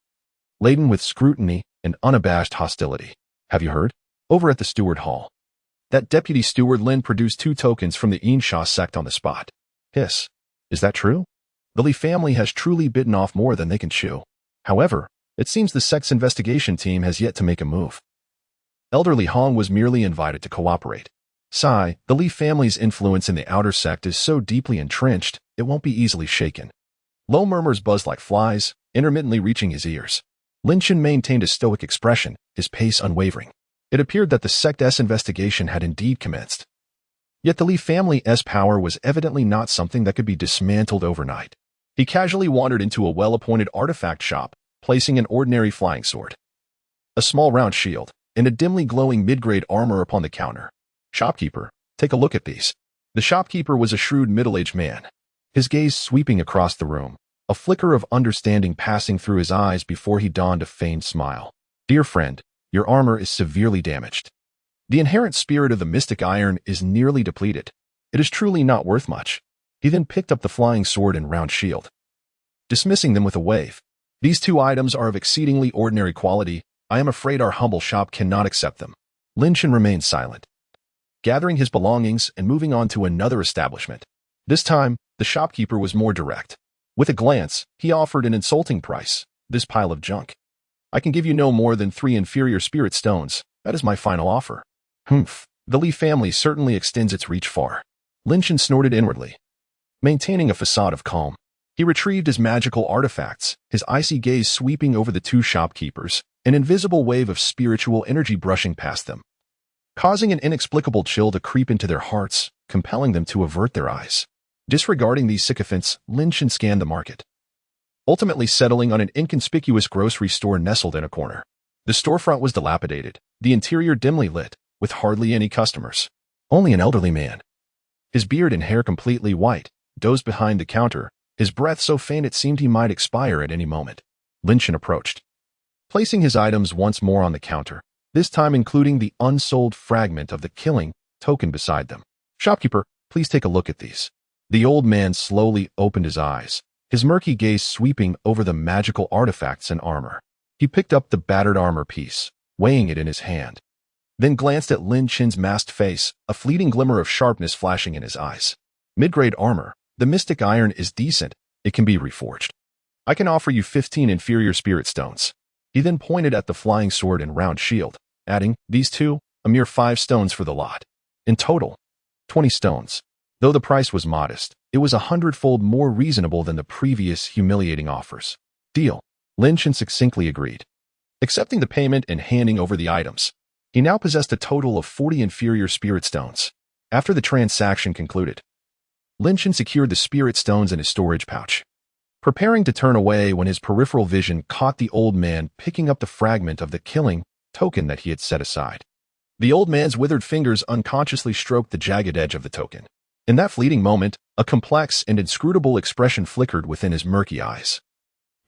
laden with scrutiny and unabashed hostility. Have you heard? Over at the steward hall, that deputy steward Lin produced 2 tokens from the Insha sect on the spot. Hiss. Is that true? The Lee family has truly bitten off more than they can chew. However, it seems the sect's investigation team has yet to make a move. Elderly Hong was merely invited to cooperate. Sigh, the Lee family's influence in the outer sect is so deeply entrenched, it won't be easily shaken. Low murmurs buzzed like flies, intermittently reaching his ears. Lin Chen maintained a stoic expression, his pace unwavering. It appeared that the sect's investigation had indeed commenced. Yet the Lee family's power was evidently not something that could be dismantled overnight. He casually wandered into a well-appointed artifact shop, placing an ordinary flying sword, a small round shield, and a dimly glowing mid-grade armor upon the counter. Shopkeeper, take a look at these. The shopkeeper was a shrewd middle-aged man, his gaze sweeping across the room, a flicker of understanding passing through his eyes before he donned a feigned smile. Dear friend, your armor is severely damaged. The inherent spirit of the mystic iron is nearly depleted. It is truly not worth much. He then picked up the flying sword and round shield, dismissing them with a wave. These 2 items are of exceedingly ordinary quality. I am afraid our humble shop cannot accept them. Lin Chen remained silent, gathering his belongings and moving on to another establishment. This time, the shopkeeper was more direct. With a glance, he offered an insulting price. This pile of junk. I can give you no more than 3 inferior spirit stones. That is my final offer. Humph. The Lee family certainly extends its reach far. Lin Chen snorted inwardly. Maintaining a facade of calm, he retrieved his magical artifacts, his icy gaze sweeping over the 2 shopkeepers, an invisible wave of spiritual energy brushing past them, causing an inexplicable chill to creep into their hearts, compelling them to avert their eyes. Disregarding these sycophants, Lin Chen scanned the market, ultimately settling on an inconspicuous grocery store nestled in a corner. The storefront was dilapidated, the interior dimly lit, with hardly any customers. Only an elderly man, his beard and hair completely white, dozed behind the counter, his breath so faint it seemed he might expire at any moment. Lin Chen approached, placing his items once more on the counter, this time including the unsold fragment of the killing token beside them. Shopkeeper, please take a look at these. The old man slowly opened his eyes, his murky gaze sweeping over the magical artifacts and armor. He picked up the battered armor piece, weighing it in his hand, then glanced at Lin Chen's masked face, a fleeting glimmer of sharpness flashing in his eyes. Mid-grade armor. The mystic iron is decent. It can be reforged. I can offer you 15 inferior spirit stones. He then pointed at the flying sword and round shield, adding, these 2, a mere 5 stones for the lot. In total, 20 stones. Though the price was modest, it was 100-fold more reasonable than the previous humiliating offers. Deal. Lin Chen succinctly agreed, accepting the payment and handing over the items. He now possessed a total of 40 inferior spirit stones. After the transaction concluded, Lin Chen secured the spirit stones in his storage pouch, preparing to turn away when his peripheral vision caught the old man picking up the fragment of the killing token that he had set aside. The old man's withered fingers unconsciously stroked the jagged edge of the token, In that fleeting moment, a complex and inscrutable expression flickered within his murky eyes,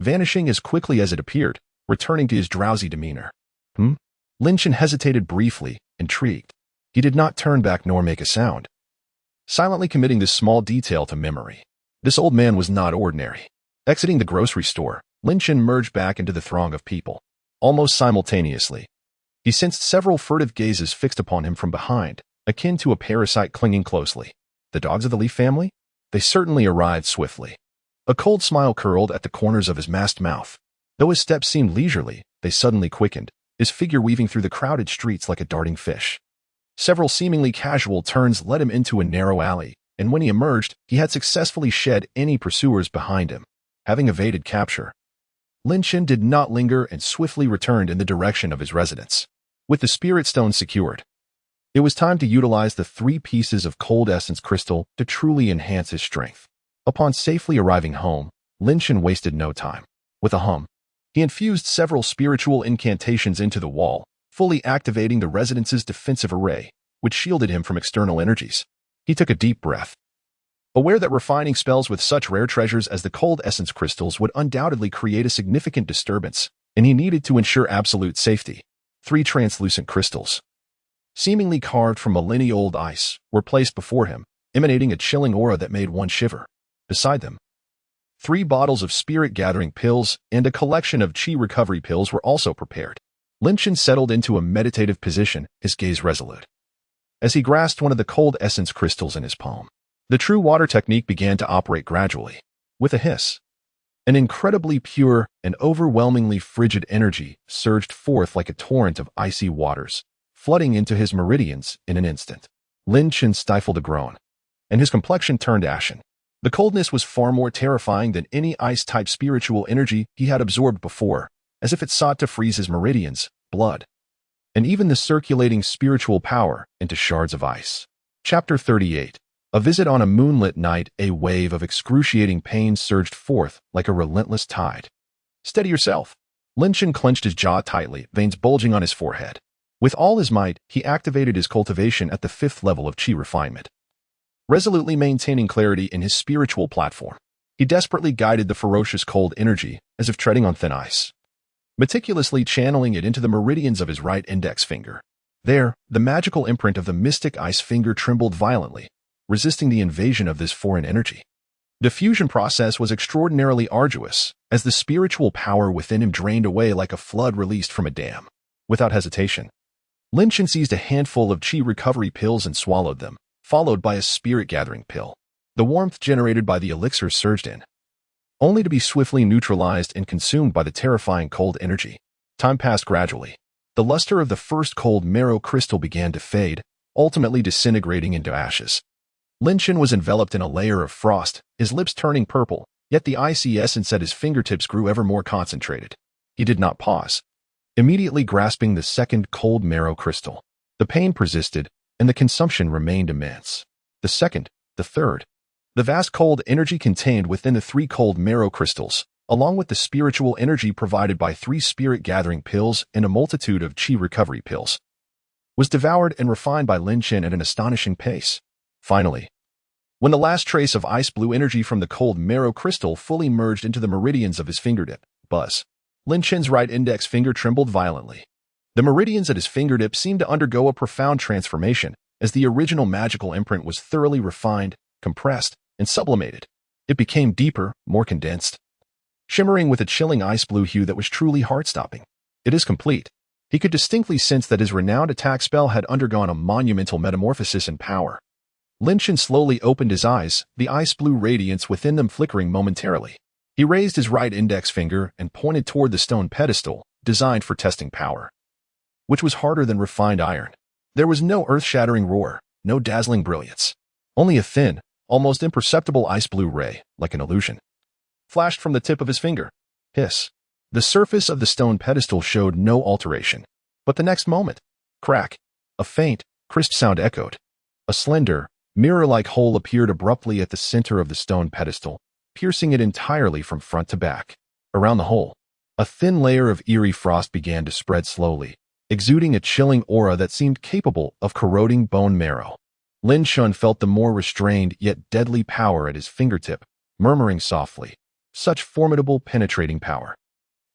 vanishing as quickly as it appeared, returning to his drowsy demeanor. Lin Chen hesitated briefly, intrigued. He did not turn back nor make a sound, silently committing this small detail to memory. This old man was not ordinary. Exiting the grocery store, Lin Chen merged back into the throng of people. Almost simultaneously, he sensed several furtive gazes fixed upon him from behind, akin to a parasite clinging closely. The dogs of the Leaf family? They certainly arrived swiftly. A cold smile curled at the corners of his masked mouth. Though his steps seemed leisurely, they suddenly quickened, his figure weaving through the crowded streets like a darting fish. Several seemingly casual turns led him into a narrow alley, and when he emerged, he had successfully shed any pursuers behind him. Having evaded capture, Lin Chen did not linger and swiftly returned in the direction of his residence. With the spirit stone secured, it was time to utilize the 3 pieces of cold essence crystal to truly enhance his strength. Upon safely arriving home, Lin Chen wasted no time. With a hum, he infused several spiritual incantations into the wall, fully activating the residence's defensive array, which shielded him from external energies. He took a deep breath, aware that refining spells with such rare treasures as the cold essence crystals would undoubtedly create a significant disturbance, and he needed to ensure absolute safety. 3 translucent crystals, seemingly carved from millennia-old ice, were placed before him, emanating a chilling aura that made one shiver. Beside them, 3 bottles of spirit-gathering pills and a collection of chi recovery pills were also prepared. Lin Chen settled into a meditative position, his gaze resolute. As he grasped one of the cold essence crystals in his palm, the true water technique began to operate gradually. With a hiss, an incredibly pure and overwhelmingly frigid energy surged forth like a torrent of icy waters, flooding into his meridians in an instant. Lin Chen stifled a groan, and his complexion turned ashen. The coldness was far more terrifying than any ice-type spiritual energy he had absorbed before, as if it sought to freeze his meridians, blood, and even the circulating spiritual power into shards of ice. Chapter 38. A visit on a moonlit night. A wave of excruciating pain surged forth like a relentless tide. Steady yourself. Lin Chen clenched his jaw tightly, veins bulging on his forehead. With all his might, he activated his cultivation at the 5th level of chi refinement, resolutely maintaining clarity in his spiritual platform. He desperately guided the ferocious cold energy, as if treading on thin ice, meticulously channeling it into the meridians of his right index finger. There, the magical imprint of the mystic ice finger trembled violently, resisting the invasion of this foreign energy. The fusion process was extraordinarily arduous, as the spiritual power within him drained away like a flood released from a dam. Without hesitation, Lin Chen seized a handful of chi recovery pills and swallowed them, followed by a spirit-gathering pill. The warmth generated by the elixir surged in, only to be swiftly neutralized and consumed by the terrifying cold energy. Time passed gradually. The luster of the first cold marrow crystal began to fade, ultimately disintegrating into ashes. Lin Chen was enveloped in a layer of frost, his lips turning purple, yet the icy essence at his fingertips grew ever more concentrated. He did not pause, immediately grasping the second cold marrow crystal. The pain persisted, and the consumption remained immense. The second, the third. The vast cold energy contained within the 3 cold marrow crystals, along with the spiritual energy provided by 3 spirit-gathering pills and a multitude of chi recovery pills, was devoured and refined by Lin Chen at an astonishing pace. Finally, when the last trace of ice blue energy from the cold marrow crystal fully merged into the meridians of his fingertip, Lin Chen's right index finger trembled violently. The meridians at his fingertip seemed to undergo a profound transformation, as the original magical imprint was thoroughly refined, compressed, and sublimated. It became deeper, more condensed, shimmering with a chilling ice blue hue that was truly heart-stopping. It is complete. He could distinctly sense that his renowned attack spell had undergone a monumental metamorphosis in power. Lin Chen slowly opened his eyes, the ice blue radiance within them flickering momentarily. He raised his right index finger and pointed toward the stone pedestal, designed for testing power, which was harder than refined iron. There was no earth-shattering roar, no dazzling brilliance. Only a thin, almost imperceptible ice blue ray, like an illusion, flashed from the tip of his finger. Hiss. The surface of the stone pedestal showed no alteration. But the next moment, crack, a faint, crisp sound echoed. A slender, mirror-like hole appeared abruptly at the center of the stone pedestal, piercing it entirely from front to back. Around the hole, a thin layer of eerie frost began to spread slowly, exuding a chilling aura that seemed capable of corroding bone marrow. Lin Shun felt the more restrained yet deadly power at his fingertip, murmuring softly, "Such formidable, penetrating power.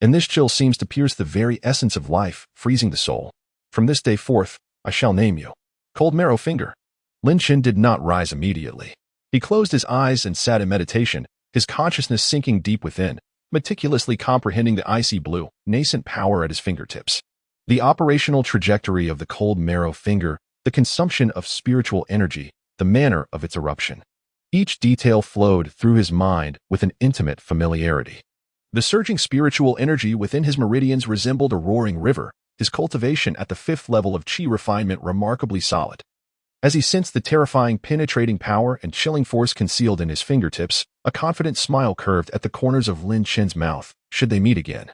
And this chill seems to pierce the very essence of life, freezing the soul. From this day forth, I shall name you Cold Marrow Finger." Lin Shin did not rise immediately. He closed his eyes and sat in meditation, his consciousness sinking deep within, meticulously comprehending the icy blue, nascent power at his fingertips. The operational trajectory of the Cold Marrow Finger, the consumption of spiritual energy, the manner of its eruption. Each detail flowed through his mind with an intimate familiarity. The surging spiritual energy within his meridians resembled a roaring river, his cultivation at the 5th level of chi refinement remarkably solid. As he sensed the terrifying penetrating power and chilling force concealed in his fingertips, a confident smile curved at the corners of Lin Chin's mouth. Should they meet again,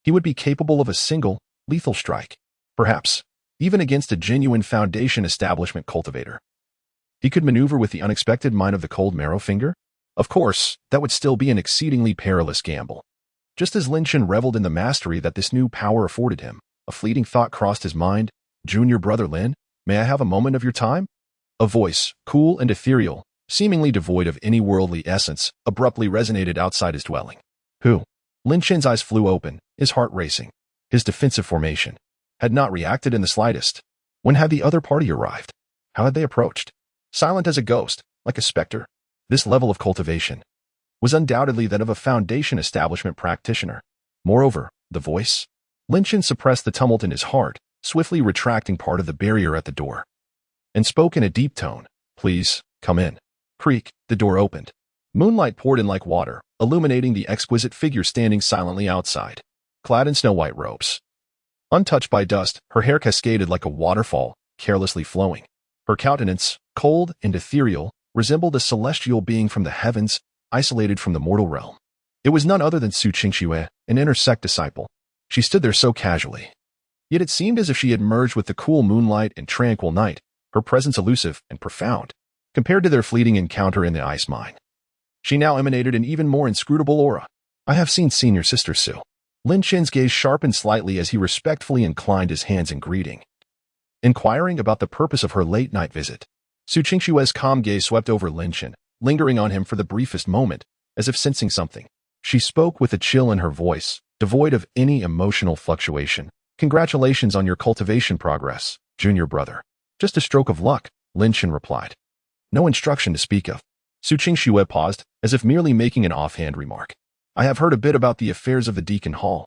he would be capable of a single, lethal strike. Perhaps, even against a genuine Foundation establishment cultivator. He could maneuver with the unexpected mind of the Cold Marrow Finger? Of course, that would still be an exceedingly perilous gamble. Just as Lin Chin reveled in the mastery that this new power afforded him, a fleeting thought crossed his mind. "Junior brother Lin, may I have a moment of your time?" A voice, cool and ethereal, seemingly devoid of any worldly essence, abruptly resonated outside his dwelling. Who? Lin Chin's eyes flew open, his heart racing. His defensive formation had not reacted in the slightest. When had the other party arrived? How had they approached? Silent as a ghost, like a specter. This level of cultivation was undoubtedly that of a Foundation establishment practitioner. Moreover, the voice. Lin Chin suppressed the tumult in his heart, swiftly retracting part of the barrier at the door, and spoke in a deep tone. "Please, come in." Creak, the door opened. Moonlight poured in like water, illuminating the exquisite figure standing silently outside, clad in snow-white robes. Untouched by dust, her hair cascaded like a waterfall, carelessly flowing. Her countenance, cold and ethereal, resembled a celestial being from the heavens, isolated from the mortal realm. It was none other than Su Qingxue, an inner sect disciple. She stood there so casually. Yet it seemed as if she had merged with the cool moonlight and tranquil night, her presence elusive and profound, compared to their fleeting encounter in the ice mine. She now emanated an even more inscrutable aura. "I have seen Senior Sister Su." Lin Chin's gaze sharpened slightly as he respectfully inclined his hands in greeting, inquiring about the purpose of her late-night visit. Su Qingxue's calm gaze swept over Lin Chin, lingering on him for the briefest moment, as if sensing something. She spoke with a chill in her voice, devoid of any emotional fluctuation. "Congratulations on your cultivation progress, junior brother." "Just a stroke of luck," Lin Chin replied. "No instruction to speak of." Su Qingxue paused, as if merely making an offhand remark. "I have heard a bit about the affairs of the Deacon Hall.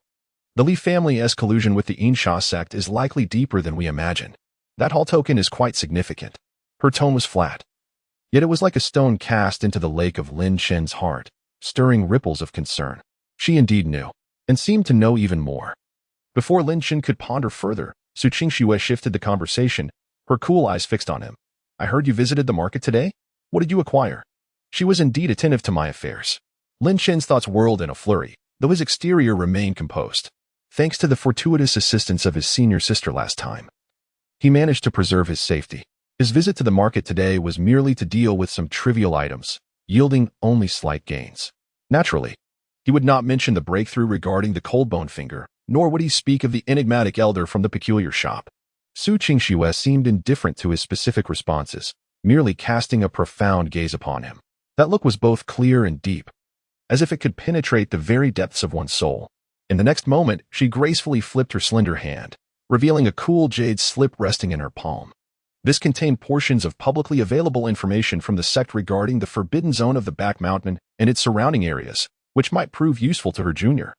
The Li family's collusion with the Insha sect is likely deeper than we imagine. That Hall token is quite significant." Her tone was flat, yet it was like a stone cast into the lake of Lin Chin's heart, stirring ripples of concern. She indeed knew, and seemed to know even more. Before Lin Chin could ponder further, Su Qingxue shifted the conversation, her cool eyes fixed on him. "I heard you visited the market today? What did you acquire?" She was indeed attentive to my affairs. Lin Chin's thoughts whirled in a flurry, though his exterior remained composed. Thanks to the fortuitous assistance of his senior sister last time, he managed to preserve his safety. His visit to the market today was merely to deal with some trivial items, yielding only slight gains. Naturally, he would not mention the breakthrough regarding the cold bone finger, nor would he speak of the enigmatic elder from the peculiar shop. Su Qingxue seemed indifferent to his specific responses, merely casting a profound gaze upon him. That look was both clear and deep, as if it could penetrate the very depths of one's soul. In the next moment, she gracefully flipped her slender hand, revealing a cool jade slip resting in her palm. This contained portions of publicly available information from the sect regarding the forbidden zone of the Back Mountain and its surrounding areas, which might prove useful to her junior.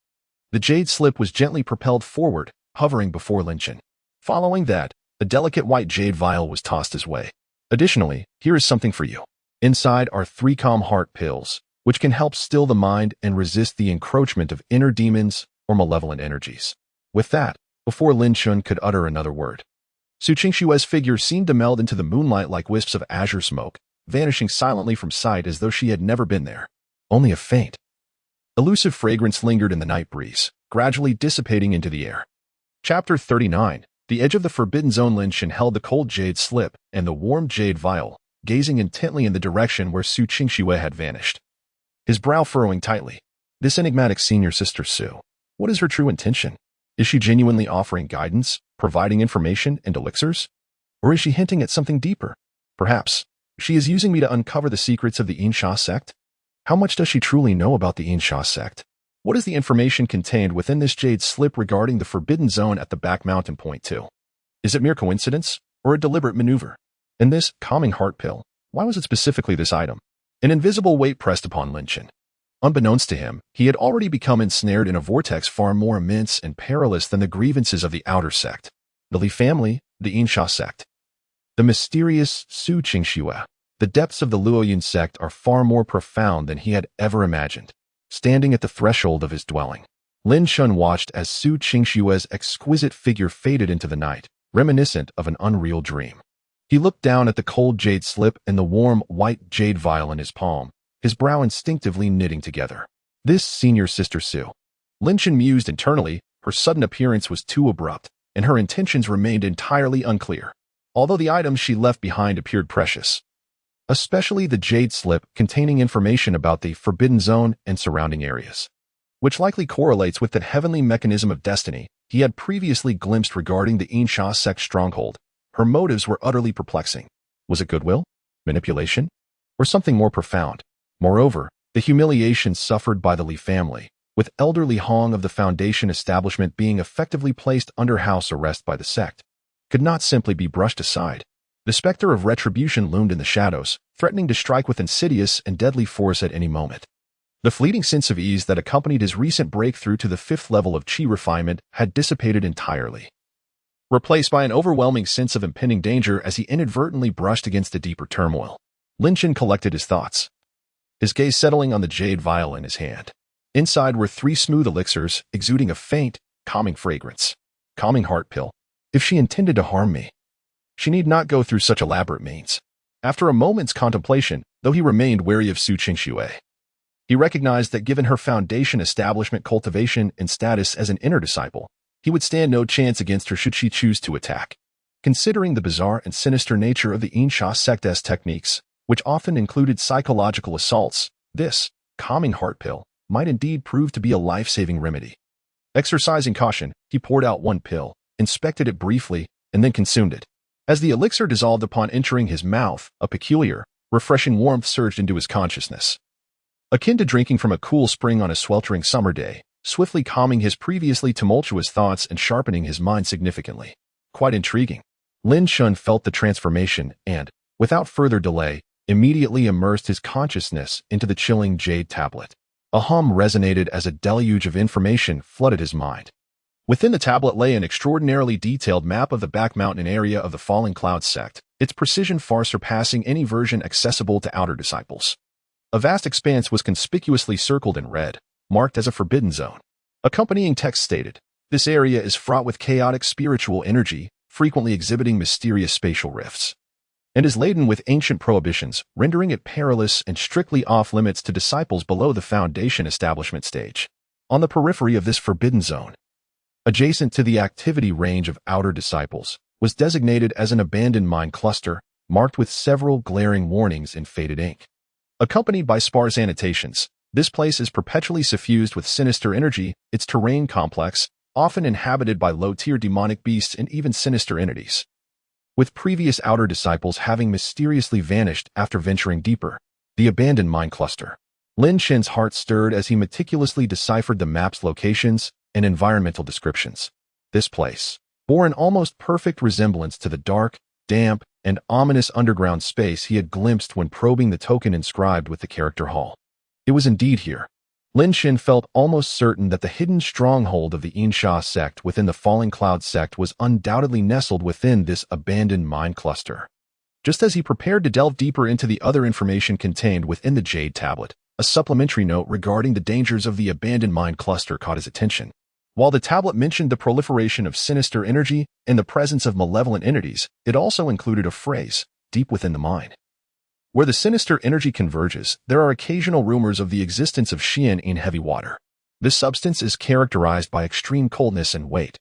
The jade slip was gently propelled forward, hovering before Lin Chin. Following that, a delicate white jade vial was tossed his way. "Additionally, here is something for you. Inside are 3 calm heart pills, which can help still the mind and resist the encroachment of inner demons or malevolent energies." With that, before Lin Chin could utter another word, Su Qingxue's figure seemed to meld into the moonlight like wisps of azure smoke, vanishing silently from sight as though she had never been there. Only a faint, elusive fragrance lingered in the night breeze, gradually dissipating into the air. Chapter 39. The edge of the forbidden zone. Lin Chin held the cold jade slip and the warm jade vial, gazing intently in the direction where Su Qingxue had vanished, his brow furrowing tightly. This enigmatic senior sister Su, what is her true intention? Is she genuinely offering guidance, providing information and elixirs? Or is she hinting at something deeper? Perhaps she is using me to uncover the secrets of the Insha sect? How much does she truly know about the Insha sect? What is the information contained within this jade slip regarding the forbidden zone at the back mountain point 2? Is it mere coincidence or a deliberate maneuver? And this calming heart pill, why was it specifically this item? An invisible weight pressed upon Lin Chen. Unbeknownst to him, he had already become ensnared in a vortex far more immense and perilous than the grievances of the outer sect. The Li family, the Insha sect. The mysterious Su Qingxue. The depths of the Luoyun sect are far more profound than he had ever imagined. Standing at the threshold of his dwelling, Lin Shun watched as Su Qingxue's exquisite figure faded into the night, reminiscent of an unreal dream. He looked down at the cold jade slip and the warm, white jade vial in his palm, his brow instinctively knitting together. This senior sister Su. Lin Shun mused internally. Her sudden appearance was too abrupt, and her intentions remained entirely unclear. Although the items she left behind appeared precious, especially the jade slip containing information about the forbidden zone and surrounding areas, which likely correlates with that heavenly mechanism of destiny he had previously glimpsed regarding the Insha sect stronghold. Her motives were utterly perplexing. Was it goodwill, manipulation, or something more profound? Moreover, the humiliation suffered by the Li family, with elderly Hong of the Foundation establishment being effectively placed under house arrest by the sect, could not simply be brushed aside. The specter of retribution loomed in the shadows, threatening to strike with insidious and deadly force at any moment. The fleeting sense of ease that accompanied his recent breakthrough to the 5th level of qi refinement had dissipated entirely, replaced by an overwhelming sense of impending danger as he inadvertently brushed against a deeper turmoil. Lin Chen collected his thoughts, his gaze settling on the jade vial in his hand. Inside were 3 smooth elixirs, exuding a faint, calming fragrance. Calming heart pill. If she intended to harm me, she need not go through such elaborate means. After a moment's contemplation, though he remained wary of Su Qingxue, he recognized that given her foundation establishment cultivation and status as an inner disciple, he would stand no chance against her should she choose to attack. Considering the bizarre and sinister nature of the Insha sect's techniques, which often included psychological assaults, this calming heart pill might indeed prove to be a life-saving remedy. Exercising caution, he poured out 1 pill, inspected it briefly, and then consumed it. As the elixir dissolved upon entering his mouth, a peculiar, refreshing warmth surged into his consciousness, akin to drinking from a cool spring on a sweltering summer day, swiftly calming his previously tumultuous thoughts and sharpening his mind significantly. Quite intriguing. Lin Shun felt the transformation and, without further delay, immediately immersed his consciousness into the chilling jade tablet. A hum resonated as a deluge of information flooded his mind. Within the tablet lay an extraordinarily detailed map of the back mountain area of the Falling Cloud sect, its precision far surpassing any version accessible to outer disciples. A vast expanse was conspicuously circled in red, marked as a forbidden zone. Accompanying text stated, "This area is fraught with chaotic spiritual energy, frequently exhibiting mysterious spatial rifts, and is laden with ancient prohibitions, rendering it perilous and strictly off-limits to disciples below the Foundation establishment stage." On the periphery of this forbidden zone, adjacent to the activity range of outer disciples, was designated as an abandoned mine cluster, marked with several glaring warnings in faded ink. Accompanied by sparse annotations, this place is perpetually suffused with sinister energy, its terrain complex, often inhabited by low-tier demonic beasts and even sinister entities, with previous outer disciples having mysteriously vanished after venturing deeper. The abandoned mine cluster. Lin Chen's heart stirred as he meticulously deciphered the map's locations and environmental descriptions. This place bore an almost perfect resemblance to the dark, damp, and ominous underground space he had glimpsed when probing the token inscribed with the character Hall. It was indeed here. Lin Chen felt almost certain that the hidden stronghold of the Insha sect within the Falling Cloud sect was undoubtedly nestled within this abandoned mine cluster. Just as he prepared to delve deeper into the other information contained within the Jade Tablet, a supplementary note regarding the dangers of the abandoned mine cluster caught his attention. While the tablet mentioned the proliferation of sinister energy and the presence of malevolent entities, it also included a phrase, "deep within the mine." Where the sinister energy converges, there are occasional rumors of the existence of Xian in heavy water. This substance is characterized by extreme coldness and weight,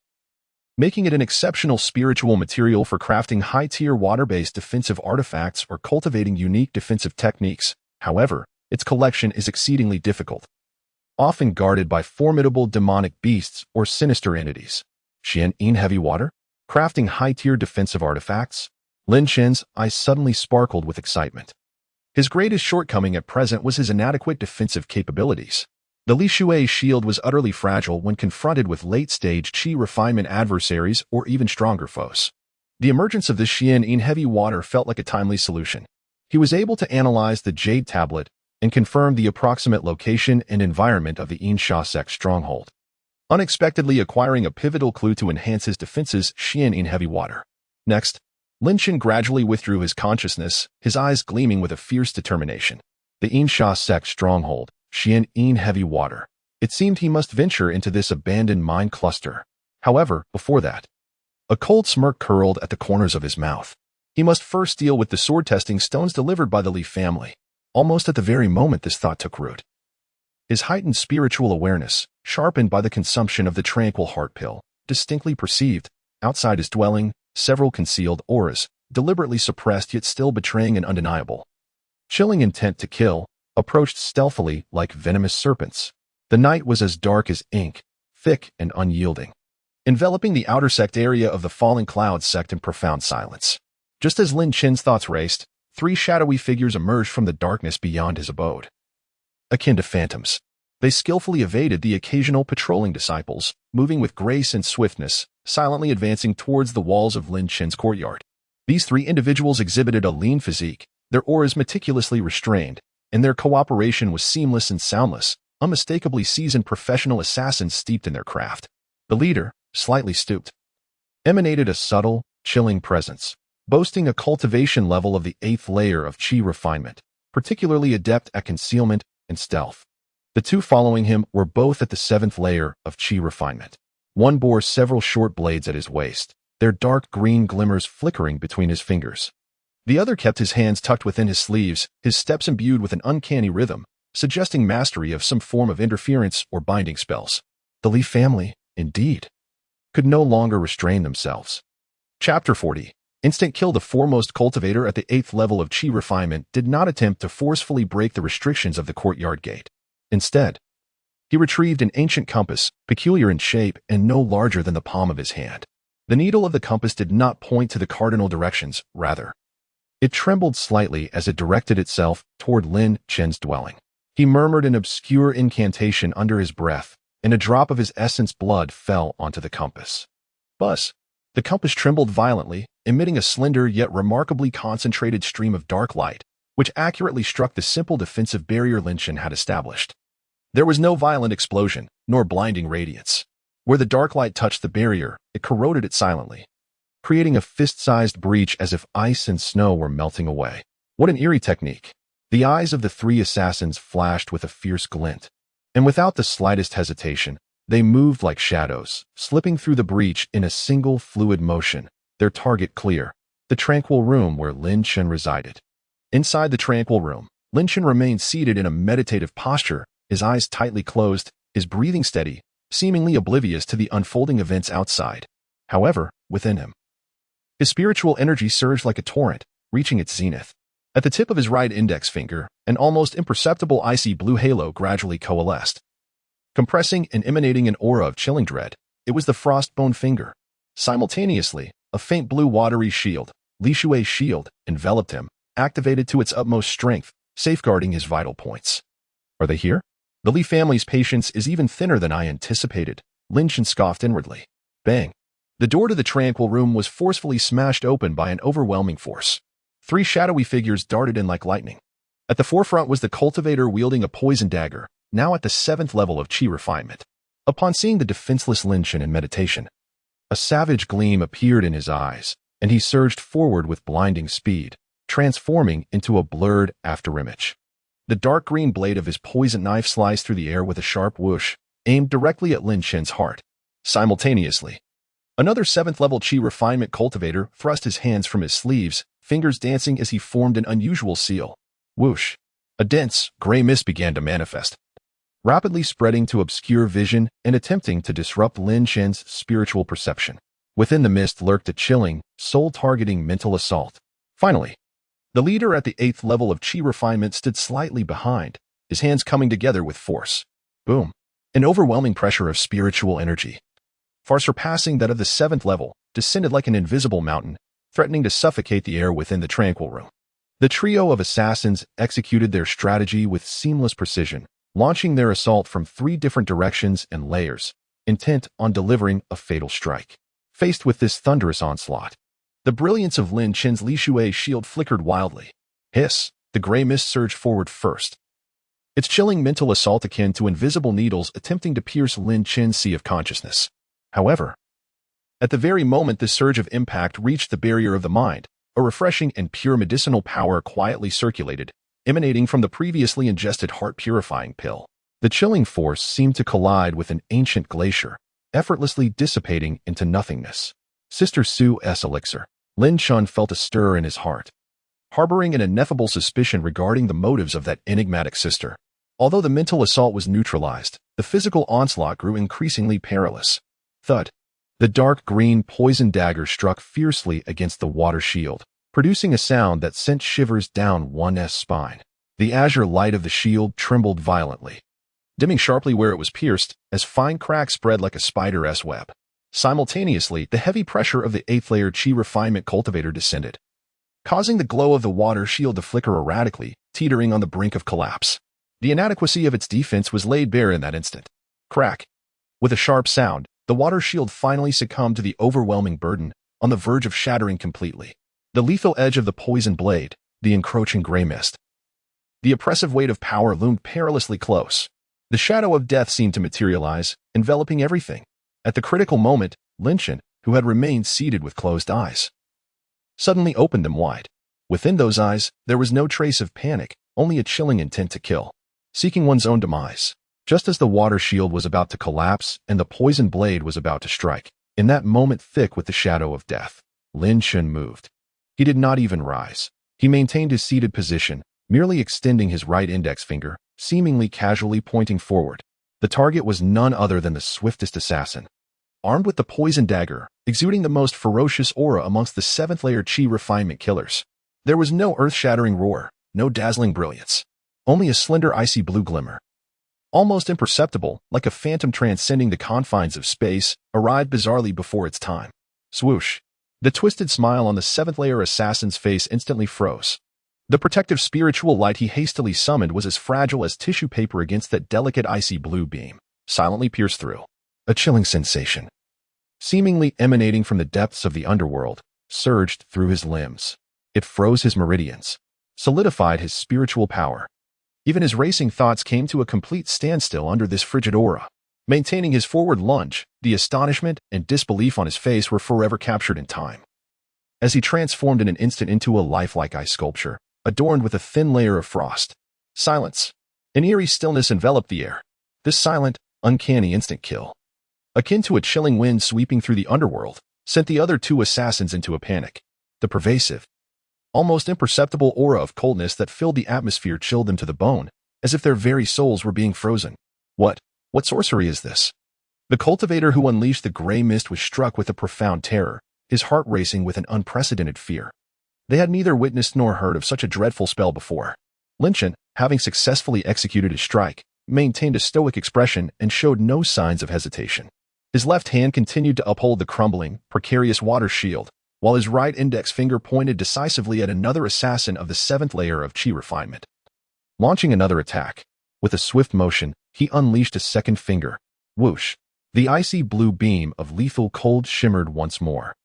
making it an exceptional spiritual material for crafting high-tier water-based defensive artifacts or cultivating unique defensive techniques. However, its collection is exceedingly difficult, often guarded by formidable demonic beasts or sinister entities. Xian in heavy water? Crafting high-tier defensive artifacts? Lin Chen's eyes suddenly sparkled with excitement. His greatest shortcoming at present was his inadequate defensive capabilities. The Li Shui's shield was utterly fragile when confronted with late-stage qi refinement adversaries or even stronger foes. The emergence of this Xian in heavy water felt like a timely solution. He was able to analyze the Jade Tablet and confirm the approximate location and environment of the Insha sect stronghold, unexpectedly acquiring a pivotal clue to enhance his defenses. Xian in heavy water. Next, Lin Chen gradually withdrew his consciousness, his eyes gleaming with a fierce determination. The Insha sect stronghold, Xian in heavy water. It seemed he must venture into this abandoned mine cluster. However, before that, a cold smirk curled at the corners of his mouth. He must first deal with the sword-testing stones delivered by the Li family. Almost at the very moment this thought took root, his heightened spiritual awareness, sharpened by the consumption of the tranquil heart pill, distinctly perceived, outside his dwelling, several concealed auras, deliberately suppressed yet still betraying an undeniable, chilling intent to kill, approached stealthily like venomous serpents. The night was as dark as ink, thick and unyielding, enveloping the outer sect area of the falling clouds sect in profound silence. Just as Lin Chen's thoughts raced, 3 shadowy figures emerged from the darkness beyond his abode. Akin to phantoms, they skillfully evaded the occasional patrolling disciples, moving with grace and swiftness, silently advancing towards the walls of Lin Chen's courtyard. These 3 individuals exhibited a lean physique, their auras meticulously restrained, and their cooperation was seamless and soundless, unmistakably seasoned professional assassins steeped in their craft. The leader, slightly stooped, emanated a subtle, chilling presence, boasting a cultivation level of the 8th layer of qi refinement, particularly adept at concealment and stealth. The 2 following him were both at the 7th layer of qi refinement. One bore several short blades at his waist, their dark green glimmers flickering between his fingers. The other kept his hands tucked within his sleeves, his steps imbued with an uncanny rhythm, suggesting mastery of some form of interference or binding spells. The Li family, indeed, could no longer restrain themselves. Chapter 40. Instant Kill. The foremost cultivator at the 8th level of qi refinement did not attempt to forcefully break the restrictions of the courtyard gate. Instead, he retrieved an ancient compass, peculiar in shape and no larger than the palm of his hand. The needle of the compass did not point to the cardinal directions, rather, it trembled slightly as it directed itself toward Lin Chen's dwelling. He murmured an obscure incantation under his breath, and a drop of his essence blood fell onto the compass. Buzz! The compass trembled violently, emitting a slender yet remarkably concentrated stream of dark light, which accurately struck the simple defensive barrier Lin Chen had established. There was no violent explosion, nor blinding radiance. Where the dark light touched the barrier, it corroded it silently, creating a fist-sized breach as if ice and snow were melting away. What an eerie technique! The eyes of the 3 assassins flashed with a fierce glint, and without the slightest hesitation, they moved like shadows, slipping through the breach in a single fluid motion, their target clear, the tranquil room where Lin Chen resided. Inside the tranquil room, Lin Chen remained seated in a meditative posture, his eyes tightly closed, his breathing steady, seemingly oblivious to the unfolding events outside. However, within him, his spiritual energy surged like a torrent, reaching its zenith. At the tip of his right index finger, an almost imperceptible icy blue halo gradually coalesced, compressing and emanating an aura of chilling dread. It was the frostbone finger. Simultaneously, a faint blue watery shield, Li Shui's shield, enveloped him, activated to its utmost strength, safeguarding his vital points. Are they here? The Li family's patience is even thinner than I anticipated, Lin Chen scoffed inwardly. Bang! The door to the tranquil room was forcefully smashed open by an overwhelming force. 3 shadowy figures darted in like lightning. At the forefront was the cultivator wielding a poison dagger, now at the 7th level of qi refinement. Upon seeing the defenseless Lin Chen in meditation, a savage gleam appeared in his eyes, and he surged forward with blinding speed, transforming into a blurred afterimage. The dark green blade of his poison knife sliced through the air with a sharp whoosh, aimed directly at Lin Chen's heart. Simultaneously, another 7th level qi refinement cultivator thrust his hands from his sleeves, fingers dancing as he formed an unusual seal. Whoosh! A dense, gray mist began to manifest, rapidly spreading to obscure vision and attempting to disrupt Lin Chen's spiritual perception. Within the mist lurked a chilling, soul-targeting mental assault. Finally, the leader at the 8th level of qi refinement stood slightly behind, his hands coming together with force. Boom! An overwhelming pressure of spiritual energy, far surpassing that of the 7th level, descended like an invisible mountain, threatening to suffocate the air within the tranquil room. The trio of assassins executed their strategy with seamless precision, launching their assault from 3 different directions and layers, intent on delivering a fatal strike. Faced with this thunderous onslaught, the brilliance of Lin Chen's Li Shui's shield flickered wildly. Hiss! The gray mist surged forward first. Its chilling mental assault akin to invisible needles attempting to pierce Lin Chen's sea of consciousness. However, at the very moment this surge of impact reached the barrier of the mind, a refreshing and pure medicinal power quietly circulated, emanating from the previously ingested heart-purifying pill. The chilling force seemed to collide with an ancient glacier, effortlessly dissipating into nothingness. Sister Su's elixir. Lin Chun felt a stir in his heart, harboring an ineffable suspicion regarding the motives of that enigmatic sister. Although the mental assault was neutralized, the physical onslaught grew increasingly perilous. Thud! The dark green poison dagger struck fiercely against the water shield, producing a sound that sent shivers down one's spine. The azure light of the shield trembled violently, dimming sharply where it was pierced, as fine cracks spread like a spider's web. Simultaneously, the heavy pressure of the 8th-layer Qi refinement cultivator descended, causing the glow of the water shield to flicker erratically, teetering on the brink of collapse. The inadequacy of its defense was laid bare in that instant. Crack! With a sharp sound, the water shield finally succumbed to the overwhelming burden, on the verge of shattering completely. The lethal edge of the poison blade, the encroaching gray mist. The oppressive weight of power loomed perilously close. The shadow of death seemed to materialize, enveloping everything. At the critical moment, Lin Chen, who had remained seated with closed eyes, suddenly opened them wide. Within those eyes, there was no trace of panic, only a chilling intent to kill, seeking one's own demise. Just as the water shield was about to collapse and the poison blade was about to strike, in that moment thick with the shadow of death, Lin Chen moved. He did not even rise. He maintained his seated position, merely extending his right index finger, seemingly casually pointing forward. The target was none other than the swiftest assassin. Armed with the poison dagger, exuding the most ferocious aura amongst the 7th-layer Qi refinement killers. There was no earth-shattering roar, no dazzling brilliance. Only a slender icy blue glimmer, almost imperceptible, like a phantom transcending the confines of space, arrived bizarrely before its time. Swoosh! The twisted smile on the 7th-layer assassin's face instantly froze. The protective spiritual light he hastily summoned was as fragile as tissue paper against that delicate icy blue beam, silently pierced through. A chilling sensation, seemingly emanating from the depths of the underworld, surged through his limbs. It froze his meridians, solidified his spiritual power. Even his racing thoughts came to a complete standstill under this frigid aura. Maintaining his forward lunge, the astonishment and disbelief on his face were forever captured in time. As he transformed in an instant into a lifelike ice sculpture, adorned with a thin layer of frost. Silence. An eerie stillness enveloped the air. This silent, uncanny instant kill, akin to a chilling wind sweeping through the underworld, sent the other 2 assassins into a panic. The pervasive, almost imperceptible aura of coldness that filled the atmosphere chilled them to the bone, as if their very souls were being frozen. What sorcery is this? The cultivator who unleashed the gray mist was struck with a profound terror, his heart racing with an unprecedented fear. They had neither witnessed nor heard of such a dreadful spell before. Lin Chen, having successfully executed his strike, maintained a stoic expression and showed no signs of hesitation. His left hand continued to uphold the crumbling, precarious water shield, while his right index finger pointed decisively at another assassin of the 7th layer of Qi refinement. Launching another attack, with a swift motion, he unleashed a second finger. Whoosh! The icy blue beam of lethal cold shimmered once more.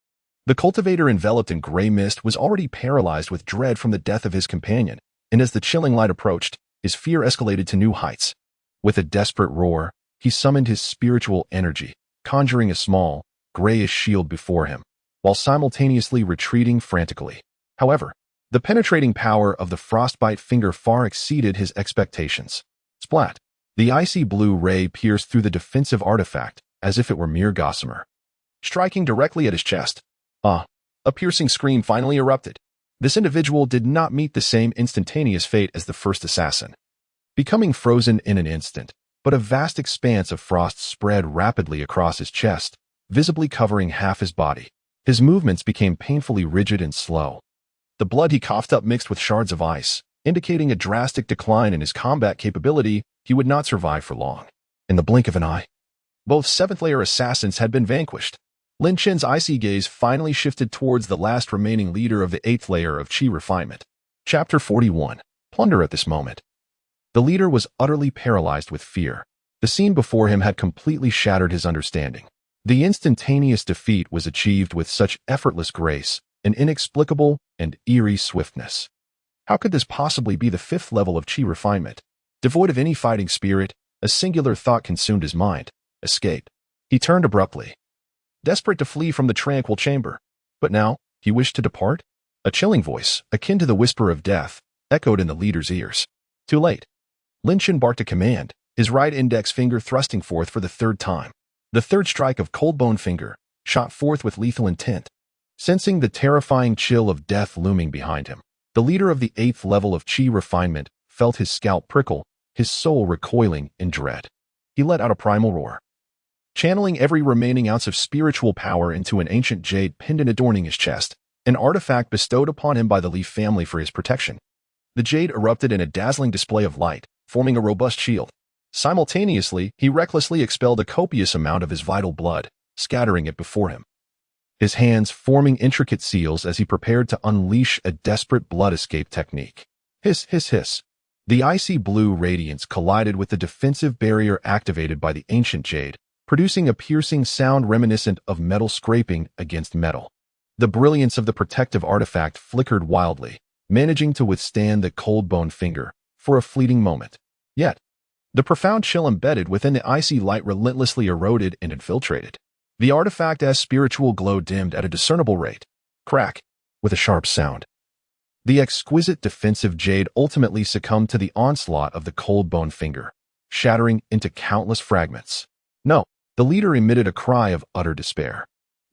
The cultivator enveloped in gray mist was already paralyzed with dread from the death of his companion, and as the chilling light approached, his fear escalated to new heights. With a desperate roar, he summoned his spiritual energy, conjuring a small, grayish shield before him, while simultaneously retreating frantically. However, the penetrating power of the frostbite finger far exceeded his expectations. Splat! The icy blue ray pierced through the defensive artifact, as if it were mere gossamer, striking directly at his chest. A piercing scream finally erupted. This individual did not meet the same instantaneous fate as the first assassin, becoming frozen in an instant, but a vast expanse of frost spread rapidly across his chest, visibly covering half his body. His movements became painfully rigid and slow. The blood he coughed up mixed with shards of ice, indicating a drastic decline in his combat capability. He would not survive for long. In the blink of an eye, both 7th-layer assassins had been vanquished. Lin Chen's icy gaze finally shifted towards the last remaining leader of the 8th layer of Qi refinement. Chapter 41. Plunder. At this moment, the leader was utterly paralyzed with fear. The scene before him had completely shattered his understanding. The instantaneous defeat was achieved with such effortless grace, an inexplicable and eerie swiftness. How could this possibly be the 5th level of Qi refinement? Devoid of any fighting spirit, a singular thought consumed his mind: escape. He turned abruptly, desperate to flee from the tranquil chamber. But now, he wished to depart? A chilling voice, akin to the whisper of death, echoed in the leader's ears. Too late. Lin Chen barked a command, his right index finger thrusting forth for the 3rd time. The 3rd strike of cold bone finger shot forth with lethal intent. Sensing the terrifying chill of death looming behind him, the leader of the 8th level of Qi refinement felt his scalp prickle, his soul recoiling in dread. He let out a primal roar, channeling every remaining ounce of spiritual power into an ancient jade pendant adorning his chest, an artifact bestowed upon him by the Leaf family for his protection. The jade erupted in a dazzling display of light, forming a robust shield. Simultaneously, he recklessly expelled a copious amount of his vital blood, scattering it before him, his hands forming intricate seals as he prepared to unleash a desperate blood escape technique. Hiss, hiss, hiss. The icy blue radiance collided with the defensive barrier activated by the ancient jade, producing a piercing sound reminiscent of metal scraping against metal. The brilliance of the protective artifact flickered wildly, managing to withstand the cold bone finger for a fleeting moment. Yet, the profound chill embedded within the icy light relentlessly eroded and infiltrated. The artifact's spiritual glow dimmed at a discernible rate. Crack, with a sharp sound. The exquisite defensive jade ultimately succumbed to the onslaught of the cold bone finger, shattering into countless fragments. No, the leader emitted a cry of utter despair.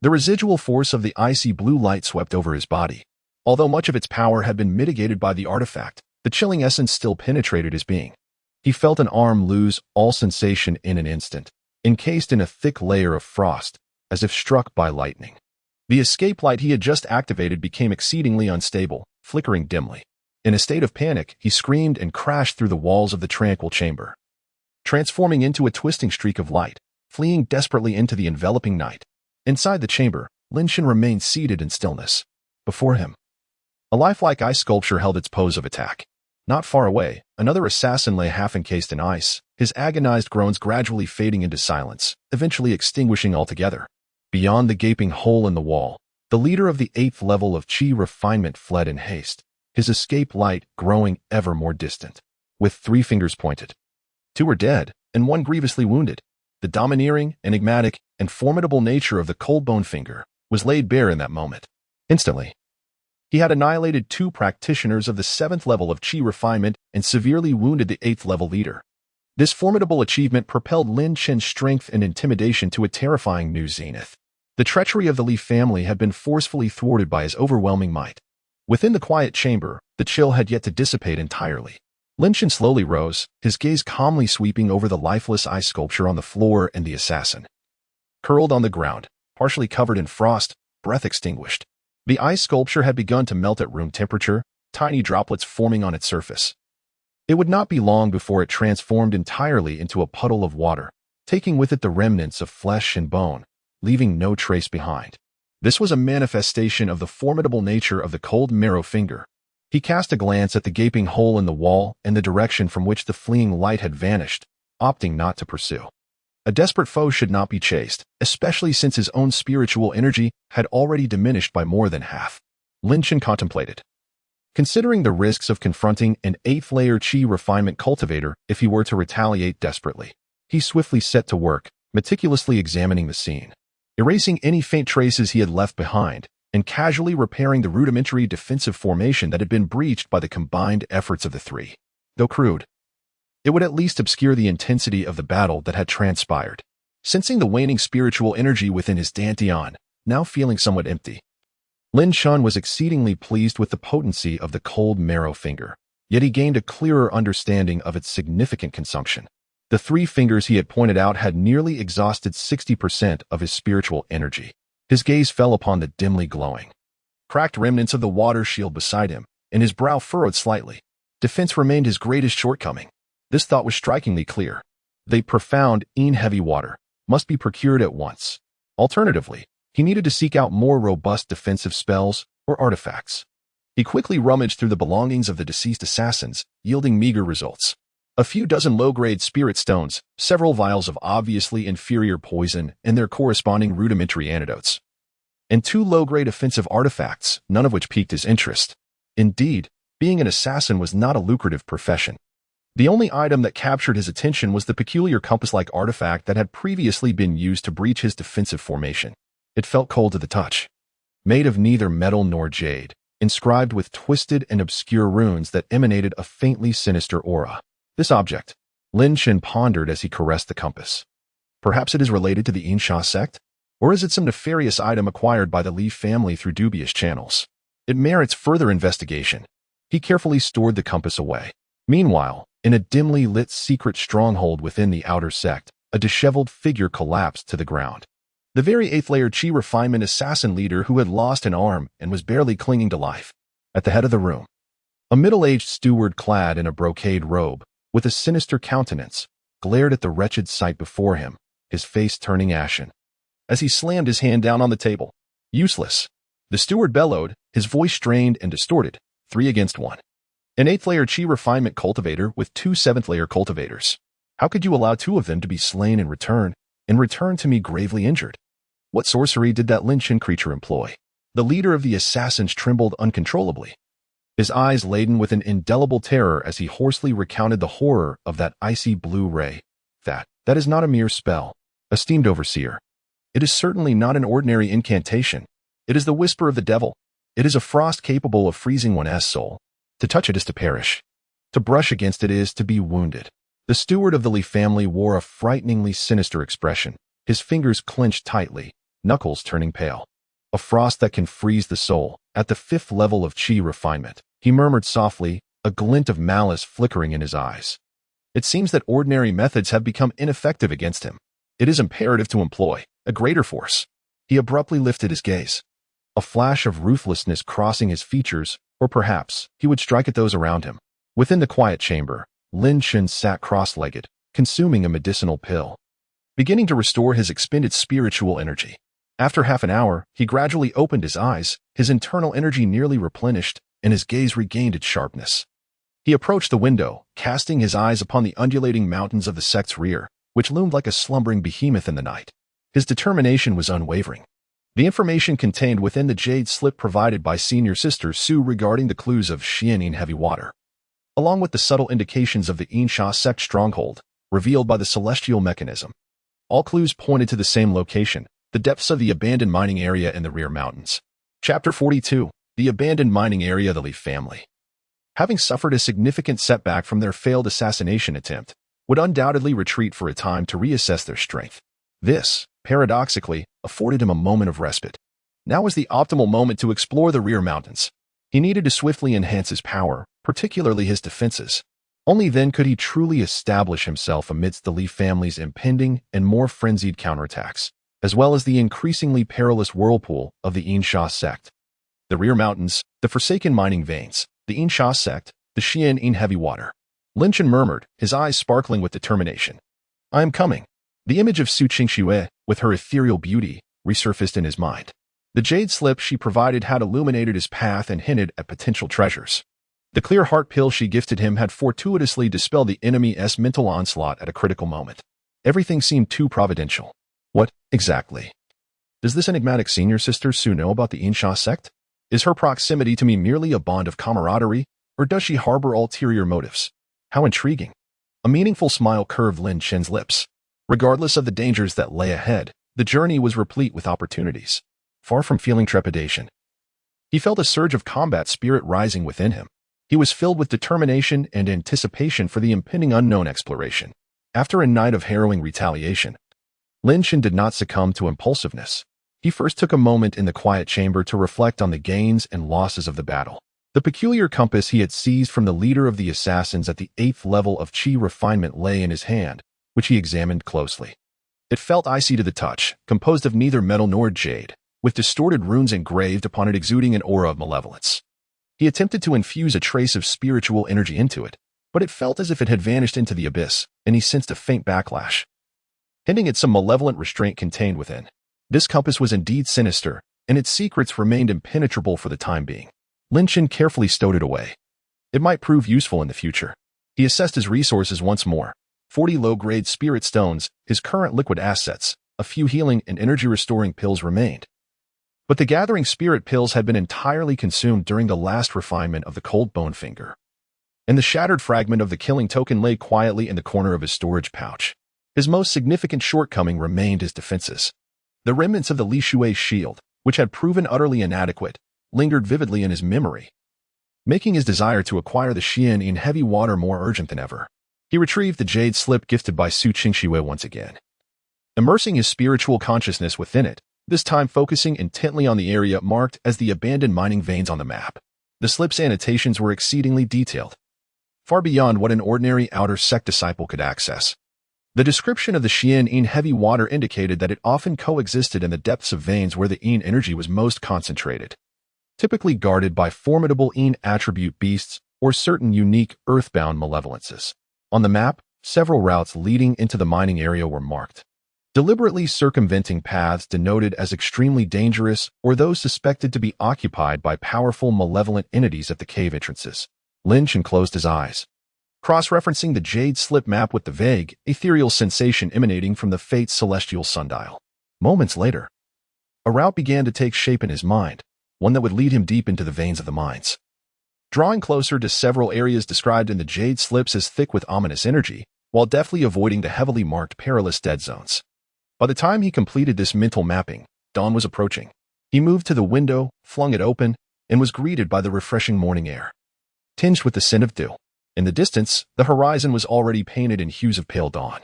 The residual force of the icy blue light swept over his body. Although much of its power had been mitigated by the artifact, the chilling essence still penetrated his being. He felt an arm lose all sensation in an instant, encased in a thick layer of frost, as if struck by lightning. The escape light he had just activated became exceedingly unstable, flickering dimly. In a state of panic, he screamed and crashed through the walls of the tranquil chamber, transforming into a twisting streak of light, fleeing desperately into the enveloping night. Inside the chamber, Lin Chen remained seated in stillness. Before him, a lifelike ice sculpture held its pose of attack. Not far away, another assassin lay half encased in ice, his agonized groans gradually fading into silence, eventually extinguishing altogether. Beyond the gaping hole in the wall, the leader of the 8th level of Qi refinement fled in haste, his escape light growing ever more distant. With 3 fingers pointed, 2 were dead, and 1 grievously wounded. The domineering, enigmatic, and formidable nature of the cold bone finger was laid bare in that moment. Instantly, he had annihilated 2 practitioners of the 7th level of Qi refinement and severely wounded the 8th level leader. This formidable achievement propelled Lin Chen's strength and intimidation to a terrifying new zenith. The treachery of the Leaf family had been forcefully thwarted by his overwhelming might. Within the quiet chamber, the chill had yet to dissipate entirely. Lin Chen slowly rose, his gaze calmly sweeping over the lifeless ice sculpture on the floor and the assassin, curled on the ground, partially covered in frost, breath extinguished. The ice sculpture had begun to melt at room temperature, tiny droplets forming on its surface. It would not be long before it transformed entirely into a puddle of water, taking with it the remnants of flesh and bone, leaving no trace behind. This was a manifestation of the formidable nature of the cold marrow finger. He cast a glance at the gaping hole in the wall and the direction from which the fleeing light had vanished, opting not to pursue. A desperate foe should not be chased, especially since his own spiritual energy had already diminished by more than half. Lin Chen contemplated, considering the risks of confronting an 8th-layer Qi refinement cultivator if he were to retaliate desperately. He swiftly set to work, meticulously examining the scene, erasing any faint traces he had left behind, and casually repairing the rudimentary defensive formation that had been breached by the combined efforts of the 3. Though crude, it would at least obscure the intensity of the battle that had transpired. Sensing the waning spiritual energy within his dantian, now feeling somewhat empty, Lin Chen was exceedingly pleased with the potency of the cold marrow finger, yet he gained a clearer understanding of its significant consumption. The 3 fingers he had pointed out had nearly exhausted 60% of his spiritual energy. His gaze fell upon the dimly glowing, cracked remnants of the water shield beside him, and his brow furrowed slightly. Defense remained his greatest shortcoming. This thought was strikingly clear. The profound, heavy water must be procured at once. Alternatively, He needed to seek out more robust defensive spells or artifacts. He quickly rummaged through the belongings of the deceased assassins, yielding meager results. A few dozen low-grade spirit stones, several vials of obviously inferior poison and their corresponding rudimentary antidotes, and 2 low-grade offensive artifacts, none of which piqued his interest. Indeed, being an assassin was not a lucrative profession. The only item that captured his attention was the peculiar compass-like artifact that had previously been used to breach his defensive formation. It felt cold to the touch. Made of neither metal nor jade, inscribed with twisted and obscure runes that emanated a faintly sinister aura. This object, Lin Chen pondered as he caressed the compass. Perhaps it is related to the Insha sect? Or is it some nefarious item acquired by the Li family through dubious channels? It merits further investigation. He carefully stored the compass away. Meanwhile, in a dimly lit secret stronghold within the outer sect, a disheveled figure collapsed to the ground. The very 8th-layer Qi refinement assassin leader who had lost an arm and was barely clinging to life. At the head of the room, a middle-aged steward clad in a brocade robe, with a sinister countenance, glared at the wretched sight before him, his face turning ashen. As he slammed his hand down on the table, "Useless!" the steward bellowed, his voice strained and distorted, 3 against 1. An 8th-layer Qi refinement cultivator with 2 7th-layer cultivators. How could you allow 2 of them to be slain in return to me gravely injured? What sorcery did that Lin Chen creature employ? The leader of the assassins trembled uncontrollably, his eyes laden with an indelible terror as he hoarsely recounted the horror of that icy blue ray. That is not a mere spell, esteemed overseer. It is certainly not an ordinary incantation. It is the whisper of the devil. It is a frost capable of freezing one's soul. To touch it is to perish. To brush against it is to be wounded. The steward of the Li family wore a frighteningly sinister expression, his fingers clenched tightly, knuckles turning pale. A frost that can freeze the soul. At the 5th level of Qi refinement, he murmured softly, a glint of malice flickering in his eyes. It seems that ordinary methods have become ineffective against him. It is imperative to employ a greater force. He abruptly lifted his gaze. A flash of ruthlessness crossing his features, or perhaps he would strike at those around him. Within the quiet chamber, Lin Chen sat cross-legged, consuming a medicinal pill, beginning to restore his expended spiritual energy. After half an hour, he gradually opened his eyes, his internal energy nearly replenished, and his gaze regained its sharpness. He approached the window, casting his eyes upon the undulating mountains of the sect's rear, which loomed like a slumbering behemoth in the night. His determination was unwavering. The information contained within the jade slip provided by Senior Sister Su regarding the clues of Xianin heavy water, along with the subtle indications of the Insha sect stronghold, revealed by the celestial mechanism. All clues pointed to the same location, the depths of the abandoned mining area in the rear mountains. Chapter 42. The abandoned mining area of the Li family, having suffered a significant setback from their failed assassination attempt, would undoubtedly retreat for a time to reassess their strength. This, paradoxically, afforded him a moment of respite. Now was the optimal moment to explore the rear mountains. He needed to swiftly enhance his power, particularly his defenses. Only then could he truly establish himself amidst the Li family's impending and more frenzied counterattacks, as well as the increasingly perilous whirlpool of the Insha sect. The rear mountains, the forsaken mining veins, the Insha sect, the Xianin heavy water. Lin Chen murmured, his eyes sparkling with determination. "I am coming." The image of Su Qingxue, with her ethereal beauty, resurfaced in his mind. The jade slip she provided had illuminated his path and hinted at potential treasures. The clear heart pill she gifted him had fortuitously dispelled the enemy's mental onslaught at a critical moment. Everything seemed too providential. What, exactly, does this enigmatic Senior Sister Su know about the Insha sect? Is her proximity to me merely a bond of camaraderie, or does she harbor ulterior motives? How intriguing. A meaningful smile curved Lin Chen's lips. Regardless of the dangers that lay ahead, the journey was replete with opportunities. Far from feeling trepidation, he felt a surge of combat spirit rising within him. He was filled with determination and anticipation for the impending unknown exploration. After a night of harrowing retaliation, Lin Chen did not succumb to impulsiveness. He first took a moment in the quiet chamber to reflect on the gains and losses of the battle. The peculiar compass he had seized from the leader of the assassins at the 8th level of Qi refinement lay in his hand, which he examined closely. It felt icy to the touch, composed of neither metal nor jade, with distorted runes engraved upon it exuding an aura of malevolence. He attempted to infuse a trace of spiritual energy into it, but it felt as if it had vanished into the abyss, and he sensed a faint backlash, hinting at some malevolent restraint contained within. This compass was indeed sinister, and its secrets remained impenetrable for the time being. Lin Chen carefully stowed it away. It might prove useful in the future. He assessed his resources once more. 40 low-grade spirit stones, his current liquid assets, a few healing and energy-restoring pills remained. But the gathering spirit pills had been entirely consumed during the last refinement of the cold bone finger. And the shattered fragment of the killing token lay quietly in the corner of his storage pouch. His most significant shortcoming remained his defenses. The remnants of the Li Shui's shield, which had proven utterly inadequate, lingered vividly in his memory, making his desire to acquire the Xian in heavy water more urgent than ever. He retrieved the jade slip gifted by Su Qingxue once again, immersing his spiritual consciousness within it, this time focusing intently on the area marked as the abandoned mining veins on the map. The slip's annotations were exceedingly detailed, far beyond what an ordinary outer sect disciple could access. The description of the Xian in heavy water indicated that it often coexisted in the depths of veins where the Yin energy was most concentrated, typically guarded by formidable Yin attribute beasts or certain unique earthbound malevolences. On the map, several routes leading into the mining area were marked, deliberately circumventing paths denoted as extremely dangerous or those suspected to be occupied by powerful malevolent entities at the cave entrances. Lin Chen closed his eyes, cross-referencing the jade slip map with the vague, ethereal sensation emanating from the Fate's celestial sundial. Moments later, a route began to take shape in his mind, one that would lead him deep into the veins of the mines. Drawing closer to several areas described in the jade slips as thick with ominous energy, while deftly avoiding the heavily marked perilous dead zones. By the time he completed this mental mapping, dawn was approaching. He moved to the window, flung it open, and was greeted by the refreshing morning air, tinged with the scent of dew. In the distance, the horizon was already painted in hues of pale dawn,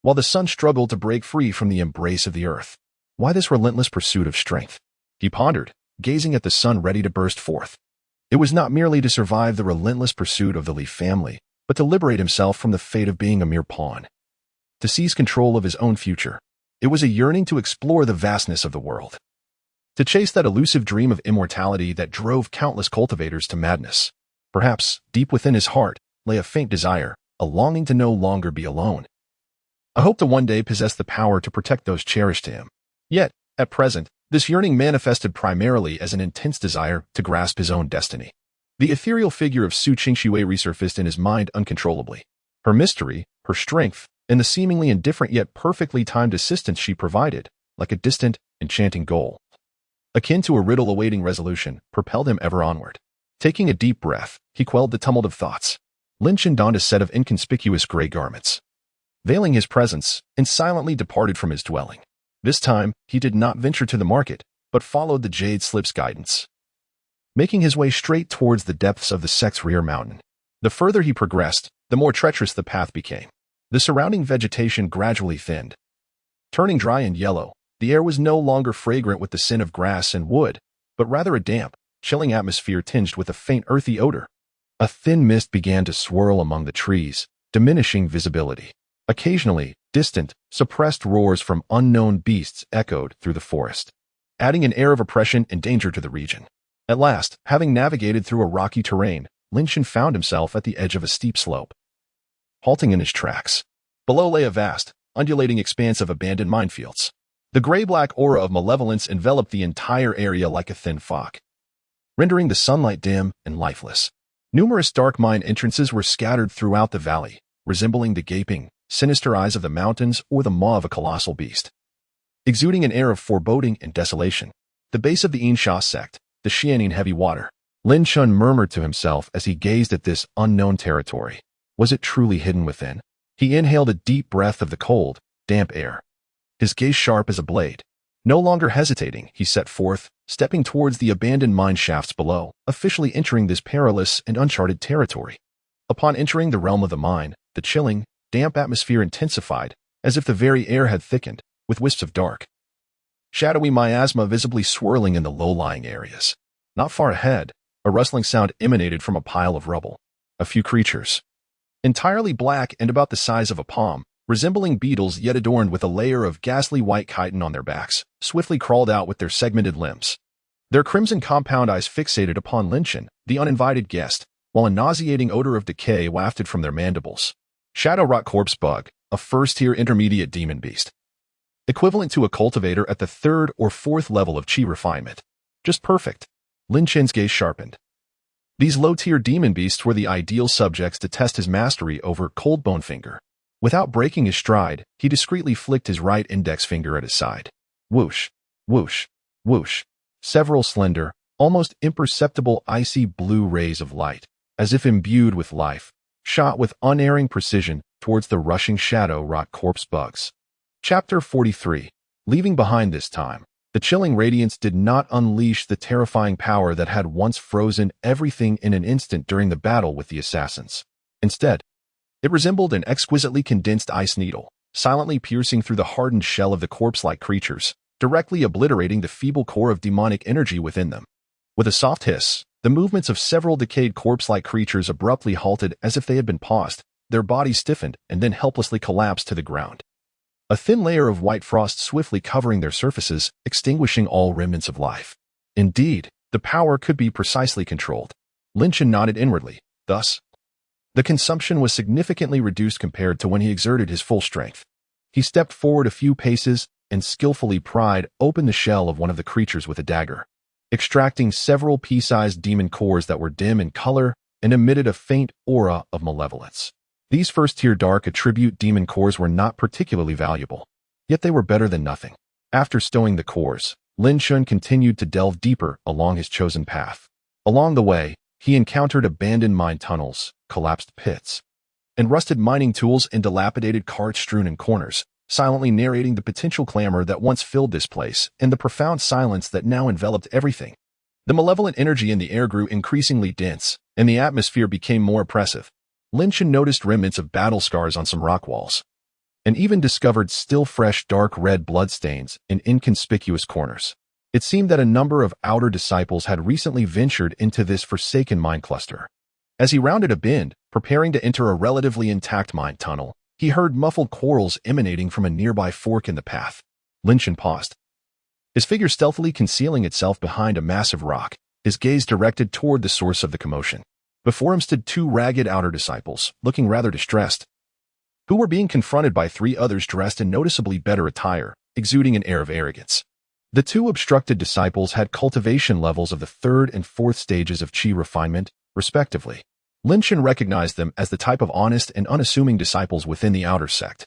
while the sun struggled to break free from the embrace of the earth. Why this relentless pursuit of strength? He pondered, gazing at the sun ready to burst forth. It was not merely to survive the relentless pursuit of the Li family, but to liberate himself from the fate of being a mere pawn, to seize control of his own future. It was a yearning to explore the vastness of the world, to chase that elusive dream of immortality that drove countless cultivators to madness. Perhaps, deep within his heart, lay a faint desire, a longing to no longer be alone. I hope to one day possess the power to protect those cherished to him. Yet, at present, this yearning manifested primarily as an intense desire to grasp his own destiny. The ethereal figure of Su Qingxue resurfaced in his mind uncontrollably. Her mystery, her strength, and the seemingly indifferent yet perfectly timed assistance she provided, like a distant, enchanting goal, akin to a riddle awaiting resolution, propelled him ever onward. Taking a deep breath, he quelled the tumult of thoughts. Lin Chen donned a set of inconspicuous gray garments, veiling his presence, and silently departed from his dwelling. This time, he did not venture to the market, but followed the jade slip's guidance, making his way straight towards the depths of the sect's rear mountain. The further he progressed, the more treacherous the path became. The surrounding vegetation gradually thinned, turning dry and yellow. The air was no longer fragrant with the scent of grass and wood, but rather a damp, chilling atmosphere tinged with a faint earthy odor. A thin mist began to swirl among the trees, diminishing visibility. Occasionally, distant, suppressed roars from unknown beasts echoed through the forest, adding an air of oppression and danger to the region. At last, having navigated through a rocky terrain, Lin Chen found himself at the edge of a steep slope, halting in his tracks. Below lay a vast, undulating expanse of abandoned minefields. The gray-black aura of malevolence enveloped the entire area like a thin fog, rendering the sunlight dim and lifeless. Numerous dark mine entrances were scattered throughout the valley, resembling the gaping, sinister eyes of the mountains or the maw of a colossal beast, exuding an air of foreboding and desolation. The base of the Insha sect, the Xianin heavy water. Lin Chen murmured to himself as he gazed at this unknown territory. Was it truly hidden within? He inhaled a deep breath of the cold, damp air, his gaze sharp as a blade. No longer hesitating, he set forth, stepping towards the abandoned mine shafts below, officially entering this perilous and uncharted territory. Upon entering the realm of the mine, the chilling, damp atmosphere intensified, as if the very air had thickened, with wisps of dark, shadowy miasma visibly swirling in the low-lying areas. Not far ahead, a rustling sound emanated from a pile of rubble. A few creatures, entirely black and about the size of a palm, resembling beetles yet adorned with a layer of ghastly white chitin on their backs, swiftly crawled out with their segmented limbs. Their crimson compound eyes fixated upon Lin Chen, the uninvited guest, while a nauseating odor of decay wafted from their mandibles. Shadow Rot Corpse Bug, a first-tier intermediate demon beast. equivalent to a cultivator at the third or fourth level of chi refinement. Just perfect. Lin Chen's gaze sharpened. These low-tier demon beasts were the ideal subjects to test his mastery over Cold Bone Finger. Without breaking his stride, he discreetly flicked his right index finger at his side. Whoosh, whoosh, whoosh. Several slender, almost imperceptible icy blue rays of light, as if imbued with life, shot with unerring precision towards the rushing shadow-wrought corpse bugs. Chapter 43. Leaving behind this time, the chilling radiance did not unleash the terrifying power that had once frozen everything in an instant during the battle with the assassins. Instead, it resembled an exquisitely condensed ice needle, silently piercing through the hardened shell of the corpse-like creatures, directly obliterating the feeble core of demonic energy within them. With a soft hiss, the movements of several decayed corpse-like creatures abruptly halted as if they had been paused, their bodies stiffened and then helplessly collapsed to the ground. A thin layer of white frost swiftly covering their surfaces, extinguishing all remnants of life. Indeed, the power could be precisely controlled. Lin Chen nodded inwardly. Thus, the consumption was significantly reduced compared to when he exerted his full strength. He stepped forward a few paces and skillfully pried open the shell of one of the creatures with a dagger, extracting several pea-sized demon cores that were dim in color and emitted a faint aura of malevolence. These first-tier dark attribute demon cores were not particularly valuable, yet they were better than nothing. After stowing the cores, Lin Chen continued to delve deeper along his chosen path. Along the way, he encountered abandoned mine tunnels, collapsed pits, and rusted mining tools and dilapidated carts strewn in corners, silently narrating the potential clamor that once filled this place and the profound silence that now enveloped everything. The malevolent energy in the air grew increasingly dense, and the atmosphere became more oppressive. Lin Chen noticed remnants of battle scars on some rock walls, and even discovered still fresh dark red bloodstains in inconspicuous corners. It seemed that a number of outer disciples had recently ventured into this forsaken mine cluster. As he rounded a bend, preparing to enter a relatively intact mine tunnel, he heard muffled quarrels emanating from a nearby fork in the path. Lin Chen paused, his figure stealthily concealing itself behind a massive rock, his gaze directed toward the source of the commotion. Before him stood two ragged outer disciples, looking rather distressed, who were being confronted by three others dressed in noticeably better attire, exuding an air of arrogance. The two obstructed disciples had cultivation levels of the third and fourth stages of chi refinement, respectively. Lin Chen recognized them as the type of honest and unassuming disciples within the outer sect.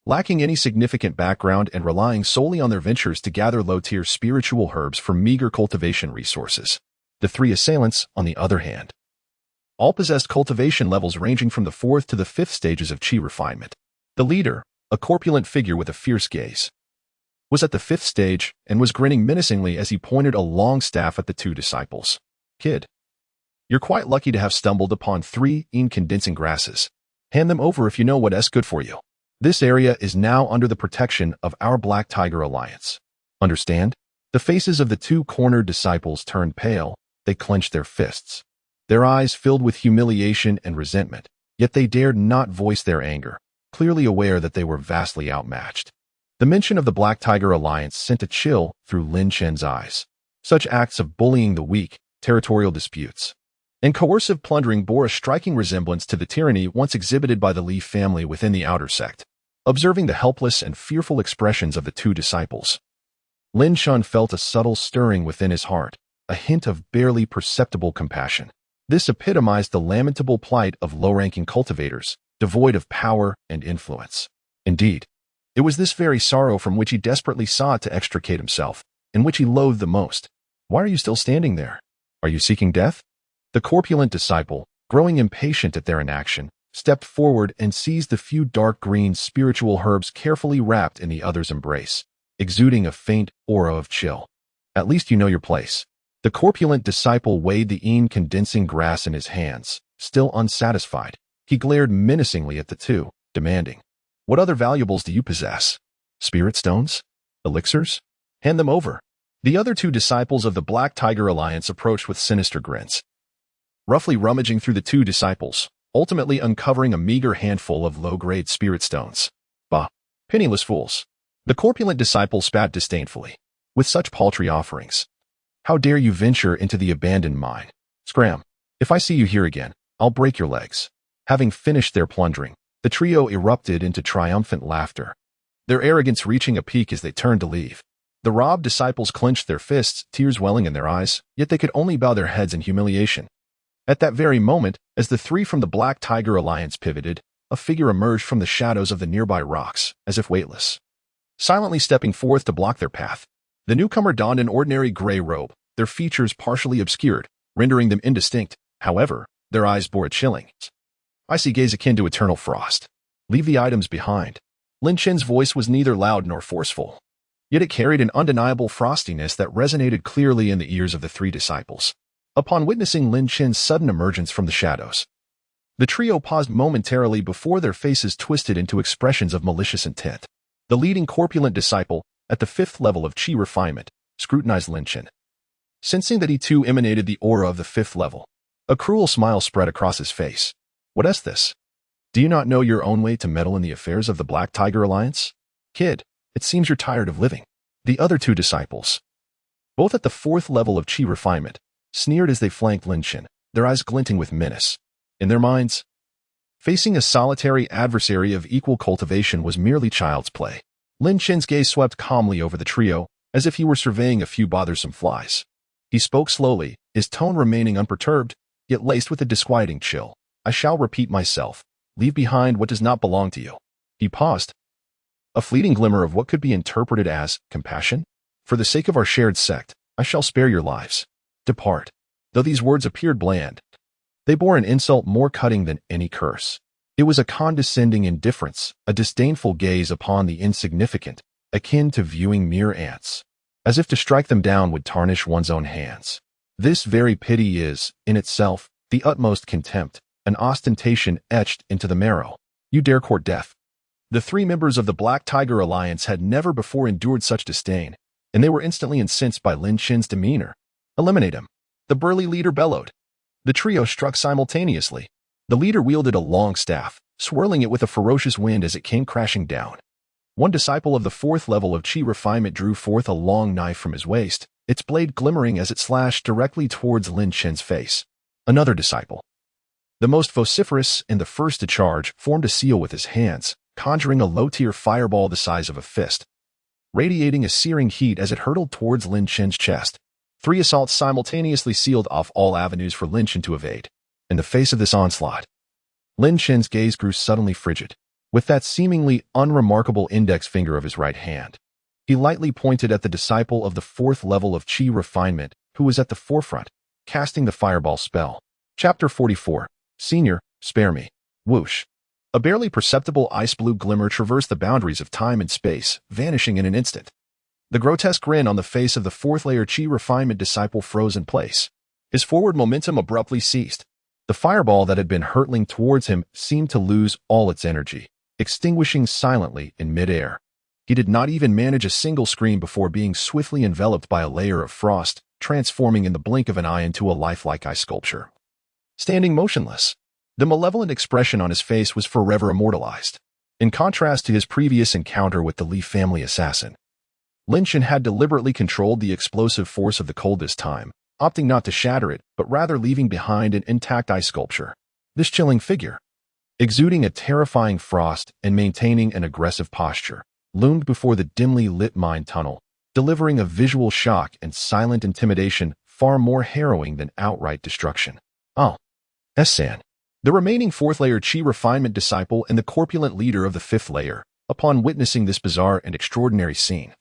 Lacking any significant background and relying solely on their ventures to gather low-tier spiritual herbs from meager cultivation resources. The three assailants, on the other hand, all possessed cultivation levels ranging from the fourth to the fifth stages of chi refinement. The leader, a corpulent figure with a fierce gaze, was at the fifth stage and was grinning menacingly as he pointed a long staff at the two disciples. Kid, you're quite lucky to have stumbled upon 3 condensing grasses. Hand them over if you know what's good for you. This area is now under the protection of our Black Tiger Alliance. Understand? The faces of the two cornered disciples turned pale. They clenched their fists, their eyes filled with humiliation and resentment, yet they dared not voice their anger, clearly aware that they were vastly outmatched. The mention of the Black Tiger Alliance sent a chill through Lin Chen's eyes. Such acts of bullying the weak, territorial disputes, and coercive plundering bore a striking resemblance to the tyranny once exhibited by the Li family within the outer sect. Observing the helpless and fearful expressions of the two disciples, Lin Chen felt a subtle stirring within his heart, a hint of barely perceptible compassion. This epitomized the lamentable plight of low-ranking cultivators, devoid of power and influence. Indeed, it was this very sorrow from which he desperately sought to extricate himself, and which he loathed the most. Why are you still standing there? Are you seeking death? The corpulent disciple, growing impatient at their inaction, stepped forward and seized the few dark green spiritual herbs carefully wrapped in the other's embrace, exuding a faint aura of chill. At least you know your place. The corpulent disciple weighed the condensing grass in his hands. Still unsatisfied, he glared menacingly at the two, demanding, "What other valuables do you possess? Spirit stones? Elixirs? Hand them over." The other two disciples of the Black Tiger Alliance approached with sinister grins, roughly rummaging through the two disciples, ultimately uncovering a meager handful of low-grade spirit stones. Bah, penniless fools. The corpulent disciple spat disdainfully. With such paltry offerings, how dare you venture into the abandoned mine? Scram. If I see you here again, I'll break your legs. Having finished their plundering, the trio erupted into triumphant laughter. their arrogance reaching a peak as they turned to leave. The robbed disciples clenched their fists, tears welling in their eyes, yet they could only bow their heads in humiliation. At that very moment, as the three from the Black Tiger Alliance pivoted, a figure emerged from the shadows of the nearby rocks, as if weightless. Silently stepping forth to block their path, the newcomer donned an ordinary gray robe, their features partially obscured, rendering them indistinct. However, their eyes bore a chilling, icy gaze akin to eternal frost. Leave the items behind. Lin Chen's voice was neither loud nor forceful, yet it carried an undeniable frostiness that resonated clearly in the ears of the three disciples. Upon witnessing Lin Chen's sudden emergence from the shadows, the trio paused momentarily before their faces twisted into expressions of malicious intent. The leading corpulent disciple, at the 5th level of Qi refinement, scrutinized Lin Chen. Sensing that he too emanated the aura of the 5th level, a cruel smile spread across his face. What is this? Do you not know your own way to meddle in the affairs of the Black Tiger Alliance? Kid, it seems you're tired of living. The other two disciples, both at the 4th level of Qi refinement, sneered as they flanked Lin Chen, their eyes glinting with menace. In their minds, facing a solitary adversary of equal cultivation was merely child's play. Lin Chen's gaze swept calmly over the trio, as if he were surveying a few bothersome flies. He spoke slowly, his tone remaining unperturbed, yet laced with a disquieting chill. I shall repeat myself. Leave behind what does not belong to you. He paused, a fleeting glimmer of what could be interpreted as compassion. For the sake of our shared sect, I shall spare your lives. Depart. Though these words appeared bland, they bore an insult more cutting than any curse. It was a condescending indifference, a disdainful gaze upon the insignificant, akin to viewing mere ants, as if to strike them down would tarnish one's own hands. This very pity is, in itself, the utmost contempt, an ostentation etched into the marrow. You dare court death. The three members of the Black Tiger Alliance had never before endured such disdain, and they were instantly incensed by Lin Chen's demeanor. Eliminate him. The burly leader bellowed. The trio struck simultaneously. The leader wielded a long staff, swirling it with a ferocious wind as it came crashing down. One disciple of the 4th level of Qi refinement drew forth a long knife from his waist, its blade glimmering as it slashed directly towards Lin Chen's face. Another disciple, the most vociferous and the first to charge, formed a seal with his hands, conjuring a low-tier fireball the size of a fist, radiating a searing heat as it hurtled towards Lin Chen's chest. 3 assaults simultaneously sealed off all avenues for Lin Chen to evade. In the face of this onslaught, Lin Chen's gaze grew suddenly frigid. With that seemingly unremarkable index finger of his right hand, he lightly pointed at the disciple of the 4th level of Qi refinement, who was at the forefront, casting the fireball spell. Chapter 44. Senior, spare me. Whoosh. A barely perceptible ice-blue glimmer traversed the boundaries of time and space, vanishing in an instant. The grotesque grin on the face of the 4th-layer Qi refinement disciple froze in place. His forward momentum abruptly ceased. The fireball that had been hurtling towards him seemed to lose all its energy, extinguishing silently in midair. He did not even manage a single scream before being swiftly enveloped by a layer of frost, transforming in the blink of an eye into a lifelike ice sculpture. Standing motionless, the malevolent expression on his face was forever immortalized. In contrast to his previous encounter with the Li family assassin, Lin Chen had deliberately controlled the explosive force of the cold this time, opting not to shatter it, but rather leaving behind an intact ice sculpture. This chilling figure, exuding a terrifying frost and maintaining an aggressive posture, loomed before the dimly lit mine tunnel, delivering a visual shock and silent intimidation far more harrowing than outright destruction. Oh, S-san. The remaining 4th-layer Qi refinement disciple and the corpulent leader of the 5th layer, upon witnessing this bizarre and extraordinary scene,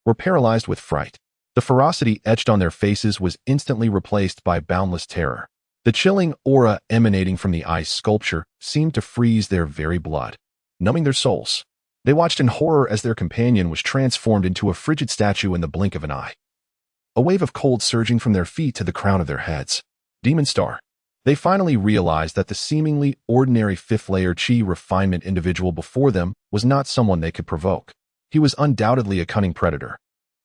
were paralyzed with fright. The ferocity etched on their faces was instantly replaced by boundless terror. The chilling aura emanating from the ice sculpture seemed to freeze their very blood, numbing their souls. They watched in horror as their companion was transformed into a frigid statue in the blink of an eye. A wave of cold surging from their feet to the crown of their heads. Demon Star. They finally realized that the seemingly ordinary 5th-layer Qi refinement individual before them was not someone they could provoke. He was undoubtedly a cunning predator,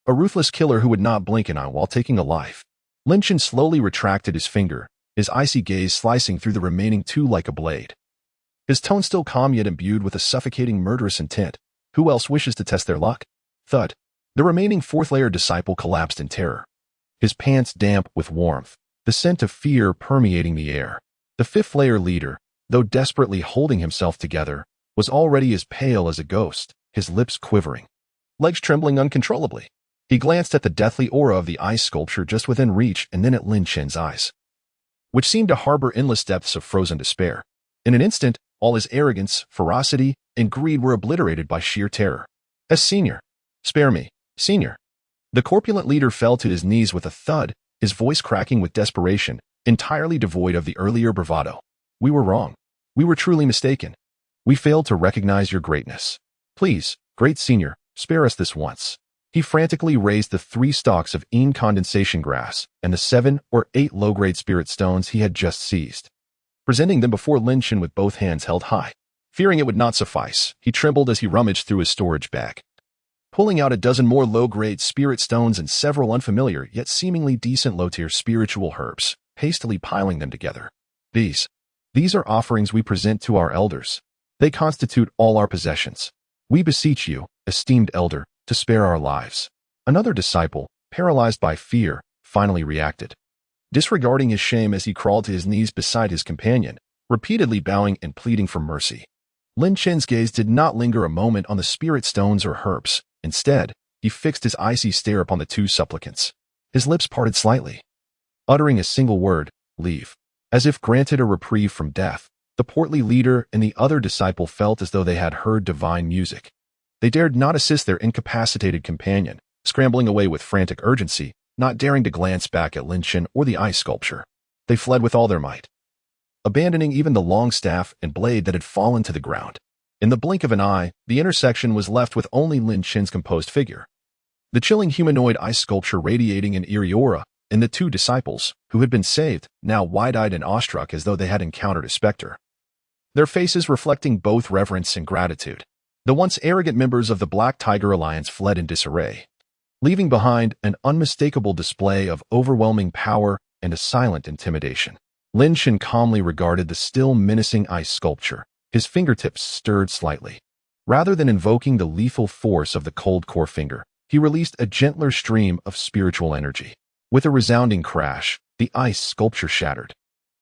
a ruthless killer who would not blink an eye while taking a life. Lin Chen slowly retracted his finger, his icy gaze slicing through the remaining 2 like a blade. His tone still calm yet imbued with a suffocating murderous intent. Who else wishes to test their luck? Thud. The remaining 4th-layer disciple collapsed in terror, his pants damp with warmth, the scent of fear permeating the air. The 5th-layer leader, though desperately holding himself together, was already as pale as a ghost. his lips quivering, legs trembling uncontrollably. He glanced at the deathly aura of the ice sculpture just within reach and then at Lin Chen's eyes, which seemed to harbor endless depths of frozen despair. In an instant, all his arrogance, ferocity, and greed were obliterated by sheer terror. As Senior, spare me, Senior. The corpulent leader fell to his knees with a thud, his voice cracking with desperation, entirely devoid of the earlier bravado. We were wrong. We were truly mistaken. We failed to recognize your greatness. Please, great Senior, spare us this once. He frantically raised the 3 stalks of incondensation grass and the 7 or 8 low-grade spirit stones he had just seized, presenting them before Lin Chen with both hands held high. Fearing it would not suffice, he trembled as he rummaged through his storage bag, pulling out a dozen more low-grade spirit stones and several unfamiliar yet seemingly decent low-tier spiritual herbs, hastily piling them together. These are offerings we present to our elders. They constitute all our possessions. We beseech you, esteemed elder, to spare our lives. Another disciple, paralyzed by fear, finally reacted, disregarding his shame as he crawled to his knees beside his companion, repeatedly bowing and pleading for mercy. Lin Chen's gaze did not linger a moment on the spirit stones or herbs. Instead, he fixed his icy stare upon the 2 supplicants. His lips parted slightly, uttering a single word, leave. As if granted a reprieve from death, the portly leader and the other disciple felt as though they had heard divine music. They dared not assist their incapacitated companion, scrambling away with frantic urgency, not daring to glance back at Lin Chen or the ice sculpture. They fled with all their might, abandoning even the long staff and blade that had fallen to the ground. In the blink of an eye, the intersection was left with only Lin Chen's composed figure, the chilling humanoid ice sculpture radiating an eerie aura, and the 2 disciples, who had been saved, now wide-eyed and awestruck as though they had encountered a specter, their faces reflecting both reverence and gratitude. The once arrogant members of the Black Tiger Alliance fled in disarray, leaving behind an unmistakable display of overwhelming power and a silent intimidation. Lin Chen calmly regarded the still menacing ice sculpture, his fingertips stirred slightly. Rather than invoking the lethal force of the cold core finger, he released a gentler stream of spiritual energy. With a resounding crash, the ice sculpture shattered,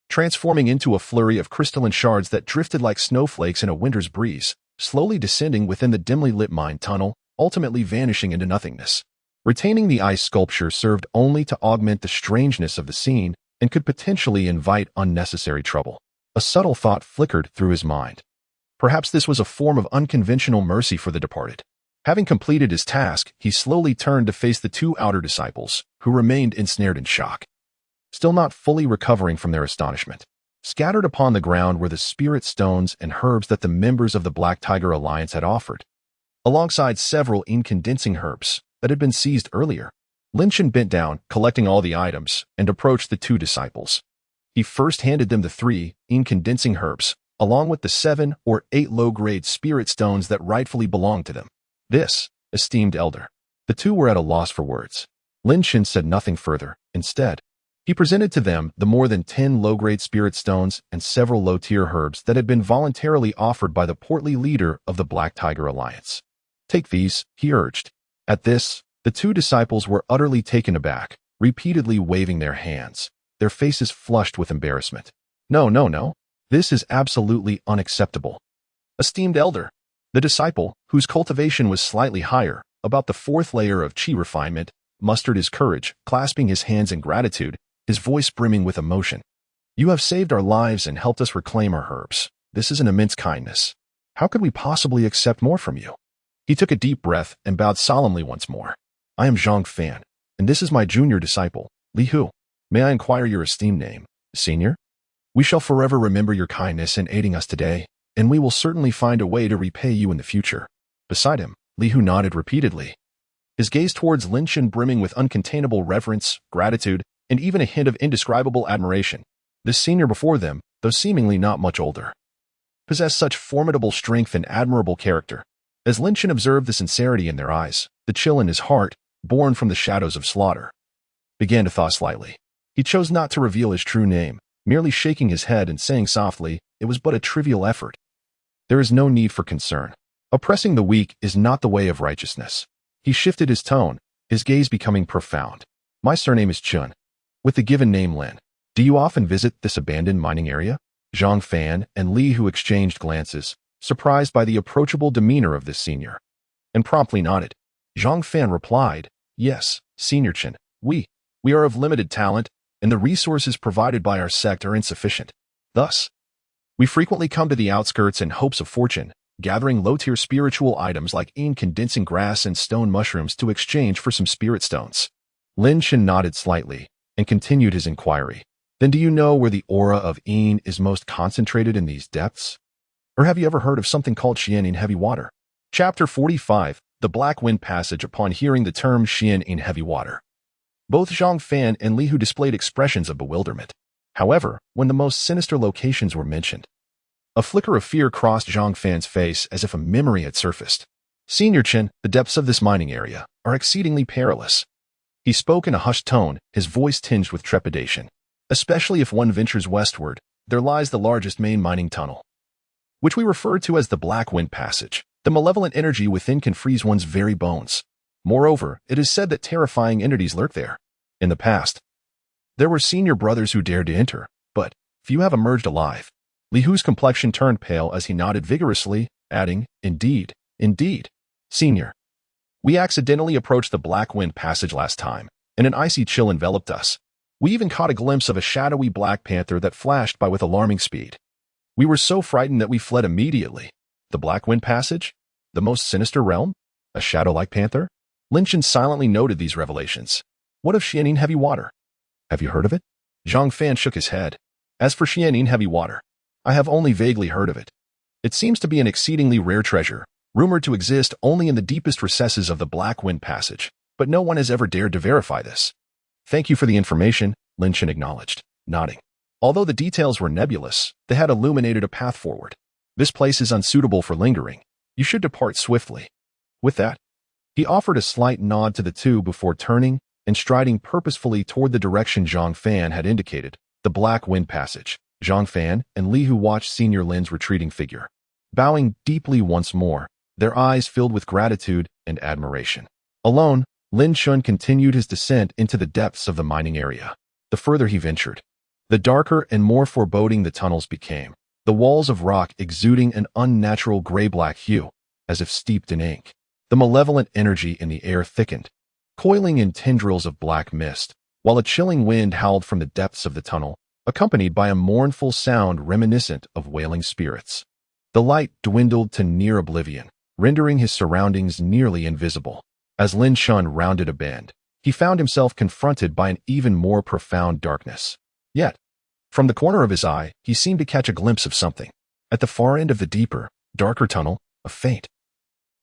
transforming into a flurry of crystalline shards that drifted like snowflakes in a winter's breeze, slowly descending within the dimly lit mine tunnel, ultimately vanishing into nothingness. Retaining the ice sculpture served only to augment the strangeness of the scene and could potentially invite unnecessary trouble. A subtle thought flickered through his mind. Perhaps this was a form of unconventional mercy for the departed. Having completed his task, he slowly turned to face the 2 outer disciples, who remained ensnared in shock, still not fully recovering from their astonishment. Scattered upon the ground were the spirit stones and herbs that the members of the Black Tiger Alliance had offered, alongside several incandescing herbs that had been seized earlier. Lin Chen bent down, collecting all the items, and approached the 2 disciples. He first handed them the 3 incandescing herbs, along with the 7 or 8 low-grade spirit stones that rightfully belonged to them. This, esteemed elder. The 2 were at a loss for words. Lin Chen said nothing further. Instead, he presented to them the more than 10 low-grade spirit stones and several low-tier herbs that had been voluntarily offered by the portly leader of the Black Tiger Alliance. Take these, he urged. At this, the 2 disciples were utterly taken aback, repeatedly waving their hands, their faces flushed with embarrassment. No. This is absolutely unacceptable. Esteemed elder. The disciple, whose cultivation was slightly higher, about the 4th layer of chi refinement, mustered his courage, clasping his hands in gratitude, his voice brimming with emotion. You have saved our lives and helped us reclaim our herbs. This is an immense kindness. How could we possibly accept more from you? He took a deep breath and bowed solemnly once more. I am Zhang Fan, and this is my junior disciple, Li Hu. May I inquire your esteemed name, Senior? We shall forever remember your kindness in aiding us today, and we will certainly find a way to repay you in the future. Beside him, Li Hu nodded repeatedly, his gaze towards Lin Chen brimming with uncontainable reverence, gratitude, and even a hint of indescribable admiration. This senior before them, though seemingly not much older, possessed such formidable strength and admirable character. As Lin Chen observed the sincerity in their eyes, the chill in his heart, born from the shadows of slaughter, began to thaw slightly. He chose not to reveal his true name, merely shaking his head and saying softly, it was but a trivial effort. There is no need for concern. Oppressing the weak is not the way of righteousness. He shifted his tone, his gaze becoming profound. My surname is Chun, with the given name Lin. Do you often visit this abandoned mining area? Zhang Fan and Li Hu exchanged glances, surprised by the approachable demeanor of this senior. and promptly nodded. Zhang Fan replied, "Yes, Senior Chen, we are of limited talent, and the resources provided by our sect are insufficient. Thus, we frequently come to the outskirts in hopes of fortune, gathering low-tier spiritual items like condensing grass and stone mushrooms to exchange for some spirit stones." Lin Chen nodded slightly and continued his inquiry. "Then do you know where the aura of Yin is most concentrated in these depths? Or have you ever heard of something called Xian in heavy water?" Chapter 45, The Black Wind Passage. Upon hearing the term Xian in heavy water, both Zhang Fan and Li Hu displayed expressions of bewilderment. However, when the most sinister locations were mentioned, a flicker of fear crossed Zhang Fan's face as if a memory had surfaced. "Senior Chen, the depths of this mining area are exceedingly perilous." He spoke in a hushed tone, his voice tinged with trepidation. "Especially if one ventures westward, there lies the largest main mining tunnel, which we refer to as the Black Wind Passage. The malevolent energy within can freeze one's very bones. Moreover, it is said that terrifying entities lurk there. In the past, there were senior brothers who dared to enter, but few have emerged alive." Li Hu's complexion turned pale as he nodded vigorously, adding, Indeed, Senior. We accidentally approached the Black Wind Passage last time, and an icy chill enveloped us. We even caught a glimpse of a shadowy black panther that flashed by with alarming speed. We were so frightened that we fled immediately." The Black Wind Passage? The most sinister realm? A shadow-like panther? Lin Chen silently noted these revelations. "What of Xianin heavy water? Have you heard of it?" Zhang Fan shook his head. "As for Xianin heavy water, I have only vaguely heard of it. It seems to be an exceedingly rare treasure, rumored to exist only in the deepest recesses of the Black Wind Passage, but no one has ever dared to verify this." "Thank you for the information," Lin Chen acknowledged, nodding. Although the details were nebulous, they had illuminated a path forward. "This place is unsuitable for lingering. You should depart swiftly." With that, he offered a slight nod to the two before turning and striding purposefully toward the direction Zhang Fan had indicated, the Black Wind Passage. Zhang Fan and Li Hu watched Senior Lin's retreating figure, bowing deeply once more, their eyes filled with gratitude and admiration. Alone, Lin Chun continued his descent into the depths of the mining area. The further he ventured, the darker and more foreboding the tunnels became, the walls of rock exuding an unnatural gray-black hue, as if steeped in ink. The malevolent energy in the air thickened, coiling in tendrils of black mist, while a chilling wind howled from the depths of the tunnel, accompanied by a mournful sound reminiscent of wailing spirits. The light dwindled to near oblivion, rendering his surroundings nearly invisible. As Lin Chun rounded a bend, he found himself confronted by an even more profound darkness. Yet, from the corner of his eye, he seemed to catch a glimpse of something. At the far end of the deeper, darker tunnel, a faint,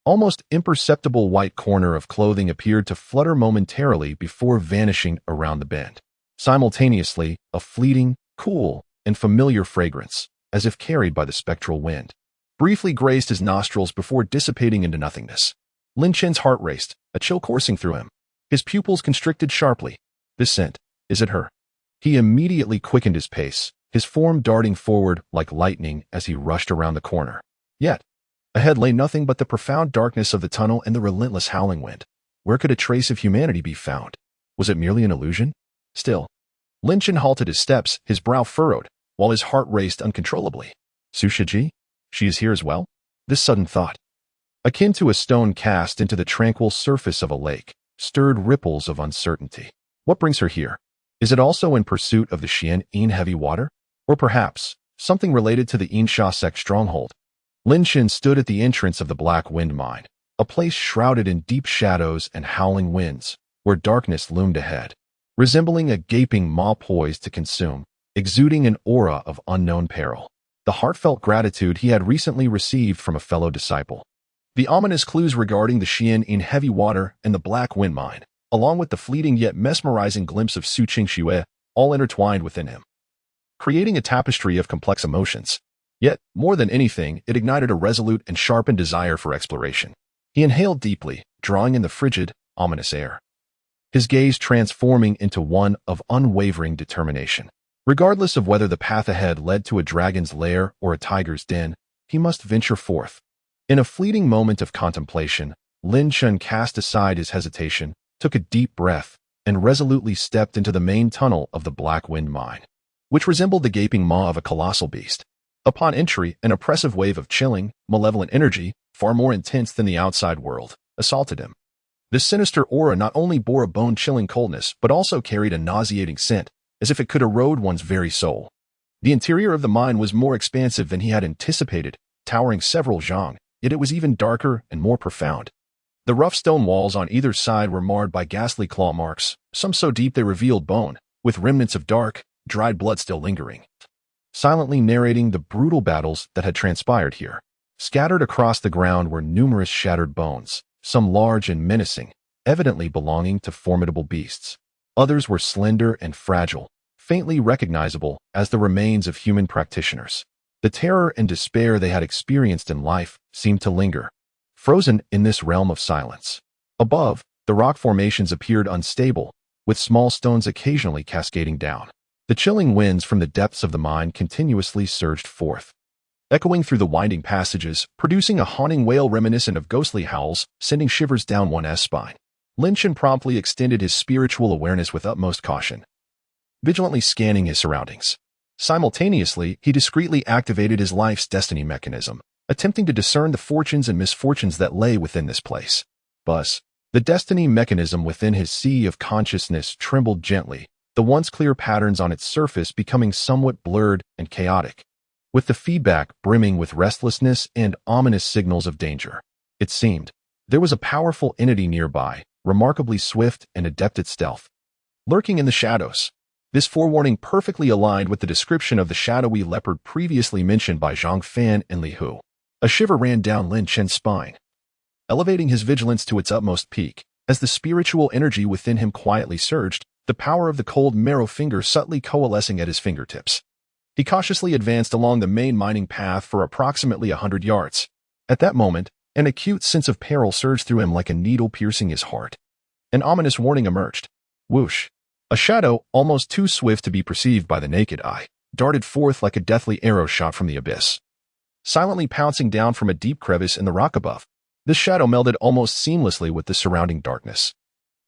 almost imperceptible white corner of clothing appeared to flutter momentarily before vanishing around the bend. Simultaneously, a fleeting, cool, and familiar fragrance, as if carried by the spectral wind, briefly grazed his nostrils before dissipating into nothingness. Lin Chen's heart raced, a chill coursing through him. His pupils constricted sharply. This scent, is it her? He immediately quickened his pace, his form darting forward like lightning as he rushed around the corner. Yet, ahead lay nothing but the profound darkness of the tunnel and the relentless howling wind. Where could a trace of humanity be found? Was it merely an illusion? Still, Lin Chen halted his steps, his brow furrowed, while his heart raced uncontrollably. Su Shiji? She is here as well? This sudden thought, akin to a stone cast into the tranquil surface of a lake, stirred ripples of uncertainty. What brings her here? Is it also in pursuit of the Xian Yin heavy water? Or perhaps, something related to the Yinsha sect stronghold? Lin Chen stood at the entrance of the Black Wind Mine, a place shrouded in deep shadows and howling winds, where darkness loomed ahead, resembling a gaping maw poised to consume, exuding an aura of unknown peril. The heartfelt gratitude he had recently received from a fellow disciple, the ominous clues regarding the Xian in heavy water and the Black Wind Mine, along with the fleeting yet mesmerizing glimpse of Su Qing Xue, all intertwined within him, creating a tapestry of complex emotions. Yet, more than anything, it ignited a resolute and sharpened desire for exploration. He inhaled deeply, drawing in the frigid, ominous air, his gaze transforming into one of unwavering determination. Regardless of whether the path ahead led to a dragon's lair or a tiger's den, he must venture forth. In a fleeting moment of contemplation, Lin Chen cast aside his hesitation, took a deep breath, and resolutely stepped into the main tunnel of the Black Wind Mine, which resembled the gaping maw of a colossal beast. Upon entry, an oppressive wave of chilling, malevolent energy far more intense than the outside world, assaulted him. This sinister aura not only bore a bone-chilling coldness, but also carried a nauseating scent, as if it could erode one's very soul. The interior of the mine was more expansive than he had anticipated, towering several zhang, yet it was even darker and more profound. The rough stone walls on either side were marred by ghastly claw marks, some so deep they revealed bone, with remnants of dark, dried blood still lingering, silently narrating the brutal battles that had transpired here. Scattered across the ground were numerous shattered bones, some large and menacing, evidently belonging to formidable beasts. Others were slender and fragile, faintly recognizable as the remains of human practitioners. The terror and despair they had experienced in life seemed to linger, frozen in this realm of silence. Above, the rock formations appeared unstable, with small stones occasionally cascading down. The chilling winds from the depths of the mine continuously surged forth, echoing through the winding passages, producing a haunting wail reminiscent of ghostly howls, sending shivers down one's spine. Lin Chen promptly extended his spiritual awareness with utmost caution, vigilantly scanning his surroundings. Simultaneously, he discreetly activated his life's destiny mechanism, attempting to discern the fortunes and misfortunes that lay within this place. Buzz. The destiny mechanism within his sea of consciousness trembled gently, the once clear patterns on its surface becoming somewhat blurred and chaotic, with the feedback brimming with restlessness and ominous signals of danger. It seemed there was a powerful entity nearby, remarkably swift and adept at stealth, lurking in the shadows. This forewarning perfectly aligned with the description of the shadowy leopard previously mentioned by Zhang Fan and Li Hu. A shiver ran down Lin Chen's spine, elevating his vigilance to its utmost peak. As the spiritual energy within him quietly surged, the power of the cold marrow finger subtly coalescing at his fingertips. He cautiously advanced along the main mining path for approximately 100 yards. At that moment, an acute sense of peril surged through him like a needle piercing his heart. An ominous warning emerged. Whoosh! A shadow, almost too swift to be perceived by the naked eye, darted forth like a deathly arrow shot from the abyss, silently pouncing down from a deep crevice in the rock above. This shadow melded almost seamlessly with the surrounding darkness.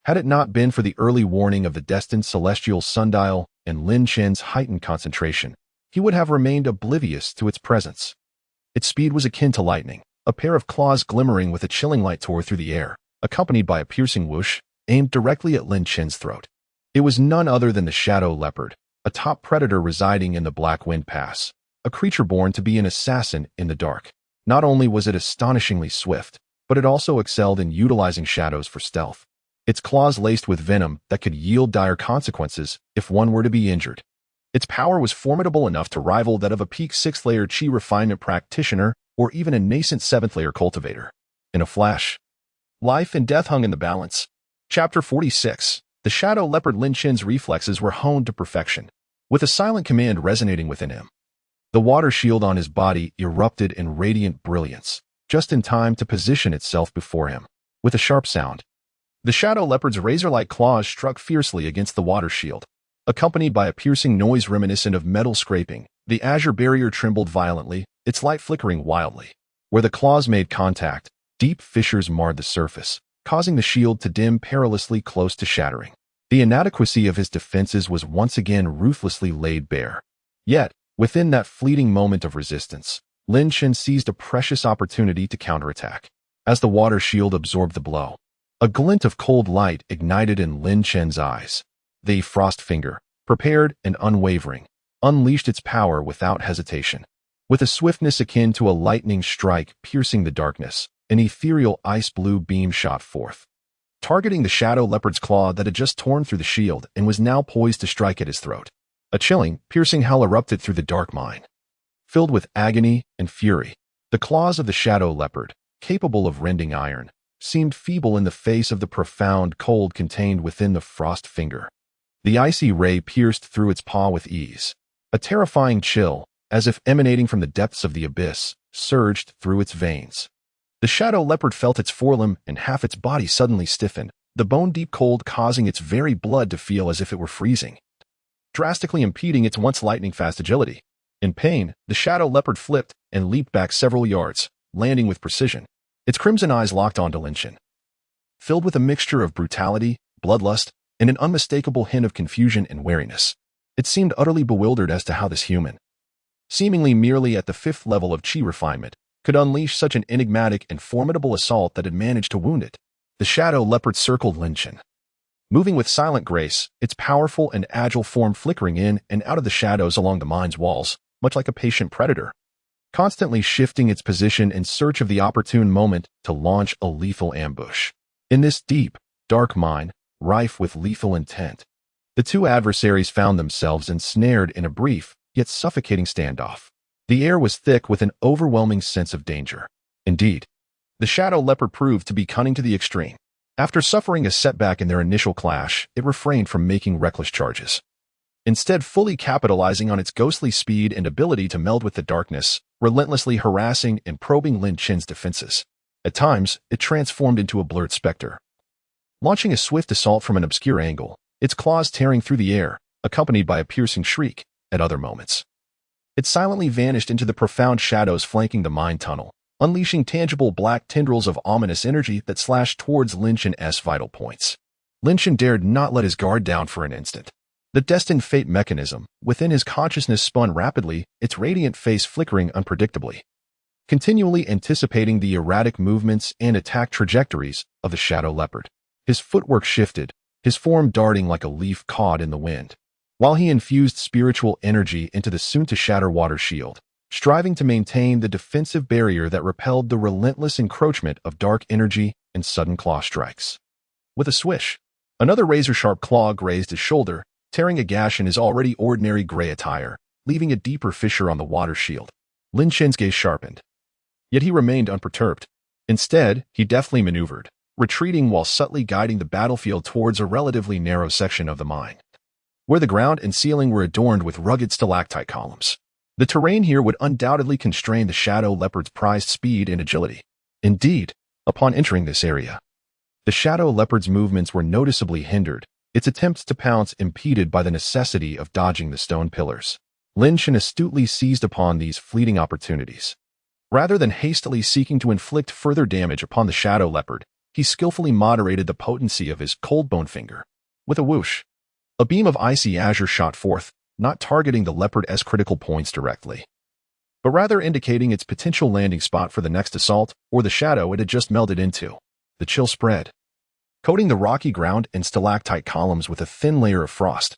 Had it not been for the early warning of the destined celestial sundial and Lin Chen's heightened concentration, he would have remained oblivious to its presence. Its speed was akin to lightning, a pair of claws glimmering with a chilling light tore through the air, accompanied by a piercing whoosh, aimed directly at Lin Chen's throat. It was none other than the shadow leopard, a top predator residing in the Black Wind Pass, a creature born to be an assassin in the dark. Not only was it astonishingly swift, but it also excelled in utilizing shadows for stealth. Its claws laced with venom that could yield dire consequences if one were to be injured. Its power was formidable enough to rival that of a peak 6th-layer chi refinement practitioner or even a nascent 7th-layer cultivator. In a flash, life and death hung in the balance. Chapter 46. The shadow leopard Lin Chen's reflexes were honed to perfection, with a silent command resonating within him. The water shield on his body erupted in radiant brilliance, just in time to position itself before him. With a sharp sound, the shadow leopard's razor-like claws struck fiercely against the water shield. Accompanied by a piercing noise reminiscent of metal scraping, the azure barrier trembled violently, its light flickering wildly. Where the claws made contact, deep fissures marred the surface, causing the shield to dim perilously close to shattering. The inadequacy of his defenses was once again ruthlessly laid bare. Yet, within that fleeting moment of resistance, Lin Chen seized a precious opportunity to counterattack. As the water shield absorbed the blow, a glint of cold light ignited in Lin Chen's eyes. The frost finger, prepared and unwavering, unleashed its power without hesitation. With a swiftness akin to a lightning strike piercing the darkness, an ethereal ice-blue beam shot forth, targeting the shadow leopard's claw that had just torn through the shield and was now poised to strike at his throat. A chilling, piercing howl erupted through the dark mine. Filled with agony and fury, the claws of the shadow leopard, capable of rending iron, seemed feeble in the face of the profound cold contained within the frost finger. The icy ray pierced through its paw with ease. A terrifying chill, as if emanating from the depths of the abyss, surged through its veins. The shadow leopard felt its forelimb and half its body suddenly stiffen, the bone-deep cold causing its very blood to feel as if it were freezing, drastically impeding its once lightning-fast agility. In pain, the shadow leopard flipped and leaped back several yards, landing with precision. Its crimson eyes locked onto Lin Chen, filled with a mixture of brutality, bloodlust, and an unmistakable hint of confusion and wariness. It seemed utterly bewildered as to how this human, seemingly merely at the 5th level of chi refinement, could unleash such an enigmatic and formidable assault that had managed to wound it. The shadow leopard circled Linshan, moving with silent grace, its powerful and agile form flickering in and out of the shadows along the mine's walls, much like a patient predator, constantly shifting its position in search of the opportune moment to launch a lethal ambush. In this deep, dark mine, rife with lethal intent, the two adversaries found themselves ensnared in a brief, yet suffocating standoff. The air was thick with an overwhelming sense of danger. Indeed, the shadow leopard proved to be cunning to the extreme. After suffering a setback in their initial clash, it refrained from making reckless charges, instead fully capitalizing on its ghostly speed and ability to meld with the darkness, relentlessly harassing and probing Lin Chen's defenses. At times, it transformed into a blurred specter, launching a swift assault from an obscure angle, its claws tearing through the air, accompanied by a piercing shriek. At other moments, it silently vanished into the profound shadows flanking the mine tunnel, unleashing tangible black tendrils of ominous energy that slashed towards Lin Chen's vital points. Lin Chen dared not let his guard down for an instant. The destined fate mechanism within his consciousness spun rapidly, its radiant face flickering unpredictably, continually anticipating the erratic movements and attack trajectories of the shadow leopard. His footwork shifted, his form darting like a leaf caught in the wind, while he infused spiritual energy into the soon-to-shatter water shield, striving to maintain the defensive barrier that repelled the relentless encroachment of dark energy and sudden claw strikes. With a swish, another razor-sharp claw grazed his shoulder, tearing a gash in his already ordinary gray attire, leaving a deeper fissure on the water shield. Lin Chen's gaze sharpened, yet he remained unperturbed. Instead, he deftly maneuvered, retreating while subtly guiding the battlefield towards a relatively narrow section of the mine, where the ground and ceiling were adorned with rugged stalactite columns. The terrain here would undoubtedly constrain the shadow leopard's prized speed and agility. Indeed, upon entering this area, the shadow leopard's movements were noticeably hindered, its attempts to pounce impeded by the necessity of dodging the stone pillars. Lin Chen astutely seized upon these fleeting opportunities. Rather than hastily seeking to inflict further damage upon the shadow leopard, he skillfully moderated the potency of his cold bone finger. With a whoosh, a beam of icy azure shot forth, not targeting the leopard's critical points directly, but rather indicating its potential landing spot for the next assault or the shadow it had just melded into. The chill spread, coating the rocky ground and stalactite columns with a thin layer of frost,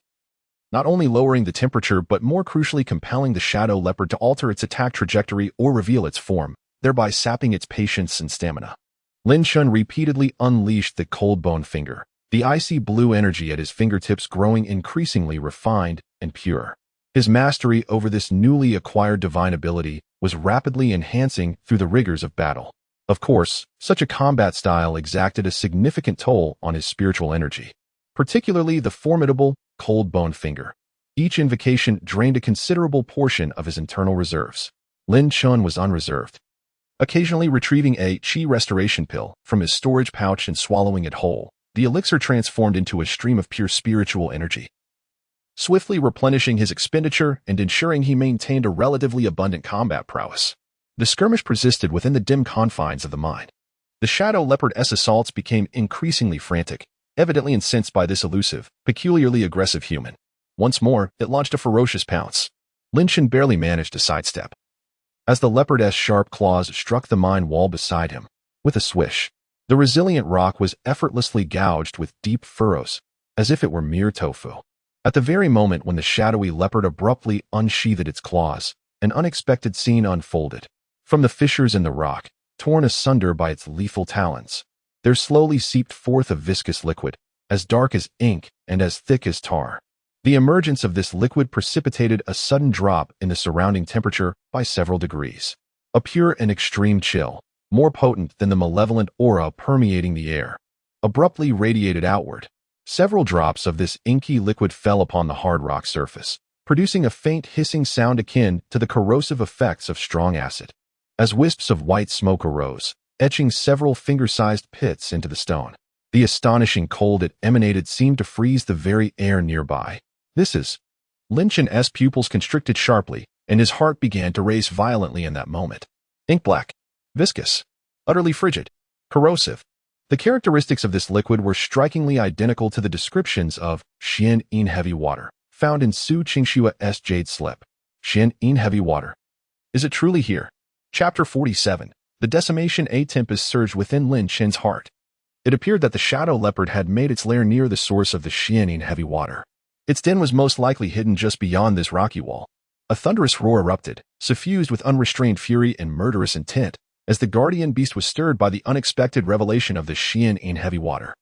not only lowering the temperature but more crucially compelling the shadow leopard to alter its attack trajectory or reveal its form, thereby sapping its patience and stamina. Lin Chen repeatedly unleashed the cold bone finger, the icy blue energy at his fingertips growing increasingly refined and pure. His mastery over this newly acquired divine ability was rapidly enhancing through the rigors of battle. Of course, such a combat style exacted a significant toll on his spiritual energy, particularly the formidable cold bone finger. Each invocation drained a considerable portion of his internal reserves. Lin Chen was unreserved, occasionally retrieving a qi restoration pill from his storage pouch and swallowing it whole. The elixir transformed into a stream of pure spiritual energy, swiftly replenishing his expenditure and ensuring he maintained a relatively abundant combat prowess. The skirmish persisted within the dim confines of the mine. The shadow leopard's assaults became increasingly frantic, evidently incensed by this elusive, peculiarly aggressive human. Once more, it launched a ferocious pounce. Lin Chen barely managed to sidestep, as the leopard's sharp claws struck the mine wall beside him. With a swish, the resilient rock was effortlessly gouged with deep furrows, as if it were mere tofu. At the very moment when the shadowy leopard abruptly unsheathed its claws, an unexpected scene unfolded. From the fissures in the rock, torn asunder by its lethal talons, there slowly seeped forth a viscous liquid, as dark as ink and as thick as tar. The emergence of this liquid precipitated a sudden drop in the surrounding temperature by several degrees. A pure and extreme chill, more potent than the malevolent aura permeating the air, abruptly radiated outward. Several drops of this inky liquid fell upon the hard rock surface, producing a faint hissing sound akin to the corrosive effects of strong acid. As wisps of white smoke arose, etching several finger-sized pits into the stone, the astonishing cold it emanated seemed to freeze the very air nearby. This is... Lin Chen's pupils constricted sharply, and his heart began to race violently in that moment. Ink black, viscous, utterly frigid, corrosive. The characteristics of this liquid were strikingly identical to the descriptions of Xian Yin heavy water, found in Su Qingshua's jade slip. Xian Yin heavy water. Is it truly here? Chapter 47. The decimation. A tempest surged within Lin Chen's heart. It appeared that the shadow leopard had made its lair near the source of the Xianing heavy water. Its den was most likely hidden just beyond this rocky wall. A thunderous roar erupted, suffused with unrestrained fury and murderous intent, as the guardian beast was stirred by the unexpected revelation of the Xianing heavy water.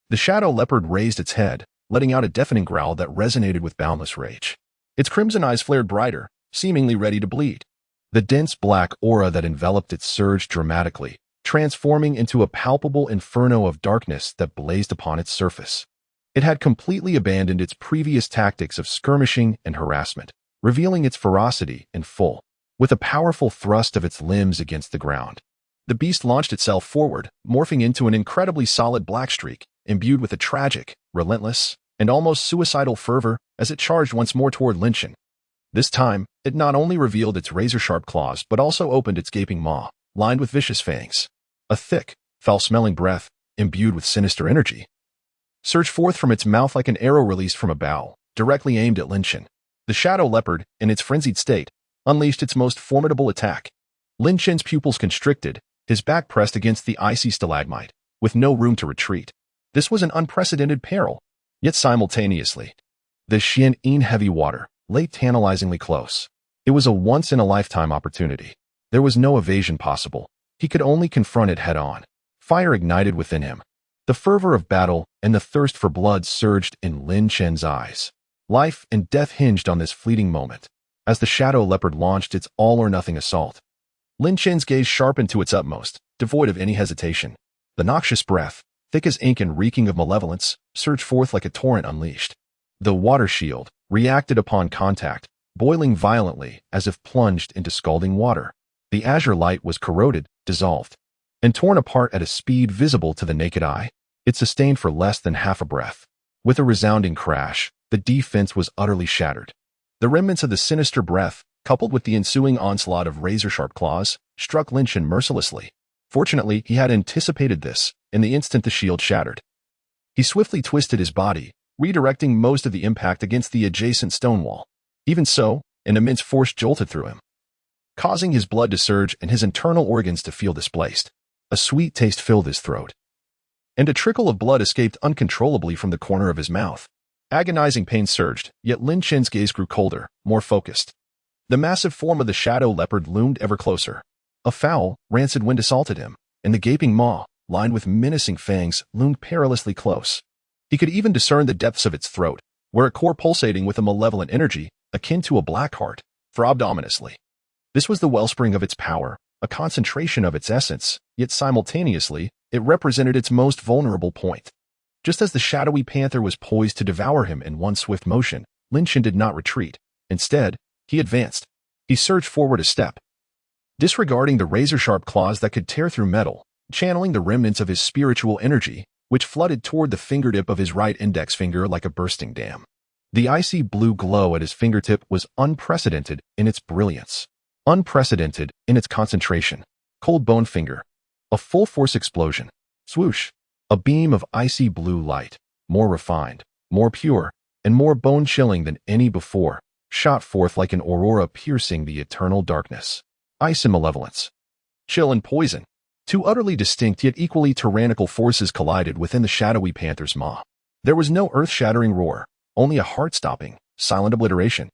The shadow leopard raised its head, letting out a deafening growl that resonated with boundless rage. Its crimson eyes flared brighter, seemingly ready to bleed. The dense black aura that enveloped it surged dramatically, transforming into a palpable inferno of darkness that blazed upon its surface. It had completely abandoned its previous tactics of skirmishing and harassment, revealing its ferocity in full. With a powerful thrust of its limbs against the ground, the beast launched itself forward, morphing into an incredibly solid black streak, imbued with a tragic, relentless, and almost suicidal fervor as it charged once more toward Lin Chen. This time, it not only revealed its razor-sharp claws but also opened its gaping maw, lined with vicious fangs. A thick, foul-smelling breath, imbued with sinister energy, surged forth from its mouth like an arrow released from a bow, directly aimed at Lin Chen. The shadow leopard, in its frenzied state, unleashed its most formidable attack. Lin Chen's pupils constricted, his back pressed against the icy stalagmite, with no room to retreat. This was an unprecedented peril, yet simultaneously, the Xianing heavy water lay tantalizingly close. It was a once-in-a-lifetime opportunity. There was no evasion possible. He could only confront it head-on. Fire ignited within him. The fervor of battle and the thirst for blood surged in Lin Chen's eyes. Life and death hinged on this fleeting moment. As the shadow leopard launched its all-or-nothing assault, Lin Chen's gaze sharpened to its utmost, devoid of any hesitation. The noxious breath, thick as ink and reeking of malevolence, surged forth like a torrent unleashed. The water shield reacted upon contact, boiling violently as if plunged into scalding water. The azure light was corroded, dissolved, and torn apart at a speed visible to the naked eye. It sustained for less than half a breath. With a resounding crash, the defense was utterly shattered. The remnants of the sinister breath, coupled with the ensuing onslaught of razor-sharp claws, struck Lin Chen mercilessly. Fortunately, he had anticipated this, in the instant the shield shattered. He swiftly twisted his body, redirecting most of the impact against the adjacent stone wall. Even so, an immense force jolted through him, causing his blood to surge and his internal organs to feel displaced. A sweet taste filled his throat, and a trickle of blood escaped uncontrollably from the corner of his mouth. Agonizing pain surged, yet Lin Chen's gaze grew colder, more focused. The massive form of the shadow leopard loomed ever closer. A foul, rancid wind assaulted him, and the gaping maw, lined with menacing fangs, loomed perilously close. He could even discern the depths of its throat, where a core pulsating with a malevolent energy, akin to a black heart, throbbed ominously. This was the wellspring of its power, a concentration of its essence, yet simultaneously, it represented its most vulnerable point. Just as the shadowy panther was poised to devour him in one swift motion, Lin Chen did not retreat. Instead, he advanced. He surged forward a step, disregarding the razor-sharp claws that could tear through metal, channeling the remnants of his spiritual energy, which flooded toward the fingertip of his right index finger like a bursting dam. The icy blue glow at his fingertip was unprecedented in its brilliance, unprecedented in its concentration. Cold bone finger. A full-force explosion. Swoosh. A beam of icy blue light, more refined, more pure, and more bone-chilling than any before, shot forth like an aurora piercing the eternal darkness. Ice and malevolence. Chill and poison. Two utterly distinct yet equally tyrannical forces collided within the shadowy panther's maw. There was no earth-shattering roar, only a heart-stopping, silent obliteration.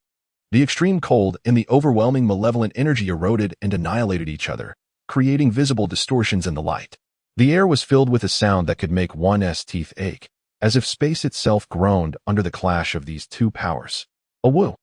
The extreme cold and the overwhelming malevolent energy eroded and annihilated each other, creating visible distortions in the light. The air was filled with a sound that could make one's teeth ache, as if space itself groaned under the clash of these two powers. A woo!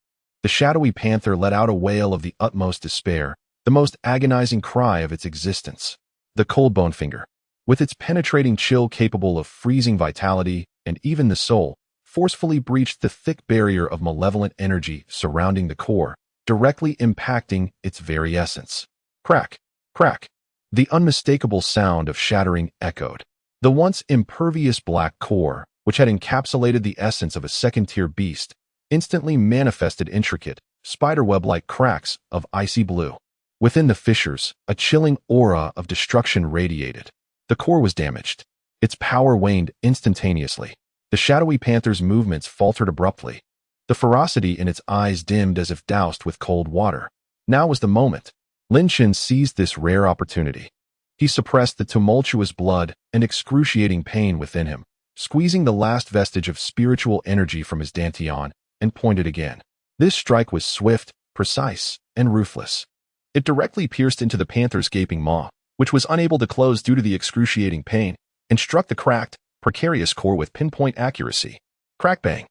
The shadowy panther let out a wail of the utmost despair, the most agonizing cry of its existence. The cold bone finger, with its penetrating chill capable of freezing vitality and even the soul, forcefully breached the thick barrier of malevolent energy surrounding the core, directly impacting its very essence. Crack, crack. The unmistakable sound of shattering echoed. The once impervious black core, which had encapsulated the essence of a second-tier beast, instantly manifested intricate, spiderweb-like cracks of icy blue. Within the fissures, a chilling aura of destruction radiated. The core was damaged. Its power waned instantaneously. The shadowy panther's movements faltered abruptly. The ferocity in its eyes dimmed as if doused with cold water. Now was the moment. Lin Shen seized this rare opportunity. He suppressed the tumultuous blood and excruciating pain within him, squeezing the last vestige of spiritual energy from his dantian, and pointed again. This strike was swift, precise, and ruthless. It directly pierced into the panther's gaping maw, which was unable to close due to the excruciating pain, and struck the cracked, precarious core with pinpoint accuracy. Crack bang.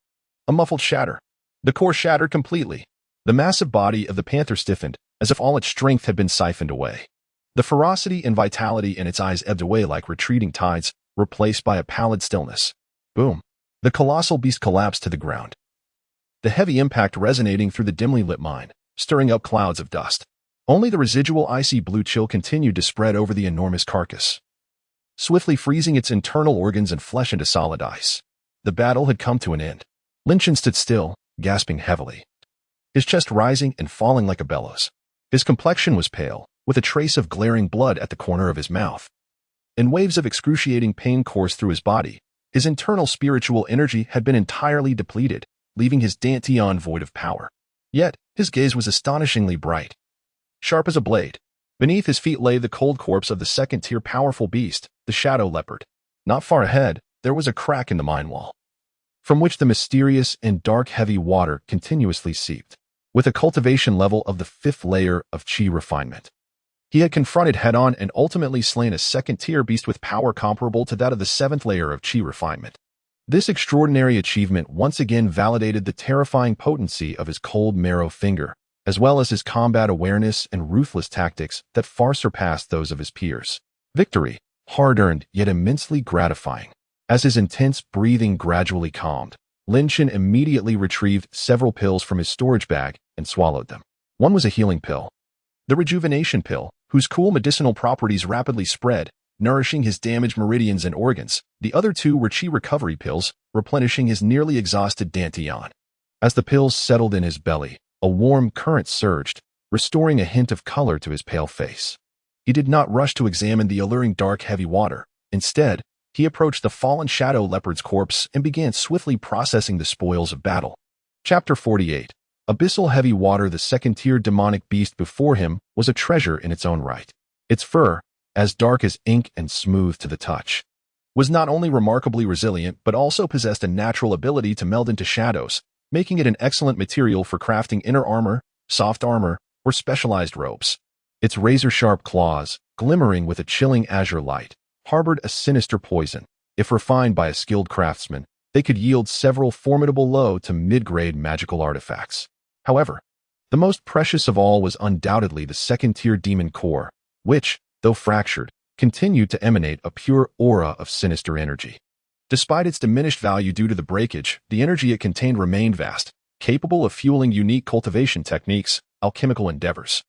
A muffled shatter. The core shattered completely. The massive body of the panther stiffened, as if all its strength had been siphoned away. The ferocity and vitality in its eyes ebbed away like retreating tides, replaced by a pallid stillness. Boom. The colossal beast collapsed to the ground. The heavy impact resonating through the dimly lit mine, stirring up clouds of dust. Only the residual icy blue chill continued to spread over the enormous carcass, swiftly freezing its internal organs and flesh into solid ice. The battle had come to an end. Lin Shen stood still, gasping heavily, his chest rising and falling like a bellows. His complexion was pale, with a trace of glaring blood at the corner of his mouth. And waves of excruciating pain coursed through his body. His internal spiritual energy had been entirely depleted, leaving his dantian void of power. Yet, his gaze was astonishingly bright, sharp as a blade. Beneath his feet lay the cold corpse of the second-tier powerful beast, the shadow leopard. Not far ahead, there was a crack in the mine wall, from which the mysterious and dark heavy water continuously seeped. With a cultivation level of the 5th layer of chi refinement, he had confronted head-on and ultimately slain a second-tier beast with power comparable to that of the 7th layer of chi refinement. This extraordinary achievement once again validated the terrifying potency of his cold marrow finger, as well as his combat awareness and ruthless tactics that far surpassed those of his peers. Victory, hard-earned yet immensely gratifying. As his intense breathing gradually calmed, Lin Shen immediately retrieved several pills from his storage bag and swallowed them. One was a healing pill, the rejuvenation pill, whose cool medicinal properties rapidly spread, nourishing his damaged meridians and organs. The other two were chi recovery pills, replenishing his nearly exhausted dantian. As the pills settled in his belly, a warm current surged, restoring a hint of color to his pale face. He did not rush to examine the alluring dark heavy water. Instead, he approached the fallen shadow leopard's corpse and began swiftly processing the spoils of battle. Chapter 48. Abyssal heavy water. The second-tier demonic beast before him was a treasure in its own right. Its fur, as dark as ink and smooth to the touch, was not only remarkably resilient but also possessed a natural ability to meld into shadows, making it an excellent material for crafting inner armor, soft armor, or specialized robes. Its razor-sharp claws, glimmering with a chilling azure light, harbored a sinister poison. If refined by a skilled craftsman, they could yield several formidable low to mid-grade magical artifacts. However, the most precious of all was undoubtedly the second-tier demon core, which, though fractured, continued to emanate a pure aura of sinister energy. Despite its diminished value due to the breakage, the energy it contained remained vast, capable of fueling unique cultivation techniques, alchemical endeavors,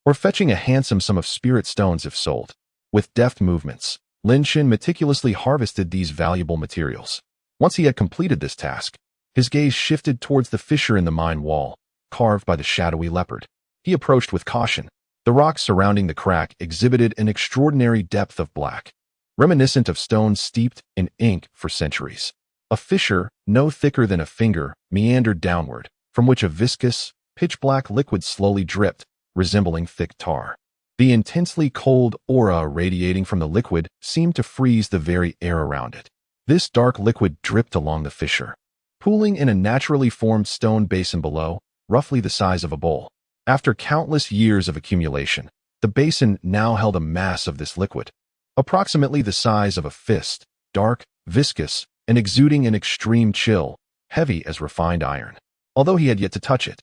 or fetching a handsome sum of spirit stones if sold. With deft movements, Lin Shen meticulously harvested these valuable materials. Once he had completed this task, his gaze shifted towards the fissure in the mine wall, carved by the shadowy leopard. He approached with caution. The rocks surrounding the crack exhibited an extraordinary depth of black, reminiscent of stones steeped in ink for centuries. A fissure, no thicker than a finger, meandered downward, from which a viscous, pitch-black liquid slowly dripped, resembling thick tar. The intensely cold aura radiating from the liquid seemed to freeze the very air around it. This dark liquid dripped along the fissure, pooling in a naturally formed stone basin below, roughly the size of a bowl. After countless years of accumulation, the basin now held a mass of this liquid, approximately the size of a fist, dark, viscous, and exuding an extreme chill, heavy as refined iron. Although he had yet to touch it,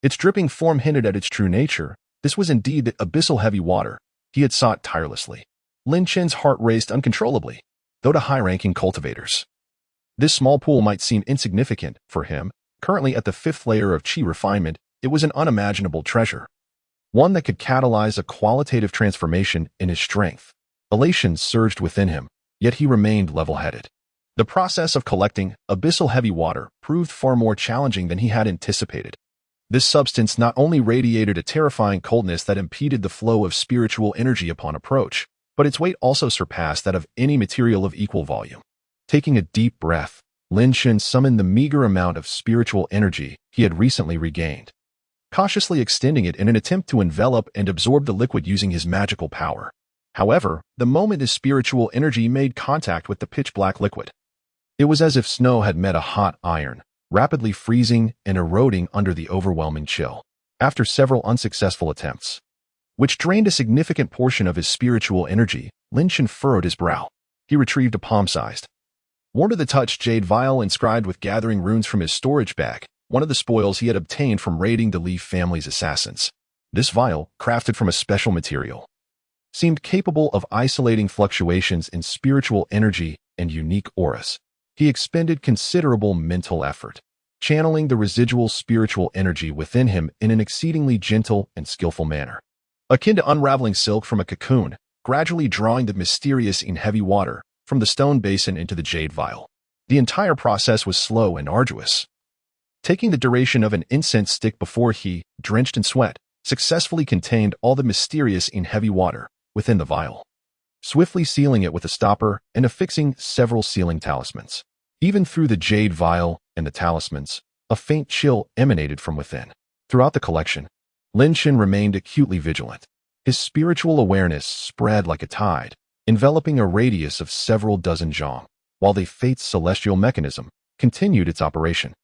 its dripping form hinted at its true nature. This was indeed the abyssal heavy water he had sought tirelessly. Lin Shen's heart raced uncontrollably, though to high-ranking cultivators, this small pool might seem insignificant. For him, currently at the 5th layer of chi refinement, it was an unimaginable treasure, one that could catalyze a qualitative transformation in his strength. Elation surged within him, yet he remained level-headed. The process of collecting abyssal heavy water proved far more challenging than he had anticipated. This substance not only radiated a terrifying coldness that impeded the flow of spiritual energy upon approach, but its weight also surpassed that of any material of equal volume. Taking a deep breath, Lin Shen summoned the meager amount of spiritual energy he had recently regained. cautiously extending it in an attempt to envelop and absorb the liquid using his magical power. However, the moment his spiritual energy made contact with the pitch-black liquid, it was as if snow had met a hot iron, rapidly freezing and eroding under the overwhelming chill. After several unsuccessful attempts, which drained a significant portion of his spiritual energy, Lin Chen furrowed his brow. He retrieved a palm-sized, warm-to-the-touch jade vial inscribed with gathering runes from his storage bag, one of the spoils he had obtained from raiding the Li family's assassins. This vial, crafted from a special material, seemed capable of isolating fluctuations in spiritual energy and unique auras. He expended considerable mental effort, channeling the residual spiritual energy within him in an exceedingly gentle and skillful manner, akin to unraveling silk from a cocoon, gradually drawing the mysterious in heavy water from the stone basin into the jade vial. The entire process was slow and arduous, taking the duration of an incense stick before he, drenched in sweat, successfully contained all the mysterious in heavy water within the vial, swiftly sealing it with a stopper and affixing several sealing talismans. Even through the jade vial and the talismans, a faint chill emanated from within. Throughout the collection, Lin Chen remained acutely vigilant. His spiritual awareness spread like a tide, enveloping a radius of several dozen zhong, while the fate's celestial mechanism continued its operation,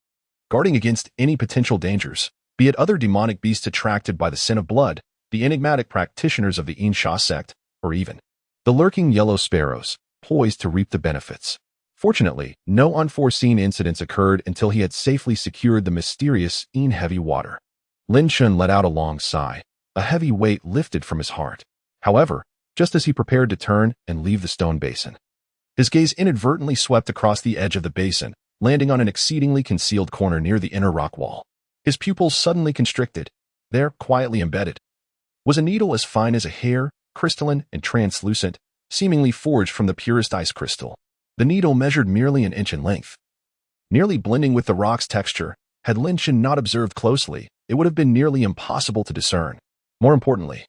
guarding against any potential dangers, be it other demonic beasts attracted by the scent of blood, the enigmatic practitioners of the Insha sect, or even the lurking yellow sparrows, poised to reap the benefits. Fortunately, no unforeseen incidents occurred until he had safely secured the mysterious in heavy water. Lin Chen let out a long sigh. A heavy weight lifted from his heart. However, just as he prepared to turn and leave the stone basin, his gaze inadvertently swept across the edge of the basin, landing on an exceedingly concealed corner near the inner rock wall. His pupils suddenly constricted. There, quietly embedded, was a needle as fine as a hair, crystalline and translucent, seemingly forged from the purest ice crystal. The needle measured merely an inch in length. Nearly blending with the rock's texture, had Lin Chen not observed closely, it would have been nearly impossible to discern. More importantly,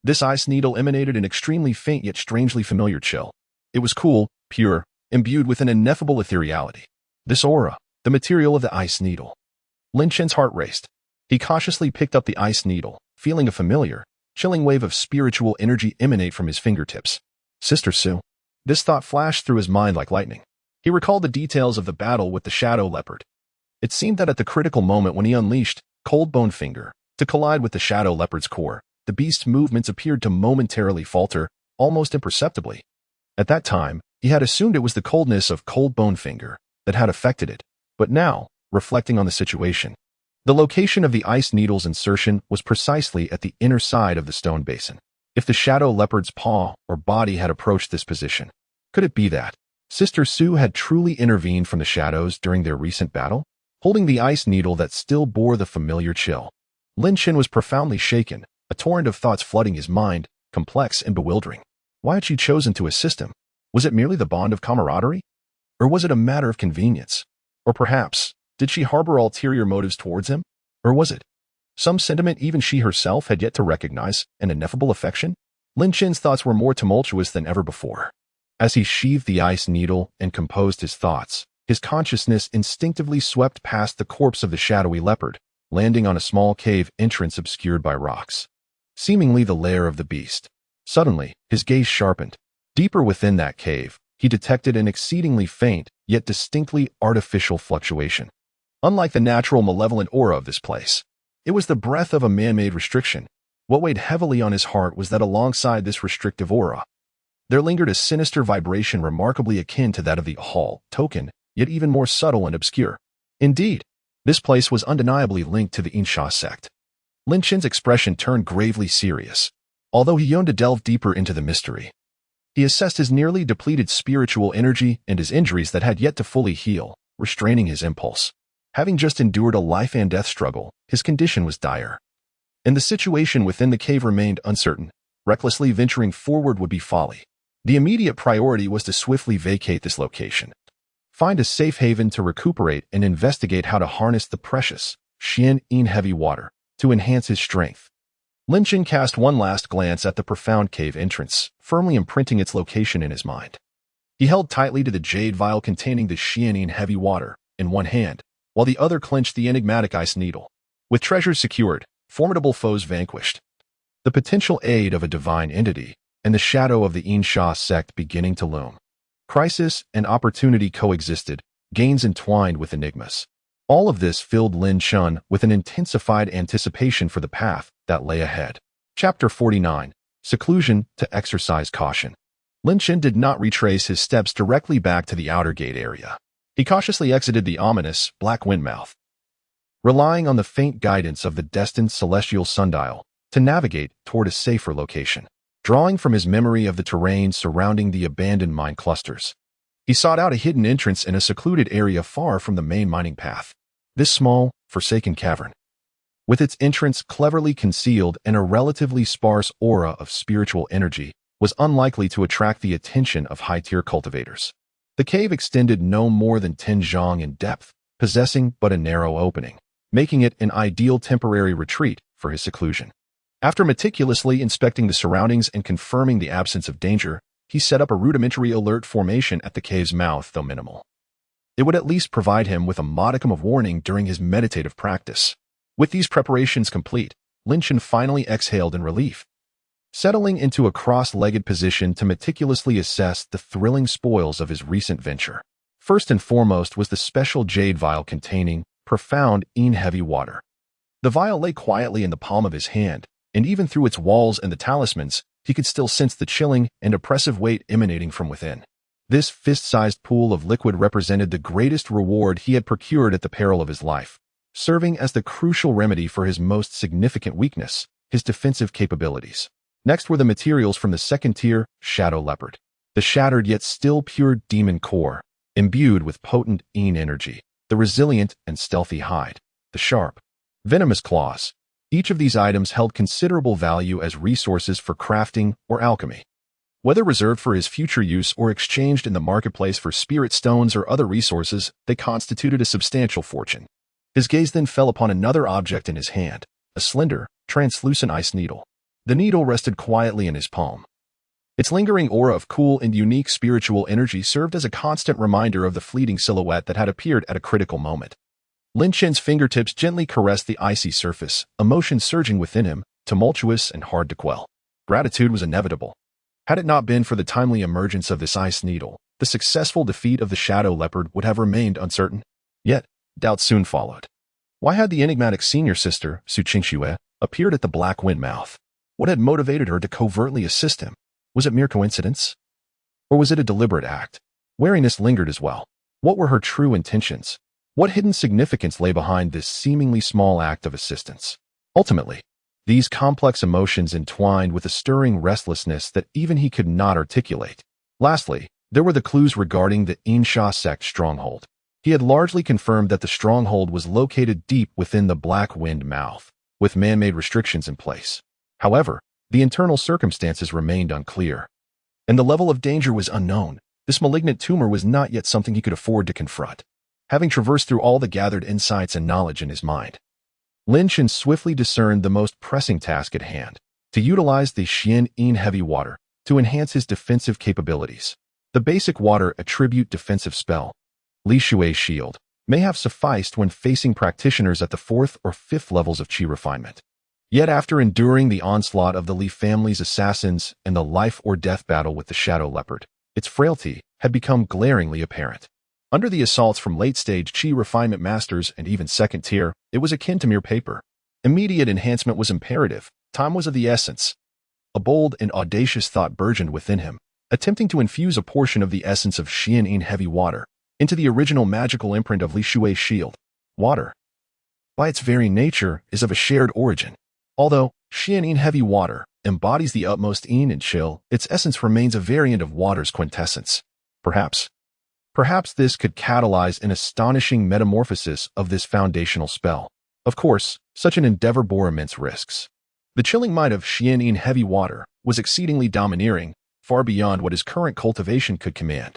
this ice needle emanated an extremely faint yet strangely familiar chill. It was cool, pure, imbued with an ineffable ethereality. This aura, the material of the ice needle. Lin Chen's heart raced. He cautiously picked up the ice needle, feeling a familiar, chilling wave of spiritual energy emanate from his fingertips. Sister Su. This thought flashed through his mind like lightning. He recalled the details of the battle with the shadow leopard. It seemed that at the critical moment when he unleashed Cold Bone Finger to collide with the shadow leopard's core, the beast's movements appeared to momentarily falter, almost imperceptibly. At that time, he had assumed it was the coldness of Cold Bone Finger that had affected it, but now, reflecting on the situation, the location of the ice needle's insertion was precisely at the inner side of the stone basin. If the shadow leopard's paw or body had approached this position, could it be that Sister Su had truly intervened from the shadows during their recent battle, holding the ice needle that still bore the familiar chill? Lin Chen was profoundly shaken, a torrent of thoughts flooding his mind, complex and bewildering. Why had she chosen to assist him? Was it merely the bond of camaraderie? Or was it a matter of convenience? Or perhaps, did she harbor ulterior motives towards him? Or was it some sentiment even she herself had yet to recognize, an ineffable affection? Lin Chen's thoughts were more tumultuous than ever before. As he sheathed the ice needle and composed his thoughts, his consciousness instinctively swept past the corpse of the shadowy leopard, landing on a small cave entrance obscured by rocks, seemingly the lair of the beast. Suddenly, his gaze sharpened. Deeper within that cave, he detected an exceedingly faint, yet distinctly artificial fluctuation. Unlike the natural malevolent aura of this place, it was the breath of a man-made restriction. What weighed heavily on his heart was that alongside this restrictive aura, there lingered a sinister vibration remarkably akin to that of the Hall token, yet even more subtle and obscure. Indeed, this place was undeniably linked to the Insha sect. Lin Chen's expression turned gravely serious. Although he yearned to delve deeper into the mystery, he assessed his nearly depleted spiritual energy and his injuries that had yet to fully heal, restraining his impulse. Having just endured a life-and-death struggle, his condition was dire, and the situation within the cave remained uncertain. Recklessly venturing forward would be folly. The immediate priority was to swiftly vacate this location, find a safe haven to recuperate, and investigate how to harness the precious Xian in heavy water to enhance his strength. Lin Chen cast one last glance at the profound cave entrance, firmly imprinting its location in his mind. He held tightly to the jade vial containing the Xian in heavy water in one hand, while the other clenched the enigmatic ice needle. With treasures secured, formidable foes vanquished, the potential aid of a divine entity, and the shadow of the Insha sect beginning to loom. Crisis and opportunity coexisted, gains entwined with enigmas. All of this filled Lin Chun with an intensified anticipation for the path that lay ahead. Chapter 49. Seclusion to exercise caution. Lin Chun did not retrace his steps directly back to the outer gate area. He cautiously exited the ominous, black wind mouth, relying on the faint guidance of the destined celestial sundial to navigate toward a safer location. Drawing from his memory of the terrain surrounding the abandoned mine clusters, he sought out a hidden entrance in a secluded area far from the main mining path. This small, forsaken cavern, with its entrance cleverly concealed and a relatively sparse aura of spiritual energy, was unlikely to attract the attention of high-tier cultivators. The cave extended no more than 10 zhang in depth, possessing but a narrow opening, making it an ideal temporary retreat for his seclusion. After meticulously inspecting the surroundings and confirming the absence of danger, he set up a rudimentary alert formation at the cave's mouth, though minimal. It would at least provide him with a modicum of warning during his meditative practice. With these preparations complete, Lin Chun finally exhaled in relief, settling into a cross-legged position to meticulously assess the thrilling spoils of his recent venture. First and foremost was the special jade vial containing profound, heavy water. The vial lay quietly in the palm of his hand, and even through its walls and the talismans, he could still sense the chilling and oppressive weight emanating from within. This fist-sized pool of liquid represented the greatest reward he had procured at the peril of his life, serving as the crucial remedy for his most significant weakness, his defensive capabilities. Next were the materials from the second-tier Shadow Leopard, the shattered yet still pure demon core, imbued with potent energy, the resilient and stealthy hide, the sharp, venomous claws. Each of these items held considerable value as resources for crafting or alchemy. Whether reserved for his future use or exchanged in the marketplace for spirit stones or other resources, they constituted a substantial fortune. His gaze then fell upon another object in his hand, a slender, translucent ice needle. The needle rested quietly in his palm. Its lingering aura of cool and unique spiritual energy served as a constant reminder of the fleeting silhouette that had appeared at a critical moment. Lin Chun's fingertips gently caressed the icy surface, emotion surging within him, tumultuous and hard to quell. Gratitude was inevitable. Had it not been for the timely emergence of this ice needle, the successful defeat of the Shadow Leopard would have remained uncertain. Yet, doubt soon followed. Why had the enigmatic senior sister, Su Qingxue, appeared at the Black Wind Mouth? What had motivated her to covertly assist him? Was it mere coincidence? Or was it a deliberate act? Wariness lingered as well. What were her true intentions? What hidden significance lay behind this seemingly small act of assistance? Ultimately, these complex emotions entwined with a stirring restlessness that even he could not articulate. Lastly, there were the clues regarding the Insha sect stronghold. He had largely confirmed that the stronghold was located deep within the Black Wind Mouth, with man-made restrictions in place. However, the internal circumstances remained unclear, and the level of danger was unknown. This malignant tumor was not yet something he could afford to confront. Having traversed through all the gathered insights and knowledge in his mind, Lin Chun swiftly discerned the most pressing task at hand, to utilize the Xian heavy water to enhance his defensive capabilities. The basic water attribute defensive spell, Li Shui's shield, may have sufficed when facing practitioners at the 4th or 5th levels of Qi refinement. Yet after enduring the onslaught of the Li family's assassins and the life-or-death battle with the Shadow Leopard, its frailty had become glaringly apparent. Under the assaults from late-stage Qi refinement masters and even second tier, it was akin to mere paper. Immediate enhancement was imperative. Time was of the essence. A bold and audacious thought burgeoned within him, attempting to infuse a portion of the essence of Xian heavy water into the original magical imprint of Li Shui's shield. Water, by its very nature, is of a shared origin. Although Xian heavy water embodies the utmost yin and chill, its essence remains a variant of water's quintessence. Perhaps this could catalyze an astonishing metamorphosis of this foundational spell. Of course, such an endeavor bore immense risks. The chilling might of Xian heavy water was exceedingly domineering, far beyond what his current cultivation could command.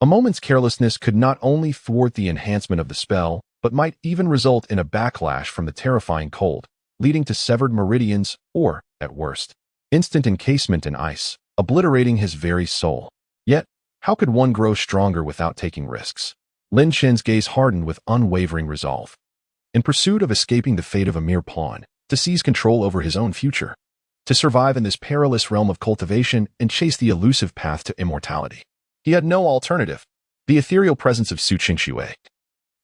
A moment's carelessness could not only thwart the enhancement of the spell, but might even result in a backlash from the terrifying cold, leading to severed meridians or, at worst, instant encasement in ice, obliterating his very soul. Yet, how could one grow stronger without taking risks? Lin Chun's gaze hardened with unwavering resolve. in pursuit of escaping the fate of a mere pawn, to seize control over his own future, to survive in this perilous realm of cultivation and chase the elusive path to immortality. He had no alternative. The ethereal presence of Su Qingshui,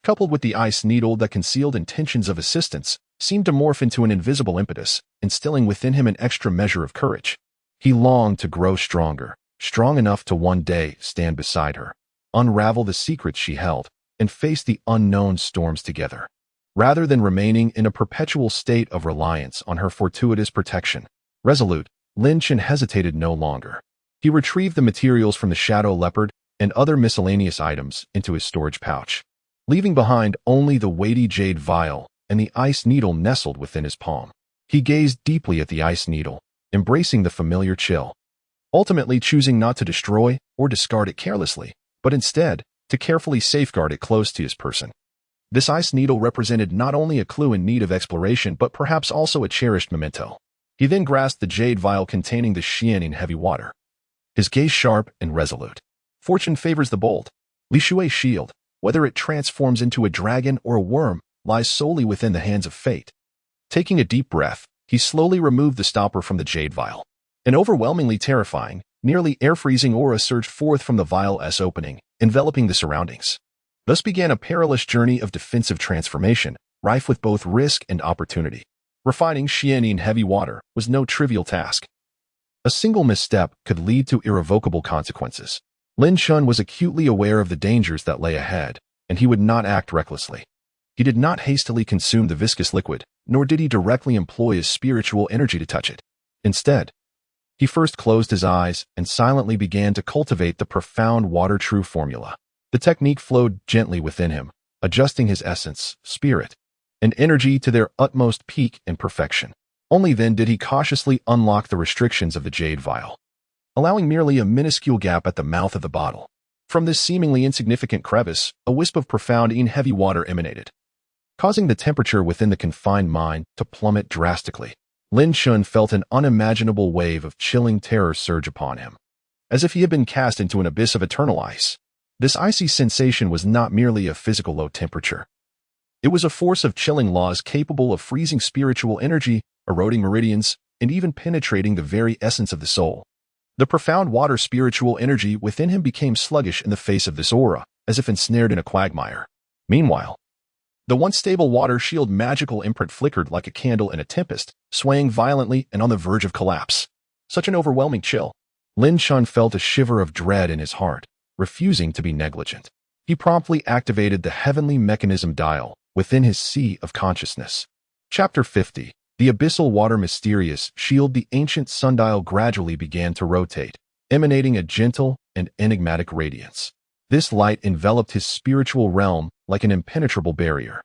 coupled with the ice needle that concealed intentions of assistance, seemed to morph into an invisible impetus, instilling within him an extra measure of courage. He longed to grow stronger, strong enough to one day stand beside her, unravel the secrets she held, and face the unknown storms together. Rather than remaining in a perpetual state of reliance on her fortuitous protection, resolute, Lin Chen hesitated no longer. He retrieved the materials from the shadow leopard and other miscellaneous items into his storage pouch, leaving behind only the weighty jade vial and the ice needle nestled within his palm. He gazed deeply at the ice needle, embracing the familiar chill, ultimately choosing not to destroy or discard it carelessly, but instead to carefully safeguard it close to his person. This ice needle represented not only a clue in need of exploration, but perhaps also a cherished memento. He then grasped the jade vial containing the Xianing heavy water, his gaze sharp and resolute. Fortune favors the bold. Li Shui's shield, whether it transforms into a dragon or a worm, lies solely within the hands of fate. Taking a deep breath, he slowly removed the stopper from the jade vial. An overwhelmingly terrifying, nearly air-freezing aura surged forth from the vial's opening, enveloping the surroundings. Thus began a perilous journey of defensive transformation, rife with both risk and opportunity. Refining Xianing heavy water was no trivial task. A single misstep could lead to irrevocable consequences. Lin Chen was acutely aware of the dangers that lay ahead, and he would not act recklessly. He did not hastily consume the viscous liquid, nor did he directly employ his spiritual energy to touch it. Instead, he first closed his eyes and silently began to cultivate the profound water true formula. The technique flowed gently within him, adjusting his essence, spirit, and energy to their utmost peak and perfection. Only then did he cautiously unlock the restrictions of the jade vial, allowing merely a minuscule gap at the mouth of the bottle. From this seemingly insignificant crevice, a wisp of profound and heavy water emanated, causing the temperature within the confined mine to plummet drastically. Lin Chen felt an unimaginable wave of chilling terror surge upon him, as if he had been cast into an abyss of eternal ice. This icy sensation was not merely a physical low temperature. It was a force of chilling laws capable of freezing spiritual energy, eroding meridians, and even penetrating the very essence of the soul. The profound water spiritual energy within him became sluggish in the face of this aura, as if ensnared in a quagmire. Meanwhile, the once stable water shield magical imprint flickered like a candle in a tempest, swaying violently and on the verge of collapse. Such an overwhelming chill. Lin Chen felt a shiver of dread in his heart, refusing to be negligent. He promptly activated the heavenly mechanism dial within his sea of consciousness. Chapter 50. The abyssal water mysterious shield. The ancient sundial gradually began to rotate, emanating a gentle and enigmatic radiance. This light enveloped his spiritual realm like an impenetrable barrier,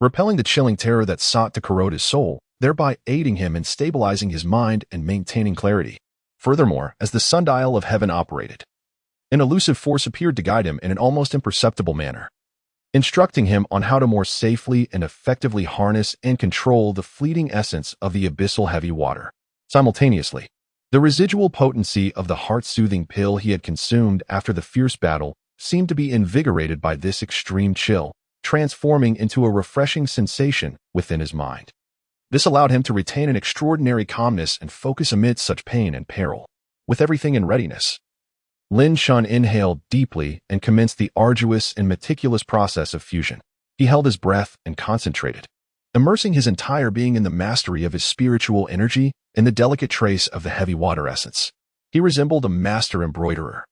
repelling the chilling terror that sought to corrode his soul, thereby aiding him in stabilizing his mind and maintaining clarity. Furthermore, as the sundial of heaven operated, an elusive force appeared to guide him in an almost imperceptible manner, instructing him on how to more safely and effectively harness and control the fleeting essence of the abyssal heavy water. Simultaneously, the residual potency of the heart-soothing pill he had consumed after the fierce battle seemed to be invigorated by this extreme chill, transforming into a refreshing sensation within his mind. This allowed him to retain an extraordinary calmness and focus amidst such pain and peril. With everything in readiness, Lin Chen inhaled deeply and commenced the arduous and meticulous process of fusion. He held his breath and concentrated, immersing his entire being in the mastery of his spiritual energy and the delicate trace of the heavy water essence. He resembled a master embroiderer,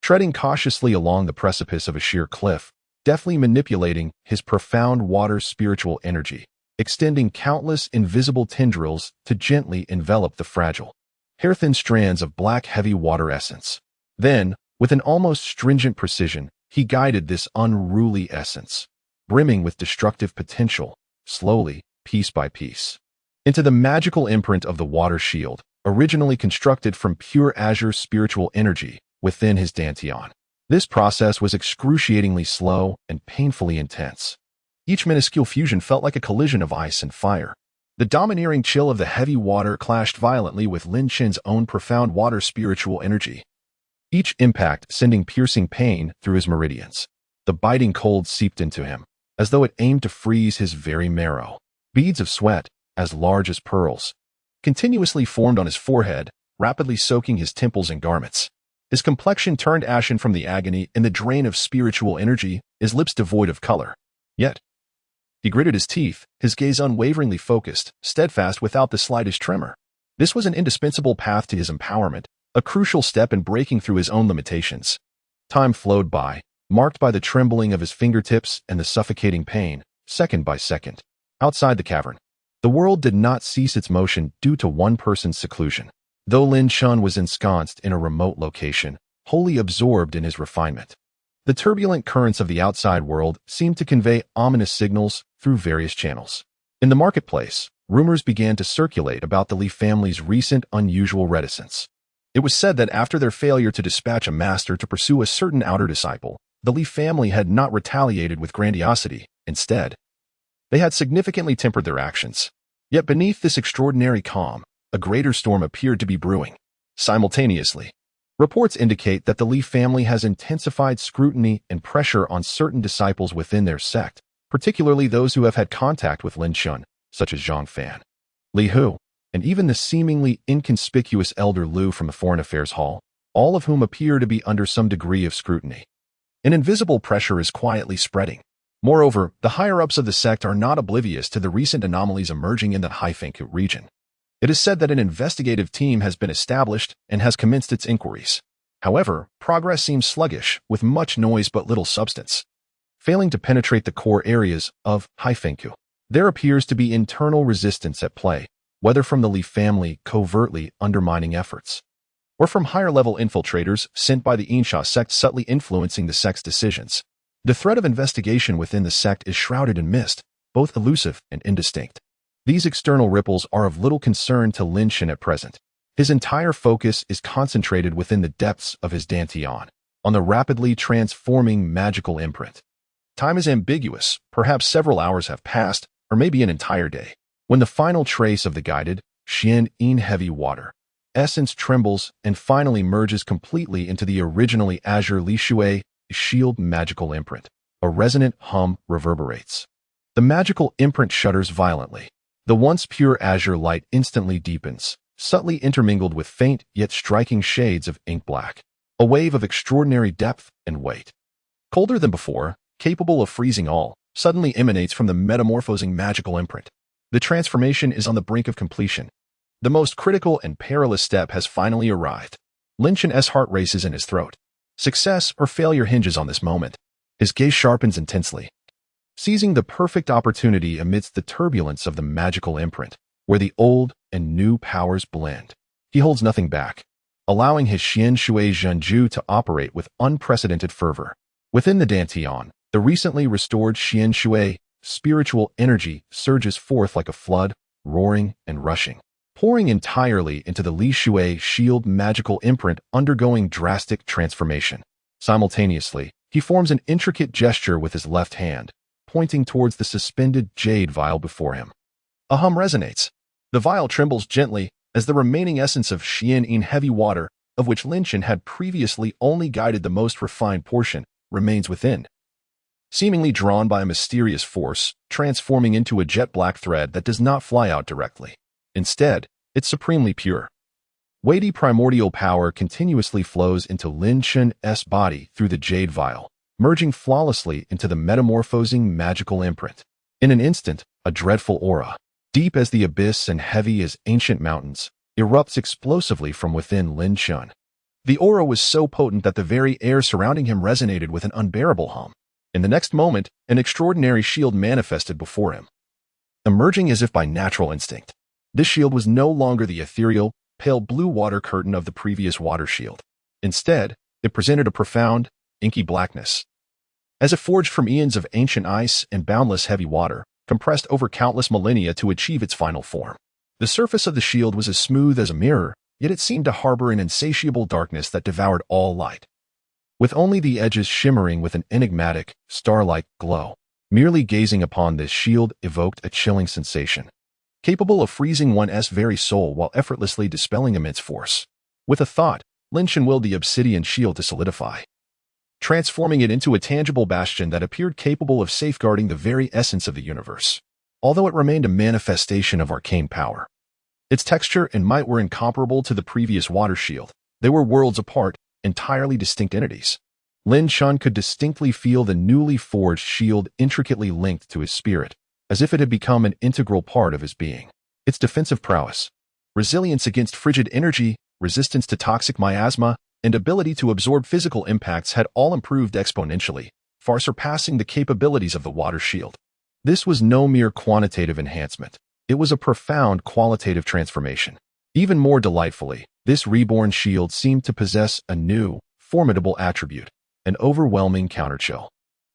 treading cautiously along the precipice of a sheer cliff, deftly manipulating his profound water spiritual energy, extending countless invisible tendrils to gently envelop the fragile, hair-thin strands of black heavy water essence. Then, with an almost stringent precision, he guided this unruly essence, brimming with destructive potential, slowly, piece by piece, into the magical imprint of the water shield, originally constructed from pure azure spiritual energy within his dantian. This process was excruciatingly slow and painfully intense. Each minuscule fusion felt like a collision of ice and fire. The domineering chill of the heavy water clashed violently with Lin Chen's own profound water spiritual energy, each impact sending piercing pain through his meridians. The biting cold seeped into him, as though it aimed to freeze his very marrow. Beads of sweat, as large as pearls, continuously formed on his forehead, rapidly soaking his temples and garments. His complexion turned ashen from the agony and the drain of spiritual energy, his lips devoid of color. Yet, he gritted his teeth, his gaze unwaveringly focused, steadfast without the slightest tremor. This was an indispensable path to his empowerment, a crucial step in breaking through his own limitations. Time flowed by, marked by the trembling of his fingertips and the suffocating pain, second by second. Outside the cavern, the world did not cease its motion due to one person's seclusion. Though Lin Chun was ensconced in a remote location, wholly absorbed in his refinement, the turbulent currents of the outside world seemed to convey ominous signals through various channels. In the marketplace, rumors began to circulate about the Li family's recent unusual reticence. It was said that after their failure to dispatch a master to pursue a certain outer disciple, the Li family had not retaliated with grandiosity. Instead, they had significantly tempered their actions. Yet beneath this extraordinary calm, a greater storm appeared to be brewing. Simultaneously, reports indicate that the Li family has intensified scrutiny and pressure on certain disciples within their sect, particularly those who have had contact with Lin Chun, such as Zhang Fan, Li Hu, and even the seemingly inconspicuous elder Lu from the Foreign Affairs Hall, all of whom appear to be under some degree of scrutiny. An invisible pressure is quietly spreading. Moreover, the higher-ups of the sect are not oblivious to the recent anomalies emerging in the Haifengkou region. It is said that an investigative team has been established and has commenced its inquiries. However, progress seems sluggish, with much noise but little substance. Failing to penetrate the core areas of Haifengkou, there appears to be internal resistance at play, whether from the Li family covertly undermining efforts, or from higher-level infiltrators sent by the Insha sect subtly influencing the sect's decisions. The threat of investigation within the sect is shrouded in mist, both elusive and indistinct. These external ripples are of little concern to Lin Chun at present. His entire focus is concentrated within the depths of his dantian, on the rapidly transforming magical imprint. Time is ambiguous, perhaps several hours have passed, or maybe an entire day. When the final trace of the guided, Xian-in heavy water essence trembles and finally merges completely into the originally azure Li Shui shield magical imprint, a resonant hum reverberates. The magical imprint shudders violently. The once pure azure light instantly deepens, subtly intermingled with faint yet striking shades of ink black. A wave of extraordinary depth and weight, colder than before, capable of freezing all, suddenly emanates from the metamorphosing magical imprint. The transformation is on the brink of completion. The most critical and perilous step has finally arrived. Lin Chun's heart races in his throat. Success or failure hinges on this moment. His gaze sharpens intensely, seizing the perfect opportunity amidst the turbulence of the magical imprint, where the old and new powers blend. He holds nothing back, allowing his Xian Shui Zhenju to operate with unprecedented fervor. Within the dantian, the recently restored Xian Shui spiritual energy surges forth like a flood, roaring and rushing, pouring entirely into the Li Shui shield magical imprint undergoing drastic transformation. Simultaneously, he forms an intricate gesture with his left hand, pointing towards the suspended jade vial before him. A hum resonates. The vial trembles gently as the remaining essence of Xian-in heavy water, of which Lin Chun had previously only guided the most refined portion, remains within. Seemingly drawn by a mysterious force, transforming into a jet-black thread that does not fly out directly. Instead, it's supremely pure. Weighty primordial power continuously flows into Lin Chun's body through the jade vial, merging flawlessly into the metamorphosing magical imprint. In an instant, a dreadful aura, deep as the abyss and heavy as ancient mountains, erupts explosively from within Lin Chun. The aura was so potent that the very air surrounding him resonated with an unbearable hum. In the next moment, an extraordinary shield manifested before him, emerging as if by natural instinct. This shield was no longer the ethereal, pale blue water curtain of the previous water shield. Instead, it presented a profound, inky blackness, as if forged from eons of ancient ice and boundless heavy water, compressed over countless millennia to achieve its final form. The surface of the shield was as smooth as a mirror, yet it seemed to harbor an insatiable darkness that devoured all light, with only the edges shimmering with an enigmatic, star-like glow. Merely gazing upon this shield evoked a chilling sensation, capable of freezing one's very soul while effortlessly dispelling immense force. With a thought, Lin Chun willed the obsidian shield to solidify, transforming it into a tangible bastion that appeared capable of safeguarding the very essence of the universe. Although it remained a manifestation of arcane power, its texture and might were incomparable to the previous water shield. They were worlds apart, entirely distinct entities. Lin Chun could distinctly feel the newly forged shield intricately linked to his spirit, as if it had become an integral part of his being. Its defensive prowess, resilience against frigid energy, resistance to toxic miasma, and ability to absorb physical impacts had all improved exponentially, far surpassing the capabilities of the water shield. This was no mere quantitative enhancement. It was a profound qualitative transformation. Even more delightfully, this reborn shield seemed to possess a new, formidable attribute, an overwhelming counterchill.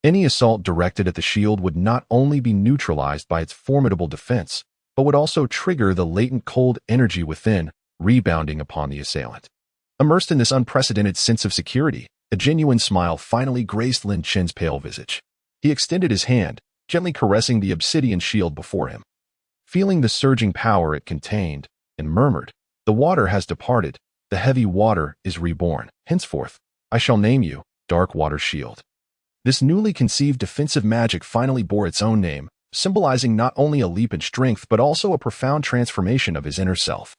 Any assault directed at the shield would not only be neutralized by its formidable defense, but would also trigger the latent cold energy within, rebounding upon the assailant. Immersed in this unprecedented sense of security, a genuine smile finally graced Lin Chen's pale visage. He extended his hand, gently caressing the obsidian shield before him. Feeling the surging power it contained, and murmured, "The water has departed, the heavy water is reborn. Henceforth, I shall name you Dark Water Shield." This newly conceived defensive magic finally bore its own name, symbolizing not only a leap in strength but also a profound transformation of his inner self.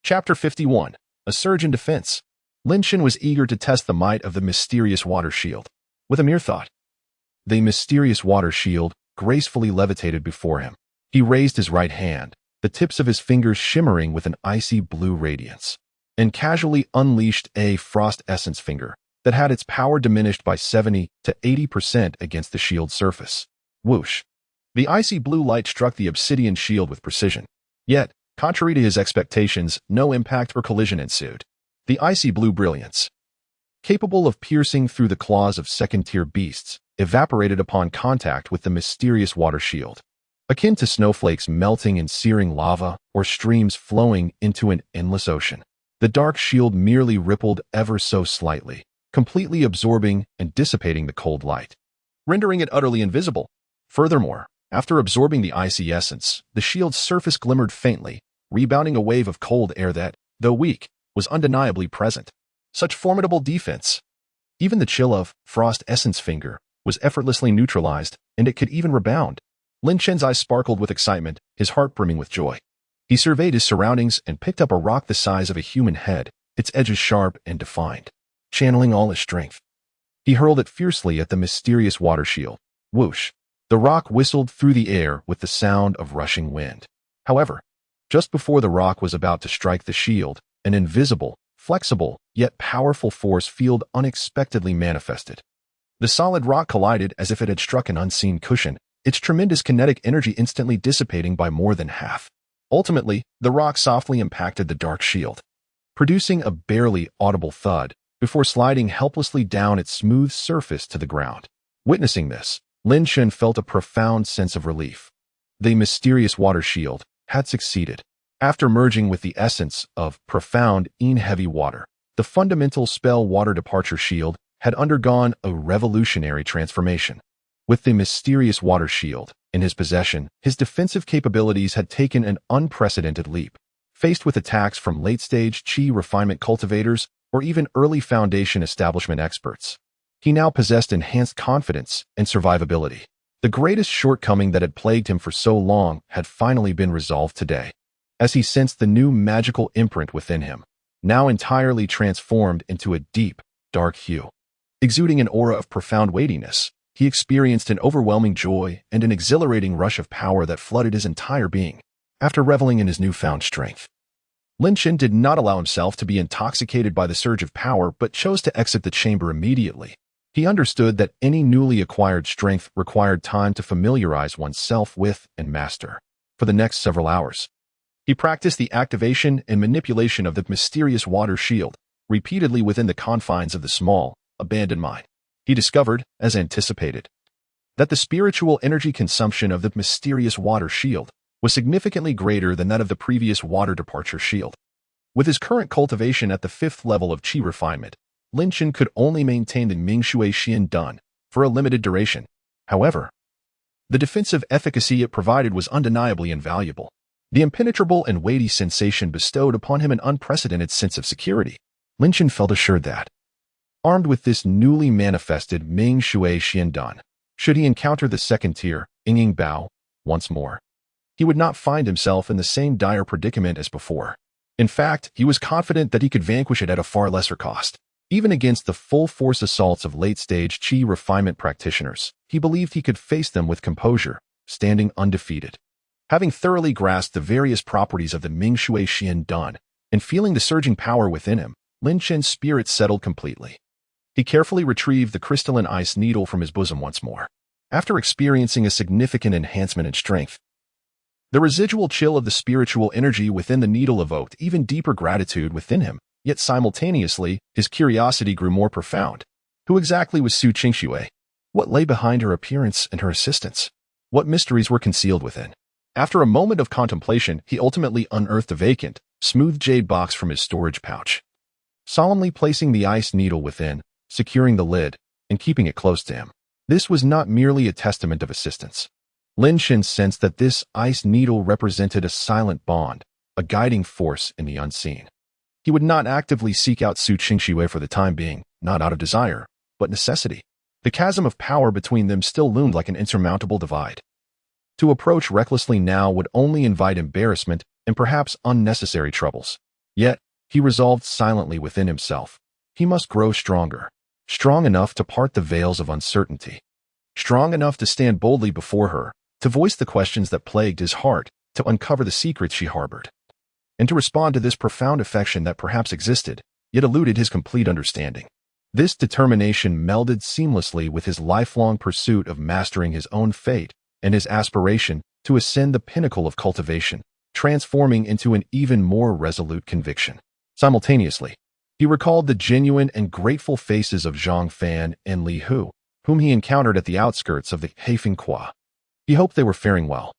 Chapter 51. A Surge in Defense. Lin Chen was eager to test the might of the mysterious water shield. With a mere thought, the mysterious water shield gracefully levitated before him. He raised his right hand, the tips of his fingers shimmering with an icy blue radiance, and casually unleashed a frost essence finger that had its power diminished by 70 to 80% against the shield's surface. Whoosh! The icy blue light struck the obsidian shield with precision. Yet, contrary to his expectations, no impact or collision ensued. The icy blue brilliance, capable of piercing through the claws of second-tier beasts, evaporated upon contact with the mysterious water shield. Akin to snowflakes melting in searing lava or streams flowing into an endless ocean, the dark shield merely rippled ever so slightly, completely absorbing and dissipating the cold light, rendering it utterly invisible. Furthermore, after absorbing the icy essence, the shield's surface glimmered faintly, rebounding a wave of cold air that, though weak, was undeniably present. Such formidable defense! Even the chill of frost essence finger was effortlessly neutralized, and it could even rebound. Lin Chen's eyes sparkled with excitement, his heart brimming with joy. He surveyed his surroundings and picked up a rock the size of a human head, its edges sharp and defined. Channeling all his strength, he hurled it fiercely at the mysterious water shield. Whoosh! The rock whistled through the air with the sound of rushing wind. However, just before the rock was about to strike the shield, an invisible, flexible, yet powerful force field unexpectedly manifested. The solid rock collided as if it had struck an unseen cushion, its tremendous kinetic energy instantly dissipating by more than half. Ultimately, the rock softly impacted the dark shield, producing a barely audible thud before sliding helplessly down its smooth surface to the ground. Witnessing this, Lin Chen felt a profound sense of relief. The mysterious water shield had succeeded. After merging with the essence of profound heavy water, the fundamental spell water departure shield had undergone a revolutionary transformation. With the mysterious water shield in his possession, his defensive capabilities had taken an unprecedented leap. Faced with attacks from late-stage Qi refinement cultivators or even early foundation establishment experts, he now possessed enhanced confidence and survivability. The greatest shortcoming that had plagued him for so long had finally been resolved today, as he sensed the new magical imprint within him, now entirely transformed into a deep, dark hue. Exuding an aura of profound weightiness, he experienced an overwhelming joy and an exhilarating rush of power that flooded his entire being. After reveling in his newfound strength, Lin Chen did not allow himself to be intoxicated by the surge of power but chose to exit the chamber immediately. He understood that any newly acquired strength required time to familiarize oneself with and master. For the next several hours, he practiced the activation and manipulation of the mysterious water shield, repeatedly within the confines of the small, abandoned mine. He discovered, as anticipated, that the spiritual energy consumption of the mysterious water shield was significantly greater than that of the previous water departure shield. With his current cultivation at the 5th level of Qi refinement, Lin Chen could only maintain the Mingshui Xian Dan for a limited duration. However, the defensive efficacy it provided was undeniably invaluable. The impenetrable and weighty sensation bestowed upon him an unprecedented sense of security. Lin Chen felt assured that, Armed with this newly manifested Ming Shui Xiandan, should he encounter the second tier, Yingying Bao, once more, he would not find himself in the same dire predicament as before. In fact, he was confident that he could vanquish it at a far lesser cost. Even against the full-force assaults of late-stage Qi refinement practitioners, he believed he could face them with composure, standing undefeated. Having thoroughly grasped the various properties of the Ming Shui Xiandan and feeling the surging power within him, Lin Chen's spirit settled completely. He carefully retrieved the crystalline ice needle from his bosom once more. After experiencing a significant enhancement in strength, the residual chill of the spiritual energy within the needle evoked even deeper gratitude within him, yet simultaneously, his curiosity grew more profound. Who exactly was Su Qingxue? What lay behind her appearance and her assistance? What mysteries were concealed within? After a moment of contemplation, he ultimately unearthed a vacant, smooth jade box from his storage pouch. Solemnly placing the ice needle within, securing the lid, and keeping it close to him. This was not merely a testament of assistance. Lin Chen sensed that this ice needle represented a silent bond, a guiding force in the unseen. He would not actively seek out Su Qingxue for the time being, not out of desire, but necessity. The chasm of power between them still loomed like an insurmountable divide. To approach recklessly now would only invite embarrassment and perhaps unnecessary troubles. Yet, he resolved silently within himself. He must grow stronger. Strong enough to part the veils of uncertainty. Strong enough to stand boldly before her, to voice the questions that plagued his heart, to uncover the secrets she harbored, and to respond to this profound affection that perhaps existed, yet eluded his complete understanding. This determination melded seamlessly with his lifelong pursuit of mastering his own fate and his aspiration to ascend the pinnacle of cultivation, transforming into an even more resolute conviction. Simultaneously, he recalled the genuine and grateful faces of Zhang Fan and Li Hu, whom he encountered at the outskirts of the Heifengkua. He hoped they were faring well.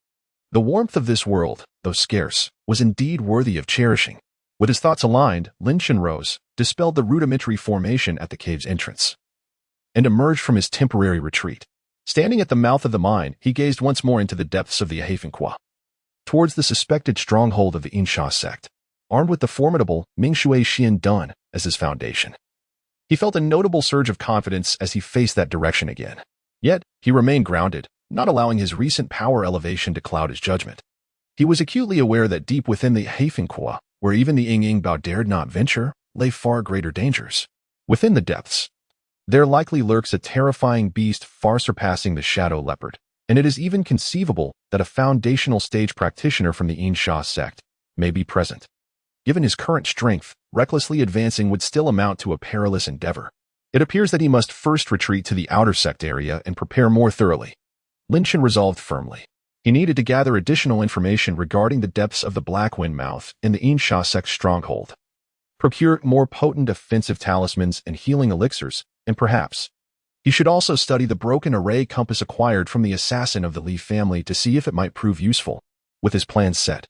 The warmth of this world, though scarce, was indeed worthy of cherishing. With his thoughts aligned, Lin Chen rose, dispelled the rudimentary formation at the cave's entrance, and emerged from his temporary retreat. Standing at the mouth of the mine, he gazed once more into the depths of the Heifengkua, towards the suspected stronghold of the Insha sect, armed with the formidable Ming Shui Xiandan as his foundation. He felt a notable surge of confidence as he faced that direction again. Yet, he remained grounded, not allowing his recent power elevation to cloud his judgment. He was acutely aware that deep within the Heifengkua, where even the Yingying Bao dared not venture, lay far greater dangers. Within the depths, there likely lurks a terrifying beast far surpassing the shadow leopard, and it is even conceivable that a foundational stage practitioner from the Insha sect may be present. Given his current strength, recklessly advancing would still amount to a perilous endeavor. It appears that he must first retreat to the outer sect area and prepare more thoroughly. Lin Chen resolved firmly. He needed to gather additional information regarding the depths of the Black Wind Mouth in the Insha sect stronghold, procure more potent offensive talismans and healing elixirs, and perhaps he should also study the broken array compass acquired from the assassin of the Li family to see if it might prove useful. With his plans set,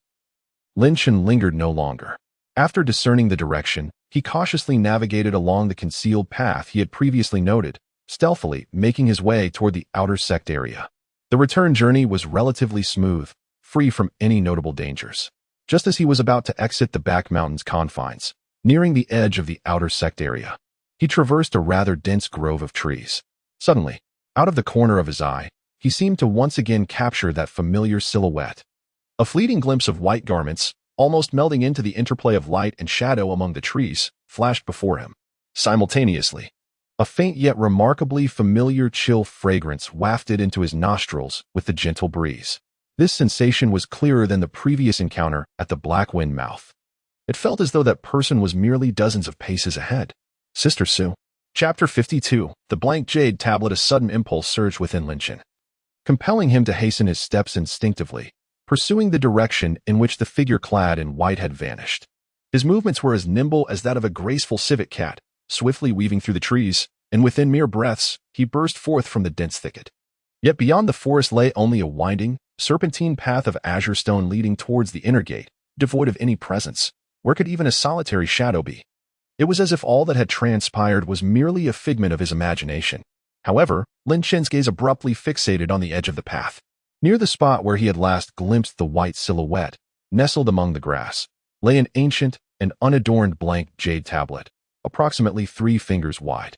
Lin Chen lingered no longer. After discerning the direction, he cautiously navigated along the concealed path he had previously noted, stealthily making his way toward the outer sect area. The return journey was relatively smooth, free from any notable dangers. Just as he was about to exit the back mountain's confines, nearing the edge of the outer sect area, he traversed a rather dense grove of trees. Suddenly, out of the corner of his eye, he seemed to once again capture that familiar silhouette. A fleeting glimpse of white garments, almost melding into the interplay of light and shadow among the trees, flashed before him. Simultaneously, a faint yet remarkably familiar chill fragrance wafted into his nostrils with the gentle breeze. This sensation was clearer than the previous encounter at the Black Wind Mouth. It felt as though that person was merely dozens of paces ahead. Sister Su. Chapter 52. The blank jade tablet. A sudden impulse surged within Lin Chen, compelling him to hasten his steps instinctively, pursuing the direction in which the figure clad in white had vanished. His movements were as nimble as that of a graceful civet cat, swiftly weaving through the trees, and within mere breaths, he burst forth from the dense thicket. Yet beyond the forest lay only a winding, serpentine path of azure stone leading towards the inner gate, devoid of any presence. Where could even a solitary shadow be? It was as if all that had transpired was merely a figment of his imagination. However, Lin Chen's gaze abruptly fixated on the edge of the path. Near the spot where he had last glimpsed the white silhouette, nestled among the grass, lay an ancient and unadorned blank jade tablet, approximately 3 fingers wide.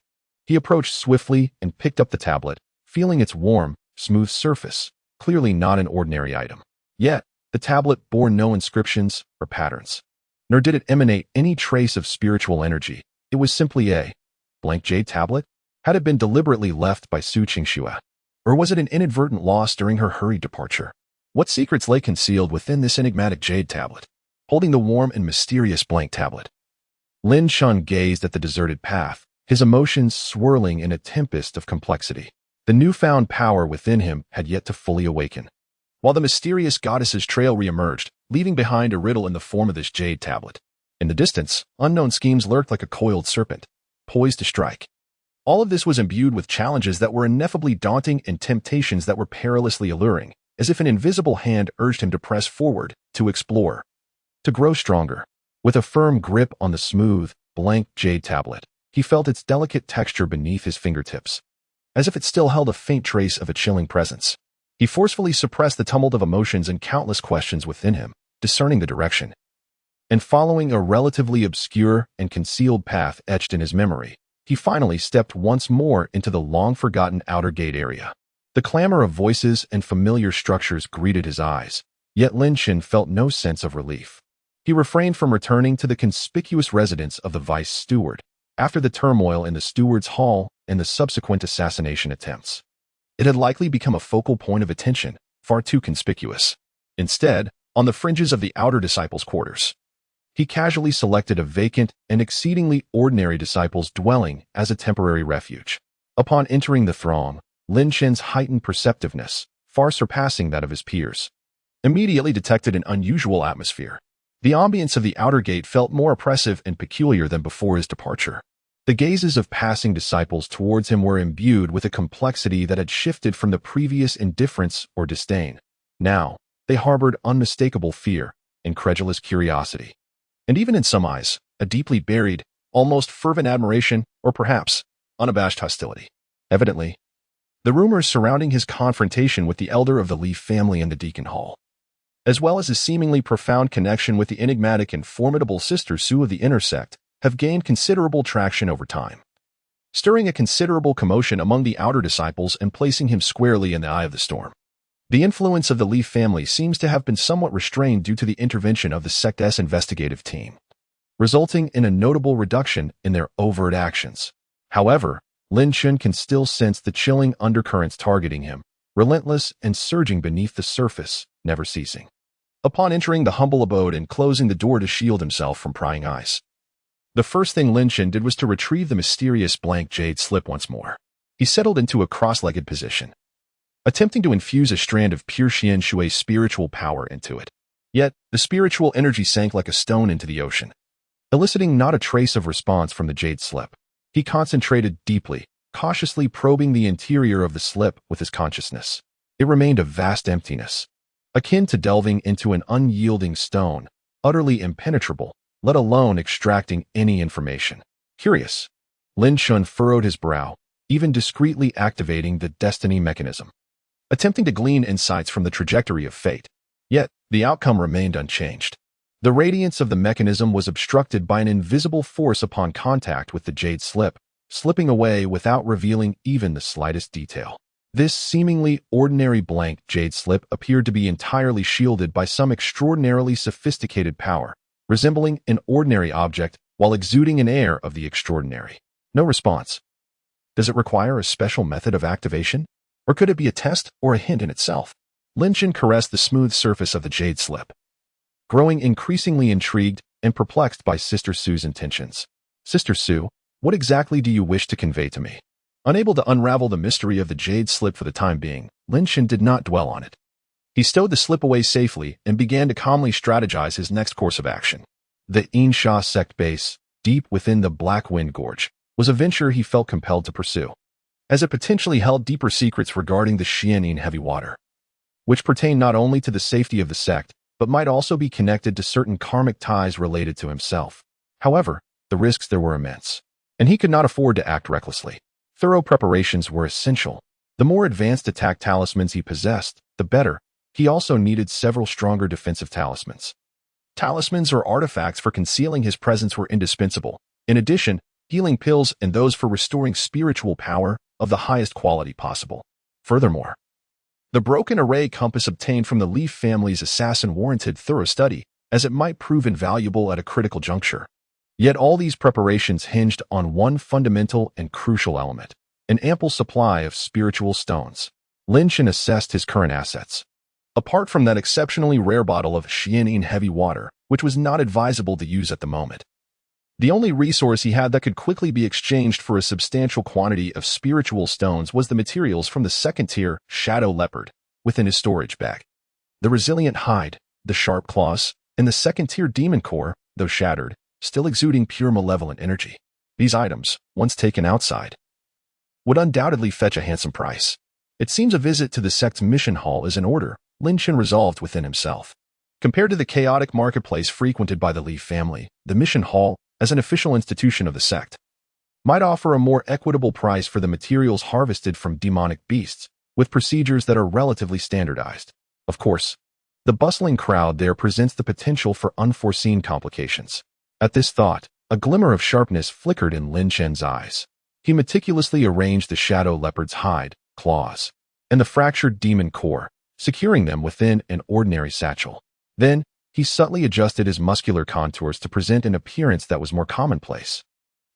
He approached swiftly and picked up the tablet, feeling its warm, smooth surface, clearly not an ordinary item. Yet, the tablet bore no inscriptions or patterns, nor did it emanate any trace of spiritual energy. It was simply a blank jade tablet? Had it been deliberately left by Su Qingxue? Or was it an inadvertent loss during her hurried departure? What secrets lay concealed within this enigmatic jade tablet? Holding the warm and mysterious blank tablet, Lin Shun gazed at the deserted path, his emotions swirling in a tempest of complexity. The newfound power within him had yet to fully awaken. While the mysterious goddess's trail reemerged, leaving behind a riddle in the form of this jade tablet. In the distance, unknown schemes lurked like a coiled serpent, poised to strike. All of this was imbued with challenges that were ineffably daunting and temptations that were perilously alluring, as if an invisible hand urged him to press forward, to explore, to grow stronger. With a firm grip on the smooth, blank jade tablet, he felt its delicate texture beneath his fingertips, as if it still held a faint trace of a chilling presence. He forcefully suppressed the tumult of emotions and countless questions within him, discerning the direction, and following a relatively obscure and concealed path etched in his memory, he finally stepped once more into the long-forgotten outer gate area. The clamor of voices and familiar structures greeted his eyes, yet Lin Shin felt no sense of relief. He refrained from returning to the conspicuous residence of the vice steward, after the turmoil in the steward's hall and the subsequent assassination attempts. It had likely become a focal point of attention, far too conspicuous. Instead, on the fringes of the outer disciples' quarters, he casually selected a vacant and exceedingly ordinary disciples' dwelling as a temporary refuge. Upon entering the throng, Lin Shin's heightened perceptiveness, far surpassing that of his peers, immediately detected an unusual atmosphere. The ambience of the outer gate felt more oppressive and peculiar than before his departure. The gazes of passing disciples towards him were imbued with a complexity that had shifted from the previous indifference or disdain. Now, they harbored unmistakable fear, incredulous curiosity, and even in some eyes, a deeply buried, almost fervent admiration, or perhaps unabashed hostility. Evidently, the rumors surrounding his confrontation with the elder of the Li family in the Deacon Hall, as well as his seemingly profound connection with the enigmatic and formidable Sister Su of the inner sect, have gained considerable traction over time, stirring a considerable commotion among the outer disciples and placing him squarely in the eye of the storm. The influence of the Li family seems to have been somewhat restrained due to the intervention of the sect's investigative team, resulting in a notable reduction in their overt actions. However, Lin Chun can still sense the chilling undercurrents targeting him, relentless and surging beneath the surface, never ceasing. Upon entering the humble abode and closing the door to shield himself from prying eyes, the first thing Lin Shin did was to retrieve the mysterious blank jade slip once more. He settled into a cross-legged position, attempting to infuse a strand of pure Xian Shui spiritual power into it. Yet, the spiritual energy sank like a stone into the ocean, eliciting not a trace of response from the jade slip. He concentrated deeply, cautiously probing the interior of the slip with his consciousness. It remained a vast emptiness, akin to delving into an unyielding stone, utterly impenetrable, let alone extracting any information. Curious, Lin Shun furrowed his brow, even discreetly activating the destiny mechanism, attempting to glean insights from the trajectory of fate. Yet, the outcome remained unchanged. The radiance of the mechanism was obstructed by an invisible force upon contact with the jade slip, slipping away without revealing even the slightest detail. This seemingly ordinary blank jade slip appeared to be entirely shielded by some extraordinarily sophisticated power, resembling an ordinary object while exuding an air of the extraordinary. No response. Does it require a special method of activation? Or could it be a test or a hint in itself? Lin Shin caressed the smooth surface of the jade slip, growing increasingly intrigued and perplexed by Sister Su's intentions. Sister Su, what exactly do you wish to convey to me? Unable to unravel the mystery of the jade slip for the time being, Lin Shin did not dwell on it. He stowed the slip away safely and began to calmly strategize his next course of action. The Insha sect base, deep within the Black Wind Gorge, was a venture he felt compelled to pursue, as it potentially held deeper secrets regarding the Xianin heavy water, which pertained not only to the safety of the sect, but might also be connected to certain karmic ties related to himself. However, the risks there were immense, and he could not afford to act recklessly. Thorough preparations were essential. The more advanced attack talismans he possessed, the better. He also needed several stronger defensive talismans. Talismans or artifacts for concealing his presence were indispensable. In addition, healing pills, and those for restoring spiritual power of the highest quality possible. Furthermore, the broken array compass obtained from the Leaf family's assassin warranted thorough study, as it might prove invaluable at a critical juncture. Yet all these preparations hinged on one fundamental and crucial element: an ample supply of spiritual stones. Lin Shen assessed his current assets. Apart from that exceptionally rare bottle of Xianin heavy water, which was not advisable to use at the moment, the only resource he had that could quickly be exchanged for a substantial quantity of spiritual stones was the materials from the second-tier Shadow Leopard within his storage bag. The resilient hide, the sharp claws, and the second-tier Demon Core, though shattered, still exuding pure malevolent energy. These items, once taken outside, would undoubtedly fetch a handsome price. It seems a visit to the sect's mission hall is in order, Lin Shen resolved within himself. Compared to the chaotic marketplace frequented by the Leaf family, the mission hall, as an official institution of the sect, might offer a more equitable price for the materials harvested from demonic beasts, with procedures that are relatively standardized. Of course, the bustling crowd there presents the potential for unforeseen complications. At this thought, a glimmer of sharpness flickered in Lin Shen's eyes. He meticulously arranged the Shadow Leopard's hide, claws, and the fractured Demon Core, securing them within an ordinary satchel. Then, he subtly adjusted his muscular contours to present an appearance that was more commonplace.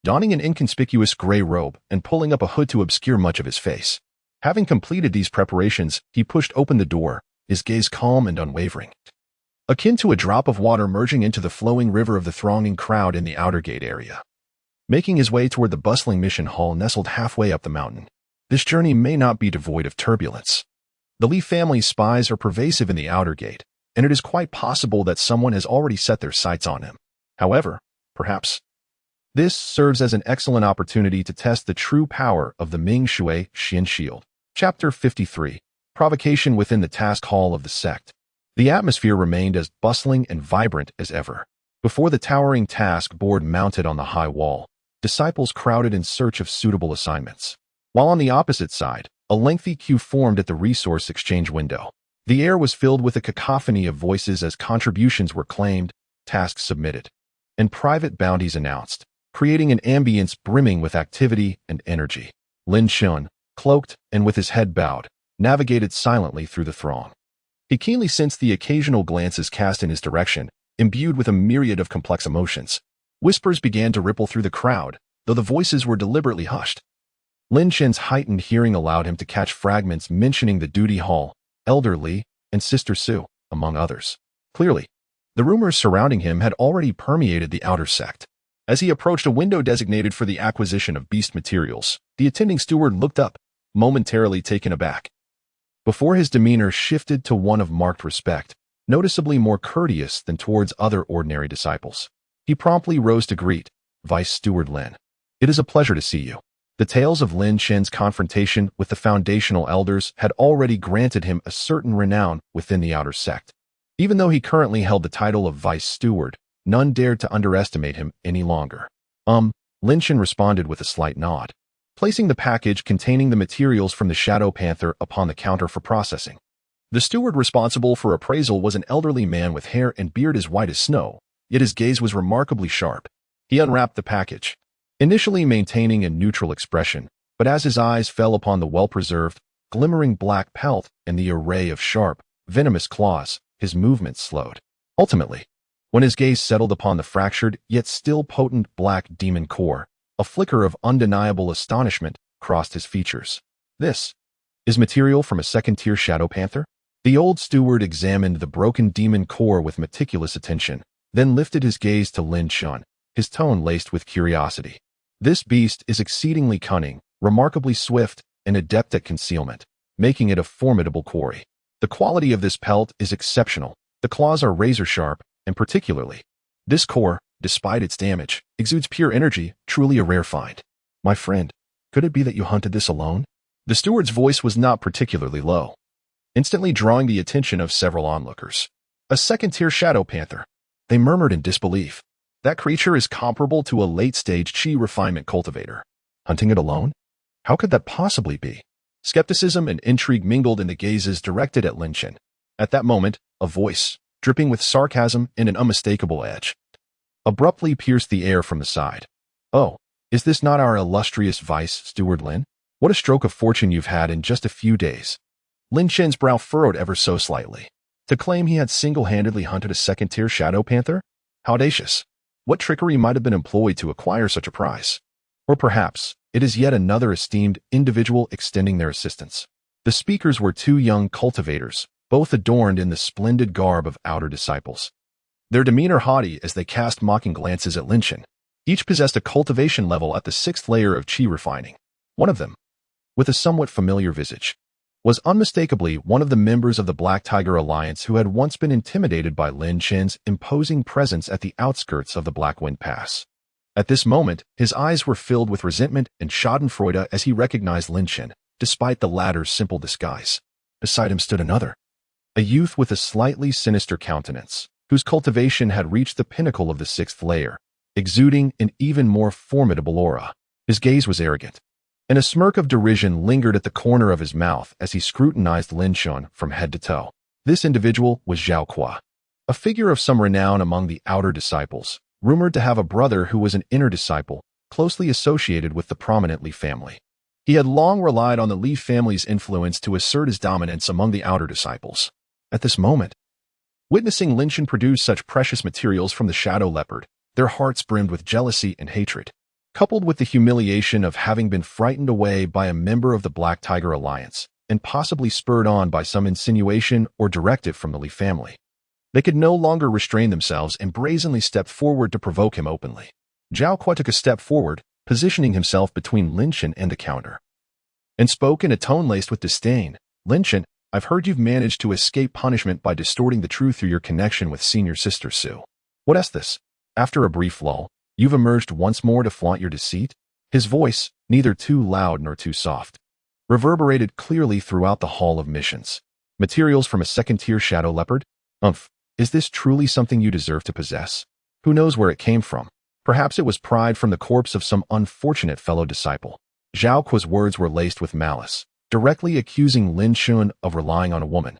Donning an inconspicuous gray robe and pulling up a hood to obscure much of his face. Having completed these preparations, he pushed open the door, his gaze calm and unwavering, akin to a drop of water merging into the flowing river of the thronging crowd in the outer gate area. Making his way toward the bustling mission hall nestled halfway up the mountain, this journey may not be devoid of turbulence. The Leaf family's spies are pervasive in the outer gate, and it is quite possible that someone has already set their sights on him. However, perhaps this serves as an excellent opportunity to test the true power of the Ming Shui Xin Shield. Chapter 53. Provocation within the task hall of the sect. The atmosphere remained as bustling and vibrant as ever. Before the towering task board mounted on the high wall, disciples crowded in search of suitable assignments. While on the opposite side, a lengthy queue formed at the resource exchange window. The air was filled with a cacophony of voices as contributions were claimed, tasks submitted, and private bounties announced, creating an ambience brimming with activity and energy. Lin Shen, cloaked and with his head bowed, navigated silently through the throng. He keenly sensed the occasional glances cast in his direction, imbued with a myriad of complex emotions. Whispers began to ripple through the crowd, though the voices were deliberately hushed. Lin Shen's heightened hearing allowed him to catch fragments mentioning the duty hall, Elder Li, and Sister Su, among others. Clearly, the rumors surrounding him had already permeated the outer sect. As he approached a window designated for the acquisition of beast materials, the attending steward looked up, momentarily taken aback. Before his demeanor shifted to one of marked respect, noticeably more courteous than towards other ordinary disciples. He promptly rose to greet Vice Steward Lin. "It is a pleasure to see you." The tales of Lin Shen's confrontation with the foundational elders had already granted him a certain renown within the outer sect. Even though he currently held the title of Vice Steward, none dared to underestimate him any longer. Lin Shen responded with a slight nod, placing the package containing the materials from the Shadow Panther upon the counter for processing. The steward responsible for appraisal was an elderly man with hair and beard as white as snow, yet his gaze was remarkably sharp. He unwrapped the package, initially maintaining a neutral expression, but as his eyes fell upon the well-preserved, glimmering black pelt and the array of sharp, venomous claws, his movements slowed. Ultimately, when his gaze settled upon the fractured yet still potent black demon core, a flicker of undeniable astonishment crossed his features. "This is material from a second-tier Shadow Panther?" The old steward examined the broken demon core with meticulous attention, then lifted his gaze to Lin Shen, his tone laced with curiosity. "This beast is exceedingly cunning, remarkably swift, and adept at concealment, making it a formidable quarry. The quality of this pelt is exceptional. The claws are razor-sharp, and particularly, this core, despite its damage, exudes pure energy, truly a rare find. My friend, could it be that you hunted this alone?" The steward's voice was not particularly low, instantly drawing the attention of several onlookers. "A second-tier Shadow Panther," they murmured in disbelief. "That creature is comparable to a late-stage Qi refinement cultivator. Hunting it alone? How could that possibly be?" Skepticism and intrigue mingled in the gazes directed at Lin Shen. At that moment, a voice, dripping with sarcasm and an unmistakable edge, abruptly pierced the air from the side. "Oh, Is this not our illustrious Vice Steward Lin? What a stroke of fortune you've had in just a few days. Lin Chen's brow furrowed ever so slightly. To claim he had single-handedly hunted a second-tier shadow panther? How audacious. What trickery might have been employed to acquire such a prize? Or perhaps, it is yet another esteemed individual extending their assistance. The speakers were two young cultivators, both adorned in the splendid garb of outer disciples. Their demeanor haughty as they cast mocking glances at Lin Chen. Each possessed a cultivation level at the 6th layer of qi refining. One of them, with a somewhat familiar visage, was unmistakably one of the members of the Black Tiger Alliance who had once been intimidated by Lin Chen's imposing presence at the outskirts of the Black Wind Pass. At this moment, his eyes were filled with resentment and schadenfreude as he recognized Lin Chen, despite the latter's simple disguise. Beside him stood another, a youth with a slightly sinister countenance, whose cultivation had reached the pinnacle of the 6th layer, exuding an even more formidable aura. His gaze was arrogant, and a smirk of derision lingered at the corner of his mouth as he scrutinized Lin Chen from head to toe. This individual was Zhao Kuo, a figure of some renown among the outer disciples, rumored to have a brother who was an inner disciple, closely associated with the prominent Li family. He had long relied on the Li family's influence to assert his dominance among the outer disciples. At this moment, witnessing Lin Chen produce such precious materials from the shadow leopard, their hearts brimmed with jealousy and hatred. Coupled with the humiliation of having been frightened away by a member of the Black Tiger Alliance, and possibly spurred on by some insinuation or directive from the Li family, they could no longer restrain themselves and brazenly stepped forward to provoke him openly. Zhao Kuo took a step forward, positioning himself between Lin Chen and the counter, and spoke in a tone laced with disdain. Lin Chen, I've heard you've managed to escape punishment by distorting the truth through your connection with senior sister Sue. What is this? After a brief lull, you've emerged once more to flaunt your deceit? His voice, neither too loud nor too soft, reverberated clearly throughout the Hall of Missions. Materials from a second-tier shadow leopard? Is this truly something you deserve to possess? Who knows where it came from? Perhaps it was pried from the corpse of some unfortunate fellow disciple. Zhao Kuo's words were laced with malice, directly accusing Lin Chen of relying on a woman,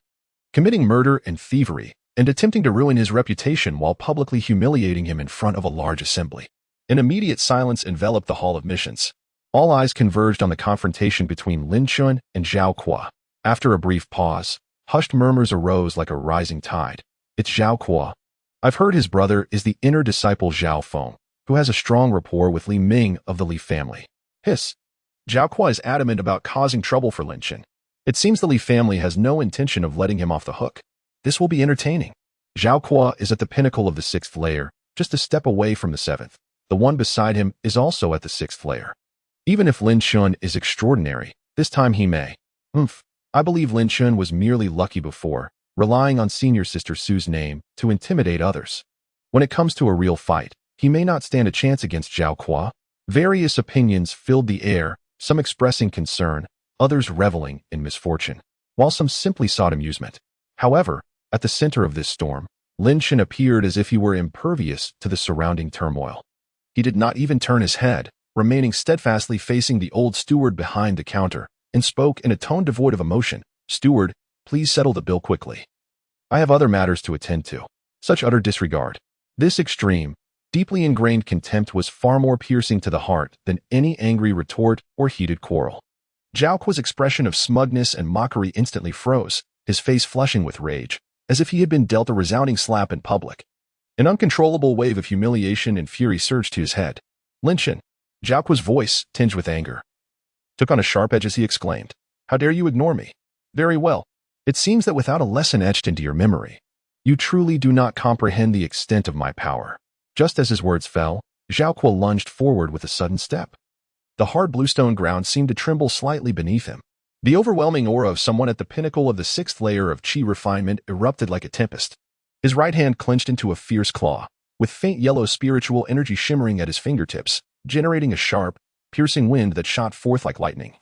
committing murder and thievery, and attempting to ruin his reputation while publicly humiliating him in front of a large assembly. An immediate silence enveloped the Hall of Missions. All eyes converged on the confrontation between Lin Chen and Zhao Kuo. After a brief pause, hushed murmurs arose like a rising tide. It's Zhao Kuo. I've heard his brother is the inner disciple Zhao Feng, who has a strong rapport with Li Ming of the Li family. Hiss. Zhao Kuo is adamant about causing trouble for Lin Chen. It seems the Li family has no intention of letting him off the hook. This will be entertaining. Zhao Kuo is at the pinnacle of the 6th layer, just a step away from the 7th. The one beside him is also at the 6th layer. Even if Lin Chen is extraordinary, this time he may. I believe Lin Chen was merely lucky before, relying on senior sister Sue's name to intimidate others. When it comes to a real fight, he may not stand a chance against Zhao Kuo. Various opinions filled the air, some expressing concern, others reveling in misfortune, while some simply sought amusement. However, at the center of this storm, Lin Chen appeared as if he were impervious to the surrounding turmoil. He did not even turn his head, remaining steadfastly facing the old steward behind the counter, and spoke in a tone devoid of emotion. Steward, please settle the bill quickly. I have other matters to attend to. Such utter disregard. This extreme, deeply ingrained contempt was far more piercing to the heart than any angry retort or heated quarrel. Zhao Kuo's expression of smugness and mockery instantly froze, his face flushing with rage, as if he had been dealt a resounding slap in public. An uncontrollable wave of humiliation and fury surged to his head. Lin Chen, Zhao Kuo's voice, tinged with anger, took on a sharp edge as he exclaimed, How dare you ignore me? Very well. It seems that without a lesson etched into your memory, you truly do not comprehend the extent of my power. Just as his words fell, Zhao Kuo lunged forward with a sudden step. The hard bluestone ground seemed to tremble slightly beneath him. The overwhelming aura of someone at the pinnacle of the 6th layer of qi refinement erupted like a tempest. His right hand clenched into a fierce claw, with faint yellow spiritual energy shimmering at his fingertips, generating a sharp, piercing wind that shot forth like lightning,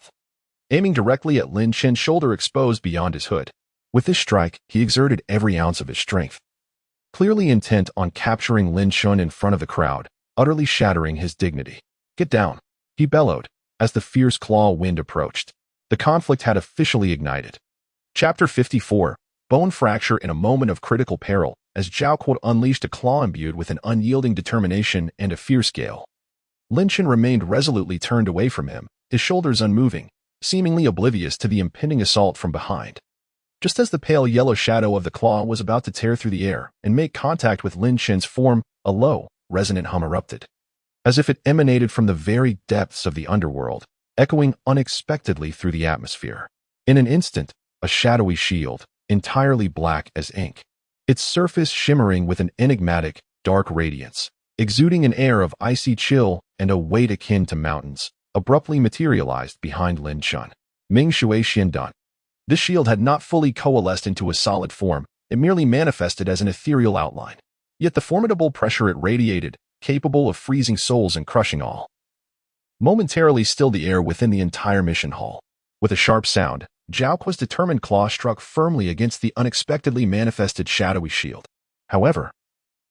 aiming directly at Lin Chen's shoulder exposed beyond his hood. With this strike, he exerted every ounce of his strength, clearly intent on capturing Lin Chen in front of the crowd, utterly shattering his dignity. Get down, he bellowed, as the fierce claw wind approached. The conflict had officially ignited. Chapter 54, Bone Fracture in a Moment of Critical Peril, as Zhao Kuo unleashed a claw imbued with an unyielding determination and a fierce gale. Lin Chen remained resolutely turned away from him, his shoulders unmoving, seemingly oblivious to the impending assault from behind. Just as the pale yellow shadow of the claw was about to tear through the air and make contact with Lin Chen's form, a low, resonant hum erupted, as if it emanated from the very depths of the underworld, echoing unexpectedly through the atmosphere. In an instant, a shadowy shield, entirely black as ink, its surface shimmering with an enigmatic, dark radiance, exuding an air of icy chill and a weight akin to mountains, abruptly materialized behind Lin Chen. Ming Shui Xiandan. This shield had not fully coalesced into a solid form, it merely manifested as an ethereal outline. Yet the formidable pressure it radiated, capable of freezing souls and crushing all, momentarily stilled the air within the entire mission hall. With a sharp sound, Zhao Kuo's determined claw struck firmly against the unexpectedly manifested shadowy shield. However,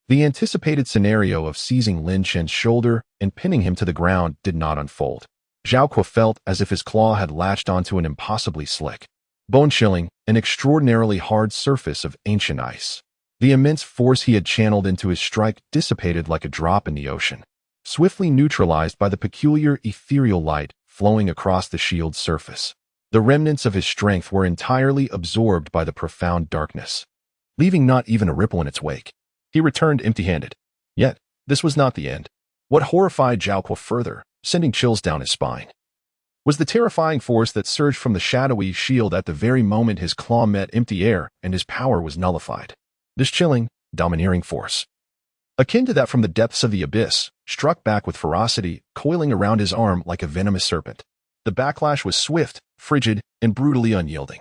the anticipated scenario of seizing Lin Chen's shoulder and pinning him to the ground did not unfold. Zhao Kuo felt as if his claw had latched onto an impossibly slick, bone-chilling, and extraordinarily hard surface of ancient ice. The immense force he had channeled into his strike dissipated like a drop in the ocean, swiftly neutralized by the peculiar ethereal light flowing across the shield's surface. The remnants of his strength were entirely absorbed by the profound darkness, leaving not even a ripple in its wake. He returned empty-handed. Yet, this was not the end. What horrified Zhao Kuo further, sending chills down his spine, was the terrifying force that surged from the shadowy shield at the very moment his claw met empty air and his power was nullified. This chilling, domineering force, akin to that from the depths of the abyss, struck back with ferocity, coiling around his arm like a venomous serpent. The backlash was swift, frigid, and brutally unyielding.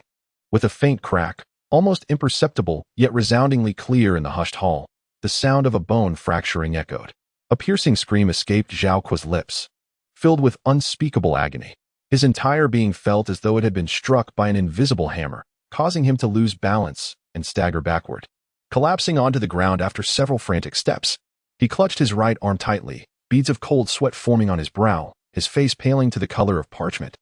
With a faint crack, almost imperceptible yet resoundingly clear in the hushed hall, the sound of a bone fracturing echoed. A piercing scream escaped Zhao Kuo's lips, filled with unspeakable agony. His entire being felt as though it had been struck by an invisible hammer, causing him to lose balance and stagger backward. Collapsing onto the ground after several frantic steps, he clutched his right arm tightly, beads of cold sweat forming on his brow, his face paling to the color of parchment.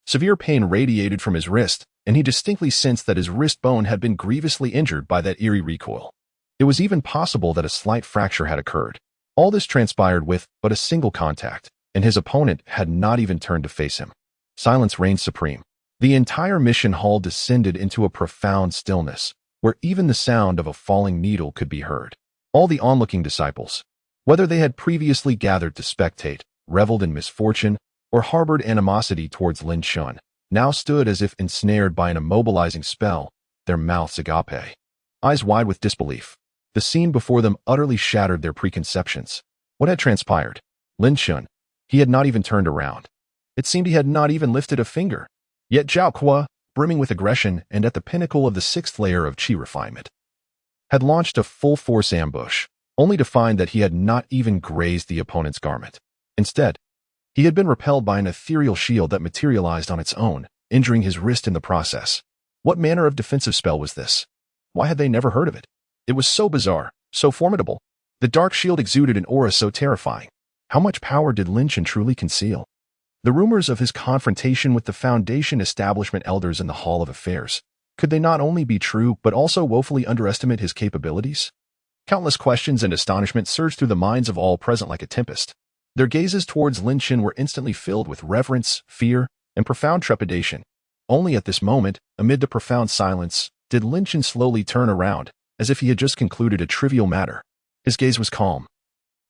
Severe pain radiated from his wrist, and he distinctly sensed that his wrist bone had been grievously injured by that eerie recoil. It was even possible that a slight fracture had occurred. All this transpired with but a single contact, and his opponent had not even turned to face him. Silence reigned supreme. The entire mission hall descended into a profound stillness, where even the sound of a falling needle could be heard. All the onlooking disciples, whether they had previously gathered to spectate, reveled in misfortune, or harbored animosity towards Lin Chen, now stood as if ensnared by an immobilizing spell, their mouths agape, eyes wide with disbelief. The scene before them utterly shattered their preconceptions. What had transpired? Lin Chen, he had not even turned around. It seemed he had not even lifted a finger. Yet Zhao Kuo, brimming with aggression and at the pinnacle of the sixth layer of qi refinement, had launched a full-force ambush, only to find that he had not even grazed the opponent's garment. Instead, he had been repelled by an ethereal shield that materialized on its own, injuring his wrist in the process. What manner of defensive spell was this? Why had they never heard of it? It was so bizarre, so formidable. The dark shield exuded an aura so terrifying. How much power did Lin Chen truly conceal? The rumors of his confrontation with the Foundation establishment elders in the Hall of Affairs, could they not only be true but also woefully underestimate his capabilities? Countless questions and astonishment surged through the minds of all present like a tempest. Their gazes towards Lin Chen were instantly filled with reverence, fear, and profound trepidation. Only at this moment, amid the profound silence, did Lin Chen slowly turn around, as if he had just concluded a trivial matter. His gaze was calm,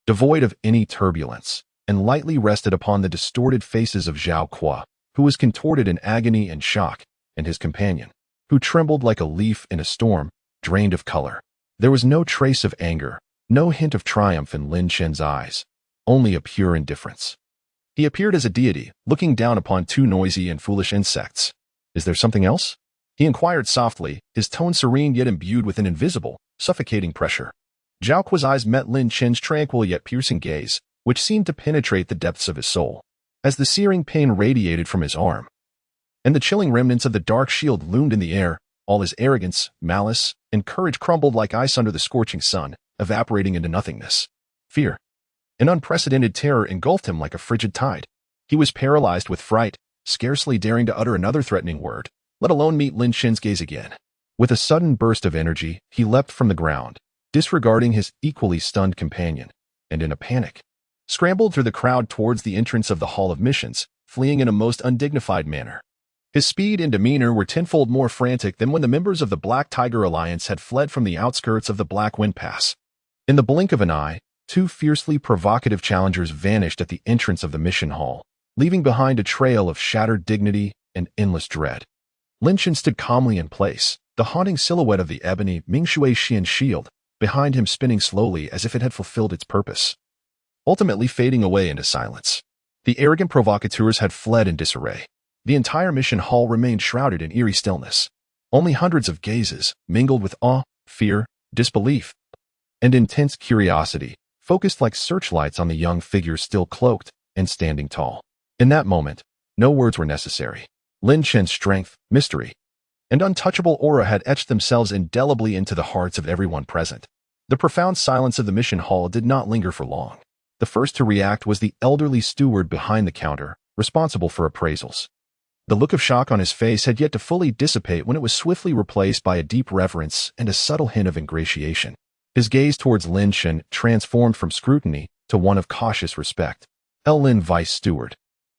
devoid of any turbulence, and lightly rested upon the distorted faces of Zhao Kuo, who was contorted in agony and shock, and his companion, who trembled like a leaf in a storm, drained of color. There was no trace of anger, no hint of triumph in Lin Chen's eyes, only a pure indifference. He appeared as a deity, looking down upon two noisy and foolish insects. Is there something else? He inquired softly, his tone serene yet imbued with an invisible, suffocating pressure. Zhao Kuo's eyes met Lin Chen's tranquil yet piercing gaze, which seemed to penetrate the depths of his soul. As the searing pain radiated from his arm, and the chilling remnants of the dark shield loomed in the air, all his arrogance, malice, and courage crumbled like ice under the scorching sun, evaporating into nothingness. Fear, an unprecedented terror engulfed him like a frigid tide. He was paralyzed with fright, scarcely daring to utter another threatening word, let alone meet Lin Chen's gaze again. With a sudden burst of energy, he leapt from the ground, disregarding his equally stunned companion, and in a panic, scrambled through the crowd towards the entrance of the Hall of Missions, fleeing in a most undignified manner. His speed and demeanor were tenfold more frantic than when the members of the Black Tiger Alliance had fled from the outskirts of the Black Wind Pass. In the blink of an eye, two fiercely provocative challengers vanished at the entrance of the mission hall, leaving behind a trail of shattered dignity and endless dread. Lin Chen stood calmly in place, the haunting silhouette of the ebony Mingshui Xian shield behind him spinning slowly as if it had fulfilled its purpose, ultimately fading away into silence. The arrogant provocateurs had fled in disarray. The entire mission hall remained shrouded in eerie stillness. Only hundreds of gazes, mingled with awe, fear, disbelief, and intense curiosity, focused like searchlights on the young figure still cloaked and standing tall. In that moment, no words were necessary. Lin Chen's strength, mystery, and untouchable aura had etched themselves indelibly into the hearts of everyone present. The profound silence of the mission hall did not linger for long. The first to react was the elderly steward behind the counter, responsible for appraisals. The look of shock on his face had yet to fully dissipate when it was swiftly replaced by a deep reverence and a subtle hint of ingratiation. His gaze towards Lin Chen transformed from scrutiny to one of cautious respect. Lin Vice Steward.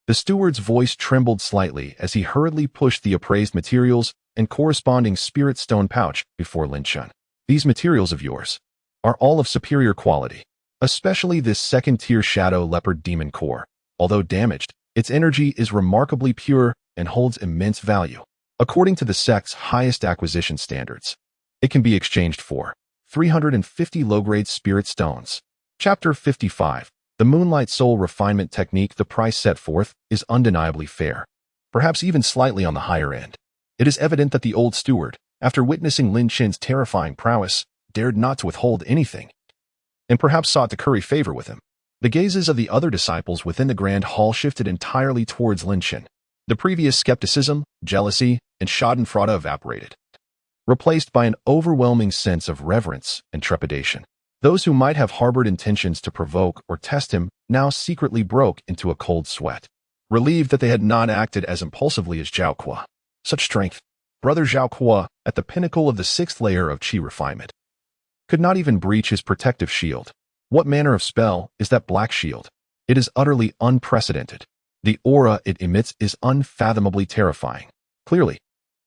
The steward's voice trembled slightly as he hurriedly pushed the appraised materials and corresponding spirit stone pouch before Lin Chen. These materials of yours are all of superior quality, especially this second-tier shadow leopard demon core. Although damaged, its energy is remarkably pure and holds immense value. According to the sect's highest acquisition standards, it can be exchanged for 350 low-grade spirit stones. Chapter 55. The Moonlight Soul Refinement Technique. The price set forth is undeniably fair, perhaps even slightly on the higher end. It is evident that the old steward, after witnessing Lin Chen's terrifying prowess, dared not to withhold anything, and perhaps sought to curry favor with him. The gazes of the other disciples within the grand hall shifted entirely towards Lin Chen. The previous skepticism, jealousy, and schadenfreude evaporated, replaced by an overwhelming sense of reverence and trepidation. Those who might have harbored intentions to provoke or test him now secretly broke into a cold sweat, relieved that they had not acted as impulsively as Zhao Kuo. Such strength, Brother Zhao Kuo, at the pinnacle of the sixth layer of qi refinement, could not even breach his protective shield. What manner of spell is that black shield? It is utterly unprecedented. The aura it emits is unfathomably terrifying. Clearly,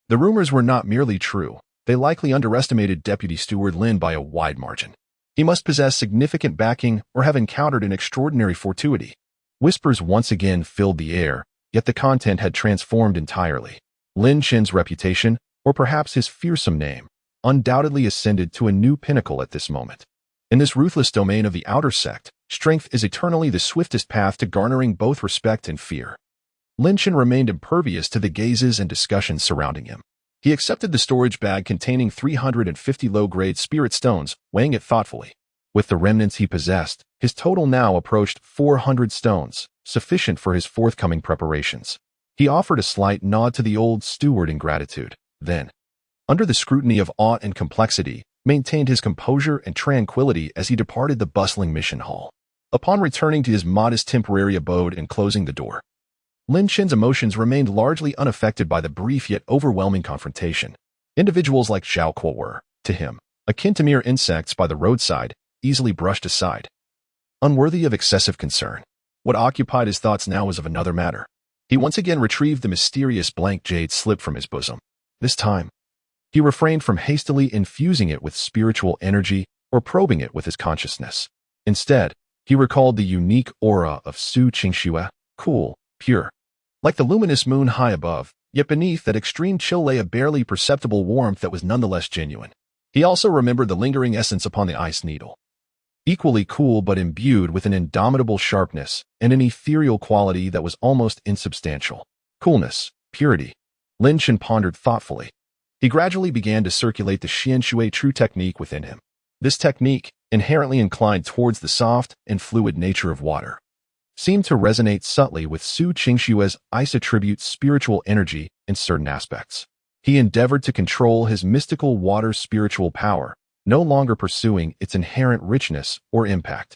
the rumors were not merely true. They likely underestimated Deputy Steward Lin by a wide margin. He must possess significant backing or have encountered an extraordinary fortuity. Whispers once again filled the air, yet the content had transformed entirely. Lin Chen's reputation, or perhaps his fearsome name, undoubtedly ascended to a new pinnacle at this moment. In this ruthless domain of the outer sect, strength is eternally the swiftest path to garnering both respect and fear. Lin Chen remained impervious to the gazes and discussions surrounding him. He accepted the storage bag containing 350 low-grade spirit stones, weighing it thoughtfully. With the remnants he possessed, his total now approached 400 stones, sufficient for his forthcoming preparations. He offered a slight nod to the old steward in gratitude, then, under the scrutiny of awe and complexity, maintained his composure and tranquility as he departed the bustling mission hall. Upon returning to his modest temporary abode and closing the door, Lin Chen's emotions remained largely unaffected by the brief yet overwhelming confrontation. Individuals like Zhao Kuo were, to him, akin to mere insects by the roadside, easily brushed aside, unworthy of excessive concern. What occupied his thoughts now was of another matter. He once again retrieved the mysterious blank jade slip from his bosom. This time, he refrained from hastily infusing it with spiritual energy or probing it with his consciousness. Instead, he recalled the unique aura of Su Qingxue, cool, pure. Like the luminous moon high above, yet beneath that extreme chill lay a barely perceptible warmth that was nonetheless genuine. He also remembered the lingering essence upon the ice needle. Equally cool but imbued with an indomitable sharpness and an ethereal quality that was almost insubstantial. Coolness, purity. Lin Chen pondered thoughtfully. He gradually began to circulate the Xianshui true technique within him. This technique, inherently inclined towards the soft and fluid nature of water, seemed to resonate subtly with Su Qingxue's ice-attribute spiritual energy in certain aspects. He endeavored to control his mystical water spiritual power, no longer pursuing its inherent richness or impact,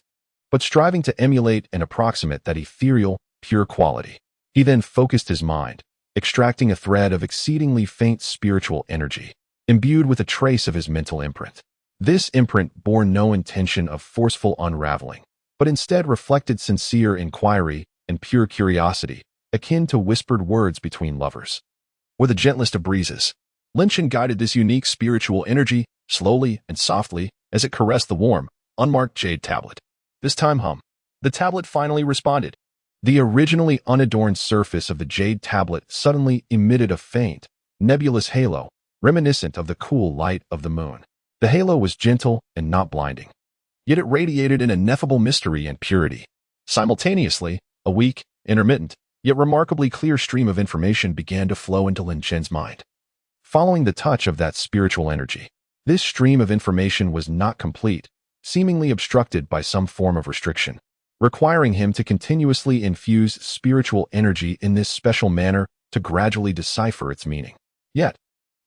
but striving to emulate and approximate that ethereal, pure quality. He then focused his mind, extracting a thread of exceedingly faint spiritual energy, imbued with a trace of his mental imprint. This imprint bore no intention of forceful unraveling, but instead reflected sincere inquiry and pure curiosity, akin to whispered words between lovers. Or the gentlest of breezes. Lin guided this unique spiritual energy, slowly and softly, as it caressed the warm, unmarked jade tablet. This time the tablet finally responded. The originally unadorned surface of the jade tablet suddenly emitted a faint, nebulous halo, reminiscent of the cool light of the moon. The halo was gentle and not blinding, yet it radiated an ineffable mystery and purity. Simultaneously, a weak, intermittent, yet remarkably clear stream of information began to flow into Lin Chen's mind. Following the touch of that spiritual energy, this stream of information was not complete, seemingly obstructed by some form of restriction, requiring him to continuously infuse spiritual energy in this special manner to gradually decipher its meaning. Yet,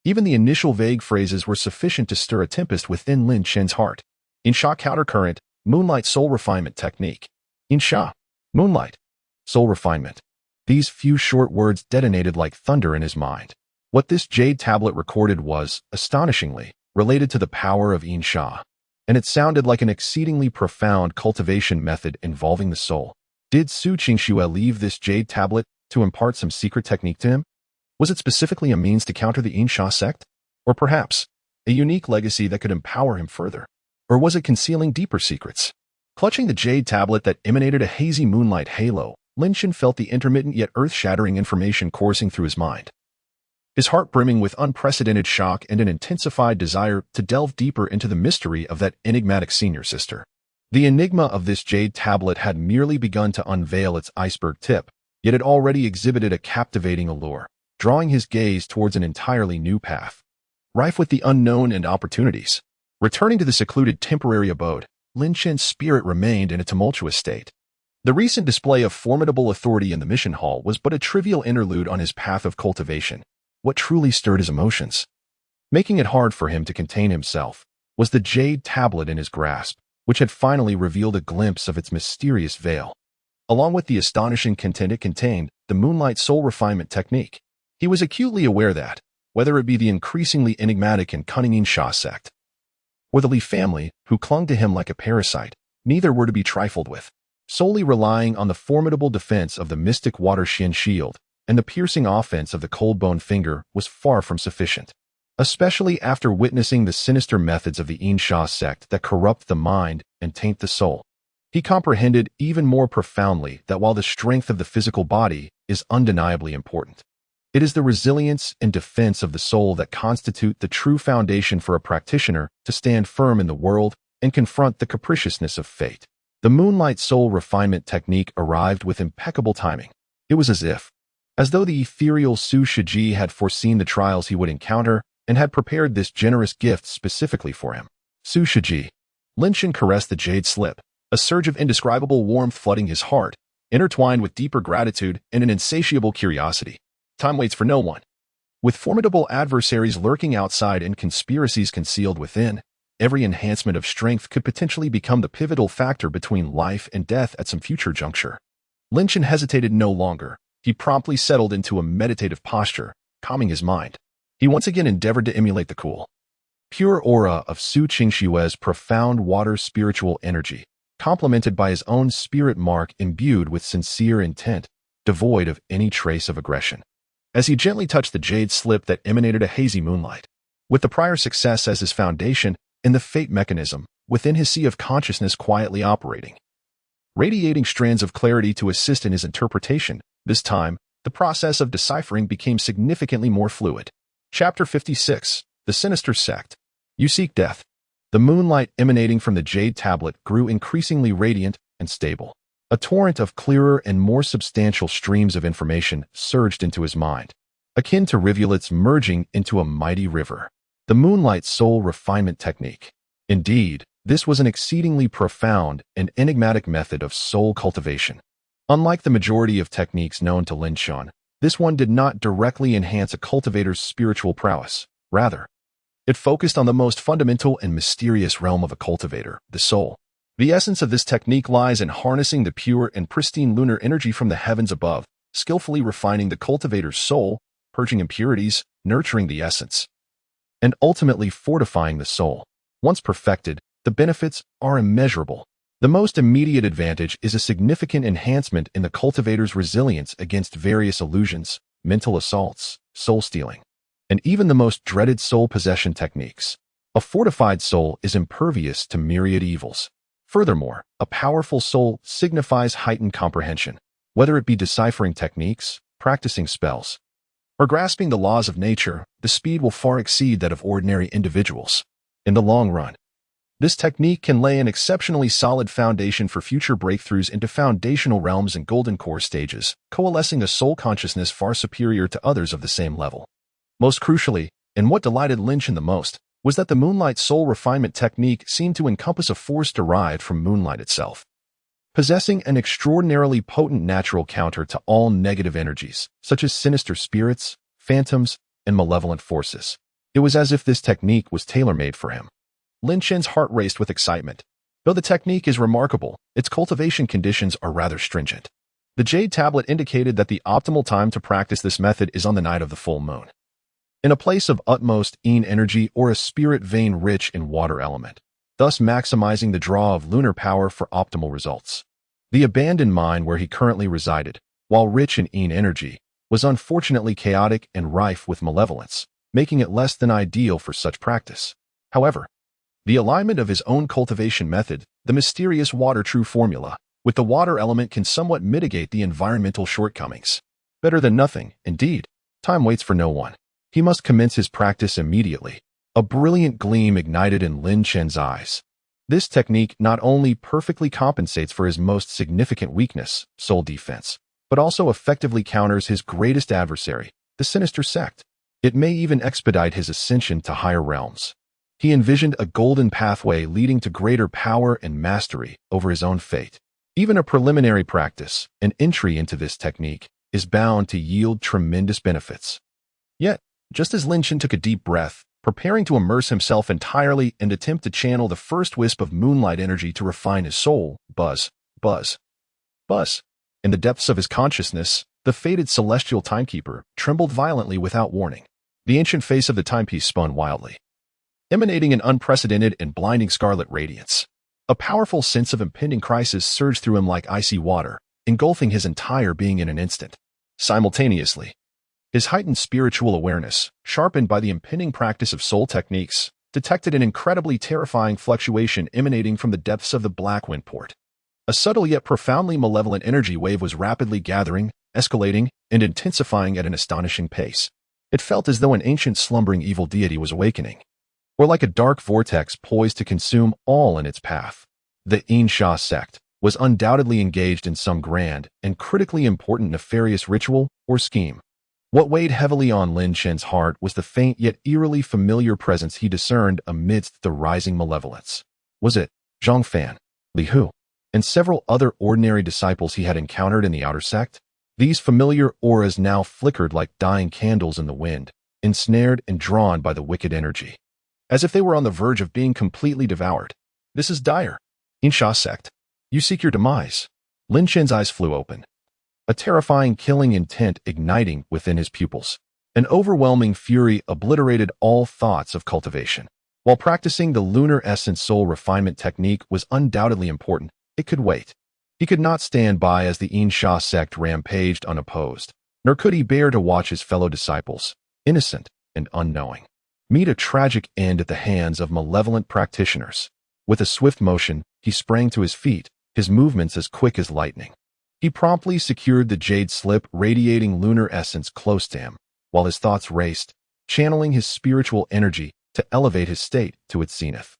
even the initial vague phrases were sufficient to stir a tempest within Lin Chen's heart. Insha countercurrent, moonlight soul refinement technique. Insha, moonlight, soul refinement. These few short words detonated like thunder in his mind. What this jade tablet recorded was, astonishingly, related to the power of Insha, and it sounded like an exceedingly profound cultivation method involving the soul. Did Su Qingxue leave this jade tablet to impart some secret technique to him? Was it specifically a means to counter the Insha sect? Or perhaps, a unique legacy that could empower him further? Or was it concealing deeper secrets? Clutching the jade tablet that emanated a hazy moonlight halo, Lin Chen felt the intermittent yet earth-shattering information coursing through his mind. His heart brimming with unprecedented shock and an intensified desire to delve deeper into the mystery of that enigmatic senior sister. The enigma of this jade tablet had merely begun to unveil its iceberg tip, yet it already exhibited a captivating allure, drawing his gaze towards an entirely new path, rife with the unknown and opportunities. Returning to the secluded temporary abode, Lin Chen's spirit remained in a tumultuous state. The recent display of formidable authority in the mission hall was but a trivial interlude on his path of cultivation. What truly stirred his emotions, making it hard for him to contain himself, was the jade tablet in his grasp, which had finally revealed a glimpse of its mysterious veil. Along with the astonishing content it contained, the moonlight soul refinement technique. He was acutely aware that, whether it be the increasingly enigmatic and cunning Insha sect, or the Li family, who clung to him like a parasite, neither were to be trifled with. Solely relying on the formidable defense of the mystic water Shin shield and the piercing offense of the cold bone finger was far from sufficient, especially after witnessing the sinister methods of the Insha sect that corrupt the mind and taint the soul. He comprehended even more profoundly that while the strength of the physical body is undeniably important, it is the resilience and defense of the soul that constitute the true foundation for a practitioner to stand firm in the world and confront the capriciousness of fate. The moonlight soul refinement technique arrived with impeccable timing. It was as though the ethereal Su Shiji had foreseen the trials he would encounter and had prepared this generous gift specifically for him. Su Shiji. Lin Chen caressed the jade slip, a surge of indescribable warmth flooding his heart, intertwined with deeper gratitude and an insatiable curiosity. Time waits for no one. With formidable adversaries lurking outside and conspiracies concealed within, every enhancement of strength could potentially become the pivotal factor between life and death at some future juncture. Lin Chen hesitated no longer. He promptly settled into a meditative posture, calming his mind. He once again endeavored to emulate the cool, pure aura of Su Qingxue's profound water spiritual energy, complemented by his own spirit mark imbued with sincere intent, devoid of any trace of aggression. As he gently touched the jade slip that emanated a hazy moonlight, with the prior success as his foundation and the fate mechanism within his sea of consciousness quietly operating, radiating strands of clarity to assist in his interpretation, this time, the process of deciphering became significantly more fluid. Chapter 56. The Sinister Sect. You seek death. The moonlight emanating from the jade tablet grew increasingly radiant and stable. A torrent of clearer and more substantial streams of information surged into his mind, akin to rivulets merging into a mighty river. The moonlight soul refinement technique. Indeed, this was an exceedingly profound and enigmatic method of soul cultivation. Unlike the majority of techniques known to Lin Chen, this one did not directly enhance a cultivator's spiritual prowess. Rather, it focused on the most fundamental and mysterious realm of a cultivator, the soul. The essence of this technique lies in harnessing the pure and pristine lunar energy from the heavens above, skillfully refining the cultivator's soul, purging impurities, nurturing the essence, and ultimately fortifying the soul. Once perfected, the benefits are immeasurable. The most immediate advantage is a significant enhancement in the cultivator's resilience against various illusions, mental assaults, soul stealing, and even the most dreaded soul possession techniques. A fortified soul is impervious to myriad evils. Furthermore, a powerful soul signifies heightened comprehension, whether it be deciphering techniques, practicing spells, or grasping the laws of nature. The speed will far exceed that of ordinary individuals. In the long run, this technique can lay an exceptionally solid foundation for future breakthroughs into foundational realms and golden core stages, coalescing a soul consciousness far superior to others of the same level. Most crucially, and what delighted Lin Chen the most, was that the Moonlight Soul Refinement technique seemed to encompass a force derived from moonlight itself, possessing an extraordinarily potent natural counter to all negative energies, such as sinister spirits, phantoms, and malevolent forces. It was as if this technique was tailor-made for him. Lin Chen's heart raced with excitement. Though the technique is remarkable, its cultivation conditions are rather stringent. The Jade Tablet indicated that the optimal time to practice this method is on the night of the full moon, in a place of utmost yin energy or a spirit vein rich in water element, thus maximizing the draw of lunar power for optimal results. The abandoned mine where he currently resided, while rich in yin energy, was unfortunately chaotic and rife with malevolence, making it less than ideal for such practice. However, the alignment of his own cultivation method, the mysterious water true formula, with the water element can somewhat mitigate the environmental shortcomings. Better than nothing, indeed. Time waits for no one. He must commence his practice immediately. A brilliant gleam ignited in Lin Chen's eyes. This technique not only perfectly compensates for his most significant weakness, soul defense, but also effectively counters his greatest adversary, the sinister sect. It may even expedite his ascension to higher realms. He envisioned a golden pathway leading to greater power and mastery over his own fate. Even a preliminary practice, an entry into this technique, is bound to yield tremendous benefits. Yet, just as Lin Chen took a deep breath, preparing to immerse himself entirely and attempt to channel the first wisp of moonlight energy to refine his soul, buzz. In the depths of his consciousness, the fated celestial timekeeper trembled violently without warning. The ancient face of the timepiece spun wildly, emanating an unprecedented and blinding scarlet radiance. A powerful sense of impending crisis surged through him like icy water, engulfing his entire being in an instant. Simultaneously, his heightened spiritual awareness, sharpened by the impending practice of soul techniques, detected an incredibly terrifying fluctuation emanating from the depths of the Black Wind Port. A subtle yet profoundly malevolent energy wave was rapidly gathering, escalating, and intensifying at an astonishing pace. It felt as though an ancient slumbering evil deity was awakening, or like a dark vortex poised to consume all in its path. The Yin Sha sect was undoubtedly engaged in some grand and critically important nefarious ritual or scheme. What weighed heavily on Lin Chen's heart was the faint yet eerily familiar presence he discerned amidst the rising malevolence. Was it Zhang Fan, Li Hu, and several other ordinary disciples he had encountered in the outer sect? These familiar auras now flickered like dying candles in the wind, ensnared and drawn by the wicked energy, as if they were on the verge of being completely devoured. This is dire. Yin Sha sect, you seek your demise. Lin Chen's eyes flew open, a terrifying killing intent igniting within his pupils. An overwhelming fury obliterated all thoughts of cultivation. While practicing the lunar essence soul refinement technique was undoubtedly important, it could wait. He could not stand by as the Yin Sha sect rampaged unopposed, nor could he bear to watch his fellow disciples, innocent and unknowing, meet a tragic end at the hands of malevolent practitioners. With a swift motion, he sprang to his feet, his movements as quick as lightning. He promptly secured the jade slip radiating lunar essence close to him, while his thoughts raced, channeling his spiritual energy to elevate his state to its zenith.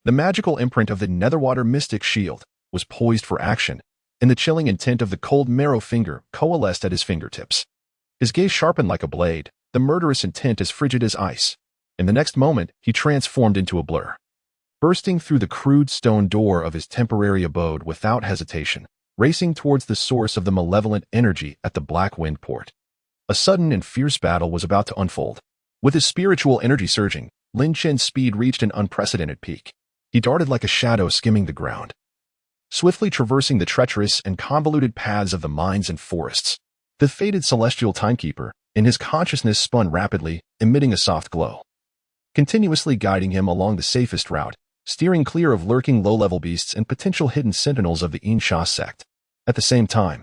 The magical imprint of the Netherwater mystic shield was poised for action, and the chilling intent of the cold marrow finger coalesced at his fingertips. His gaze sharpened like a blade, the murderous intent as frigid as ice. In the next moment, he transformed into a blur, bursting through the crude stone door of his temporary abode without hesitation, racing towards the source of the malevolent energy at the Black Wind Port. A sudden and fierce battle was about to unfold. With his spiritual energy surging, Lin Chen's speed reached an unprecedented peak. He darted like a shadow skimming the ground, swiftly traversing the treacherous and convoluted paths of the mines and forests. The fated celestial timekeeper, in his consciousness, spun rapidly, emitting a soft glow, continuously guiding him along the safest route. steering clear of lurking low-level beasts and potential hidden sentinels of the Insha sect. At the same time,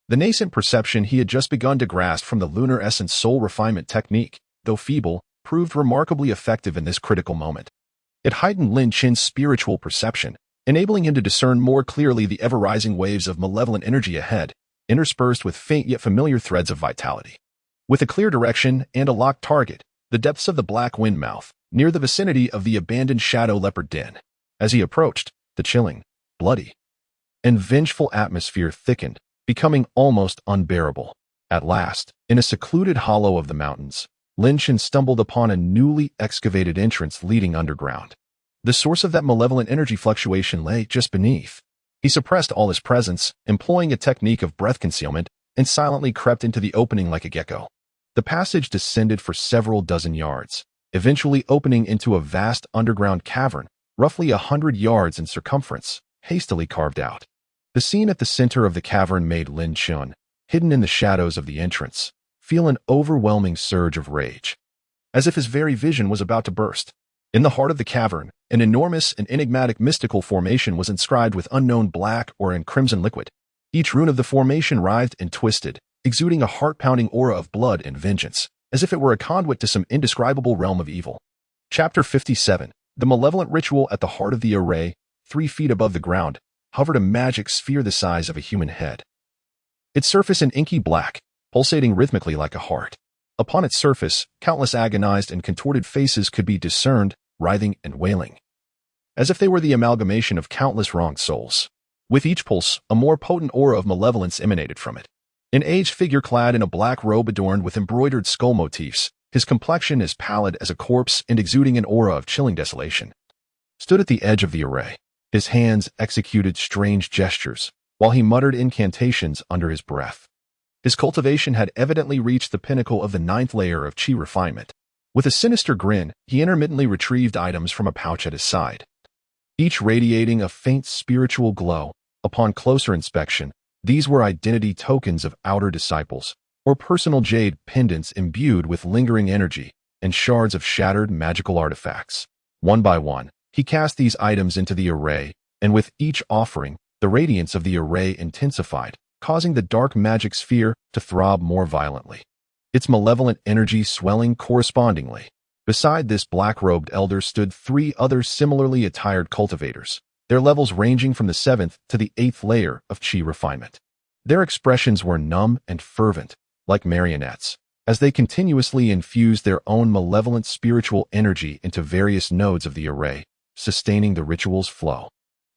the nascent perception he had just begun to grasp from the lunar essence soul refinement technique, though feeble, proved remarkably effective in this critical moment. It heightened Lin Chen's spiritual perception, enabling him to discern more clearly the ever-rising waves of malevolent energy ahead, interspersed with faint yet familiar threads of vitality. With a clear direction and a locked target, the depths of the Black Wind Mouth, near the vicinity of the abandoned Shadow Leopard Den. As he approached, the chilling, bloody, and vengeful atmosphere thickened, becoming almost unbearable. At last, in a secluded hollow of the mountains, Lin Chen stumbled upon a newly excavated entrance leading underground. The source of that malevolent energy fluctuation lay just beneath. He suppressed all his presence, employing a technique of breath concealment, and silently crept into the opening like a gecko. The passage descended for several dozen yards, eventually opening into a vast underground cavern, roughly 100 yards in circumference, hastily carved out. The scene at the center of the cavern made Lin Chen, hidden in the shadows of the entrance, feel an overwhelming surge of rage, as if his very vision was about to burst. In the heart of the cavern, an enormous and enigmatic mystical formation was inscribed with unknown black or in crimson liquid. Each rune of the formation writhed and twisted, exuding a heart-pounding aura of blood and vengeance, as if it were a conduit to some indescribable realm of evil. Chapter 57. The malevolent ritual at the heart of the array, 3 feet above the ground, hovered a magic sphere the size of a human head. Its surface an inky black, pulsating rhythmically like a heart. Upon its surface, countless agonized and contorted faces could be discerned, writhing and wailing, as if they were the amalgamation of countless wronged souls. With each pulse, a more potent aura of malevolence emanated from it. An aged figure clad in a black robe adorned with embroidered skull motifs, his complexion as pallid as a corpse and exuding an aura of chilling desolation, stood at the edge of the array. His hands executed strange gestures, while he muttered incantations under his breath. His cultivation had evidently reached the pinnacle of the 9th layer of chi refinement. With a sinister grin, he intermittently retrieved items from a pouch at his side, each radiating a faint spiritual glow. Upon closer inspection, these were identity tokens of outer disciples, or personal jade pendants imbued with lingering energy, and shards of shattered magical artifacts. One by one, he cast these items into the array, and with each offering, the radiance of the array intensified, causing the dark magic sphere to throb more violently, its malevolent energy swelling correspondingly. Beside this black-robed elder stood 3 other similarly attired cultivators, their levels ranging from the 7th to the 8th layer of chi refinement. Their expressions were numb and fervent, like marionettes, as they continuously infused their own malevolent spiritual energy into various nodes of the array, sustaining the ritual's flow.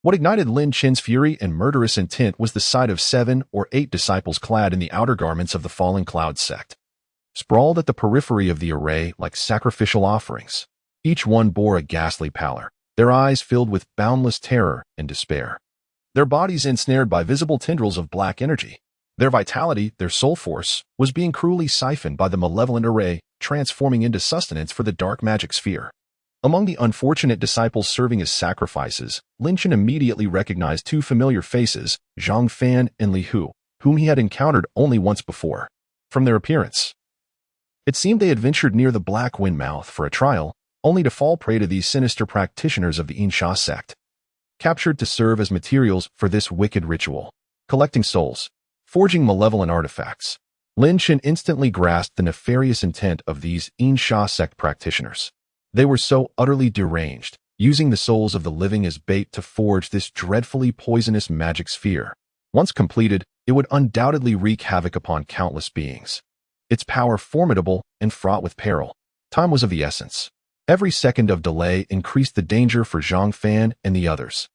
What ignited Lin Chen's fury and murderous intent was the sight of 7 or 8 disciples clad in the outer garments of the Fallen Cloud sect, sprawled at the periphery of the array like sacrificial offerings. Each one bore a ghastly pallor, their eyes filled with boundless terror and despair, their bodies ensnared by visible tendrils of black energy. Their vitality, their soul force, was being cruelly siphoned by the malevolent array, transforming into sustenance for the dark magic sphere. Among the unfortunate disciples serving as sacrifices, Lin Chen immediately recognized 2 familiar faces, Zhang Fan and Li Hu, whom he had encountered only once before. From their appearance, it seemed they had ventured near the Black Wind Mouth for a trial, only to fall prey to these sinister practitioners of the Insha sect, captured to serve as materials for this wicked ritual. Collecting souls, forging malevolent artifacts, Lin Chen instantly grasped the nefarious intent of these Insha sect practitioners. They were so utterly deranged, using the souls of the living as bait to forge this dreadfully poisonous magic sphere. Once completed, it would undoubtedly wreak havoc upon countless beings. Its power formidable and fraught with peril. Time was of the essence. Every second of delay increased the danger for Zhang Fan and the others.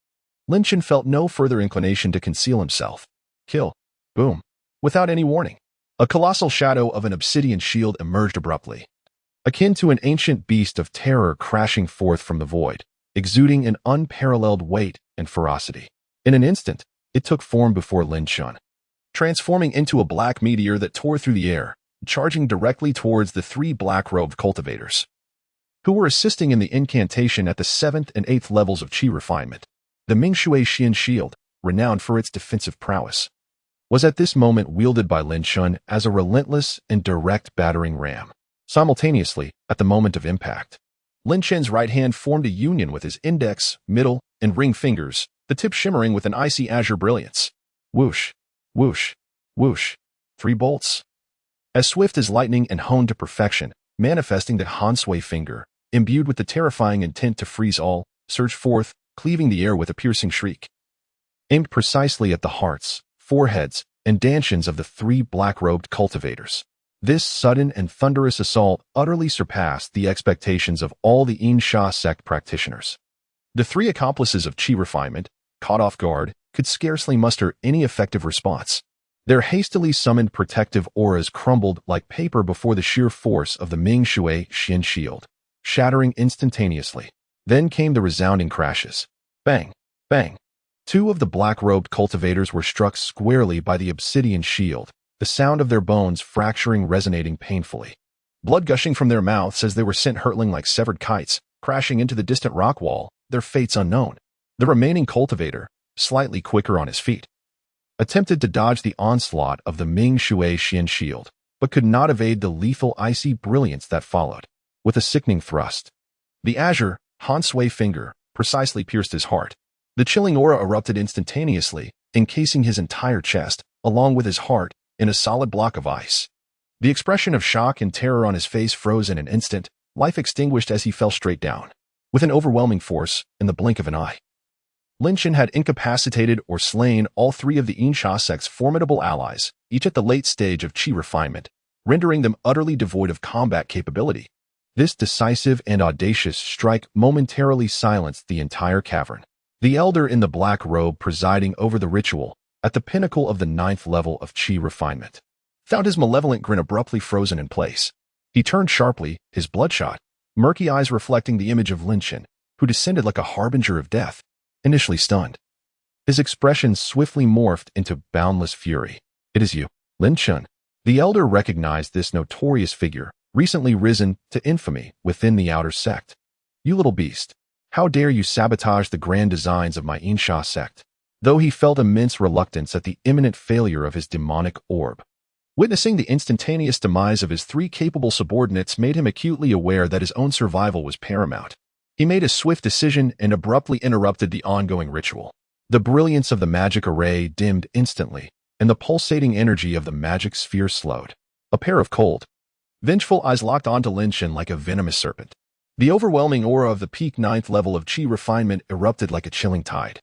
Lin Chen felt no further inclination to conceal himself. Kill. Boom. Without any warning, a colossal shadow of an obsidian shield emerged abruptly, akin to an ancient beast of terror crashing forth from the void, exuding an unparalleled weight and ferocity. In an instant, it took form before Lin Chen, transforming into a black meteor that tore through the air, charging directly towards the 3 black-robed cultivators, who were assisting in the incantation at the 7th and 8th levels of chi refinement. The Mingshui Xian shield, renowned for its defensive prowess, was at this moment wielded by Lin Chen as a relentless and direct battering ram. Simultaneously, at the moment of impact, Lin Chen's right hand formed a union with his index, middle, and ring fingers, the tip shimmering with an icy azure brilliance. Whoosh, whoosh, whoosh. 3 bolts. As swift as lightning and honed to perfection, manifesting the Han Sui finger, imbued with the terrifying intent to freeze all, surged forth, cleaving the air with a piercing shriek. Aimed precisely at the hearts, foreheads, and dantians of the 3 black-robed cultivators. This sudden and thunderous assault utterly surpassed the expectations of all the Insha sect practitioners. The 3 accomplices of Qi refinement, caught off guard, could scarcely muster any effective response. Their hastily summoned protective auras crumbled like paper before the sheer force of the Ming Shui Xin shield, shattering instantaneously. Then came the resounding crashes. Bang! Bang! 2 of the black-robed cultivators were struck squarely by the obsidian shield, the sound of their bones fracturing resonating painfully. Blood gushing from their mouths as they were sent hurtling like severed kites, crashing into the distant rock wall, their fates unknown. The remaining cultivator, slightly quicker on his feet, attempted to dodge the onslaught of the Ming Shui Xian shield, but could not evade the lethal icy brilliance that followed. With a sickening thrust, the azure, Han Sui finger precisely pierced his heart. The chilling aura erupted instantaneously, encasing his entire chest, along with his heart, in a solid block of ice. The expression of shock and terror on his face froze in an instant, life extinguished as he fell straight down. With an overwhelming force, in the blink of an eye, Lin Chen had incapacitated or slain all 3 of the Insha sect's formidable allies, each at the late stage of Qi refinement, rendering them utterly devoid of combat capability. This decisive and audacious strike momentarily silenced the entire cavern. The elder in the black robe presiding over the ritual, at the pinnacle of the 9th level of Qi refinement, found his malevolent grin abruptly frozen in place. He turned sharply, his bloodshot, murky eyes reflecting the image of Lin Chen, who descended like a harbinger of death. Initially stunned, his expression swiftly morphed into boundless fury. "It is you, Lin Chen." The elder recognized this notorious figure, recently risen to infamy within the outer sect. "You little beast, how dare you sabotage the grand designs of my Insha sect?" Though he felt immense reluctance at the imminent failure of his demonic orb, witnessing the instantaneous demise of his 3 capable subordinates made him acutely aware that his own survival was paramount. He made a swift decision and abruptly interrupted the ongoing ritual. The brilliance of the magic array dimmed instantly, and the pulsating energy of the magic sphere slowed. A pair of cold, vengeful eyes locked onto Lin Chen like a venomous serpent. The overwhelming aura of the peak 9th level of Qi refinement erupted like a chilling tide,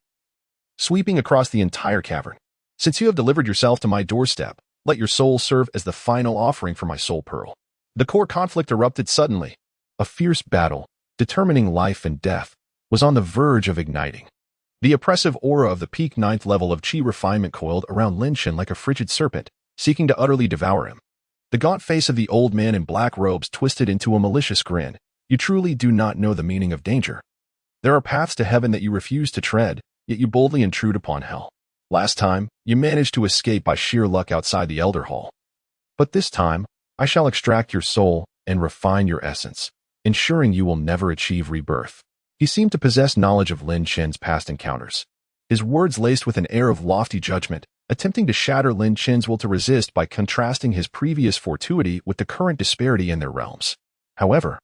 sweeping across the entire cavern. "Since you have delivered yourself to my doorstep, let your soul serve as the final offering for my soul pearl." The core conflict erupted suddenly. A fierce battle, determining life and death, was on the verge of igniting. The oppressive aura of the peak 9th level of Qi refinement coiled around Lin Chen like a frigid serpent, seeking to utterly devour him. The gaunt face of the old man in black robes twisted into a malicious grin. "You truly do not know the meaning of danger. There are paths to heaven that you refuse to tread, yet you boldly intrude upon hell. Last time, you managed to escape by sheer luck outside the Elder Hall. But this time, I shall extract your soul and refine your essence, ensuring you will never achieve rebirth." He seemed to possess knowledge of Lin Chen's past encounters, his words laced with an air of lofty judgment, attempting to shatter Lin Chen's will to resist by contrasting his previous fortuity with the current disparity in their realms. However,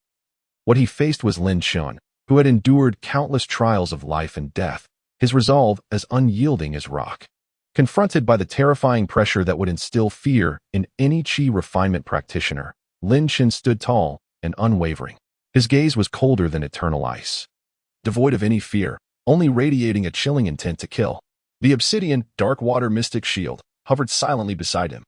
what he faced was Lin Chen, who had endured countless trials of life and death, his resolve as unyielding as rock. Confronted by the terrifying pressure that would instill fear in any Qi refinement practitioner, Lin Chen stood tall and unwavering. His gaze was colder than eternal ice, devoid of any fear, only radiating a chilling intent to kill. The obsidian, dark water mystic shield hovered silently beside him,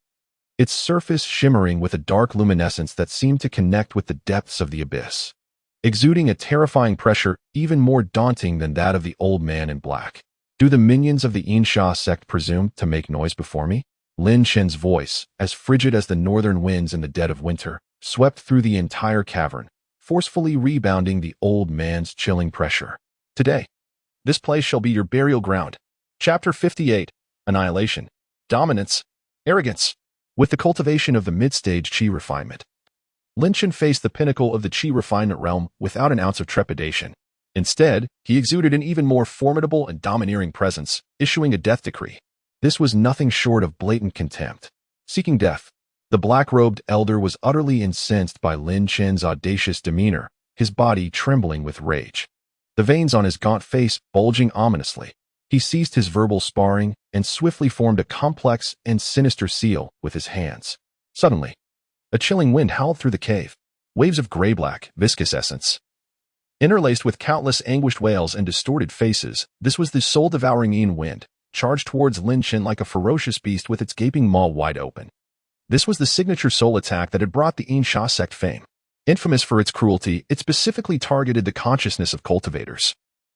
its surface shimmering with a dark luminescence that seemed to connect with the depths of the abyss, exuding a terrifying pressure even more daunting than that of the old man in black. "Do the minions of the Insha sect presume to make noise before me?" Lin Chen's voice, as frigid as the northern winds in the dead of winter, swept through the entire cavern, forcefully rebounding the old man's chilling pressure. "Today, this place shall be your burial ground." Chapter 58, Annihilation, Dominance, Arrogance. With the cultivation of the mid-stage Qi refinement, Lin Chen faced the pinnacle of the Qi refinement realm without an ounce of trepidation. Instead, he exuded an even more formidable and domineering presence, issuing a death decree. This was nothing short of blatant contempt. Seeking death, the black-robed elder was utterly incensed by Lin Chen's audacious demeanor, his body trembling with rage. The veins on his gaunt face bulging ominously. He ceased his verbal sparring and swiftly formed a complex and sinister seal with his hands. Suddenly, a chilling wind howled through the cave. Waves of gray-black, viscous essence. Interlaced with countless anguished wails and distorted faces, this was the soul-devouring Yin wind, charged towards Lin Chen like a ferocious beast with its gaping maw wide open. This was the signature soul attack that had brought the Yin Sha sect fame. Infamous for its cruelty, it specifically targeted the consciousness of cultivators.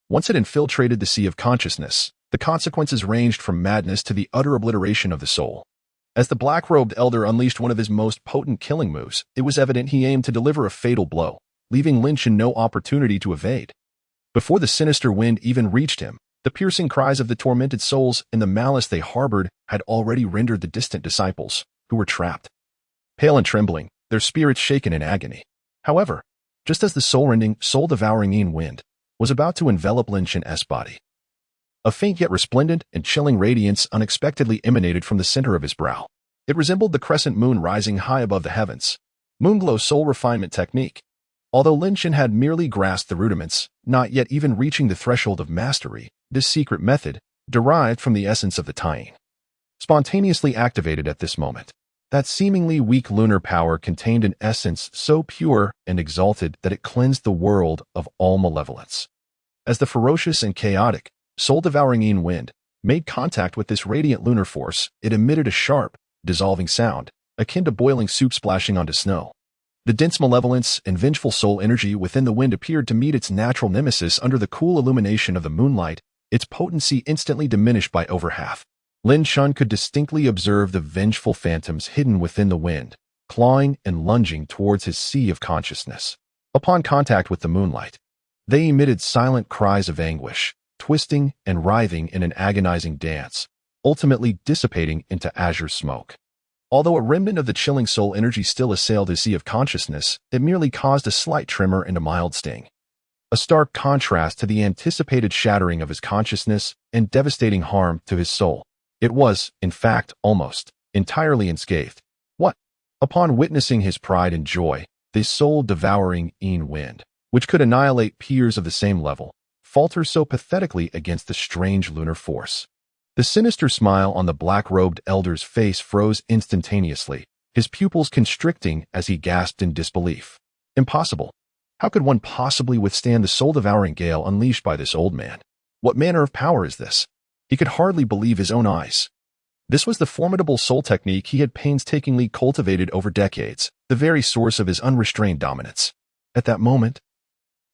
Once it infiltrated the sea of consciousness, the consequences ranged from madness to the utter obliteration of the soul. As the black-robed elder unleashed one of his most potent killing moves, it was evident he aimed to deliver a fatal blow, leaving Lin Chen no opportunity to evade. Before the sinister wind even reached him, the piercing cries of the tormented souls and the malice they harbored had already rendered the distant disciples, who were trapped, pale and trembling, their spirits shaken in agony. However, just as the soul-rending, soul-devouring Yin wind was about to envelop Lin Chen's body, a faint yet resplendent and chilling radiance unexpectedly emanated from the center of his brow. It resembled the crescent moon rising high above the heavens. Moonglow soul refinement technique. Although Lin Chen had merely grasped the rudiments, not yet even reaching the threshold of mastery, this secret method, derived from the essence of the Tying, spontaneously activated at this moment. That seemingly weak lunar power contained an essence so pure and exalted that it cleansed the world of all malevolence. As the ferocious and chaotic, soul-devouring Yin wind made contact with this radiant lunar force, it emitted a sharp, dissolving sound, akin to boiling soup splashing onto snow. The dense malevolence and vengeful soul energy within the wind appeared to meet its natural nemesis under the cool illumination of the moonlight, its potency instantly diminished by over half. Lin Chen could distinctly observe the vengeful phantoms hidden within the wind, clawing and lunging towards his sea of consciousness. Upon contact with the moonlight, they emitted silent cries of anguish, twisting and writhing in an agonizing dance, ultimately dissipating into azure smoke. Although a remnant of the chilling soul energy still assailed his sea of consciousness, it merely caused a slight tremor and a mild sting. A stark contrast to the anticipated shattering of his consciousness and devastating harm to his soul. It was, in fact, almost entirely unscathed. What? Upon witnessing his pride and joy, the soul-devouring Yin wind, which could annihilate peers of the same level, falter so pathetically against the strange lunar force. The sinister smile on the black-robed elder's face froze instantaneously, his pupils constricting as he gasped in disbelief. Impossible. How could one possibly withstand the soul-devouring gale unleashed by this old man? What manner of power is this? He could hardly believe his own eyes. This was the formidable soul technique he had painstakingly cultivated over decades, the very source of his unrestrained dominance. At that moment,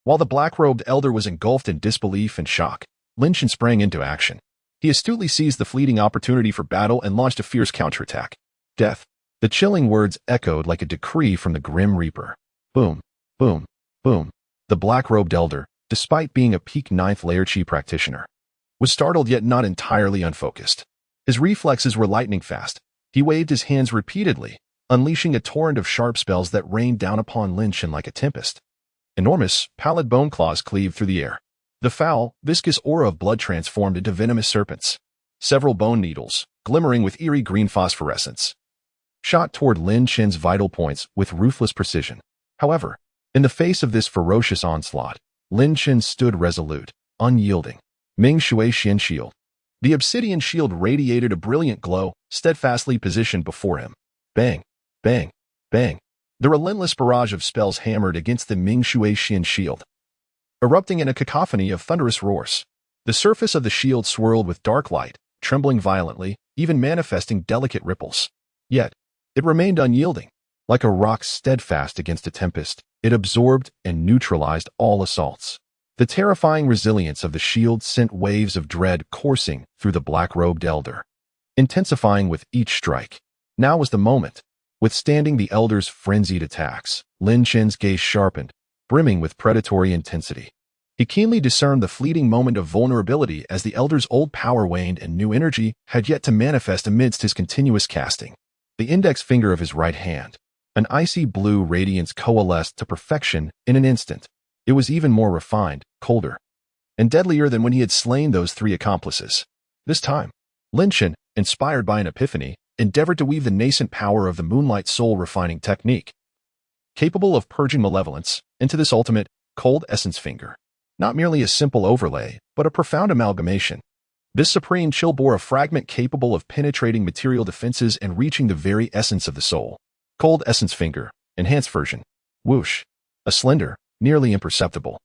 while the black-robed elder was engulfed in disbelief and shock, Lin Chen sprang into action. He astutely seized the fleeting opportunity for battle and launched a fierce counterattack. Death. The chilling words echoed like a decree from the Grim Reaper. Boom, boom, boom. The black-robed elder, despite being a peak 9th layer Qi practitioner, was startled yet not entirely unfocused. His reflexes were lightning fast. He waved his hands repeatedly, unleashing a torrent of sharp spells that rained down upon Lin Chen like a tempest. Enormous, pallid bone claws cleaved through the air. The foul, viscous aura of blood transformed into venomous serpents. Several bone needles, glimmering with eerie green phosphorescence, shot toward Lin Chen's vital points with ruthless precision. However, in the face of this ferocious onslaught, Lin Chen stood resolute, unyielding. Ming Shui Xian Shield. The obsidian shield radiated a brilliant glow, steadfastly positioned before him. Bang, bang, bang. The relentless barrage of spells hammered against the Ming Shui Xian shield, erupting in a cacophony of thunderous roars. The surface of the shield swirled with dark light, trembling violently, even manifesting delicate ripples. Yet, it remained unyielding. Like a rock steadfast against a tempest, it absorbed and neutralized all assaults. The terrifying resilience of the shield sent waves of dread coursing through the black-robed elder, intensifying with each strike. Now was the moment. Withstanding the elder's frenzied attacks, Lin Chen's gaze sharpened, brimming with predatory intensity. He keenly discerned the fleeting moment of vulnerability as the elder's old power waned and new energy had yet to manifest amidst his continuous casting. The index finger of his right hand, an icy blue radiance coalesced to perfection in an instant. It was even more refined, colder, and deadlier than when he had slain those 3 accomplices. This time, Lin Chen, inspired by an epiphany, endeavored to weave the nascent power of the moonlight soul refining technique, capable of purging malevolence, into this ultimate, Cold Essence Finger. Not merely a simple overlay, but a profound amalgamation. This supreme chill bore a fragment capable of penetrating material defenses and reaching the very essence of the soul. Cold Essence Finger. Enhanced version. Whoosh. A slender, nearly imperceptible,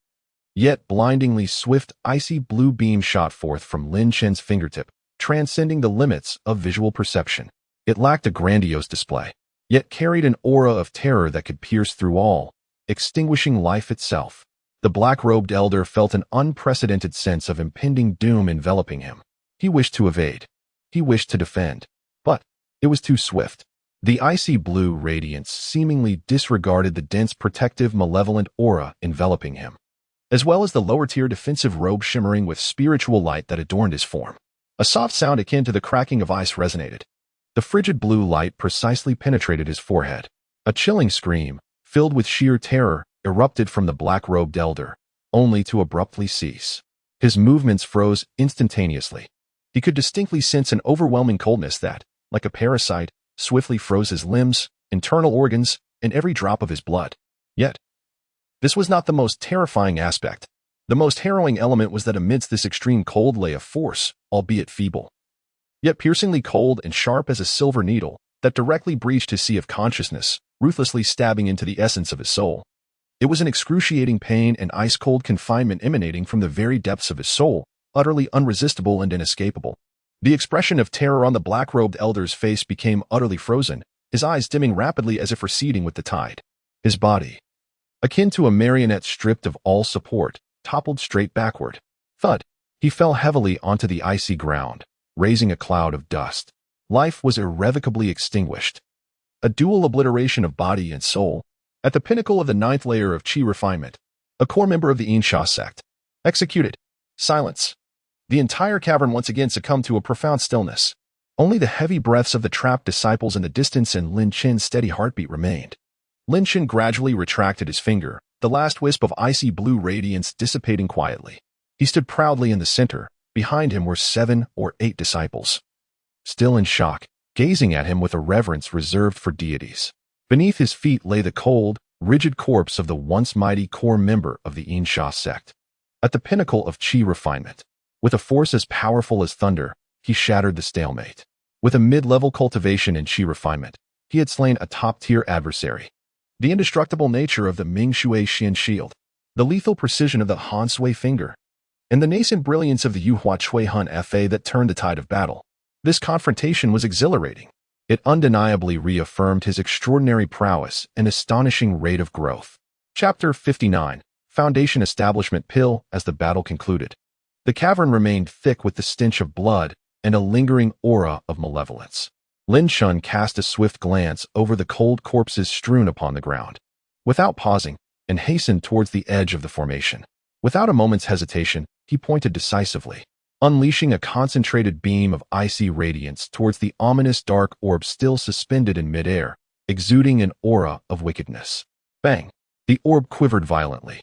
yet blindingly swift, icy blue beam shot forth from Lin Chen's fingertip, transcending the limits of visual perception. It lacked a grandiose display, yet carried an aura of terror that could pierce through all, extinguishing life itself. The black-robed elder felt an unprecedented sense of impending doom enveloping him. He wished to evade. He wished to defend. But it was too swift. The icy blue radiance seemingly disregarded the dense, protective, malevolent aura enveloping him, as well as the lower-tier defensive robe shimmering with spiritual light that adorned his form. A soft sound akin to the cracking of ice resonated. The frigid blue light precisely penetrated his forehead. A chilling scream, filled with sheer terror, erupted from the black-robed elder, only to abruptly cease. His movements froze instantaneously. He could distinctly sense an overwhelming coldness that, like a parasite, swiftly froze his limbs, internal organs, and every drop of his blood. Yet, this was not the most terrifying aspect. The most harrowing element was that amidst this extreme cold lay a force, albeit feeble, yet piercingly cold and sharp as a silver needle, that directly breached his sea of consciousness, ruthlessly stabbing into the essence of his soul. It was an excruciating pain and ice-cold confinement emanating from the very depths of his soul, utterly unresistible and inescapable. The expression of terror on the black-robed elder's face became utterly frozen, his eyes dimming rapidly as if receding with the tide. His body, akin to a marionette stripped of all support, toppled straight backward. Thud! He fell heavily onto the icy ground, raising a cloud of dust. Life was irrevocably extinguished. A dual obliteration of body and soul. At the pinnacle of the 9th layer of Qi refinement, a core member of the Insha sect. Executed. Silence. The entire cavern once again succumbed to a profound stillness. Only the heavy breaths of the trapped disciples in the distance and Lin Chen's steady heartbeat remained. Lin Chen gradually retracted his finger, the last wisp of icy blue radiance dissipating quietly. He stood proudly in the center. Behind him were 7 or 8 disciples, still in shock, gazing at him with a reverence reserved for deities. Beneath his feet lay the cold, rigid corpse of the once mighty core member of the Insha sect. At the pinnacle of Qi refinement, with a force as powerful as thunder, he shattered the stalemate. With a mid-level cultivation in Qi refinement, he had slain a top-tier adversary. The indestructible nature of the Ming Shui Xian shield, the lethal precision of the Han Sui finger, and the nascent brilliance of the Yu Hua Chui Hun Fa that turned the tide of battle. This confrontation was exhilarating. It undeniably reaffirmed his extraordinary prowess and astonishing rate of growth. Chapter 59. Foundation Establishment Pill. As the battle concluded, the cavern remained thick with the stench of blood and a lingering aura of malevolence. Lin Shun cast a swift glance over the cold corpses strewn upon the ground, without pausing, and hastened towards the edge of the formation. Without a moment's hesitation, he pointed decisively, unleashing a concentrated beam of icy radiance towards the ominous dark orb still suspended in midair, exuding an aura of wickedness. Bang! The orb quivered violently,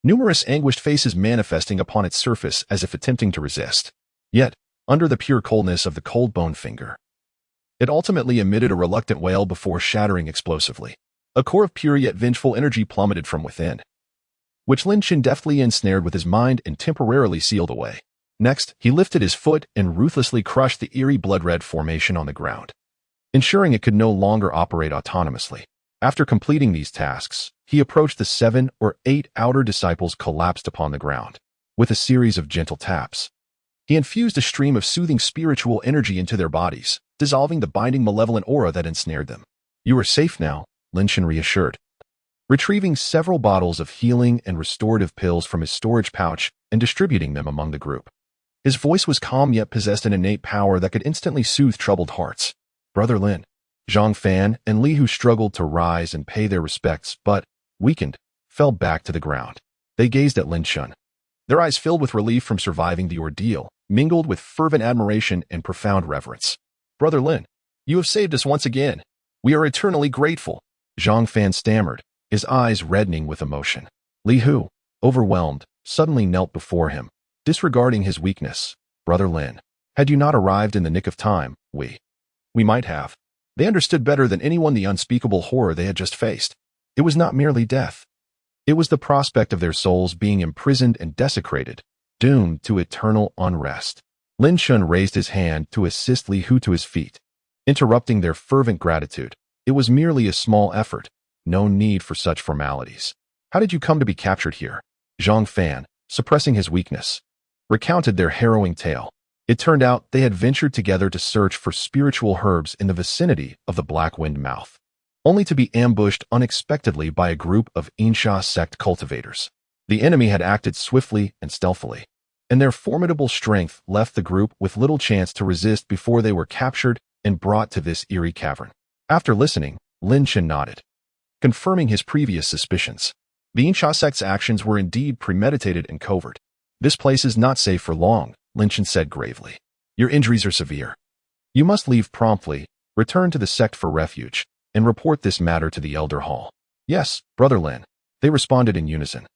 numerous anguished faces manifesting upon its surface as if attempting to resist. Yet, under the pure coldness of the cold bone finger, it ultimately emitted a reluctant wail before shattering explosively. A core of pure yet vengeful energy plummeted from within, which Lin Chen deftly ensnared with his mind and temporarily sealed away. Next, he lifted his foot and ruthlessly crushed the eerie blood-red formation on the ground, ensuring it could no longer operate autonomously. After completing these tasks, he approached the 7 or 8 outer disciples collapsed upon the ground. With a series of gentle taps, he infused a stream of soothing spiritual energy into their bodies, dissolving the binding malevolent aura that ensnared them. "You are safe now," Lin Chen reassured, retrieving several bottles of healing and restorative pills from his storage pouch and distributing them among the group. His voice was calm yet possessed an innate power that could instantly soothe troubled hearts. Brother Lin, Zhang Fan, and Li Hu struggled to rise and pay their respects, but, weakened, fell back to the ground. They gazed at Lin Shun, their eyes filled with relief from surviving the ordeal, mingled with fervent admiration and profound reverence. "Brother Lin, you have saved us once again. We are eternally grateful," Zhang Fan stammered, his eyes reddening with emotion. Li Hu, overwhelmed, suddenly knelt before him, disregarding his weakness. "Brother Lin, had you not arrived in the nick of time, we might have." They understood better than anyone the unspeakable horror they had just faced. It was not merely death. It was the prospect of their souls being imprisoned and desecrated, doomed to eternal unrest. Lin Chun raised his hand to assist Li Hu to his feet, interrupting their fervent gratitude. It was merely a small effort, no need for such formalities. How did you come to be captured here? Zhang Fan, suppressing his weakness, recounted their harrowing tale. It turned out they had ventured together to search for spiritual herbs in the vicinity of the Black Wind Mouth, only to be ambushed unexpectedly by a group of Insha sect cultivators. The enemy had acted swiftly and stealthily, and their formidable strength left the group with little chance to resist before they were captured and brought to this eerie cavern. After listening, Lin Chen nodded, confirming his previous suspicions. The Insha sect's actions were indeed premeditated and covert. This place is not safe for long, Lin Chen said gravely. Your injuries are severe. You must leave promptly, return to the sect for refuge, and report this matter to the Elder Hall. Yes, Brother Lin, they responded in unison,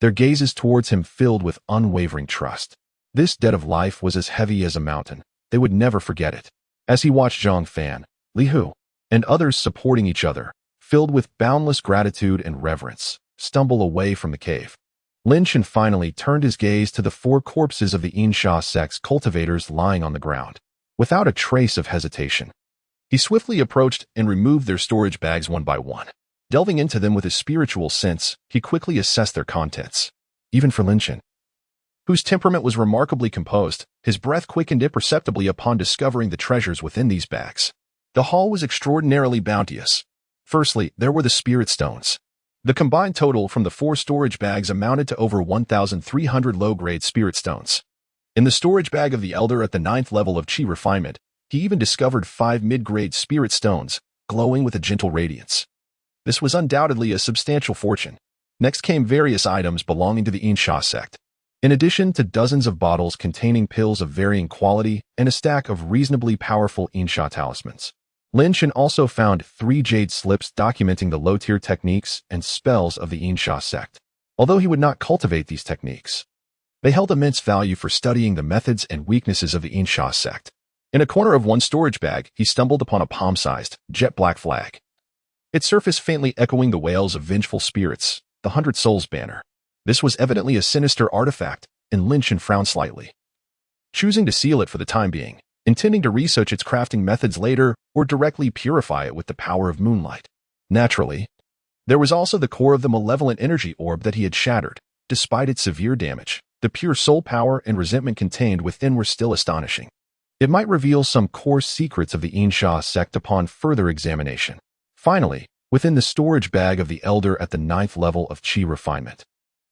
their gazes towards him filled with unwavering trust. This debt of life was as heavy as a mountain. They would never forget it. As he watched Zhang Fan, Li Hu, and others supporting each other, filled with boundless gratitude and reverence, stumble away from the cave, Lin Chen finally turned his gaze to the 4 corpses of the Insha sect's cultivators lying on the ground. Without a trace of hesitation, he swiftly approached and removed their storage bags one by one. Delving into them with his spiritual sense, he quickly assessed their contents. Even for Lin Chen, whose temperament was remarkably composed, his breath quickened imperceptibly upon discovering the treasures within these bags. The haul was extraordinarily bounteous. Firstly, there were the spirit stones. The combined total from the 4 storage bags amounted to over 1,300 low-grade spirit stones. In the storage bag of the Elder at the 9th level of Qi refinement, he even discovered 5 mid-grade spirit stones, glowing with a gentle radiance. This was undoubtedly a substantial fortune. Next came various items belonging to the Insha sect, in addition to dozens of bottles containing pills of varying quality and a stack of reasonably powerful Insha talismans. Lin Chen also found 3 jade slips documenting the low-tier techniques and spells of the Insha sect. Although he would not cultivate these techniques, they held immense value for studying the methods and weaknesses of the Insha sect. In a corner of one storage bag, he stumbled upon a palm-sized, jet-black flag, its surface faintly echoing the wails of vengeful spirits, the 100 Souls banner. This was evidently a sinister artifact, and Lin Chen frowned slightly, choosing to seal it for the time being, intending to research its crafting methods later or directly purify it with the power of moonlight. Naturally, there was also the core of the malevolent energy orb that he had shattered. Despite its severe damage, the pure soul power and resentment contained within were still astonishing. It might reveal some core secrets of the Insha sect upon further examination. Finally, within the storage bag of the Elder at the 9th level of Qi refinement,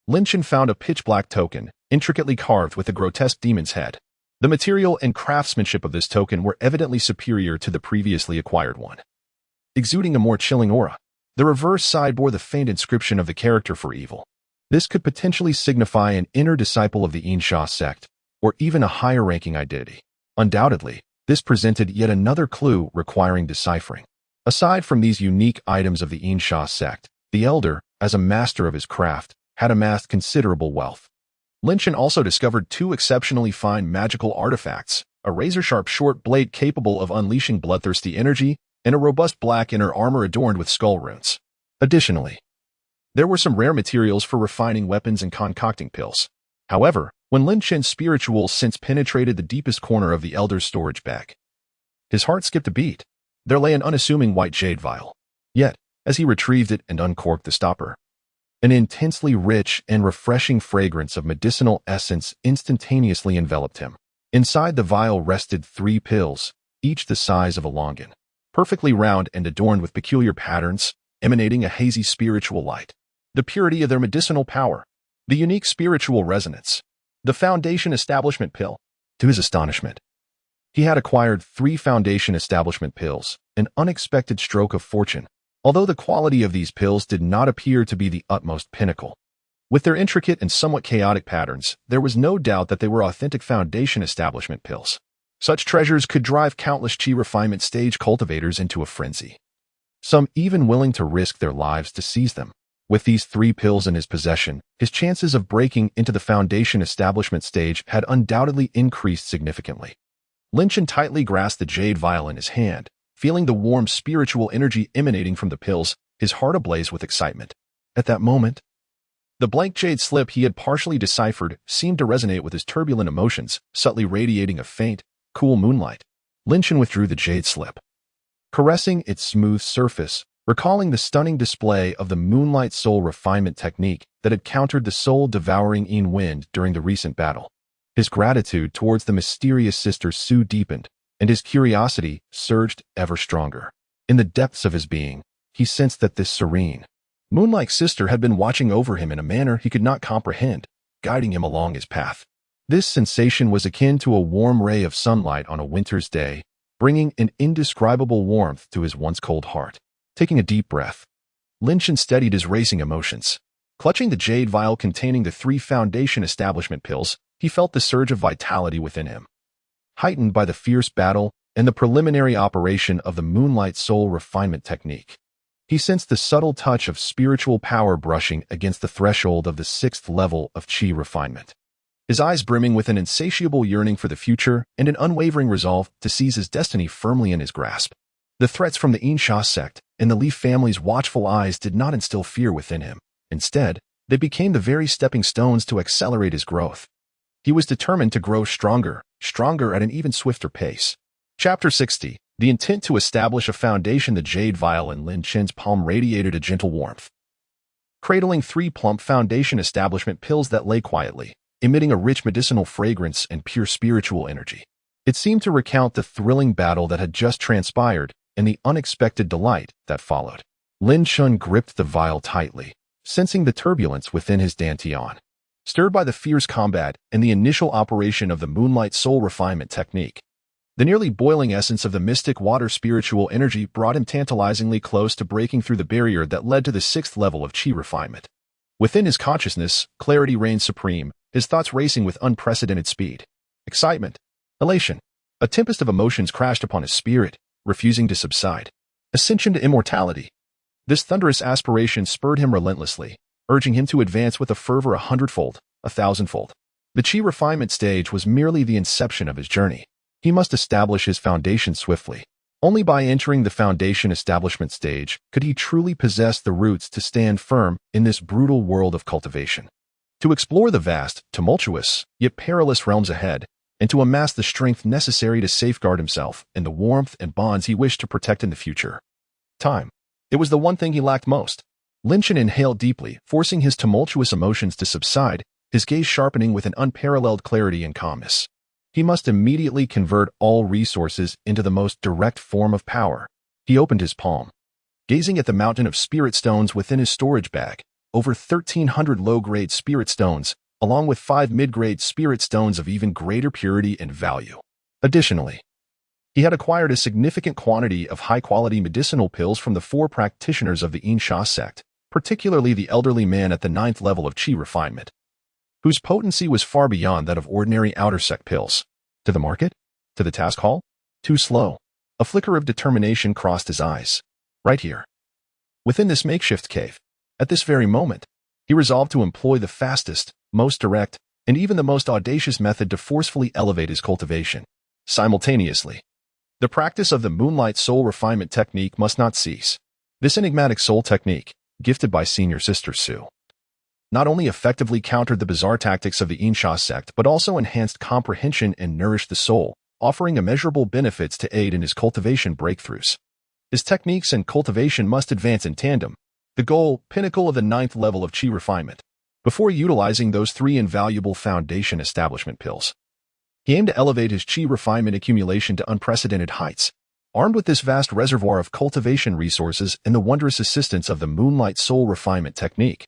Lin Chen found a pitch-black token, intricately carved with a grotesque demon's head. The material and craftsmanship of this token were evidently superior to the previously acquired one, exuding a more chilling aura. The reverse side bore the faint inscription of the character for evil. This could potentially signify an inner disciple of the Insha sect, or even a higher-ranking identity. Undoubtedly, this presented yet another clue requiring deciphering. Aside from these unique items of the Insha sect, the Elder, as a master of his craft, had amassed considerable wealth. Lin Chen also discovered 2 exceptionally fine magical artifacts, a razor-sharp short blade capable of unleashing bloodthirsty energy, and a robust black inner armor adorned with skull runes. Additionally, there were some rare materials for refining weapons and concocting pills. However, when Lin Chen's spiritual sense penetrated the deepest corner of the Elder's storage bag, his heart skipped a beat. There lay an unassuming white jade vial. Yet, as he retrieved it and uncorked the stopper, an intensely rich and refreshing fragrance of medicinal essence instantaneously enveloped him. Inside the vial rested 3 pills, each the size of a longan, perfectly round and adorned with peculiar patterns, emanating a hazy spiritual light. The purity of their medicinal power, the unique spiritual resonance, the Foundation Establishment Pill. To his astonishment, he had acquired 3 Foundation Establishment pills, an unexpected stroke of fortune. Although the quality of these pills did not appear to be the utmost pinnacle, with their intricate and somewhat chaotic patterns, there was no doubt that they were authentic Foundation Establishment pills. Such treasures could drive countless Qi refinement stage cultivators into a frenzy, some even willing to risk their lives to seize them. With these 3 pills in his possession, his chances of breaking into the Foundation Establishment stage had undoubtedly increased significantly. Lin Chen tightly grasped the jade vial in his hand, feeling the warm spiritual energy emanating from the pills, his heart ablaze with excitement. At that moment, The blank jade slip he had partially deciphered seemed to resonate with his turbulent emotions, subtly radiating a faint, cool moonlight. Lin Chen withdrew the jade slip, caressing its smooth surface, recalling the stunning display of the Moonlight Soul refinement technique that had countered the soul-devouring Yin Wind during the recent battle. His gratitude towards the mysterious Sister Su deepened, and his curiosity surged ever stronger. In the depths of his being, he sensed that this serene, moon-like sister had been watching over him in a manner he could not comprehend, guiding him along his path. This sensation was akin to a warm ray of sunlight on a winter's day, bringing an indescribable warmth to his once cold heart. Taking a deep breath, Lin Chen steadied his racing emotions. Clutching the jade vial containing the 3 foundation establishment pills, he felt the surge of vitality within him, heightened by the fierce battle and the preliminary operation of the Moonlight Soul refinement technique. He sensed the subtle touch of spiritual power brushing against the threshold of the 6th level of Qi refinement. His eyes brimming with an insatiable yearning for the future and an unwavering resolve to seize his destiny firmly in his grasp. The threats from the Insha sect and the Leaf family's watchful eyes did not instill fear within him. Instead, they became the very stepping stones to accelerate his growth. He was determined to grow stronger at an even swifter pace. Chapter 60. The intent to establish a foundation. The jade vial in Lin Chen's palm radiated a gentle warmth, cradling 3 plump foundation establishment pills that lay quietly, emitting a rich medicinal fragrance and pure spiritual energy. It seemed to recount the thrilling battle that had just transpired and the unexpected delight that followed. Lin Chen gripped the vial tightly, sensing the turbulence within his dantian. Stirred by the fierce combat and the initial operation of the Moonlight Soul refinement technique, the nearly boiling essence of the mystic water spiritual energy brought him tantalizingly close to breaking through the barrier that led to the 6th level of Qi refinement. Within his consciousness, clarity reigned supreme, his thoughts racing with unprecedented speed. Excitement, elation, a tempest of emotions crashed upon his spirit, refusing to subside. Ascension to immortality. This thunderous aspiration spurred him relentlessly, urging him to advance with a fervor 100-fold, 1,000-fold. The Qi refinement stage was merely the inception of his journey. He must establish his foundation swiftly. Only by entering the foundation establishment stage could he truly possess the roots to stand firm in this brutal world of cultivation. To explore the vast, tumultuous, yet perilous realms ahead, and to amass the strength necessary to safeguard himself and the warmth and bonds he wished to protect in the future. Time. It was the one thing he lacked most. Lin Chen inhaled deeply, forcing his tumultuous emotions to subside, his gaze sharpening with an unparalleled clarity and calmness. He must immediately convert all resources into the most direct form of power. He opened his palm, gazing at the mountain of spirit stones within his storage bag, over 1,300 low-grade spirit stones, along with 5 mid-grade spirit stones of even greater purity and value. Additionally, he had acquired a significant quantity of high-quality medicinal pills from the 4 practitioners of the Insha sect, particularly the elderly man at the 9th level of Qi refinement, whose potency was far beyond that of ordinary outer sect pills. To the market? To the task hall? Too slow. A flicker of determination crossed his eyes. Right here, within this makeshift cave, at this very moment, he resolved to employ the fastest, most direct, and even the most audacious method to forcefully elevate his cultivation. Simultaneously, the practice of the Moonlight Soul refinement technique must not cease. This enigmatic soul technique, gifted by Senior Sister Su, not only effectively countered the bizarre tactics of the Insha sect but also enhanced comprehension and nourished the soul, offering immeasurable benefits to aid in his cultivation breakthroughs. His techniques and cultivation must advance in tandem, the goal, pinnacle of the 9th level of Qi refinement, before utilizing those 3 invaluable foundation establishment pills. He aimed to elevate his Qi refinement accumulation to unprecedented heights. Armed with this vast reservoir of cultivation resources and the wondrous assistance of the Moonlight Soul refinement technique,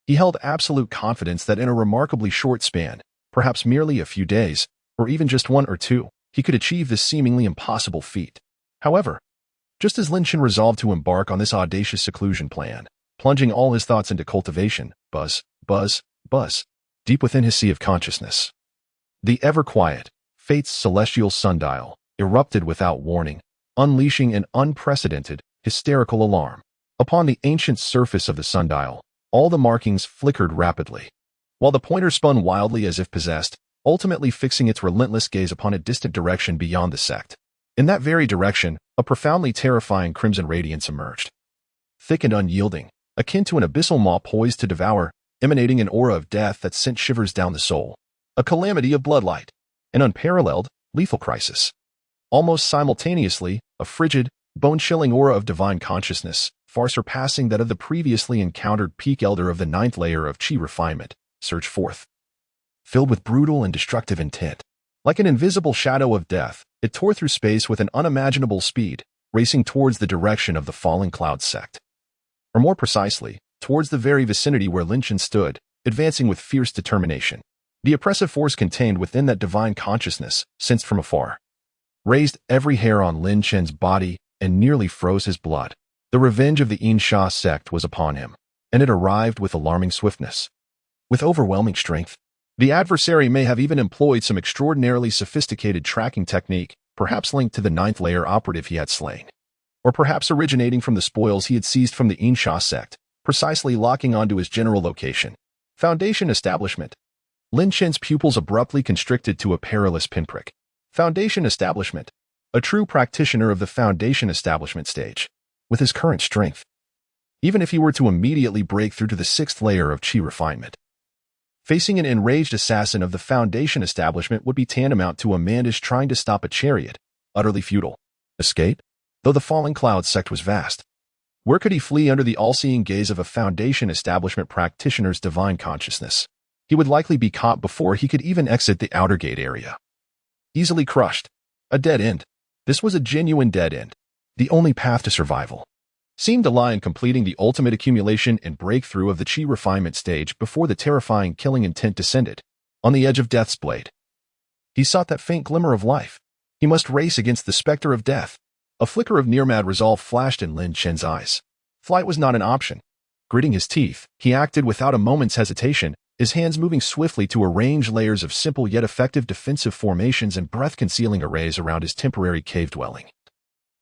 he held absolute confidence that in a remarkably short span, perhaps merely a few days, or even just 1 or 2, he could achieve this seemingly impossible feat. However, just as Lin Chen resolved to embark on this audacious seclusion plan, plunging all his thoughts into cultivation, buzz, deep within his sea of consciousness, the ever-quiet, fate's celestial sundial erupted without warning, unleashing an unprecedented, hysterical alarm. Upon the ancient surface of the sundial, all the markings flickered rapidly, while the pointer spun wildly as if possessed, ultimately fixing its relentless gaze upon a distant direction beyond the sect. In that very direction, a profoundly terrifying crimson radiance emerged. Thick and unyielding, akin to an abyssal maw poised to devour, emanating an aura of death that sent shivers down the soul. A calamity of bloodlight. An unparalleled, lethal crisis. Almost simultaneously, a frigid, bone-chilling aura of divine consciousness, far surpassing that of the previously encountered peak elder of the ninth layer of chi refinement, surged forth. Filled with brutal and destructive intent. Like an invisible shadow of death, it tore through space with an unimaginable speed, racing towards the direction of the fallen cloud sect. Or more precisely, towards the very vicinity where Lin Chen stood, advancing with fierce determination. The oppressive force contained within that divine consciousness, sensed from afar, raised every hair on Lin Chen's body and nearly froze his blood. The revenge of the Insha sect was upon him, and it arrived with alarming swiftness. With overwhelming strength, the adversary may have even employed some extraordinarily sophisticated tracking technique, perhaps linked to the ninth layer operative he had slain, or perhaps originating from the spoils he had seized from the Insha sect, precisely locking onto his general location. Foundation establishment. Lin Chen's pupils abruptly constricted to a perilous pinprick. Foundation establishment. A true practitioner of the foundation establishment stage. With his current strength, even if he were to immediately break through to the sixth layer of chi refinement, facing an enraged assassin of the foundation establishment would be tantamount to a mandish trying to stop a chariot, utterly futile. Escape? Though the falling cloud sect was vast, where could he flee under the all-seeing gaze of a foundation establishment practitioner's divine consciousness? He would likely be caught before he could even exit the outer gate area. Easily crushed. A dead end. This was a genuine dead end. The only path to survival seemed to lie in completing the ultimate accumulation and breakthrough of the chi refinement stage before the terrifying killing intent descended. On the edge of death's blade, he sought that faint glimmer of life. He must race against the specter of death. A flicker of near-mad resolve flashed in Lin Chen's eyes. Flight was not an option. Gritting his teeth, he acted without a moment's hesitation, his hands moving swiftly to arrange layers of simple yet effective defensive formations and breath-concealing arrays around his temporary cave dwelling.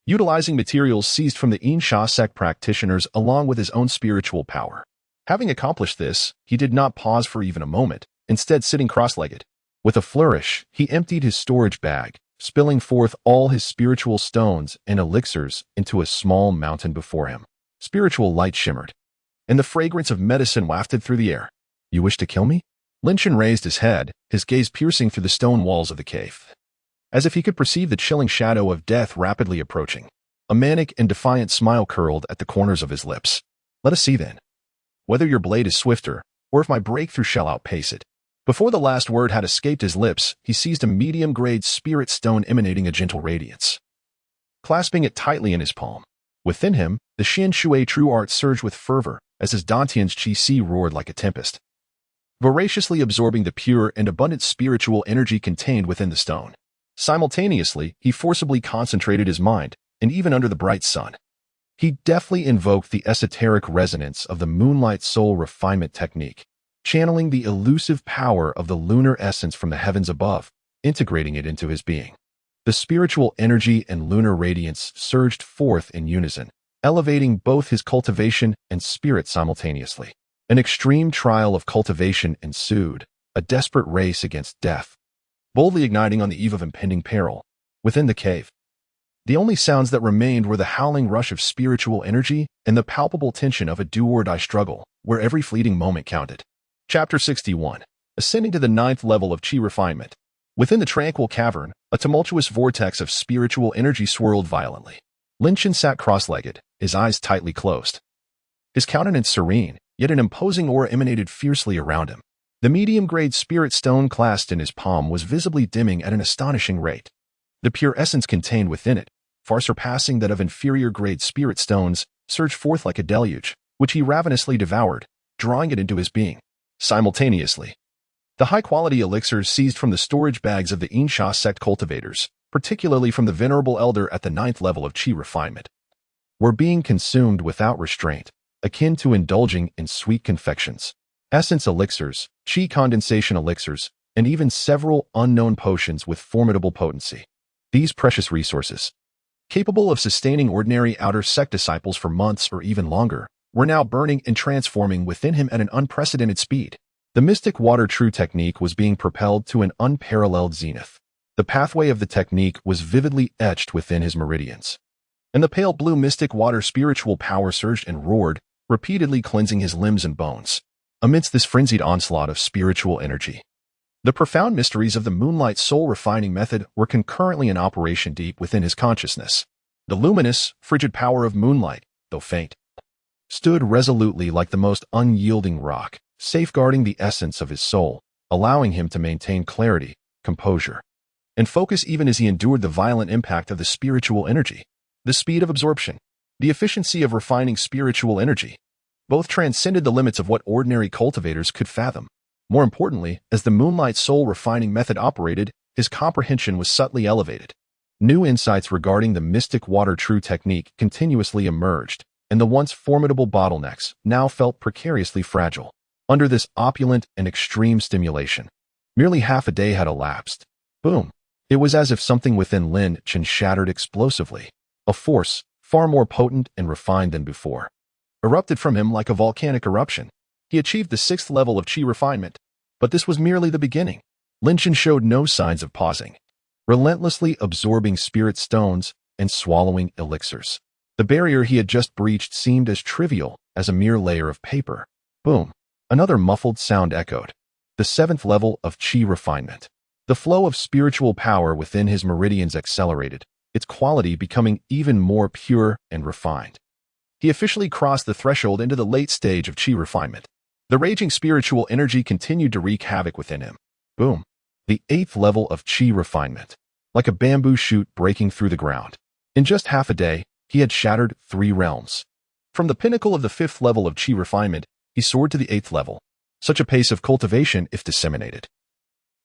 Utilizing materials seized from the Insha sect practitioners along with his own spiritual power. Having accomplished this, he did not pause for even a moment, instead sitting cross-legged. With a flourish, he emptied his storage bag, spilling forth all his spiritual stones and elixirs into a small mountain before him. Spiritual light shimmered, and the fragrance of medicine wafted through the air. You wish to kill me? Lin Chen raised his head, his gaze piercing through the stone walls of the cave, as if he could perceive the chilling shadow of death rapidly approaching. A manic and defiant smile curled at the corners of his lips. Let us see then, whether your blade is swifter, or if my breakthrough shall outpace it. Before the last word had escaped his lips, he seized a medium-grade spirit stone emanating a gentle radiance, clasping it tightly in his palm. Within him, the Xin Shui true art surged with fervor as his Dantian's Qi Si roared like a tempest, voraciously absorbing the pure and abundant spiritual energy contained within the stone. Simultaneously, he forcibly concentrated his mind, and even under the bright sun, he deftly invoked the esoteric resonance of the moonlight soul refinement technique, channeling the elusive power of the lunar essence from the heavens above, integrating it into his being. The spiritual energy and lunar radiance surged forth in unison, elevating both his cultivation and spirit simultaneously. An extreme trial of cultivation ensued, a desperate race against death, boldly igniting on the eve of impending peril. Within the cave, the only sounds that remained were the howling rush of spiritual energy and the palpable tension of a do-or-die struggle, where every fleeting moment counted. Chapter 61. Ascending to the ninth level of Qi refinement. Within the tranquil cavern, a tumultuous vortex of spiritual energy swirled violently. Lin Chen sat cross-legged, his eyes tightly closed. His countenance serene, yet an imposing aura emanated fiercely around him. The medium-grade spirit stone clasped in his palm was visibly dimming at an astonishing rate. The pure essence contained within it, far surpassing that of inferior-grade spirit stones, surged forth like a deluge, which he ravenously devoured, drawing it into his being. Simultaneously, the high-quality elixirs seized from the storage bags of the Insha sect cultivators, particularly from the venerable elder at the ninth level of Qi refinement, were being consumed without restraint, akin to indulging in sweet confections. Essence elixirs, Qi condensation elixirs, and even several unknown potions with formidable potency. These precious resources, capable of sustaining ordinary outer sect disciples for months or even longer, were now burning and transforming within him at an unprecedented speed. The mystic water true technique was being propelled to an unparalleled zenith. The pathway of the technique was vividly etched within his meridians, and the pale blue mystic water spiritual power surged and roared, repeatedly cleansing his limbs and bones. amidst this frenzied onslaught of spiritual energy. The profound mysteries of the moonlight soul refining method were concurrently in operation deep within his consciousness. The luminous, frigid power of moonlight, though faint, stood resolutely like the most unyielding rock, safeguarding the essence of his soul, allowing him to maintain clarity, composure, and focus even as he endured the violent impact of the spiritual energy. The speed of absorption, the efficiency of refining spiritual energy, both transcended the limits of what ordinary cultivators could fathom. More importantly, as the moonlight soul refining method operated, his comprehension was subtly elevated. New insights regarding the mystic water true technique continuously emerged, and the once formidable bottlenecks now felt precariously fragile. Under this opulent and extreme stimulation, merely half a day had elapsed. Boom! It was as if something within Lin Chen shattered explosively. A force, far more potent and refined than before, erupted from him like a volcanic eruption. He achieved the 6th level of qi refinement, but this was merely the beginning. Lin Chen showed no signs of pausing, relentlessly absorbing spirit stones and swallowing elixirs. The barrier he had just breached seemed as trivial as a mere layer of paper. Boom! Another muffled sound echoed. The 7th level of qi refinement. The flow of spiritual power within his meridians accelerated, its quality becoming even more pure and refined. He officially crossed the threshold into the late stage of qi refinement. The raging spiritual energy continued to wreak havoc within him. Boom! The 8th level of qi refinement. Like a bamboo shoot breaking through the ground. In just half a day, he had shattered 3 realms. From the pinnacle of the 5th level of qi refinement, he soared to the 8th level. Such a pace of cultivation, if disseminated,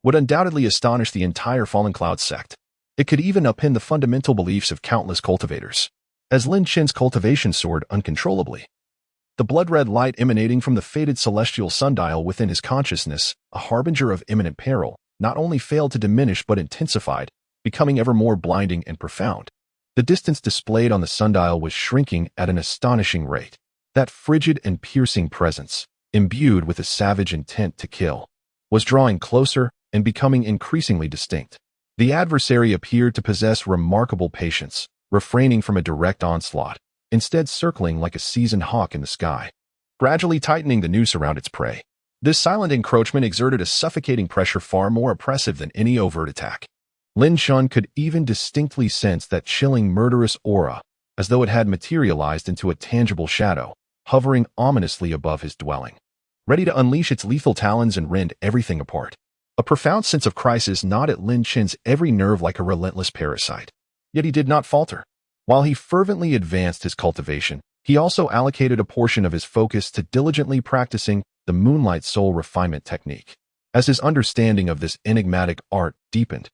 would undoubtedly astonish the entire Fallen Cloud sect. It could even upend the fundamental beliefs of countless cultivators. As Lin Chen's cultivation soared uncontrollably, the blood-red light emanating from the faded celestial sundial within his consciousness, a harbinger of imminent peril, not only failed to diminish but intensified, becoming ever more blinding and profound. The distance displayed on the sundial was shrinking at an astonishing rate. That frigid and piercing presence, imbued with a savage intent to kill, was drawing closer and becoming increasingly distinct. The adversary appeared to possess remarkable patience, refraining from a direct onslaught, instead circling like a seasoned hawk in the sky, gradually tightening the noose around its prey. This silent encroachment exerted a suffocating pressure far more oppressive than any overt attack. Lin Chen could even distinctly sense that chilling murderous aura, as though it had materialized into a tangible shadow, hovering ominously above his dwelling, ready to unleash its lethal talons and rend everything apart. A profound sense of crisis gnawed at Lin Chen's every nerve like a relentless parasite. Yet he did not falter. While he fervently advanced his cultivation, he also allocated a portion of his focus to diligently practicing the moonlight soul refinement technique. As his understanding of this enigmatic art deepened,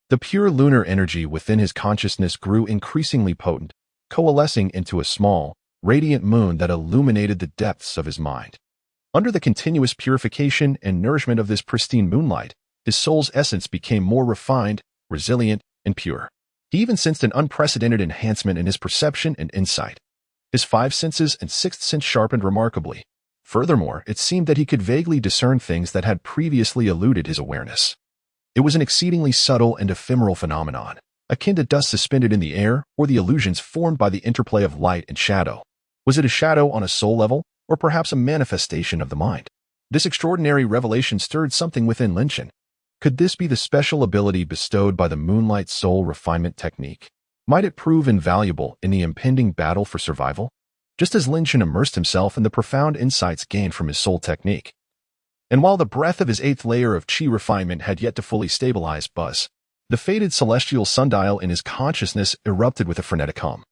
the pure lunar energy within his consciousness grew increasingly potent, coalescing into a small, radiant moon that illuminated the depths of his mind. Under the continuous purification and nourishment of this pristine moonlight, his soul's essence became more refined, resilient, and pure. He even sensed an unprecedented enhancement in his perception and insight. His 5 senses and 6th sense sharpened remarkably. Furthermore, it seemed that he could vaguely discern things that had previously eluded his awareness. It was an exceedingly subtle and ephemeral phenomenon, akin to dust suspended in the air or the illusions formed by the interplay of light and shadow. Was it a shadow on a soul level, or perhaps a manifestation of the mind? This extraordinary revelation stirred something within Lin Chen. Could this be the special ability bestowed by the moonlight soul refinement technique? Might it prove invaluable in the impending battle for survival? Just as Lin Chen immersed himself in the profound insights gained from his soul technique. And while the breath of his 8th layer of qi refinement had yet to fully stabilize Buzz, the faded celestial sundial in his consciousness erupted with a frenetic hum.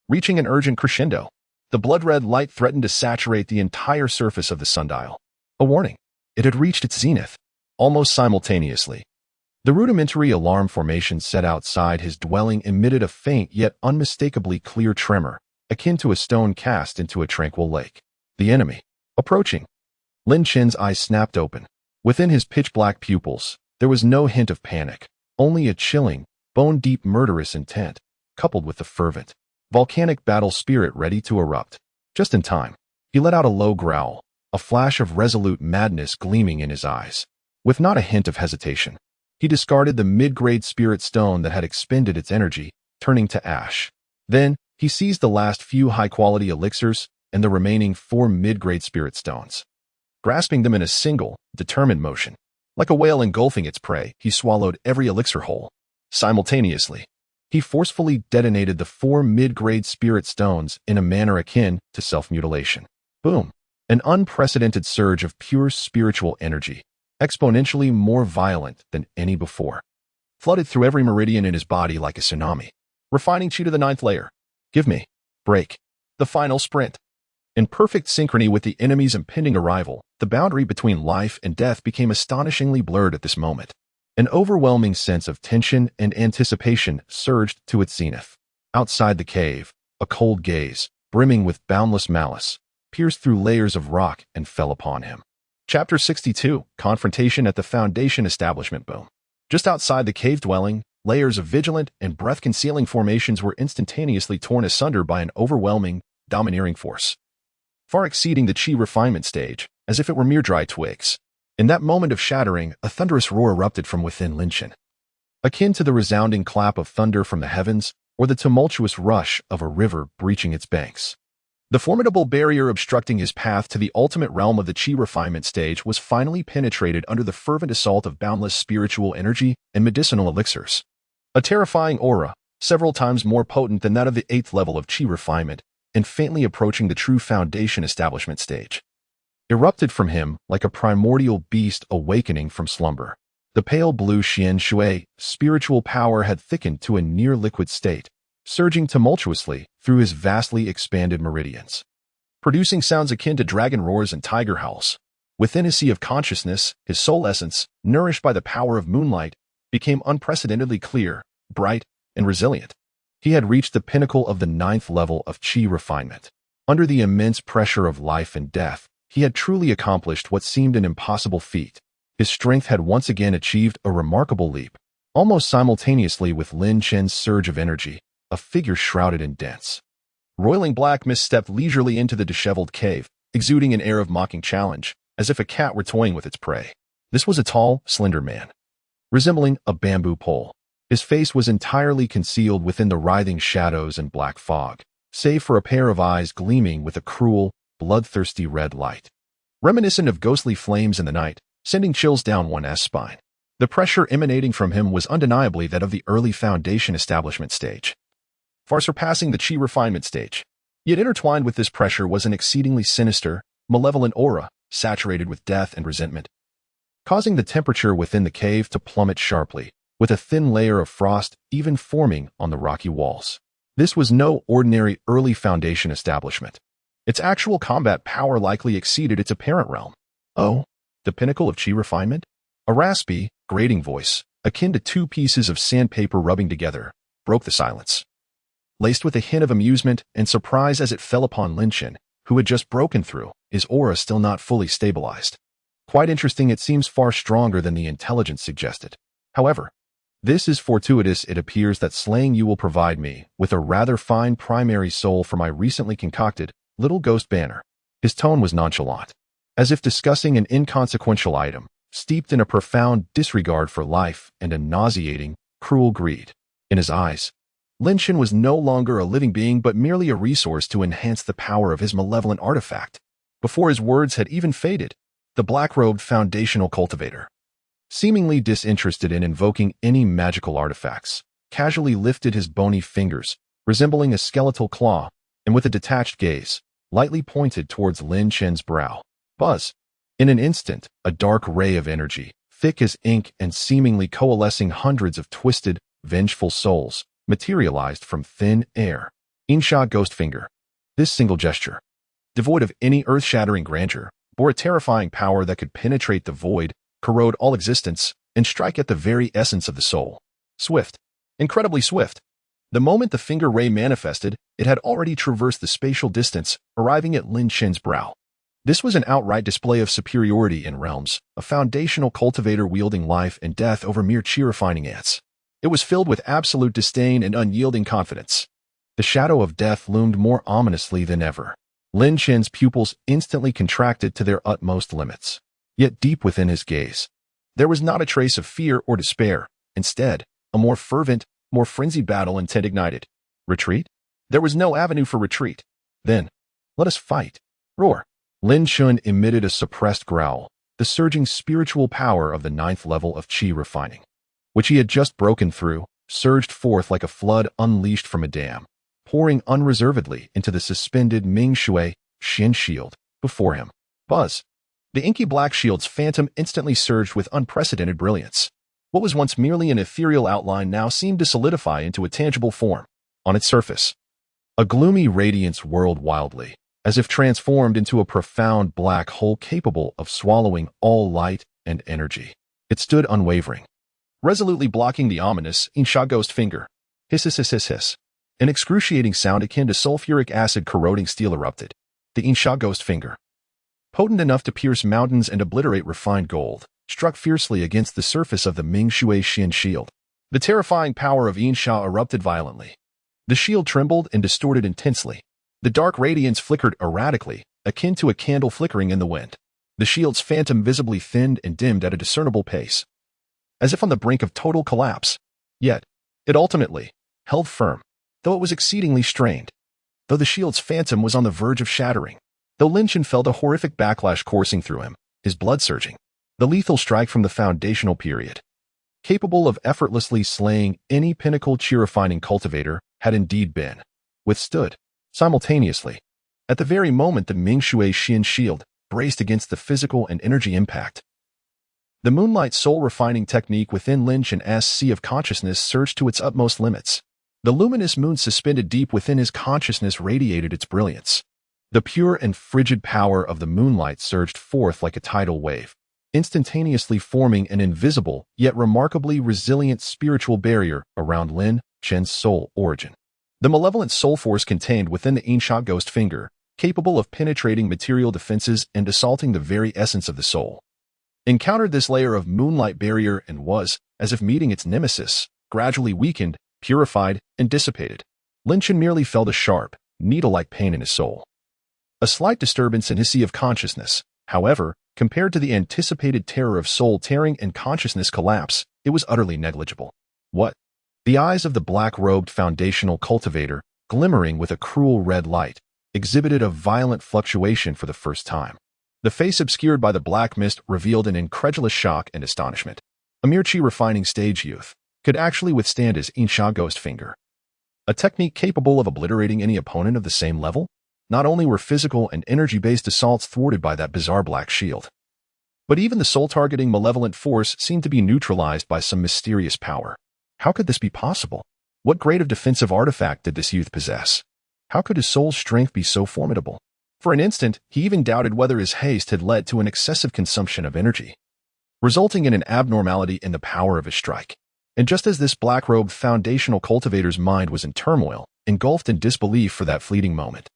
Reaching an urgent crescendo, the blood-red light threatened to saturate the entire surface of the sundial. A warning. It had reached its zenith. Almost simultaneously, the rudimentary alarm formation set outside his dwelling emitted a faint yet unmistakably clear tremor, akin to a stone cast into a tranquil lake. The enemy. Approaching. Lin Chen's eyes snapped open. Within his pitch-black pupils, there was no hint of panic, only a chilling, bone-deep murderous intent, coupled with the fervent, volcanic battle spirit ready to erupt. Just in time, he let out a low growl, a flash of resolute madness gleaming in his eyes. With not a hint of hesitation, he discarded the mid-grade spirit stone that had expended its energy, turning to ash. Then, he seized the last few high-quality elixirs and the remaining 4 mid-grade spirit stones. grasping them in a single, determined motion. Like a whale engulfing its prey, he swallowed every elixir whole. Simultaneously, he forcefully detonated the 4 mid-grade spirit stones in a manner akin to self-mutilation. Boom! An unprecedented surge of pure spiritual energy, exponentially more violent than any before, flooded through every meridian in his body like a tsunami. Refining chi to the 9th layer. Give me. Break. The final sprint. In perfect synchrony with the enemy's impending arrival, the boundary between life and death became astonishingly blurred at this moment. An overwhelming sense of tension and anticipation surged to its zenith. Outside the cave, a cold gaze, brimming with boundless malice, pierced through layers of rock and fell upon him. Chapter 62, Confrontation at the Foundation Establishment. Boom. Just outside the cave dwelling, layers of vigilant and breath-concealing formations were instantaneously torn asunder by an overwhelming, domineering force, far exceeding the chi refinement stage, as if it were mere dry twigs. In that moment of shattering, a thunderous roar erupted from within Linshan, akin to the resounding clap of thunder from the heavens or the tumultuous rush of a river breaching its banks. The formidable barrier obstructing his path to the ultimate realm of the chi refinement stage was finally penetrated under the fervent assault of boundless spiritual energy and medicinal elixirs. A terrifying aura, several times more potent than that of the 8th level of chi refinement, and faintly approaching the true foundation establishment stage, erupted from him like a primordial beast awakening from slumber. The pale blue Xian Shui spiritual power had thickened to a near-liquid state, surging tumultuously through his vastly expanded meridians, producing sounds akin to dragon roars and tiger howls. Within his sea of consciousness, his soul essence, nourished by the power of moonlight, became unprecedentedly clear, bright, and resilient. He had reached the pinnacle of the 9th level of chi refinement. Under the immense pressure of life and death, he had truly accomplished what seemed an impossible feat. His strength had once again achieved a remarkable leap. Almost simultaneously with Lin Chen's surge of energy, a figure shrouded in dense, roiling black mist stepped leisurely into the disheveled cave, exuding an air of mocking challenge, as if a cat were toying with its prey. This was a tall, slender man, resembling a bamboo pole. His face was entirely concealed within the writhing shadows and black fog, save for a pair of eyes gleaming with a cruel, bloodthirsty red light, reminiscent of ghostly flames in the night, sending chills down one's spine. The pressure emanating from him was undeniably that of the early foundation establishment stage, far surpassing the chi refinement stage. Yet intertwined with this pressure was an exceedingly sinister, malevolent aura, saturated with death and resentment, causing the temperature within the cave to plummet sharply, with a thin layer of frost even forming on the rocky walls. This was no ordinary early foundation establishment. Its actual combat power likely exceeded its apparent realm. Oh, the pinnacle of chi refinement? A raspy, grating voice, akin to 2 pieces of sandpaper rubbing together, broke the silence, laced with a hint of amusement and surprise as it fell upon Linshan, who had just broken through, his aura still not fully stabilized. Quite interesting. It seems far stronger than the intelligence suggested. However, this is fortuitous. It appears that slaying you will provide me with a rather fine primary soul for my recently concocted little ghost banner. His tone was nonchalant, as if discussing an inconsequential item, steeped in a profound disregard for life and a nauseating, cruel greed. In his eyes, Linshan was no longer a living being but merely a resource to enhance the power of his malevolent artifact. Before his words had even faded, the black-robed foundational cultivator, seemingly disinterested in invoking any magical artifacts, casually lifted his bony fingers, resembling a skeletal claw, and with a detached gaze, lightly pointed towards Lin Chen's brow. Buzz! In an instant, a dark ray of energy, thick as ink and seemingly coalescing hundreds of twisted, vengeful souls, materialized from thin air. Insha Ghost Finger. This single gesture, devoid of any earth-shattering grandeur, bore a terrifying power that could penetrate the void, corrode all existence, and strike at the very essence of the soul. Swift. Incredibly swift. The moment the finger ray manifested, it had already traversed the spatial distance, arriving at Lin Chen's brow. This was an outright display of superiority in realms, a foundational cultivator wielding life and death over mere chi-refining ants. It was filled with absolute disdain and unyielding confidence. The shadow of death loomed more ominously than ever. Lin Chen's pupils instantly contracted to their utmost limits. Yet deep within his gaze, there was not a trace of fear or despair. Instead, a more fervent, more frenzied battle intent ignited. Retreat? There was no avenue for retreat. Then, let us fight. Roar. Lin Chun emitted a suppressed growl, the surging spiritual power of the ninth level of qi refining, which he had just broken through, surged forth like a flood unleashed from a dam, pouring unreservedly into the suspended Ming Shui Xin shield before him. Buzz. The inky black shield's phantom instantly surged with unprecedented brilliance. What was once merely an ethereal outline now seemed to solidify into a tangible form. On its surface, a gloomy radiance whirled wildly, as if transformed into a profound black hole capable of swallowing all light and energy. It stood unwavering, resolutely blocking the ominous Insha ghost finger. Hiss, hiss, hiss, hiss, hiss. An excruciating sound akin to sulfuric acid corroding steel erupted. The Insha ghost finger, potent enough to pierce mountains and obliterate refined gold, struck fiercely against the surface of the Ming Shui Xin shield. The terrifying power of Insha erupted violently. The shield trembled and distorted intensely. The dark radiance flickered erratically, akin to a candle flickering in the wind. The shield's phantom visibly thinned and dimmed at a discernible pace, as if on the brink of total collapse. Yet, it ultimately held firm, though it was exceedingly strained. Though the shield's phantom was on the verge of shattering. Though Lin Chun felt a horrific backlash coursing through him, his blood surging. The lethal strike from the foundational period, capable of effortlessly slaying any pinnacle qi-refining cultivator, had indeed been withstood. Simultaneously, at the very moment the Ming Shui Xin shield braced against the physical and energy impact, the moonlight soul-refining technique within Lin Chun's sea of consciousness surged to its utmost limits. The luminous moon suspended deep within his consciousness radiated its brilliance. The pure and frigid power of the moonlight surged forth like a tidal wave, instantaneously forming an invisible yet remarkably resilient spiritual barrier around Lin Chun's soul origin. The malevolent soul force contained within the Insha ghost finger, capable of penetrating material defenses and assaulting the very essence of the soul, encountered this layer of moonlight barrier and was, as if meeting its nemesis, gradually weakened, purified, and dissipated. Lin Chun merely felt a sharp, needle-like pain in his soul. A slight disturbance in his sea of consciousness, however, compared to the anticipated terror of soul tearing and consciousness collapse, it was utterly negligible. What? The eyes of the black-robed foundational cultivator, glimmering with a cruel red light, exhibited a violent fluctuation for the first time. The face obscured by the black mist revealed an incredulous shock and astonishment. A mere qi-refining stage youth could actually withstand his Insha ghost finger, a technique capable of obliterating any opponent of the same level? Not only were physical and energy-based assaults thwarted by that bizarre black shield, but even the soul-targeting malevolent force seemed to be neutralized by some mysterious power. How could this be possible? What grade of defensive artifact did this youth possess? How could his soul's strength be so formidable? For an instant, he even doubted whether his haste had led to an excessive consumption of energy, resulting in an abnormality in the power of his strike. And just as this black-robed foundational cultivator's mind was in turmoil, engulfed in disbelief for that fleeting moment.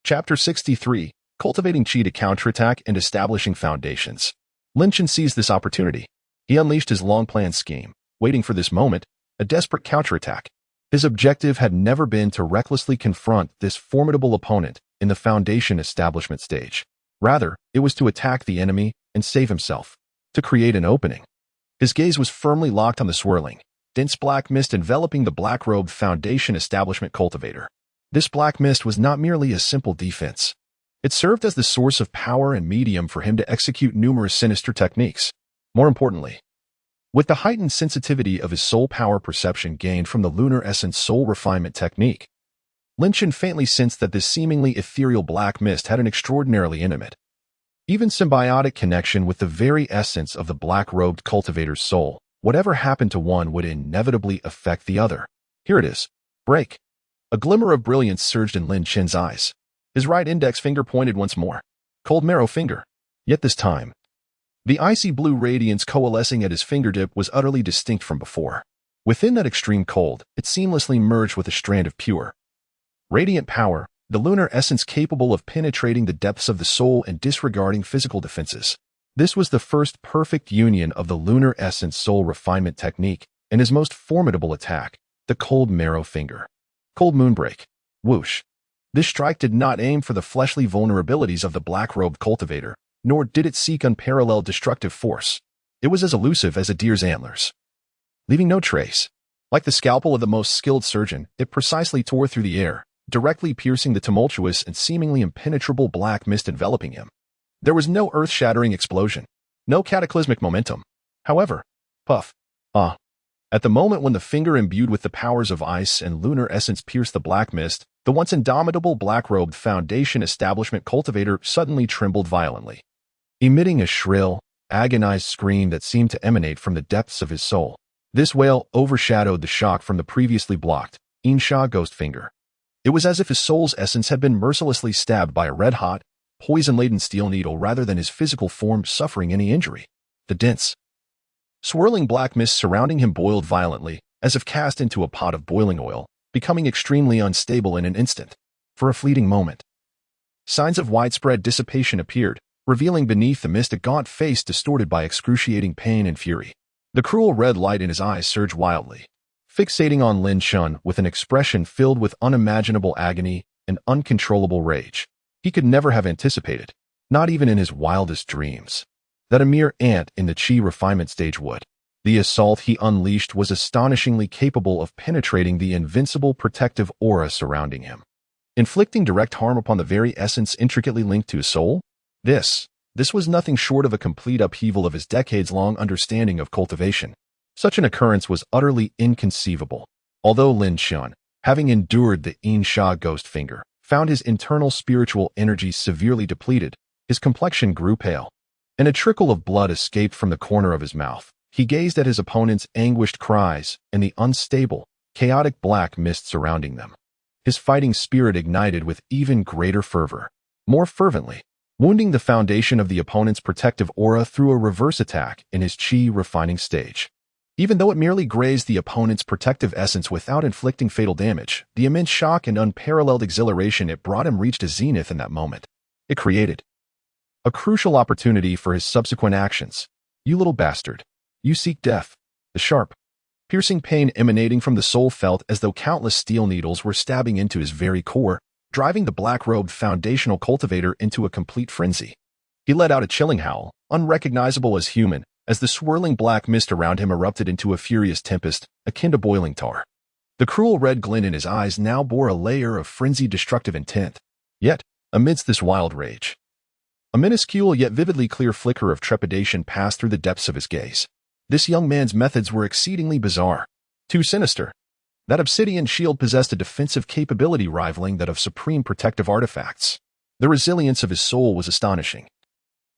Chapter 63, Cultivating Qi to Counterattack and Establishing Foundations. Lin Chun seized this opportunity. He unleashed his long-planned scheme, waiting for this moment, a desperate counterattack. His objective had never been to recklessly confront this formidable opponent in the foundation establishment stage. Rather, it was to attack the enemy and save himself, to create an opening. His gaze was firmly locked on the swirling, dense black mist enveloping the black-robed foundation establishment cultivator. This black mist was not merely a simple defense. It served as the source of power and medium for him to execute numerous sinister techniques. More importantly, with the heightened sensitivity of his soul power perception gained from the lunar essence soul refinement technique, Lin Chun faintly sensed that this seemingly ethereal black mist had an extraordinarily intimate, even symbiotic connection with the very essence of the black-robed cultivator's soul. Whatever happened to one would inevitably affect the other. Here it is. Break. A glimmer of brilliance surged in Lin Chun's eyes. His right index finger pointed once more. Cold marrow finger. Yet this time, the icy blue radiance coalescing at his fingertip was utterly distinct from before. Within that extreme cold, it seamlessly merged with a strand of pure, radiant power, the lunar essence capable of penetrating the depths of the soul and disregarding physical defenses. This was the first perfect union of the lunar essence soul refinement technique and his most formidable attack, the cold marrow finger. Cold moonbreak. Whoosh. This strike did not aim for the fleshly vulnerabilities of the black-robed cultivator, nor did it seek unparalleled destructive force. It was as elusive as a deer's antlers, leaving no trace. Like the scalpel of the most skilled surgeon, it precisely tore through the air, directly piercing the tumultuous and seemingly impenetrable black mist enveloping him. There was no earth-shattering explosion, no cataclysmic momentum. However, puff, at the moment when the finger imbued with the powers of ice and lunar essence pierced the black mist, the once indomitable black-robed Foundation establishment cultivator suddenly trembled violently, emitting a shrill, agonized scream that seemed to emanate from the depths of his soul. This wail overshadowed the shock from the previously blocked, Insha ghost finger. It was as if his soul's essence had been mercilessly stabbed by a red-hot, poison-laden steel needle rather than his physical form suffering any injury. The dense, swirling black mist surrounding him boiled violently, as if cast into a pot of boiling oil, becoming extremely unstable in an instant. For a fleeting moment, signs of widespread dissipation appeared, revealing beneath the mist a gaunt face distorted by excruciating pain and fury. The cruel red light in his eyes surged wildly, fixating on Lin Chun with an expression filled with unimaginable agony and uncontrollable rage. He could never have anticipated, not even in his wildest dreams, that a mere ant in the chi refinement stage would. The assault he unleashed was astonishingly capable of penetrating the invincible protective aura surrounding him, inflicting direct harm upon the very essence intricately linked to his soul. This was nothing short of a complete upheaval of his decades-long understanding of cultivation. Such an occurrence was utterly inconceivable. Although Lin Chun, having endured the Insha ghost finger, found his internal spiritual energy severely depleted, his complexion grew pale, and a trickle of blood escaped from the corner of his mouth. He gazed at his opponent's anguished cries and the unstable, chaotic black mist surrounding them. His fighting spirit ignited with even greater fervor, more fervently, wounding the foundation of the opponent's protective aura through a reverse attack in his chi refining stage. Even though it merely grazed the opponent's protective essence without inflicting fatal damage, the immense shock and unparalleled exhilaration it brought him reached a zenith in that moment. It created a crucial opportunity for his subsequent actions. You little bastard. You seek death. The sharp, piercing pain emanating from the soul felt as though countless steel needles were stabbing into his very core, driving the black-robed foundational cultivator into a complete frenzy. He let out a chilling howl, unrecognizable as human, as the swirling black mist around him erupted into a furious tempest, akin to boiling tar. The cruel red glint in his eyes now bore a layer of frenzied destructive intent. Yet, amidst this wild rage, a minuscule yet vividly clear flicker of trepidation passed through the depths of his gaze. This young man's methods were exceedingly bizarre, too sinister. That obsidian shield possessed a defensive capability rivaling that of supreme protective artifacts. The resilience of his soul was astonishing,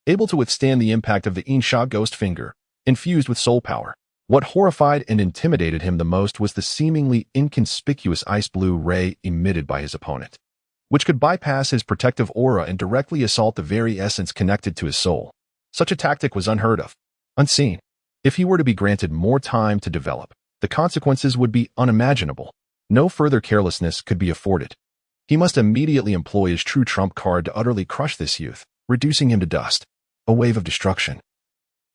able to withstand the impact of the Insha ghost finger, infused with soul power. What horrified and intimidated him the most was the seemingly inconspicuous ice-blue ray emitted by his opponent, which could bypass his protective aura and directly assault the very essence connected to his soul. Such a tactic was unheard of, unseen. If he were to be granted more time to develop, the consequences would be unimaginable. No further carelessness could be afforded. He must immediately employ his true trump card to utterly crush this youth, reducing him to dust. A wave of destruction,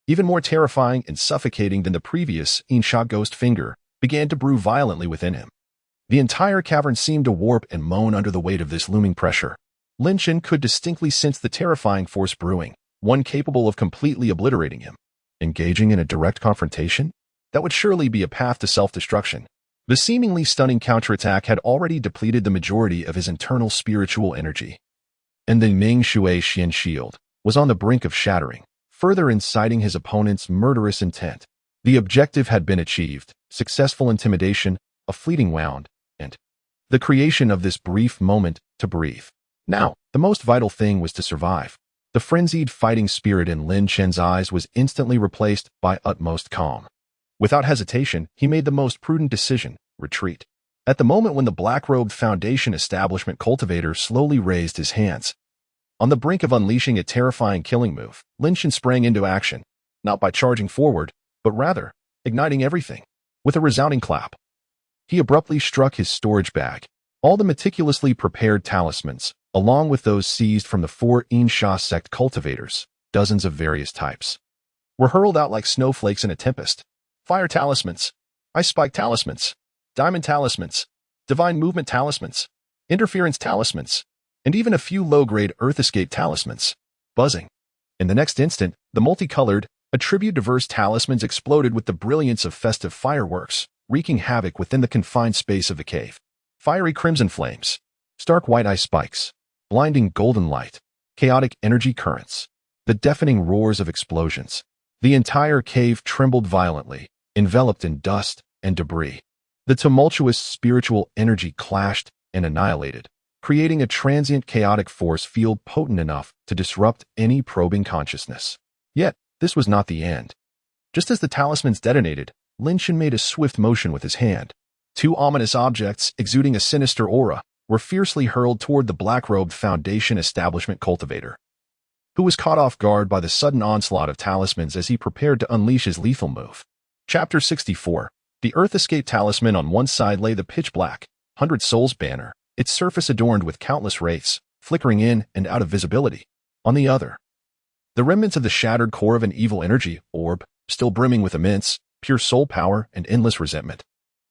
even more terrifying and suffocating than the previous Insha ghost finger, began to brew violently within him. The entire cavern seemed to warp and moan under the weight of this looming pressure. Lin Chun could distinctly sense the terrifying force brewing, one capable of completely obliterating him. Engaging in a direct confrontation? That would surely be a path to self-destruction. The seemingly stunning counterattack had already depleted the majority of his internal spiritual energy, and the Ming Shui Xian shield was on the brink of shattering, further inciting his opponent's murderous intent. The objective had been achieved: successful intimidation, a fleeting wound, and the creation of this brief moment to breathe. Now, the most vital thing was to survive. The frenzied fighting spirit in Lin Chen's eyes was instantly replaced by utmost calm. Without hesitation, he made the most prudent decision: retreat. At the moment when the black-robed Foundation establishment cultivator slowly raised his hands, on the brink of unleashing a terrifying killing move, Lin Chen sprang into action, not by charging forward, but rather, igniting everything. With a resounding clap, he abruptly struck his storage bag. All the meticulously prepared talismans, along with those seized from the 4 Insha sect cultivators, dozens of various types, were hurled out like snowflakes in a tempest. Fire talismans, ice spike talismans, diamond talismans, divine movement talismans, interference talismans, and even a few low-grade earth escape talismans. Buzzing. In the next instant, the multicolored, attribute-diverse talismans exploded with the brilliance of festive fireworks, wreaking havoc within the confined space of the cave. Fiery crimson flames, stark white ice spikes, blinding golden light, chaotic energy currents, the deafening roars of explosions. The entire cave trembled violently, enveloped in dust and debris. The tumultuous spiritual energy clashed and annihilated, creating a transient chaotic force field potent enough to disrupt any probing consciousness. Yet, this was not the end. Just as the talismans detonated, Lin Shen made a swift motion with his hand. Two ominous objects, exuding a sinister aura, were fiercely hurled toward the black-robed Foundation establishment cultivator, who was caught off guard by the sudden onslaught of talismans as he prepared to unleash his lethal move. Chapter 64. The Earth Escape Talisman. On one side lay the pitch-black, 100 Souls banner, its surface adorned with countless wraiths, flickering in and out of visibility. On the other, the remnants of the shattered core of an evil energy orb, still brimming with immense, pure soul power and endless resentment.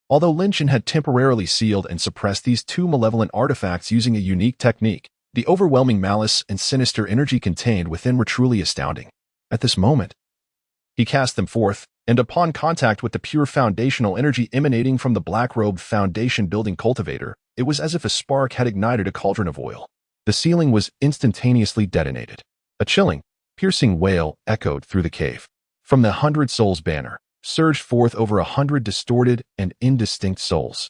Although Lin Shen had temporarily sealed and suppressed these two malevolent artifacts using a unique technique, the overwhelming malice and sinister energy contained within were truly astounding. At this moment, he cast them forth, and upon contact with the pure foundational energy emanating from the black-robed foundation-building cultivator, it was as if a spark had ignited a cauldron of oil. The ceiling was instantaneously detonated. A chilling, piercing wail echoed through the cave. From the 100 Souls banner, surged forth over 100 distorted and indistinct souls.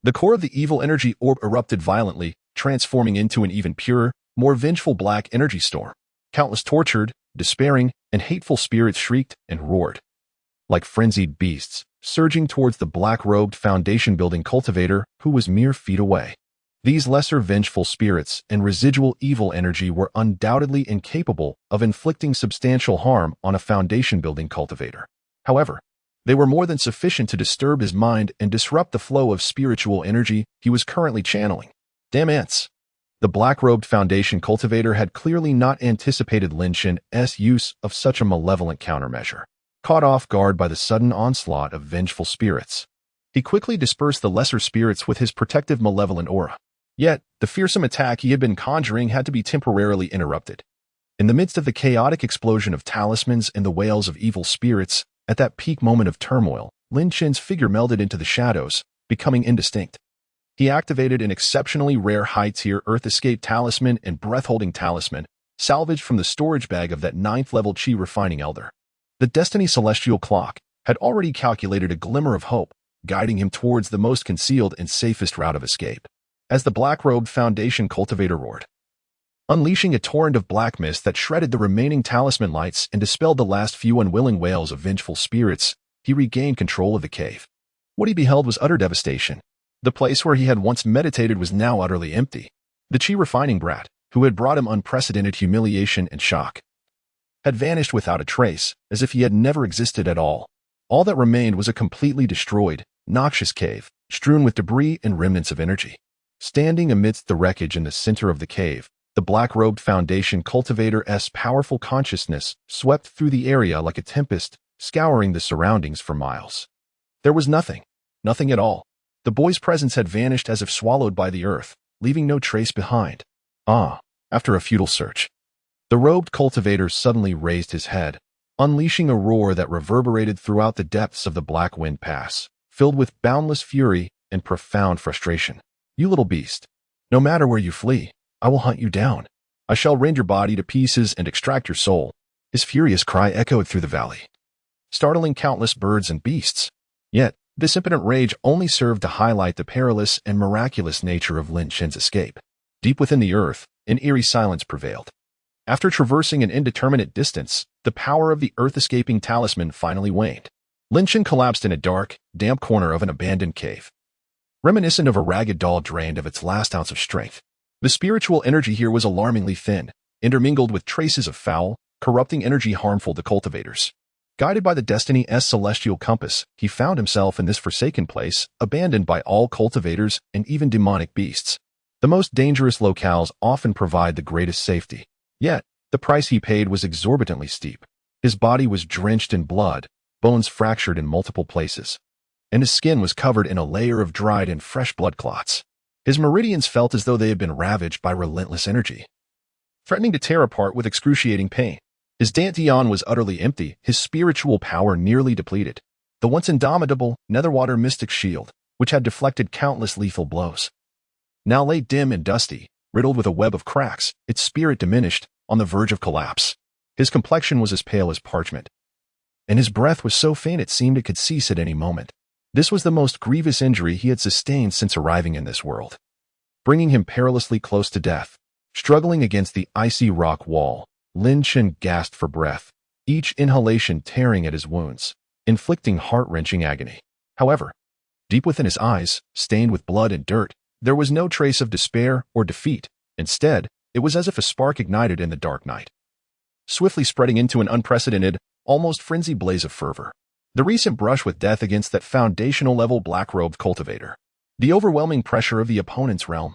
The core of the evil energy orb erupted violently, transforming into an even purer, more vengeful black energy storm. Countless tortured, despairing, and hateful spirits shrieked and roared like frenzied beasts, surging towards the black-robed foundation-building cultivator who was mere feet away. These lesser vengeful spirits and residual evil energy were undoubtedly incapable of inflicting substantial harm on a foundation-building cultivator. However, they were more than sufficient to disturb his mind and disrupt the flow of spiritual energy he was currently channeling. Damn ants! The black-robed foundation cultivator had clearly not anticipated Lin Shen's use of such a malevolent countermeasure. Caught off guard by the sudden onslaught of vengeful spirits, he quickly dispersed the lesser spirits with his protective malevolent aura. Yet, the fearsome attack he had been conjuring had to be temporarily interrupted. In the midst of the chaotic explosion of talismans and the wails of evil spirits, at that peak moment of turmoil, Lin Shen's figure melded into the shadows, becoming indistinct. He activated an exceptionally rare high-tier Earth Escape Talisman and Breath-Holding Talisman, salvaged from the storage bag of that 9th-level Qi Refining Elder. The Destiny Celestial Clock had already calculated a glimmer of hope, guiding him towards the most concealed and safest route of escape. As the black-robed foundation cultivator roared, unleashing a torrent of black mist that shredded the remaining talisman lights and dispelled the last few unwilling wails of vengeful spirits, he regained control of the cave. What he beheld was utter devastation. The place where he had once meditated was now utterly empty. The Qi Refining Brat, who had brought him unprecedented humiliation and shock, had vanished without a trace, as if he had never existed at all. All that remained was a completely destroyed, noxious cave, strewn with debris and remnants of energy. Standing amidst the wreckage in the center of the cave, the black-robed foundation cultivator's powerful consciousness swept through the area like a tempest, scouring the surroundings for miles. There was nothing at all. The boy's presence had vanished as if swallowed by the earth, leaving no trace behind. After a futile search, the robed cultivator suddenly raised his head, unleashing a roar that reverberated throughout the depths of the Black Wind Pass, filled with boundless fury and profound frustration. You little beast, no matter where you flee, I will hunt you down. I shall rend your body to pieces and extract your soul. His furious cry echoed through the valley, startling countless birds and beasts. Yet, this impotent rage only served to highlight the perilous and miraculous nature of Lin Shen's escape. Deep within the earth, an eerie silence prevailed. After traversing an indeterminate distance, the power of the earth-escaping talisman finally waned. Lin Shen collapsed in a dark, damp corner of an abandoned cave, reminiscent of a ragged doll drained of its last ounce of strength. The spiritual energy here was alarmingly thin, intermingled with traces of foul, corrupting energy harmful to cultivators. Guided by the Destiny's celestial compass, he found himself in this forsaken place, abandoned by all cultivators and even demonic beasts. The most dangerous locales often provide the greatest safety. Yet, the price he paid was exorbitantly steep. His body was drenched in blood, bones fractured in multiple places, and his skin was covered in a layer of dried and fresh blood clots. His meridians felt as though they had been ravaged by relentless energy, threatening to tear apart with excruciating pain. His Dantian was utterly empty, his spiritual power nearly depleted. The once indomitable, netherwater mystic shield, which had deflected countless lethal blows, now lay dim and dusty, riddled with a web of cracks, its spirit diminished, on the verge of collapse. His complexion was as pale as parchment, and his breath was so faint it seemed it could cease at any moment. This was the most grievous injury he had sustained since arriving in this world, bringing him perilously close to death. Struggling against the icy rock wall, Lin Chen gasped for breath, each inhalation tearing at his wounds, inflicting heart-wrenching agony. However, deep within his eyes, stained with blood and dirt, there was no trace of despair or defeat. Instead, it was as if a spark ignited in the dark night, swiftly spreading into an unprecedented, almost frenzied blaze of fervor. The recent brush with death against that foundational-level black-robed cultivator, the overwhelming pressure of the opponent's realm,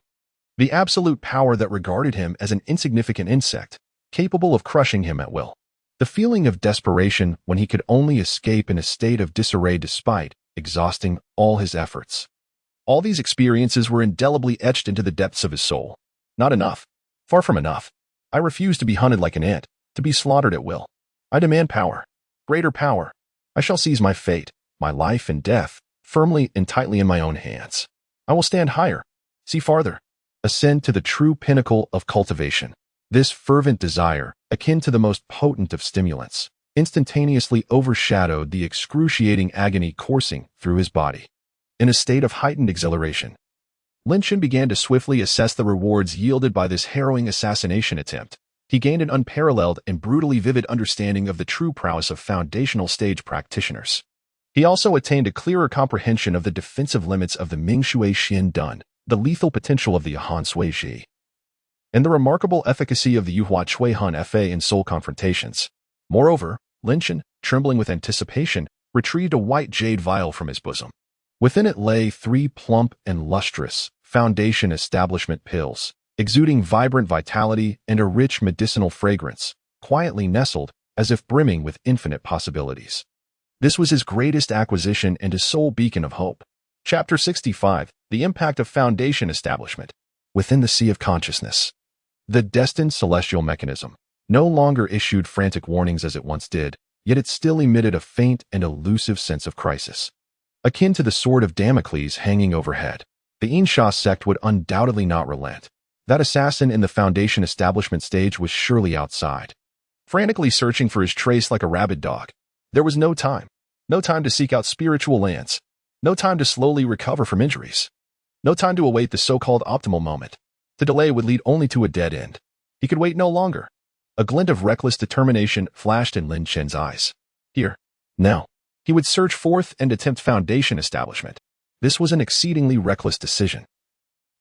the absolute power that regarded him as an insignificant insect, capable of crushing him at will. The feeling of desperation when he could only escape in a state of disarray despite exhausting all his efforts. All these experiences were indelibly etched into the depths of his soul. Not enough. Far from enough. I refuse to be hunted like an ant, to be slaughtered at will. I demand power. Greater power. I shall seize my fate, my life and death, firmly and tightly in my own hands. I will stand higher, see farther, ascend to the true pinnacle of cultivation. This fervent desire, akin to the most potent of stimulants, instantaneously overshadowed the excruciating agony coursing through his body. In a state of heightened exhilaration, Lin Chen began to swiftly assess the rewards yielded by this harrowing assassination attempt. He gained an unparalleled and brutally vivid understanding of the true prowess of foundational stage practitioners. He also attained a clearer comprehension of the defensive limits of the Ming Shui Xian Dun, the lethal potential of the Han Sui Ji, and the remarkable efficacy of the Yuhua Chui Han Fa in soul confrontations. Moreover, Lin Chen, trembling with anticipation, retrieved a white jade vial from his bosom. Within it lay 3 plump and lustrous foundation establishment pills, exuding vibrant vitality and a rich medicinal fragrance, quietly nestled, as if brimming with infinite possibilities. This was his greatest acquisition and his sole beacon of hope. Chapter 65, The Impact of Foundation Establishment. Within the sea of consciousness, the destined celestial mechanism no longer issued frantic warnings as it once did, yet it still emitted a faint and elusive sense of crisis. Akin to the sword of Damocles hanging overhead, the Insha sect would undoubtedly not relent. That assassin in the Foundation establishment stage was surely outside, frantically searching for his trace like a rabid dog. There was no time. No time to seek out spiritual lands. No time to slowly recover from injuries. No time to await the so-called optimal moment. To delay would lead only to a dead end. He could wait no longer. A glint of reckless determination flashed in Lin Chen's eyes. Here, now. He would surge forth and attempt Foundation establishment. This was an exceedingly reckless decision,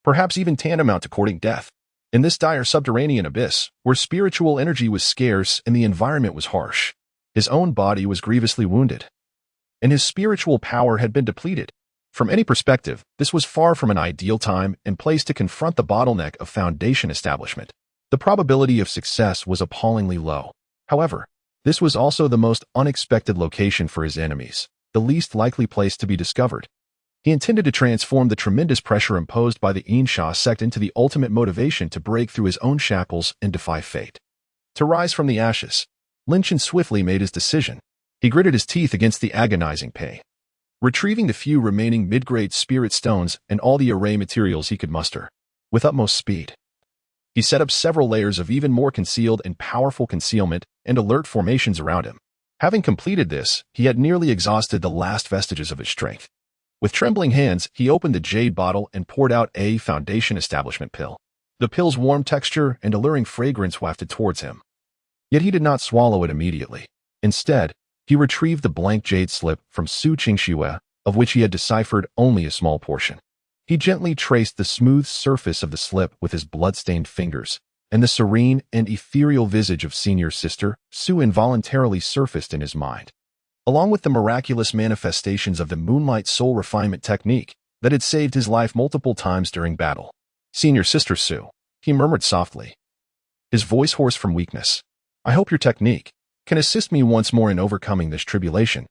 perhaps even tantamount to courting death. In this dire subterranean abyss, where spiritual energy was scarce and the environment was harsh, his own body was grievously wounded, and his spiritual power had been depleted. From any perspective, this was far from an ideal time and place to confront the bottleneck of Foundation establishment. The probability of success was appallingly low. However, this was also the most unexpected location for his enemies, the least likely place to be discovered. He intended to transform the tremendous pressure imposed by the Insha sect into the ultimate motivation to break through his own shackles and defy fate. To rise from the ashes, Lin Chen swiftly made his decision. He gritted his teeth against the agonizing pain, retrieving the few remaining mid-grade spirit stones and all the array materials he could muster. With utmost speed, he set up several layers of even more concealed and powerful concealment and alert formations around him. Having completed this, he had nearly exhausted the last vestiges of his strength. With trembling hands, he opened the jade bottle and poured out a Foundation establishment pill. The pill's warm texture and alluring fragrance wafted towards him. Yet he did not swallow it immediately. Instead, he retrieved the blank jade slip from Su Qingxue, of which he had deciphered only a small portion. He gently traced the smooth surface of the slip with his blood-stained fingers, and the serene and ethereal visage of senior sister, Su, involuntarily surfaced in his mind, along with the miraculous manifestations of the moonlight soul refinement technique that had saved his life multiple times during battle. Senior sister Su, he murmured softly, his voice hoarse from weakness. I hope your technique can assist me once more in overcoming this tribulation.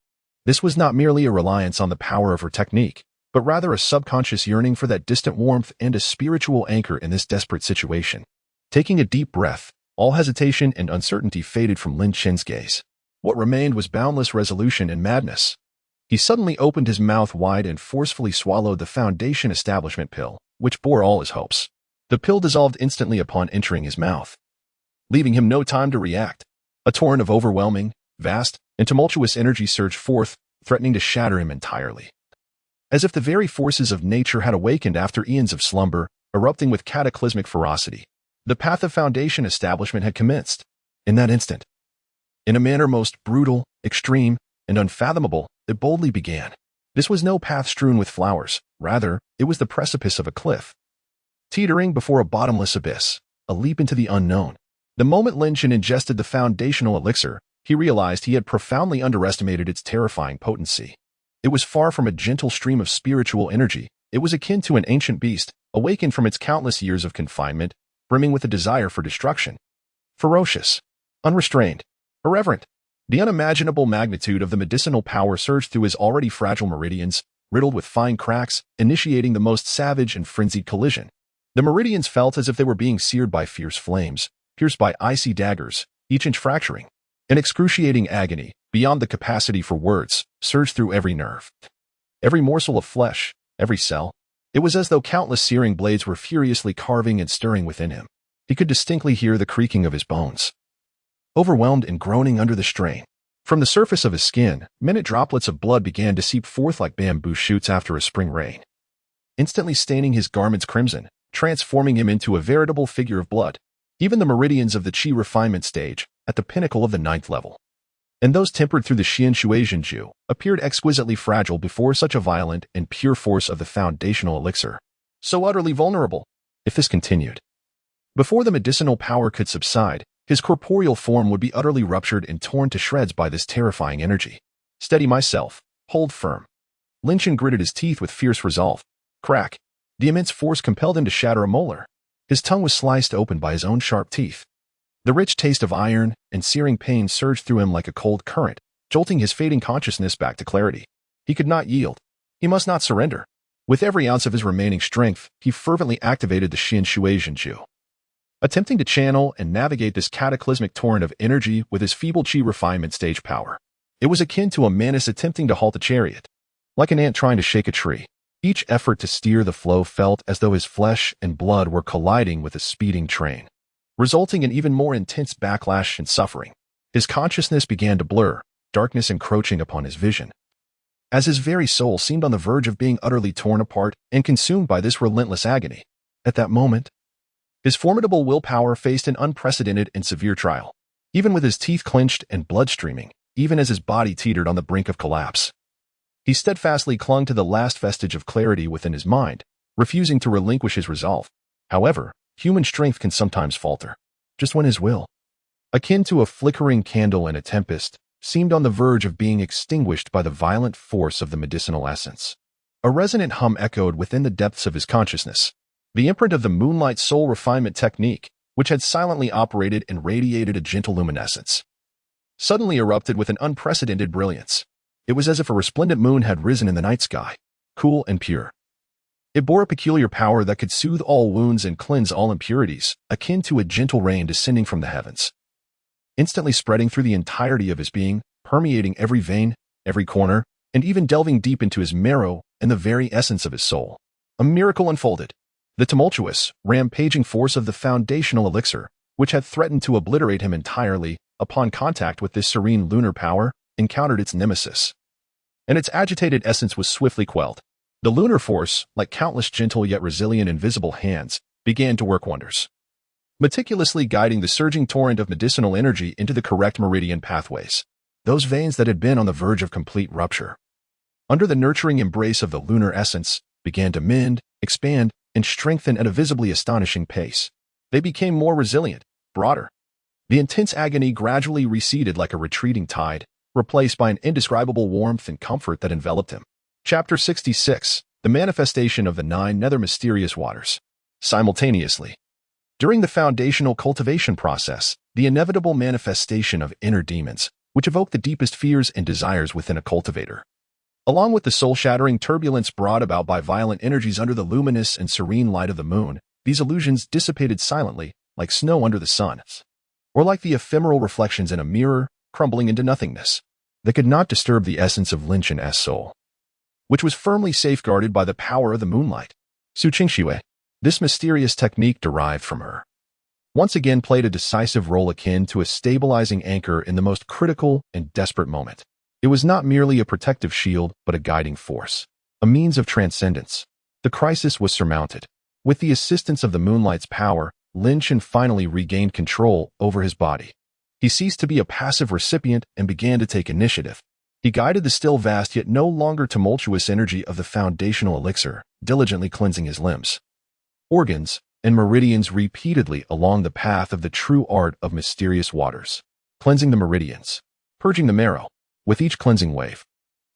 This was not merely a reliance on the power of her technique, but rather a subconscious yearning for that distant warmth and a spiritual anchor in this desperate situation. Taking a deep breath, all hesitation and uncertainty faded from Lin Chen's gaze. What remained was boundless resolution and madness. He suddenly opened his mouth wide and forcefully swallowed the Foundation establishment pill, which bore all his hopes. The pill dissolved instantly upon entering his mouth, leaving him no time to react. A torrent of overwhelming, vast, and tumultuous energy surged forth, threatening to shatter him entirely. As if the very forces of nature had awakened after eons of slumber, erupting with cataclysmic ferocity, the path of Foundation establishment had commenced. In that instant, in a manner most brutal, extreme, and unfathomable, it boldly began. This was no path strewn with flowers. Rather, it was the precipice of a cliff, teetering before a bottomless abyss, a leap into the unknown. The moment Lin Chen ingested the foundational elixir, he realized he had profoundly underestimated its terrifying potency. It was far from a gentle stream of spiritual energy. It was akin to an ancient beast, awakened from its countless years of confinement, brimming with a desire for destruction. Ferocious, unrestrained, irreverent. The unimaginable magnitude of the medicinal power surged through his already fragile meridians, riddled with fine cracks, initiating the most savage and frenzied collision. The meridians felt as if they were being seared by fierce flames, pierced by icy daggers, each inch fracturing. An excruciating agony, beyond the capacity for words, surged through every nerve. Every morsel of flesh, every cell. It was as though countless searing blades were furiously carving and stirring within him. He could distinctly hear the creaking of his bones, overwhelmed and groaning under the strain. From the surface of his skin, minute droplets of blood began to seep forth like bamboo shoots after a spring rain, instantly staining his garments crimson, transforming him into a veritable figure of blood. Even the meridians of the Qi refinement stage, at the pinnacle of the 9th level, and those tempered through the Xian Shuizhenju, appeared exquisitely fragile before such a violent and pure force of the foundational elixir. So utterly vulnerable. If this continued, before the medicinal power could subside, his corporeal form would be utterly ruptured and torn to shreds by this terrifying energy. Steady myself. Hold firm. Lin Chen gritted his teeth with fierce resolve. Crack. The immense force compelled him to shatter a molar. His tongue was sliced open by his own sharp teeth. The rich taste of iron and searing pain surged through him like a cold current, jolting his fading consciousness back to clarity. He could not yield. He must not surrender. With every ounce of his remaining strength, he fervently activated the Xian Shuizhenju, attempting to channel and navigate this cataclysmic torrent of energy with his feeble Qi refinement stage power. It was akin to a mantis attempting to halt a chariot, like an ant trying to shake a tree. Each effort to steer the flow felt as though his flesh and blood were colliding with a speeding train, resulting in even more intense backlash and suffering. His consciousness began to blur, darkness encroaching upon his vision, as his very soul seemed on the verge of being utterly torn apart and consumed by this relentless agony. At that moment, his formidable willpower faced an unprecedented and severe trial. Even with his teeth clenched and blood streaming, even as his body teetered on the brink of collapse, he steadfastly clung to the last vestige of clarity within his mind, refusing to relinquish his resolve. However, human strength can sometimes falter, just when his will, akin to a flickering candle in a tempest, seemed on the verge of being extinguished by the violent force of the medicinal essence. A resonant hum echoed within the depths of his consciousness. The imprint of the moonlight soul refinement technique, which had silently operated and radiated a gentle luminescence, suddenly erupted with an unprecedented brilliance. It was as if a resplendent moon had risen in the night sky, cool and pure. It bore a peculiar power that could soothe all wounds and cleanse all impurities, akin to a gentle rain descending from the heavens, instantly spreading through the entirety of his being, permeating every vein, every corner, and even delving deep into his marrow and the very essence of his soul. A miracle unfolded. The tumultuous, rampaging force of the foundational elixir, which had threatened to obliterate him entirely upon contact with this serene lunar power, encountered its nemesis, and its agitated essence was swiftly quelled. The lunar force, like countless gentle yet resilient invisible hands, began to work wonders, meticulously guiding the surging torrent of medicinal energy into the correct meridian pathways, those veins that had been on the verge of complete rupture, under the nurturing embrace of the lunar essence, began to mend, expand, and strengthen at a visibly astonishing pace. They became more resilient, broader. The intense agony gradually receded like a retreating tide, replaced by an indescribable warmth and comfort that enveloped him. Chapter 66. The Manifestation of the Nine Nether Mysterious Waters. Simultaneously, during the foundational cultivation process, the inevitable manifestation of inner demons, which evoke the deepest fears and desires within a cultivator, along with the soul-shattering turbulence brought about by violent energies under the luminous and serene light of the moon, these illusions dissipated silently, like snow under the sun, or like the ephemeral reflections in a mirror, crumbling into nothingness. They could not disturb the essence of Lin Chen's soul, which was firmly safeguarded by the power of the moonlight. Su Qingxue. This mysterious technique derived from her once again played a decisive role akin to a stabilizing anchor in the most critical and desperate moment. It was not merely a protective shield, but a guiding force, a means of transcendence. The crisis was surmounted. With the assistance of the moonlight's power, Lin Shan finally regained control over his body. He ceased to be a passive recipient and began to take initiative. He guided the still vast yet no longer tumultuous energy of the foundational elixir, diligently cleansing his limbs, organs, and meridians repeatedly along the path of the true art of mysterious waters, cleansing the meridians, purging the marrow. With each cleansing wave,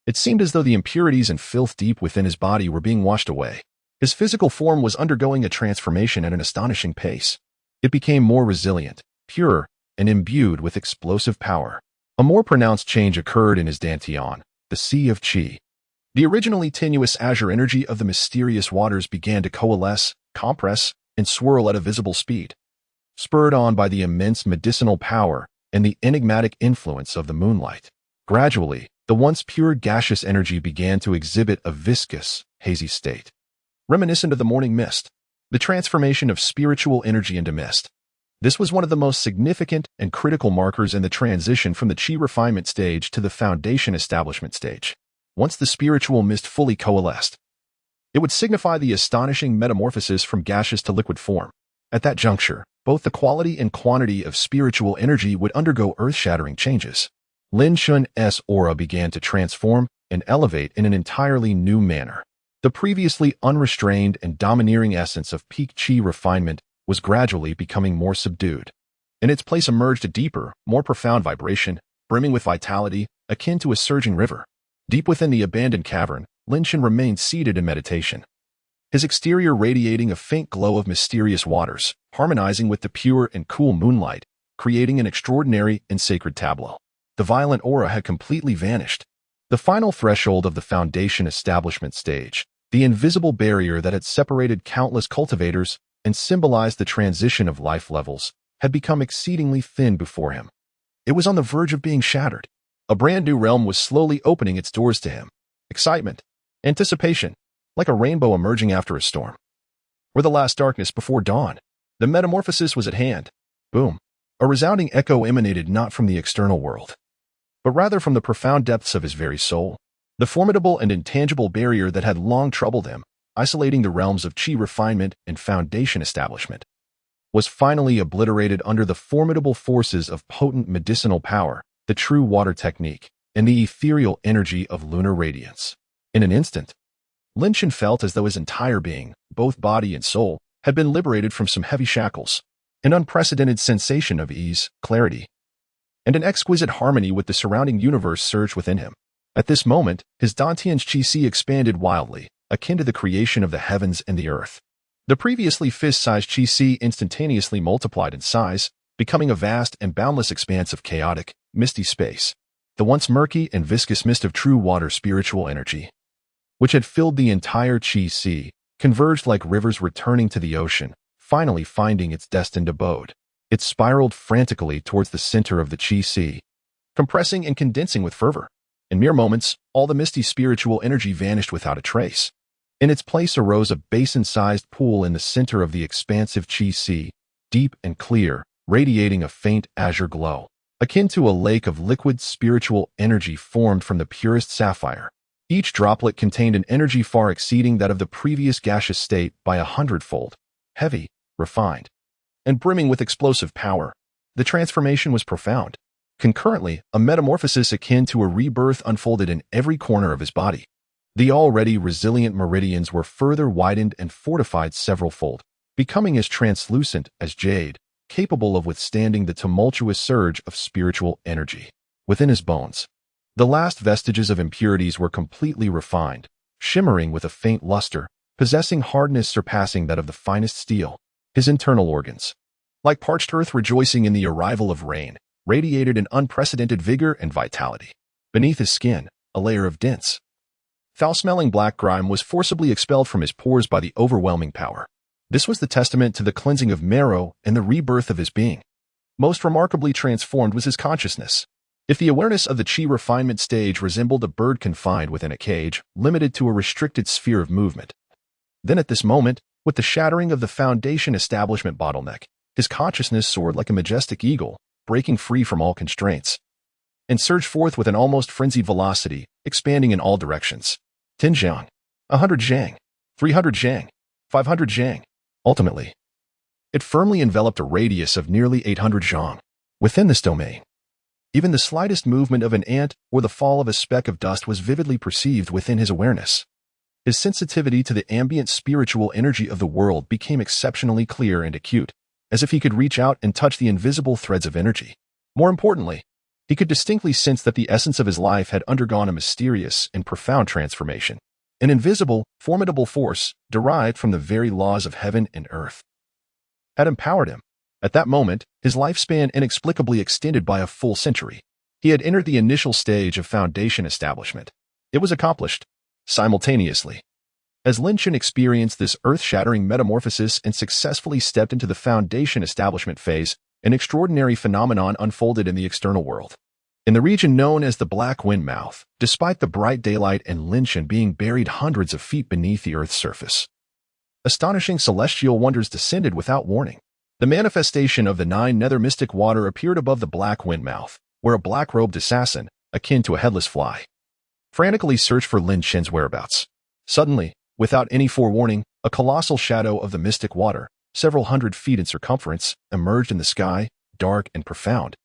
it seemed as though the impurities and filth deep within his body were being washed away. His physical form was undergoing a transformation at an astonishing pace. It became more resilient, pure, and imbued with explosive power. A more pronounced change occurred in his dantian, the sea of qi. The originally tenuous azure energy of the mysterious waters began to coalesce, compress, and swirl at a visible speed, spurred on by the immense medicinal power and the enigmatic influence of the moonlight. Gradually, the once pure gaseous energy began to exhibit a viscous, hazy state, reminiscent of the morning mist, the transformation of spiritual energy into mist. This was one of the most significant and critical markers in the transition from the qi refinement stage to the foundation establishment stage. Once the spiritual mist fully coalesced, it would signify the astonishing metamorphosis from gaseous to liquid form. At that juncture, both the quality and quantity of spiritual energy would undergo earth-shattering changes. Lin Shan's aura began to transform and elevate in an entirely new manner. The previously unrestrained and domineering essence of peak qi refinement was gradually becoming more subdued. In its place emerged a deeper, more profound vibration, brimming with vitality, akin to a surging river. Deep within the abandoned cavern, Lin Shan remained seated in meditation, his exterior radiating a faint glow of mysterious waters, harmonizing with the pure and cool moonlight, creating an extraordinary and sacred tableau. The violent aura had completely vanished. The final threshold of the foundation establishment stage, the invisible barrier that had separated countless cultivators and symbolized the transition of life levels, had become exceedingly thin before him. It was on the verge of being shattered. A brand new realm was slowly opening its doors to him. Excitement, anticipation, like a rainbow emerging after a storm. Or the last darkness before dawn. The metamorphosis was at hand. Boom. A resounding echo emanated not from the external world, but rather from the profound depths of his very soul. The formidable and intangible barrier that had long troubled him, isolating the realms of qi refinement and foundation establishment, was finally obliterated under the formidable forces of potent medicinal power, the true water technique, and the ethereal energy of lunar radiance. In an instant, Lin Shan felt as though his entire being, both body and soul, had been liberated from some heavy shackles. An unprecedented sensation of ease, clarity, and an exquisite harmony with the surrounding universe surged within him. At this moment, his dantian's qi expanded wildly, akin to the creation of the heavens and the earth. The previously fist-sized qi instantaneously multiplied in size, becoming a vast and boundless expanse of chaotic, misty space. The once murky and viscous mist of true water spiritual energy, which had filled the entire qi, converged like rivers returning to the ocean, finally finding its destined abode. It spiraled frantically towards the center of the qi, compressing and condensing with fervor. In mere moments, all the misty spiritual energy vanished without a trace. In its place arose a basin-sized pool in the center of the expansive qi, deep and clear, radiating a faint azure glow, akin to a lake of liquid spiritual energy formed from the purest sapphire. Each droplet contained an energy far exceeding that of the previous gaseous state by 100-fold, heavy, refined, and brimming with explosive power. The transformation was profound. Concurrently, a metamorphosis akin to a rebirth unfolded in every corner of his body. The already resilient meridians were further widened and fortified several-fold, becoming as translucent as jade, capable of withstanding the tumultuous surge of spiritual energy. Within his bones, the last vestiges of impurities were completely refined, shimmering with a faint luster, possessing hardness surpassing that of the finest steel. His internal organs, like parched earth rejoicing in the arrival of rain, radiated an unprecedented vigor and vitality. Beneath his skin, a layer of dense, foul-smelling black grime was forcibly expelled from his pores by the overwhelming power. This was the testament to the cleansing of marrow and the rebirth of his being. Most remarkably transformed was his consciousness. If the awareness of the qi refinement stage resembled a bird confined within a cage, limited to a restricted sphere of movement, then at this moment, with the shattering of the foundation establishment bottleneck, His consciousness soared like a majestic eagle, breaking free from all constraints, and surged forth with an almost frenzied velocity, expanding in all directions. 10 zhang, 100 zhang, 300 zhang, 500 zhang. Ultimately, it firmly enveloped a radius of nearly 800 zhang. Within this domain, even the slightest movement of an ant or the fall of a speck of dust was vividly perceived within his awareness. His sensitivity to the ambient spiritual energy of the world became exceptionally clear and acute, as if he could reach out and touch the invisible threads of energy. More importantly, he could distinctly sense that the essence of his life had undergone a mysterious and profound transformation. An invisible, formidable force, derived from the very laws of heaven and earth, had empowered him. At that moment, his lifespan inexplicably extended by a full century. He had entered the initial stage of foundation establishment. It was accomplished simultaneously. As Lin Chen experienced this earth-shattering metamorphosis and successfully stepped into the foundation establishment phase, an extraordinary phenomenon unfolded in the external world. In the region known as the Black Wind Mouth, despite the bright daylight and Lin Chen being buried hundreds of feet beneath the Earth's surface, astonishing celestial wonders descended without warning. The manifestation of the 9 nether mystic water appeared above the Black Wind Mouth, where a black-robed assassin, akin to a headless fly, frantically searched for Lin Chen's whereabouts. Suddenly, without any forewarning, a colossal shadow of the mystic water, several hundred feet in circumference, emerged in the sky, dark and profound,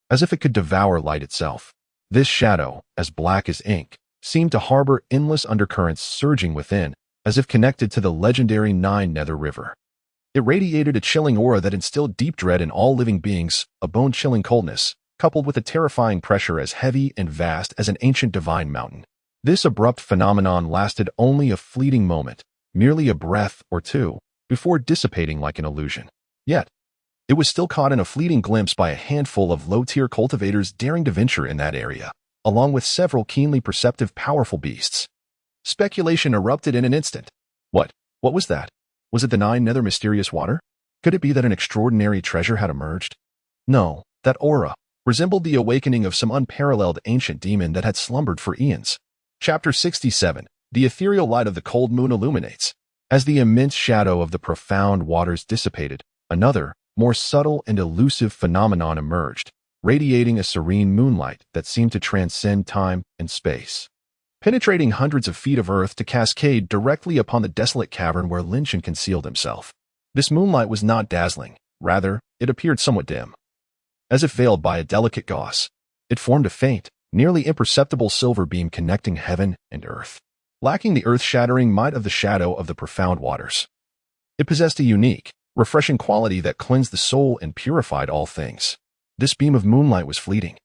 as if it could devour light itself. This shadow, as black as ink, seemed to harbor endless undercurrents surging within, as if connected to the legendary 9 Nether River. It radiated a chilling aura that instilled deep dread in all living beings, a bone-chilling coldness, coupled with a terrifying pressure as heavy and vast as an ancient divine mountain. This abrupt phenomenon lasted only a fleeting moment, merely a breath or two, before dissipating like an illusion. Yet, it was still caught in a fleeting glimpse by a handful of low-tier cultivators daring to venture in that area, along with several keenly perceptive powerful beasts. Speculation erupted in an instant. What was that? Was it the 9 Nether mysterious water? Could it be that an extraordinary treasure had emerged? No, that aura resembled the awakening of some unparalleled ancient demon that had slumbered for eons. Chapter 67. The ethereal light of the cold moon illuminates. As the immense shadow of the profound waters dissipated, another, more subtle and elusive phenomenon emerged, radiating a serene moonlight that seemed to transcend time and space, penetrating hundreds of feet of earth to cascade directly upon the desolate cavern where Lin Chen concealed himself. This moonlight was not dazzling. Rather, it appeared somewhat dim. As if veiled by a delicate gauze, it formed a faint, nearly imperceptible silver beam connecting heaven and earth, lacking the earth-shattering might of the shadow of the profound waters. It possessed a unique, refreshing quality that cleansed the soul and purified all things. This beam of moonlight was fleeting,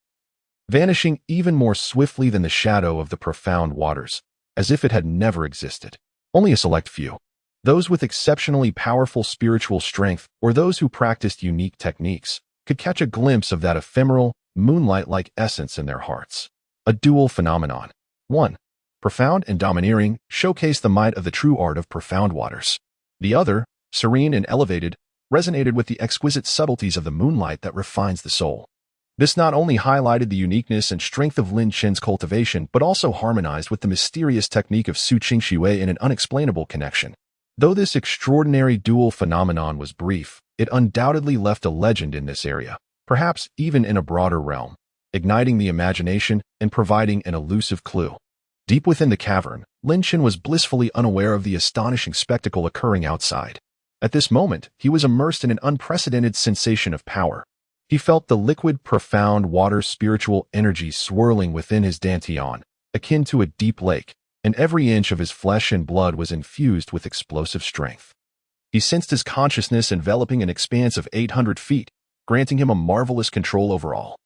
vanishing even more swiftly than the shadow of the profound waters, as if it had never existed. Only a select few, those with exceptionally powerful spiritual strength or those who practiced unique techniques, could catch a glimpse of that ephemeral, moonlight-like essence in their hearts. A dual phenomenon. 1. Profound and domineering, showcased the might of the true art of profound waters. The other, serene and elevated, resonated with the exquisite subtleties of the moonlight that refines the soul. This not only highlighted the uniqueness and strength of Lin Chen's cultivation, but also harmonized with the mysterious technique of Su Qing Xue in an unexplainable connection. Though this extraordinary dual phenomenon was brief, it undoubtedly left a legend in this area, perhaps even in a broader realm, igniting the imagination and providing an elusive clue. Deep within the cavern, Lin Chen was blissfully unaware of the astonishing spectacle occurring outside. At this moment, he was immersed in an unprecedented sensation of power. He felt the liquid, profound water spiritual energy swirling within his dantian, akin to a deep lake, and every inch of his flesh and blood was infused with explosive strength. He sensed his consciousness enveloping an expanse of 800 feet, granting him a marvelous control over all.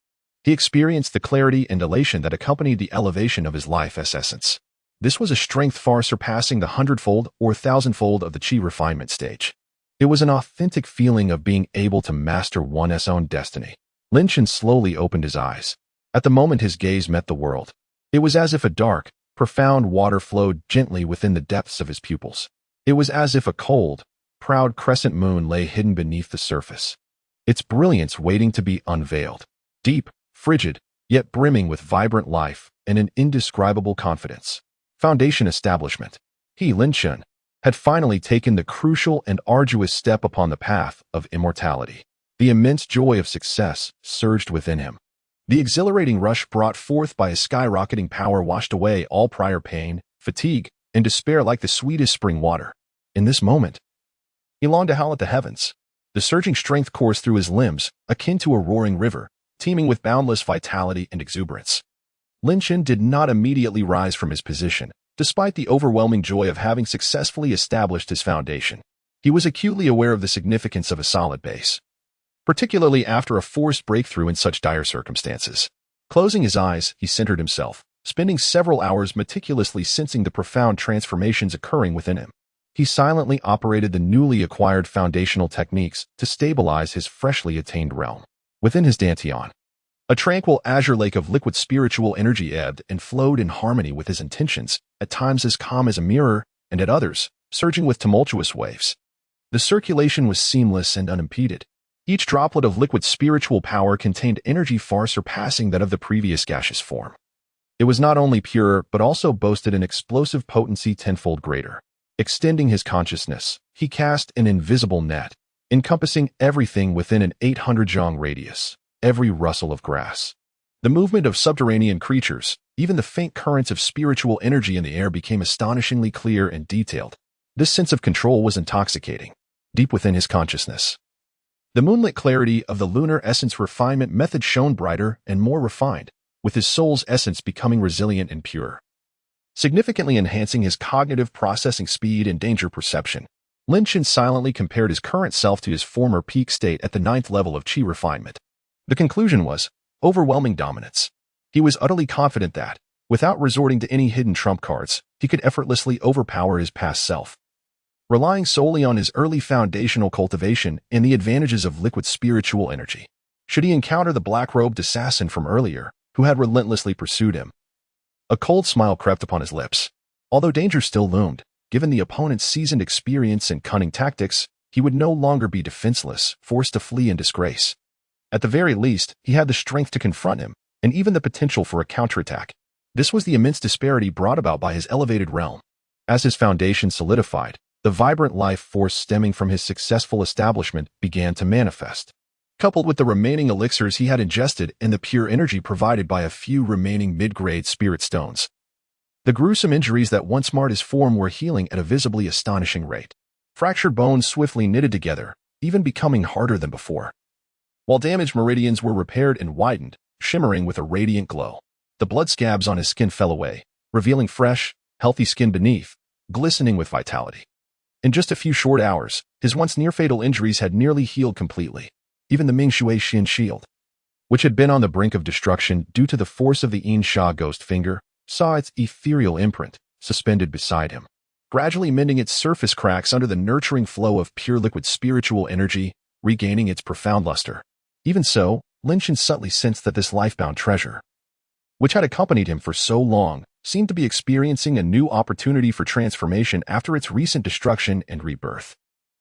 He experienced the clarity and elation that accompanied the elevation of his life essence. This was a strength far surpassing the 100-fold or 1,000-fold of the chi refinement stage. It was an authentic feeling of being able to master one's own destiny. Lin Chen slowly opened his eyes. At the moment his gaze met the world, it was as if a dark, profound water flowed gently within the depths of his pupils. It was as if a cold, proud crescent moon lay hidden beneath the surface, its brilliance waiting to be unveiled. Deep, frigid, yet brimming with vibrant life and an indescribable confidence. Foundation establishment. He, Lin Chen, had finally taken the crucial and arduous step upon the path of immortality. The immense joy of success surged within him. The exhilarating rush brought forth by his skyrocketing power washed away all prior pain, fatigue, and despair like the sweetest spring water. In this moment, he longed to howl at the heavens. The surging strength coursed through his limbs, akin to a roaring river, teeming with boundless vitality and exuberance. Lin Chen did not immediately rise from his position, despite the overwhelming joy of having successfully established his foundation. He was acutely aware of the significance of a solid base, particularly after a forced breakthrough in such dire circumstances. Closing his eyes, he centered himself, spending several hours meticulously sensing the profound transformations occurring within him. He silently operated the newly acquired foundational techniques to stabilize his freshly attained realm. Within his dantian, a tranquil azure lake of liquid spiritual energy ebbed and flowed in harmony with his intentions, at times as calm as a mirror, and at others, surging with tumultuous waves. The circulation was seamless and unimpeded. Each droplet of liquid spiritual power contained energy far surpassing that of the previous gaseous form. It was not only pure, but also boasted an explosive potency tenfold greater. Extending his consciousness, he cast an invisible net, encompassing everything within an 800 jong radius, every rustle of grass, the movement of subterranean creatures, even the faint currents of spiritual energy in the air became astonishingly clear and detailed. This sense of control was intoxicating, deep within his consciousness. The moonlit clarity of the lunar essence refinement method shone brighter and more refined, with his soul's essence becoming resilient and pure, significantly enhancing his cognitive processing speed and danger perception. Lin Chen silently compared his current self to his former peak state at the 9th level of Qi refinement. The conclusion was overwhelming dominance. He was utterly confident that, without resorting to any hidden trump cards, he could effortlessly overpower his past self. Relying solely on his early foundational cultivation and the advantages of liquid spiritual energy, should he encounter the black-robed assassin from earlier, who had relentlessly pursued him. A cold smile crept upon his lips. Although danger still loomed, given the opponent's seasoned experience and cunning tactics, he would no longer be defenseless, forced to flee in disgrace. At the very least, he had the strength to confront him, and even the potential for a counterattack. This was the immense disparity brought about by his elevated realm. As his foundation solidified, the vibrant life force stemming from his successful establishment began to manifest. Coupled with the remaining elixirs he had ingested and the pure energy provided by a few remaining mid-grade spirit stones, the gruesome injuries that once marred his form were healing at a visibly astonishing rate. Fractured bones swiftly knitted together, even becoming harder than before, while damaged meridians were repaired and widened, shimmering with a radiant glow. The blood scabs on his skin fell away, revealing fresh, healthy skin beneath, glistening with vitality. In just a few short hours, his once near-fatal injuries had nearly healed completely. Even the Ming Shui Xin shield, which had been on the brink of destruction due to the force of the Yin Sha ghost finger, saw its ethereal imprint, suspended beside him, gradually mending its surface cracks under the nurturing flow of pure liquid spiritual energy, regaining its profound luster. Even so, Lin Chen subtly sensed that this life-bound treasure, which had accompanied him for so long, seemed to be experiencing a new opportunity for transformation after its recent destruction and rebirth.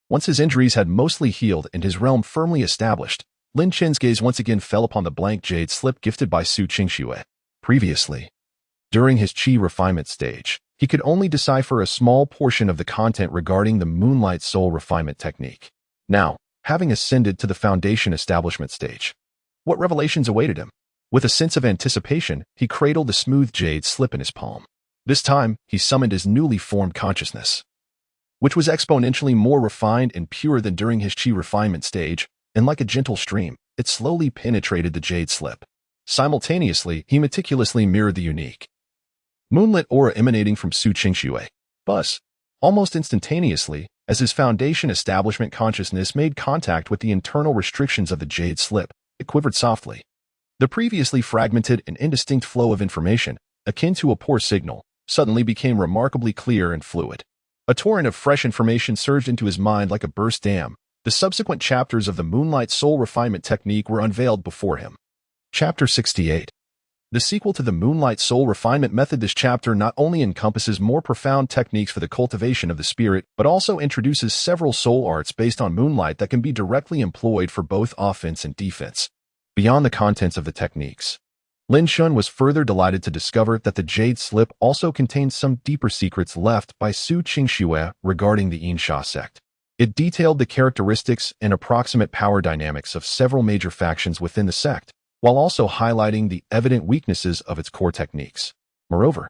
Once his injuries had mostly healed and his realm firmly established, Lin Chen's gaze once again fell upon the blank jade slip gifted by Su Qingxue. Previously, during his Qi refinement stage, he could only decipher a small portion of the content regarding the Moonlight Soul refinement technique. Now, having ascended to the foundation establishment stage, what revelations awaited him? With a sense of anticipation, he cradled the smooth jade slip in his palm. This time, he summoned his newly formed consciousness, which was exponentially more refined and pure than during his Qi refinement stage, and like a gentle stream, it slowly penetrated the jade slip. Simultaneously, he meticulously mirrored the unique moonlit aura emanating from Su Qingxue. Buzz. Almost instantaneously, as his foundation establishment consciousness made contact with the internal restrictions of the jade slip, it quivered softly. The previously fragmented and indistinct flow of information, akin to a poor signal, suddenly became remarkably clear and fluid. A torrent of fresh information surged into his mind like a burst dam. The subsequent chapters of the Moonlight Soul refinement technique were unveiled before him. Chapter 68. The sequel to the Moonlight Soul refinement method. This chapter not only encompasses more profound techniques for the cultivation of the spirit, but also introduces several soul arts based on moonlight that can be directly employed for both offense and defense. Beyond the contents of the techniques, Lin Shun was further delighted to discover that the Jade Slip also contained some deeper secrets left by Su Qingxue regarding the Yinsha sect. It detailed the characteristics and approximate power dynamics of several major factions within the sect, while also highlighting the evident weaknesses of its core techniques. Moreover,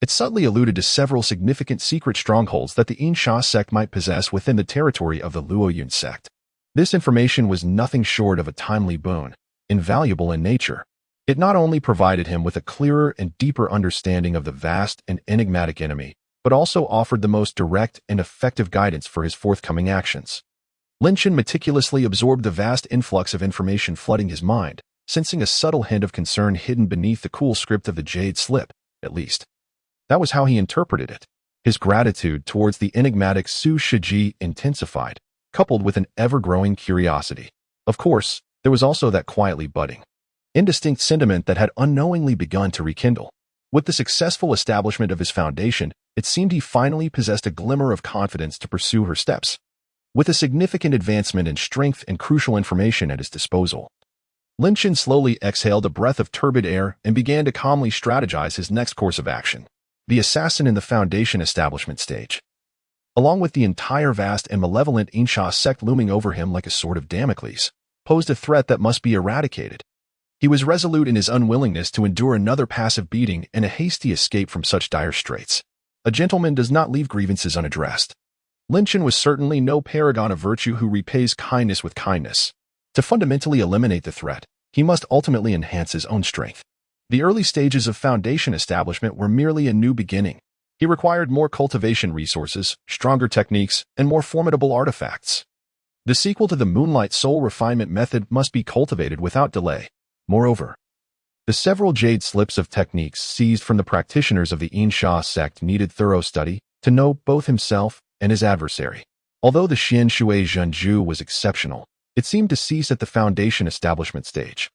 it subtly alluded to several significant secret strongholds that the Yinsha sect might possess within the territory of the Luoyun sect. This information was nothing short of a timely boon, invaluable in nature. It not only provided him with a clearer and deeper understanding of the vast and enigmatic enemy, but also offered the most direct and effective guidance for his forthcoming actions. Lin Shun meticulously absorbed the vast influx of information flooding his mind, sensing a subtle hint of concern hidden beneath the cool script of the Jade Slip, at least. That was how he interpreted it. His gratitude towards the enigmatic Su Shiji intensified, coupled with an ever-growing curiosity. Of course, there was also that quietly budding, indistinct sentiment that had unknowingly begun to rekindle. With the successful establishment of his foundation, it seemed he finally possessed a glimmer of confidence to pursue her steps. With a significant advancement in strength and crucial information at his disposal, Lin Shun slowly exhaled a breath of turbid air and began to calmly strategize his next course of action. The assassin in the foundation establishment stage. Along with the entire vast and malevolent Yinsha sect looming over him like a sword of Damocles, posed a threat that must be eradicated. He was resolute in his unwillingness to endure another passive beating and a hasty escape from such dire straits. A gentleman does not leave grievances unaddressed. Lin Shun was certainly no paragon of virtue who repays kindness with kindness. To fundamentally eliminate the threat, he must ultimately enhance his own strength. The early stages of foundation establishment were merely a new beginning. He required more cultivation resources, stronger techniques, and more formidable artifacts. The sequel to the Moonlight Soul refinement method must be cultivated without delay. Moreover, the several Jade Slips of techniques seized from the practitioners of the Yinsha sect needed thorough study to know both himself and his adversary. Although the Xian Shui Zhenju was exceptional, it seemed to cease at the foundation establishment stage,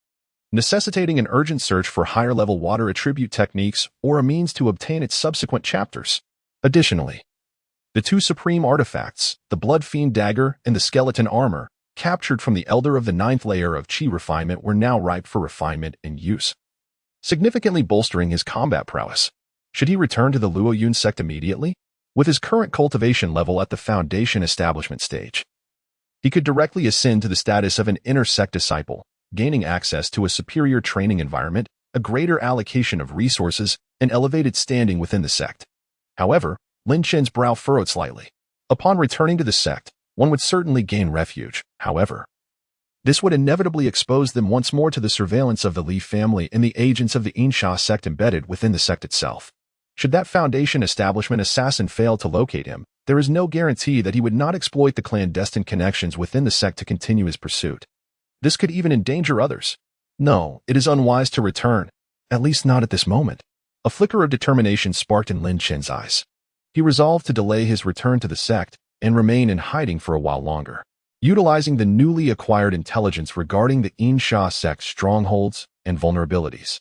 necessitating an urgent search for higher-level water attribute techniques or a means to obtain its subsequent chapters. Additionally, the two supreme artifacts, the Blood Fiend Dagger and the Skeleton Armor, captured from the Elder of the ninth layer of Qi refinement, were now ripe for refinement and use, significantly bolstering his combat prowess. Should he return to the Luoyun sect immediately? With his current cultivation level at the foundation establishment stage, he could directly ascend to the status of an inner sect disciple, gaining access to a superior training environment, a greater allocation of resources, and elevated standing within the sect. However, Lin Shun's brow furrowed slightly. Upon returning to the sect, one would certainly gain refuge. However, this would inevitably expose them once more to the surveillance of the Li family and the agents of the Yinsha sect embedded within the sect itself. Should that foundation establishment assassin fail to locate him, there is no guarantee that he would not exploit the clandestine connections within the sect to continue his pursuit. This could even endanger others. No, it is unwise to return, at least not at this moment. A flicker of determination sparked in Lin Shun's eyes. He resolved to delay his return to the sect and remain in hiding for a while longer, utilizing the newly acquired intelligence regarding the Yinsha sect's strongholds and vulnerabilities.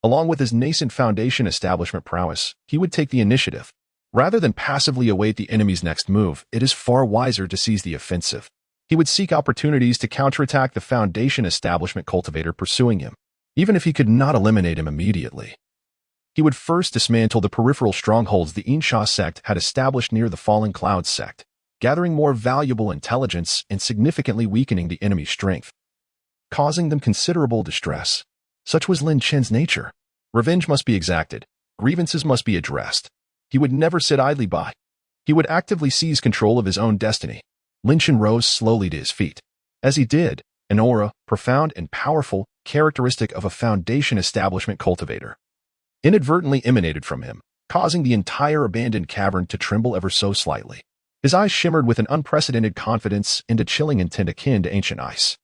Along with his nascent foundation establishment prowess, he would take the initiative. Rather than passively await the enemy's next move, it is far wiser to seize the offensive. He would seek opportunities to counterattack the foundation establishment cultivator pursuing him, even if he could not eliminate him immediately. He would first dismantle the peripheral strongholds the Yinsha sect had established near the Fallen Clouds sect, gathering more valuable intelligence and significantly weakening the enemy's strength, causing them considerable distress. Such was Lin Shun's nature. Revenge must be exacted. Grievances must be addressed. He would never sit idly by. He would actively seize control of his own destiny. Lin Shun rose slowly to his feet. As he did, an aura, profound and powerful, characteristic of a foundation establishment cultivator, inadvertently emanated from him, causing the entire abandoned cavern to tremble ever so slightly. His eyes shimmered with an unprecedented confidence and a chilling intent akin to ancient ice.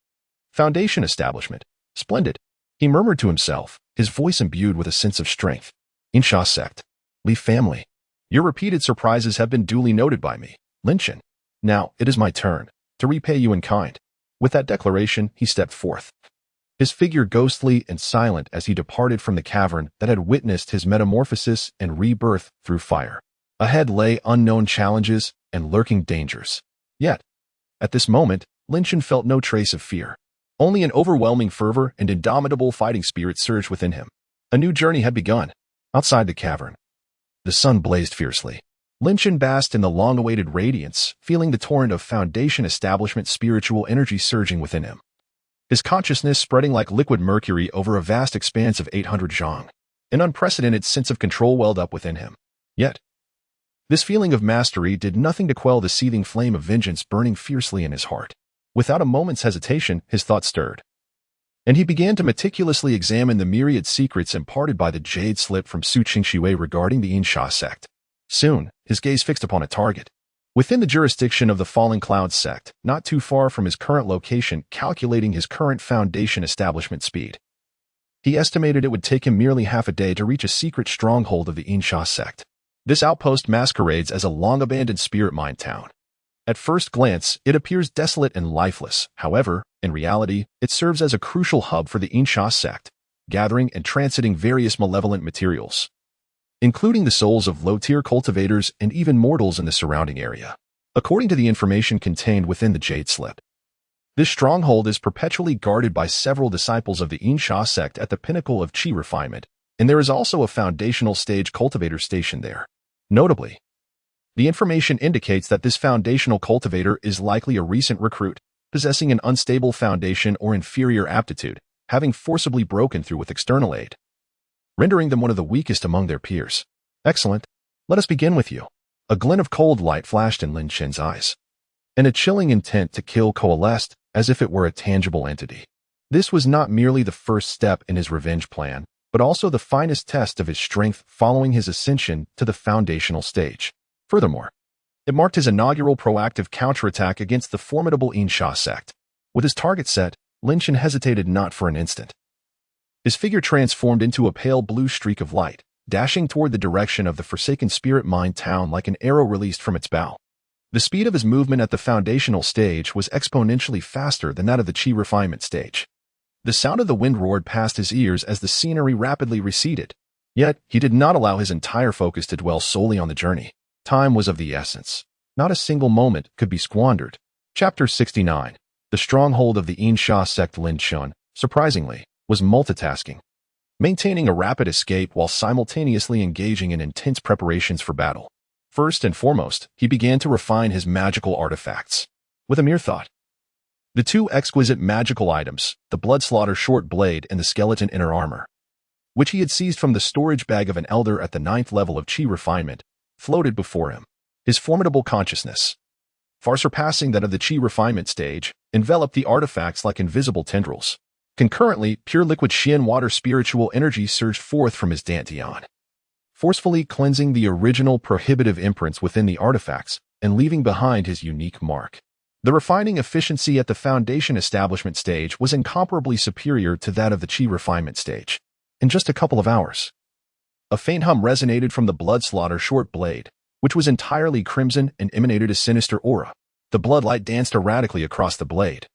Foundation establishment. Splendid. He murmured to himself, his voice imbued with a sense of strength. Yinsha sect. Li family. Your repeated surprises have been duly noted by me, Lin Shun. Now, it is my turn to repay you in kind. With that declaration, he stepped forth, his figure ghostly and silent as he departed from the cavern that had witnessed his metamorphosis and rebirth through fire. Ahead lay unknown challenges and lurking dangers. Yet, at this moment, Lin Shun felt no trace of fear. Only an overwhelming fervor and indomitable fighting spirit surged within him. A new journey had begun. Outside the cavern, the sun blazed fiercely. Lin Chen basked in the long-awaited radiance, feeling the torrent of Foundation establishment spiritual energy surging within him. His consciousness spreading like liquid mercury over a vast expanse of 800 zhang. An unprecedented sense of control welled up within him. Yet, this feeling of mastery did nothing to quell the seething flame of vengeance burning fiercely in his heart. Without a moment's hesitation, his thoughts stirred, and he began to meticulously examine the myriad secrets imparted by the jade slip from Su Qingshui regarding the Yinsha sect. Soon, his gaze fixed upon a target. Within the jurisdiction of the Fallen Cloud sect, not too far from his current location, calculating his current Foundation establishment speed. He estimated it would take him merely half a day to reach a secret stronghold of the Yinsha sect. This outpost masquerades as a long-abandoned spirit mine town. At first glance, it appears desolate and lifeless. However, in reality, it serves as a crucial hub for the Yinsha sect, gathering and transiting various malevolent materials, including the souls of low-tier cultivators and even mortals in the surrounding area. According to the information contained within the Jade Slip, this stronghold is perpetually guarded by several disciples of the Yinsha sect at the pinnacle of Qi refinement, and there is also a foundational stage cultivator station there. Notably, the information indicates that this foundational cultivator is likely a recent recruit, possessing an unstable foundation or inferior aptitude, having forcibly broken through with external aid, rendering them one of the weakest among their peers. Excellent. Let us begin with you. A glint of cold light flashed in Lin Chen's eyes, and a chilling intent to kill coalesced as if it were a tangible entity. This was not merely the first step in his revenge plan, but also the finest test of his strength following his ascension to the foundational stage. Furthermore, it marked his inaugural proactive counterattack against the formidable Yinsha sect. With his target set, Lin Chen hesitated not for an instant. His figure transformed into a pale blue streak of light, dashing toward the direction of the forsaken spirit mine town like an arrow released from its bow. The speed of his movement at the foundational stage was exponentially faster than that of the Qi refinement stage. The sound of the wind roared past his ears as the scenery rapidly receded. Yet, he did not allow his entire focus to dwell solely on the journey. Time was of the essence. Not a single moment could be squandered. Chapter 69. The stronghold of the Yinsha sect. Lin Chen, surprisingly, was multitasking, maintaining a rapid escape while simultaneously engaging in intense preparations for battle. First and foremost, he began to refine his magical artifacts. With a mere thought, the two exquisite magical items, the Bloodslaughter short blade and the skeleton inner armor, which he had seized from the storage bag of an elder at the 9th level of Qi refinement, floated before him. His formidable consciousness, far surpassing that of the Qi refinement stage, enveloped the artifacts like invisible tendrils. Concurrently, pure liquid Xian water spiritual energy surged forth from his dantian, forcefully cleansing the original prohibitive imprints within the artifacts and leaving behind his unique mark. The refining efficiency at the Foundation establishment stage was incomparably superior to that of the Qi refinement stage. In just a couple of hours, a faint hum resonated from the Bloodslaughter short blade, which was entirely crimson and emanated a sinister aura. The bloodlight danced erratically across the blade,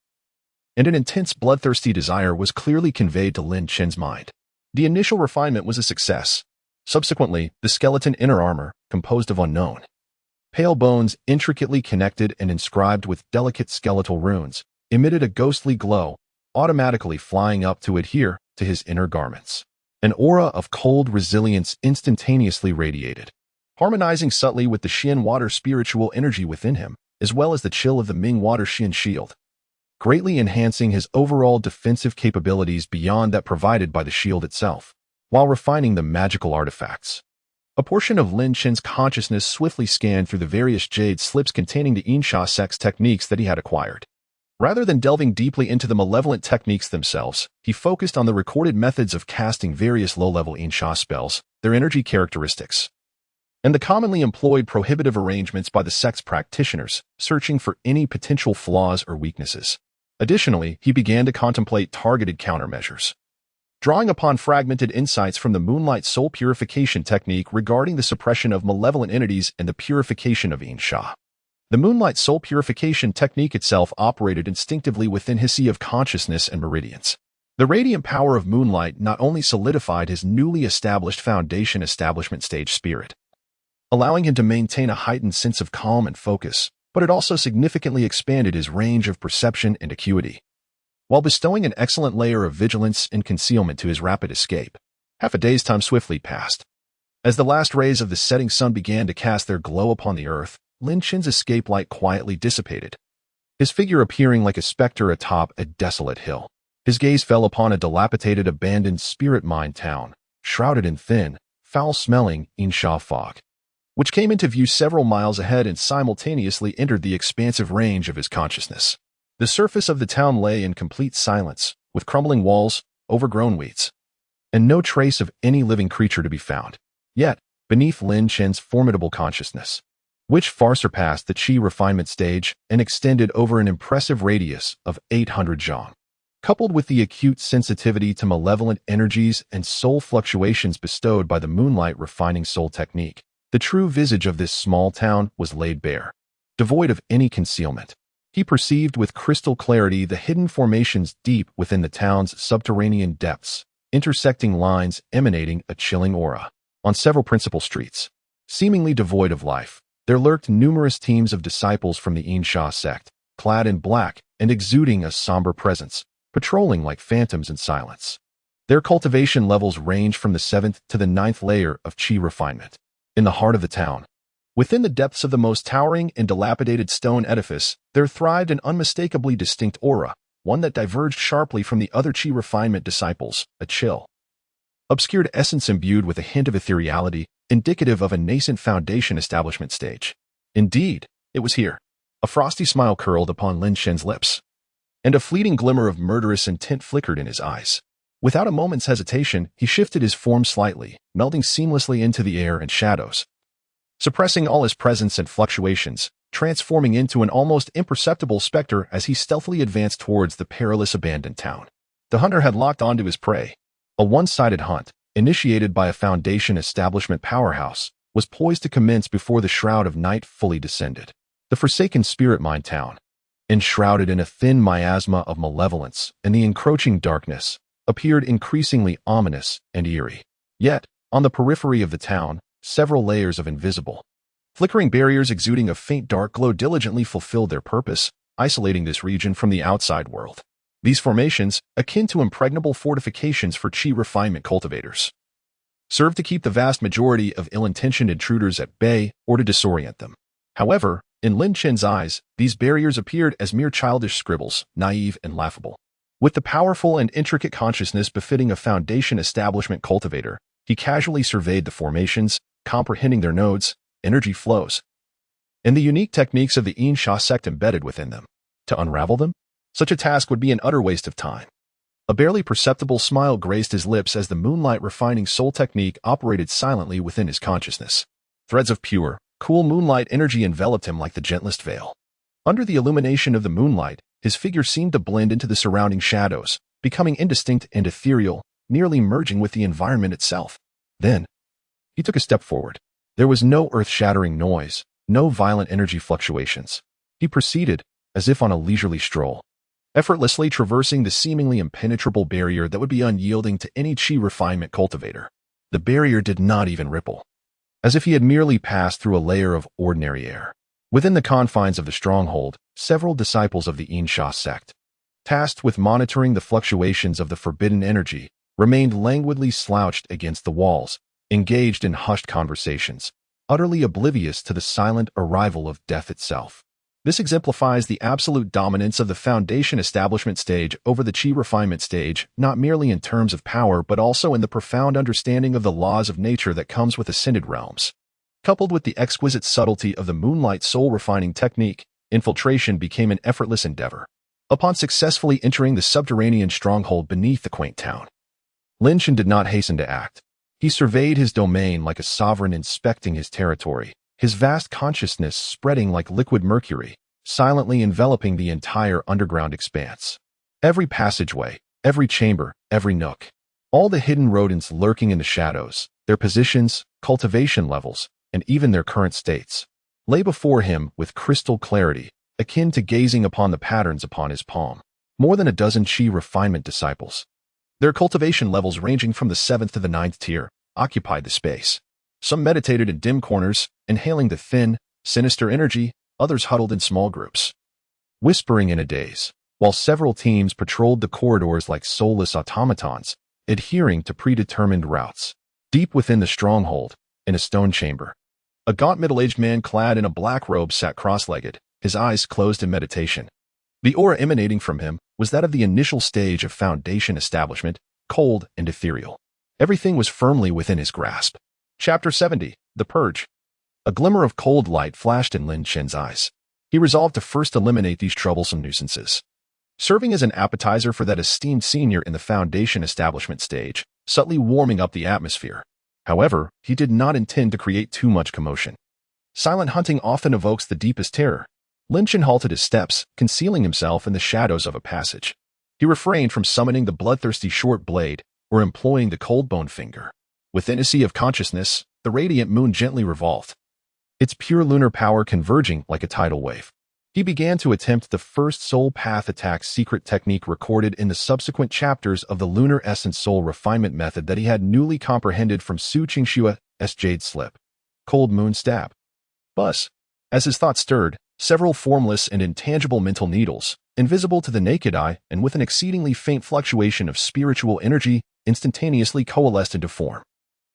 and an intense bloodthirsty desire was clearly conveyed to Lin Chen's mind. The initial refinement was a success. Subsequently, the skeleton inner armor, composed of unknown, pale bones intricately connected and inscribed with delicate skeletal runes, emitted a ghostly glow, automatically flying up to adhere to his inner garments. An aura of cold resilience instantaneously radiated, harmonizing subtly with the Xian water spiritual energy within him, as well as the chill of the Ming water Xian shield, greatly enhancing his overall defensive capabilities beyond that provided by the shield itself. While refining the magical artifacts, a portion of Lin Chen's consciousness swiftly scanned through the various jade slips containing the Yinsha sect's techniques that he had acquired. Rather than delving deeply into the malevolent techniques themselves, he focused on the recorded methods of casting various low-level Yinsha spells, their energy characteristics, and the commonly employed prohibitive arrangements by the sect's practitioners, searching for any potential flaws or weaknesses. Additionally, he began to contemplate targeted countermeasures, drawing upon fragmented insights from the Moonlight Soul Purification technique regarding the suppression of malevolent entities and the purification of Yinsha. The Moonlight Soul Purification technique itself operated instinctively within his sea of consciousness and meridians. The radiant power of moonlight not only solidified his newly established Foundation establishment stage spirit, allowing him to maintain a heightened sense of calm and focus, but it also significantly expanded his range of perception and acuity, while bestowing an excellent layer of vigilance and concealment to his rapid escape. Half a day's time swiftly passed. As the last rays of the setting sun began to cast their glow upon the earth, Lin Chen's escape light quietly dissipated, his figure appearing like a specter atop a desolate hill. His gaze fell upon a dilapidated, abandoned spirit mine town, shrouded in thin, foul-smelling Insha fog, which came into view several miles ahead and simultaneously entered the expansive range of his consciousness. The surface of the town lay in complete silence, with crumbling walls, overgrown weeds, and no trace of any living creature to be found. Yet, beneath Lin Chen's formidable consciousness, which far surpassed the Qi refinement stage and extended over an impressive radius of 800 zhang, coupled with the acute sensitivity to malevolent energies and soul fluctuations bestowed by the moonlight refining soul technique, the true visage of this small town was laid bare, devoid of any concealment. He perceived with crystal clarity the hidden formations deep within the town's subterranean depths, intersecting lines emanating a chilling aura. On several principal streets, seemingly devoid of life, there lurked numerous teams of disciples from the Insha sect, clad in black and exuding a somber presence, patrolling like phantoms in silence. Their cultivation levels ranged from the 7th to the 9th layer of Qi refinement. In the heart of the town, within the depths of the most towering and dilapidated stone edifice, there thrived an unmistakably distinct aura, one that diverged sharply from the other Qi refinement disciples, a chill, obscured essence imbued with a hint of ethereality, indicative of a nascent foundation establishment stage. Indeed, it was here. A frosty smile curled upon Lin Chen's lips, and a fleeting glimmer of murderous intent flickered in his eyes. Without a moment's hesitation, he shifted his form slightly, melding seamlessly into the air and shadows, suppressing all his presence and fluctuations, transforming into an almost imperceptible specter as he stealthily advanced towards the perilous abandoned town. The hunter had locked onto his prey. A one-sided hunt, initiated by a foundation establishment powerhouse, was poised to commence before the shroud of night fully descended. The forsaken spirit mine town, enshrouded in a thin miasma of malevolence and the encroaching darkness, appeared increasingly ominous and eerie. Yet, on the periphery of the town, several layers of invisible, flickering barriers exuding a faint dark glow diligently fulfilled their purpose, isolating this region from the outside world. These formations, akin to impregnable fortifications for Qi refinement cultivators, served to keep the vast majority of ill-intentioned intruders at bay or to disorient them. However, in Lin Chen's eyes, these barriers appeared as mere childish scribbles, naive and laughable. With the powerful and intricate consciousness befitting a foundation establishment cultivator, he casually surveyed the formations, comprehending their nodes, energy flows, and the unique techniques of the Insha sect embedded within them. To unravel them? Such a task would be an utter waste of time. A barely perceptible smile graced his lips as the moonlight refining soul technique operated silently within his consciousness. Threads of pure, cool moonlight energy enveloped him like the gentlest veil. Under the illumination of the moonlight, his figure seemed to blend into the surrounding shadows, becoming indistinct and ethereal, nearly merging with the environment itself. Then, he took a step forward. There was no earth-shattering noise, no violent energy fluctuations. He proceeded, as if on a leisurely stroll, effortlessly traversing the seemingly impenetrable barrier that would be unyielding to any Qi refinement cultivator. The barrier did not even ripple, as if he had merely passed through a layer of ordinary air. Within the confines of the stronghold, several disciples of the Insha sect, tasked with monitoring the fluctuations of the forbidden energy, remained languidly slouched against the walls, engaged in hushed conversations, utterly oblivious to the silent arrival of death itself. This exemplifies the absolute dominance of the foundation establishment stage over the Qi refinement stage, not merely in terms of power but also in the profound understanding of the laws of nature that comes with ascended realms. Coupled with the exquisite subtlety of the moonlight soul refining technique, infiltration became an effortless endeavor. Upon successfully entering the subterranean stronghold beneath the quaint town, Lin Chen did not hasten to act. He surveyed his domain like a sovereign inspecting his territory, his vast consciousness spreading like liquid mercury, silently enveloping the entire underground expanse. Every passageway, every chamber, every nook, all the hidden rodents lurking in the shadows, their positions, cultivation levels, and even their current states, lay before him with crystal clarity, akin to gazing upon the patterns upon his palm. More than a dozen Qi refinement disciples, their cultivation levels ranging from the 7th to the 9th tier, occupied the space. Some meditated in dim corners, inhaling the thin, sinister energy, others huddled in small groups, whispering in a daze, while several teams patrolled the corridors like soulless automatons, adhering to predetermined routes. Deep within the stronghold, in a stone chamber, a gaunt middle-aged man clad in a black robe sat cross-legged, his eyes closed in meditation. The aura emanating from him was that of the initial stage of Foundation establishment, cold and ethereal. Everything was firmly within his grasp. Chapter 70, The Purge. A glimmer of cold light flashed in Lin Chen's eyes. He resolved to first eliminate these troublesome nuisances. Serving as an appetizer for that esteemed senior in the Foundation establishment stage, subtly warming up the atmosphere. However, he did not intend to create too much commotion. Silent hunting often evokes the deepest terror. Lin Chen halted his steps, concealing himself in the shadows of a passage. He refrained from summoning the bloodthirsty short blade or employing the cold bone finger. Within a sea of consciousness, the radiant moon gently revolved, its pure lunar power converging like a tidal wave. He began to attempt the first soul path attack secret technique recorded in the subsequent chapters of the Lunar Essence Soul Refinement method that he had newly comprehended from Su Qingshua's Jade Slip. Cold Moon Stab. Buzz. As his thoughts stirred, several formless and intangible mental needles, invisible to the naked eye and with an exceedingly faint fluctuation of spiritual energy, instantaneously coalesced into form.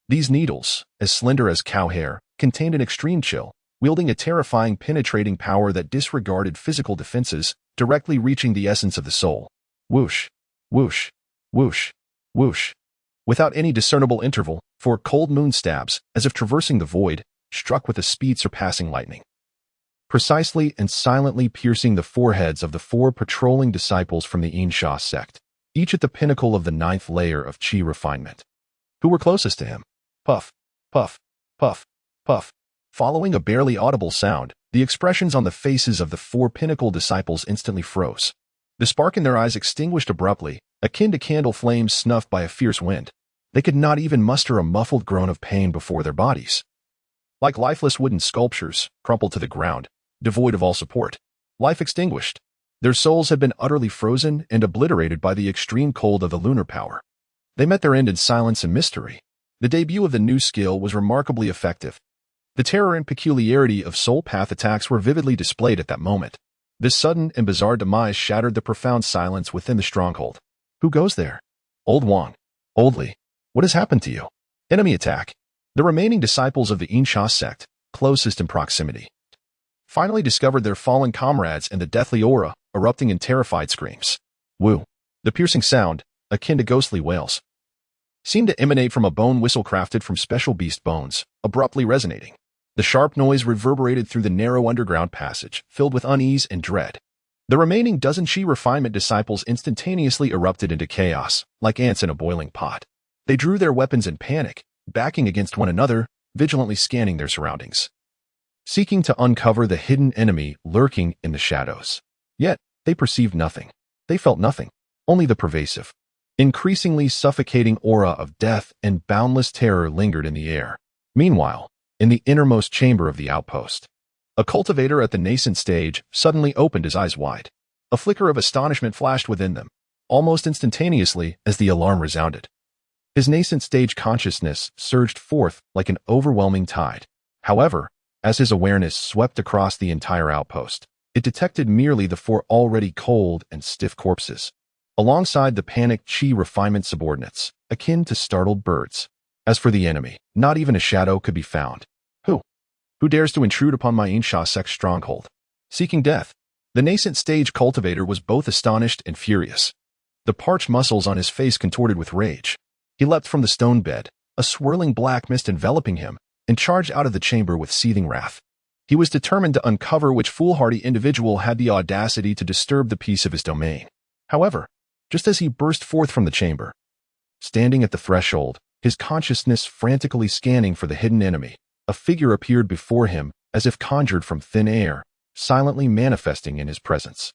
These needles, as slender as cow hair, contained an extreme chill, wielding a terrifying penetrating power that disregarded physical defenses, directly reaching the essence of the soul. Whoosh, whoosh, whoosh, whoosh. Without any discernible interval, four cold moon stabs, as if traversing the void, struck with a speed surpassing lightning, precisely and silently piercing the foreheads of the four patrolling disciples from the Insha sect, each at the pinnacle of the 9th layer of Qi refinement. Who were closest to him? Puff, puff, puff, puff. Following a barely audible sound, the expressions on the faces of the four pinnacle disciples instantly froze. The spark in their eyes extinguished abruptly, akin to candle flames snuffed by a fierce wind. They could not even muster a muffled groan of pain before their bodies. Like lifeless wooden sculptures, crumpled to the ground, devoid of all support. Life extinguished. Their souls had been utterly frozen and obliterated by the extreme cold of the lunar power. They met their end in silence and mystery. The debut of the new skill was remarkably effective. The terror and peculiarity of soul path attacks were vividly displayed at that moment. This sudden and bizarre demise shattered the profound silence within the stronghold. Who goes there? Old Wang. Old Li. What has happened to you? Enemy attack. The remaining disciples of the Insha sect, closest in proximity, finally discovered their fallen comrades and the deathly aura, erupting in terrified screams. Woo. The piercing sound, akin to ghostly wails, seemed to emanate from a bone whistle crafted from special beast bones, abruptly resonating. The sharp noise reverberated through the narrow underground passage, filled with unease and dread. The remaining dozen Qi refinement disciples instantaneously erupted into chaos, like ants in a boiling pot. They drew their weapons in panic, backing against one another, vigilantly scanning their surroundings, seeking to uncover the hidden enemy lurking in the shadows. Yet, they perceived nothing. They felt nothing, only the pervasive, increasingly suffocating aura of death and boundless terror lingered in the air. Meanwhile, in the innermost chamber of the outpost, a cultivator at the nascent stage suddenly opened his eyes wide. A flicker of astonishment flashed within them, almost instantaneously as the alarm resounded. His nascent stage consciousness surged forth like an overwhelming tide. However, as his awareness swept across the entire outpost, it detected merely the four already cold and stiff corpses, alongside the panicked Qi refinement subordinates, akin to startled birds. As for the enemy, not even a shadow could be found. Who dares to intrude upon my Insha sect stronghold? Seeking death. The nascent stage cultivator was both astonished and furious. The parched muscles on his face contorted with rage. He leapt from the stone bed, a swirling black mist enveloping him, and charged out of the chamber with seething wrath. He was determined to uncover which foolhardy individual had the audacity to disturb the peace of his domain. However, just as he burst forth from the chamber, standing at the threshold, his consciousness frantically scanning for the hidden enemy, a figure appeared before him as if conjured from thin air, silently manifesting in his presence.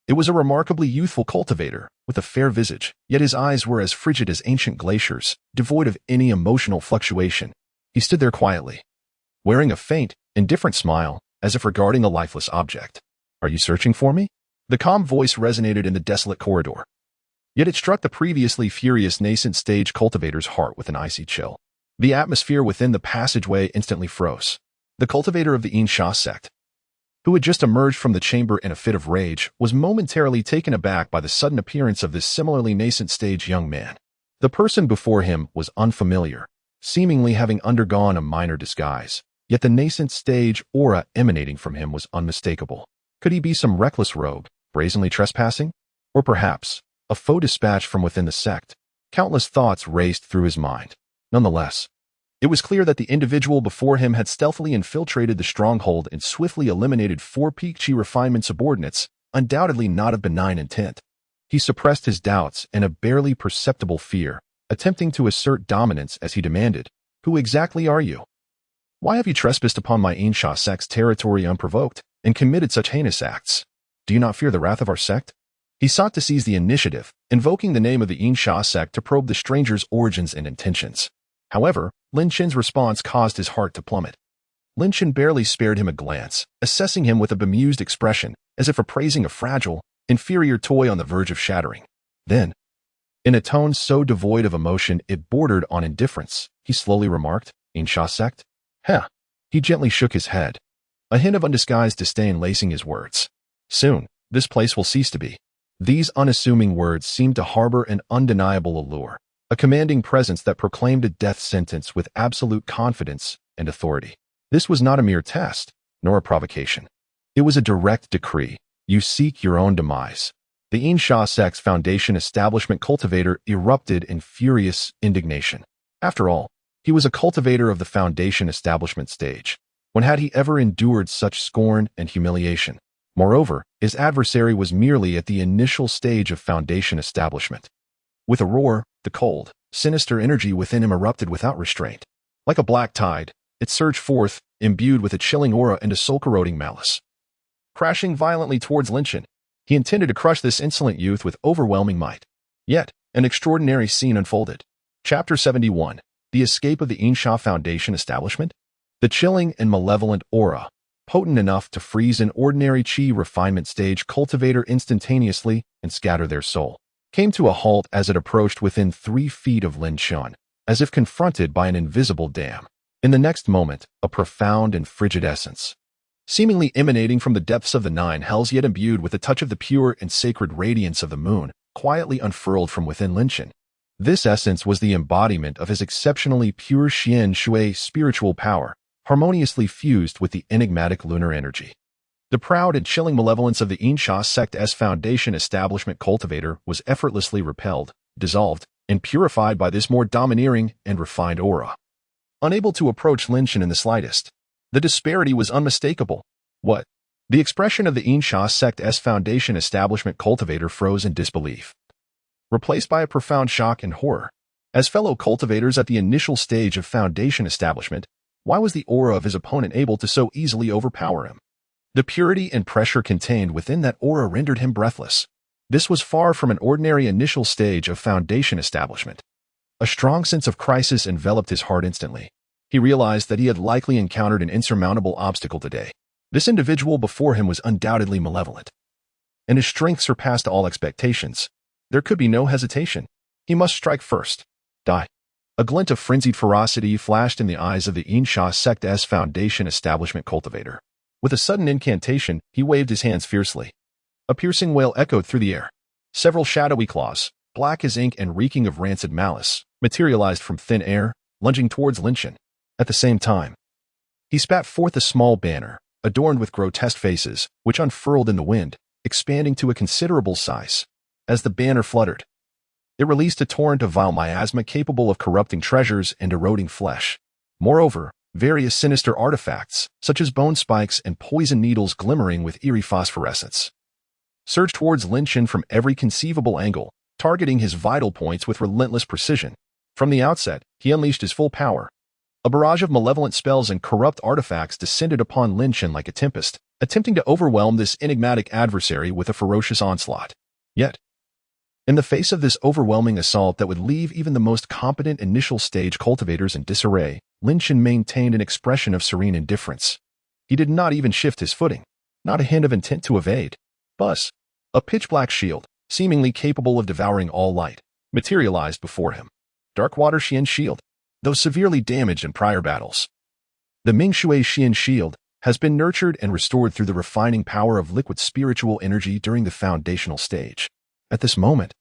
It was a remarkably youthful cultivator, with a fair visage, yet his eyes were as frigid as ancient glaciers, devoid of any emotional fluctuation. He stood there quietly, wearing a faint, indifferent smile, as if regarding a lifeless object. Are you searching for me? The calm voice resonated in the desolate corridor. Yet it struck the previously furious nascent stage cultivator's heart with an icy chill. The atmosphere within the passageway instantly froze. The cultivator of the Insha sect, who had just emerged from the chamber in a fit of rage, was momentarily taken aback by the sudden appearance of this similarly nascent stage young man. The person before him was unfamiliar, seemingly having undergone a minor disguise, yet the nascent stage aura emanating from him was unmistakable. Could he be some reckless rogue, brazenly trespassing? Or perhaps, a foe dispatched from within the sect? Countless thoughts raced through his mind. Nonetheless, it was clear that the individual before him had stealthily infiltrated the stronghold and swiftly eliminated 4 peak chi refinement subordinates, undoubtedly not of benign intent. He suppressed his doubts and a barely perceptible fear, attempting to assert dominance as he demanded, "Who exactly are you? Why have you trespassed upon my Insha sect's territory unprovoked and committed such heinous acts? Do you not fear the wrath of our sect?" He sought to seize the initiative, invoking the name of the Insha sect to probe the stranger's origins and intentions. However, Lin Chen's response caused his heart to plummet. Lin Chen barely spared him a glance, assessing him with a bemused expression, as if appraising a fragile, inferior toy on the verge of shattering. Then, in a tone so devoid of emotion it bordered on indifference, he slowly remarked, "Insha sect? Heh." He gently shook his head, a hint of undisguised disdain lacing his words. "Soon, this place will cease to be." These unassuming words seemed to harbor an undeniable allure, a commanding presence that proclaimed a death sentence with absolute confidence and authority. This was not a mere test, nor a provocation. It was a direct decree. You seek your own demise. The Insha sect's foundation establishment cultivator erupted in furious indignation. After all, he was a cultivator of the foundation establishment stage. When had he ever endured such scorn and humiliation? Moreover, his adversary was merely at the initial stage of foundation establishment. With a roar, the cold, sinister energy within him erupted without restraint. Like a black tide, it surged forth, imbued with a chilling aura and a soul-corroding malice. Crashing violently towards Lin Chen, he intended to crush this insolent youth with overwhelming might. Yet, an extraordinary scene unfolded. Chapter 71. The Escape of the Insha Foundation Establishment? The chilling and malevolent aura, potent enough to freeze an ordinary chi refinement stage cultivator instantaneously and scatter their soul, came to a halt as it approached within 3 feet of Lin Chen, as if confronted by an invisible dam. In the next moment, a profound and frigid essence, seemingly emanating from the depths of the 9 hells yet imbued with a touch of the pure and sacred radiance of the moon, quietly unfurled from within Lin Chen. This essence was the embodiment of his exceptionally pure Xian Shui spiritual power, harmoniously fused with the enigmatic lunar energy. The proud and chilling malevolence of the Insha sect's foundation establishment cultivator was effortlessly repelled, dissolved, and purified by this more domineering and refined aura. Unable to approach Lin Chen in the slightest, the disparity was unmistakable. What? The expression of the Insha sect's foundation establishment cultivator froze in disbelief, replaced by a profound shock and horror. As fellow cultivators at the initial stage of foundation establishment, why was the aura of his opponent able to so easily overpower him? The purity and pressure contained within that aura rendered him breathless. This was far from an ordinary initial stage of foundation establishment. A strong sense of crisis enveloped his heart instantly. He realized that he had likely encountered an insurmountable obstacle today. This individual before him was undoubtedly malevolent, and his strength surpassed all expectations. There could be no hesitation. He must strike first. Die. A glint of frenzied ferocity flashed in the eyes of the Insha sect's foundation establishment cultivator. With a sudden incantation, he waved his hands fiercely. A piercing wail echoed through the air. Several shadowy claws, black as ink and reeking of rancid malice, materialized from thin air, lunging towards Lin Chen. At the same time, he spat forth a small banner, adorned with grotesque faces, which unfurled in the wind, expanding to a considerable size. As the banner fluttered, it released a torrent of vile miasma capable of corrupting treasures and eroding flesh. Moreover, various sinister artifacts, such as bone spikes and poison needles glimmering with eerie phosphorescence, surged towards Lin Chen from every conceivable angle, targeting his vital points with relentless precision. From the outset, he unleashed his full power. A barrage of malevolent spells and corrupt artifacts descended upon Lin Chen like a tempest, attempting to overwhelm this enigmatic adversary with a ferocious onslaught. Yet, in the face of this overwhelming assault that would leave even the most competent initial stage cultivators in disarray, Lin Chen maintained an expression of serene indifference. He did not even shift his footing, not a hint of intent to evade. Thus, a pitch-black shield, seemingly capable of devouring all light, materialized before him. Darkwater Xian Shield, though severely damaged in prior battles. The Mingshui Xian Shield has been nurtured and restored through the refining power of liquid spiritual energy during the foundational stage. At this moment,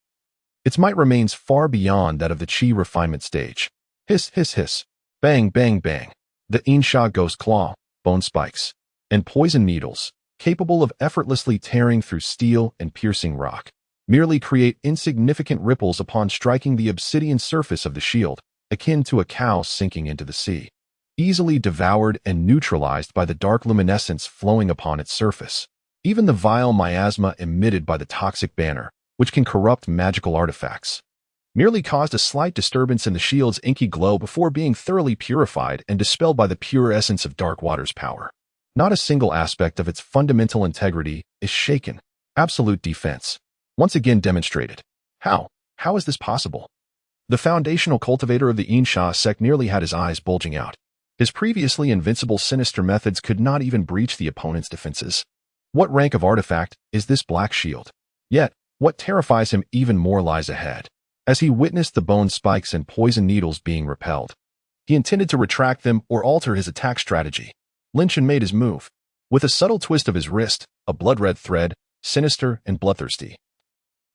Its might remains far beyond that of the chi refinement stage. Hiss, hiss, hiss. Bang, bang, bang. The Insha ghost claw, bone spikes, and poison needles, capable of effortlessly tearing through steel and piercing rock, merely create insignificant ripples upon striking the obsidian surface of the shield, akin to a cow sinking into the sea, easily devoured and neutralized by the dark luminescence flowing upon its surface. Even the vile miasma emitted by the toxic banner, which can corrupt magical artifacts, merely caused a slight disturbance in the shield's inky glow before being thoroughly purified and dispelled by the pure essence of Dark Water's power. Not a single aspect of its fundamental integrity is shaken. Absolute defense, once again demonstrated. How? How is this possible? The foundational cultivator of the Insha sect nearly had his eyes bulging out. His previously invincible sinister methods could not even breach the opponent's defenses. What rank of artifact is this black shield? Yet, what terrifies him even more lies ahead. As he witnessed the bone spikes and poison needles being repelled, he intended to retract them or alter his attack strategy. Lin Chen made his move. With a subtle twist of his wrist, a blood-red thread, sinister and bloodthirsty,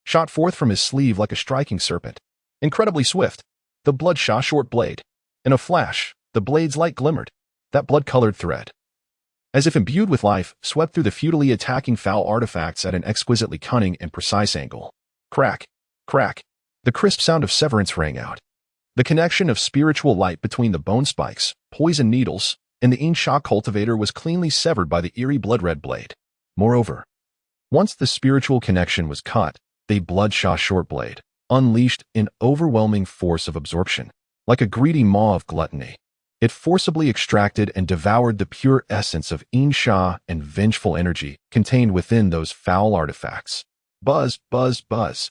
shot forth from his sleeve like a striking serpent. Incredibly swift, the bloodshot short blade. In a flash, the blade's light glimmered. That blood-colored thread, as if imbued with life, swept through the futilely attacking foul artifacts at an exquisitely cunning and precise angle. Crack, crack. The crisp sound of severance rang out. The connection of spiritual light between the bone spikes, poison needles, and the Insha cultivator was cleanly severed by the eerie blood-red blade. Moreover, once the spiritual connection was cut, the bloodshot short blade unleashed an overwhelming force of absorption. Like a greedy maw of gluttony, it forcibly extracted and devoured the pure essence of Insha and vengeful energy contained within those foul artifacts. Buzz, buzz, buzz.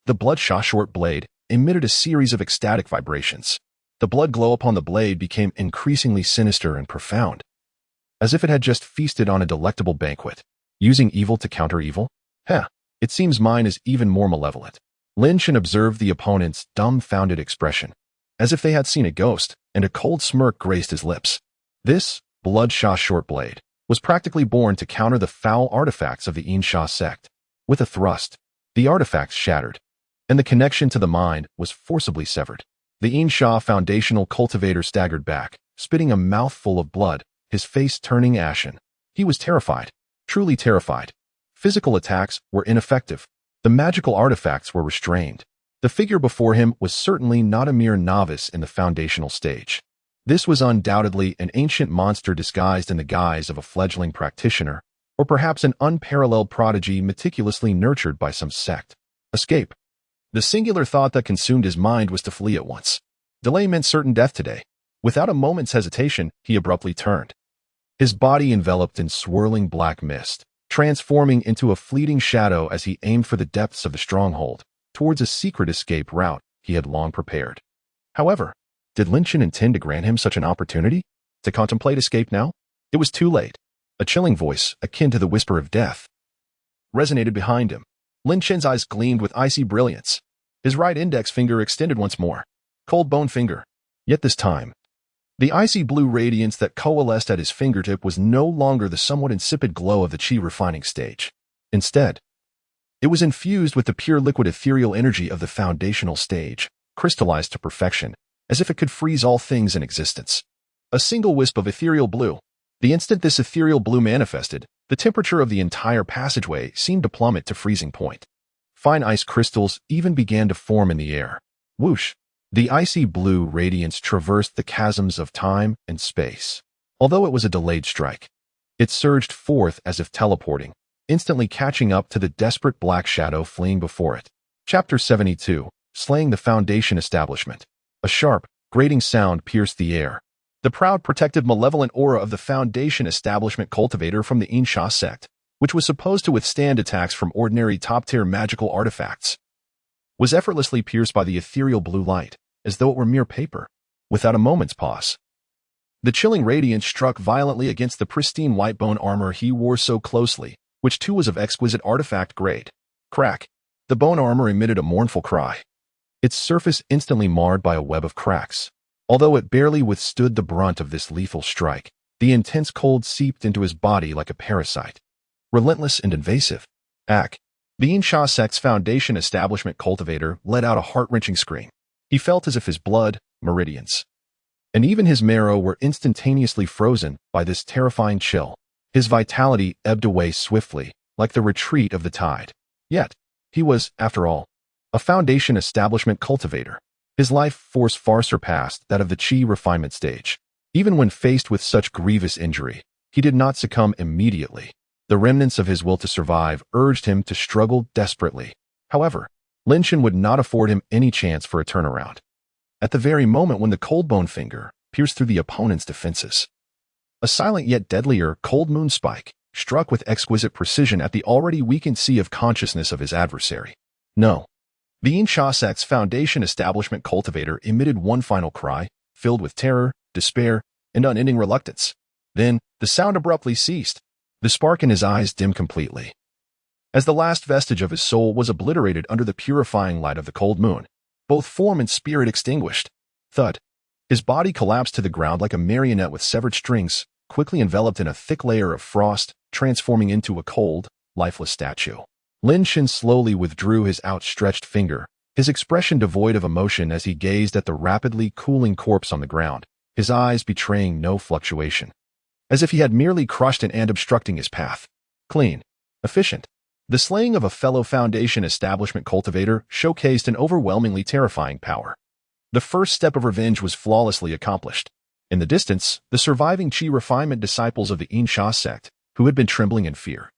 The bloodshot short blade emitted a series of ecstatic vibrations. The blood glow upon the blade became increasingly sinister and profound, as if it had just feasted on a delectable banquet. Using evil to counter evil? Heh, it seems mine is even more malevolent. Lin Chen observed the opponent's dumbfounded expression, as if they had seen a ghost, and a cold smirk graced his lips. This bloodshot short blade was practically born to counter the foul artifacts of the Insha sect. With a thrust, the artifacts shattered, and the connection to the mind was forcibly severed. The Insha foundational cultivator staggered back, spitting a mouthful of blood, his face turning ashen. He was terrified, truly terrified. Physical attacks were ineffective. The magical artifacts were restrained. The figure before him was certainly not a mere novice in the foundational stage. This was undoubtedly an ancient monster disguised in the guise of a fledgling practitioner, or perhaps an unparalleled prodigy meticulously nurtured by some sect. Escape. The singular thought that consumed his mind was to flee at once. Delay meant certain death today. Without a moment's hesitation, he abruptly turned. His body enveloped in swirling black mist, transforming into a fleeting shadow as he aimed for the depths of the stronghold, towards a secret escape route he had long prepared. However, did Lin Chen intend to grant him such an opportunity? To contemplate escape now? It was too late. A chilling voice, akin to the whisper of death, resonated behind him. Lin Chen's eyes gleamed with icy brilliance. His right index finger extended once more. Cold bone finger. Yet this time, the icy blue radiance that coalesced at his fingertip was no longer the somewhat insipid glow of the chi refining stage. Instead, it was infused with the pure liquid ethereal energy of the foundational stage, crystallized to perfection, as if it could freeze all things in existence. A single wisp of ethereal blue. The instant this ethereal blue manifested, the temperature of the entire passageway seemed to plummet to freezing point. Fine ice crystals even began to form in the air. Whoosh! The icy blue radiance traversed the chasms of time and space. Although it was a delayed strike, it surged forth as if teleporting, instantly catching up to the desperate black shadow fleeing before it. Chapter 72, Slaying the Foundation Establishment. A sharp, grating sound pierced the air. The proud, protective, malevolent aura of the Foundation Establishment cultivator from the Insha sect, which was supposed to withstand attacks from ordinary top-tier magical artifacts, was effortlessly pierced by the ethereal blue light, as though it were mere paper, without a moment's pause. The chilling radiance struck violently against the pristine white bone armor he wore so closely, which too was of exquisite artifact grade. Crack! The bone armor emitted a mournful cry, its surface instantly marred by a web of cracks. Although it barely withstood the brunt of this lethal strike, the intense cold seeped into his body like a parasite, relentless and invasive. Ack! The Insha sect's Foundation establishment cultivator let out a heart-wrenching scream. He felt as if his blood, meridians, and even his marrow were instantaneously frozen by this terrifying chill. His vitality ebbed away swiftly, like the retreat of the tide. Yet, he was, after all, a Foundation establishment cultivator. His life force far surpassed that of the Qi refinement stage. Even when faced with such grievous injury, he did not succumb immediately. The remnants of his will to survive urged him to struggle desperately. However, Lin Shan would not afford him any chance for a turnaround. At the very moment when the cold bone finger pierced through the opponent's defenses, a silent yet deadlier cold moon spike struck with exquisite precision at the already weakened sea of consciousness of his adversary. No. The Insha sect's Foundation establishment cultivator emitted one final cry, filled with terror, despair, and unending reluctance. Then, the sound abruptly ceased. The spark in his eyes dimmed completely, as the last vestige of his soul was obliterated under the purifying light of the cold moon. Both form and spirit extinguished. Thud. His body collapsed to the ground like a marionette with severed strings, quickly enveloped in a thick layer of frost, transforming into a cold, lifeless statue. Lin Shan slowly withdrew his outstretched finger, his expression devoid of emotion as he gazed at the rapidly cooling corpse on the ground, his eyes betraying no fluctuation, as if he had merely crushed and obstructing his path. Clean. Efficient. The slaying of a fellow Foundation establishment cultivator showcased an overwhelmingly terrifying power. The first step of revenge was flawlessly accomplished. In the distance, the surviving Qi refinement disciples of the Insha sect, who had been trembling in fear,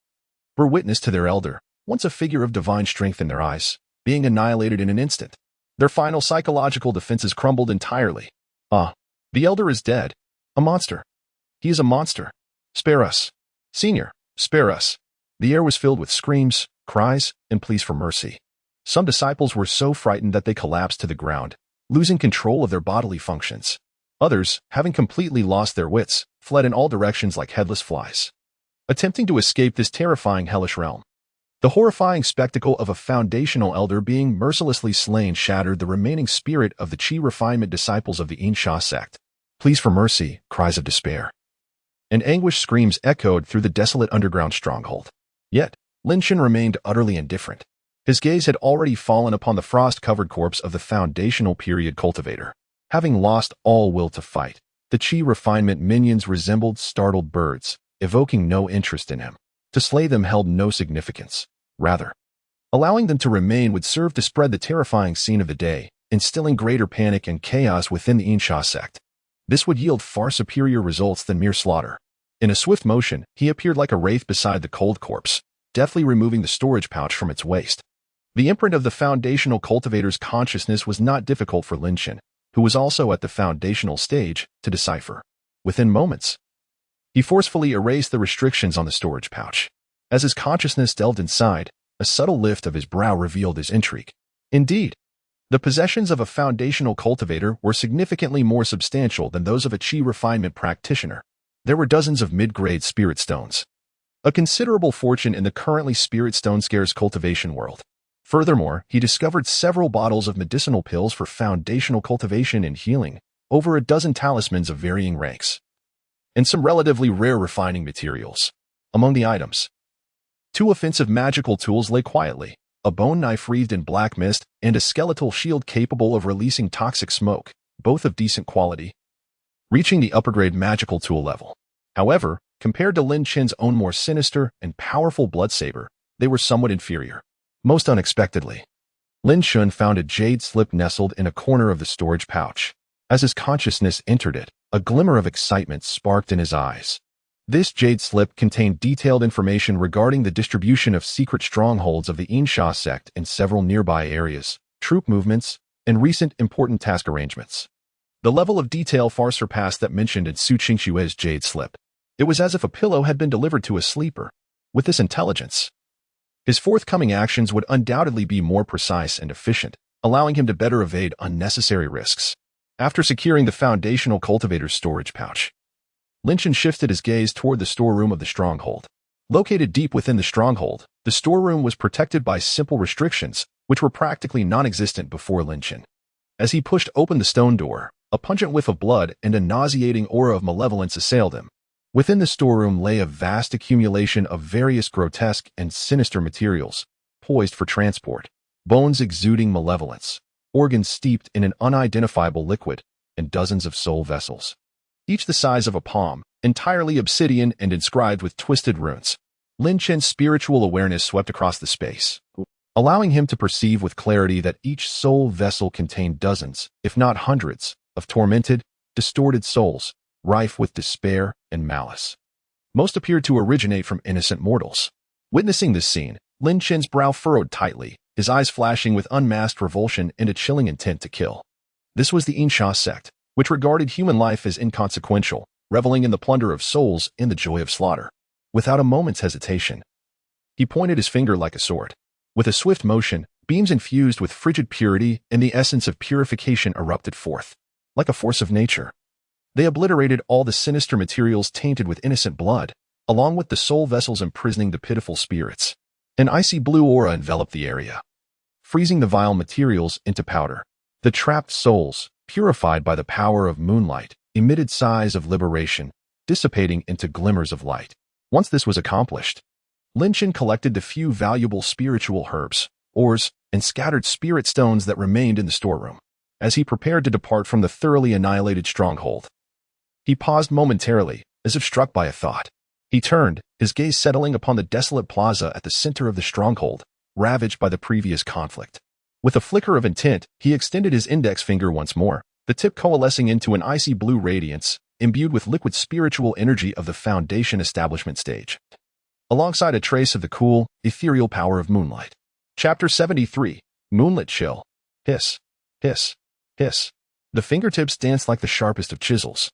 were witness to their elder, once a figure of divine strength in their eyes, being annihilated in an instant. Their final psychological defenses crumbled entirely. Ah, the elder is dead. A monster. He is a monster. Spare us. Senior, spare us. The air was filled with screams, cries, and pleas for mercy. Some disciples were so frightened that they collapsed to the ground, losing control of their bodily functions. Others, having completely lost their wits, fled in all directions like headless flies, attempting to escape this terrifying hellish realm. The horrifying spectacle of a foundational elder being mercilessly slain shattered the remaining spirit of the Qi refinement disciples of the Insha sect. Pleas for mercy, cries of despair, and anguished screams echoed through the desolate underground stronghold. Yet, Lin Shan remained utterly indifferent. His gaze had already fallen upon the frost-covered corpse of the foundational period cultivator. Having lost all will to fight, the Qi refinement minions resembled startled birds, evoking no interest in him. To slay them held no significance. Rather, allowing them to remain would serve to spread the terrifying scene of the day, instilling greater panic and chaos within the Insha sect. This would yield far superior results than mere slaughter. In a swift motion, he appeared like a wraith beside the cold corpse, deftly removing the storage pouch from its waist. The imprint of the foundational cultivator's consciousness was not difficult for Lin Shan, who was also at the foundational stage, to decipher. Within moments, he forcefully erased the restrictions on the storage pouch. As his consciousness delved inside, a subtle lift of his brow revealed his intrigue. Indeed, the possessions of a foundational cultivator were significantly more substantial than those of a Qi refinement practitioner. There were dozens of mid-grade spirit stones, a considerable fortune in the currently spirit stone scarce cultivation world. Furthermore, he discovered several bottles of medicinal pills for foundational cultivation and healing, over a dozen talismans of varying ranks, and some relatively rare refining materials. Among the items, 2 offensive magical tools lay quietly, a bone knife wreathed in black mist and a skeletal shield capable of releasing toxic smoke, both of decent quality, reaching the upper-grade magical tool level. However, compared to Lin Shan's own more sinister and powerful blood saber, they were somewhat inferior. Most unexpectedly, Lin Shan found a jade slip nestled in a corner of the storage pouch. As his consciousness entered it, a glimmer of excitement sparked in his eyes. This jade slip contained detailed information regarding the distribution of secret strongholds of the Insha sect in several nearby areas, troop movements, and recent important task arrangements. The level of detail far surpassed that mentioned in Su Qingxue's jade slip. It was as if a pillow had been delivered to a sleeper. With this intelligence, his forthcoming actions would undoubtedly be more precise and efficient, allowing him to better evade unnecessary risks. After securing the foundational cultivator's storage pouch, Lin Shan shifted his gaze toward the storeroom of the stronghold. Located deep within the stronghold, the storeroom was protected by simple restrictions, which were practically non-existent before Lin Shan. As he pushed open the stone door, a pungent whiff of blood and a nauseating aura of malevolence assailed him. Within the storeroom lay a vast accumulation of various grotesque and sinister materials, poised for transport, bones exuding malevolence, organs steeped in an unidentifiable liquid, and dozens of soul vessels, each the size of a palm, entirely obsidian and inscribed with twisted runes. Lin Chen's spiritual awareness swept across the space, allowing him to perceive with clarity that each soul vessel contained dozens, if not hundreds, of tormented, distorted souls, rife with despair and malice. Most appeared to originate from innocent mortals. Witnessing this scene, Lin Chen's brow furrowed tightly, his eyes flashing with unmasked revulsion and a chilling intent to kill. This was the Insha sect, which regarded human life as inconsequential, reveling in the plunder of souls and the joy of slaughter. Without a moment's hesitation, he pointed his finger like a sword. With a swift motion, beams infused with frigid purity and the essence of purification erupted forth, like a force of nature. They obliterated all the sinister materials tainted with innocent blood, along with the soul vessels imprisoning the pitiful spirits. An icy blue aura enveloped the area, freezing the vile materials into powder. The trapped souls, purified by the power of moonlight, emitted sighs of liberation, dissipating into glimmers of light. Once this was accomplished, Lin Chen collected the few valuable spiritual herbs, ores, and scattered spirit stones that remained in the storeroom. As he prepared to depart from the thoroughly annihilated stronghold, he paused momentarily, as if struck by a thought. He turned, his gaze settling upon the desolate plaza at the center of the stronghold, ravaged by the previous conflict. With a flicker of intent, he extended his index finger once more, the tip coalescing into an icy blue radiance, imbued with liquid spiritual energy of the Foundation establishment stage, alongside a trace of the cool, ethereal power of moonlight. Chapter 73, Moonlit Chill. Hiss, hiss, hiss. The fingertips danced like the sharpest of chisels,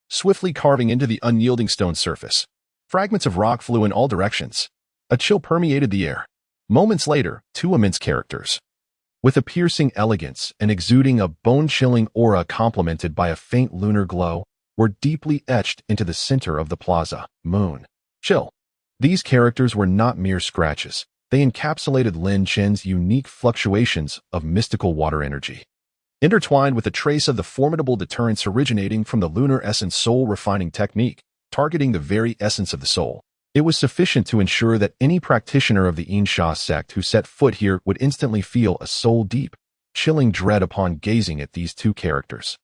swiftly carving into the unyielding stone surface. Fragments of rock flew in all directions. A chill permeated the air. Moments later, two immense characters, with a piercing elegance and exuding a bone-chilling aura complemented by a faint lunar glow, were deeply etched into the center of the plaza. Moon. Chill. These characters were not mere scratches. They encapsulated Lin Chen's unique fluctuations of mystical water energy, intertwined with a trace of the formidable deterrence originating from the lunar essence soul refining technique, targeting the very essence of the soul. It was sufficient to ensure that any practitioner of the Insha sect who set foot here would instantly feel a soul-deep, chilling dread upon gazing at these two characters.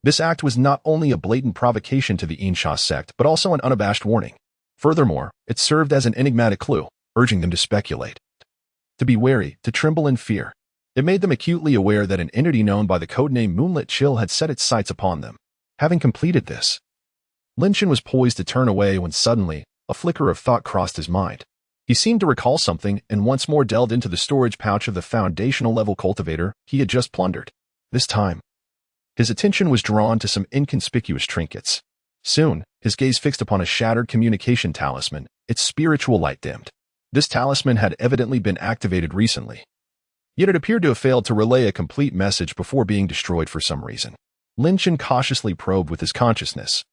This act was not only a blatant provocation to the Insha sect, but also an unabashed warning. Furthermore, it served as an enigmatic clue, urging them to speculate, to be wary, to tremble in fear. It made them acutely aware that an entity known by the codename Moonlit Chill had set its sights upon them. Having completed this, Lin Chen was poised to turn away when suddenly, a flicker of thought crossed his mind. He seemed to recall something and once more delved into the storage pouch of the foundational-level cultivator he had just plundered. This time, his attention was drawn to some inconspicuous trinkets. Soon, his gaze fixed upon a shattered communication talisman, its spiritual light dimmed. This talisman had evidently been activated recently, yet it appeared to have failed to relay a complete message before being destroyed for some reason. Lin Chen cautiously probed with his consciousness,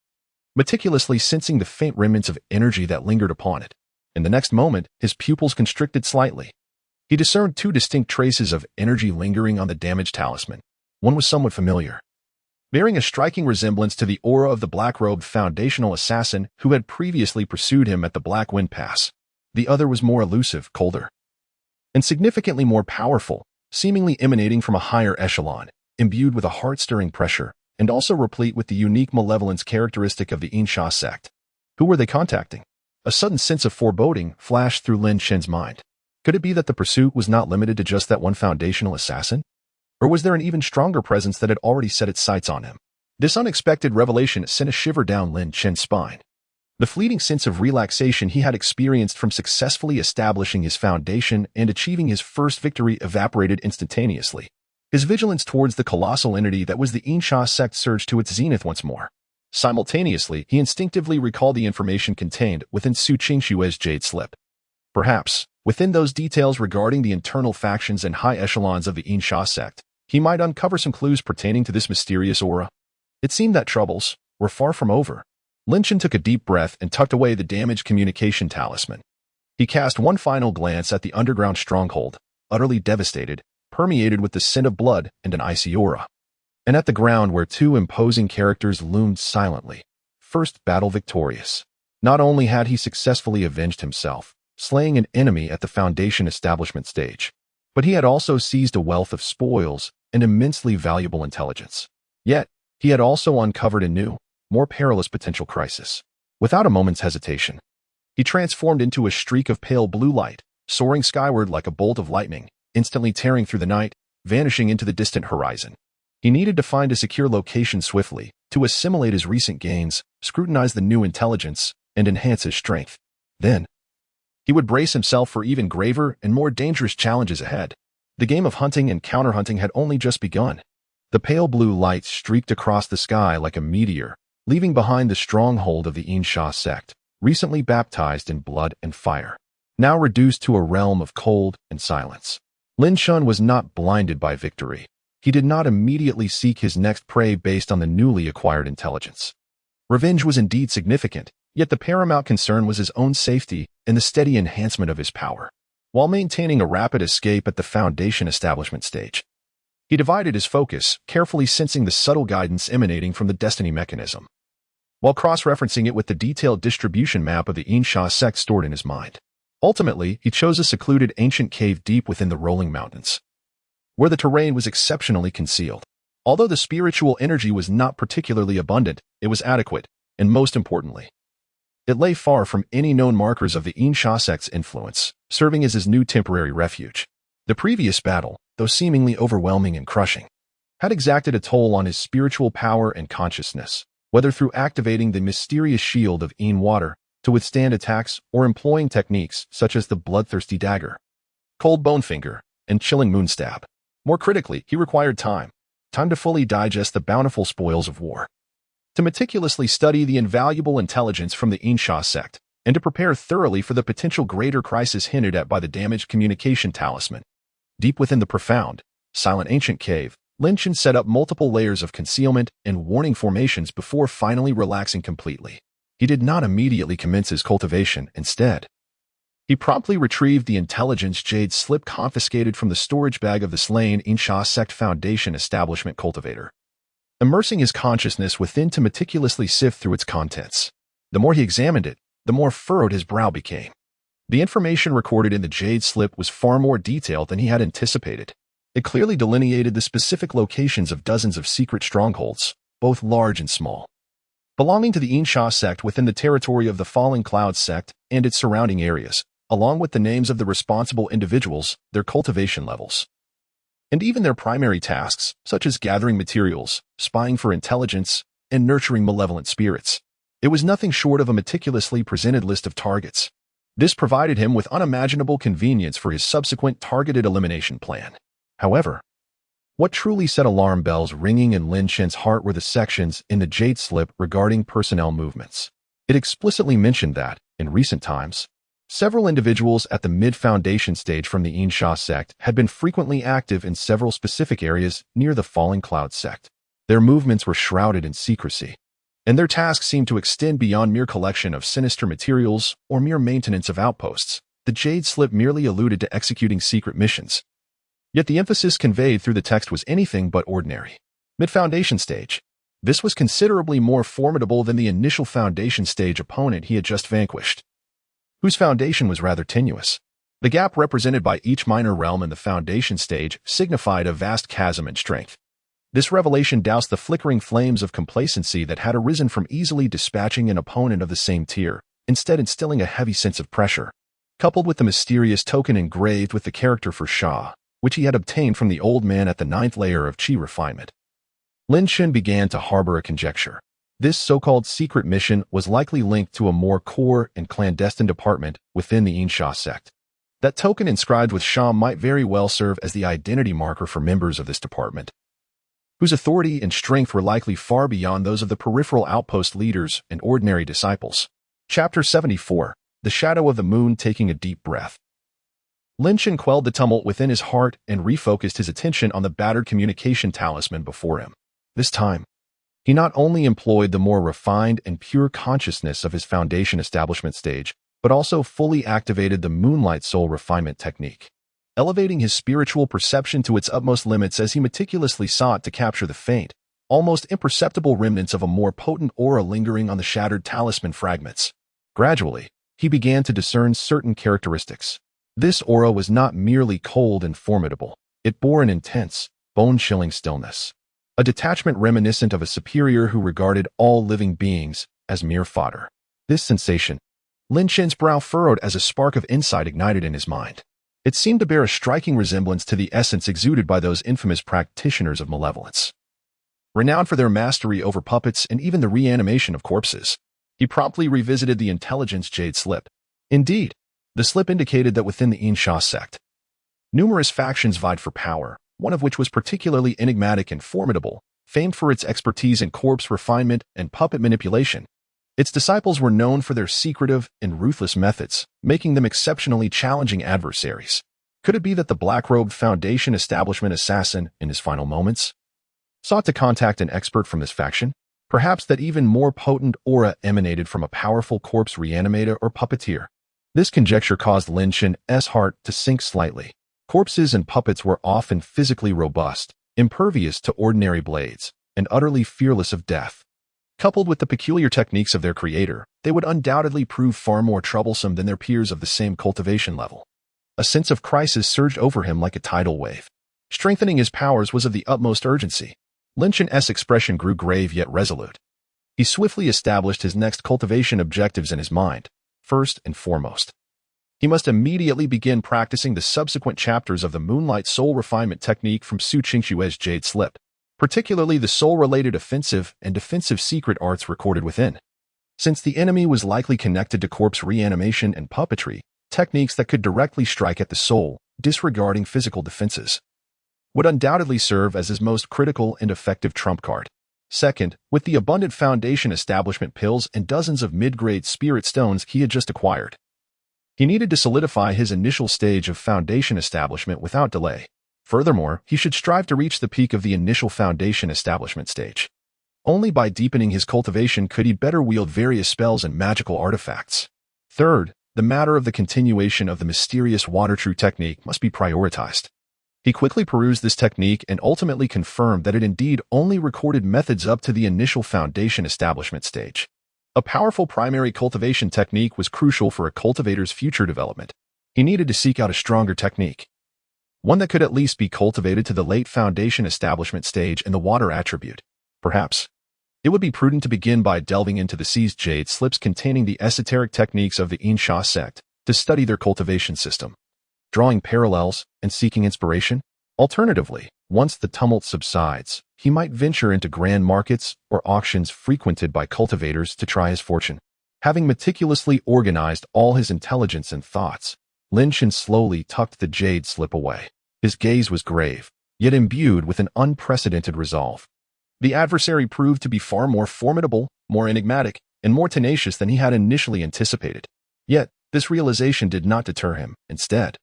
meticulously sensing the faint remnants of energy that lingered upon it. In the next moment, his pupils constricted slightly. He discerned two distinct traces of energy lingering on the damaged talisman. One was somewhat familiar, bearing a striking resemblance to the aura of the black-robed foundational assassin who had previously pursued him at the Black Wind Pass. The other was more elusive, colder, and significantly more powerful, seemingly emanating from a higher echelon, imbued with a heart-stirring pressure, and also replete with the unique malevolence characteristic of the Insha sect. Who were they contacting? A sudden sense of foreboding flashed through Lin Chen's mind. Could it be that the pursuit was not limited to just that one foundational assassin? Or was there an even stronger presence that had already set its sights on him? This unexpected revelation sent a shiver down Lin Chen's spine. The fleeting sense of relaxation he had experienced from successfully establishing his foundation and achieving his first victory evaporated instantaneously. His vigilance towards the colossal entity that was the Insha sect surged to its zenith once more. Simultaneously, he instinctively recalled the information contained within Su Qingshue's jade slip. Perhaps, within those details regarding the internal factions and high echelons of the Insha sect, he might uncover some clues pertaining to this mysterious aura. It seemed that troubles were far from over. Lin Chen took a deep breath and tucked away the damaged communication talisman. He cast one final glance at the underground stronghold, utterly devastated, permeated with the scent of blood and an icy aura, and at the ground where two imposing characters loomed silently, first battle victorious. Not only had he successfully avenged himself, slaying an enemy at the Foundation establishment stage. But he had also seized a wealth of spoils and immensely valuable intelligence. Yet, he had also uncovered a new, more perilous potential crisis. Without a moment's hesitation, he transformed into a streak of pale blue light, soaring skyward like a bolt of lightning, instantly tearing through the night, vanishing into the distant horizon. He needed to find a secure location swiftly, to assimilate his recent gains, scrutinize the new intelligence, and enhance his strength. Then, he would brace himself for even graver and more dangerous challenges ahead. The game of hunting and counterhunting had only just begun. The pale blue light streaked across the sky like a meteor, leaving behind the stronghold of the Insha sect, recently baptized in blood and fire, now reduced to a realm of cold and silence. Lin Shun was not blinded by victory. He did not immediately seek his next prey based on the newly acquired intelligence. Revenge was indeed significant, yet the paramount concern was his own safety and the steady enhancement of his power. While maintaining a rapid escape at the Foundation establishment stage, he divided his focus, carefully sensing the subtle guidance emanating from the destiny mechanism, while cross-referencing it with the detailed distribution map of the Insha sect stored in his mind. Ultimately, he chose a secluded ancient cave deep within the rolling mountains, where the terrain was exceptionally concealed. Although the spiritual energy was not particularly abundant, it was adequate, and most importantly, it lay far from any known markers of the Insha sect's influence, serving as his new temporary refuge. The previous battle, though seemingly overwhelming and crushing, had exacted a toll on his spiritual power and consciousness, whether through activating the mysterious shield of Een water to withstand attacks or employing techniques such as the bloodthirsty dagger, cold bonefinger, and chilling moonstab. More critically, he required time to fully digest the bountiful spoils of war, to meticulously study the invaluable intelligence from the Insha sect, and to prepare thoroughly for the potential greater crisis hinted at by the damaged communication talisman. Deep within the profound, silent ancient cave, Lin Shun set up multiple layers of concealment and warning formations before finally relaxing completely. He did not immediately commence his cultivation. Instead, he promptly retrieved the intelligence jade slip confiscated from the storage bag of the slain Insha sect Foundation establishment cultivator, immersing his consciousness within to meticulously sift through its contents. The more he examined it, the more furrowed his brow became. The information recorded in the jade slip was far more detailed than he had anticipated. It clearly delineated the specific locations of dozens of secret strongholds, both large and small, belonging to the Insha sect within the territory of the Falling Clouds sect and its surrounding areas, along with the names of the responsible individuals, their cultivation levels, and even their primary tasks, such as gathering materials, spying for intelligence, and nurturing malevolent spirits. It was nothing short of a meticulously presented list of targets. This provided him with unimaginable convenience for his subsequent targeted elimination plan. However, what truly set alarm bells ringing in Lin Shun's heart were the sections in the jade slip regarding personnel movements. It explicitly mentioned that, in recent times, several individuals at the mid-foundation stage from the Insha sect had been frequently active in several specific areas near the Falling Cloud sect. Their movements were shrouded in secrecy, and their tasks seemed to extend beyond mere collection of sinister materials or mere maintenance of outposts. The jade slip merely alluded to executing secret missions. Yet the emphasis conveyed through the text was anything but ordinary. Mid-foundation stage. This was considerably more formidable than the initial foundation stage opponent he had just vanquished, whose foundation was rather tenuous. The gap represented by each minor realm in the foundation stage signified a vast chasm in strength. This revelation doused the flickering flames of complacency that had arisen from easily dispatching an opponent of the same tier, instead instilling a heavy sense of pressure, coupled with the mysterious token engraved with the character for Shah, which he had obtained from the old man at the 9th layer of Qi refinement. Lin Shun began to harbor a conjecture. This so-called secret mission was likely linked to a more core and clandestine department within the Insha sect. That token inscribed with Shah might very well serve as the identity marker for members of this department, whose authority and strength were likely far beyond those of the peripheral outpost leaders and ordinary disciples. Chapter 74. The Shadow of the Moon Taking a Deep Breath. Lin Shun quelled the tumult within his heart and refocused his attention on the battered communication talisman before him. This time, he not only employed the more refined and pure consciousness of his foundation establishment stage, but also fully activated the Moonlight Soul refinement technique, elevating his spiritual perception to its utmost limits as he meticulously sought to capture the faint, almost imperceptible remnants of a more potent aura lingering on the shattered talisman fragments. Gradually, he began to discern certain characteristics. This aura was not merely cold and formidable. It bore an intense, bone-chilling stillness, a detachment reminiscent of a superior who regarded all living beings as mere fodder. This sensation, Lin Chen's brow furrowed as a spark of insight ignited in his mind. It seemed to bear a striking resemblance to the essence exuded by those infamous practitioners of malevolence, renowned for their mastery over puppets and even the reanimation of corpses. He promptly revisited the intelligence jade slip. Indeed, the slip indicated that within the Insha sect, numerous factions vied for power, one of which was particularly enigmatic and formidable, famed for its expertise in corpse refinement and puppet manipulation. Its disciples were known for their secretive and ruthless methods, making them exceptionally challenging adversaries. Could it be that the black-robed Foundation establishment assassin, in his final moments, sought to contact an expert from this faction? Perhaps that even more potent aura emanated from a powerful corpse reanimator or puppeteer. This conjecture caused Lin Chen's heart to sink slightly. Corpses and puppets were often physically robust, impervious to ordinary blades, and utterly fearless of death. Coupled with the peculiar techniques of their creator, they would undoubtedly prove far more troublesome than their peers of the same cultivation level. A sense of crisis surged over him like a tidal wave. Strengthening his powers was of the utmost urgency. Lin Chen's expression grew grave yet resolute. He swiftly established his next cultivation objectives in his mind. First and foremost, he must immediately begin practicing the subsequent chapters of the Moonlight Soul Refinement technique from Su Qingshue's Jade Slip, particularly the soul-related offensive and defensive secret arts recorded within. Since the enemy was likely connected to corpse reanimation and puppetry, techniques that could directly strike at the soul, disregarding physical defenses, would undoubtedly serve as his most critical and effective trump card. Second, with the abundant Foundation establishment pills and dozens of mid-grade spirit stones he had just acquired, he needed to solidify his initial stage of Foundation establishment without delay. Furthermore, he should strive to reach the peak of the initial Foundation establishment stage. Only by deepening his cultivation could he better wield various spells and magical artifacts. Third, the matter of the continuation of the mysterious Water True technique must be prioritized. He quickly perused this technique and ultimately confirmed that it indeed only recorded methods up to the initial Foundation establishment stage. A powerful primary cultivation technique was crucial for a cultivator's future development. He needed to seek out a stronger technique, one that could at least be cultivated to the late Foundation establishment stage in the water attribute. Perhaps it would be prudent to begin by delving into the seized jade slips containing the esoteric techniques of the Insha sect to study their cultivation system, drawing parallels and seeking inspiration. Alternatively, once the tumult subsides, he might venture into grand markets or auctions frequented by cultivators to try his fortune. Having meticulously organized all his intelligence and thoughts, Lin Chen slowly tucked the jade slip away. His gaze was grave, yet imbued with an unprecedented resolve. The adversary proved to be far more formidable, more enigmatic, and more tenacious than he had initially anticipated. Yet, this realization did not deter him. Instead,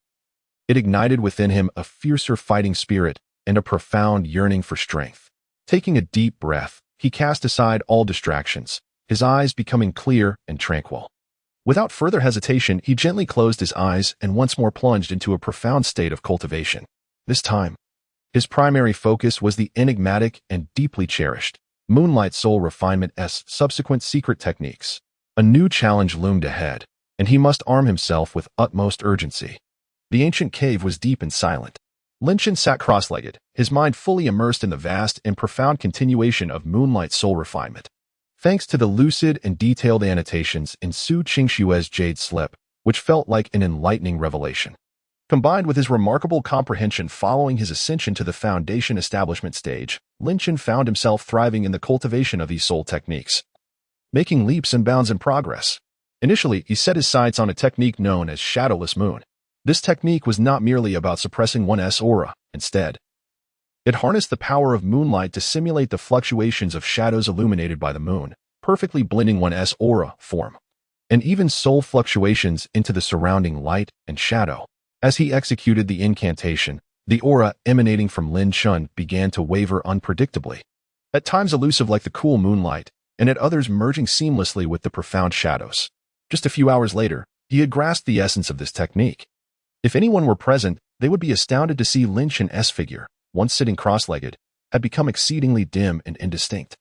it ignited within him a fiercer fighting spirit and a profound yearning for strength. Taking a deep breath, he cast aside all distractions, his eyes becoming clear and tranquil. Without further hesitation, he gently closed his eyes and once more plunged into a profound state of cultivation. This time, his primary focus was the enigmatic and deeply cherished Moonlight Soul Refinement's subsequent secret techniques. A new challenge loomed ahead, and he must arm himself with utmost urgency. The ancient cave was deep and silent. Lin Chen sat cross-legged, his mind fully immersed in the vast and profound continuation of Moonlight Soul Refinement. Thanks to the lucid and detailed annotations in Su Qingshue's Jade Slip, which felt like an enlightening revelation, combined with his remarkable comprehension following his ascension to the Foundation establishment stage, Lin Chen found himself thriving in the cultivation of these soul techniques, making leaps and bounds in progress. Initially, he set his sights on a technique known as Shadowless Moon. This technique was not merely about suppressing one's aura. Instead, it harnessed the power of moonlight to simulate the fluctuations of shadows illuminated by the moon, perfectly blending one's aura, form, and even soul fluctuations into the surrounding light and shadow. As he executed the incantation, the aura emanating from Lin Chen began to waver unpredictably, at times elusive like the cool moonlight, and at others merging seamlessly with the profound shadows. Just a few hours later, he had grasped the essence of this technique. If anyone were present, they would be astounded to see Lin Chen's figure, once sitting cross-legged, had become exceedingly dim and indistinct,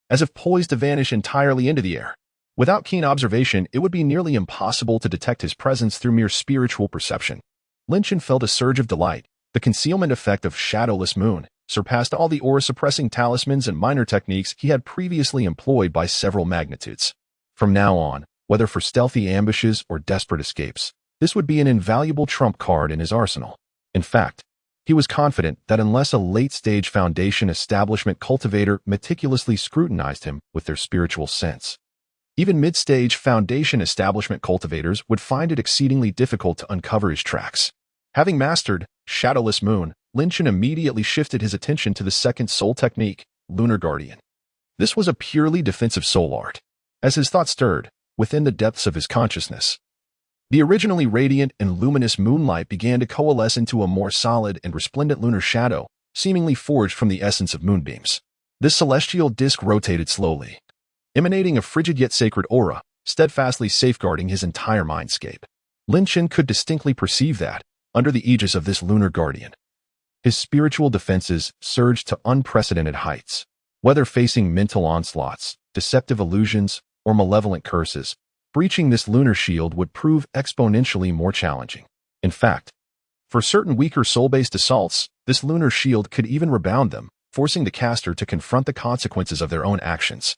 as if poised to vanish entirely into the air. Without keen observation, it would be nearly impossible to detect his presence through mere spiritual perception. Lin Chen felt a surge of delight. The concealment effect of Shadowless Moon surpassed all the aura-suppressing talismans and minor techniques he had previously employed by several magnitudes. From now on, whether for stealthy ambushes or desperate escapes, this would be an invaluable trump card in his arsenal. In fact, he was confident that unless a late-stage Foundation establishment cultivator meticulously scrutinized him with their spiritual sense, even mid-stage Foundation establishment cultivators would find it exceedingly difficult to uncover his tracks. Having mastered Shadowless Moon, Lin Chen immediately shifted his attention to the second soul technique, Lunar Guardian. This was a purely defensive soul art. As his thoughts stirred within the depths of his consciousness, the originally radiant and luminous moonlight began to coalesce into a more solid and resplendent lunar shadow, seemingly forged from the essence of moonbeams. This celestial disk rotated slowly, emanating a frigid yet sacred aura, steadfastly safeguarding his entire mindscape. Lin Chen could distinctly perceive that, under the aegis of this lunar guardian, his spiritual defenses surged to unprecedented heights. Whether facing mental onslaughts, deceptive illusions, or malevolent curses, breaching this lunar shield would prove exponentially more challenging. In fact, for certain weaker soul-based assaults, this lunar shield could even rebound them, forcing the caster to confront the consequences of their own actions.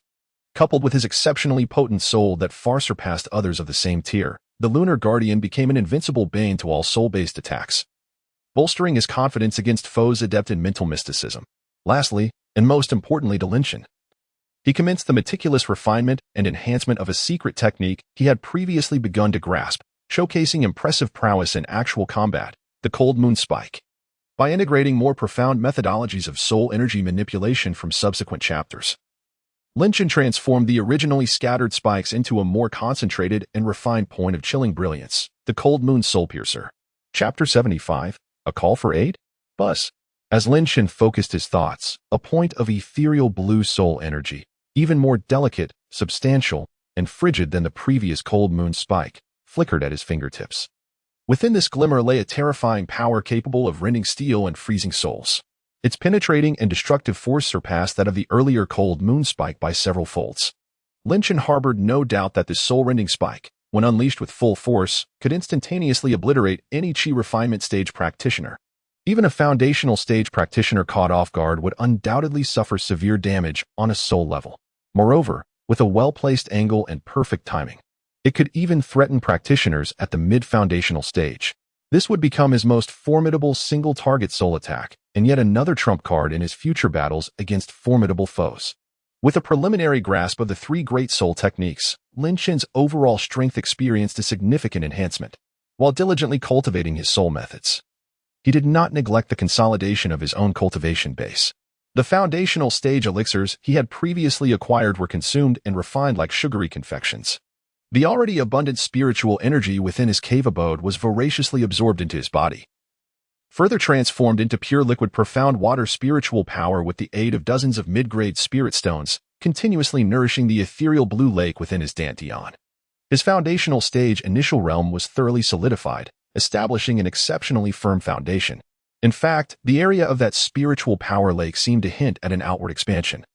Coupled with his exceptionally potent soul that far surpassed others of the same tier, the Lunar Guardian became an invincible bane to all soul-based attacks, bolstering his confidence against foes adept in mental mysticism. Lastly, and most importantly to Lin Chen, he commenced the meticulous refinement and enhancement of a secret technique he had previously begun to grasp, showcasing impressive prowess in actual combat, the Cold Moon Spike. By integrating more profound methodologies of soul energy manipulation from subsequent chapters, Lin Chen transformed the originally scattered spikes into a more concentrated and refined point of chilling brilliance, the Cold Moon Soul Piercer. Chapter 75, A Call for Aid? Buzz. As Lin Chen focused his thoughts, a point of ethereal blue soul energy, even more delicate, substantial, and frigid than the previous Cold Moon Spike, flickered at his fingertips. Within this glimmer lay a terrifying power capable of rending steel and freezing souls. Its penetrating and destructive force surpassed that of the earlier Cold Moon Spike by several folds. Lin Chen harbored no doubt that this soul-rending spike, when unleashed with full force, could instantaneously obliterate any Qi refinement stage practitioner. Even a foundational stage practitioner caught off guard would undoubtedly suffer severe damage on a soul level. Moreover, with a well-placed angle and perfect timing, it could even threaten practitioners at the mid-foundational stage. This would become his most formidable single-target soul attack, and yet another trump card in his future battles against formidable foes. With a preliminary grasp of the three great soul techniques, Lin Chen's overall strength experienced a significant enhancement. While diligently cultivating his soul methods, he did not neglect the consolidation of his own cultivation base. The foundational stage elixirs he had previously acquired were consumed and refined like sugary confections. The already abundant spiritual energy within his cave abode was voraciously absorbed into his body, further transformed into pure liquid profound water spiritual power with the aid of dozens of mid-grade spirit stones, continuously nourishing the ethereal blue lake within his dantian. His foundational stage initial realm was thoroughly solidified, establishing an exceptionally firm foundation. In fact, the area of that spiritual power lake seemed to hint at an outward expansion,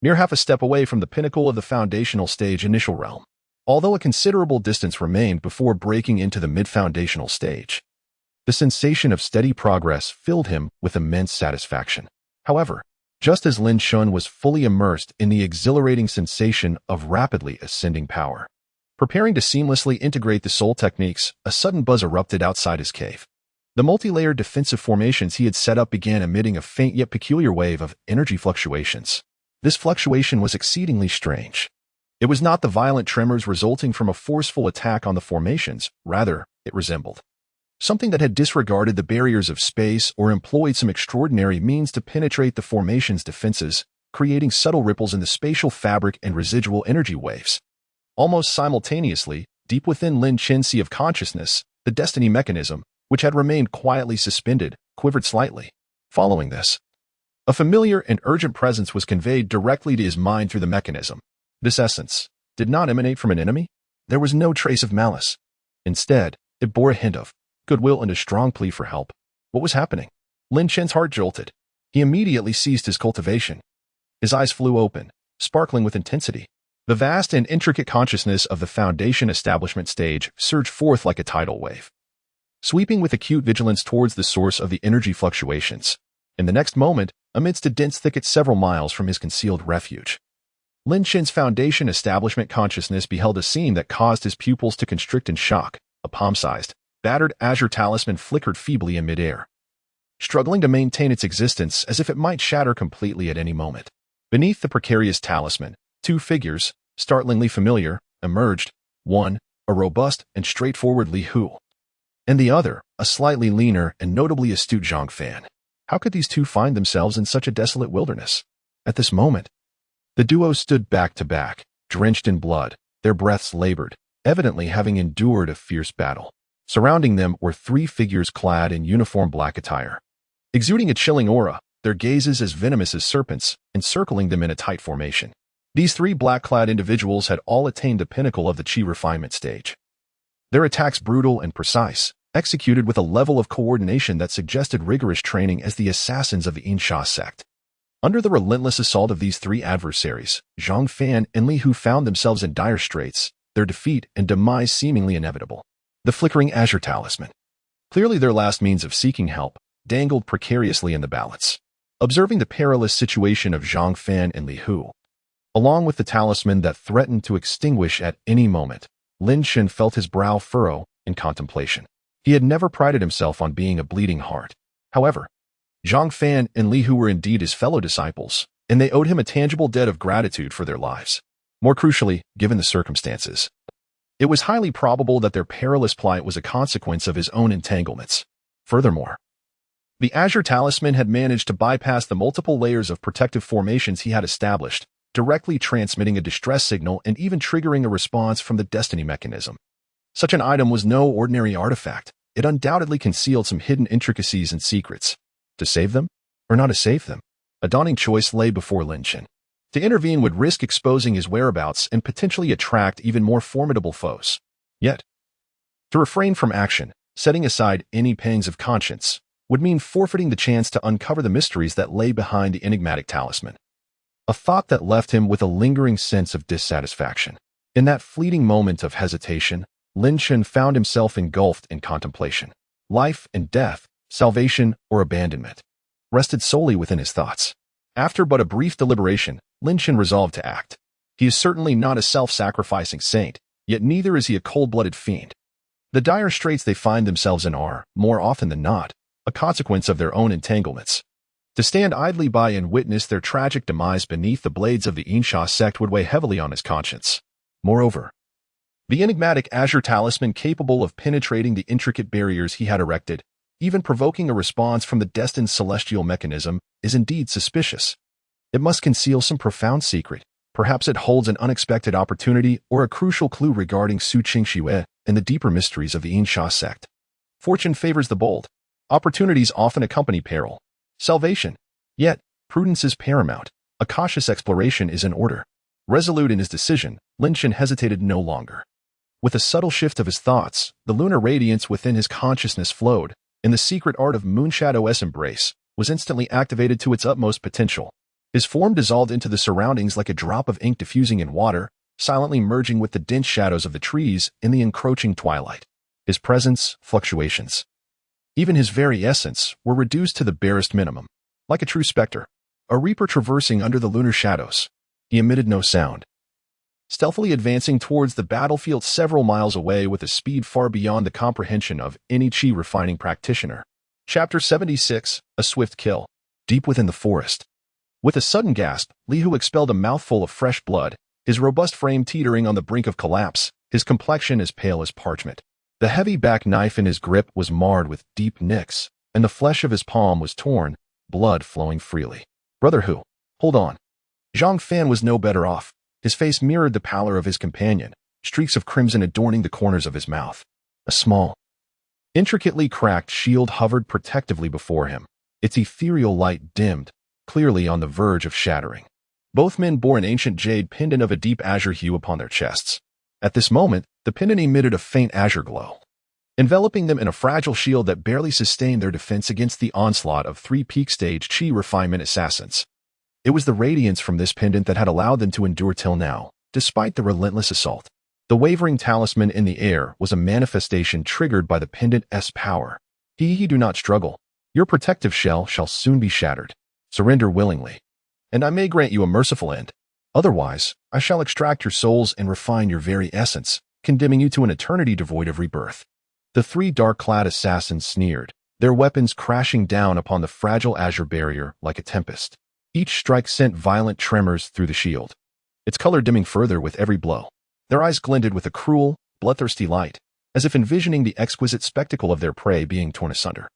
mere half a step away from the pinnacle of the foundational stage initial realm. Although a considerable distance remained before breaking into the mid-foundational stage, the sensation of steady progress filled him with immense satisfaction. However, just as Lin Chen was fully immersed in the exhilarating sensation of rapidly ascending power, preparing to seamlessly integrate the soul techniques, a sudden buzz erupted outside his cave. The multi-layered defensive formations he had set up began emitting a faint yet peculiar wave of energy fluctuations. This fluctuation was exceedingly strange. It was not the violent tremors resulting from a forceful attack on the formations, rather, it resembled something that had disregarded the barriers of space or employed some extraordinary means to penetrate the formation's defenses, creating subtle ripples in the spatial fabric and residual energy waves. Almost simultaneously, deep within Lin Chen's sea of consciousness, the destiny mechanism, which had remained quietly suspended, quivered slightly. Following this, a familiar and urgent presence was conveyed directly to his mind through the mechanism. This essence did not emanate from an enemy. There was no trace of malice. Instead, it bore a hint of goodwill and a strong plea for help. What was happening? Lin Chen's heart jolted. He immediately ceased his cultivation. His eyes flew open, sparkling with intensity. The vast and intricate consciousness of the Foundation establishment stage surged forth like a tidal wave, sweeping with acute vigilance towards the source of the energy fluctuations. In the next moment, amidst a dense thicket several miles from his concealed refuge, Lin Shen's Foundation establishment consciousness beheld a scene that caused his pupils to constrict in shock. A palm-sized, battered azure talisman flickered feebly in midair, struggling to maintain its existence as if it might shatter completely at any moment. Beneath the precarious talisman, two figures, startlingly familiar, emerged. One, a robust and straightforward Li Hu, and the other, a slightly leaner and notably astute Zhang Fan. How could these two find themselves in such a desolate wilderness? At this moment, the duo stood back to back, drenched in blood, their breaths labored, evidently having endured a fierce battle. Surrounding them were three figures clad in uniform black attire, exuding a chilling aura, their gazes as venomous as serpents, encircling them in a tight formation. These three black-clad individuals had all attained the pinnacle of the Qi refinement stage. Their attacks brutal and precise, executed with a level of coordination that suggested rigorous training as the assassins of the Insha sect. Under the relentless assault of these three adversaries, Zhang Fan and Li Hu found themselves in dire straits, their defeat and demise seemingly inevitable. The flickering azure talisman, clearly their last means of seeking help, dangled precariously in the balance. Observing the perilous situation of Zhang Fan and Li Hu, along with the talisman that threatened to extinguish at any moment, Lin Shen felt his brow furrow in contemplation. He had never prided himself on being a bleeding heart. However, Zhang Fan and Li Hu were indeed his fellow disciples, and they owed him a tangible debt of gratitude for their lives. More crucially, given the circumstances, it was highly probable that their perilous plight was a consequence of his own entanglements. Furthermore, the Azure Talisman had managed to bypass the multiple layers of protective formations he had established, directly transmitting a distress signal and even triggering a response from the destiny mechanism. Such an item was no ordinary artifact. It undoubtedly concealed some hidden intricacies and secrets. To save them, or not to save them? A daunting choice lay before Lin Shen. To intervene would risk exposing his whereabouts and potentially attract even more formidable foes. Yet, to refrain from action, setting aside any pangs of conscience, would mean forfeiting the chance to uncover the mysteries that lay behind the enigmatic talisman. A thought that left him with a lingering sense of dissatisfaction. In that fleeting moment of hesitation, Lin Shen found himself engulfed in contemplation. Life and death, salvation or abandonment, rested solely within his thoughts. After but a brief deliberation, Lin Shen resolved to act. He is certainly not a self-sacrificing saint, yet neither is he a cold-blooded fiend. The dire straits they find themselves in are, more often than not, a consequence of their own entanglements. To stand idly by and witness their tragic demise beneath the blades of the Insha sect would weigh heavily on his conscience. Moreover, the enigmatic azure talisman capable of penetrating the intricate barriers he had erected, even provoking a response from the destined celestial mechanism, is indeed suspicious. It must conceal some profound secret. Perhaps it holds an unexpected opportunity or a crucial clue regarding Su Qingxue and the deeper mysteries of the Insha sect. Fortune favors the bold. Opportunities often accompany peril. Salvation. Yet, prudence is paramount. A cautious exploration is in order. Resolute in his decision, Lin Shen hesitated no longer. With a subtle shift of his thoughts, the lunar radiance within his consciousness flowed, and the secret art of Moonshadow's embrace was instantly activated to its utmost potential. His form dissolved into the surroundings like a drop of ink diffusing in water, silently merging with the dense shadows of the trees in the encroaching twilight. His presence, fluctuations, even his very essence, were reduced to the barest minimum. Like a true specter, a reaper traversing under the lunar shadows, he emitted no sound, stealthily advancing towards the battlefield several miles away with a speed far beyond the comprehension of any Qi refining practitioner. Chapter 76, A Swift Kill. Deep within the forest, with a sudden gasp, Li Hu expelled a mouthful of fresh blood, his robust frame teetering on the brink of collapse, his complexion as pale as parchment. The heavy back knife in his grip was marred with deep nicks, and the flesh of his palm was torn, blood flowing freely. Brother Hu, hold on. Zhang Fan was no better off. His face mirrored the pallor of his companion, streaks of crimson adorning the corners of his mouth. A small, intricately cracked shield hovered protectively before him, its ethereal light dimmed, clearly on the verge of shattering. Both men bore an ancient jade pendant of a deep azure hue upon their chests. At this moment, the pendant emitted a faint azure glow, enveloping them in a fragile shield that barely sustained their defense against the onslaught of three peak-stage Qi refinement assassins. It was the radiance from this pendant that had allowed them to endure till now, despite the relentless assault. The wavering talisman in the air was a manifestation triggered by the pendant's power. He do not struggle. Your protective shell shall soon be shattered. Surrender willingly, and I may grant you a merciful end. Otherwise, I shall extract your souls and refine your very essence, condemning you to an eternity devoid of rebirth. The three dark-clad assassins sneered, their weapons crashing down upon the fragile azure barrier like a tempest. Each strike sent violent tremors through the shield, its color dimming further with every blow. Their eyes glinted with a cruel, bloodthirsty light, as if envisioning the exquisite spectacle of their prey being torn asunder.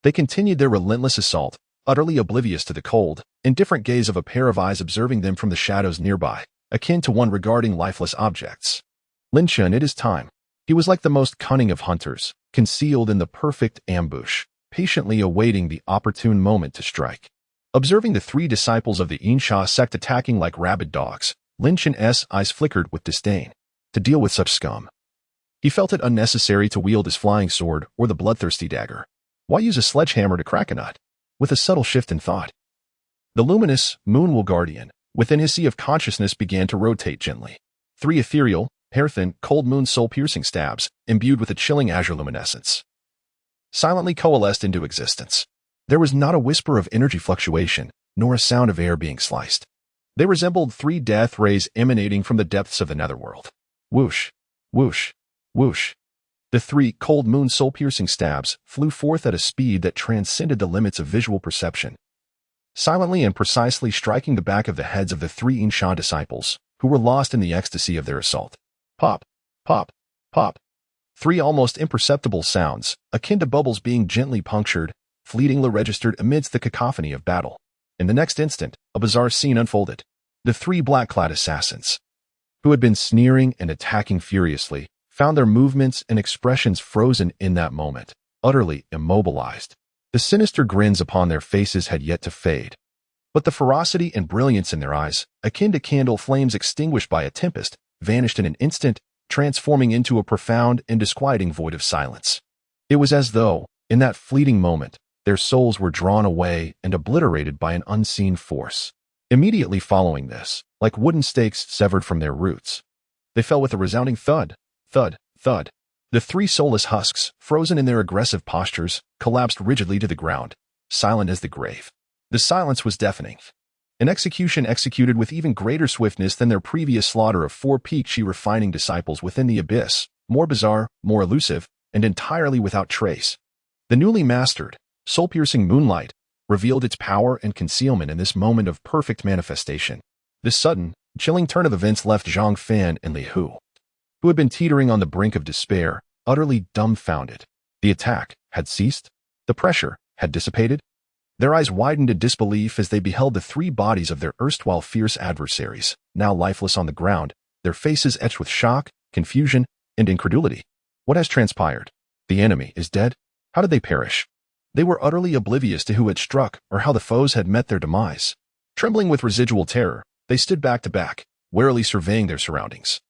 They continued their relentless assault, utterly oblivious to the cold, indifferent gaze of a pair of eyes observing them from the shadows nearby, akin to one regarding lifeless objects. Lin Chun, it is time. He was like the most cunning of hunters, concealed in the perfect ambush, patiently awaiting the opportune moment to strike. Observing the three disciples of the Insha sect attacking like rabid dogs, Lin Chun's eyes flickered with disdain. To deal with such scum. He felt it unnecessary to wield his flying sword or the bloodthirsty dagger. Why use a sledgehammer to crack a nut? With a subtle shift in thought, the luminous Moonwell Guardian within his sea of consciousness began to rotate gently. Three ethereal, hair-thin, cold moon soul-piercing stabs, imbued with a chilling azure luminescence, silently coalesced into existence. There was not a whisper of energy fluctuation, nor a sound of air being sliced. They resembled three death rays emanating from the depths of the netherworld. Whoosh, whoosh, whoosh. The three cold moon soul-piercing stabs flew forth at a speed that transcended the limits of visual perception, silently and precisely striking the back of the heads of the three Insha disciples, who were lost in the ecstasy of their assault. Pop, pop, pop. Three almost imperceptible sounds, akin to bubbles being gently punctured, fleetingly registered amidst the cacophony of battle. In the next instant, a bizarre scene unfolded. The three black-clad assassins, who had been sneering and attacking furiously, found their movements and expressions frozen in that moment, utterly immobilized. The sinister grins upon their faces had yet to fade, but the ferocity and brilliance in their eyes, akin to candle flames extinguished by a tempest, vanished in an instant, transforming into a profound and disquieting void of silence. It was as though, in that fleeting moment, their souls were drawn away and obliterated by an unseen force. Immediately following this, like wooden stakes severed from their roots, they fell with a resounding thud, thud, thud. The three soulless husks, frozen in their aggressive postures, collapsed rigidly to the ground, silent as the grave. The silence was deafening. An execution executed with even greater swiftness than their previous slaughter of four peachy refining disciples within the abyss, more bizarre, more elusive, and entirely without trace. The newly mastered, soul-piercing moonlight revealed its power and concealment in this moment of perfect manifestation. This sudden, chilling turn of events left Zhang Fan and Li Hu, who had been teetering on the brink of despair, utterly dumbfounded. The attack had ceased. The pressure had dissipated. Their eyes widened in disbelief as they beheld the three bodies of their erstwhile fierce adversaries, now lifeless on the ground, their faces etched with shock, confusion, and incredulity. What has transpired? The enemy is dead? How did they perish? They were utterly oblivious to who had struck or how the foes had met their demise. Trembling with residual terror, they stood back to back, warily surveying their surroundings,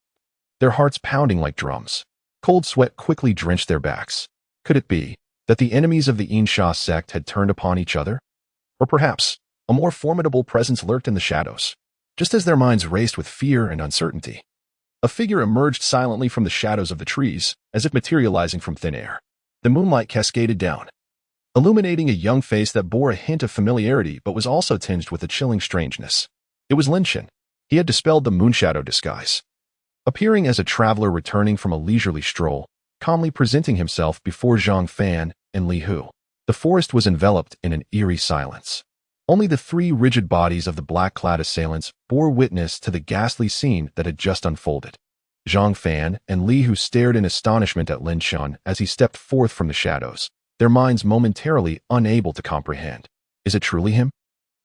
their hearts pounding like drums. Cold sweat quickly drenched their backs. Could it be that the enemies of the Insha sect had turned upon each other? Or perhaps a more formidable presence lurked in the shadows? Just as their minds raced with fear and uncertainty, a figure emerged silently from the shadows of the trees, as if materializing from thin air. The moonlight cascaded down, illuminating a young face that bore a hint of familiarity but was also tinged with a chilling strangeness. It was Lin Chun. He had dispelled the moonshadow disguise, appearing as a traveler returning from a leisurely stroll, calmly presenting himself before Zhang Fan and Li Hu. The forest was enveloped in an eerie silence. Only the three rigid bodies of the black-clad assailants bore witness to the ghastly scene that had just unfolded. Zhang Fan and Li Hu stared in astonishment at Lin Chun as he stepped forth from the shadows, their minds momentarily unable to comprehend. Is it truly him?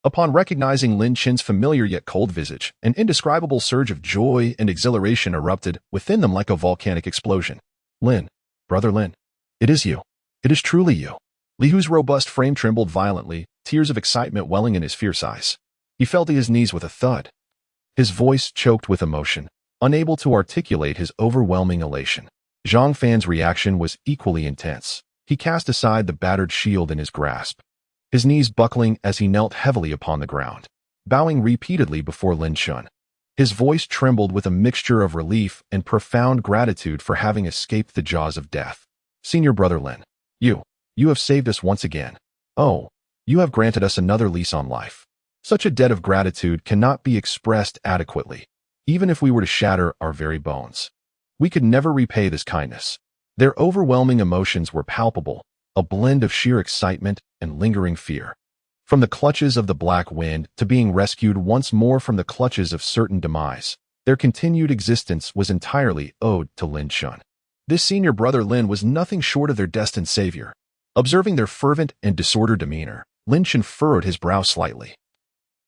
Upon recognizing Lin Chun's familiar yet cold visage, an indescribable surge of joy and exhilaration erupted within them like a volcanic explosion. Lin, brother Lin, it is you. It is truly you. Li Hu's robust frame trembled violently, tears of excitement welling in his fierce eyes. He fell to his knees with a thud, his voice choked with emotion, unable to articulate his overwhelming elation. Zhang Fan's reaction was equally intense. He cast aside the battered shield in his grasp, his knees buckling as he knelt heavily upon the ground, bowing repeatedly before Lin Chun. His voice trembled with a mixture of relief and profound gratitude for having escaped the jaws of death. Senior Brother Lin, you have saved us once again. Oh, you have granted us another lease on life. Such a debt of gratitude cannot be expressed adequately, even if we were to shatter our very bones. We could never repay this kindness. Their overwhelming emotions were palpable, a blend of sheer excitement and lingering fear. From the clutches of the black wind to being rescued once more from the clutches of certain demise, their continued existence was entirely owed to Lin Chun. This senior brother Lin was nothing short of their destined savior. Observing their fervent and disordered demeanor, Lin Chun furrowed his brow slightly.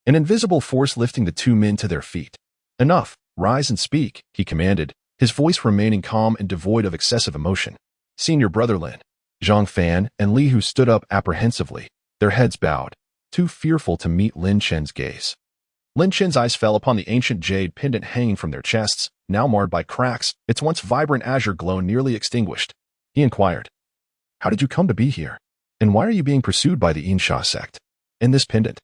An invisible force lifting the two men to their feet. Enough, rise and speak, he commanded, his voice remaining calm and devoid of excessive emotion. Senior brother Lin, Zhang Fan and Li Hu stood up apprehensively, their heads bowed, too fearful to meet Lin Chen's gaze. Lin Chen's eyes fell upon the ancient jade pendant hanging from their chests, now marred by cracks, its once vibrant azure glow nearly extinguished. He inquired, "How did you come to be here? And why are you being pursued by the Insha sect? In this pendant?"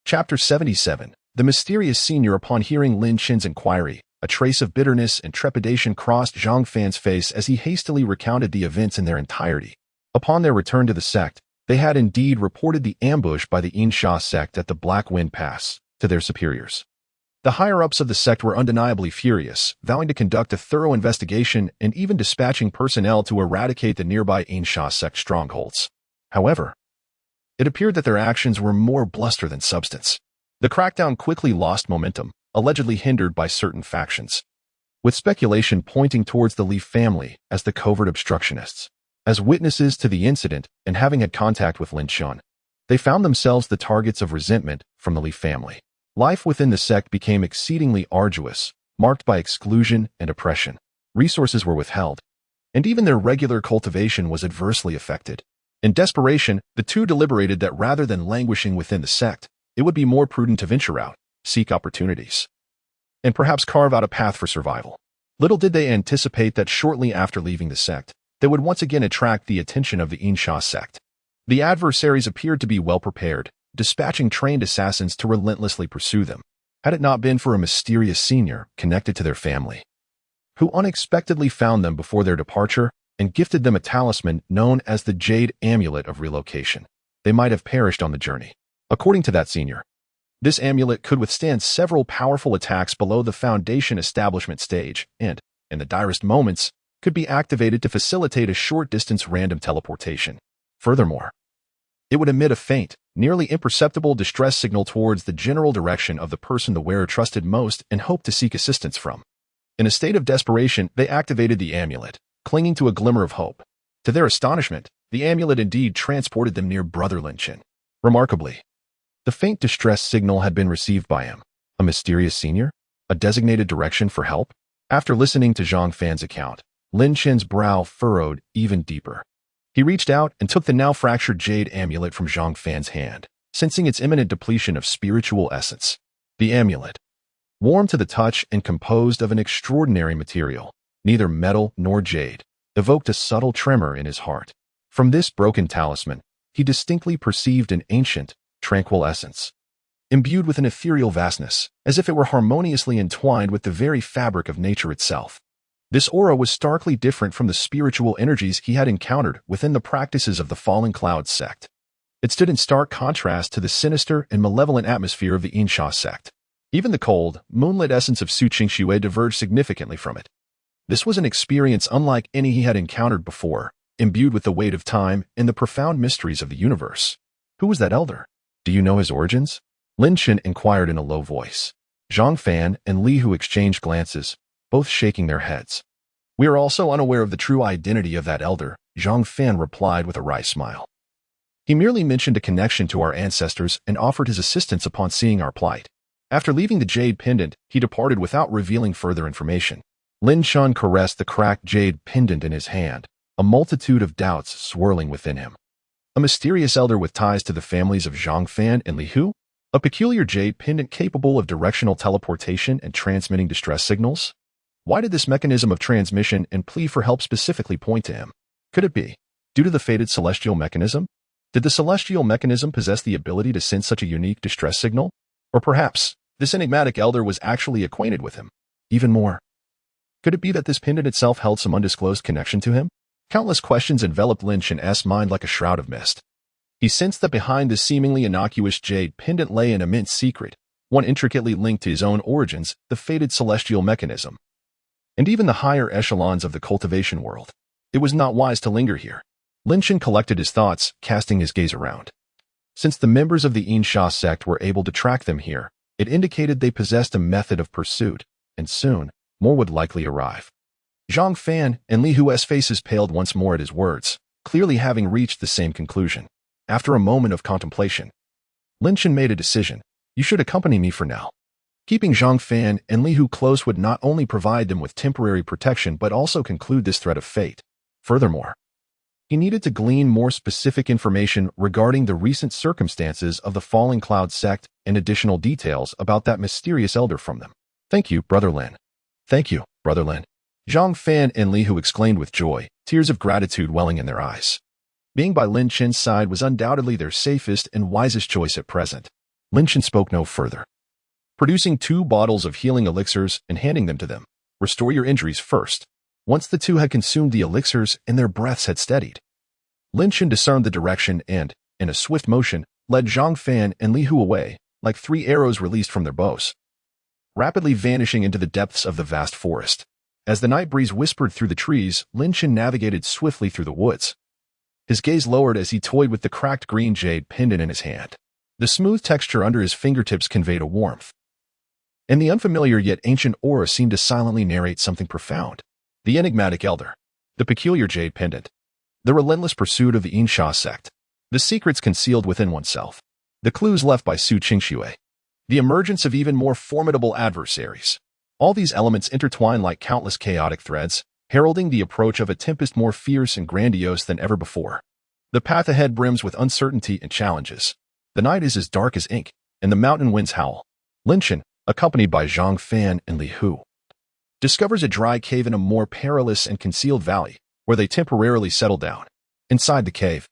Chapter 77. The mysterious senior. Upon hearing Lin Chen's inquiry, a trace of bitterness and trepidation crossed Zhang Fan's face as he hastily recounted the events in their entirety. Upon their return to the sect, they had indeed reported the ambush by the Insha sect at the Black Wind Pass to their superiors. The higher-ups of the sect were undeniably furious, vowing to conduct a thorough investigation and even dispatching personnel to eradicate the nearby Insha sect strongholds. However, it appeared that their actions were more bluster than substance. The crackdown quickly lost momentum, allegedly hindered by certain factions, with speculation pointing towards the Li family as the covert obstructionists. As witnesses to the incident and having had contact with Lin Chun, they found themselves the targets of resentment from the Li family. Life within the sect became exceedingly arduous, marked by exclusion and oppression. Resources were withheld, and even their regular cultivation was adversely affected. In desperation, the two deliberated that rather than languishing within the sect, it would be more prudent to venture out, seek opportunities, and perhaps carve out a path for survival. Little did they anticipate that shortly after leaving the sect, they would once again attract the attention of the Insha sect. The adversaries appeared to be well prepared, dispatching trained assassins to relentlessly pursue them, had it not been for a mysterious senior connected to their family, who unexpectedly found them before their departure and gifted them a talisman known as the Jade Amulet of Relocation. They might have perished on the journey. According to that senior, this amulet could withstand several powerful attacks below the Foundation establishment stage and, in the direst moments, could be activated to facilitate a short-distance random teleportation. Furthermore, it would emit a faint, nearly imperceptible distress signal towards the general direction of the person the wearer trusted most and hoped to seek assistance from. In a state of desperation, they activated the amulet, clinging to a glimmer of hope. To their astonishment, the amulet indeed transported them near Brother Lin Chen. Remarkably, the faint distress signal had been received by him. A mysterious senior? A designated direction for help? After listening to Zhang Fan's account, Lin Chen's brow furrowed even deeper. He reached out and took the now fractured jade amulet from Zhang Fan's hand, sensing its imminent depletion of spiritual essence. The amulet, warm to the touch and composed of an extraordinary material, neither metal nor jade, evoked a subtle tremor in his heart. From this broken talisman, he distinctly perceived an ancient, tranquil essence, imbued with an ethereal vastness, as if it were harmoniously entwined with the very fabric of nature itself. This aura was starkly different from the spiritual energies he had encountered within the practices of the Fallen Cloud sect. It stood in stark contrast to the sinister and malevolent atmosphere of the Insha sect. Even the cold, moonlit essence of Su Qingxue diverged significantly from it. This was an experience unlike any he had encountered before, imbued with the weight of time and the profound mysteries of the universe. Who was that elder? Do you know his origins? Lin Chen inquired in a low voice. Zhang Fan and Li Hu exchanged glances, both shaking their heads. We are also unaware of the true identity of that elder, Zhang Fan replied with a wry smile. He merely mentioned a connection to our ancestors and offered his assistance upon seeing our plight. After leaving the jade pendant, he departed without revealing further information. Lin Chun caressed the cracked jade pendant in his hand, a multitude of doubts swirling within him. A mysterious elder with ties to the families of Zhang Fan and Li Hu? A peculiar jade pendant capable of directional teleportation and transmitting distress signals? Why did this mechanism of transmission and plea for help specifically point to him? Could it be due to the fated celestial mechanism? Did the celestial mechanism possess the ability to send such a unique distress signal? Or perhaps This enigmatic elder was actually acquainted with him. Even more, could it be that this pendant itself held some undisclosed connection to him? Countless questions enveloped Lin Chen's mind like a shroud of mist. He sensed that behind this seemingly innocuous jade pendant lay an immense secret, one intricately linked to his own origins, the fated celestial mechanism, and even the higher echelons of the cultivation world. It was not wise to linger here. Lin Chen collected his thoughts, casting his gaze around. Since the members of the Insha sect were able to track them here, it indicated they possessed a method of pursuit, and soon, more would likely arrive. Zhang Fan and Li Hu's faces paled once more at his words, clearly having reached the same conclusion. After a moment of contemplation, Lin Chen made a decision. You should accompany me for now. Keeping Zhang Fan and Li Hu close would not only provide them with temporary protection but also conclude this threat of fate. Furthermore, he needed to glean more specific information regarding the recent circumstances of the Falling Cloud sect and additional details about that mysterious elder from them. Thank you, Brother Lin. Thank you, Brother Lin. Zhang Fan and Li Hu exclaimed with joy, tears of gratitude welling in their eyes. Being by Lin Chen's side was undoubtedly their safest and wisest choice at present. Lin Chen spoke no further. Producing 2 bottles of healing elixirs and handing them to them. Restore your injuries first. Once the 2 had consumed the elixirs and their breaths had steadied, Lin Chen discerned the direction and, in a swift motion, led Zhang Fan and Li Hu away, like 3 arrows released from their bows, rapidly vanishing into the depths of the vast forest. As the night breeze whispered through the trees, Lin Chen navigated swiftly through the woods. His gaze lowered as he toyed with the cracked green jade pendant in his hand. The smooth texture under his fingertips conveyed a warmth, and the unfamiliar yet ancient aura seemed to silently narrate something profound. The enigmatic elder, the peculiar jade pendant, the relentless pursuit of the Insha sect, the secrets concealed within oneself, the clues left by Su Qingxue, the emergence of even more formidable adversaries. All these elements intertwine like countless chaotic threads, heralding the approach of a tempest more fierce and grandiose than ever before. The path ahead brims with uncertainty and challenges. The night is as dark as ink, and the mountain winds howl. Lin Chen, accompanied by Zhang Fan and Li Hu, discovers a dry cave in a more perilous and concealed valley, where they temporarily settle down. Inside the cave,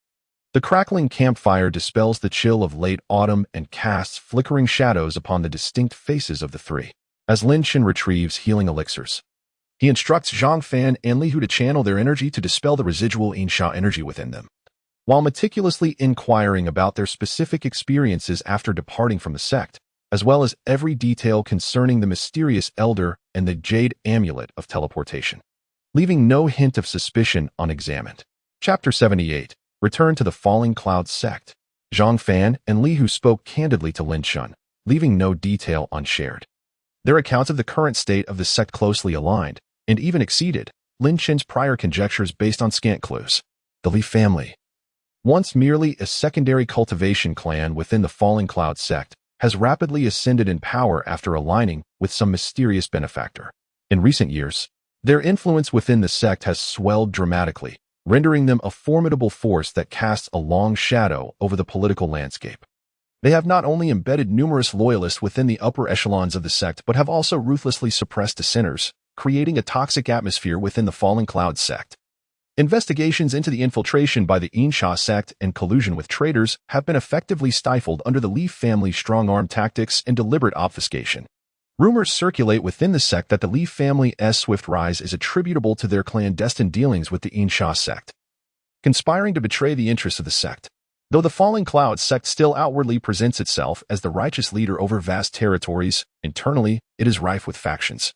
the crackling campfire dispels the chill of late autumn and casts flickering shadows upon the distinct faces of the 3. As Lin Chen retrieves healing elixirs, he instructs Zhang Fan and Li Hu to channel their energy to dispel the residual Insha energy within them. While meticulously inquiring about their specific experiences after departing from the sect, as well as every detail concerning the mysterious elder and the jade amulet of teleportation, leaving no hint of suspicion unexamined. Chapter 78. Return to the Falling Cloud sect. Zhang Fan and Li Hu spoke candidly to Lin Chen, leaving no detail unshared. Their accounts of the current state of the sect closely aligned, and even exceeded, Lin Chen's prior conjectures based on scant clues. The Li family, once merely a secondary cultivation clan within the Falling Cloud sect, has rapidly ascended in power after aligning with some mysterious benefactor. In recent years, their influence within the sect has swelled dramatically, rendering them a formidable force that casts a long shadow over the political landscape. They have not only embedded numerous loyalists within the upper echelons of the sect but have also ruthlessly suppressed dissenters, creating a toxic atmosphere within the Falling Cloud sect. Investigations into the infiltration by the Insha sect and collusion with traitors have been effectively stifled under the Li family's strong-arm tactics and deliberate obfuscation. Rumors circulate within the sect that the Li family's swift rise is attributable to their clandestine dealings with the Insha sect, conspiring to betray the interests of the sect. Though the Falling Cloud sect still outwardly presents itself as the righteous leader over vast territories, internally it is rife with factions,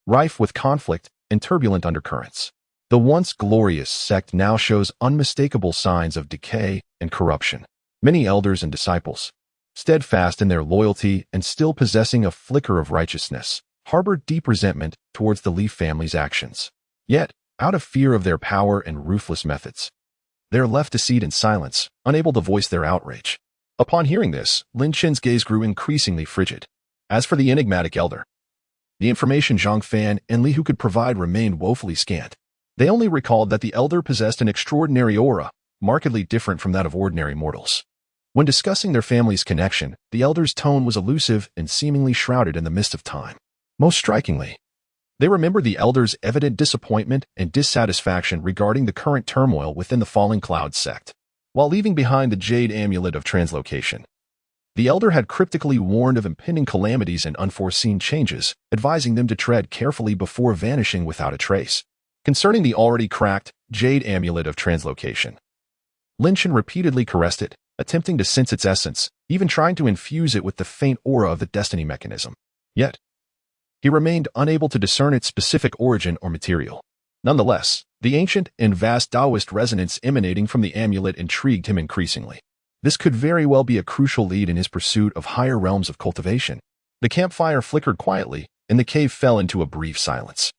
rife with conflict and turbulent undercurrents. The once glorious sect now shows unmistakable signs of decay and corruption. Many elders and disciples, steadfast in their loyalty and still possessing a flicker of righteousness, harbor deep resentment towards the Li family's actions. Yet, out of fear of their power and ruthless methods, they are left to cede in silence, unable to voice their outrage. Upon hearing this, Lin Chen's gaze grew increasingly frigid. As for the enigmatic elder, the information Zhang Fan and Li Hu could provide remained woefully scant. They only recalled that the elder possessed an extraordinary aura, markedly different from that of ordinary mortals. When discussing their family's connection, the elder's tone was elusive and seemingly shrouded in the mist of time. Most strikingly, they remembered the elder's evident disappointment and dissatisfaction regarding the current turmoil within the Falling Cloud sect, while leaving behind the jade amulet of translocation. The elder had cryptically warned of impending calamities and unforeseen changes, advising them to tread carefully before vanishing without a trace. Concerning the already cracked jade amulet of translocation, Lin Chen repeatedly caressed it, attempting to sense its essence, even trying to infuse it with the faint aura of the destiny mechanism. Yet, he remained unable to discern its specific origin or material. Nonetheless, the ancient and vast Taoist resonance emanating from the amulet intrigued him increasingly. This could very well be a crucial lead in his pursuit of higher realms of cultivation. The campfire flickered quietly, and the cave fell into a brief silence.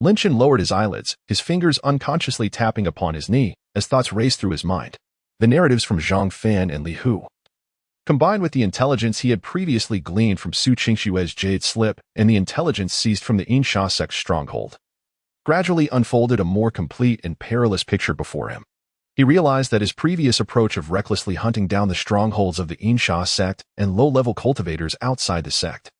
Lin Chen lowered his eyelids, his fingers unconsciously tapping upon his knee, as thoughts raced through his mind. The narratives from Zhang Fan and Li Hu, combined with the intelligence he had previously gleaned from Su Qingshue's jade slip and the intelligence seized from the Yinsha sect's stronghold, gradually unfolded a more complete and perilous picture before him. He realized that his previous approach of recklessly hunting down the strongholds of the Yinsha sect and low-level cultivators outside the sect,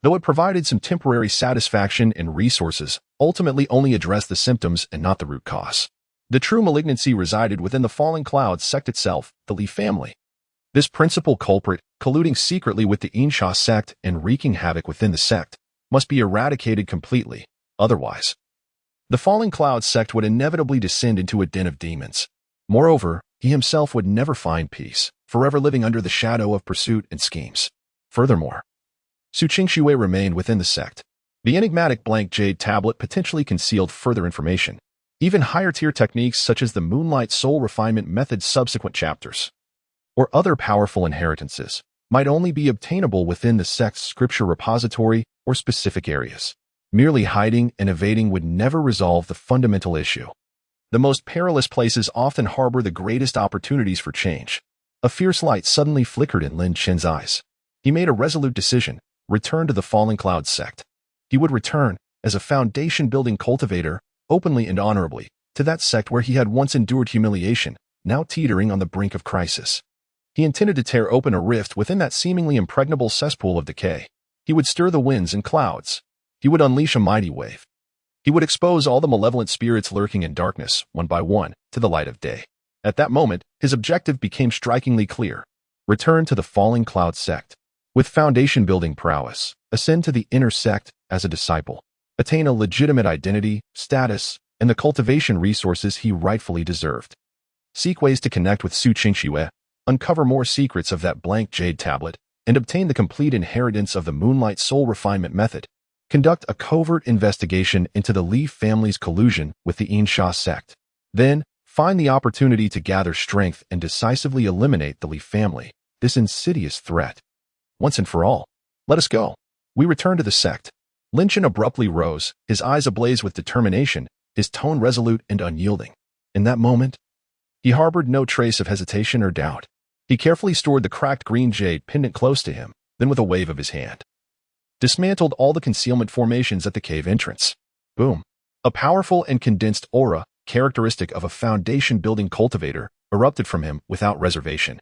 though it provided some temporary satisfaction and resources, ultimately only addressed the symptoms and not the root cause. The true malignancy resided within the Falling Clouds sect itself, the Li family. This principal culprit, colluding secretly with the Yinsha sect and wreaking havoc within the sect, must be eradicated completely. Otherwise, the Falling Clouds sect would inevitably descend into a den of demons. Moreover, he himself would never find peace, forever living under the shadow of pursuit and schemes. Furthermore, Su Qingshui remained within the sect. The enigmatic blank jade tablet potentially concealed further information, even higher-tier techniques such as the Moonlight Soul Refinement Method's subsequent chapters, or other powerful inheritances, might only be obtainable within the sect's scripture repository or specific areas. Merely hiding and evading would never resolve the fundamental issue. The most perilous places often harbor the greatest opportunities for change. A fierce light suddenly flickered in Lin Chen's eyes. He made a resolute decision, return to the Falling Clouds sect. He would return, as a foundation-building cultivator, openly and honorably, to that sect where he had once endured humiliation, now teetering on the brink of crisis. He intended to tear open a rift within that seemingly impregnable cesspool of decay. He would stir the winds and clouds. He would unleash a mighty wave. He would expose all the malevolent spirits lurking in darkness, one by one, to the light of day. At that moment, his objective became strikingly clear. Return to the Falling Cloud sect. With foundation-building prowess, ascend to the inner sect as a disciple. Attain a legitimate identity, status, and the cultivation resources he rightfully deserved. Seek ways to connect with Su Qingshui, uncover more secrets of that blank jade tablet, and obtain the complete inheritance of the Moonlight Soul Refinement Method. Conduct a covert investigation into the Li family's collusion with the Yinsha sect. Then, find the opportunity to gather strength and decisively eliminate the Li family, this insidious threat. Once and for all, let us go. We return to the sect. Lin Chen abruptly rose, his eyes ablaze with determination, his tone resolute and unyielding. In that moment, he harbored no trace of hesitation or doubt. He carefully stored the cracked green jade pendant close to him, then with a wave of his hand, dismantled all the concealment formations at the cave entrance. Boom. A powerful and condensed aura, characteristic of a foundation-building cultivator, erupted from him without reservation.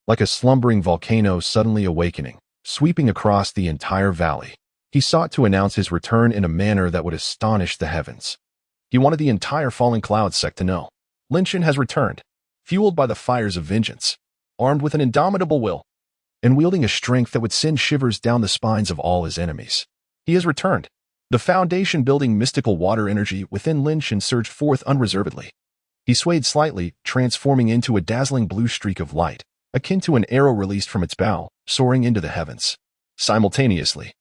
Like a slumbering volcano suddenly awakening, sweeping across the entire valley, he sought to announce his return in a manner that would astonish the heavens. He wanted the entire Falling Clouds sect to know. Lin Chen has returned, fueled by the fires of vengeance, armed with an indomitable will, and wielding a strength that would send shivers down the spines of all his enemies. He has returned. The foundation-building mystical water energy within Lin Chen surged forth unreservedly. He swayed slightly, transforming into a dazzling blue streak of light, akin to an arrow released from its bow, soaring into the heavens. Simultaneously,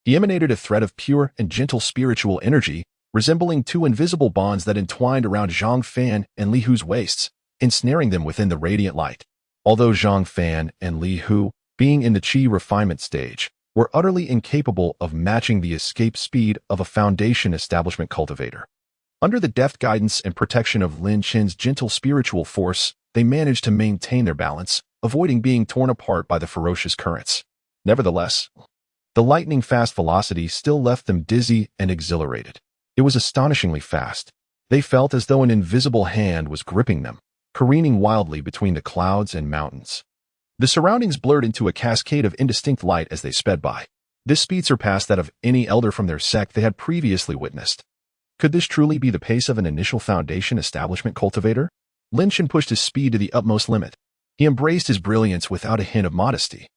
he emanated a thread of pure and gentle spiritual energy, resembling two invisible bonds that entwined around Zhang Fan and Li Hu's waists, ensnaring them within the radiant light. Although Zhang Fan and Li Hu, being in the Qi refinement stage, were utterly incapable of matching the escape speed of a foundation establishment cultivator. Under the deft guidance and protection of Lin Chen's gentle spiritual force, they managed to maintain their balance, avoiding being torn apart by the ferocious currents. Nevertheless, the lightning-fast velocity still left them dizzy and exhilarated. It was astonishingly fast. They felt as though an invisible hand was gripping them, careening wildly between the clouds and mountains. The surroundings blurred into a cascade of indistinct light as they sped by. This speed surpassed that of any elder from their sect they had previously witnessed. Could this truly be the pace of an initial foundation establishment cultivator? Lin Chen pushed his speed to the utmost limit. He embraced his brilliance without a hint of modesty.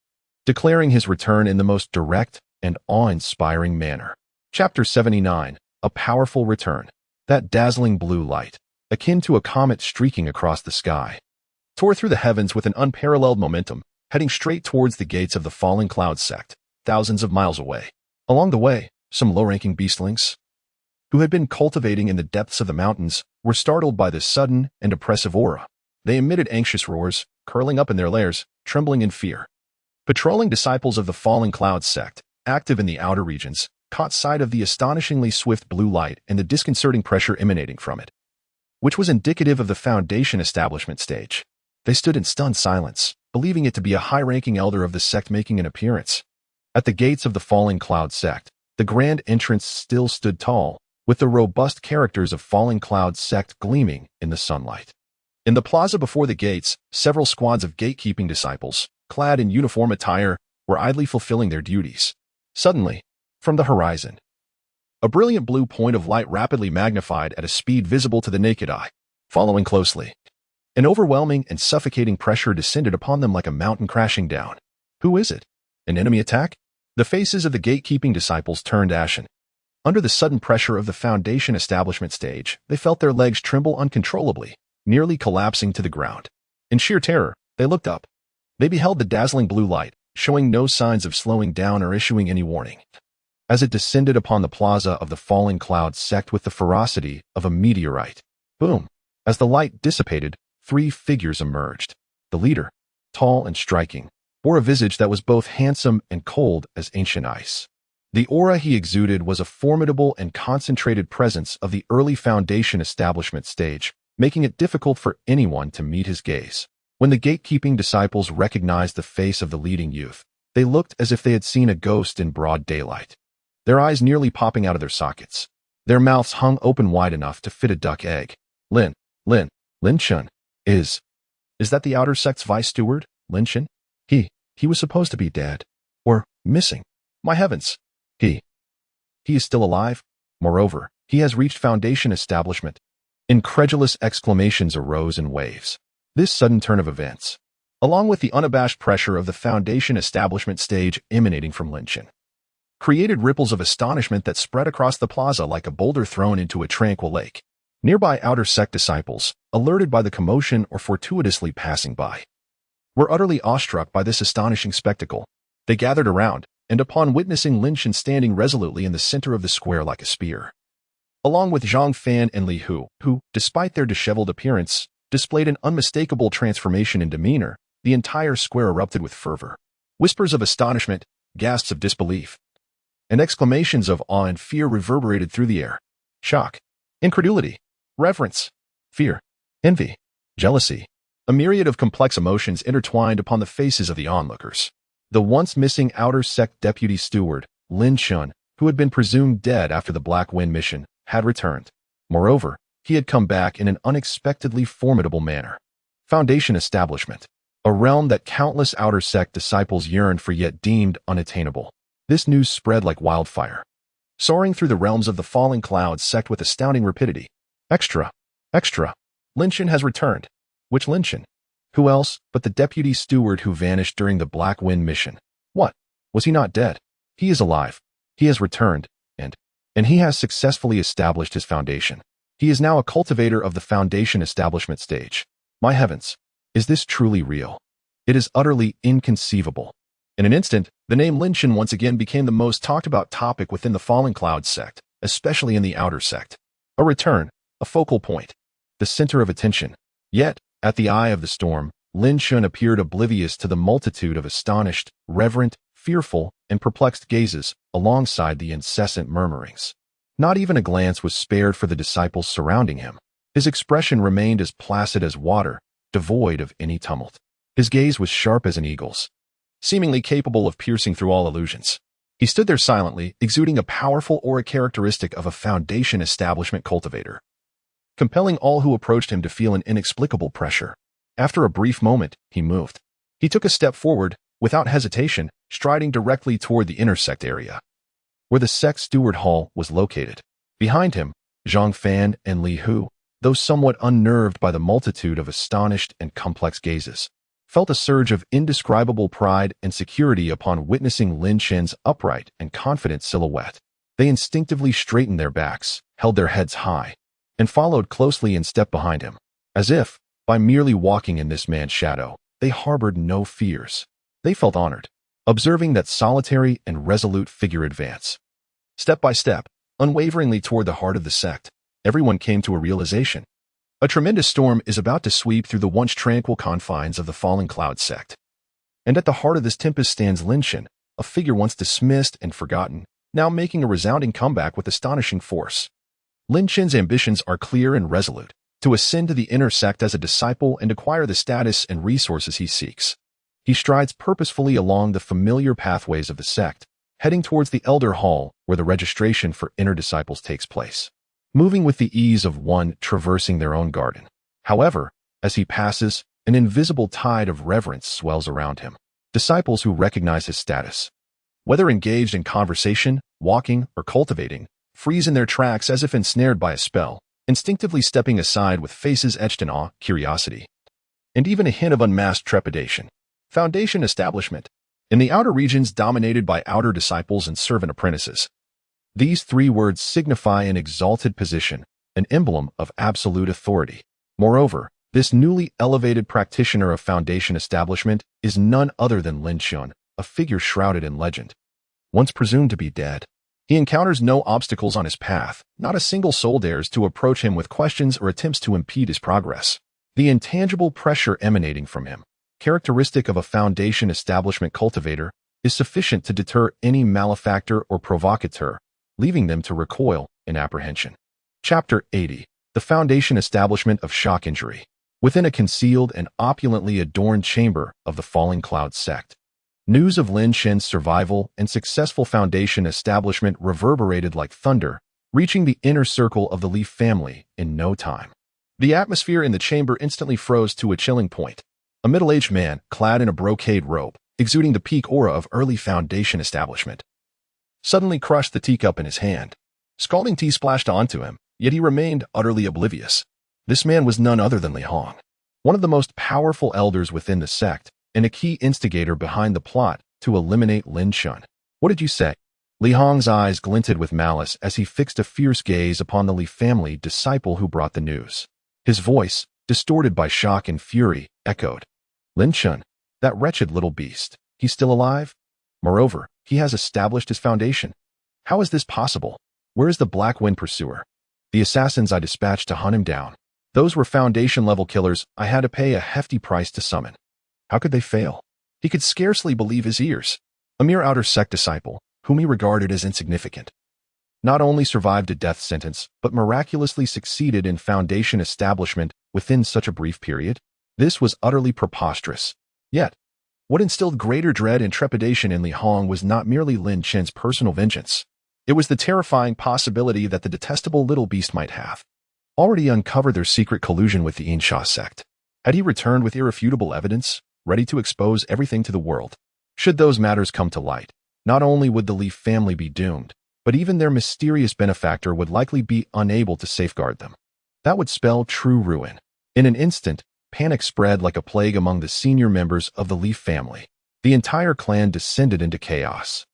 declaring his return in the most direct and awe-inspiring manner. Chapter 79. A Powerful Return. That dazzling blue light, akin to a comet streaking across the sky, tore through the heavens with an unparalleled momentum, heading straight towards the gates of the fallen cloud sect, thousands of miles away. Along the way, some low-ranking beastlings, who had been cultivating in the depths of the mountains, were startled by this sudden and oppressive aura. They emitted anxious roars, curling up in their lairs, trembling in fear. Patrolling disciples of the fallen cloud sect, active in the outer regions, caught sight of the astonishingly swift blue light and the disconcerting pressure emanating from it, which was indicative of the Foundation establishment stage. They stood in stunned silence, believing it to be a high-ranking elder of the sect making an appearance. At the gates of the fallen cloud sect, the grand entrance still stood tall, with the robust characters of fallen cloud sect gleaming in the sunlight. In the plaza before the gates, several squads of gatekeeping disciples, clad in uniform attire, were idly fulfilling their duties. Suddenly, from the horizon, a brilliant blue point of light rapidly magnified at a speed visible to the naked eye. Following closely, an overwhelming and suffocating pressure descended upon them like a mountain crashing down. Who is it? An enemy attack? The faces of the gatekeeping disciples turned ashen. Under the sudden pressure of the Foundation establishment stage, they felt their legs tremble uncontrollably, nearly collapsing to the ground. In sheer terror, they looked up. They beheld the dazzling blue light, showing no signs of slowing down or issuing any warning, as it descended upon the plaza of the fallen cloud sect with the ferocity of a meteorite. Boom! As the light dissipated, 3 figures emerged. The leader, tall and striking, bore a visage that was both handsome and cold as ancient ice. The aura he exuded was a formidable and concentrated presence of the early Foundation establishment stage, making it difficult for anyone to meet his gaze. When the gatekeeping disciples recognized the face of the leading youth, they looked as if they had seen a ghost in broad daylight, their eyes nearly popping out of their sockets. Their mouths hung open wide enough to fit a duck egg. Lin Chun. Is that the outer sect's vice steward, Lin Chun? He was supposed to be dead. Or missing. My heavens. He is still alive? Moreover, he has reached Foundation establishment. Incredulous exclamations arose in waves. This sudden turn of events, along with the unabashed pressure of the Foundation establishment stage emanating from Lin Chun, created ripples of astonishment that spread across the plaza like a boulder thrown into a tranquil lake. Nearby outer sect disciples, alerted by the commotion or fortuitously passing by, were utterly awestruck by this astonishing spectacle. They gathered around, and upon witnessing Lin Chun standing resolutely in the center of the square like a spear, along with Zhang Fan and Li Hu, who, despite their disheveled appearance, displayed an unmistakable transformation in demeanor, the entire square erupted with fervor. Whispers of astonishment, gasps of disbelief, and exclamations of awe and fear reverberated through the air. Shock, incredulity, reverence, fear, envy, jealousy. A myriad of complex emotions intertwined upon the faces of the onlookers. The once missing outer sect deputy steward, Lin Chun, who had been presumed dead after the Black Wind mission, had returned. Moreover, he had come back in an unexpectedly formidable manner. Foundation establishment, a realm that countless outer sect disciples yearned for yet deemed unattainable. This news spread like wildfire, soaring through the realms of the fallen clouds sect with astounding rapidity. Extra! Lin Chun has returned. Which Lin Chun? Who else but the deputy steward who vanished during the Black Wind mission? What? Was he not dead? He is alive. He has returned, and he has successfully established his foundation. He is now a cultivator of the Foundation establishment stage. My heavens, is this truly real? It is utterly inconceivable. In an instant, the name Lin Chun once again became the most talked about topic within the Fallen Cloud sect, especially in the outer sect. A return, a focal point, the center of attention. Yet, at the eye of the storm, Lin Chun appeared oblivious to the multitude of astonished, reverent, fearful, and perplexed gazes alongside the incessant murmurings. Not even a glance was spared for the disciples surrounding him. His expression remained as placid as water, devoid of any tumult. His gaze was sharp as an eagle's, seemingly capable of piercing through all illusions. He stood there silently, exuding a powerful aura characteristic of a Foundation establishment cultivator, compelling all who approached him to feel an inexplicable pressure. After a brief moment, he moved. He took a step forward, without hesitation, striding directly toward the intersect area, where the sect steward hall was located. Behind him, Zhang Fan and Li Hu, though somewhat unnerved by the multitude of astonished and complex gazes, felt a surge of indescribable pride and security upon witnessing Lin Chen's upright and confident silhouette. They instinctively straightened their backs, held their heads high, and followed closely in step behind him, as if, by merely walking in this man's shadow, they harbored no fears. They felt honored, observing that solitary and resolute figure advance. Step by step, unwaveringly toward the heart of the sect, everyone came to a realization. A tremendous storm is about to sweep through the once tranquil confines of the Falling Cloud sect. And at the heart of this tempest stands Lin Chen, a figure once dismissed and forgotten, now making a resounding comeback with astonishing force. Lin Chen's ambitions are clear and resolute, to ascend to the inner sect as a disciple and acquire the status and resources he seeks. He strides purposefully along the familiar pathways of the sect, heading towards the Elder Hall where the registration for inner disciples takes place, moving with the ease of one traversing their own garden. However, as he passes, an invisible tide of reverence swells around him. Disciples who recognize his status, whether engaged in conversation, walking, or cultivating, freeze in their tracks as if ensnared by a spell, instinctively stepping aside with faces etched in awe, curiosity, and even a hint of unmasked trepidation. Foundation establishment. In the outer regions dominated by outer disciples and servant apprentices, these three words signify an exalted position, an emblem of absolute authority. Moreover, this newly elevated practitioner of Foundation establishment is none other than Lin Chen, a figure shrouded in legend. Once presumed to be dead, he encounters no obstacles on his path. Not a single soul dares to approach him with questions or attempts to impede his progress. The intangible pressure emanating from him, characteristic of a Foundation establishment cultivator, is sufficient to deter any malefactor or provocateur, leaving them to recoil in apprehension. Chapter 80. The Foundation Establishment of Shock Injury. Within a concealed and opulently adorned chamber of the Falling Cloud sect, news of Lin Chen's survival and successful Foundation establishment reverberated like thunder, reaching the inner circle of the Leaf family in no time. The atmosphere in the chamber instantly froze to a chilling point. A middle-aged man, clad in a brocade robe, exuding the peak aura of early Foundation establishment, suddenly crushed the teacup in his hand. Scalding tea splashed onto him, yet he remained utterly oblivious. This man was none other than Li Hong, one of the most powerful elders within the sect, and a key instigator behind the plot to eliminate Lin Chen. What did you say? Li Hong's eyes glinted with malice as he fixed a fierce gaze upon the Li family disciple who brought the news. His voice, distorted by shock and fury, echoed. Lin Chen, that wretched little beast, he's still alive? Moreover, he has established his foundation. How is this possible? Where is the Black Wind pursuer? The assassins I dispatched to hunt him down. Those were Foundation-level killers I had to pay a hefty price to summon. How could they fail? He could scarcely believe his ears. A mere outer sect disciple, whom he regarded as insignificant, not only survived a death sentence, but miraculously succeeded in Foundation establishment within such a brief period. This was utterly preposterous. Yet, what instilled greater dread and trepidation in Li Hong was not merely Lin Chen's personal vengeance. It was the terrifying possibility that the detestable little beast might have already uncovered their secret collusion with the Insha sect. Had he returned with irrefutable evidence, ready to expose everything to the world? Should those matters come to light, not only would the Leaf family be doomed, but even their mysterious benefactor would likely be unable to safeguard them. That would spell true ruin. In an instant, panic spread like a plague among the senior members of the Leaf family. The entire clan descended into chaos.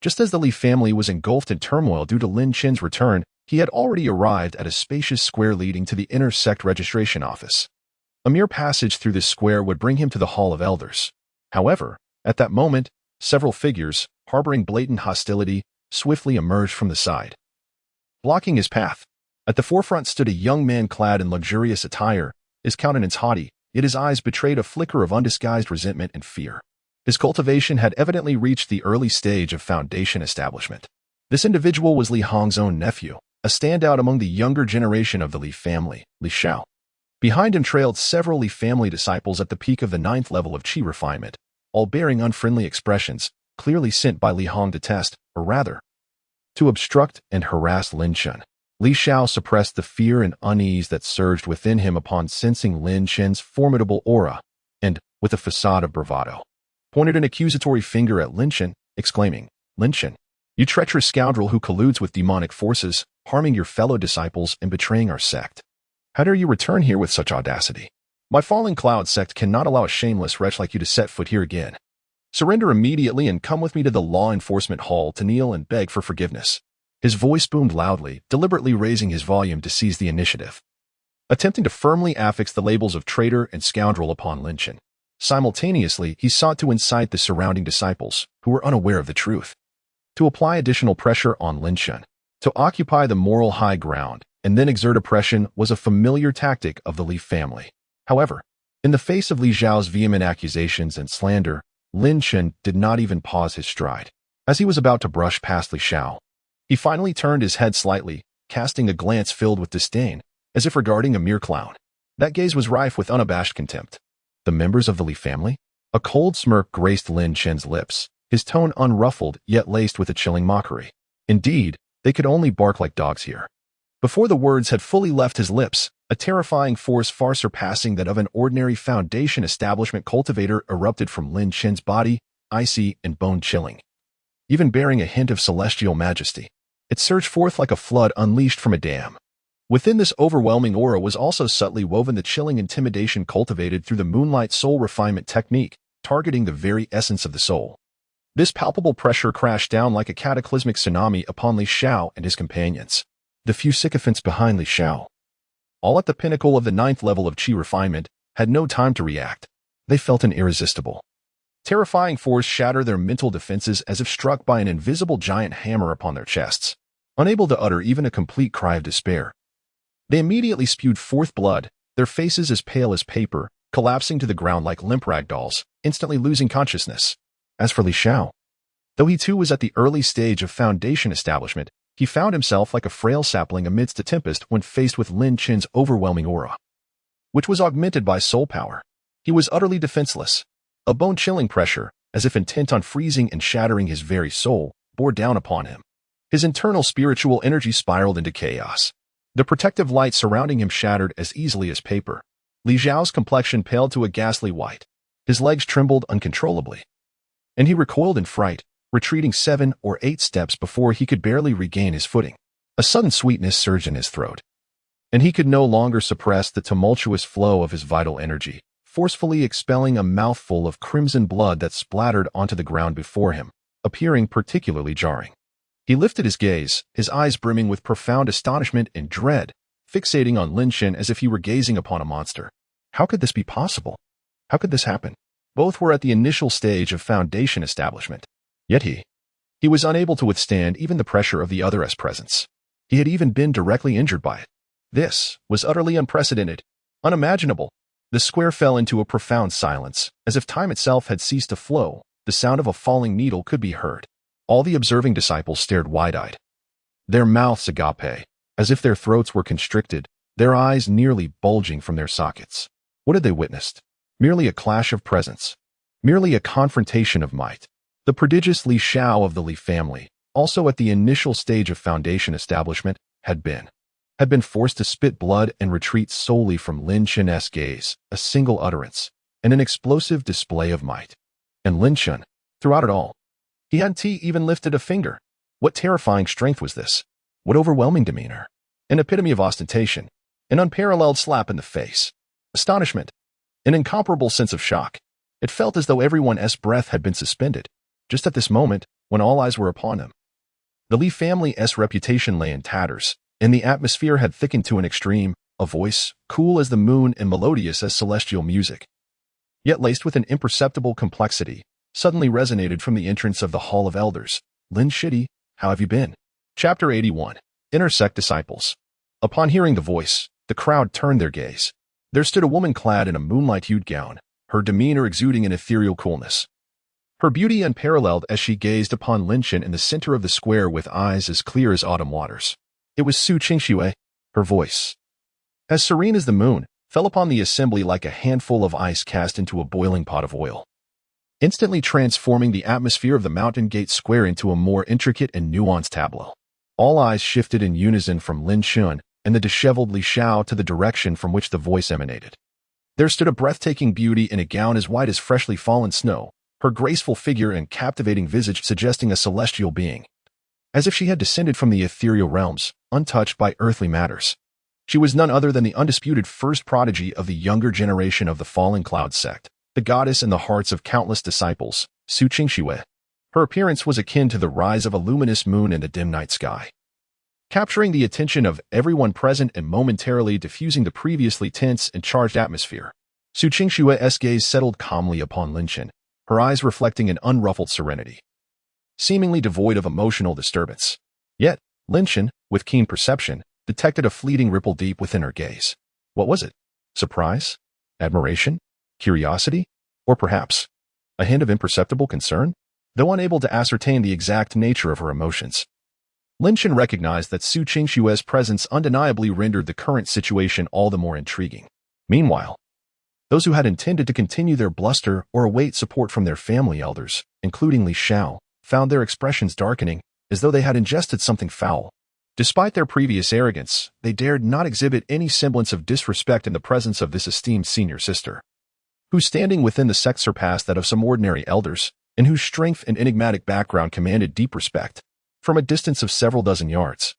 Just as the Leaf family was engulfed in turmoil due to Lin Chen's return, he had already arrived at a spacious square leading to the inner sect registration office. A mere passage through this square would bring him to the Hall of Elders. However, at that moment, several figures, harboring blatant hostility, swiftly emerged from the side, blocking his path. At the forefront stood a young man clad in luxurious attire, his countenance haughty, yet his eyes betrayed a flicker of undisguised resentment and fear. His cultivation had evidently reached the early stage of Foundation establishment. This individual was Li Hong's own nephew, a standout among the younger generation of the Li family, Li Xiao. Behind him trailed several Li family disciples at the peak of the 9th level of Qi refinement, all bearing unfriendly expressions, clearly sent by Li Hong to test, or rather, to obstruct and harass Lin Chen. Li Xiao suppressed the fear and unease that surged within him upon sensing Lin Chen's formidable aura, and, with a facade of bravado, pointed an accusatory finger at Lin Chen, exclaiming, Lin Chen, you treacherous scoundrel who colludes with demonic forces, harming your fellow disciples and betraying our sect. How dare you return here with such audacity? My falling cloud sect cannot allow a shameless wretch like you to set foot here again. Surrender immediately and come with me to the law enforcement hall to kneel and beg for forgiveness." His voice boomed loudly, deliberately raising his volume to seize the initiative, attempting to firmly affix the labels of traitor and scoundrel upon Lin Chen. Simultaneously, he sought to incite the surrounding disciples, who were unaware of the truth, to apply additional pressure on Lin Chen. To occupy the moral high ground and then exert oppression was a familiar tactic of the Li family. However, in the face of Li Zhao's vehement accusations and slander, Lin Chen did not even pause his stride. As he was about to brush past Li Xiao, he finally turned his head slightly, casting a glance filled with disdain, as if regarding a mere clown. That gaze was rife with unabashed contempt. The members of the Li family? A cold smirk graced Lin Chen's lips, his tone unruffled yet laced with a chilling mockery. Indeed, they could only bark like dogs here. Before the words had fully left his lips, a terrifying force far surpassing that of an ordinary Foundation establishment cultivator erupted from Lin Chen's body, icy and bone-chilling, even bearing a hint of celestial majesty. It surged forth like a flood unleashed from a dam. Within this overwhelming aura was also subtly woven the chilling intimidation cultivated through the moonlight soul refinement technique, targeting the very essence of the soul. This palpable pressure crashed down like a cataclysmic tsunami upon Li Xiao and his companions. The few sycophants behind Li Xiao, all at the pinnacle of the 9th level of Qi refinement, had no time to react. They felt an irresistible, terrifying force shatter their mental defenses as if struck by an invisible giant hammer upon their chests. Unable to utter even a complete cry of despair, they immediately spewed forth blood, their faces as pale as paper, collapsing to the ground like limp ragdolls, instantly losing consciousness. As for Li Xiao, though he too was at the early stage of Foundation establishment, he found himself like a frail sapling amidst a tempest when faced with Lin Chen's overwhelming aura, which was augmented by soul power. He was utterly defenseless. A bone-chilling pressure, as if intent on freezing and shattering his very soul, bore down upon him. His internal spiritual energy spiraled into chaos. The protective light surrounding him shattered as easily as paper. Li Zhao's complexion paled to a ghastly white. His legs trembled uncontrollably, and he recoiled in fright, retreating 7 or 8 steps before he could barely regain his footing. A sudden sweetness surged in his throat, and he could no longer suppress the tumultuous flow of his vital energy, forcefully expelling a mouthful of crimson blood that splattered onto the ground before him, appearing particularly jarring. He lifted his gaze, his eyes brimming with profound astonishment and dread, fixating on Lin Chen as if he were gazing upon a monster. How could this be possible? How could this happen? Both were at the initial stage of Foundation establishment. Yet he was unable to withstand even the pressure of the other's presence. He had even been directly injured by it. This was utterly unprecedented, unimaginable. The square fell into a profound silence, as if time itself had ceased to flow. The sound of a falling needle could be heard. All the observing disciples stared wide-eyed, their mouths agape, as if their throats were constricted, their eyes nearly bulging from their sockets. What had they witnessed? Merely a clash of presence. Merely a confrontation of might. The prodigious Li Xiao of the Li family, also at the initial stage of Foundation establishment, had been forced to spit blood and retreat solely from Lin Chen's gaze, a single utterance, and an explosive display of might. And Lin Chen, throughout it all, he hadn't even lifted a finger. What terrifying strength was this? What overwhelming demeanor? An epitome of ostentation, an unparalleled slap in the face. Astonishment, an incomparable sense of shock. It felt as though everyone's breath had been suspended, just at this moment, when all eyes were upon him. The Li family's reputation lay in tatters, and the atmosphere had thickened to an extreme, a voice, cool as the moon and melodious as celestial music, yet laced with an imperceptible complexity, suddenly resonated from the entrance of the Hall of Elders. "Lin Shitty, how have you been?" Chapter 81. Intersect Disciples. Upon hearing the voice, the crowd turned their gaze. There stood a woman clad in a moonlight-hued gown, her demeanor exuding an ethereal coolness. Her beauty unparalleled as she gazed upon Lin Chen in the center of the square with eyes as clear as autumn waters. It was Su Qingxue. Her voice, as serene as the moon, fell upon the assembly like a handful of ice cast into a boiling pot of oil, instantly transforming the atmosphere of the Mountain Gate Square into a more intricate and nuanced tableau. All eyes shifted in unison from Lin Chen and the disheveled Li Xiao to the direction from which the voice emanated. There stood a breathtaking beauty in a gown as white as freshly fallen snow, her graceful figure and captivating visage suggesting a celestial being, as if she had descended from the ethereal realms, untouched by earthly matters. She was none other than the undisputed first prodigy of the younger generation of the Fallen Cloud sect, the goddess in the hearts of countless disciples, Su Qingxue. Her appearance was akin to the rise of a luminous moon in the dim night sky, capturing the attention of everyone present and momentarily diffusing the previously tense and charged atmosphere. Su Qingxue's gaze settled calmly upon Lin Chen, her eyes reflecting an unruffled serenity, seemingly devoid of emotional disturbance. Yet, Lin Chen, with keen perception, detected a fleeting ripple deep within her gaze. What was it? Surprise? Admiration? Curiosity? Or perhaps a hint of imperceptible concern? Though unable to ascertain the exact nature of her emotions, Lin Chen recognized that Su Qingxue's presence undeniably rendered the current situation all the more intriguing. Meanwhile, those who had intended to continue their bluster or await support from their family elders, including Li Xiao, found their expressions darkening, as though they had ingested something foul. Despite their previous arrogance, they dared not exhibit any semblance of disrespect in the presence of this esteemed senior sister, whose standing within the sect surpassed that of some ordinary elders, and whose strength and enigmatic background commanded deep respect. From a distance of several dozen yards,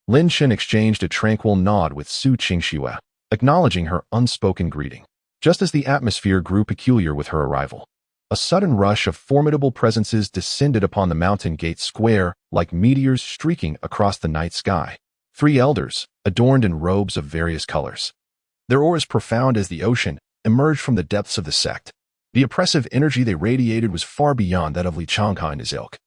Lin Chen exchanged a tranquil nod with Su Qingxue, acknowledging her unspoken greeting. Just as the atmosphere grew peculiar with her arrival, a sudden rush of formidable presences descended upon the mountain gate square like meteors streaking across the night sky. 3 elders, adorned in robes of various colors, their auras profound as the ocean, emerged from the depths of the sect. The oppressive energy they radiated was far beyond that of Li Changkai and his ilk,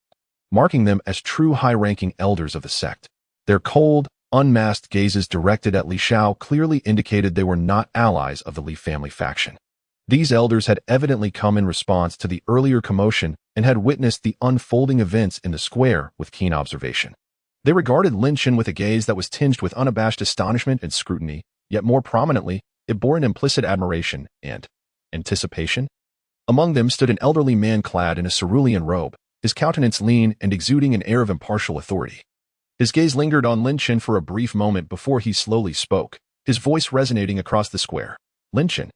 marking them as true high-ranking elders of the sect. Their cold, unmasked gazes directed at Li Xiao clearly indicated they were not allies of the Li family faction. These elders had evidently come in response to the earlier commotion and had witnessed the unfolding events in the square with keen observation. They regarded Lin Chen with a gaze that was tinged with unabashed astonishment and scrutiny, yet more prominently, it bore an implicit admiration and anticipation. Among them stood an elderly man clad in a cerulean robe, his countenance lean and exuding an air of impartial authority. His gaze lingered on Lin Chen for a brief moment before he slowly spoke, his voice resonating across the square. Lin Chen,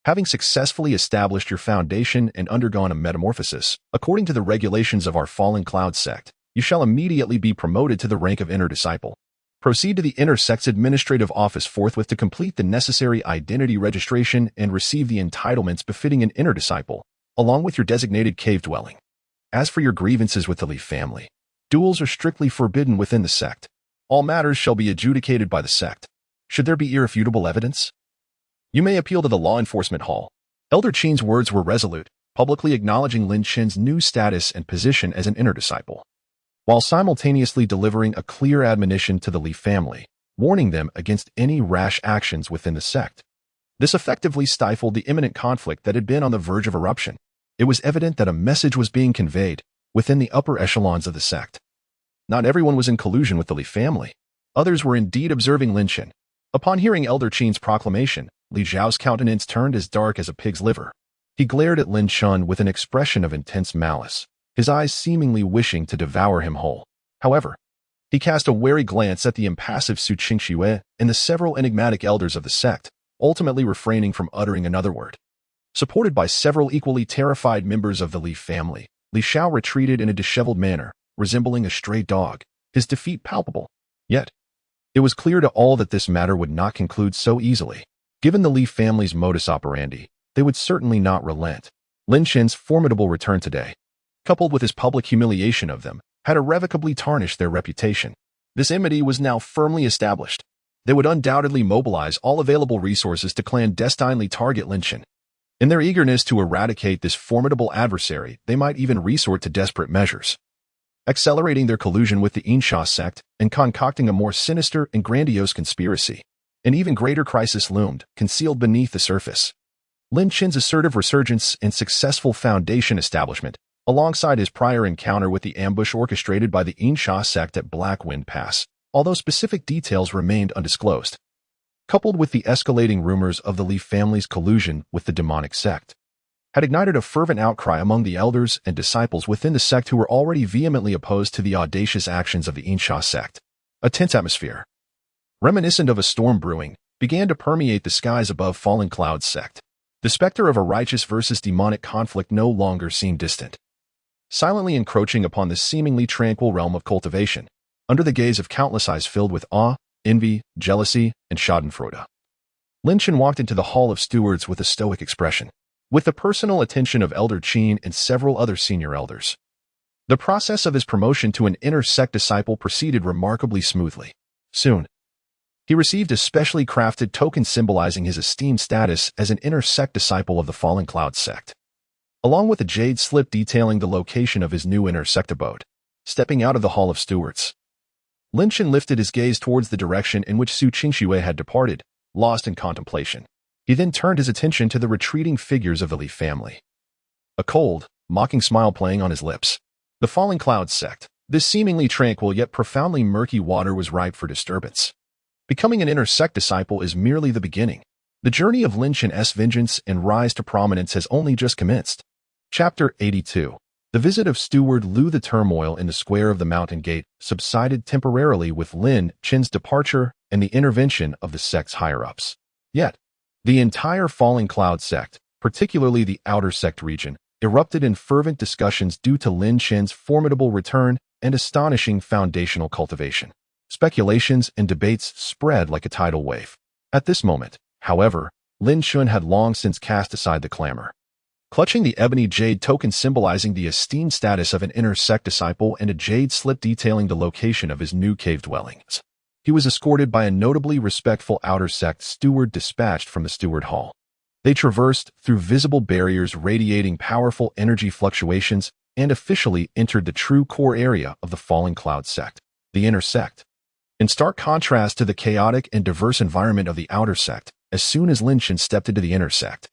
having successfully established your foundation and undergone a metamorphosis, according to the regulations of our Fallen Cloud sect, you shall immediately be promoted to the rank of Inner Disciple. Proceed to the Inner Sect's administrative office forthwith to complete the necessary identity registration and receive the entitlements befitting an Inner Disciple, along with your designated cave dwelling. As for your grievances with the Li family, duels are strictly forbidden within the sect. All matters shall be adjudicated by the sect. Should there be irrefutable evidence, you may appeal to the Law Enforcement Hall. Elder Qin's words were resolute, publicly acknowledging Lin Chen's new status and position as an Inner Disciple, while simultaneously delivering a clear admonition to the Li family, warning them against any rash actions within the sect. This effectively stifled the imminent conflict that had been on the verge of eruption. It was evident that a message was being conveyed within the upper echelons of the sect. Not everyone was in collusion with the Li family. Others were indeed observing Lin Chen. Upon hearing Elder Qin's proclamation, Li Zhao's countenance turned as dark as a pig's liver. He glared at Lin Chen with an expression of intense malice, his eyes seemingly wishing to devour him whole. However, he cast a wary glance at the impassive Su Qingxue and the several enigmatic elders of the sect, ultimately refraining from uttering another word. Supported by several equally terrified members of the Li family, Li Xiao retreated in a disheveled manner, resembling a stray dog, his defeat palpable. Yet, it was clear to all that this matter would not conclude so easily. Given the Li family's modus operandi, they would certainly not relent. Lin Chen's formidable return today, coupled with his public humiliation of them, had irrevocably tarnished their reputation. This enmity was now firmly established. They would undoubtedly mobilize all available resources to clandestinely target Lin Chen. In their eagerness to eradicate this formidable adversary, they might even resort to desperate measures, accelerating their collusion with the Insha sect and concocting a more sinister and grandiose conspiracy. An even greater crisis loomed, concealed beneath the surface. Lin Chen's assertive resurgence and successful foundation establishment, alongside his prior encounter with the ambush orchestrated by the Insha sect at Blackwind Pass, although specific details remained undisclosed, coupled with the escalating rumors of the Li family's collusion with the demonic sect, had ignited a fervent outcry among the elders and disciples within the sect who were already vehemently opposed to the audacious actions of the Insha sect. A tense atmosphere, reminiscent of a storm brewing, began to permeate the skies above Fallen Cloud sect. The specter of a righteous versus demonic conflict no longer seemed distant, silently encroaching upon the seemingly tranquil realm of cultivation. Under the gaze of countless eyes filled with awe, envy, jealousy, and schadenfreude. Lin Chen walked into the Hall of Stewards with a stoic expression, with the personal attention of Elder Qin and several other senior elders. The process of his promotion to an inner sect disciple proceeded remarkably smoothly. Soon, he received a specially crafted token symbolizing his esteemed status as an inner sect disciple of the Fallen Cloud sect, along with a jade slip detailing the location of his new inner sect abode. Stepping out of the Hall of Stewards, Lin Chen lifted his gaze towards the direction in which Su Qingxue had departed, lost in contemplation. He then turned his attention to the retreating figures of the Li family, a cold, mocking smile playing on his lips. The Fallen Cloud sect, this seemingly tranquil yet profoundly murky water, was ripe for disturbance. Becoming an inner sect disciple is merely the beginning. The journey of Lin Chen's vengeance and rise to prominence has only just commenced. Chapter 82. The visit of Steward Lu. The turmoil in the square of the Mountain Gate subsided temporarily with Lin Chen's departure and the intervention of the sect's higher-ups. Yet, the entire Fallen Cloud sect, particularly the outer sect region, erupted in fervent discussions due to Lin Chen's formidable return and astonishing foundational cultivation. Speculations and debates spread like a tidal wave. At this moment, however, Lin Chen had long since cast aside the clamor. Clutching the ebony jade token symbolizing the esteemed status of an inner sect disciple and a jade slip detailing the location of his new cave dwellings, he was escorted by a notably respectful outer sect steward dispatched from the steward hall. They traversed through visible barriers radiating powerful energy fluctuations and officially entered the true core area of the Fallen Cloud sect, the inner sect. In stark contrast to the chaotic and diverse environment of the outer sect, as soon as Lin Chen stepped into the inner sect,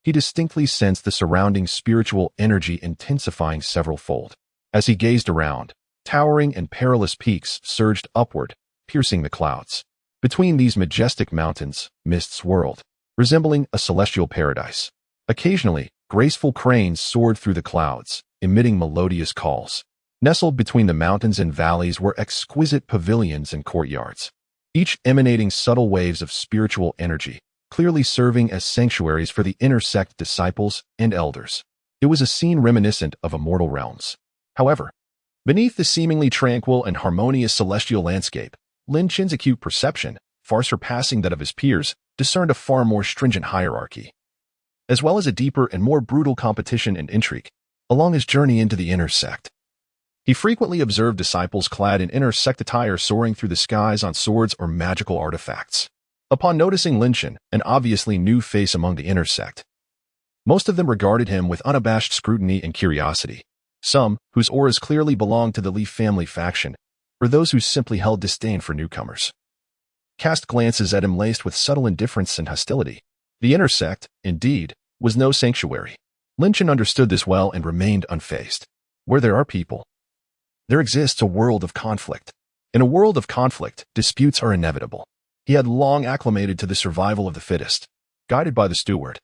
he distinctly sensed the surrounding spiritual energy intensifying several-fold. As he gazed around, towering and perilous peaks surged upward, piercing the clouds. Between these majestic mountains, mist swirled, resembling a celestial paradise. Occasionally, graceful cranes soared through the clouds, emitting melodious calls. Nestled between the mountains and valleys were exquisite pavilions and courtyards, each emanating subtle waves of spiritual energy, clearly serving as sanctuaries for the inner sect disciples and elders. It was a scene reminiscent of immortal realms. However, beneath the seemingly tranquil and harmonious celestial landscape, Lin Chen's acute perception, far surpassing that of his peers, discerned a far more stringent hierarchy, as well as a deeper and more brutal competition and intrigue. Along his journey into the inner sect, he frequently observed disciples clad in inner sect attire soaring through the skies on swords or magical artifacts. Upon noticing Lin Chen, an obviously new face among the inner sect, most of them regarded him with unabashed scrutiny and curiosity. Some, whose auras clearly belonged to the Li family faction, or those who simply held disdain for newcomers, cast glances at him laced with subtle indifference and hostility. The inner sect, indeed, was no sanctuary. Lin Chen understood this well and remained unfazed. Where there are people, there exists a world of conflict. In a world of conflict, disputes are inevitable. He had long acclimated to the survival of the fittest. Guided by the steward,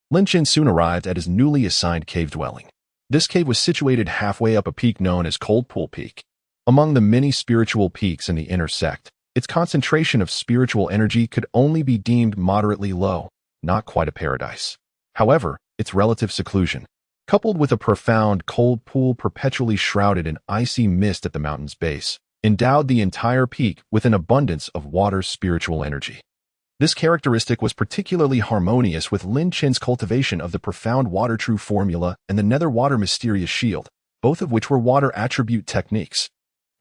Lin Chen soon arrived at his newly assigned cave dwelling. This cave was situated halfway up a peak known as Cold Pool Peak. Among the many spiritual peaks in the inner sect, its concentration of spiritual energy could only be deemed moderately low, not quite a paradise. However, its relative seclusion, coupled with a profound cold pool perpetually shrouded in icy mist at the mountain's base, endowed the entire peak with an abundance of water's spiritual energy. This characteristic was particularly harmonious with Lin Chen's cultivation of the profound water true formula and the nether water mysterious shield, both of which were water attribute techniques.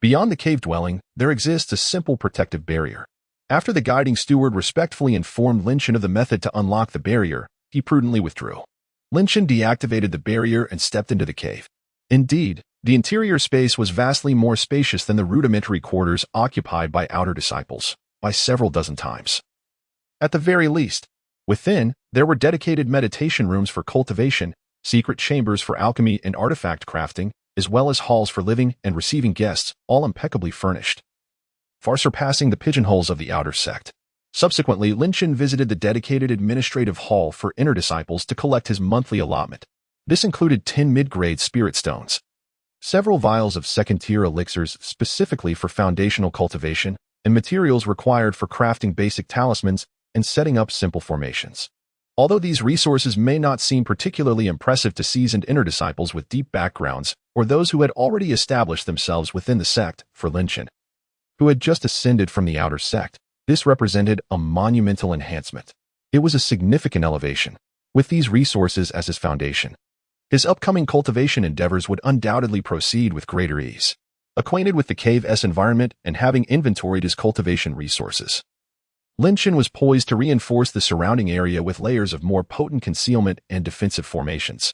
Beyond the cave dwelling, there exists a simple protective barrier. After the guiding steward respectfully informed Lin Chen of the method to unlock the barrier, he prudently withdrew. Lin Chen deactivated the barrier and stepped into the cave. Indeed, the interior space was vastly more spacious than the rudimentary quarters occupied by outer disciples, by several dozen times. At the very least, within, there were dedicated meditation rooms for cultivation, secret chambers for alchemy and artifact crafting, as well as halls for living and receiving guests, all impeccably furnished, far surpassing the pigeonholes of the outer sect. Subsequently, Lin Chen visited the dedicated administrative hall for inner disciples to collect his monthly allotment. This included 10 mid-grade spirit stones, several vials of second-tier elixirs specifically for foundational cultivation, and materials required for crafting basic talismans and setting up simple formations. Although these resources may not seem particularly impressive to seasoned inner disciples with deep backgrounds or those who had already established themselves within the sect, for Lin Chen, who had just ascended from the outer sect. This represented a monumental enhancement. It was a significant elevation. With these resources as his foundation, his upcoming cultivation endeavors would undoubtedly proceed with greater ease. Acquainted with the cave's environment and having inventoried his cultivation resources, Lin Chen was poised to reinforce the surrounding area with layers of more potent concealment and defensive formations,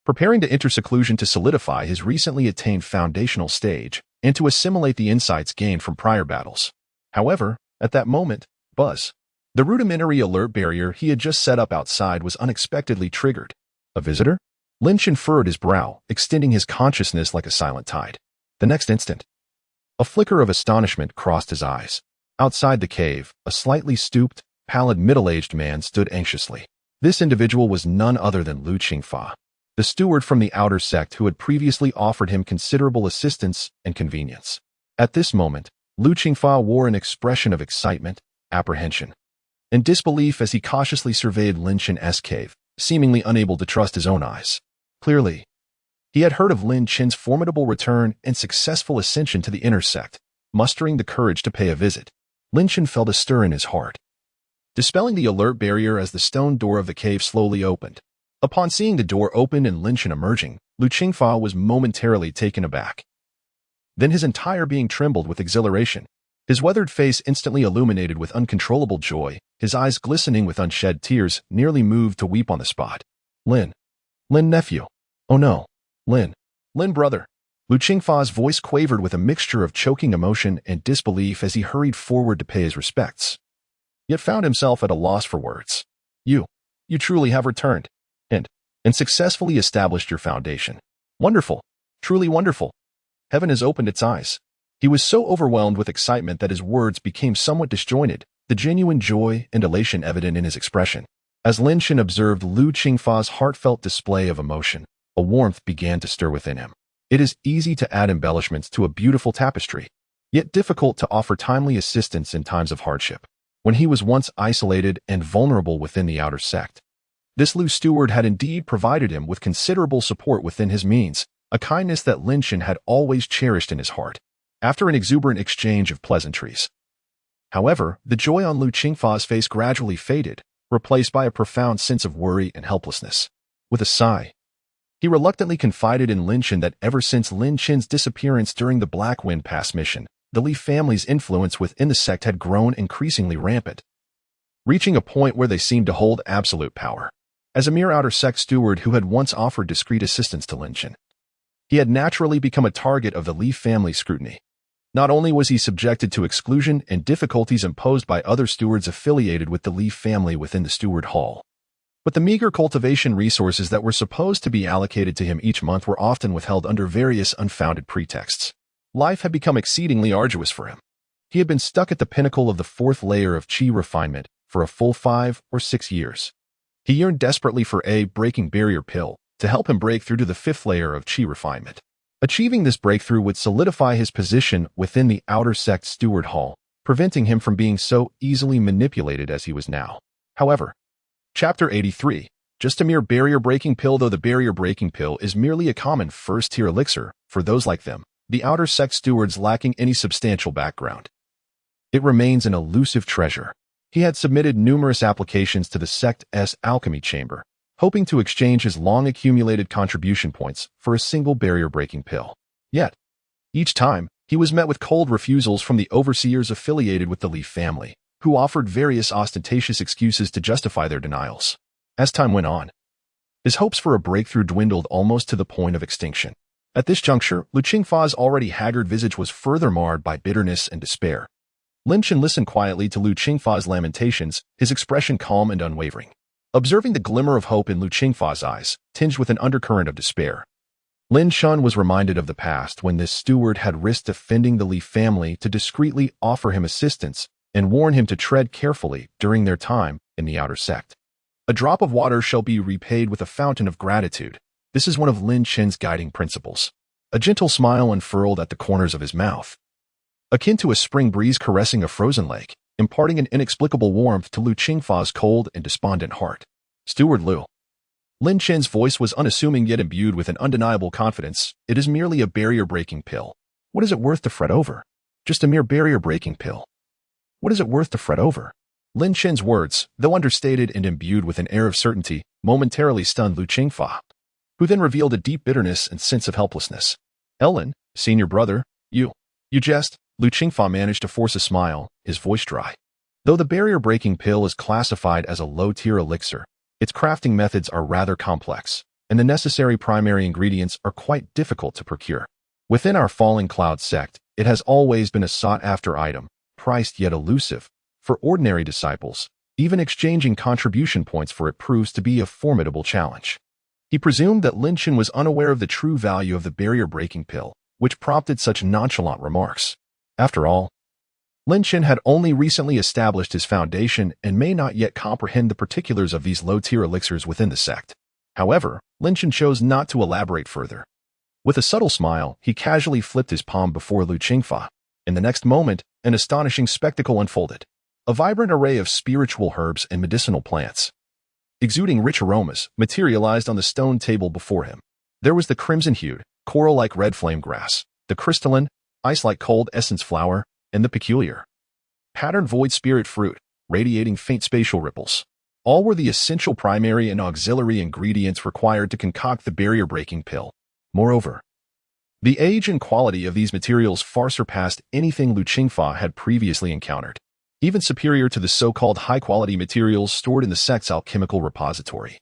preparing to enter seclusion to solidify his recently attained foundational stage and to assimilate the insights gained from prior battles. However, at that moment, Buzz, the rudimentary alert barrier he had just set up outside, was unexpectedly triggered. A visitor? Lin Chen furrowed his brow, extending his consciousness like a silent tide. The next instant, a flicker of astonishment crossed his eyes. Outside the cave, a slightly stooped, pallid middle-aged man stood anxiously. This individual was none other than Lu Qingfa, the steward from the outer sect who had previously offered him considerable assistance and convenience. At this moment, Lu Qingfa wore an expression of excitement, apprehension, and disbelief as he cautiously surveyed Lin Chen's cave, seemingly unable to trust his own eyes. Clearly, he had heard of Lin Chen's formidable return and successful ascension to the inner sect. Mustering the courage to pay a visit, Lin Chen felt a stir in his heart, dispelling the alert barrier as the stone door of the cave slowly opened. Upon seeing the door open and Lin Chen emerging, Lu Qingfa was momentarily taken aback. Then his entire being trembled with exhilaration. His weathered face instantly illuminated with uncontrollable joy, his eyes glistening with unshed tears, nearly moved to weep on the spot. Lin nephew. Oh no. Lin brother. Lu Qingfa's voice quavered with a mixture of choking emotion and disbelief as he hurried forward to pay his respects, yet found himself at a loss for words. You truly have returned, and successfully established your foundation. Wonderful. Truly wonderful. Heaven has opened its eyes. He was so overwhelmed with excitement that his words became somewhat disjointed, the genuine joy and elation evident in his expression. As Lin Chen observed Lu Qingfa's heartfelt display of emotion, a warmth began to stir within him. It is easy to add embellishments to a beautiful tapestry, yet difficult to offer timely assistance in times of hardship. When he was once isolated and vulnerable within the outer sect, this Lu steward had indeed provided him with considerable support within his means, a kindness that Lin Chen had always cherished in his heart. After an exuberant exchange of pleasantries, however, the joy on Lu Qingfa's face gradually faded, replaced by a profound sense of worry and helplessness. With a sigh, he reluctantly confided in Lin Chen that ever since Lin Chen's disappearance during the Black Wind Pass mission, the Li family's influence within the sect had grown increasingly rampant, reaching a point where they seemed to hold absolute power. As a mere outer sect steward who had once offered discreet assistance to Lin Chen, he had naturally become a target of the Li family's scrutiny. Not only was he subjected to exclusion and difficulties imposed by other stewards affiliated with the Li family within the steward hall, but the meager cultivation resources that were supposed to be allocated to him each month were often withheld under various unfounded pretexts. Life had become exceedingly arduous for him. He had been stuck at the pinnacle of the 4th layer of qi refinement for a full 5 or 6 years. He yearned desperately for a breaking barrier pill to help him break through to the 5th layer of qi refinement. Achieving this breakthrough would solidify his position within the outer sect steward hall, preventing him from being so easily manipulated as he was now. However, Chapter 83. Just a mere barrier-breaking pill. Though the barrier-breaking pill is merely a common first-tier elixir for those like them, the outer sect stewards lacking any substantial background, it remains an elusive treasure. He had submitted numerous applications to the sect's alchemy chamber, hoping to exchange his long-accumulated contribution points for a single barrier-breaking pill. Yet, each time, he was met with cold refusals from the overseers affiliated with the Li family, who offered various ostentatious excuses to justify their denials. As time went on, his hopes for a breakthrough dwindled almost to the point of extinction. At this juncture, Lu Qingfa's already haggard visage was further marred by bitterness and despair. Lin Chen listened quietly to Lu Qingfa's lamentations, his expression calm and unwavering. Observing the glimmer of hope in Lu Qingfa's eyes, tinged with an undercurrent of despair, Lin Chen was reminded of the past when this steward had risked offending the Li family to discreetly offer him assistance and warn him to tread carefully during their time in the outer sect. A drop of water shall be repaid with a fountain of gratitude. This is one of Lin Chen's guiding principles. A gentle smile unfurled at the corners of his mouth, akin to a spring breeze caressing a frozen lake, imparting an inexplicable warmth to Lu Qingfa's cold and despondent heart. Steward Lu. Lin Chen's voice was unassuming yet imbued with an undeniable confidence. It is merely a barrier-breaking pill. What is it worth to fret over? Just a mere barrier-breaking pill. What is it worth to fret over? Lin Chen's words, though understated and imbued with an air of certainty, momentarily stunned Lu Qingfa, who then revealed a deep bitterness and sense of helplessness. Ellen, senior brother, you jest, Lu Qingfa managed to force a smile, his voice dry. Though the barrier-breaking pill is classified as a low-tier elixir, its crafting methods are rather complex, and the necessary primary ingredients are quite difficult to procure. Within our Falling Cloud sect, it has always been a sought-after item, priced yet elusive. For ordinary disciples, even exchanging contribution points for it proves to be a formidable challenge. He presumed that Lin Chen was unaware of the true value of the barrier-breaking pill, which prompted such nonchalant remarks. After all, Lin Chen had only recently established his foundation and may not yet comprehend the particulars of these low-tier elixirs within the sect. However, Lin Chen chose not to elaborate further. With a subtle smile, he casually flipped his palm before Lu Qingfa. In the next moment, an astonishing spectacle unfolded. A vibrant array of spiritual herbs and medicinal plants, exuding rich aromas, materialized on the stone table before him. There was the crimson-hued, coral-like red flame grass, the crystalline, ice-like cold essence flower, and the peculiar, patterned void spirit fruit, radiating faint spatial ripples. All were the essential primary and auxiliary ingredients required to concoct the barrier-breaking pill. Moreover, the age and quality of these materials far surpassed anything Lu Qingfa had previously encountered, even superior to the so-called high-quality materials stored in the sect's alchemical repository.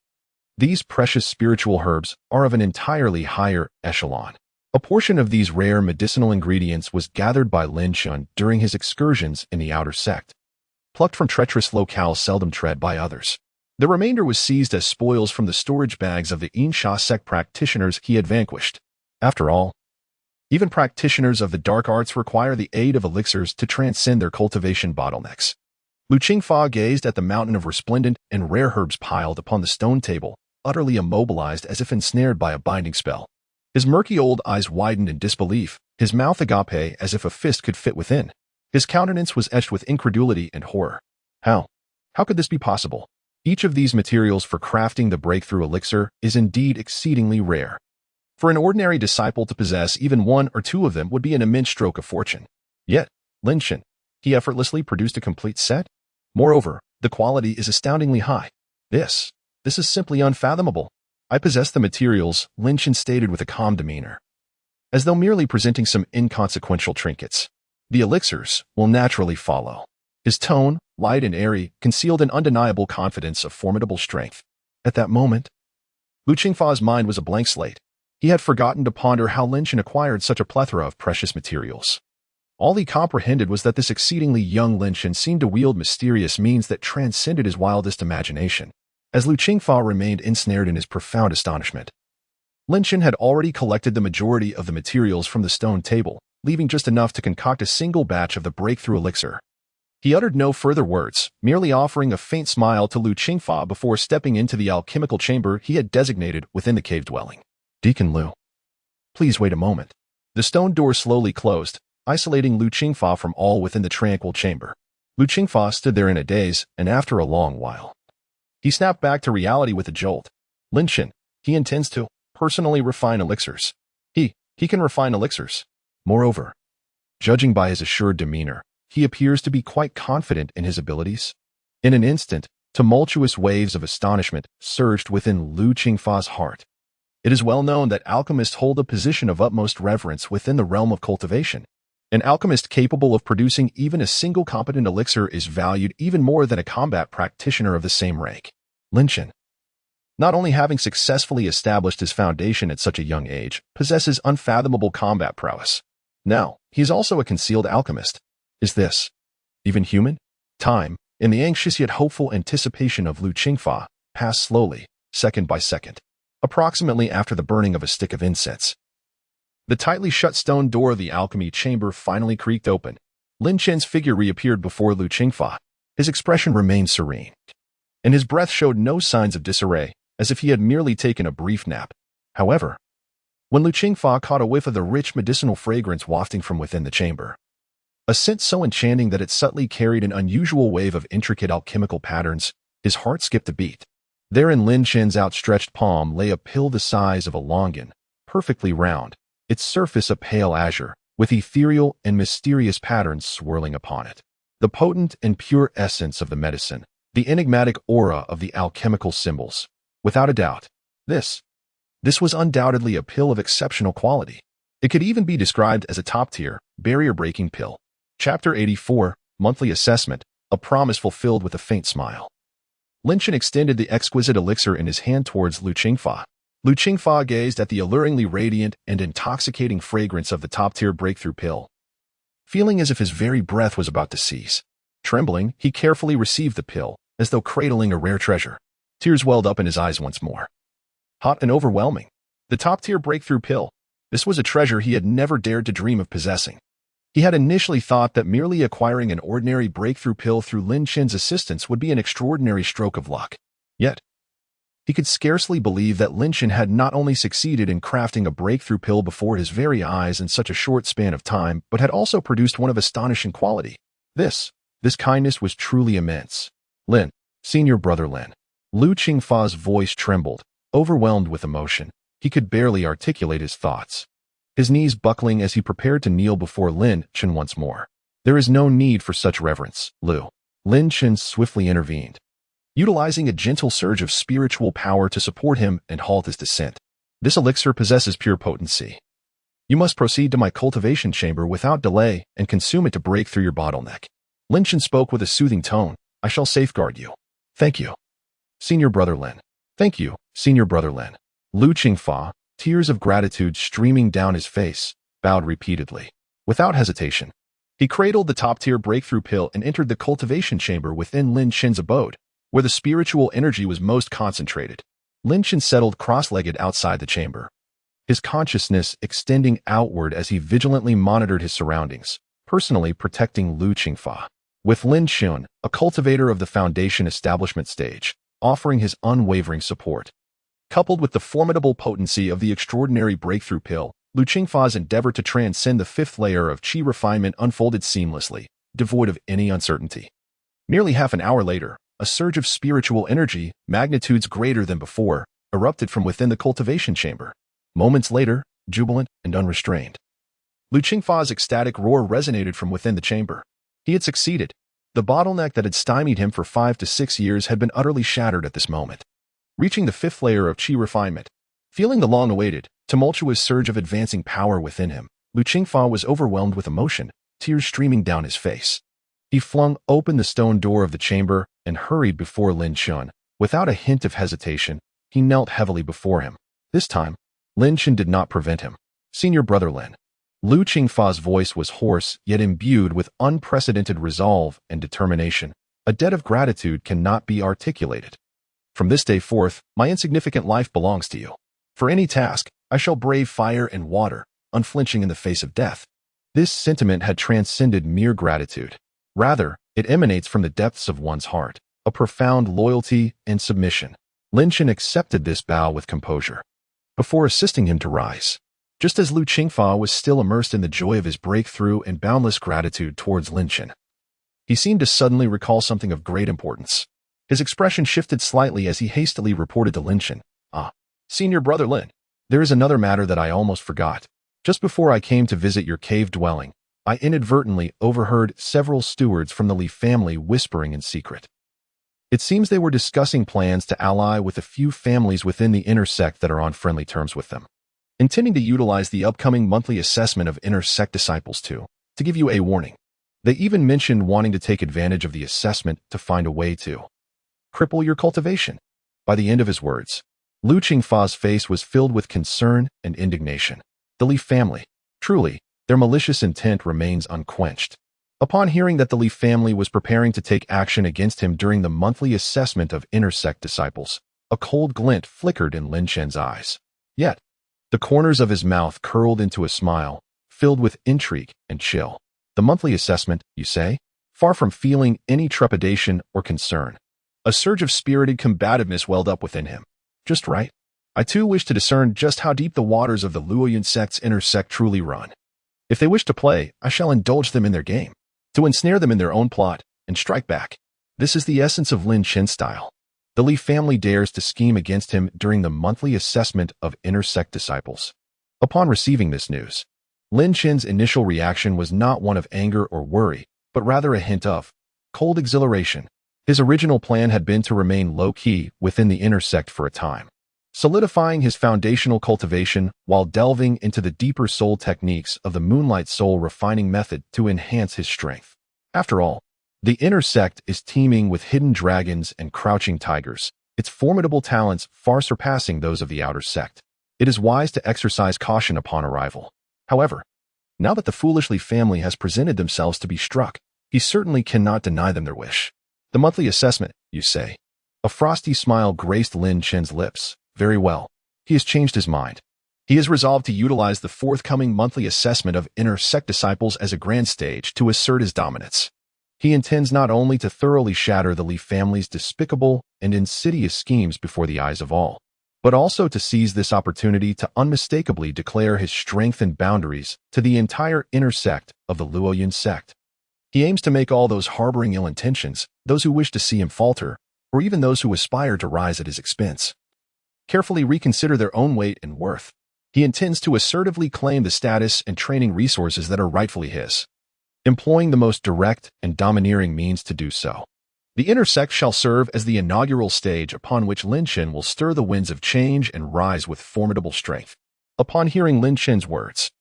These precious spiritual herbs are of an entirely higher echelon. A portion of these rare medicinal ingredients was gathered by Lin Chen during his excursions in the outer sect, plucked from treacherous locales seldom tread by others. The remainder was seized as spoils from the storage bags of the Insha sect practitioners he had vanquished. After all, even practitioners of the dark arts require the aid of elixirs to transcend their cultivation bottlenecks. Lu Qingfa gazed at the mountain of resplendent and rare herbs piled upon the stone table, utterly immobilized as if ensnared by a binding spell. His murky old eyes widened in disbelief, his mouth agape as if a fist could fit within. His countenance was etched with incredulity and horror. How could this be possible? Each of these materials for crafting the breakthrough elixir is indeed exceedingly rare. For an ordinary disciple to possess even one or two of them would be an immense stroke of fortune. Yet, Lin Chen, he effortlessly produced a complete set? Moreover, the quality is astoundingly high. This is simply unfathomable. I possess the materials, Lin Chen stated with a calm demeanor, as though merely presenting some inconsequential trinkets. The elixirs will naturally follow. His tone, light and airy, concealed an undeniable confidence of formidable strength. At that moment, Lu Qingfa's mind was a blank slate. He had forgotten to ponder how Lin Chen acquired such a plethora of precious materials. All he comprehended was that this exceedingly young Lin Chen seemed to wield mysterious means that transcended his wildest imagination. As Lu Qingfa remained ensnared in his profound astonishment, Lin Chen had already collected the majority of the materials from the stone table, leaving just enough to concoct a single batch of the breakthrough elixir. He uttered no further words, merely offering a faint smile to Lu Qingfa before stepping into the alchemical chamber he had designated within the cave dwelling. Deacon Lu, please wait a moment. The stone door slowly closed, isolating Lu Qingfa from all within the tranquil chamber. Lu Qingfa stood there in a daze, and after a long while, he snapped back to reality with a jolt. Lin Chen, he intends to personally refine elixirs. He can refine elixirs. Moreover, judging by his assured demeanor, he appears to be quite confident in his abilities. In an instant, tumultuous waves of astonishment surged within Lu Qingfa's heart. It is well known that alchemists hold a position of utmost reverence within the realm of cultivation. An alchemist capable of producing even a single competent elixir is valued even more than a combat practitioner of the same rank. Lin Chen, not only having successfully established his foundation at such a young age, possesses unfathomable combat prowess. Now, he is also a concealed alchemist. Is this even human? Time, in the anxious yet hopeful anticipation of Lu Qingfa, passed slowly, second by second. Approximately after the burning of a stick of incense, the tightly shut stone door of the alchemy chamber finally creaked open. Lin Chen's figure reappeared before Lu Qingfa. His expression remained serene, and his breath showed no signs of disarray, as if he had merely taken a brief nap. However, when Lu Qingfa caught a whiff of the rich medicinal fragrance wafting from within the chamber, a scent so enchanting that it subtly carried an unusual wave of intricate alchemical patterns, his heart skipped a beat. There in Lin Chen's outstretched palm lay a pill the size of a longan, perfectly round, its surface a pale azure, with ethereal and mysterious patterns swirling upon it. The potent and pure essence of the medicine, the enigmatic aura of the alchemical symbols. Without a doubt, this was undoubtedly a pill of exceptional quality. It could even be described as a top-tier, barrier-breaking pill. Chapter 84, Monthly Assessment, a promise fulfilled with a faint smile. Lin Chen extended the exquisite elixir in his hand towards Lu Qingfa. Lu Qingfa gazed at the alluringly radiant and intoxicating fragrance of the top-tier breakthrough pill, feeling as if his very breath was about to cease. Trembling, he carefully received the pill, as though cradling a rare treasure. Tears welled up in his eyes once more. Hot and overwhelming. The top-tier breakthrough pill. This was a treasure he had never dared to dream of possessing. He had initially thought that merely acquiring an ordinary breakthrough pill through Lin Chen's assistance would be an extraordinary stroke of luck. Yet, he could scarcely believe that Lin Chen had not only succeeded in crafting a breakthrough pill before his very eyes in such a short span of time, but had also produced one of astonishing quality. This kindness was truly immense. Lin, senior brother Lin. Lu Qingfa's voice trembled, overwhelmed with emotion. He could barely articulate his thoughts, his knees buckling as he prepared to kneel before Lin Chen once more. There is no need for such reverence, Lu. Lin Chen swiftly intervened, utilizing a gentle surge of spiritual power to support him and halt his descent. This elixir possesses pure potency. You must proceed to my cultivation chamber without delay and consume it to break through your bottleneck. Lin Chen spoke with a soothing tone. I shall safeguard you. Thank you, senior brother Lin. Thank you, senior brother Lin. Lu Qingfa, tears of gratitude streaming down his face, bowed repeatedly. Without hesitation, he cradled the top-tier breakthrough pill and entered the cultivation chamber within Lin Chen's abode, where the spiritual energy was most concentrated. Lin Chen settled cross-legged outside the chamber, his consciousness extending outward as he vigilantly monitored his surroundings, personally protecting Lu Qingfa. With Lin Chen, a cultivator of the foundation establishment stage, offering his unwavering support. Coupled with the formidable potency of the extraordinary breakthrough pill, Lu Qingfa's endeavor to transcend the fifth layer of qi refinement unfolded seamlessly, devoid of any uncertainty. Nearly half an hour later, a surge of spiritual energy, magnitudes greater than before, erupted from within the cultivation chamber. Moments later, jubilant and unrestrained, Lu Qingfa's ecstatic roar resonated from within the chamber. He had succeeded. The bottleneck that had stymied him for 5 to 6 years had been utterly shattered at this moment. Reaching the fifth layer of qi refinement, feeling the long-awaited, tumultuous surge of advancing power within him, Lu Qingfa was overwhelmed with emotion, tears streaming down his face. He flung open the stone door of the chamber and hurried before Lin Chen. Without a hint of hesitation, he knelt heavily before him. This time, Lin Chen did not prevent him. Senior brother Lin. Lu Qingfa's voice was hoarse, yet imbued with unprecedented resolve and determination. A debt of gratitude cannot be articulated. From this day forth, my insignificant life belongs to you. For any task, I shall brave fire and water, unflinching in the face of death. This sentiment had transcended mere gratitude. Rather, it emanates from the depths of one's heart, a profound loyalty and submission. Lin Chen accepted this bow with composure, before assisting him to rise. Just as Lu Qingfa was still immersed in the joy of his breakthrough and boundless gratitude towards Lin Chen, he seemed to suddenly recall something of great importance. His expression shifted slightly as he hastily reported to Lin Chen. Senior brother Lin, there is another matter that I almost forgot. Just before I came to visit your cave dwelling, I inadvertently overheard several stewards from the Li family whispering in secret. It seems they were discussing plans to ally with a few families within the inner sect that are on friendly terms with them, intending to utilize the upcoming monthly assessment of inner sect disciples to give you a warning. They even mentioned wanting to take advantage of the assessment to find a way to cripple your cultivation. By the end of his words, Lu Qingfa's face was filled with concern and indignation. The Li family, truly, their malicious intent remains unquenched. Upon hearing that the Li family was preparing to take action against him during the monthly assessment of inner sect disciples, a cold glint flickered in Lin Chen's eyes. Yet, the corners of his mouth curled into a smile, filled with intrigue and chill. The monthly assessment, you say? Far from feeling any trepidation or concern, a surge of spirited combativeness welled up within him. Just right. I too wish to discern just how deep the waters of the Luoyuan sect's inner sect truly run. If they wish to play, I shall indulge them in their game, to ensnare them in their own plot, and strike back. This is the essence of Lin Chen's style. The Li family dares to scheme against him during the monthly assessment of inner sect disciples. Upon receiving this news, Lin Chen's initial reaction was not one of anger or worry, but rather a hint of cold exhilaration. His original plan had been to remain low-key within the inner sect for a time, solidifying his foundational cultivation while delving into the deeper soul techniques of the Moonlight Soul refining method to enhance his strength. After all, the inner sect is teeming with hidden dragons and crouching tigers, its formidable talents far surpassing those of the outer sect. It is wise to exercise caution upon arrival. However, now that the Foolishly family has presented themselves to be struck, he certainly cannot deny them their wish. The monthly assessment, you say? A frosty smile graced Lin Chen's lips. Very well. He has changed his mind. He is resolved to utilize the forthcoming monthly assessment of inner sect disciples as a grand stage to assert his dominance. He intends not only to thoroughly shatter the Li family's despicable and insidious schemes before the eyes of all, but also to seize this opportunity to unmistakably declare his strength and boundaries to the entire inner sect of the Luoyun sect. He aims to make all those harboring ill intentions, those who wish to see him falter, or even those who aspire to rise at his expense, carefully reconsider their own weight and worth. He intends to assertively claim the status and training resources that are rightfully his, employing the most direct and domineering means to do so. The inner sect shall serve as the inaugural stage upon which Lin Chen will stir the winds of change and rise with formidable strength. Upon hearing Lin Chen's words,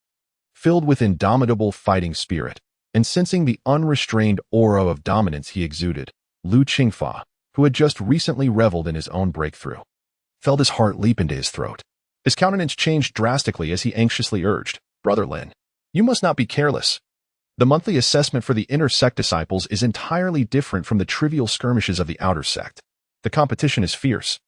filled with indomitable fighting spirit, and sensing the unrestrained aura of dominance he exuded, Lu Qingfa, who had just recently reveled in his own breakthrough, felt his heart leap into his throat. His countenance changed drastically as he anxiously urged, "Brother Lin, you must not be careless. The monthly assessment for the inner sect disciples is entirely different from the trivial skirmishes of the outer sect. The competition is fierce,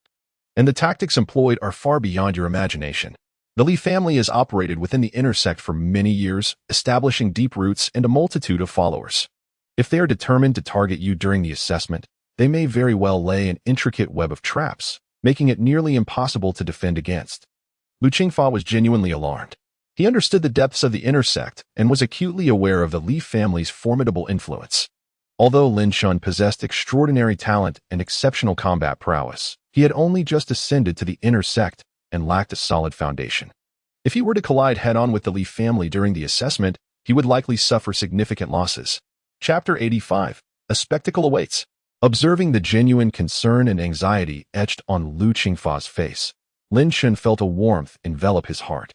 and the tactics employed are far beyond your imagination. The Li family has operated within the inner sect for many years, establishing deep roots and a multitude of followers. If they are determined to target you during the assessment, they may very well lay an intricate web of traps, making it nearly impossible to defend against." Lu Qingfa was genuinely alarmed. He understood the depths of the inner sect and was acutely aware of the Li family's formidable influence. Although Lin Chen possessed extraordinary talent and exceptional combat prowess, he had only just ascended to the inner sect and lacked a solid foundation. If he were to collide head-on with the Li family during the assessment, he would likely suffer significant losses. Chapter 85. A spectacle awaits. Observing the genuine concern and anxiety etched on Lu Qingfa's face, Lin Chen felt a warmth envelop his heart.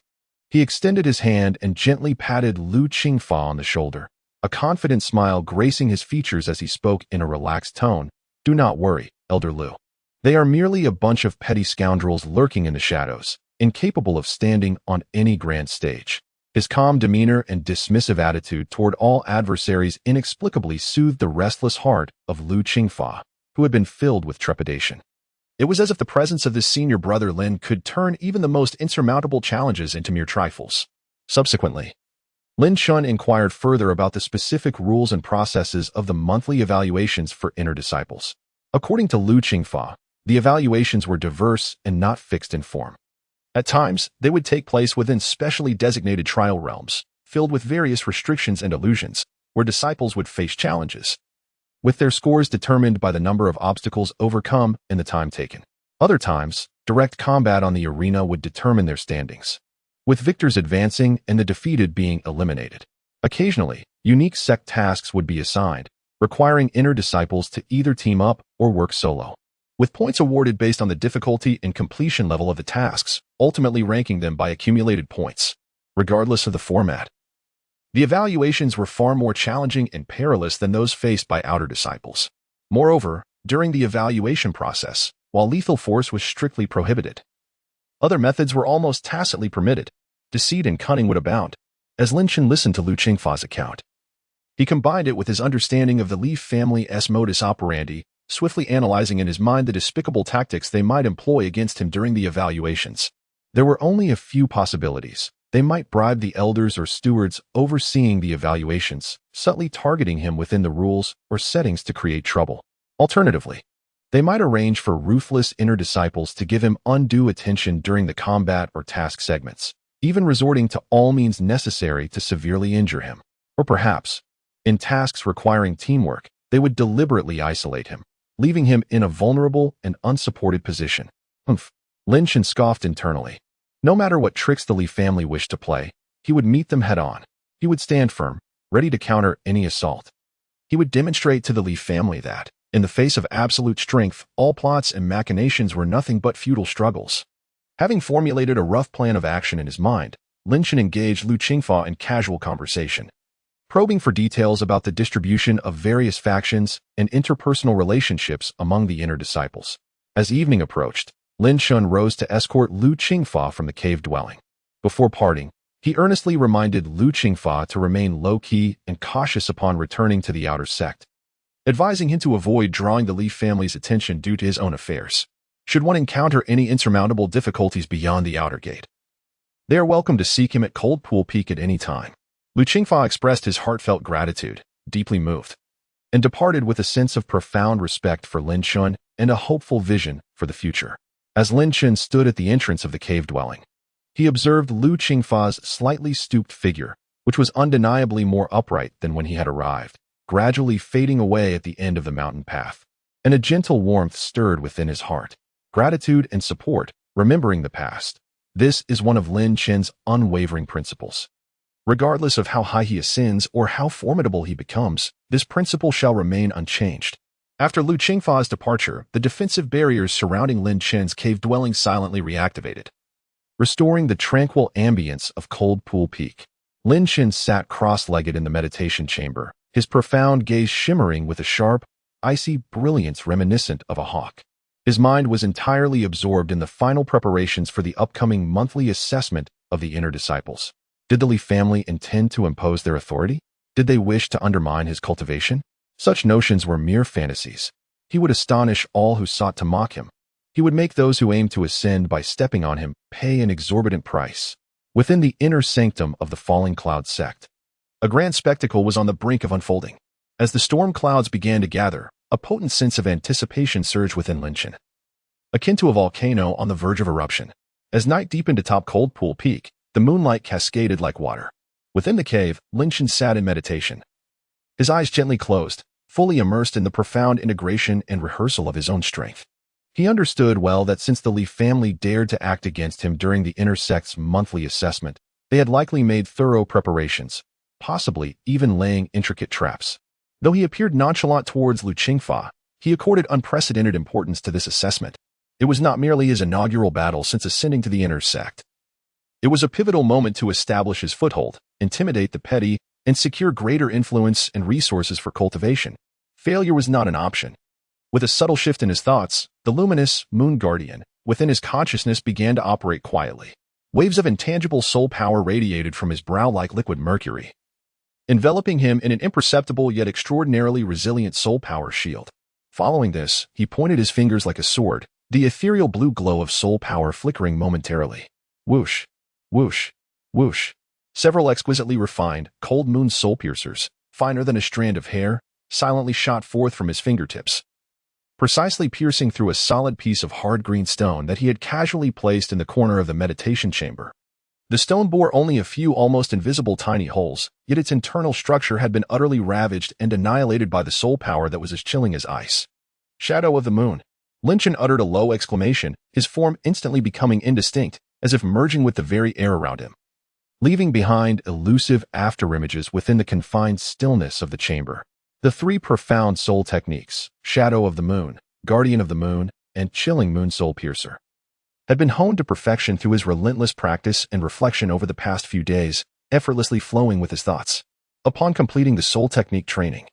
He extended his hand and gently patted Lu Qingfa on the shoulder, a confident smile gracing his features as he spoke in a relaxed tone. "Do not worry, Elder Lu. They are merely a bunch of petty scoundrels lurking in the shadows, incapable of standing on any grand stage." His calm demeanor and dismissive attitude toward all adversaries inexplicably soothed the restless heart of Lu Qingfa, who had been filled with trepidation. It was as if the presence of this senior brother Lin could turn even the most insurmountable challenges into mere trifles. Subsequently, Lin Chen inquired further about the specific rules and processes of the monthly evaluations for inner disciples. According to Lu Qingfa, the evaluations were diverse and not fixed in form. At times, they would take place within specially designated trial realms, filled with various restrictions and illusions, where disciples would face challenges, with their scores determined by the number of obstacles overcome and the time taken. Other times, direct combat on the arena would determine their standings, with victors advancing and the defeated being eliminated. Occasionally, unique sect tasks would be assigned, requiring inner disciples to either team up or work solo, with points awarded based on the difficulty and completion level of the tasks, ultimately ranking them by accumulated points, regardless of the format. The evaluations were far more challenging and perilous than those faced by outer disciples. Moreover, during the evaluation process, while lethal force was strictly prohibited, other methods were almost tacitly permitted. Deceit and cunning would abound. As Lin Chen listened to Lu Qingfa's account, he combined it with his understanding of the Li family's modus operandi, swiftly analyzing in his mind the despicable tactics they might employ against him during the evaluations. There were only a few possibilities. They might bribe the elders or stewards overseeing the evaluations, subtly targeting him within the rules or settings to create trouble. Alternatively, they might arrange for ruthless inner disciples to give him undue attention during the combat or task segments, even resorting to all means necessary to severely injure him. Or perhaps, in tasks requiring teamwork, they would deliberately isolate him, leaving him in a vulnerable and unsupported position. Lin Chen scoffed internally. No matter what tricks the Li family wished to play, He would meet them head-on. He would stand firm, ready to counter any assault. He would demonstrate to the Li family that, in the face of absolute strength, all plots and machinations were nothing but futile struggles. Having formulated a rough plan of action in his mind, Lin Chen engaged Lu Qingfa in casual conversation, probing for details about the distribution of various factions and interpersonal relationships among the inner disciples. As evening approached, Lin Chen rose to escort Lu Qingfa from the cave dwelling. Before parting, he earnestly reminded Lu Qingfa to remain low-key and cautious upon returning to the outer sect, advising him to avoid drawing the Li family's attention due to his own affairs. Should one encounter any insurmountable difficulties beyond the outer gate, they are welcome to seek him at Cold Pool Peak at any time. Lu Qingfa expressed his heartfelt gratitude, deeply moved, and departed with a sense of profound respect for Lin Chen and a hopeful vision for the future. As Lin Chen stood at the entrance of the cave dwelling, he observed Lu Qingfa's slightly stooped figure, which was undeniably more upright than when he had arrived, gradually fading away at the end of the mountain path. And a gentle warmth stirred within his heart. Gratitude and support, remembering the past. This is one of Lin Chen's unwavering principles. Regardless of how high he ascends or how formidable he becomes, this principle shall remain unchanged. After Lu Qingfa's departure, the defensive barriers surrounding Lin Chen's cave dwelling silently reactivated, restoring the tranquil ambience of Cold Pool Peak. Lin Chen sat cross-legged in the meditation chamber, his profound gaze shimmering with a sharp, icy brilliance reminiscent of a hawk. His mind was entirely absorbed in the final preparations for the upcoming monthly assessment of the inner disciples. Did the Li family intend to impose their authority? Did they wish to undermine his cultivation? Such notions were mere fantasies. He would astonish all who sought to mock him. He would make those who aimed to ascend by stepping on him pay an exorbitant price. Within the inner sanctum of the Falling Cloud sect, a grand spectacle was on the brink of unfolding. As the storm clouds began to gather, a potent sense of anticipation surged within Lin Chen, akin to a volcano on the verge of eruption. As night deepened atop Cold Pool Peak, the moonlight cascaded like water. Within the cave, Lin Chen sat in meditation, his eyes gently closed, fully immersed in the profound integration and rehearsal of his own strength. He understood well that since the Li family dared to act against him during the inner sect's monthly assessment, they had likely made thorough preparations, possibly even laying intricate traps. Though he appeared nonchalant towards Lu Qingfa, he accorded unprecedented importance to this assessment. It was not merely his inaugural battle since ascending to the inner sect. It was a pivotal moment to establish his foothold, intimidate the petty, and secure greater influence and resources for cultivation. Failure was not an option. With a subtle shift in his thoughts, the luminous Moon Guardian within his consciousness began to operate quietly. Waves of intangible soul power radiated from his brow like liquid mercury, enveloping him in an imperceptible yet extraordinarily resilient soul power shield. Following this, he pointed his fingers like a sword, the ethereal blue glow of soul power flickering momentarily. Whoosh, whoosh, whoosh. Several exquisitely refined, cold moon soul piercers, finer than a strand of hair, silently shot forth from his fingertips, precisely piercing through a solid piece of hard green stone that he had casually placed in the corner of the meditation chamber. The stone bore only a few almost invisible tiny holes, yet its internal structure had been utterly ravaged and annihilated by the soul power that was as chilling as ice. Shadow of the moon. Lin Chen uttered a low exclamation, his form instantly becoming indistinct, as if merging with the very air around him, leaving behind elusive afterimages within the confined stillness of the chamber. The three profound soul techniques, Shadow of the Moon, Guardian of the Moon, and Chilling Moon Soul Piercer, had been honed to perfection through his relentless practice and reflection over the past few days, effortlessly flowing with his thoughts. Upon completing the soul technique training,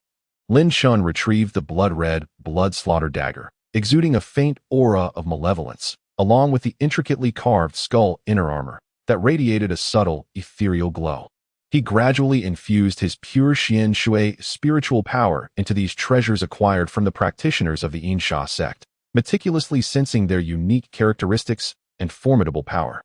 Lin Chen retrieved the blood-red, blood-slaughter dagger, exuding a faint aura of malevolence, along with the intricately carved skull inner armor that radiated a subtle, ethereal glow. He gradually infused his pure Xian Shui spiritual power into these treasures acquired from the practitioners of the Yinsha sect, meticulously sensing their unique characteristics and formidable power,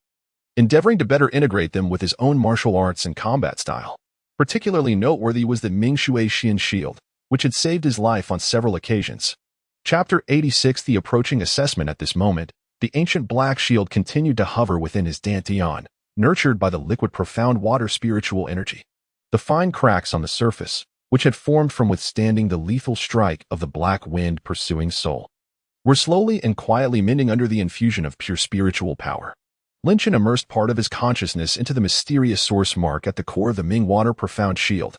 endeavoring to better integrate them with his own martial arts and combat style. Particularly noteworthy was the Mingshui Xian shield, which had saved his life on several occasions. Chapter 86. The approaching assessment. At this moment, the ancient black shield continued to hover within his dantian, nurtured by the liquid profound water spiritual energy. The fine cracks on the surface, which had formed from withstanding the lethal strike of the black wind pursuing soul, were slowly and quietly mending under the infusion of pure spiritual power. Lin Chen immersed part of his consciousness into the mysterious source mark at the core of the Ming Water Profound Shield,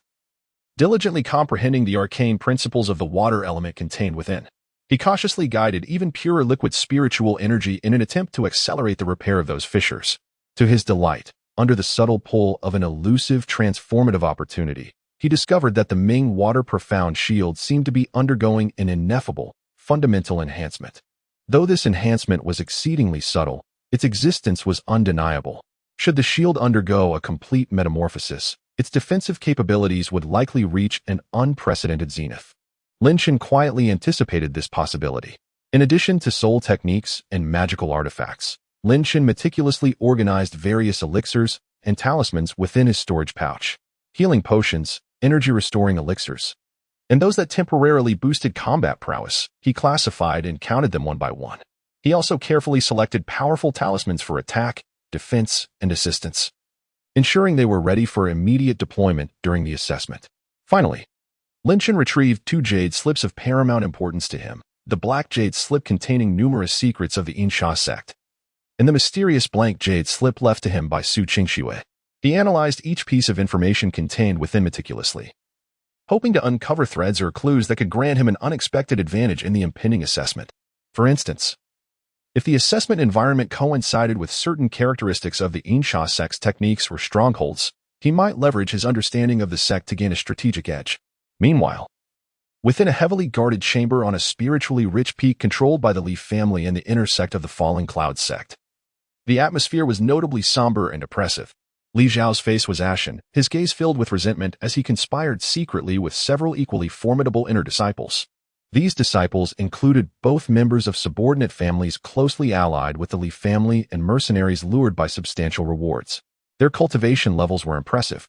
diligently comprehending the arcane principles of the water element contained within. He cautiously guided even purer liquid spiritual energy in an attempt to accelerate the repair of those fissures. To his delight, under the subtle pull of an elusive, transformative opportunity, he discovered that the Ming Water Profound Shield seemed to be undergoing an ineffable, fundamental enhancement. Though this enhancement was exceedingly subtle, its existence was undeniable. Should the shield undergo a complete metamorphosis, its defensive capabilities would likely reach an unprecedented zenith. Lin Chen quietly anticipated this possibility. In addition to soul techniques and magical artifacts, Lin Chen meticulously organized various elixirs and talismans within his storage pouch. Healing potions, energy-restoring elixirs, and those that temporarily boosted combat prowess, he classified and counted them one by one. He also carefully selected powerful talismans for attack, defense, and assistance, ensuring they were ready for immediate deployment during the assessment. Finally, Lin Chen retrieved 2 jade slips of paramount importance to him, the black jade slip containing numerous secrets of the Insha sect, and the mysterious blank jade slip left to him by Su Qingxue. He analyzed each piece of information contained within meticulously, hoping to uncover threads or clues that could grant him an unexpected advantage in the impending assessment. For instance, if the assessment environment coincided with certain characteristics of the Insha sect's techniques or strongholds, he might leverage his understanding of the sect to gain a strategic edge. Meanwhile, within a heavily guarded chamber on a spiritually rich peak controlled by the Li family and the inner sect of the Fallen Cloud sect, the atmosphere was notably somber and oppressive. Li Zhao's face was ashen, his gaze filled with resentment as he conspired secretly with several equally formidable inner disciples. These disciples included both members of subordinate families closely allied with the Li family and mercenaries lured by substantial rewards. Their cultivation levels were impressive,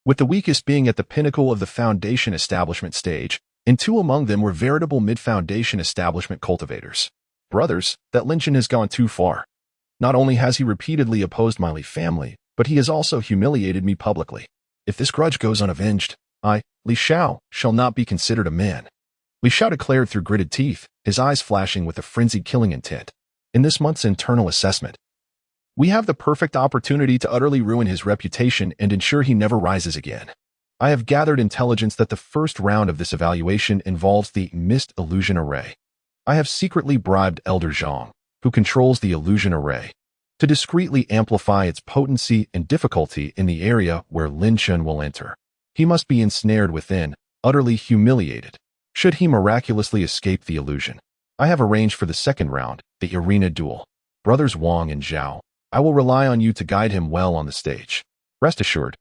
with the weakest being at the pinnacle of the foundation establishment stage, and 2 among them were veritable mid-foundation establishment cultivators. Brothers, that Lin Chen has gone too far. Not only has he repeatedly opposed my Li family, but he has also humiliated me publicly. If this grudge goes unavenged, I, Li Xiao, shall not be considered a man. Li Xiao declared through gritted teeth, his eyes flashing with a frenzied killing intent. In this month's internal assessment, we have the perfect opportunity to utterly ruin his reputation and ensure he never rises again. I have gathered intelligence that the first round of this evaluation involves the Mist Illusion Array. I have secretly bribed Elder Zhang, who controls the Illusion Array, to discreetly amplify its potency and difficulty in the area where Lin Chen will enter. He must be ensnared within, utterly humiliated, should he miraculously escape the illusion. I have arranged for the second round, the arena duel. Brothers Wang and Zhao, I will rely on you to guide him well on the stage. Rest assured,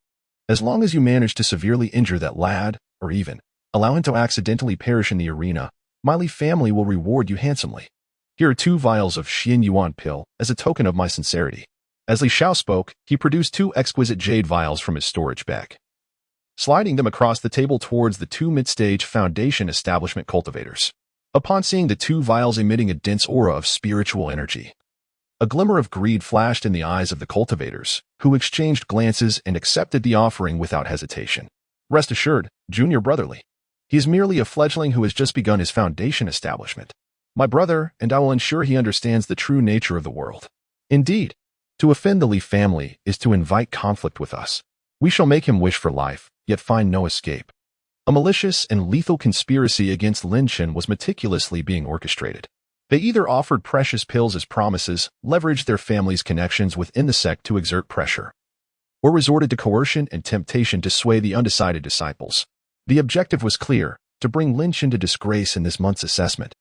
as long as you manage to severely injure that lad, or even allow him to accidentally perish in the arena, my Li family will reward you handsomely. Here are 2 vials of Xin Yuan pill as a token of my sincerity. As Li Xiao spoke, he produced 2 exquisite jade vials from his storage bag, sliding them across the table towards the 2 mid-stage foundation establishment cultivators. Upon seeing the 2 vials emitting a dense aura of spiritual energy, a glimmer of greed flashed in the eyes of the cultivators, who exchanged glances and accepted the offering without hesitation. Rest assured, Junior Brotherly, he is merely a fledgling who has just begun his foundation establishment. My brother, and I will ensure he understands the true nature of the world. Indeed, to offend the Li family is to invite conflict with us. We shall make him wish for life, yet find no escape. A malicious and lethal conspiracy against Lin Chen was meticulously being orchestrated. They either offered precious pills as promises, leveraged their family's connections within the sect to exert pressure, or resorted to coercion and temptation to sway the undecided disciples. The objective was clear, to bring Lin Chen to disgrace in this month's assessment,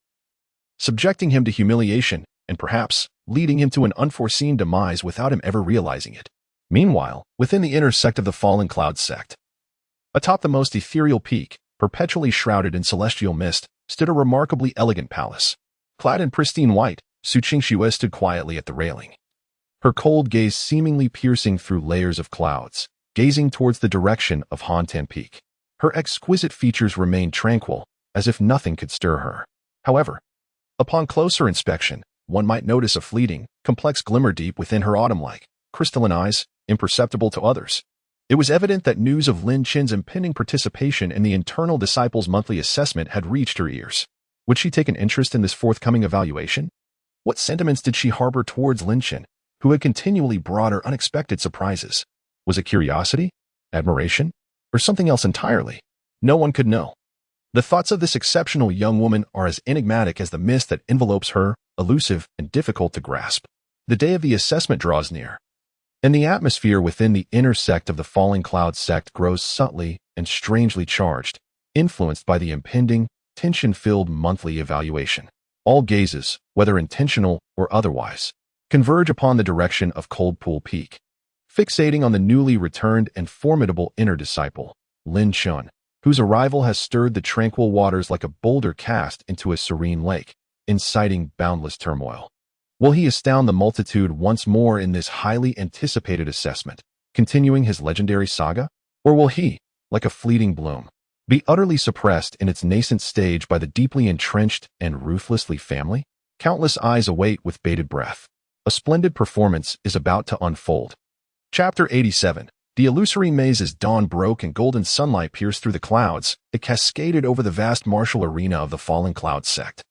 subjecting him to humiliation, and perhaps leading him to an unforeseen demise without him ever realizing it. Meanwhile, within the inner sect of the Fallen Cloud sect, atop the most ethereal peak, perpetually shrouded in celestial mist, stood a remarkably elegant palace. Clad in pristine white, Su Qingxue stood quietly at the railing, her cold gaze seemingly piercing through layers of clouds, gazing towards the direction of Hantan Peak. Her exquisite features remained tranquil, as if nothing could stir her. However, upon closer inspection, one might notice a fleeting, complex glimmer deep within her autumn-like, crystalline eyes, imperceptible to others. It was evident that news of Lin Chen's impending participation in the internal disciples' monthly assessment had reached her ears. Would she take an interest in this forthcoming evaluation? What sentiments did she harbor towards Lin Chen, who had continually brought her unexpected surprises. Was it curiosity, admiration, or something else entirely? No one could know. The thoughts of this exceptional young woman are as enigmatic as the mist that envelopes her, elusive and difficult to grasp. The day of the assessment draws near, and the atmosphere within the inner sect of the Falling Cloud sect grows subtly and strangely charged, influenced by the impending, tension-filled monthly evaluation. All gazes, whether intentional or otherwise, converge upon the direction of Cold Pool Peak, fixating on the newly returned and formidable inner disciple, Lin Chun, whose arrival has stirred the tranquil waters like a boulder cast into a serene lake, inciting boundless turmoil. Will he astound the multitude once more in this highly anticipated assessment, continuing his legendary saga? Or will he, like a fleeting bloom, be utterly suppressed in its nascent stage by the deeply entrenched and ruthlessly family? Countless eyes await with bated breath. A splendid performance is about to unfold. Chapter 87. The illusory maze as dawn broke and golden sunlight pierced through the clouds, it cascaded over the vast martial arena of the Fallen Cloud sect,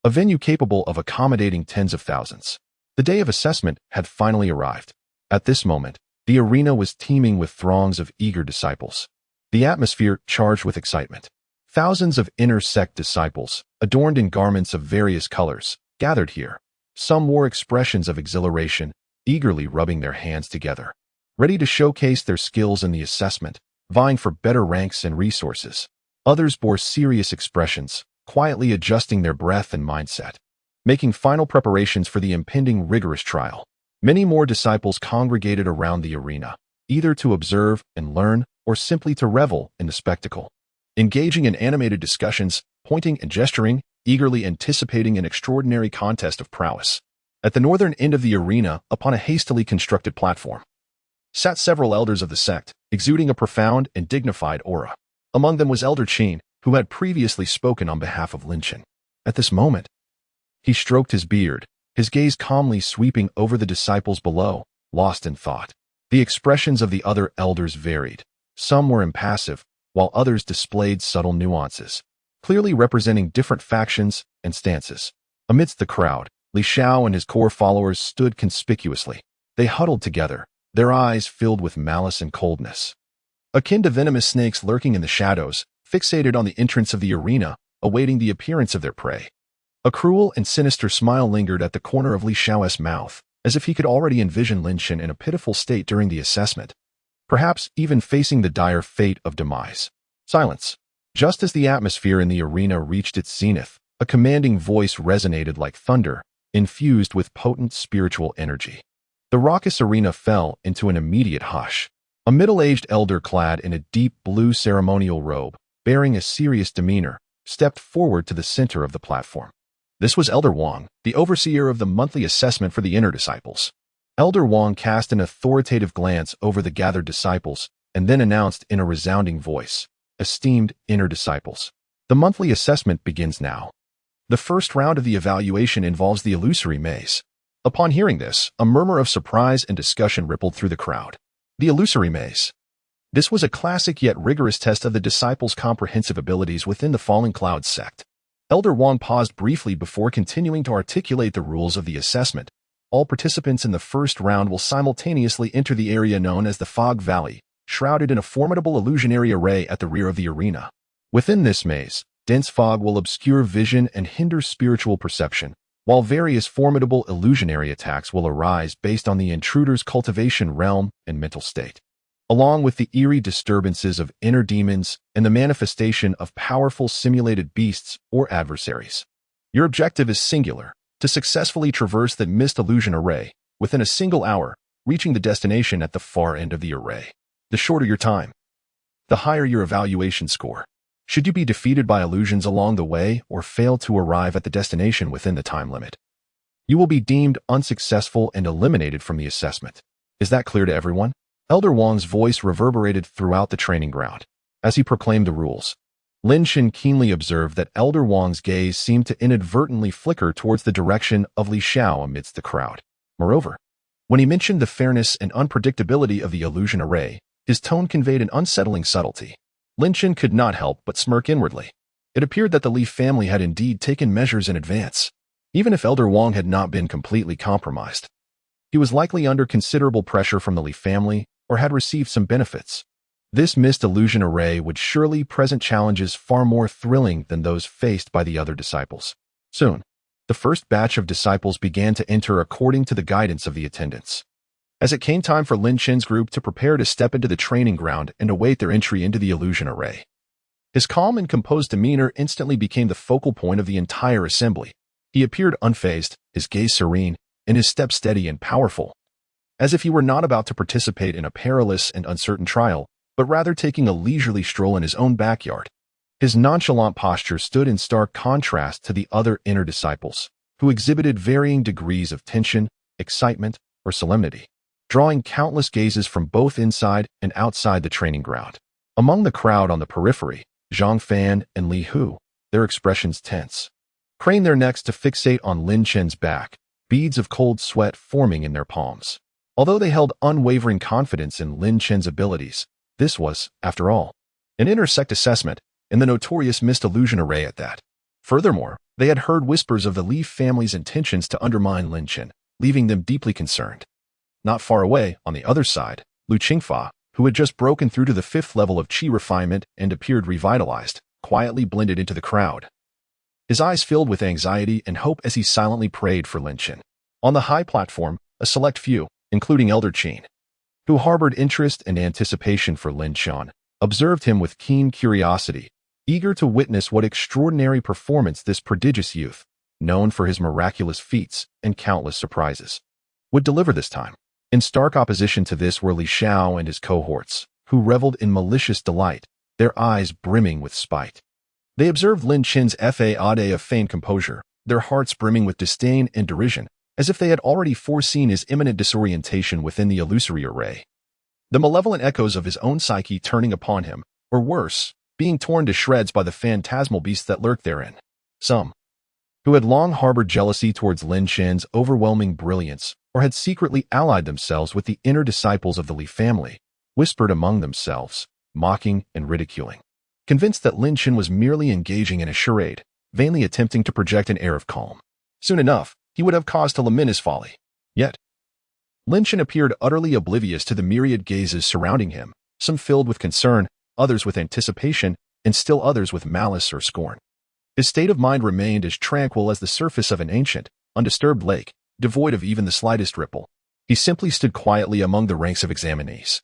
a venue capable of accommodating tens of thousands. The day of assessment had finally arrived. At this moment, the arena was teeming with throngs of eager disciples, the atmosphere charged with excitement. Thousands of inner sect disciples, adorned in garments of various colors, gathered here. Some wore expressions of exhilaration, eagerly rubbing their hands together, ready to showcase their skills in the assessment, vying for better ranks and resources. Others bore serious expressions, quietly adjusting their breath and mindset, making final preparations for the impending rigorous trial. Many more disciples congregated around the arena, either to observe and learn or simply to revel in the spectacle, engaging in animated discussions, pointing and gesturing, eagerly anticipating an extraordinary contest of prowess. At the northern end of the arena, upon a hastily constructed platform, sat several elders of the sect, exuding a profound and dignified aura. Among them was Elder Qin, who had previously spoken on behalf of Lin Chen. At this moment, he stroked his beard, his gaze calmly sweeping over the disciples below, lost in thought. The expressions of the other elders varied. Some were impassive, while others displayed subtle nuances, clearly representing different factions and stances. Amidst the crowd, Li Xiao and his core followers stood conspicuously. They huddled together, their eyes filled with malice and coldness, akin to venomous snakes lurking in the shadows, fixated on the entrance of the arena, awaiting the appearance of their prey. A cruel and sinister smile lingered at the corner of Li Xiao's mouth, as if he could already envision Lin Chen in a pitiful state during the assessment, perhaps even facing the dire fate of demise. Silence. Just as the atmosphere in the arena reached its zenith, a commanding voice resonated like thunder, infused with potent spiritual energy. The raucous arena fell into an immediate hush. A middle-aged elder clad in a deep blue ceremonial robe, bearing a serious demeanor, stepped forward to the center of the platform. This was Elder Wang, the overseer of the monthly assessment for the inner disciples. Elder Wang cast an authoritative glance over the gathered disciples and then announced in a resounding voice, "Esteemed inner disciples, the monthly assessment begins now. The first round of the evaluation involves the illusory maze." Upon hearing this, a murmur of surprise and discussion rippled through the crowd. The illusory maze. This was a classic yet rigorous test of the disciples' comprehensive abilities within the Fallen Cloud sect. Elder Wang paused briefly before continuing to articulate the rules of the assessment. All participants in the first round will simultaneously enter the area known as the Fog Valley, shrouded in a formidable illusionary array at the rear of the arena. Within this maze, dense fog will obscure vision and hinder spiritual perception, while various formidable illusionary attacks will arise based on the intruder's cultivation realm and mental state, along with the eerie disturbances of inner demons and the manifestation of powerful simulated beasts or adversaries. Your objective is singular: to successfully traverse the mist illusion array within a single hour, reaching the destination at the far end of the array. The shorter your time, the higher your evaluation score. Should you be defeated by illusions along the way or fail to arrive at the destination within the time limit, you will be deemed unsuccessful and eliminated from the assessment. Is that clear to everyone? Elder Wang's voice reverberated throughout the training ground. As he proclaimed the rules, Lin Chen keenly observed that Elder Wang's gaze seemed to inadvertently flicker towards the direction of Li Xiao amidst the crowd. Moreover, when he mentioned the fairness and unpredictability of the illusion array, his tone conveyed an unsettling subtlety. Lin Chen could not help but smirk inwardly. It appeared that the Li family had indeed taken measures in advance, even if Elder Wang had not been completely compromised. He was likely under considerable pressure from the Li family or had received some benefits. This missed illusion array would surely present challenges far more thrilling than those faced by the other disciples. Soon, the first batch of disciples began to enter according to the guidance of the attendants. As it came time for Lin Chen's group to prepare to step into the training ground and await their entry into the illusion array, his calm and composed demeanor instantly became the focal point of the entire assembly. He appeared unfazed, his gaze serene, and his step steady and powerful, as if he were not about to participate in a perilous and uncertain trial, but rather taking a leisurely stroll in his own backyard. His nonchalant posture stood in stark contrast to the other inner disciples, who exhibited varying degrees of tension, excitement, or solemnity, drawing countless gazes from both inside and outside the training ground. Among the crowd on the periphery, Zhang Fan and Li Hu, their expressions tense, craned their necks to fixate on Lin Chen's back, beads of cold sweat forming in their palms. Although they held unwavering confidence in Lin Chen's abilities, this was, after all, an intersect assessment, and the notorious missed illusion array at that. Furthermore, they had heard whispers of the Li family's intentions to undermine Lin Chen, leaving them deeply concerned. Not far away, on the other side, Lu Qingfa, who had just broken through to the 5th level of qi refinement and appeared revitalized, quietly blended into the crowd. His eyes filled with anxiety and hope as he silently prayed for Lin Chen. On the high platform, a select few, including Elder Qin, who harbored interest and anticipation for Lin Chen, observed him with keen curiosity, eager to witness what extraordinary performance this prodigious youth, known for his miraculous feats and countless surprises, would deliver this time. In stark opposition to this were Li Xiao and his cohorts, who reveled in malicious delight, their eyes brimming with spite. They observed Lin Chen's facade of feigned composure, their hearts brimming with disdain and derision, as if they had already foreseen his imminent disorientation within the illusory array. The malevolent echoes of his own psyche turning upon him, or worse, being torn to shreds by the phantasmal beasts that lurked therein. Some, who had long harbored jealousy towards Lin Chen's overwhelming brilliance, or had secretly allied themselves with the inner disciples of the Li family, whispered among themselves, mocking and ridiculing, convinced that Lin Chen was merely engaging in a charade, vainly attempting to project an air of calm. Soon enough, he would have cause to lament his folly. Yet, Lin Chen appeared utterly oblivious to the myriad gazes surrounding him, some filled with concern, others with anticipation, and still others with malice or scorn. His state of mind remained as tranquil as the surface of an ancient, undisturbed lake, devoid of even the slightest ripple. He simply stood quietly among the ranks of examinees,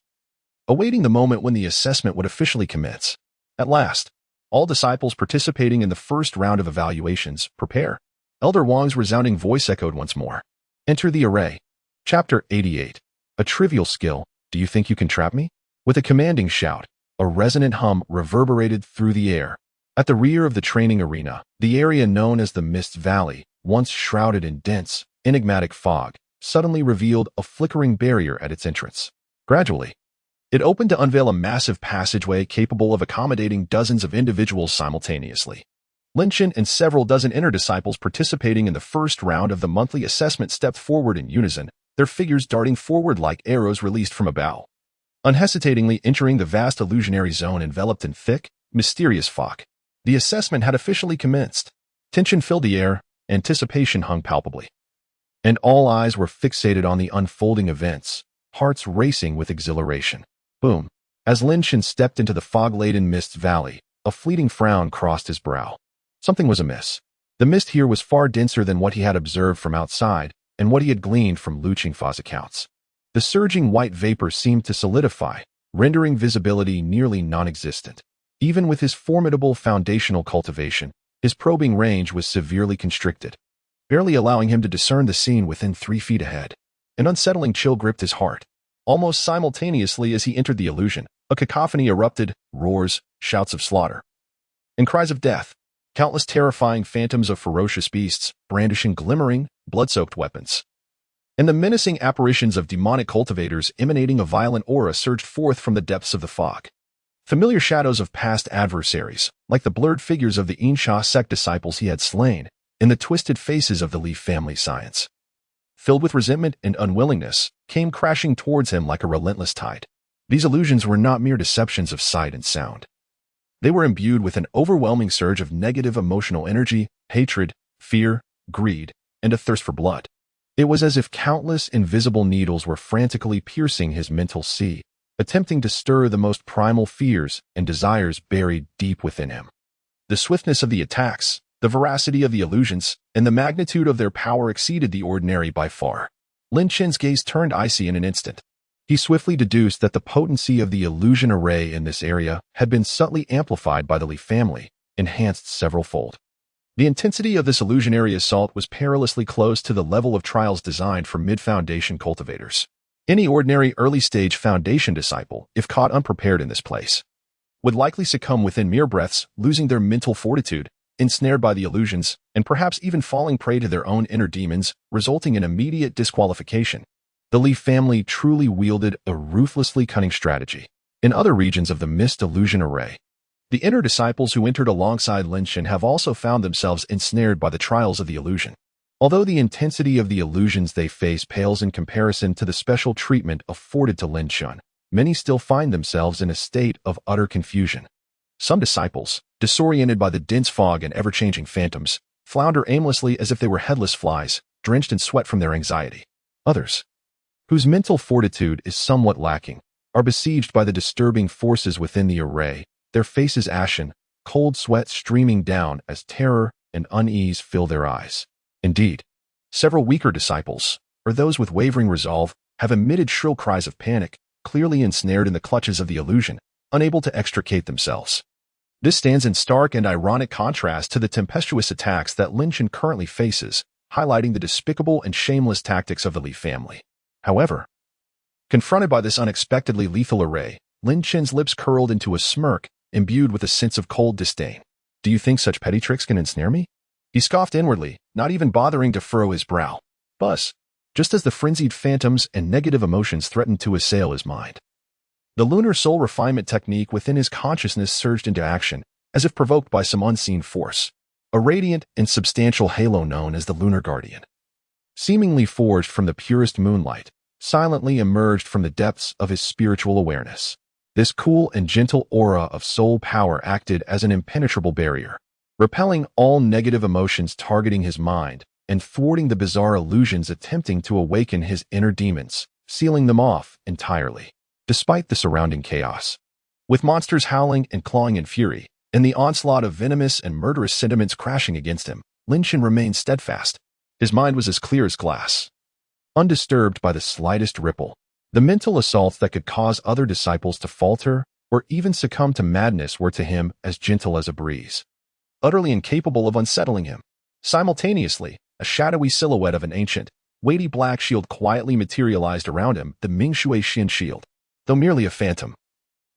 awaiting the moment when the assessment would officially commence. At last, all disciples participating in the first round of evaluations prepare. Elder Wang's resounding voice echoed once more. Enter the array. Chapter 88. A trivial skill. Do you think you can trap me? With a commanding shout, a resonant hum reverberated through the air. At the rear of the training arena, the area known as the Mist Valley, once shrouded in dense, enigmatic fog, suddenly revealed a flickering barrier at its entrance. Gradually, it opened to unveil a massive passageway capable of accommodating dozens of individuals simultaneously. Lin Chen and several dozen inner disciples participating in the first round of the monthly assessment stepped forward in unison, their figures darting forward like arrows released from a bow. Unhesitatingly entering the vast illusionary zone enveloped in thick, mysterious fog, the assessment had officially commenced. Tension filled the air, anticipation hung palpably, and all eyes were fixated on the unfolding events, hearts racing with exhilaration. Boom! As Lin Chen stepped into the fog-laden Mist Valley, a fleeting frown crossed his brow. Something was amiss. The mist here was far denser than what he had observed from outside and what he had gleaned from Lu Qingfa's accounts. The surging white vapor seemed to solidify, rendering visibility nearly non-existent. Even with his formidable foundational cultivation, his probing range was severely constricted, barely allowing him to discern the scene within 3 feet ahead. An unsettling chill gripped his heart. Almost simultaneously as he entered the illusion, a cacophony erupted, roars, shouts of slaughter, and cries of death. Countless terrifying phantoms of ferocious beasts, brandishing glimmering, blood-soaked weapons, and the menacing apparitions of demonic cultivators emanating a violent aura surged forth from the depths of the fog. Familiar shadows of past adversaries, like the blurred figures of the Insha sect disciples he had slain, and the twisted faces of the Li family science, filled with resentment and unwillingness, came crashing towards him like a relentless tide. These illusions were not mere deceptions of sight and sound. They were imbued with an overwhelming surge of negative emotional energy, hatred, fear, greed, and a thirst for blood. It was as if countless invisible needles were frantically piercing his mental sea, attempting to stir the most primal fears and desires buried deep within him. The swiftness of the attacks, the veracity of the illusions, and the magnitude of their power exceeded the ordinary by far. Lin Chen's gaze turned icy in an instant. He swiftly deduced that the potency of the illusion array in this area had been subtly amplified by the Li family, enhanced several-fold. The intensity of this illusionary assault was perilously close to the level of trials designed for mid-foundation cultivators. Any ordinary early-stage foundation disciple, if caught unprepared in this place, would likely succumb within mere breaths, losing their mental fortitude, ensnared by the illusions, and perhaps even falling prey to their own inner demons, resulting in immediate disqualification. The Li family truly wielded a ruthlessly cunning strategy. In other regions of the mist illusion array, the inner disciples who entered alongside Lin Chen have also found themselves ensnared by the trials of the illusion. Although the intensity of the illusions they face pales in comparison to the special treatment afforded to Lin Chen, many still find themselves in a state of utter confusion. Some disciples, disoriented by the dense fog and ever-changing phantoms, flounder aimlessly as if they were headless flies, drenched in sweat from their anxiety. Others, whose mental fortitude is somewhat lacking, are besieged by the disturbing forces within the array, their faces ashen, cold sweat streaming down as terror and unease fill their eyes. Indeed, several weaker disciples, or those with wavering resolve, have emitted shrill cries of panic, clearly ensnared in the clutches of the illusion, unable to extricate themselves. This stands in stark and ironic contrast to the tempestuous attacks that Lin Chen currently faces, highlighting the despicable and shameless tactics of the Li family. However, confronted by this unexpectedly lethal array, Lin Chen's lips curled into a smirk, imbued with a sense of cold disdain. "Do you think such petty tricks can ensnare me?" He scoffed inwardly, not even bothering to furrow his brow. Buzz, just as the frenzied phantoms and negative emotions threatened to assail his mind. The lunar soul refinement technique within his consciousness surged into action, as if provoked by some unseen force. A radiant and substantial halo known as the Lunar Guardian, seemingly forged from the purest moonlight, silently emerged from the depths of his spiritual awareness. This cool and gentle aura of soul power acted as an impenetrable barrier, repelling all negative emotions targeting his mind and thwarting the bizarre illusions attempting to awaken his inner demons, sealing them off entirely. Despite the surrounding chaos, with monsters howling and clawing in fury, and the onslaught of venomous and murderous sentiments crashing against him, Lin Chen remained steadfast. His mind was as clear as glass, undisturbed by the slightest ripple. The mental assaults that could cause other disciples to falter or even succumb to madness were to him as gentle as a breeze, utterly incapable of unsettling him. Simultaneously, a shadowy silhouette of an ancient, weighty black shield quietly materialized around him, the Mingshui Xin shield. Though merely a phantom,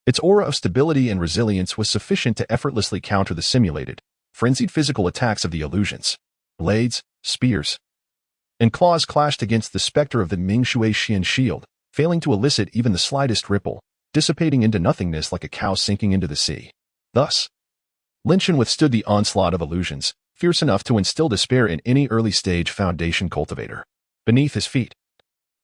its aura of stability and resilience was sufficient to effortlessly counter the simulated, frenzied physical attacks of the illusions. Blades, spears, and claws clashed against the specter of the Mingshui Xin shield, failing to elicit even the slightest ripple, dissipating into nothingness like a cow sinking into the sea. Thus, Lin Chen withstood the onslaught of illusions, fierce enough to instill despair in any early-stage foundation cultivator. Beneath his feet,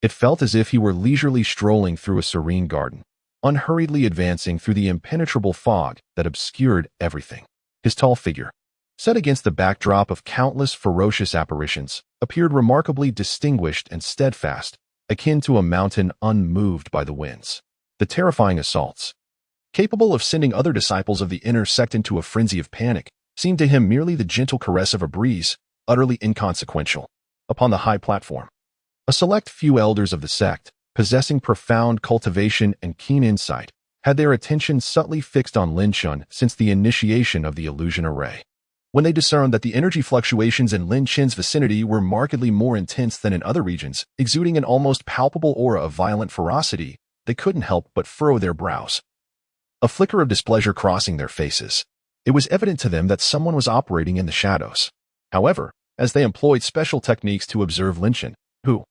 it felt as if he were leisurely strolling through a serene garden, unhurriedly advancing through the impenetrable fog that obscured everything. His tall figure, set against the backdrop of countless ferocious apparitions, appeared remarkably distinguished and steadfast, akin to a mountain unmoved by the winds. The terrifying assaults, capable of sending other disciples of the inner sect into a frenzy of panic, seemed to him merely the gentle caress of a breeze, utterly inconsequential. Upon the high platform, a select few elders of the sect, possessing profound cultivation and keen insight, had their attention subtly fixed on Lin Chen since the initiation of the illusion array. When they discerned that the energy fluctuations in Lin Chen's vicinity were markedly more intense than in other regions, exuding an almost palpable aura of violent ferocity, they couldn't help but furrow their brows, a flicker of displeasure crossing their faces. It was evident to them that someone was operating in the shadows. However, as they employed special techniques to observe Lin Chen, who,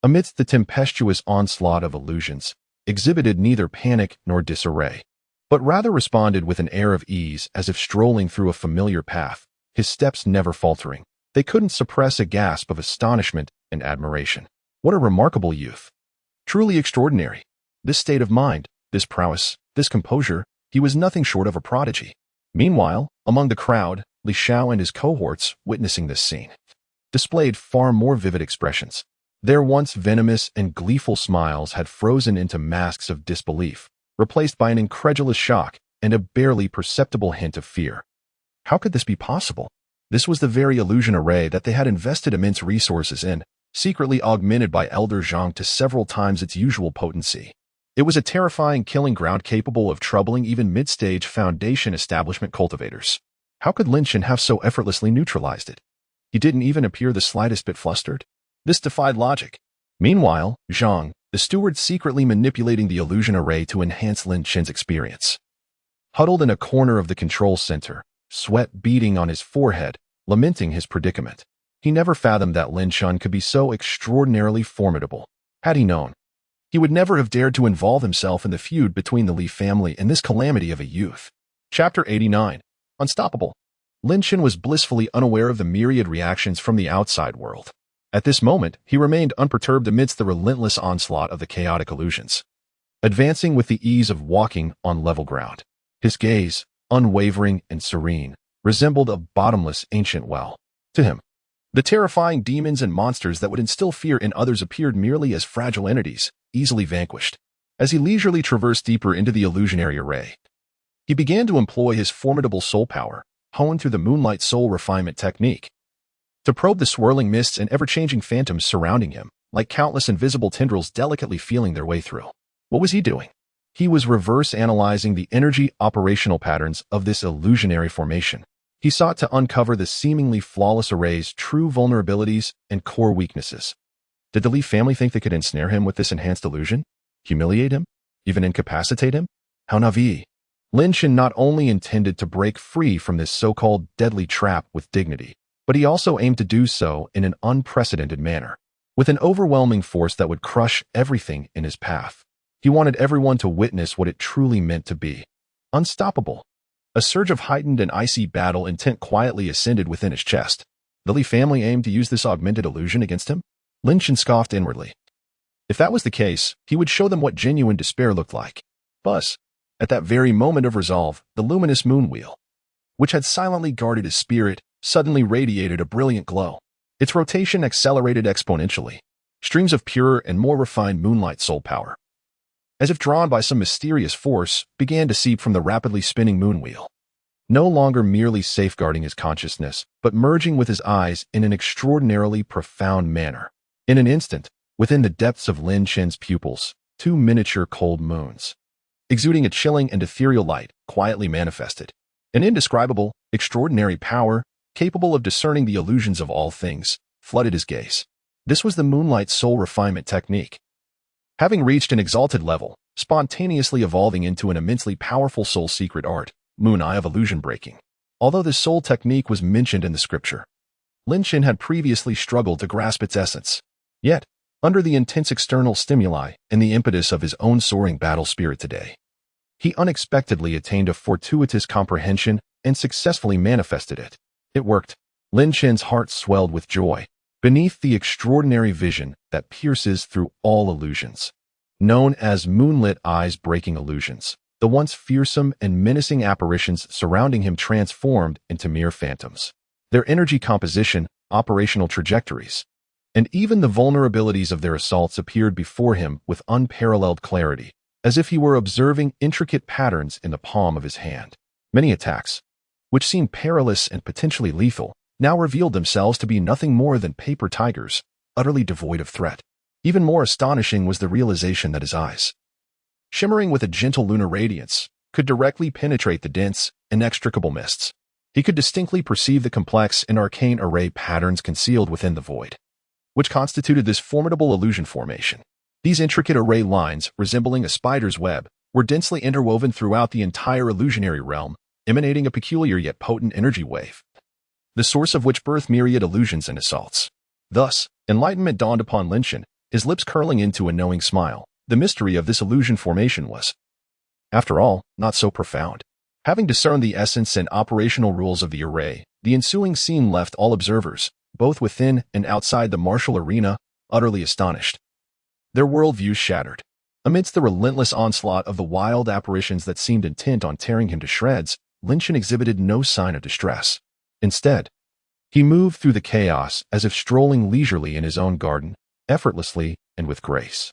amidst the tempestuous onslaught of illusions, exhibited neither panic nor disarray, but rather responded with an air of ease as if strolling through a familiar path, his steps never faltering, they couldn't suppress a gasp of astonishment and admiration. What a remarkable youth! Truly extraordinary! This state of mind, this prowess, this composure, he was nothing short of a prodigy. Meanwhile, among the crowd, Li Xiao and his cohorts, witnessing this scene, displayed far more vivid expressions. Their once venomous and gleeful smiles had frozen into masks of disbelief, replaced by an incredulous shock and a barely perceptible hint of fear. How could this be possible? This was the very illusion array that they had invested immense resources in, secretly augmented by Elder Zhang to several times its usual potency. It was a terrifying killing ground capable of troubling even mid-stage Foundation establishment cultivators. How could Lin Chen have so effortlessly neutralized it? He didn't even appear the slightest bit flustered. This defied logic. Meanwhile, Zhang, the steward, secretly manipulating the illusion array to enhance Lin Chen's experience. Huddled in a corner of the control center, sweat beading on his forehead, lamenting his predicament. He never fathomed that Lin Chen could be so extraordinarily formidable. Had he known, he would never have dared to involve himself in the feud between the Li family and this calamity of a youth. Chapter 89. Unstoppable. Lin Chen was blissfully unaware of the myriad reactions from the outside world. At this moment, he remained unperturbed amidst the relentless onslaught of the chaotic illusions, advancing with the ease of walking on level ground. His gaze, unwavering and serene, resembled a bottomless ancient well. To him, the terrifying demons and monsters that would instill fear in others appeared merely as fragile entities, easily vanquished. As he leisurely traversed deeper into the illusionary array, he began to employ his formidable soul power, honed through the moonlight soul refinement technique, to probe the swirling mists and ever-changing phantoms surrounding him, like countless invisible tendrils delicately feeling their way through. What was he doing? He was reverse analyzing the energy operational patterns of this illusionary formation. He sought to uncover the seemingly flawless array's true vulnerabilities and core weaknesses. Did the Li family think they could ensnare him with this enhanced illusion? Humiliate him? Even incapacitate him? How naive. Lin Chen not only intended to break free from this so-called deadly trap with dignity, but he also aimed to do so in an unprecedented manner, with an overwhelming force that would crush everything in his path. He wanted everyone to witness what it truly meant to be unstoppable. A surge of heightened and icy battle intent quietly ascended within his chest. The Li family aimed to use this augmented illusion against him? Lin Chen scoffed inwardly. If that was the case, he would show them what genuine despair looked like. But, at that very moment of resolve, the luminous moon wheel, which had silently guarded his spirit, suddenly radiated a brilliant glow. Its rotation accelerated exponentially. Streams of purer and more refined moonlight soul power, as if drawn by some mysterious force, began to seep from the rapidly spinning moon wheel, no longer merely safeguarding his consciousness, but merging with his eyes in an extraordinarily profound manner. In an instant, within the depths of Lin Chen's pupils, two miniature cold moons, exuding a chilling and ethereal light, quietly manifested. An indescribable, extraordinary power, capable of discerning the illusions of all things, flooded his gaze. This was the moonlight soul refinement technique. Having reached an exalted level, spontaneously evolving into an immensely powerful soul secret art, Moon Eye of illusion breaking. Although this soul technique was mentioned in the scripture, Lin Chen had previously struggled to grasp its essence. Yet, under the intense external stimuli and the impetus of his own soaring battle spirit today, he unexpectedly attained a fortuitous comprehension and successfully manifested it. It worked. Lin Chen's heart swelled with joy. Beneath the extraordinary vision that pierces through all illusions, known as moonlit eyes-breaking illusions, the once fearsome and menacing apparitions surrounding him transformed into mere phantoms. Their energy composition, operational trajectories, and even the vulnerabilities of their assaults appeared before him with unparalleled clarity, as if he were observing intricate patterns in the palm of his hand. Many attacks, which seemed perilous and potentially lethal, now revealed themselves to be nothing more than paper tigers, utterly devoid of threat. Even more astonishing was the realization that his eyes, shimmering with a gentle lunar radiance, could directly penetrate the dense, inextricable mists. He could distinctly perceive the complex and arcane array patterns concealed within the void, which constituted this formidable illusion formation. These intricate array lines, resembling a spider's web, were densely interwoven throughout the entire illusionary realm, emanating a peculiar yet potent energy wave, the source of which birthed myriad illusions and assaults. Thus, enlightenment dawned upon Lin Chen, his lips curling into a knowing smile. The mystery of this illusion formation was, after all, not so profound. Having discerned the essence and operational rules of the array, the ensuing scene left all observers, both within and outside the martial arena, utterly astonished. Their worldviews shattered. Amidst the relentless onslaught of the wild apparitions that seemed intent on tearing him to shreds, Lin Chen exhibited no sign of distress. Instead, he moved through the chaos as if strolling leisurely in his own garden, effortlessly and with grace.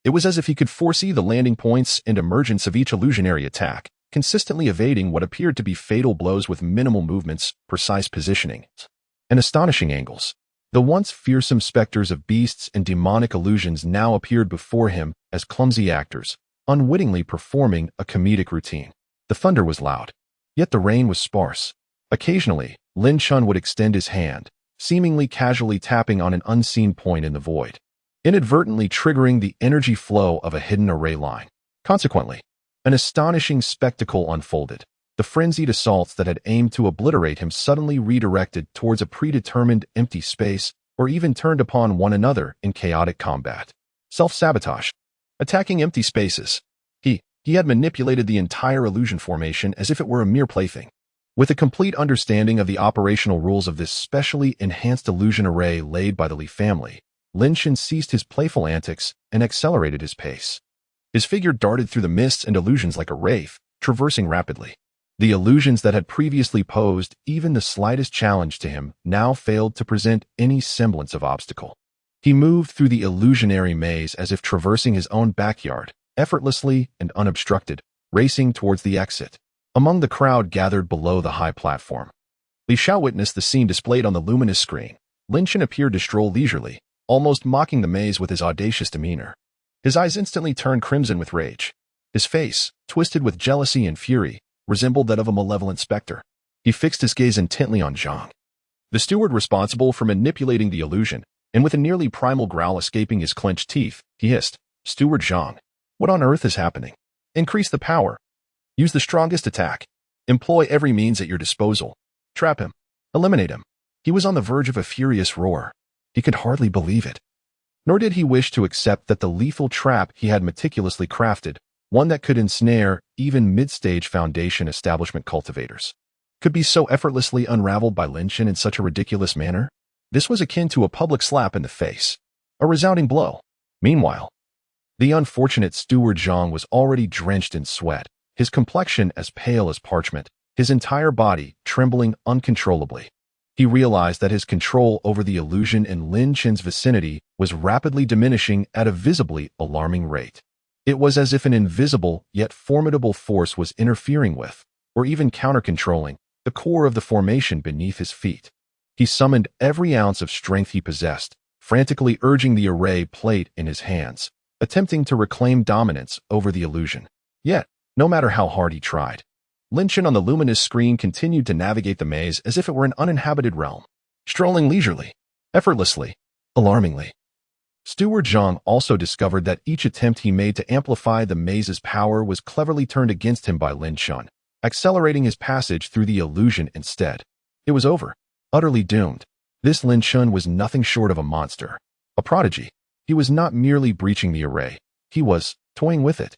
It was as if he could foresee the landing points and emergence of each illusionary attack, consistently evading what appeared to be fatal blows with minimal movements, precise positioning, and astonishing angles. The once fearsome specters of beasts and demonic illusions now appeared before him as clumsy actors, unwittingly performing a comedic routine. The thunder was loud, yet the rain was sparse. Occasionally, Lin Chun would extend his hand, seemingly casually tapping on an unseen point in the void, inadvertently triggering the energy flow of a hidden array line. Consequently, an astonishing spectacle unfolded. The frenzied assaults that had aimed to obliterate him suddenly redirected towards a predetermined empty space or even turned upon one another in chaotic combat. Self-sabotage. Attacking empty spaces. He had manipulated the entire illusion formation as if it were a mere plaything. With a complete understanding of the operational rules of this specially enhanced illusion array laid by the Li family, Lin Shen ceased his playful antics and accelerated his pace. His figure darted through the mists and illusions like a wraith, traversing rapidly. The illusions that had previously posed even the slightest challenge to him now failed to present any semblance of obstacle. He moved through the illusionary maze as if traversing his own backyard, effortlessly and unobstructed, racing towards the exit. Among the crowd gathered below the high platform, Li Xiao witnessed the scene displayed on the luminous screen. Lin Shen appeared to stroll leisurely, almost mocking the maze with his audacious demeanor. His eyes instantly turned crimson with rage. His face, twisted with jealousy and fury, resembled that of a malevolent specter. He fixed his gaze intently on Zhang, the steward responsible for manipulating the illusion, and with a nearly primal growl escaping his clenched teeth, he hissed, "Steward Zhang, what on earth is happening? Increase the power. Use the strongest attack. Employ every means at your disposal. Trap him. Eliminate him." He was on the verge of a furious roar. He could hardly believe it. Nor did he wish to accept that the lethal trap he had meticulously crafted, one that could ensnare even mid-stage foundation establishment cultivators, could be so effortlessly unraveled by Lin Shen in such a ridiculous manner. This was akin to a public slap in the face, a resounding blow. Meanwhile, the unfortunate steward Zhang was already drenched in sweat, his complexion as pale as parchment, his entire body trembling uncontrollably. He realized that his control over the illusion in Lin Chen's vicinity was rapidly diminishing at a visibly alarming rate. It was as if an invisible yet formidable force was interfering with, or even counter-controlling, the core of the formation beneath his feet. He summoned every ounce of strength he possessed, frantically urging the array plate in his hands, attempting to reclaim dominance over the illusion. Yet, no matter how hard he tried, Lin Chen on the luminous screen continued to navigate the maze as if it were an uninhabited realm, strolling leisurely, effortlessly, alarmingly. Steward Zhang also discovered that each attempt he made to amplify the maze's power was cleverly turned against him by Lin Chen, accelerating his passage through the illusion instead. It was over, utterly doomed. This Lin Chen was nothing short of a monster, a prodigy. He was not merely breaching the array, he was toying with it.